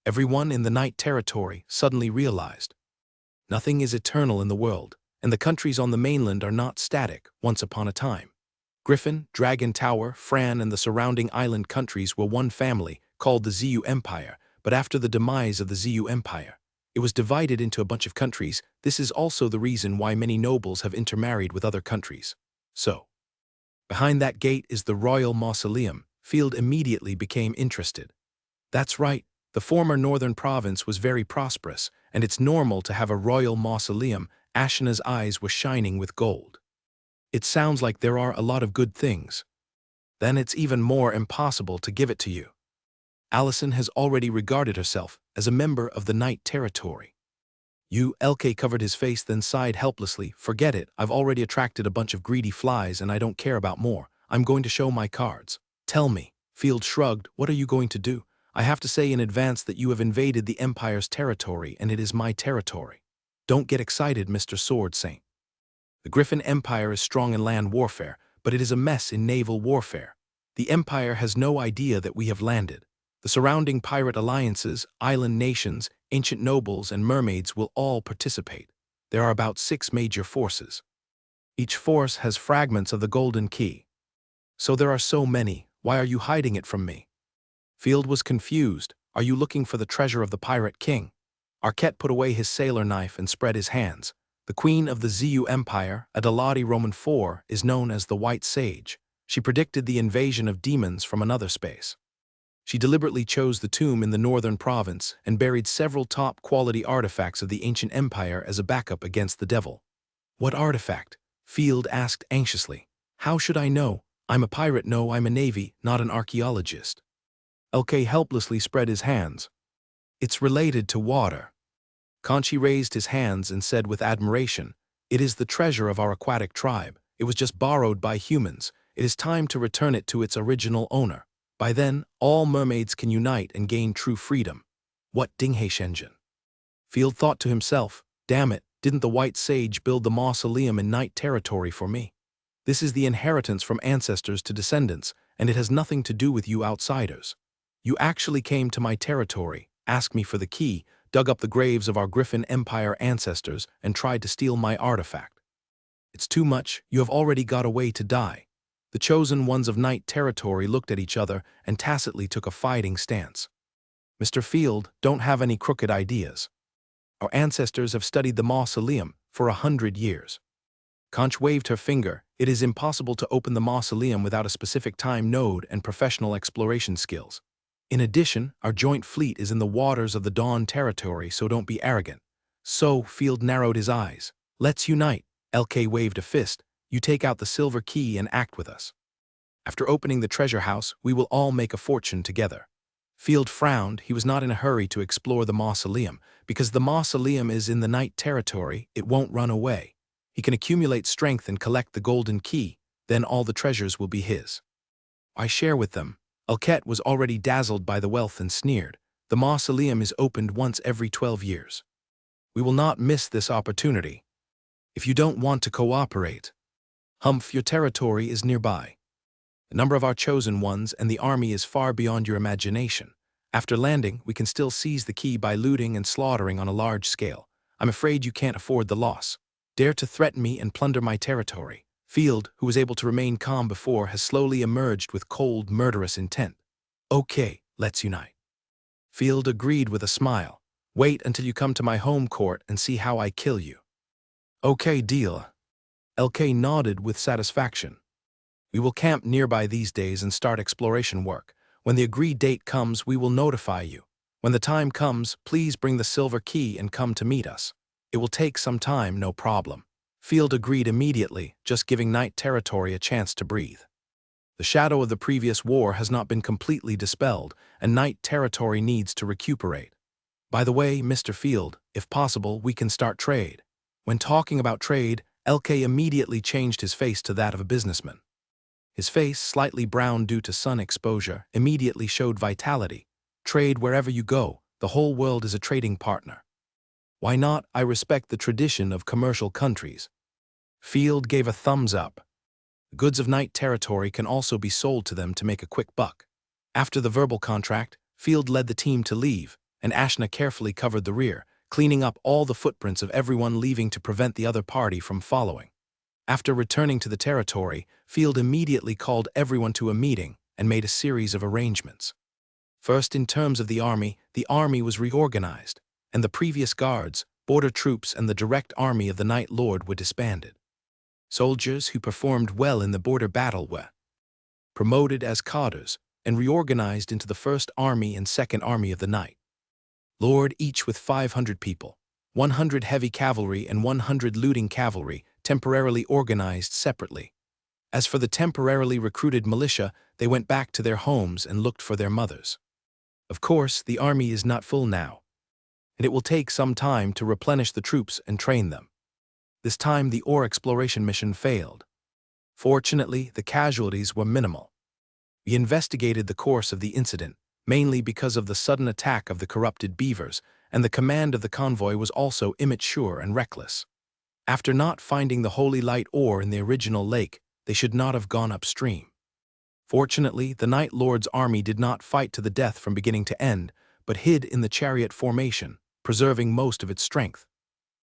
Everyone in the Night Territory suddenly realized. Nothing is eternal in the world, and the countries on the mainland are not static. Once upon a time, Griffin, Dragon Tower, Fran, and the surrounding island countries were one family, called the Ziyu Empire, but after the demise of the Ziyu Empire, it was divided into a bunch of countries. This is also the reason why many nobles have intermarried with other countries. So, behind that gate is the royal mausoleum. Field immediately became interested. "That's right, the former northern province was very prosperous, and it's normal to have a royal mausoleum." Ashina's eyes were shining with gold. "It sounds like there are a lot of good things. Then it's even more impossible to give it to you." Allison has already regarded herself as a member of the Night Territory. LK covered his face, then sighed helplessly. "Forget it, I've already attracted a bunch of greedy flies and I don't care about more. I'm going to show my cards." "Tell me." Field shrugged. "What are you going to do?" "I have to say in advance that you have invaded the Empire's territory and it is my territory." "Don't get excited, Mr. Sword Saint. The Griffin Empire is strong in land warfare, but it is a mess in naval warfare. The Empire has no idea that we have landed. The surrounding pirate alliances, island nations, ancient nobles, and mermaids will all participate. There are about 6 major forces. Each force has fragments of the golden key. So there are so many. Why are you hiding it from me?" Field was confused. "Are you looking for the treasure of the Pirate King?" Arquette put away his sailor knife and spread his hands. "The Queen of the Ziyu Empire, Adalati Roman IV, is known as the White Sage. She predicted the invasion of demons from another space. She deliberately chose the tomb in the northern province and buried several top-quality artifacts of the ancient empire as a backup against the devil." "What artifact?" Field asked anxiously. "How should I know? I'm a pirate. No, I'm a navy, not an archaeologist." LK helplessly spread his hands. "It's related to water." Conchi raised his hands and said with admiration, "It is the treasure of our aquatic tribe. It was just borrowed by humans. It is time to return it to its original owner. By then, all mermaids can unite and gain true freedom." "What Dinghe Shenzhen?" Field thought to himself, "Damn it, didn't the White Sage build the mausoleum in Night Territory for me? This is the inheritance from ancestors to descendants, and it has nothing to do with you outsiders. You actually came to my territory, asked me for the key, dug up the graves of our Griffin Empire ancestors, and tried to steal my artifact. It's too much, you have already got away to die. The chosen ones of Night Territory looked at each other and tacitly took a fighting stance. Mr. Field, don't have any crooked ideas. Our ancestors have studied the mausoleum for 100 years. Conch waved her finger. It is impossible to open the mausoleum without a specific time node and professional exploration skills. In addition, our joint fleet is in the waters of the Dawn Territory, so don't be arrogant. So, Field narrowed his eyes. Let's unite. LK waved a fist. You take out the silver key and act with us. After opening the treasure house, we will all make a fortune together. Field frowned. He was not in a hurry to explore the mausoleum. Because the mausoleum is in the Night Territory, it won't run away. He can accumulate strength and collect the golden key, then all the treasures will be his. I share with them. Elket was already dazzled by the wealth and sneered. The mausoleum is opened once every 12 years. We will not miss this opportunity. If you don't want to cooperate, Humph, your territory is nearby. The number of our chosen ones and the army is far beyond your imagination. After landing, we can still seize the key by looting and slaughtering on a large scale. I'm afraid you can't afford the loss. Dare to threaten me and plunder my territory. Field, who was able to remain calm before, has slowly emerged with cold, murderous intent. Okay, let's unite. Field agreed with a smile. Wait until you come to my home court and see how I kill you. Okay, deal. LK nodded with satisfaction. We will camp nearby these days and start exploration work. When the agreed date comes, we will notify you. When the time comes, please bring the silver key and come to meet us. It will take some time, no problem. Field agreed immediately, just giving Night Territory a chance to breathe. The shadow of the previous war has not been completely dispelled, and Night Territory needs to recuperate. By the way, Mr. Field, if possible, we can start trade. When talking about trade, LK immediately changed his face to that of a businessman. His face, slightly brown due to sun exposure, immediately showed vitality. Trade wherever you go, the whole world is a trading partner. Why not? I respect the tradition of commercial countries. Field gave a thumbs up. The goods of Night Territory can also be sold to them to make a quick buck. After the verbal contract, Field led the team to leave, and Ashna carefully covered the rear, cleaning up all the footprints of everyone leaving to prevent the other party from following. After returning to the territory, Field immediately called everyone to a meeting and made a series of arrangements. First, in terms of the army was reorganized, and the previous guards, border troops, and the direct army of the Night Lord were disbanded. Soldiers who performed well in the border battle were promoted as cadres and reorganized into the 1st Army and 2nd Army of the Night Lord, each with 500 people, 100 heavy cavalry and 100 looting cavalry, temporarily organized separately. As for the temporarily recruited militia, they went back to their homes and looked for their mothers. Of course, the army is not full now, and it will take some time to replenish the troops and train them. This time the ore exploration mission failed. Fortunately, the casualties were minimal. We investigated the course of the incident, mainly because of the sudden attack of the corrupted beavers, and the command of the convoy was also immature and reckless. After not finding the holy light ore in the original lake, they should not have gone upstream. Fortunately, the Night Lord's army did not fight to the death from beginning to end, but hid in the chariot formation, preserving most of its strength.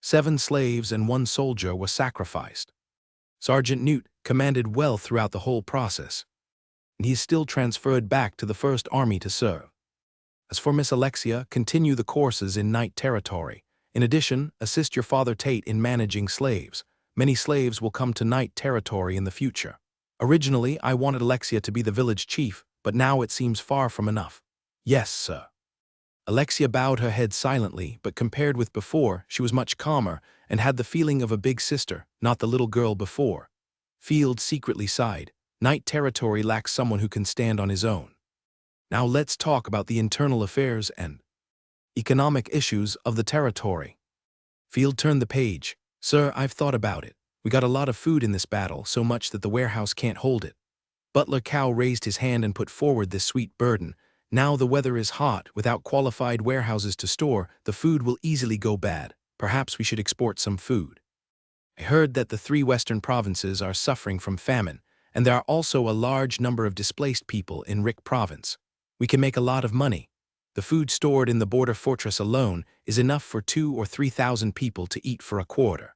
7 slaves and 1 soldier were sacrificed. Sergeant Newt commanded well throughout the whole process, and he is still transferred back to the 1st Army to serve. As for Miss Alexia, continue the courses in Night Territory. In addition, assist your father Tate in managing slaves. Many slaves will come to Night Territory in the future. Originally, I wanted Alexia to be the village chief, but now it seems far from enough. Yes, sir. Alexia bowed her head silently, but compared with before, she was much calmer and had the feeling of a big sister, not the little girl before. Field secretly sighed. Night Territory lacks someone who can stand on his own. Now let's talk about the internal affairs and economic issues of the territory. Field turned the page. Sir, I've thought about it. We got a lot of food in this battle, so much that the warehouse can't hold it. Butler Cow raised his hand and put forward this sweet burden. Now the weather is hot. Without qualified warehouses to store, the food will easily go bad. Perhaps we should export some food. I heard that the 3 western provinces are suffering from famine, and there are also a large number of displaced people in Rick province. We can make a lot of money. The food stored in the border fortress alone is enough for 2,000 or 3,000 people to eat for a quarter.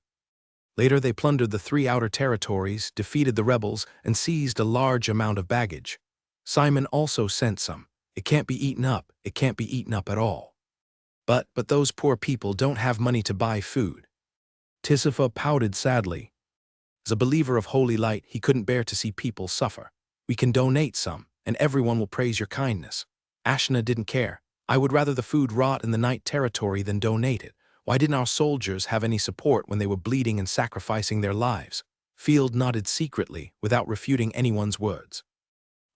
Later they plundered the 3 outer territories, defeated the rebels, and seized a large amount of baggage. Simon also sent some. It can't be eaten up, it can't be eaten up at all. But those poor people don't have money to buy food. Tisifa pouted sadly. As a believer of holy light, he couldn't bear to see people suffer. We can donate some, and everyone will praise your kindness. Ashna didn't care. I would rather the food rot in the night territory than donate it. Why didn't our soldiers have any support when they were bleeding and sacrificing their lives? Field nodded secretly, without refuting anyone's words.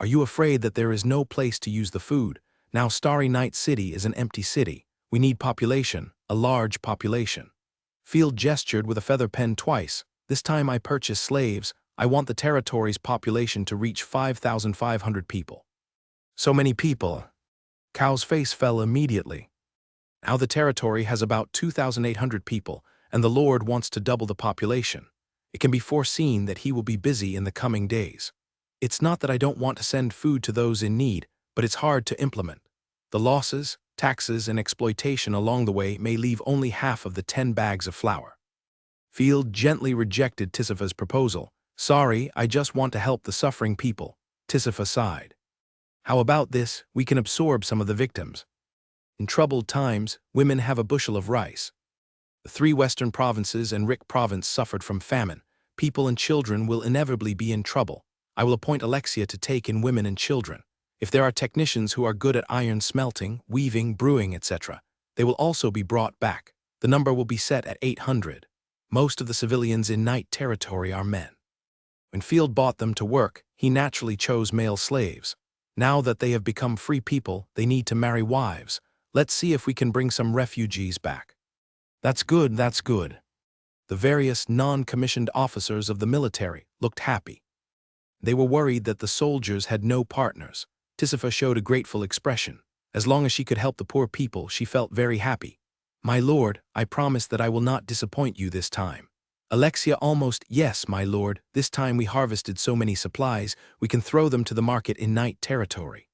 Are you afraid that there is no place to use the food? Now Starry Night City is an empty city. We need population, a large population. Field gestured with a feather pen twice. This time I purchase slaves. I want the territory's population to reach 5,500 people. So many people. Cow's face fell immediately. Now the territory has about 2,800 people, and the Lord wants to double the population. It can be foreseen that he will be busy in the coming days. It's not that I don't want to send food to those in need, but it's hard to implement. The losses, taxes, and exploitation along the way may leave only half of the 10 bags of flour. Field gently rejected Tisifa's proposal. Sorry, I just want to help the suffering people. Tisifa sighed. How about this? We can absorb some of the victims. In troubled times, women have a bushel of rice. The 3 western provinces and Rick province suffered from famine. People and children will inevitably be in trouble. I will appoint Alexia to take in women and children. If there are technicians who are good at iron smelting, weaving, brewing, etc., they will also be brought back. The number will be set at 800. Most of the civilians in night territory are men. When Field bought them to work, he naturally chose male slaves. Now that they have become free people, they need to marry wives. Let's see if we can bring some refugees back. That's good, that's good. The various non-commissioned officers of the military looked happy. They were worried that the soldiers had no partners. Tisifa showed a grateful expression. As long as she could help the poor people, she felt very happy. My lord, I promise that I will not disappoint you this time. Alexia almost, yes, my lord, this time we harvested so many supplies, we can throw them to the market in night territory.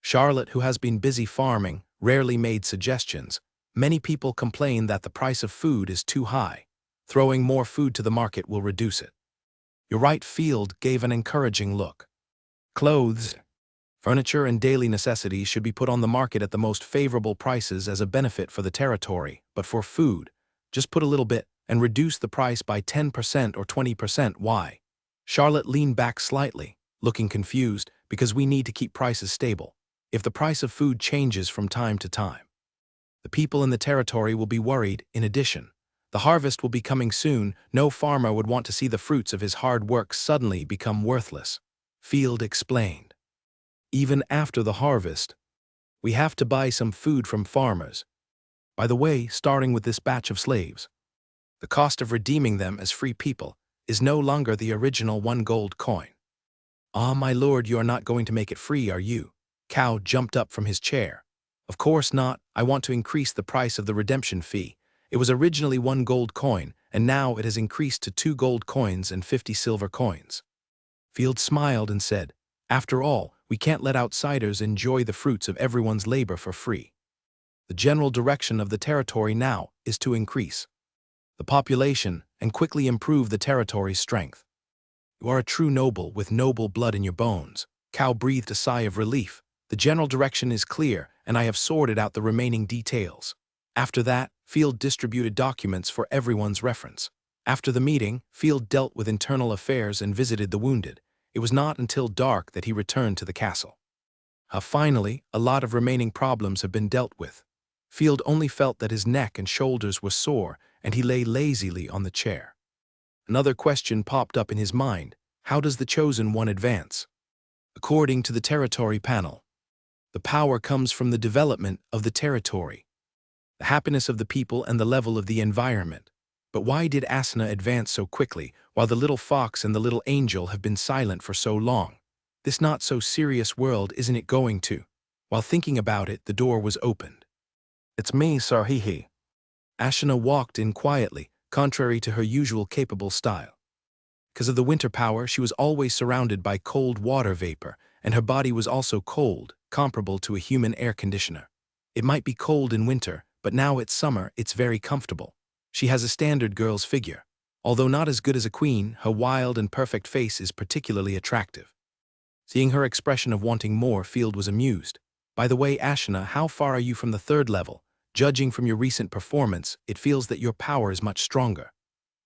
Charlotte, who has been busy farming, rarely made suggestions. Many people complain that the price of food is too high. Throwing more food to the market will reduce it. Your right. Field gave an encouraging look. Clothes, furniture, and daily necessities should be put on the market at the most favorable prices as a benefit for the territory, but for food, just put a little bit and reduce the price by 10% or 20%. Why? Charlotte leaned back slightly, looking confused, because we need to keep prices stable. If the price of food changes from time to time, the people in the territory will be worried. In addition, the harvest will be coming soon. No farmer would want to see the fruits of his hard work suddenly become worthless. Field explained. Even after the harvest, we have to buy some food from farmers. By the way, starting with this batch of slaves, the cost of redeeming them as free people is no longer the original 1 gold coin. Ah, my lord, you are not going to make it free, are you? Cow jumped up from his chair. Of course not. I want to increase the price of the redemption fee. It was originally 1 gold coin, and now it has increased to 2 gold coins and 50 silver coins. Field smiled and said, after all, we can't let outsiders enjoy the fruits of everyone's labor for free. The general direction of the territory now is to increase the population and quickly improve the territory's strength. You are a true noble with noble blood in your bones. Cow breathed a sigh of relief. The general direction is clear, and I have sorted out the remaining details. After that, Field distributed documents for everyone's reference. After the meeting, Field dealt with internal affairs and visited the wounded. It was not until dark that he returned to the castle. Finally, a lot of remaining problems have been dealt with. Field only felt that his neck and shoulders were sore, and he lay lazily on the chair. Another question popped up in his mind. How does the Chosen One advance? According to the territory panel, the power comes from the development of the territory, the happiness of the people, and the level of the environment. But why did Asuna advance so quickly, while the little fox and the little angel have been silent for so long? This not-so-serious world, isn't it going to? While thinking about it, the door was opened. It's me, Sir Hee-Hee. Ashina walked in quietly, contrary to her usual capable style. Because of the winter power, she was always surrounded by cold water vapor, and her body was also cold, comparable to a human air conditioner. It might be cold in winter, but now it's summer, it's very comfortable. She has a standard girl's figure. Although not as good as a queen, her wild and perfect face is particularly attractive. Seeing her expression of wanting more, Field was amused. By the way, Ashina, how far are you from the 3rd level? Judging from your recent performance, it feels that your power is much stronger.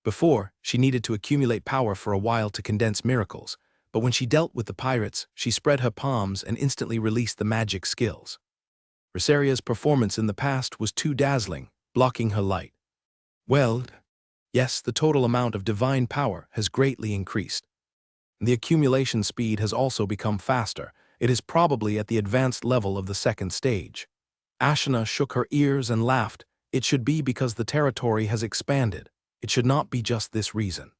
Before, she needed to accumulate power for a while to condense miracles, but when she dealt with the pirates, she spread her palms and instantly released the magic skills. Rosaria's performance in the past was too dazzling, blocking her light. Well, yes, the total amount of divine power has greatly increased. The accumulation speed has also become faster. It is probably at the advanced level of the 2nd stage. Ashina shook her ears and laughed. It should be because the territory has expanded. It should not be just this reason.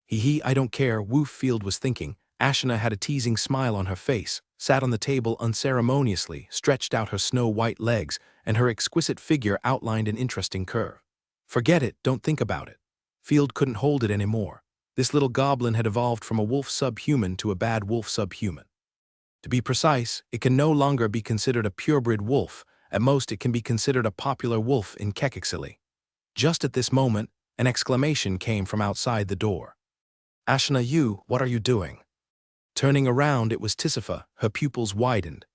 Hee, I don't care, Woof, Field was thinking. Ashina had a teasing smile on her face, sat on the table unceremoniously, stretched out her snow-white legs, and her exquisite figure outlined an interesting curve. Forget it, don't think about it. Field couldn't hold it anymore. This little goblin had evolved from a wolf subhuman to a bad wolf subhuman. To be precise, it can no longer be considered a purebred wolf. At most, it can be considered a popular wolf in Kekixili. Just at this moment, an exclamation came from outside the door. Ashina, what are you doing? Turning around, it was Tisifa, her pupils widened.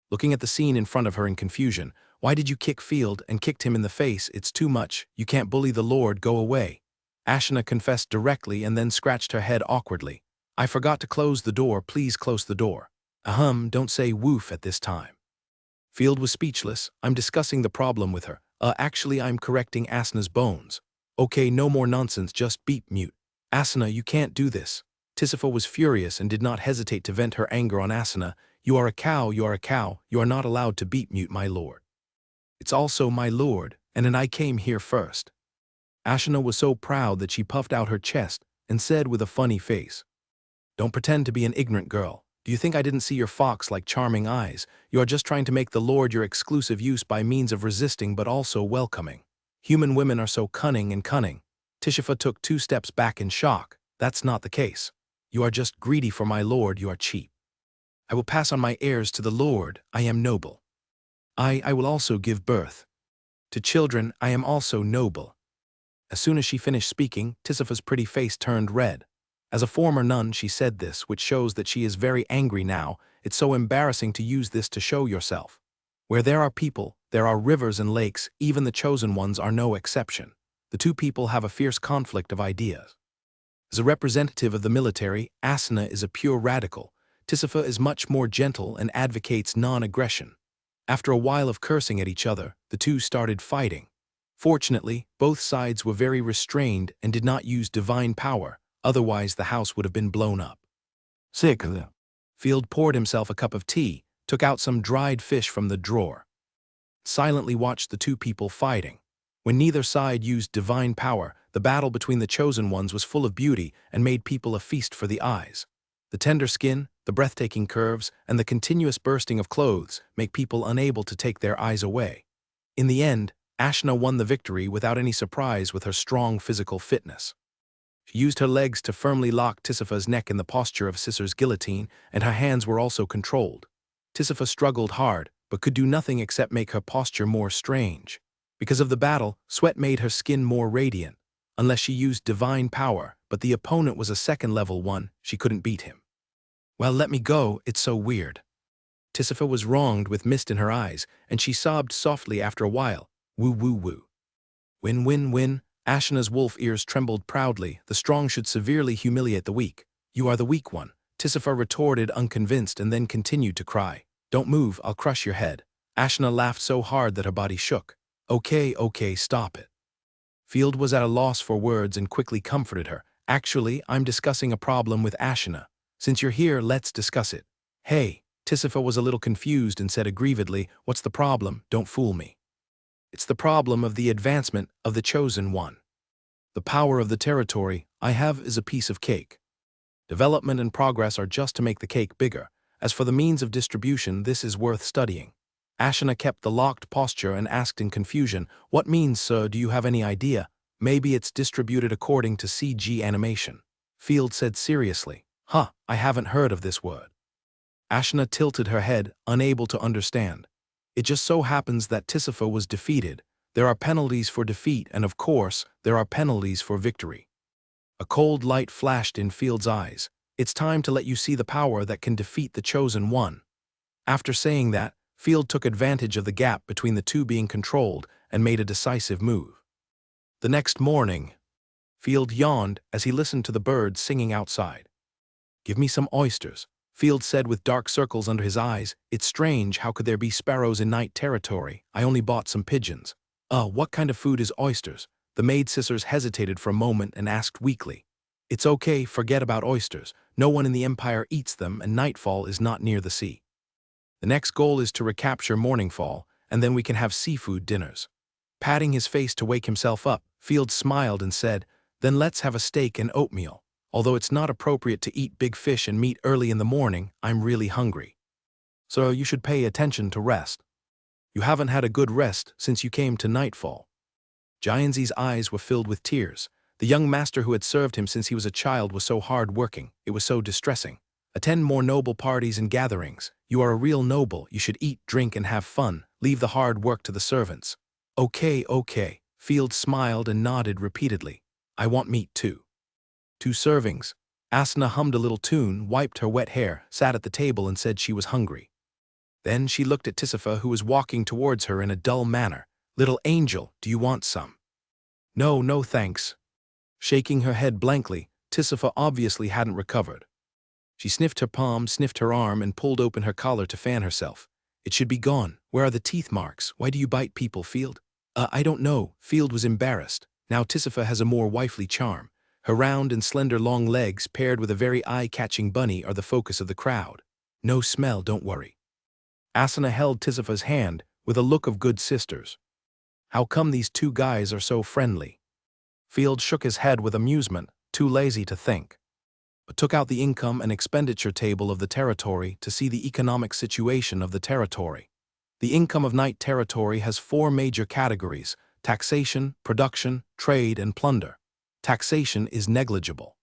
Looking at the scene in front of her in confusion, why did you kick Field and kicked him in the face? It's too much, you can't bully the Lord, go away. Ashina confessed directly and then scratched her head awkwardly. I forgot to close the door, please close the door. Don't say woof at this time. Field was speechless. I'm discussing the problem with her. Actually I'm correcting Asina's bones. Okay, no more nonsense, just beep mute. Asina, you can't do this. Tisifa was furious and did not hesitate to vent her anger on Asina. You are a cow, you are a cow, you are not allowed to beep mute, my lord. It's also my lord, and I came here first. Ashina was so proud that she puffed out her chest and said with a funny face, don't pretend to be an ignorant girl. Do you think I didn't see your fox-like charming eyes? You are just trying to make the Lord your exclusive use by means of resisting but also welcoming. Human women are so cunning and cunning. Tisifa took 2 steps back in shock. That's not the case. You are just greedy for my Lord, you are cheap. I will pass on my heirs to the Lord, I am noble. I will also give birth. To children, I am also noble. As soon as she finished speaking, Tisifa's pretty face turned red. As a former nun, she said this, which shows that she is very angry now. It's so embarrassing to use this to show yourself. Where there are people, there are rivers and lakes, even the chosen ones are no exception. The 2 people have a fierce conflict of ideas. As a representative of the military, Asina is a pure radical. Tisifa is much more gentle and advocates non-aggression. After a while of cursing at each other, the 2 started fighting. Fortunately, both sides were very restrained and did not use divine power. Otherwise, the house would have been blown up. Sick. Field poured himself a cup of tea, took out some dried fish from the drawer. Silently watched the 2 people fighting. When neither side used divine power, the battle between the chosen ones was full of beauty and made people a feast for the eyes. The tender skin, the breathtaking curves, and the continuous bursting of clothes make people unable to take their eyes away. In the end, Ashina won the victory without any surprise with her strong physical fitness. She used her legs to firmly lock Tisifa's neck in the posture of Sisser's guillotine, and her hands were also controlled. Tisifa struggled hard, but could do nothing except make her posture more strange. Because of the battle, sweat made her skin more radiant. Unless she used divine power, but the opponent was a 2nd level one, she couldn't beat him. Well, let me go, it's so weird. Tisifa was wronged with mist in her eyes, and she sobbed softly after a while. Woo woo woo. Win win win. Ashina's wolf ears trembled proudly. The strong should severely humiliate the weak. You are the weak one. Tisifa retorted unconvinced and then continued to cry. Don't move, I'll crush your head. Ashina laughed so hard that her body shook. Okay, stop it. Field was at a loss for words and quickly comforted her. Actually, I'm discussing a problem with Ashina. Since you're here, let's discuss it. Hey, Tisifa was a little confused and said aggrievedly, what's the problem? Don't fool me. It's the problem of the advancement of the chosen one. The power of the territory I have is a piece of cake. Development and progress are just to make the cake bigger. As for the means of distribution, this is worth studying. Ashina kept the locked posture and asked in confusion, what means, sir, do you have any idea? Maybe it's distributed according to CG animation. Field said seriously. Huh, I haven't heard of this word. Ashna tilted her head, unable to understand. It just so happens that Tisifa was defeated. There are penalties for defeat, and of course, there are penalties for victory. A cold light flashed in Field's eyes. It's time to let you see the power that can defeat the chosen one. After saying that, Field took advantage of the gap between the two being controlled and made a decisive move. The next morning, Field yawned as he listened to the birds singing outside. Give me some oysters, Field said with dark circles under his eyes. It's strange, how could there be sparrows in night territory? I only bought some pigeons. What kind of food is oysters? The maid sisters hesitated for a moment and asked weakly. It's okay, forget about oysters. No one in the Empire eats them, and nightfall is not near the sea. The next goal is to recapture Morningfall, and then we can have seafood dinners. Patting his face to wake himself up, Field smiled and said, then let's have a steak and oatmeal. Although it's not appropriate to eat big fish and meat early in the morning, I'm really hungry. So you should pay attention to rest. You haven't had a good rest since you came to Nightfall. Gianzi's eyes were filled with tears. The young master who had served him since he was a child was so hard-working, it was so distressing. Attend more noble parties and gatherings. You are a real noble, you should eat, drink, and have fun. Leave the hard work to the servants. Okay. Field smiled and nodded repeatedly. I want meat too. 2 servings. Asna hummed a little tune, wiped her wet hair, sat at the table and said she was hungry. Then she looked at Tisifa, who was walking towards her in a dull manner. Little angel, do you want some? No thanks. Shaking her head blankly, Tisifa obviously hadn't recovered. She sniffed her palm, sniffed her arm, and pulled open her collar to fan herself. It should be gone. Where are the teeth marks? Why do you bite people, Field? I don't know. Field was embarrassed. Now Tisifa has a more wifely charm. Her round and slender long legs paired with a very eye-catching bunny are the focus of the crowd. No smell, don't worry. Asana held Tisifa's hand with a look of good sisters. How come these 2 guys are so friendly? Field shook his head with amusement, too lazy to think, but took out the income and expenditure table of the territory to see the economic situation of the territory. The income of Night Territory has 4 major categories: taxation, production, trade, and plunder. Taxation is negligible.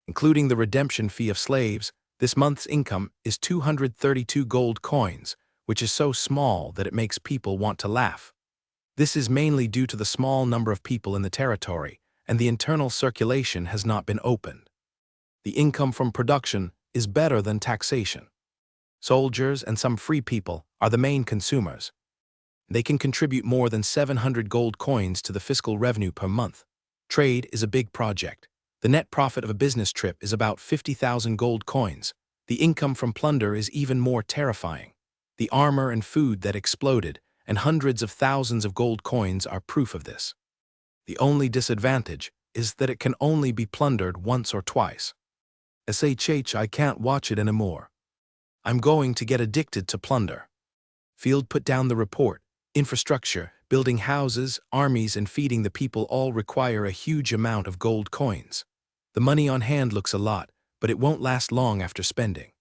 Including the redemption fee of slaves, this month's income is 232 gold coins, which is so small that it makes people want to laugh. This is mainly due to the small number of people in the territory, and the internal circulation has not been opened. The income from production is better than taxation. Soldiers and some free people are the main consumers. They can contribute more than 700 gold coins to the fiscal revenue per month. Trade is a big project. The net profit of a business trip is about 50,000 gold coins. The income from plunder is even more terrifying. The armor and food that exploded, and hundreds of thousands of gold coins are proof of this. The only disadvantage is that it can only be plundered once or twice. SHH, I can't watch it anymore. I'm going to get addicted to plunder. Field put down the report. Infrastructure, building houses, armies, and feeding the people all require a huge amount of gold coins. The money on hand looks a lot, but it won't last long after spending.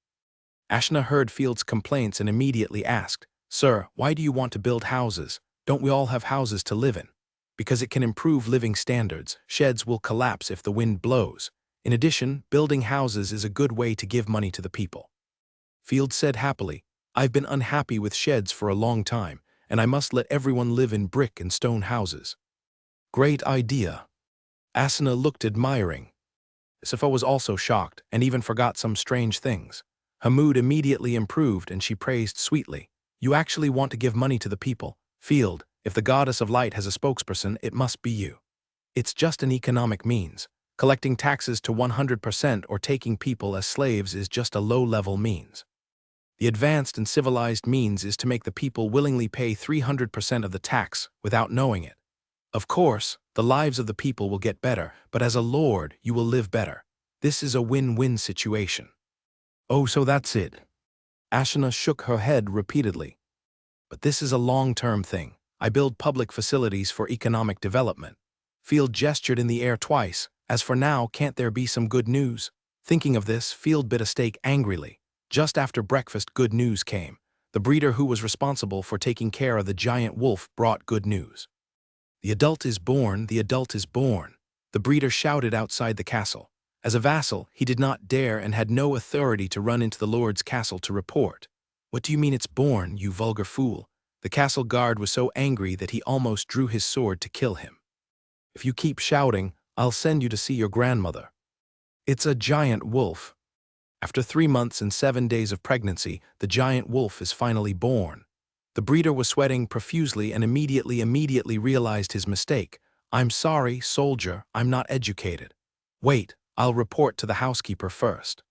Ashna heard Field's complaints and immediately asked, Sir, why do you want to build houses? Don't we all have houses to live in? Because it can improve living standards. Sheds will collapse if the wind blows. In addition, building houses is a good way to give money to the people. Field said happily, I've been unhappy with sheds for a long time, and I must let everyone live in brick and stone houses. Great idea. Asana looked admiring. Sifa was also shocked and even forgot some strange things. Her mood immediately improved and she praised sweetly. You actually want to give money to the people. Field, if the goddess of light has a spokesperson, it must be you. It's just an economic means. Collecting taxes to 100% or taking people as slaves is just a low-level means. The advanced and civilized means is to make the people willingly pay 300% of the tax without knowing it. Of course, the lives of the people will get better, but as a lord, you will live better. This is a win-win situation. Oh, so that's it. Ashana shook her head repeatedly. But this is a long-term thing. I build public facilities for economic development. Field gestured in the air twice. As for now, can't there be some good news? Thinking of this, Field bit a steak angrily. Just after breakfast, good news came. The breeder who was responsible for taking care of the giant wolf brought good news. The adult is born, the adult is born, the breeder shouted outside the castle. As a vassal, he did not dare and had no authority to run into the lord's castle to report. What do you mean it's born, you vulgar fool? The castle guard was so angry that he almost drew his sword to kill him. If you keep shouting, I'll send you to see your grandmother. It's a giant wolf. After 3 months and 7 days of pregnancy, the giant wolf is finally born. The breeder was sweating profusely and immediately realized his mistake. I'm sorry, soldier, I'm not educated. Wait, I'll report to the housekeeper first.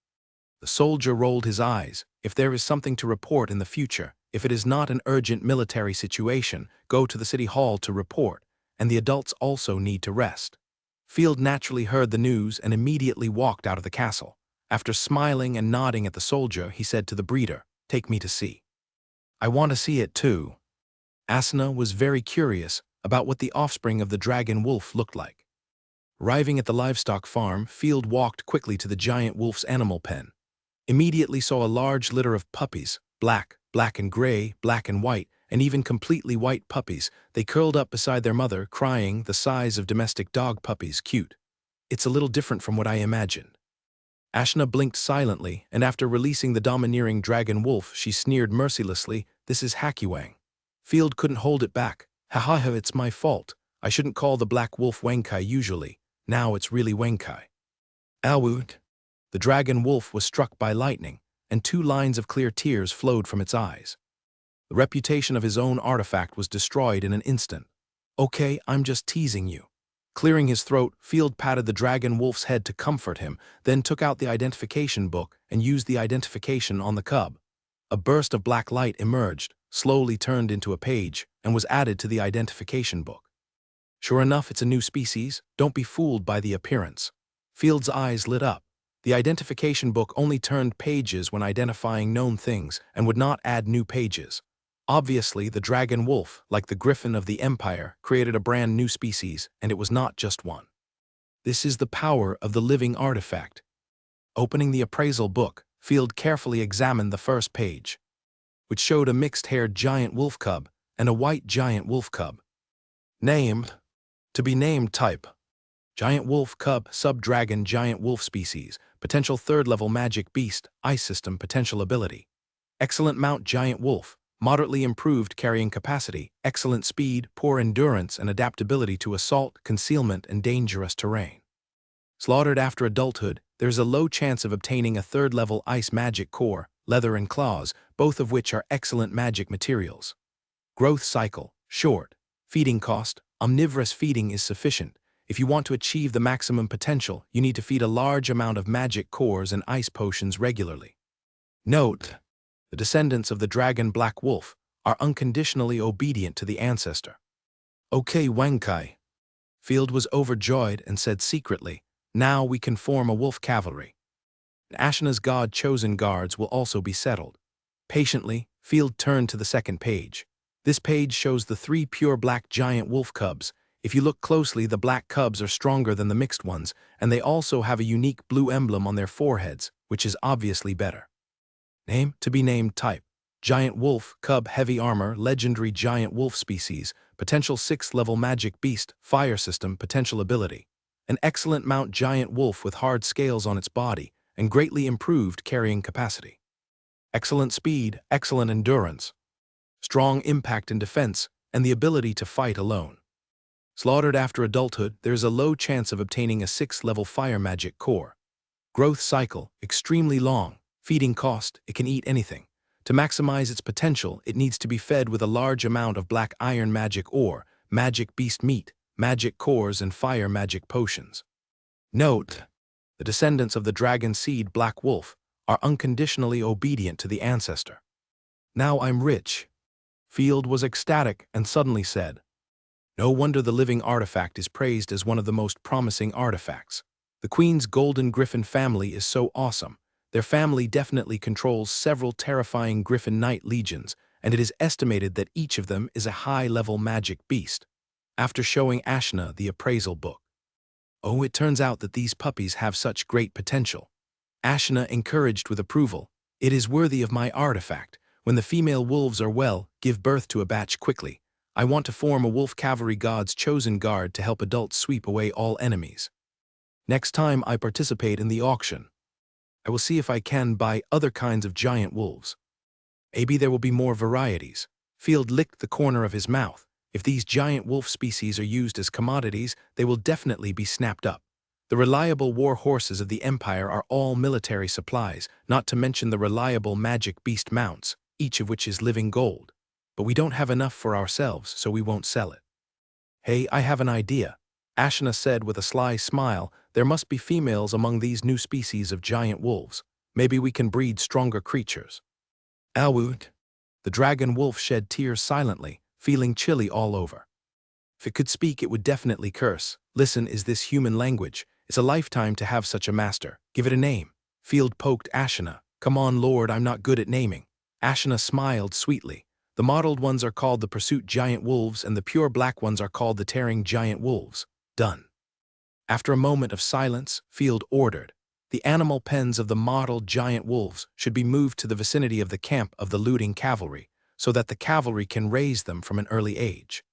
The soldier rolled his eyes. If there is something to report in the future, if it is not an urgent military situation, go to the city hall to report, and the adults also need to rest. Field naturally heard the news and immediately walked out of the castle. After smiling and nodding at the soldier, he said to the breeder, "Take me to see." "I want to see it too." Asuna was very curious about what the offspring of the dragon wolf looked like. Arriving at the livestock farm, Field walked quickly to the giant wolf's animal pen. Immediately saw a large litter of puppies, black and gray, black and white, and even completely white puppies. They curled up beside their mother, crying, the size of domestic dog puppies, cute. It's a little different from what I imagined. Ashna blinked silently, and after releasing the domineering dragon wolf, she sneered mercilessly, "This is Hakiwang." Field couldn't hold it back. "Ha, it's my fault. I shouldn't call the black wolf Wenkai usually. Now it's really Wenkai." Alwood. The dragon wolf was struck by lightning, and 2 lines of clear tears flowed from its eyes. The reputation of his own artifact was destroyed in an instant. "Okay, I'm just teasing you." Clearing his throat, Field patted the dragon wolf's head to comfort him, then took out the identification book and used the identification on the cub. A burst of black light emerged, slowly turned into a page, and was added to the identification book. "Sure enough, it's a new species. Don't be fooled by the appearance." Field's eyes lit up. The identification book only turned pages when identifying known things and would not add new pages. Obviously, the dragon wolf, like the griffin of the empire, created a brand new species, and it was not just one. This is the power of the living artifact. Opening the appraisal book, Field carefully examined the first page, which showed a mixed-haired giant wolf cub and a white giant wolf cub. Name: to be named type: giant wolf cub, sub-dragon giant wolf species, potential 3rd-level magic beast, ice system potential ability. Excellent mount giant wolf, moderately improved carrying capacity, excellent speed, poor endurance and adaptability to assault, concealment, and dangerous terrain. Slaughtered after adulthood, there's a low chance of obtaining a 3rd-level ice magic core, leather and claws, both of which are excellent magic materials. Growth cycle, short. Feeding cost, omnivorous feeding is sufficient. If you want to achieve the maximum potential, you need to feed a large amount of magic cores and ice potions regularly. Note: the descendants of the dragon black wolf are unconditionally obedient to the ancestor. "Okay, Wenkai." Field was overjoyed and said secretly, "Now we can form a wolf cavalry. Ashna's god-chosen guards will also be settled." Patiently, Field turned to the second page. This page shows the 3 pure black giant wolf cubs. If you look closely, the black cubs are stronger than the mixed ones, and they also have a unique blue emblem on their foreheads, which is obviously better. Name: to be named type: giant wolf, cub, heavy armor, legendary giant wolf species, potential 6th-level magic beast, fire system, potential ability. An excellent mount giant wolf with hard scales on its body, and greatly improved carrying capacity. Excellent speed, excellent endurance, strong impact and defense, and the ability to fight alone. Slaughtered after adulthood, there is a low chance of obtaining a 6th-level fire magic core. Growth cycle, extremely long. Feeding cost, it can eat anything. To maximize its potential, it needs to be fed with a large amount of black iron magic ore, magic beast meat, magic cores, and fire magic potions. Note: the descendants of the dragon seed black wolf are unconditionally obedient to the ancestor. "Now I'm rich." Field was ecstatic and suddenly said, "No wonder the living artifact is praised as one of the most promising artifacts. The Queen's golden griffin family is so awesome. Their family definitely controls several terrifying Griffin Knight legions, and it is estimated that each of them is a high-level magic beast." After showing Ashna the appraisal book, "Oh, it turns out that these puppies have such great potential." Ashna encouraged with approval, "It is worthy of my artifact. When the female wolves are well, give birth to a batch quickly. I want to form a wolf cavalry god's chosen guard to help adults sweep away all enemies. Next time I participate in the auction, I will see if I can buy other kinds of giant wolves. Maybe there will be more varieties. Field licked the corner of his mouth. If these giant wolf species are used as commodities, they will definitely be snapped up. The reliable war horses of the Empire are all military supplies, not to mention the reliable magic beast mounts, each of which is living gold. But we don't have enough for ourselves, so we won't sell it. Hey, I have an idea, Ashna said with a sly smile. There must be females among these new species of giant wolves. Maybe we can breed stronger creatures. Alwood. The dragon wolf shed tears silently, feeling chilly all over. If it could speak, it would definitely curse. Listen, is this human language? It's a lifetime to have such a master. Give it a name. Field poked Ashna. Come on, Lord, I'm not good at naming. Ashna smiled sweetly. The mottled ones are called the pursuit giant wolves, and the pure black ones are called the tearing giant wolves. Done. After a moment of silence, Field ordered. The animal pens of the mottled giant wolves should be moved to the vicinity of the camp of the looting cavalry, so that the cavalry can raise them from an early age.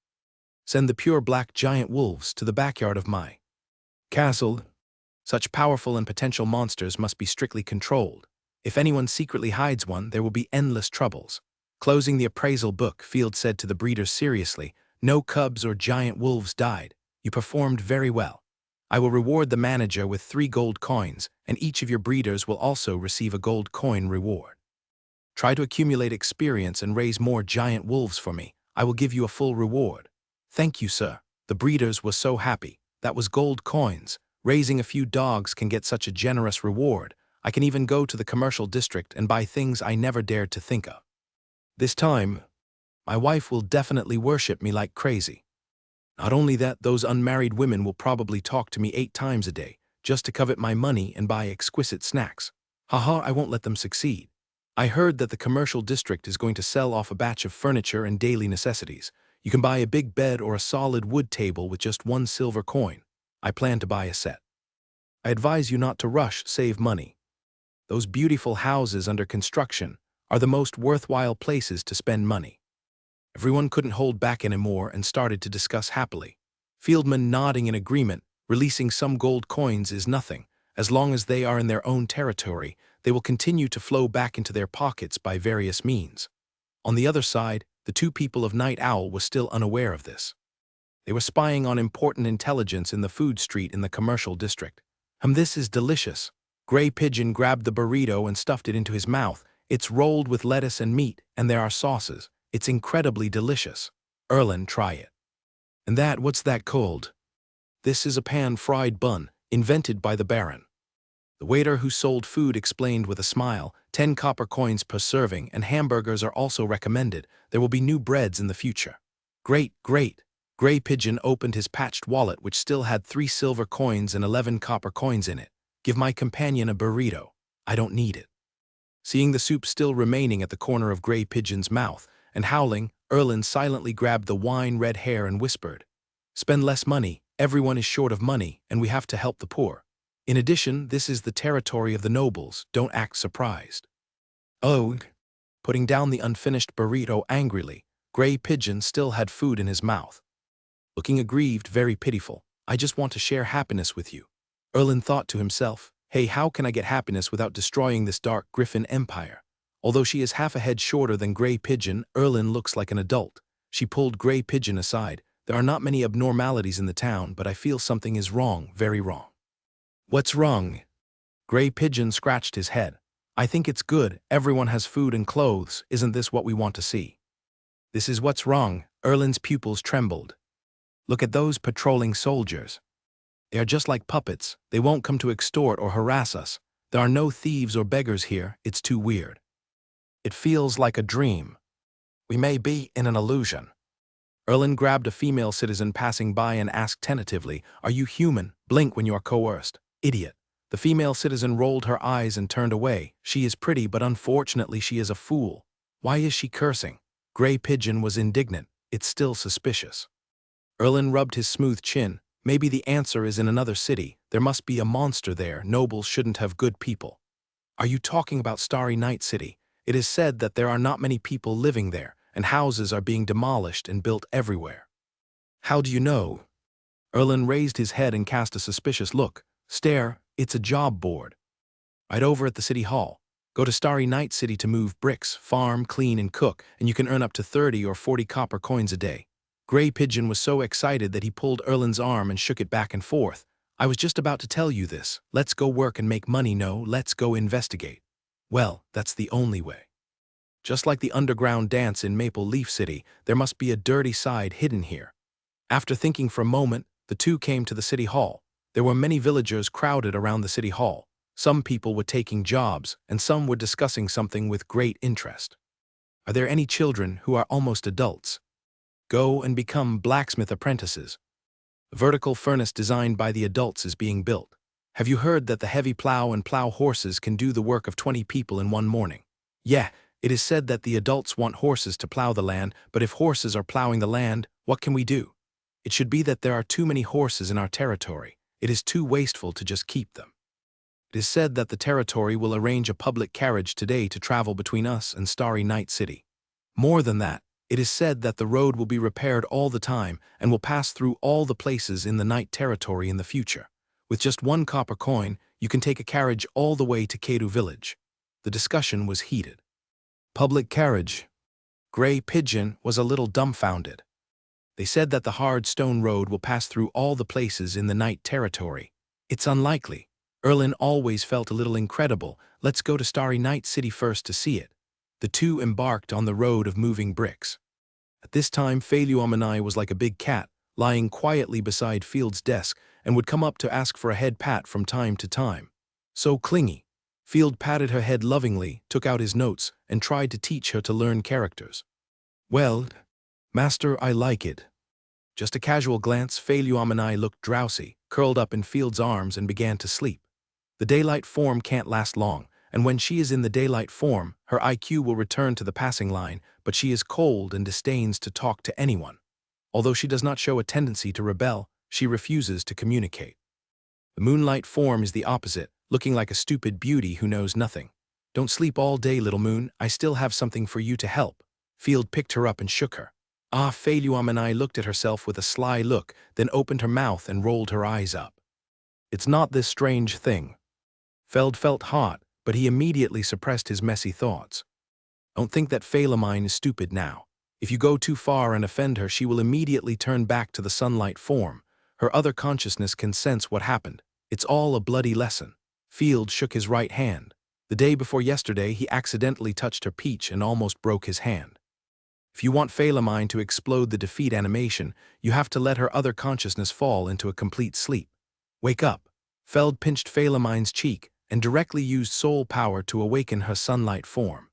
Send the pure black giant wolves to the backyard of my castle. Such powerful and potential monsters must be strictly controlled. If anyone secretly hides one, there will be endless troubles. Closing the appraisal book, Field said to the breeders seriously, no cubs or giant wolves died. You performed very well. I will reward the manager with 3 gold coins, and each of your breeders will also receive a gold coin reward. Try to accumulate experience and raise more giant wolves for me. I will give you a full reward. Thank you, sir. The breeders were so happy. That was gold coins. Raising a few dogs can get such a generous reward. I can even go to the commercial district and buy things I never dared to think of. This time, my wife will definitely worship me like crazy. Not only that, those unmarried women will probably talk to me 8 times a day, just to covet my money and buy exquisite snacks. Haha, I won't let them succeed. I heard that the commercial district is going to sell off a batch of furniture and daily necessities. You can buy a big bed or a solid wood table with just 1 silver coin. I plan to buy a set. I advise you not to rush, save money. Those beautiful houses under construction are the most worthwhile places to spend money. Everyone couldn't hold back anymore and started to discuss happily. Fieldman nodding in agreement. Releasing some gold coins is nothing. As long as they are in their own territory, they will continue to flow back into their pockets by various means. On the other side, the 2 people of Night Owl were still unaware of this. They were spying on important intelligence in the food street in the commercial district. This is delicious. Gray Pigeon grabbed the burrito and stuffed it into his mouth. It's rolled with lettuce and meat, and there are sauces. It's incredibly delicious. Erlen, try it. And that, what's that called? This is a pan-fried bun, invented by the Baron. The waiter who sold food explained with a smile, 10 copper coins per serving, and hamburgers are also recommended. There will be new breads in the future. Great, great. Gray Pigeon opened his patched wallet, which still had 3 silver coins and 11 copper coins in it. Give my companion a burrito. I don't need it. Seeing the soup still remaining at the corner of Gray Pigeon's mouth, and howling, Erlen silently grabbed the wine-red hair and whispered, spend less money, everyone is short of money, and we have to help the poor. In addition, this is the territory of the nobles, don't act surprised. Oh, putting down the unfinished burrito angrily, Gray Pigeon still had food in his mouth. Looking aggrieved, very pitiful, I just want to share happiness with you. Erlen thought to himself, hey, how can I get happiness without destroying this dark griffin empire? Although she is half a head shorter than Gray Pigeon, Erlen looks like an adult. She pulled Gray Pigeon aside. There are not many abnormalities in the town, but I feel something is wrong, very wrong. What's wrong? Gray Pigeon scratched his head. I think it's good, everyone has food and clothes, isn't this what we want to see? This is what's wrong, Erlen's pupils trembled. Look at those patrolling soldiers. They are just like puppets, they won't come to extort or harass us. There are no thieves or beggars here, it's too weird. It feels like a dream. We may be in an illusion. Erlen grabbed a female citizen passing by and asked tentatively, are you human? Blink when you are coerced. Idiot. The female citizen rolled her eyes and turned away. She is pretty, but unfortunately she is a fool. Why is she cursing? Gray Pigeon was indignant. It's still suspicious. Erlen rubbed his smooth chin. Maybe the answer is in another city. There must be a monster there. Nobles shouldn't have good people. Are you talking about Starry Night City? It is said that there are not many people living there, and houses are being demolished and built everywhere. How do you know? Erlen raised his head and cast a suspicious look. Stare, it's a job board. Right over at the city hall. Go to Starry Night City to move bricks, farm, clean, and cook, and you can earn up to 30 or 40 copper coins a day. Gray Pigeon was so excited that he pulled Erlen's arm and shook it back and forth. I was just about to tell you this. Let's go work and make money, no, let's go investigate. Well, that's the only way. Just like the underground dance in Maple Leaf City, there must be a dirty side hidden here. After thinking for a moment, the two came to the city hall. There were many villagers crowded around the city hall. Some people were taking jobs, and some were discussing something with great interest. Are there any children who are almost adults? Go and become blacksmith apprentices. A vertical furnace designed by the adults is being built. Have you heard that the heavy plow and plow horses can do the work of 20 people in one morning? Yeah, it is said that the adults want horses to plow the land, but if horses are plowing the land, what can we do? It should be that there are too many horses in our territory. It is too wasteful to just keep them. It is said that the territory will arrange a public carriage today to travel between us and Starry Night City. More than that, it is said that the road will be repaired all the time and will pass through all the places in the Night Territory in the future. With just 1 copper coin, you can take a carriage all the way to Kedu Village. The discussion was heated. Public carriage. Gray Pigeon was a little dumbfounded. They said that the hard stone road will pass through all the places in the Night Territory. It's unlikely. Erlen always felt a little incredible. Let's go to Starry Night City first to see it. The two embarked on the road of moving bricks. At this time, Feiluamanai was like a big cat, lying quietly beside Field's desk, and would come up to ask for a head pat from time to time. So clingy. Field patted her head lovingly, took out his notes, and tried to teach her to learn characters. Well, Master, I like it. Just a casual glance, Feiluamanai looked drowsy, curled up in Field's arms, and began to sleep. The daylight form can't last long, and when she is in the daylight form, her IQ will return to the passing line, but she is cold and disdains to talk to anyone. Although she does not show a tendency to rebel, she refuses to communicate. The moonlight form is the opposite, looking like a stupid beauty who knows nothing. Don't sleep all day, little moon, I still have something for you to help. Field picked her up and shook her. Feiluamanai looked at herself with a sly look, then opened her mouth and rolled her eyes up. It's not this strange thing. Feld felt hot, but he immediately suppressed his messy thoughts. Don't think that Feilamine is stupid now. If you go too far and offend her, she will immediately turn back to the sunlight form. Her other consciousness can sense what happened. It's all a bloody lesson. Field shook his right hand. The day before yesterday, he accidentally touched her peach and almost broke his hand. If you want Feilamine to explode the defeat animation, you have to let her other consciousness fall into a complete sleep. Wake up. Feld pinched Feilamine's cheek and directly used soul power to awaken her sunlight form.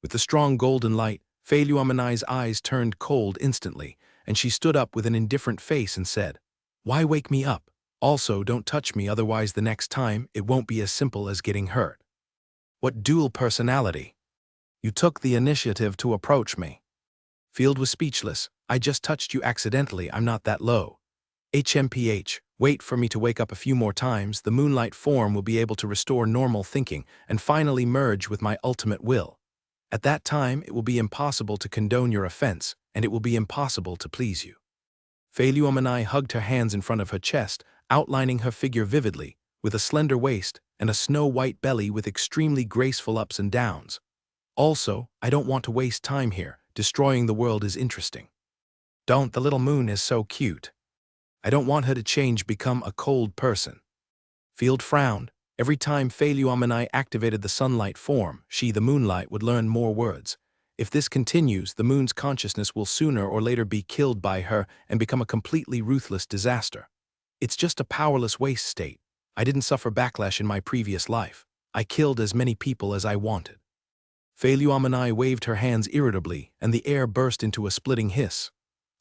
With the strong golden light, Feiluamanai's eyes turned cold instantly, and she stood up with an indifferent face and said, "Why wake me up? Also, don't touch me, otherwise the next time it won't be as simple as getting hurt." What dual personality? You took the initiative to approach me. Field was speechless. I just touched you accidentally, I'm not that low. HMPH, wait for me to wake up a few more times, the moonlight form will be able to restore normal thinking and finally merge with my ultimate will. At that time, it will be impossible to condone your offense, and it will be impossible to please you. Feiluamanai hugged her hands in front of her chest, outlining her figure vividly, with a slender waist and a snow-white belly with extremely graceful ups and downs. Also, I don't want to waste time here. Destroying the world is interesting. Don't, the little moon is so cute. I don't want her to change, become a cold person. Field frowned. Every time Feiluamanai activated the sunlight form, she, the moonlight, would learn more words. If this continues, the moon's consciousness will sooner or later be killed by her and become a completely ruthless disaster. It's just a powerless waste state. I didn't suffer backlash in my previous life. I killed as many people as I wanted. Feiluamanai waved her hands irritably, and the air burst into a splitting hiss.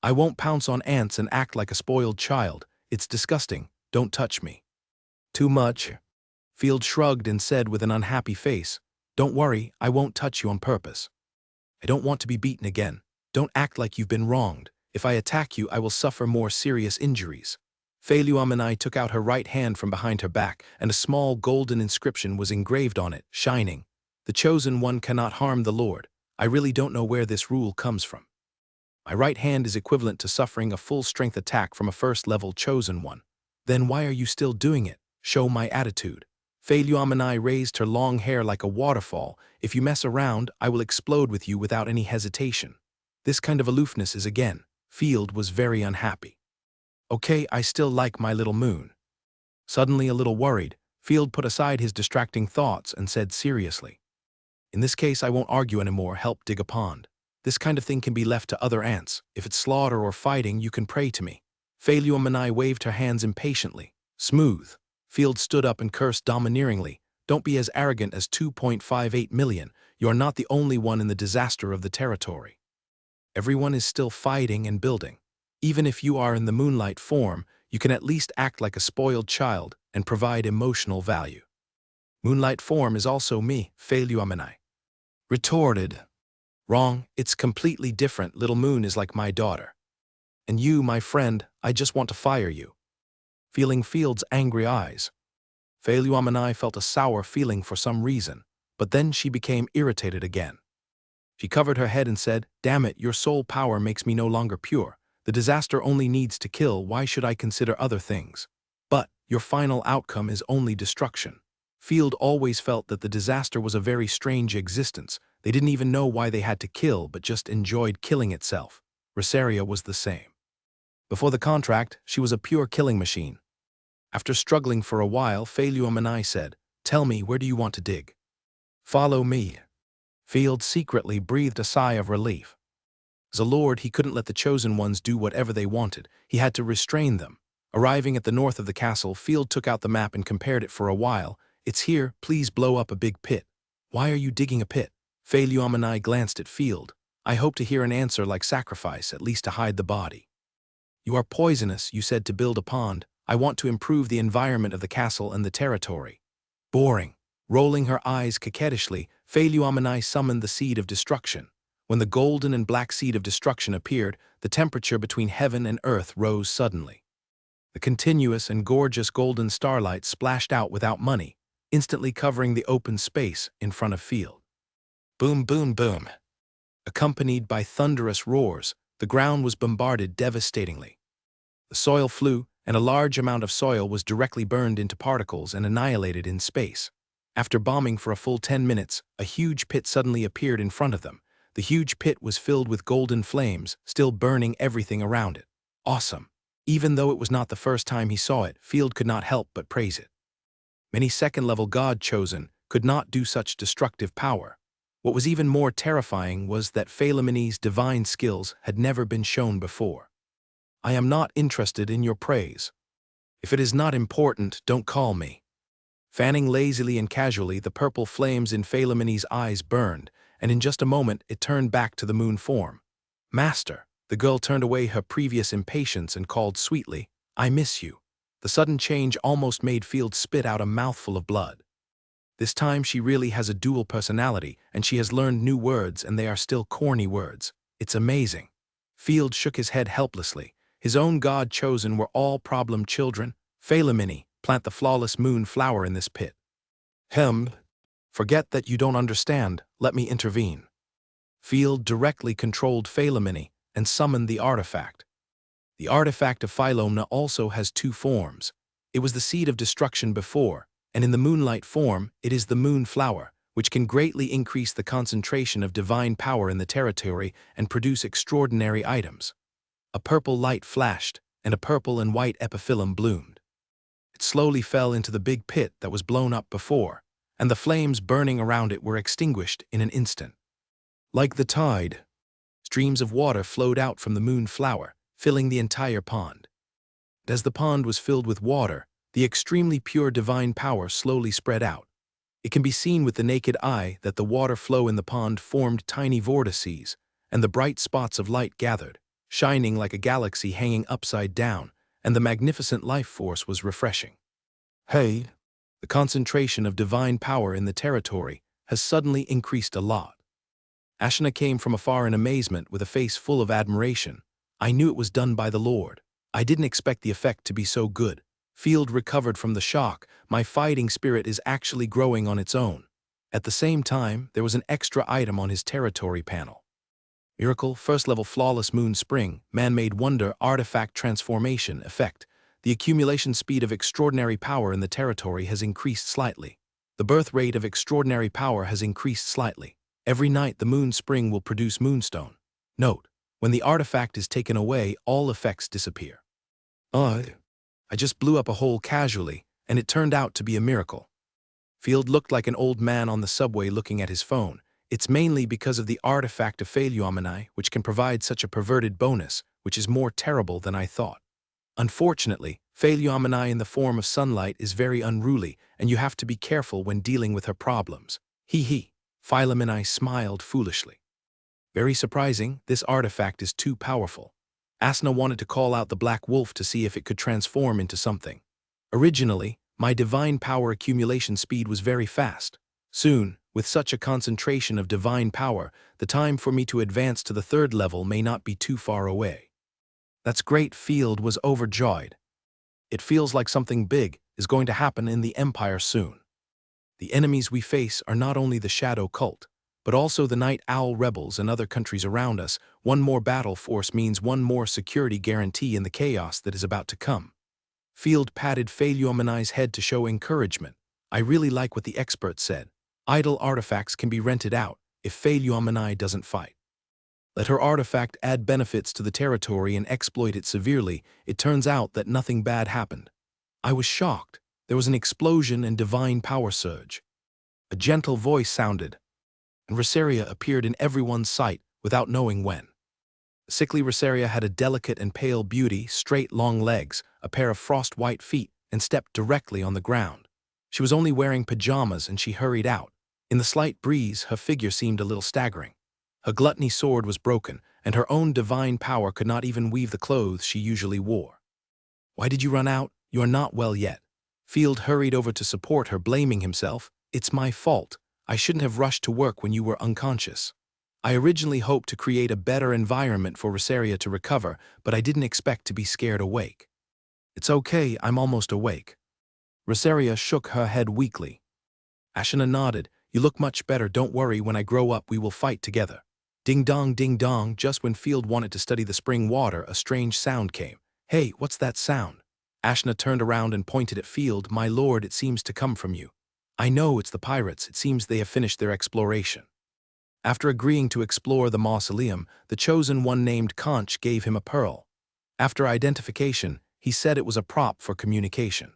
I won't pounce on ants and act like a spoiled child. It's disgusting. Don't touch me. Too much. Field shrugged and said with an unhappy face, "Don't worry, I won't touch you on purpose. I don't want to be beaten again. Don't act like you've been wronged. If I attack you, I will suffer more serious injuries." Feiluamanai took out her right hand from behind her back, and a small golden inscription was engraved on it, shining. "The chosen one cannot harm the Lord. I really don't know where this rule comes from. My right hand is equivalent to suffering a full-strength attack from a first-level chosen one. Then why are you still doing it? Show my attitude. Fei Luomenai raised her long hair like a waterfall. If you mess around, I will explode with you without any hesitation. This kind of aloofness is again. Field was very unhappy. Okay, I still like my little moon. Suddenly a little worried, Field put aside his distracting thoughts and said seriously, in this case I won't argue anymore, help dig a pond. This kind of thing can be left to other ants. If it's slaughter or fighting, you can pray to me. Fei Luomenai waved her hands impatiently. Smooth. Field stood up and cursed domineeringly. Don't be as arrogant as 2.58 million. You're not the only one in the disaster of the territory. Everyone is still fighting and building. Even if you are in the moonlight form, you can at least act like a spoiled child and provide emotional value. Moonlight form is also me, Fei Luomenai retorted. Wrong, it's completely different. Little Moon is like my daughter. And you, my friend, I just want to fire you. Feeling Field's angry eyes, Fei Luomenai felt a sour feeling for some reason, but then she became irritated again. She covered her head and said, damn it, your soul power makes me no longer pure. The disaster only needs to kill, why should I consider other things? But your final outcome is only destruction. Field always felt that the disaster was a very strange existence. They didn't even know why they had to kill, but just enjoyed killing itself. Rosaria was the same. Before the contract, she was a pure killing machine. After struggling for a while, Fei Luomenai said, tell me, where do you want to dig? Follow me. Field secretly breathed a sigh of relief. As a lord, he couldn't let the chosen ones do whatever they wanted. He had to restrain them. Arriving at the north of the castle, Field took out the map and compared it for a while. It's here, please blow up a big pit. Why are you digging a pit? Fei Luomenai glanced at Field. I hope to hear an answer like sacrifice, at least to hide the body. You are poisonous, you said, to build a pond. I want to improve the environment of the castle and the territory. Boring. Rolling her eyes coquettishly, Fei Luomenai summoned the seed of destruction. When the golden and black seed of destruction appeared, the temperature between heaven and earth rose suddenly. The continuous and gorgeous golden starlight splashed out without money, instantly covering the open space in front of Field. Boom, boom, boom. Accompanied by thunderous roars, the ground was bombarded devastatingly. The soil flew, and a large amount of soil was directly burned into particles and annihilated in space. After bombing for a full 10 minutes, a huge pit suddenly appeared in front of them. The huge pit was filled with golden flames, still burning everything around it. Awesome. Even though it was not the first time he saw it, Field could not help but praise it. Many second-level God-chosen could not do such destructive power. What was even more terrifying was that Fei Luomenai's divine skills had never been shown before. I am not interested in your praise. If it is not important, don't call me. Fanning lazily and casually, the purple flames in Fei Luomenai's eyes burned, and in just a moment it turned back to the moon form. Master, the girl turned away her previous impatience and called sweetly, I miss you. The sudden change almost made Field spit out a mouthful of blood. This time she really has a dual personality, and she has learned new words, and they are still corny words. It's amazing. Field shook his head helplessly. His own God-chosen were all problem children. Fei Luomenai, plant the flawless moon flower in this pit. Forget that you don't understand, let me intervene. Field directly controlled Fei Luomenai and summoned the artifact. The artifact of Fei Luomenai also has two forms. It was the seed of destruction before, and in the moonlight form, it is the moon flower, which can greatly increase the concentration of divine power in the territory and produce extraordinary items. A purple light flashed, and a purple and white epiphyllum bloomed. It slowly fell into the big pit that was blown up before, and the flames burning around it were extinguished in an instant. Like the tide, streams of water flowed out from the moon flower, filling the entire pond. As the pond was filled with water, the extremely pure divine power slowly spread out. It can be seen with the naked eye that the water flow in the pond formed tiny vortices, and the bright spots of light gathered, shining like a galaxy hanging upside down, and the magnificent life force was refreshing. Hey, the concentration of divine power in the territory has suddenly increased a lot. Ashina came from afar in amazement with a face full of admiration. I knew it was done by the Lord. I didn't expect the effect to be so good. Field recovered from the shock. My fighting spirit is actually growing on its own. At the same time, there was an extra item on his territory panel. Miracle, first level flawless moon spring, man-made wonder, artifact transformation effect. The accumulation speed of extraordinary power in the territory has increased slightly. The birth rate of extraordinary power has increased slightly. Every night the moon spring will produce moonstone. Note: when the artifact is taken away, all effects disappear. I just blew up a hole casually, and it turned out to be a miracle. Field looked like an old man on the subway looking at his phone. It's mainly because of the artifact of Phaeluomini, which can provide such a perverted bonus, which is more terrible than I thought. Unfortunately, Phaeluomini in the form of sunlight is very unruly, and you have to be careful when dealing with her problems. Hee. Philomeni smiled foolishly. Very surprising, this artifact is too powerful. Asna wanted to call out the black wolf to see if it could transform into something. Originally, my divine power accumulation speed was very fast. Soon, with such a concentration of divine power, the time for me to advance to the third level may not be too far away. That's great. Field was overjoyed. It feels like something big is going to happen in the Empire soon. The enemies we face are not only the Shadow Cult, but also the Night Owl rebels and other countries around us. One more battle force means one more security guarantee in the chaos that is about to come. Field patted Phaeluomini's head to show encouragement. I really like what the expert said. Idle artifacts can be rented out if Phaeluomini doesn't fight. Let her artifact add benefits to the territory and exploit it severely. It turns out that nothing bad happened. I was shocked. There was an explosion and divine power surge. A gentle voice sounded, and Rosaria appeared in everyone's sight without knowing when. The sickly Rosaria had a delicate and pale beauty, straight long legs, a pair of frost-white feet, and stepped directly on the ground. She was only wearing pajamas and she hurried out. In the slight breeze, her figure seemed a little staggering. Her gluttony sword was broken, and her own divine power could not even weave the clothes she usually wore. Why did you run out? You are not well yet. Field hurried over to support her, blaming himself. It's my fault. I shouldn't have rushed to work when you were unconscious. I originally hoped to create a better environment for Rosaria to recover, but I didn't expect to be scared awake. It's okay, I'm almost awake. Rosaria shook her head weakly. Ashina nodded. You look much better. Don't worry, when I grow up we will fight together. Ding dong, just when Field wanted to study the spring water, a strange sound came. Hey, what's that sound? Ashna turned around and pointed at Field. My lord, it seems to come from you. I know, it's the pirates. It seems they have finished their exploration. After agreeing to explore the mausoleum, the chosen one named Conch gave him a pearl. After identification, he said it was a prop for communication.